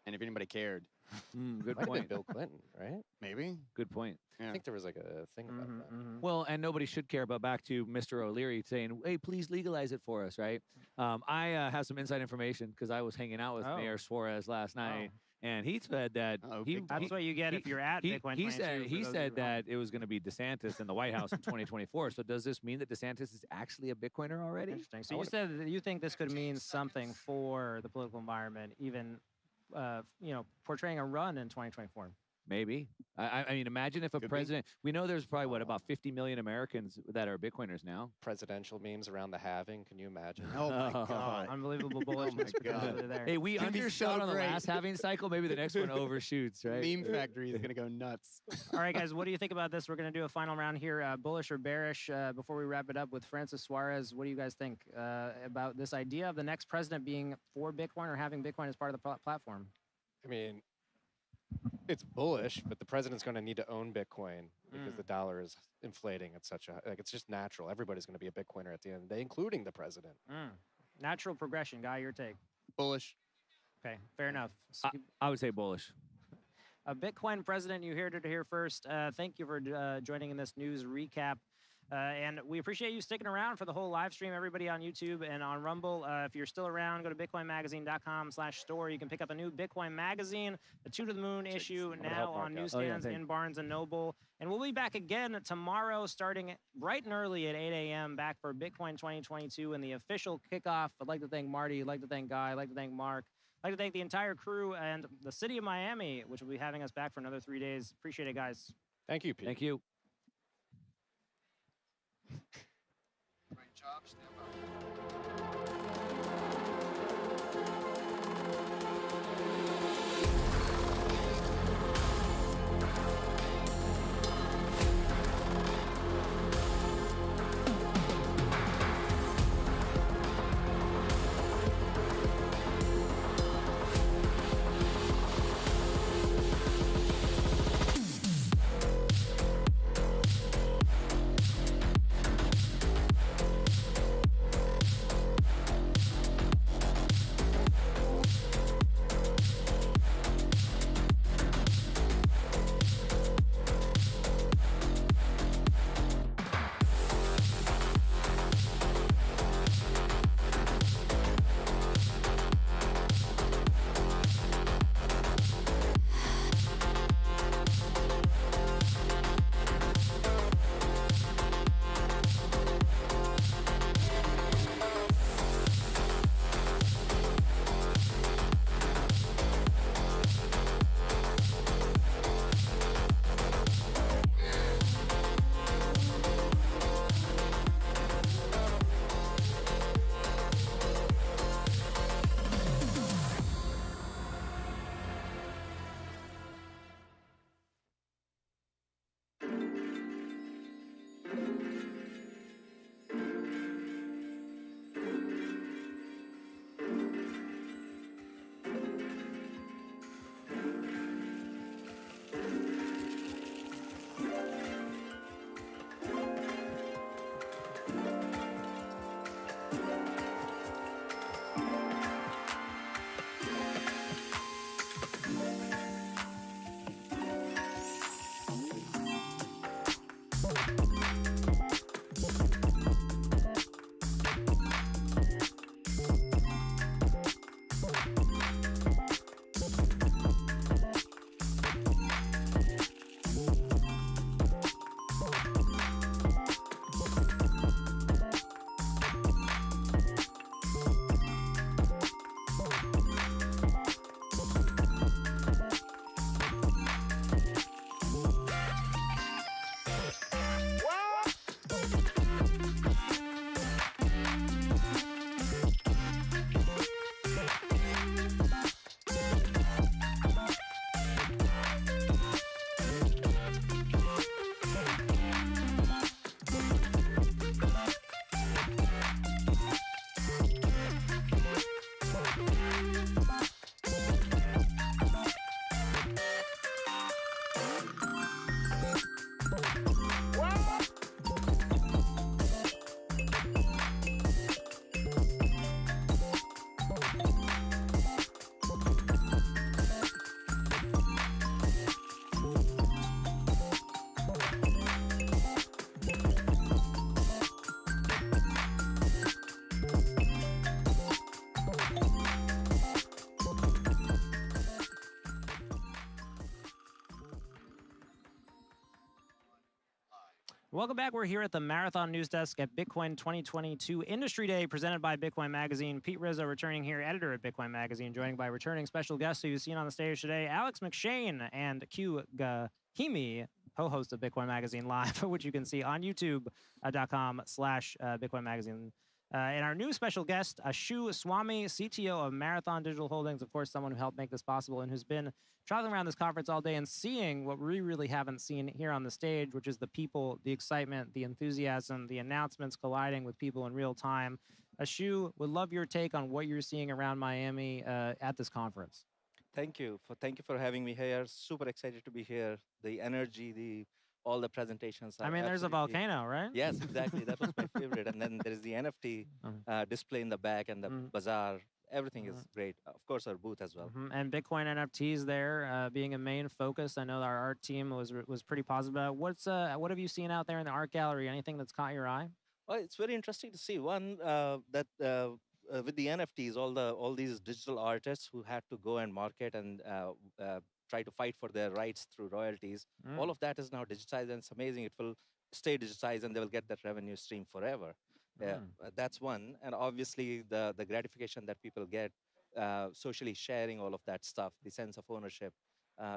and if anybody cared. Good Might have been point. Bill Clinton, right? Maybe. Good point. I think there was like a thing about that. Well, and nobody should care. But back to Mr. O'Leary saying, "Hey, please legalize it for us," right? I have some inside information because I was hanging out with Mayor Suarez last night, and he said that That's what you get if you're at Bitcoin. He 22, he for those said of you that it was going to be DeSantis in the White House in 2024. So does this mean that DeSantis is actually a Bitcoiner already? Interesting. So you said that you think this could mean something for the political environment, even portraying a run in 2024. Maybe. I mean, imagine if a president. We know there's probably about 50 million Americans that are Bitcoiners now. Presidential memes around the halving. Can you imagine? Oh my God! Unbelievable bullishness. There. Hey, we It'd be undershot so on the great. last halving cycle. Maybe the next one overshoots, right? Meme factory is gonna go nuts. All right, guys, what do you think about this? We're going to do a final round here, bullish or bearish. Before we wrap it up with Francis Suarez, what do you guys think about this idea of the next president being for Bitcoin or having Bitcoin as part of the platform? I mean, it's bullish, but the president's going to need to own Bitcoin because the dollar is inflating at such a it's just natural. Everybody's going to be a Bitcoiner at the end of the day, including the president. Natural progression, Guy. Your take? Bullish. Okay, fair enough. I would say bullish. A Bitcoin president, you heard it here first. Thank you for joining in this news recap. And we appreciate you sticking around for the whole live stream, everybody on YouTube and on Rumble. If you're still around, go to bitcoinmagazine.com/store. You can pick up a new Bitcoin magazine, the 2 to the Moon issue, now on newsstands in Barnes & Noble. And we'll be back again tomorrow, starting bright and early at 8 a.m., back for Bitcoin 2022 and the official kickoff. I'd like to thank Marty. I'd like to thank Guy. I'd like to thank Mark. I'd like to thank the entire crew and the city of Miami, which will be having us back for another 3 days. Appreciate it, guys. Thank you, Pete. Thank you. Great job. Stand by. Welcome back. We're here at the Marathon News Desk at Bitcoin 2022 Industry Day, presented by Bitcoin Magazine. Pete Rizzo returning here, editor at Bitcoin Magazine, joining by returning special guests who you've seen on the stage today, Alex McShane and Q Gahimi, co-host of Bitcoin Magazine Live, which you can see on youtube.com/Bitcoin Magazine. And our new special guest, Ashu Swami, CTO of Marathon Digital Holdings, of course, someone who helped make this possible and who's been traveling around this conference all day and seeing what we really haven't seen here on the stage, which is the people, the excitement, the enthusiasm, the announcements colliding with people in real time. Ashu, would love your take on what you're seeing around Miami at this conference. Thank you for having me here. Super excited to be here. The energy, all the presentations. I mean, there's a volcano, right? Yes, exactly. That was my favorite. And then there is the NFT display in the back and the bazaar. Everything is great. Of course, our booth as well. And Bitcoin NFTs there being a main focus. I know our art team was pretty positive about it. What have you seen out there in the art gallery? Anything that's caught your eye? Well, it's very interesting to see. One that with the NFTs, all these digital artists who had to go and market and try to fight for their rights through royalties. All of that is now digitized, and it's amazing. It will stay digitized, and they will get that revenue stream forever. That's one, and obviously the gratification that people get socially sharing all of that stuff, the sense of ownership.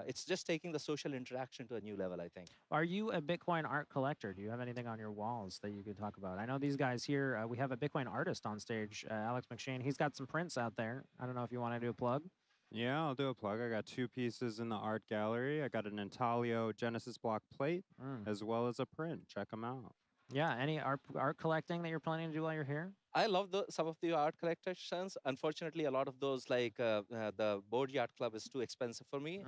It's just taking the social interaction to a new level, I think. Are you a Bitcoin art collector? Do you have anything on your walls that you could talk about? I know these guys here, we have a Bitcoin artist on stage, Alex McShane. He's got some prints out there. I don't know if you want to do a plug. Yeah, I'll do a plug. I got 2 pieces in the art gallery. I got an Intaglio Genesis block plate, as well as a print. Check them out. Yeah, any art collecting that you're planning to do while you're here? I love some of the art collections. Unfortunately, a lot of those, like the Board Yacht Club, is too expensive for me.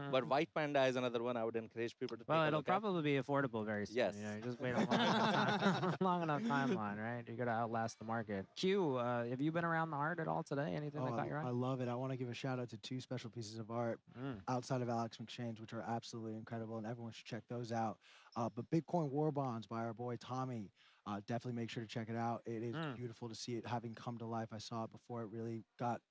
But White Panda is another one I would encourage people to take Well, a it'll look at. probably be affordable very soon. Yes. You know, you just wait a long enough timeline, right? You're going to outlast the market. Q, have you been around the art at all today? Anything that caught your eye? I love it. I want to give a shout out to 2 special pieces of art outside of Alex McShane's, which are absolutely incredible, and everyone should check those out. But Bitcoin War Bonds by our boy Tommy. Definitely make sure to check it out. It is beautiful to see it having come to life. I saw it before it really got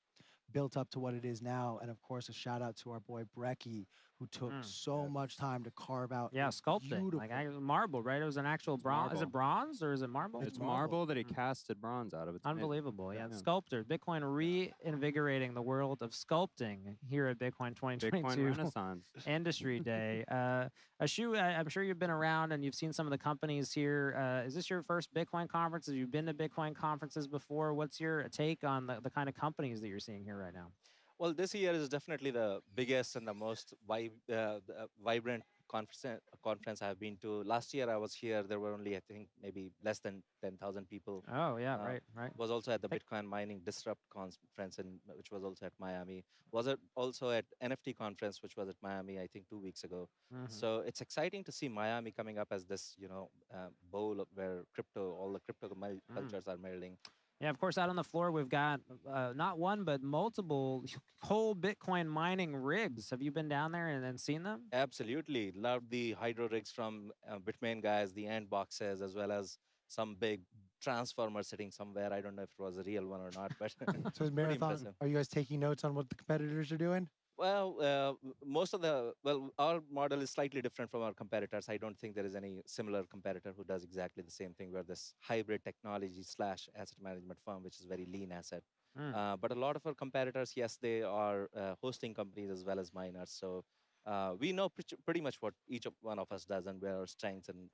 built up to what it is now. And of course, a shout out to our boy Brecky, who took so much time to carve out. Sculpting. Like marble, right? It was an actual bronze. Is it bronze or is it marble? It's marble that he casted bronze out of. It's unbelievable. Yeah, sculptor. Bitcoin reinvigorating the world of sculpting here at Bitcoin 2022 Bitcoin Renaissance Industry Day. Ashu, I'm sure you've been around and you've seen some of the companies here. Is this your first Bitcoin conference? Have you been to Bitcoin conferences before? What's your take on the kind of companies that you're seeing here right now? Well, this year is definitely the biggest and the most vibrant conference I've been to. Last year I was here, there were only, I think, maybe less than 10,000 people. Oh, yeah, right. Was also at the Bitcoin Mining Disrupt conference, which was also at Miami. Was it also at NFT conference, which was at Miami, I think 2 weeks ago. So it's exciting to see Miami coming up as this, bowl of where all the crypto cultures are melding. Yeah, of course, out on the floor, we've got not one, but multiple whole Bitcoin mining rigs. Have you been down there and seen them? Absolutely. Love the hydro rigs from Bitmain guys, the ant boxes, as well as some big transformer sitting somewhere. I don't know if it was a real one or not, but So is Marathon, are you guys taking notes on what the competitors are doing? Well, our model is slightly different from our competitors. I don't think there is any similar competitor who does exactly the same thing. We're this hybrid technology / asset management firm, which is very lean asset. But a lot of our competitors, yes, they are hosting companies as well as miners. So we know pretty much what each one of us does and where our strengths and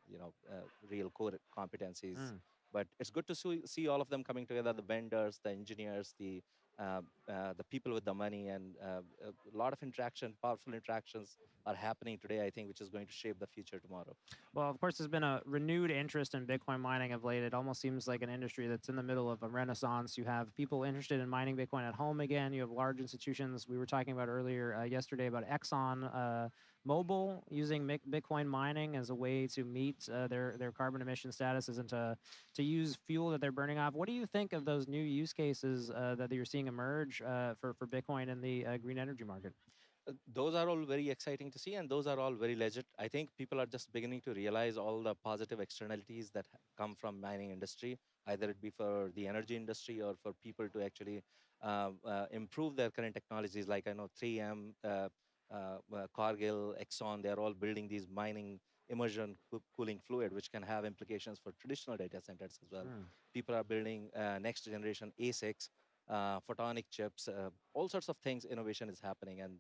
real core competencies. But it's good to see all of them coming together: the vendors, the engineers, the people with the money, and a lot of powerful interactions are happening today, I think, which is going to shape the future tomorrow. Well, of course, there's been a renewed interest in Bitcoin mining of late. It almost seems like an industry that's in the middle of a renaissance. You have people interested in mining Bitcoin at home again. You have large institutions. We were talking about earlier yesterday about Exxon Mobil using Bitcoin mining as a way to meet their carbon emission statuses and to use fuel that they're burning off. What do you think of those new use cases that you're seeing emerge for Bitcoin in the green energy market? Those are all very exciting to see, and those are all very legit. I think people are just beginning to realize all the positive externalities that come from mining industry, either it be for the energy industry or for people to actually improve their current technologies. Like I know 3M, Cargill, Exxon, they're all building these mining immersion cooling fluid, which can have implications for traditional data centers as well. People are building next generation ASICs, photonic chips, all sorts of things. Innovation is happening, and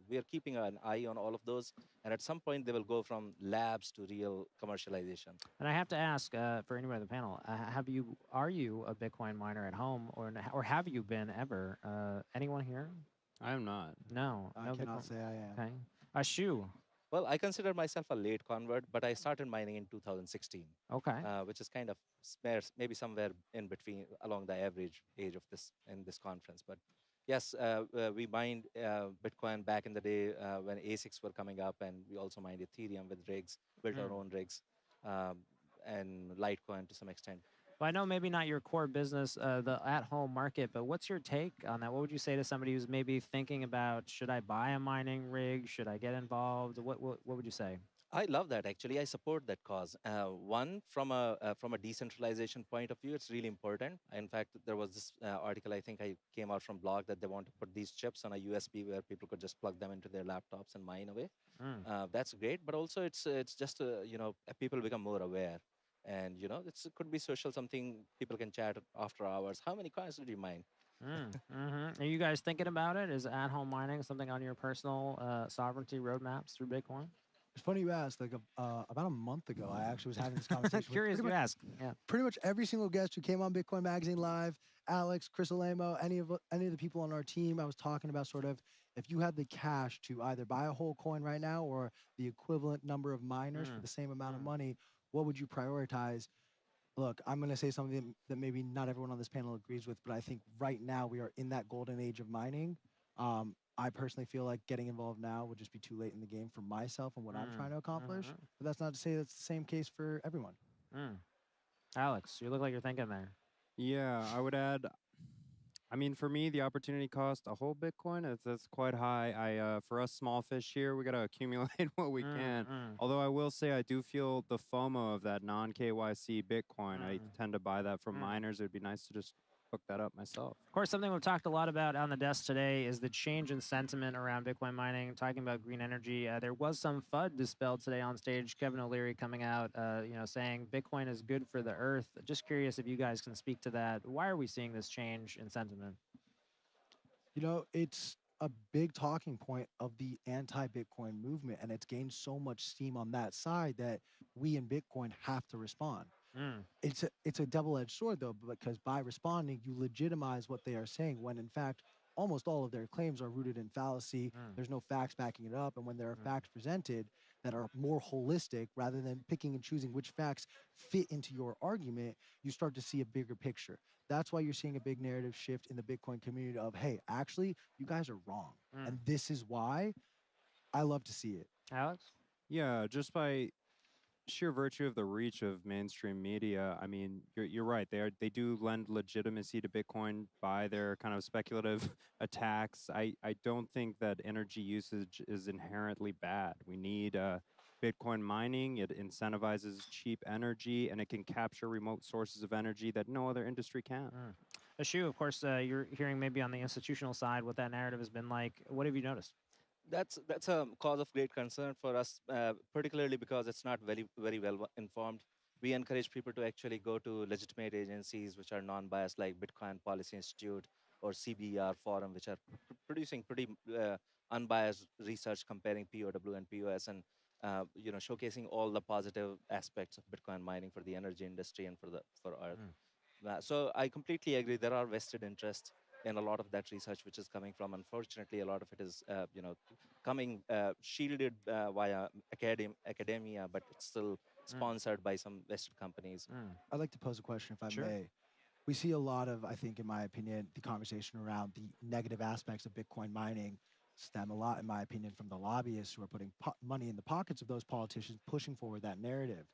we are keeping an eye on all of those. And at some point, they will go from labs to real commercialization. And I have to ask for anybody on the panel: are you a Bitcoin miner at home, or have you been ever? Anyone here? I am not. No, I no cannot Bitcoin. say I am. Okay, Ashu. Well, I consider myself a late convert, but I started mining in 2016. Okay. Which is kind of maybe somewhere in between, along the average age of this in this conference. But yes, we mined Bitcoin back in the day when ASICs were coming up, and we also mined Ethereum with rigs, built our own rigs, and Litecoin to some extent. Well, I know maybe not your core business, the at-home market, but what's your take on that? What would you say to somebody who's maybe thinking about, should I buy a mining rig? Should I get involved? What would you say? I love that, actually. I support that cause. One, from a decentralization point of view, it's really important. In fact, there was this article, I think I came out from blog, that they want to put these chips on a USB where people could just plug them into their laptops and mine away. That's great, but also it's just people become more aware. And it could be social, something people can chat after hours. How many coins did you mine? Are you guys thinking about it? Is at-home mining something on your personal sovereignty roadmaps through Bitcoin? It's funny you asked. Like about a month ago, I actually was having this conversation. Curious with you ask. Yeah. Pretty much every single guest who came on Bitcoin Magazine Live, Alex, Chris Alamo, any of the people on our team. I was talking about sort of if you had the cash to either buy a whole coin right now or the equivalent number of miners for the same amount of money, what would you prioritize? Look, I'm going to say something that maybe not everyone on this panel agrees with, but I think right now we are in that golden age of mining. I personally feel like getting involved now would just be too late in the game for myself and what I'm trying to accomplish. But that's not to say that's the same case for everyone. Alex, you look like you're thinking there. Yeah, I would add. I mean, for me, the opportunity cost a whole Bitcoin that's quite high. For us small fish here, we gotta accumulate what we can. Although I will say, I do feel the FOMO of that non-KYC Bitcoin. I tend to buy that from miners. It would be nice to just hook that up myself. Of course, something we've talked a lot about on the desk today is the change in sentiment around Bitcoin mining, talking about green energy. There was some FUD dispelled today on stage. Kevin O'Leary coming out, saying Bitcoin is good for the earth. Just curious if you guys can speak to that. Why are we seeing this change in sentiment? It's a big talking point of the anti-Bitcoin movement, and it's gained so much steam on that side that we in Bitcoin have to respond. It's a double-edged sword, though, because by responding, you legitimize what they are saying when, in fact, almost all of their claims are rooted in fallacy. There's no facts backing it up. And when there are facts presented that are more holistic, rather than picking and choosing which facts fit into your argument, you start to see a bigger picture. That's why you're seeing a big narrative shift in the Bitcoin community of, hey, actually, you guys are wrong. And this is why. I love to see it. Alex? Yeah, just by sheer virtue of the reach of mainstream media, I mean, you're right. They do lend legitimacy to Bitcoin by their kind of speculative attacks. I don't think that energy usage is inherently bad. We need Bitcoin mining. It incentivizes cheap energy, and it can capture remote sources of energy that no other industry can. Ashu, of course, you're hearing maybe on the institutional side what that narrative has been like. What have you noticed? That's a cause of great concern for us, particularly because it's not very well informed. We encourage people to actually go to legitimate agencies which are non-biased, like Bitcoin Policy Institute or CBER Forum, which are producing pretty unbiased research comparing POW and POS, and showcasing all the positive aspects of Bitcoin mining for the energy industry and for Earth. So I completely agree. There are vested interests in a lot of that research which is coming from. Unfortunately, a lot of it is coming shielded via academia, but it's still sponsored by some vested companies. I'd like to pose a question, if I may. We see a lot of, I think, in my opinion, the conversation around the negative aspects of Bitcoin mining stem a lot, in my opinion, from the lobbyists who are putting money in the pockets of those politicians pushing forward that narrative.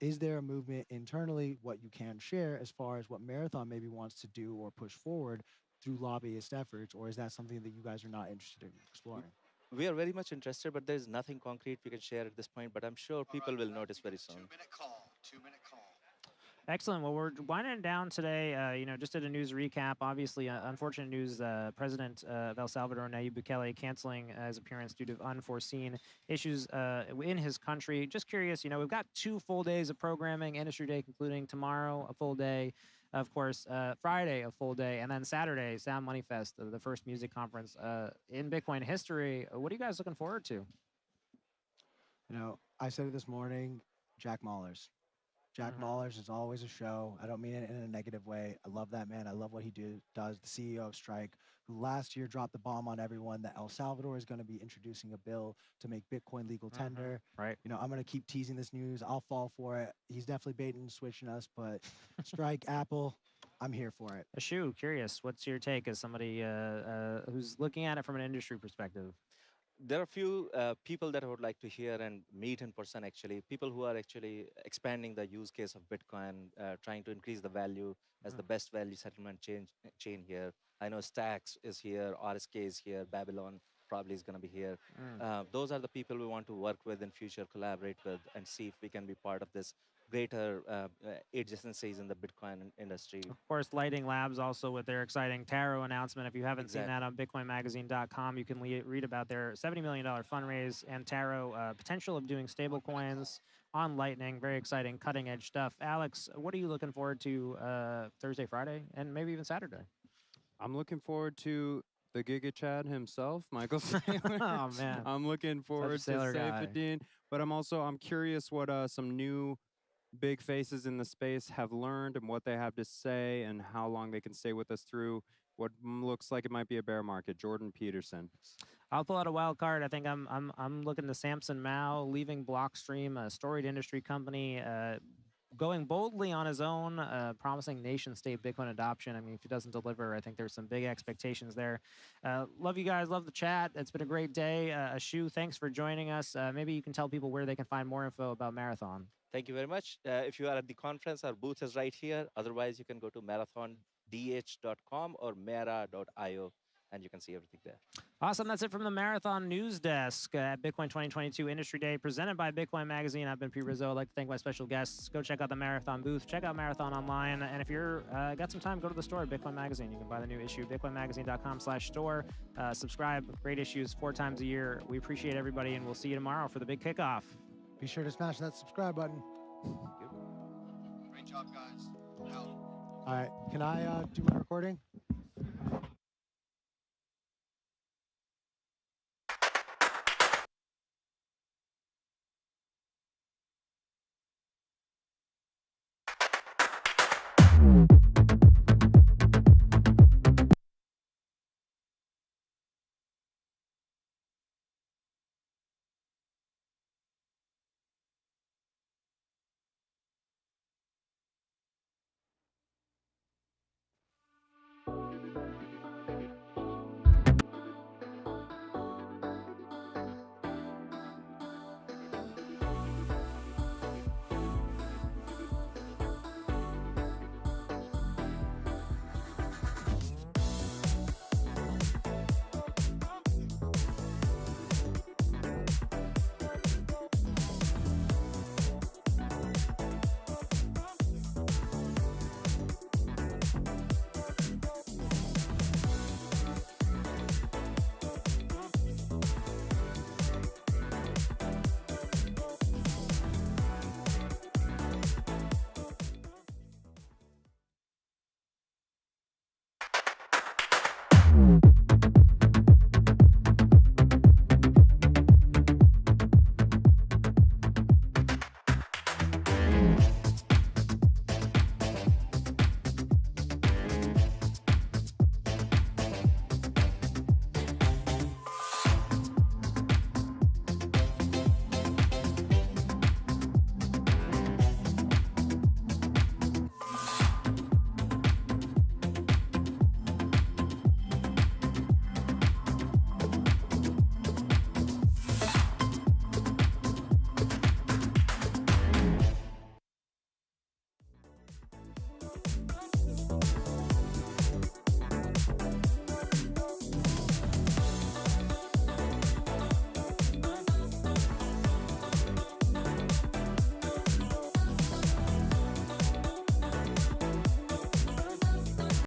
Is there a movement internally, what you can share, as far as what Marathon maybe wants to do or push forward through lobbyist efforts, or is that something that you guys are not interested in exploring? We are very much interested, but there's nothing concrete we can share at this point, but I'm sure people will notice very soon. 2-minute call. 2-minute call. Excellent. Well, we're winding down today. Just did a news recap. Obviously, unfortunate news. President of El Salvador, Nayib Bukele, canceling his appearance due to unforeseen issues in his country. Just curious, we've got 2 full days of programming, Industry Day concluding tomorrow, a full day. Of course, Friday, a full day, and then Saturday, Sound Money Fest, the first music conference in Bitcoin history. What are you guys looking forward to? I said it this morning, Jack Mallers. Jack Mallers is always a show. I don't mean it in a negative way. I love that man. I love what he does. The CEO of Strike, who last year dropped the bomb on everyone that El Salvador is going to be introducing a bill to make Bitcoin legal tender. Right. I'm going to keep teasing this news. I'll fall for it. He's definitely baiting and switching us, but Strike, Apple, I'm here for it. Ashu, curious, what's your take as somebody who's looking at it from an industry perspective? There are a few people that I would like to hear and meet in person, actually. People who are actually expanding the use case of Bitcoin, trying to increase the value as the best value settlement chain here. I know Stacks is here, RSK is here, Babylon probably is going to be here. Those are the people we want to work with in future, collaborate with, and see if we can be part of this greater adjacencies in the Bitcoin industry. Of course, Lightning Labs also with their exciting Taro announcement. If you haven't seen that on bitcoinmagazine.com, you can read about their $70 million fundraise and Taro potential of doing stable coins on Lightning. Very exciting, cutting edge stuff. Alex, what are you looking forward to Thursday, Friday, and maybe even Saturday? I'm looking forward to the Giga Chad himself, Michael Saylor. Oh, man. I'm looking forward to Saifuddin, but I'm curious what some new big faces in the space have learned and what they have to say and how long they can stay with us through what looks like it might be a bear market. Jordan Peterson. I'll pull out a wild card. I think I'm looking to Samson Mao leaving Blockstream, a storied industry company, going boldly on his own, promising nation-state Bitcoin adoption. I mean, if he doesn't deliver, I think there's some big expectations there. Love you guys. Love the chat. It's been a great day. Ashu, thanks for joining us. Maybe you can tell people where they can find more info about Marathon. Thank you very much. If you are at the conference, our booth is right here. Otherwise, you can go to marathondh.com or mara.io, and you can see everything there. Awesome. That's it from the Marathon News Desk at Bitcoin 2022 Industry Day, presented by Bitcoin Magazine. I've been Pete Rizzo. I'd like to thank my special guests. Go check out the Marathon booth. Check out Marathon online. And if you're got some time, go to the store, Bitcoin Magazine. You can buy the new issue, bitcoinmagazine.com/store. Subscribe. Great issues 4 times a year. We appreciate everybody, and we'll see you tomorrow for the big kickoff. Be sure to smash that subscribe button. Great job, guys. Out. All right. Can I do my recording?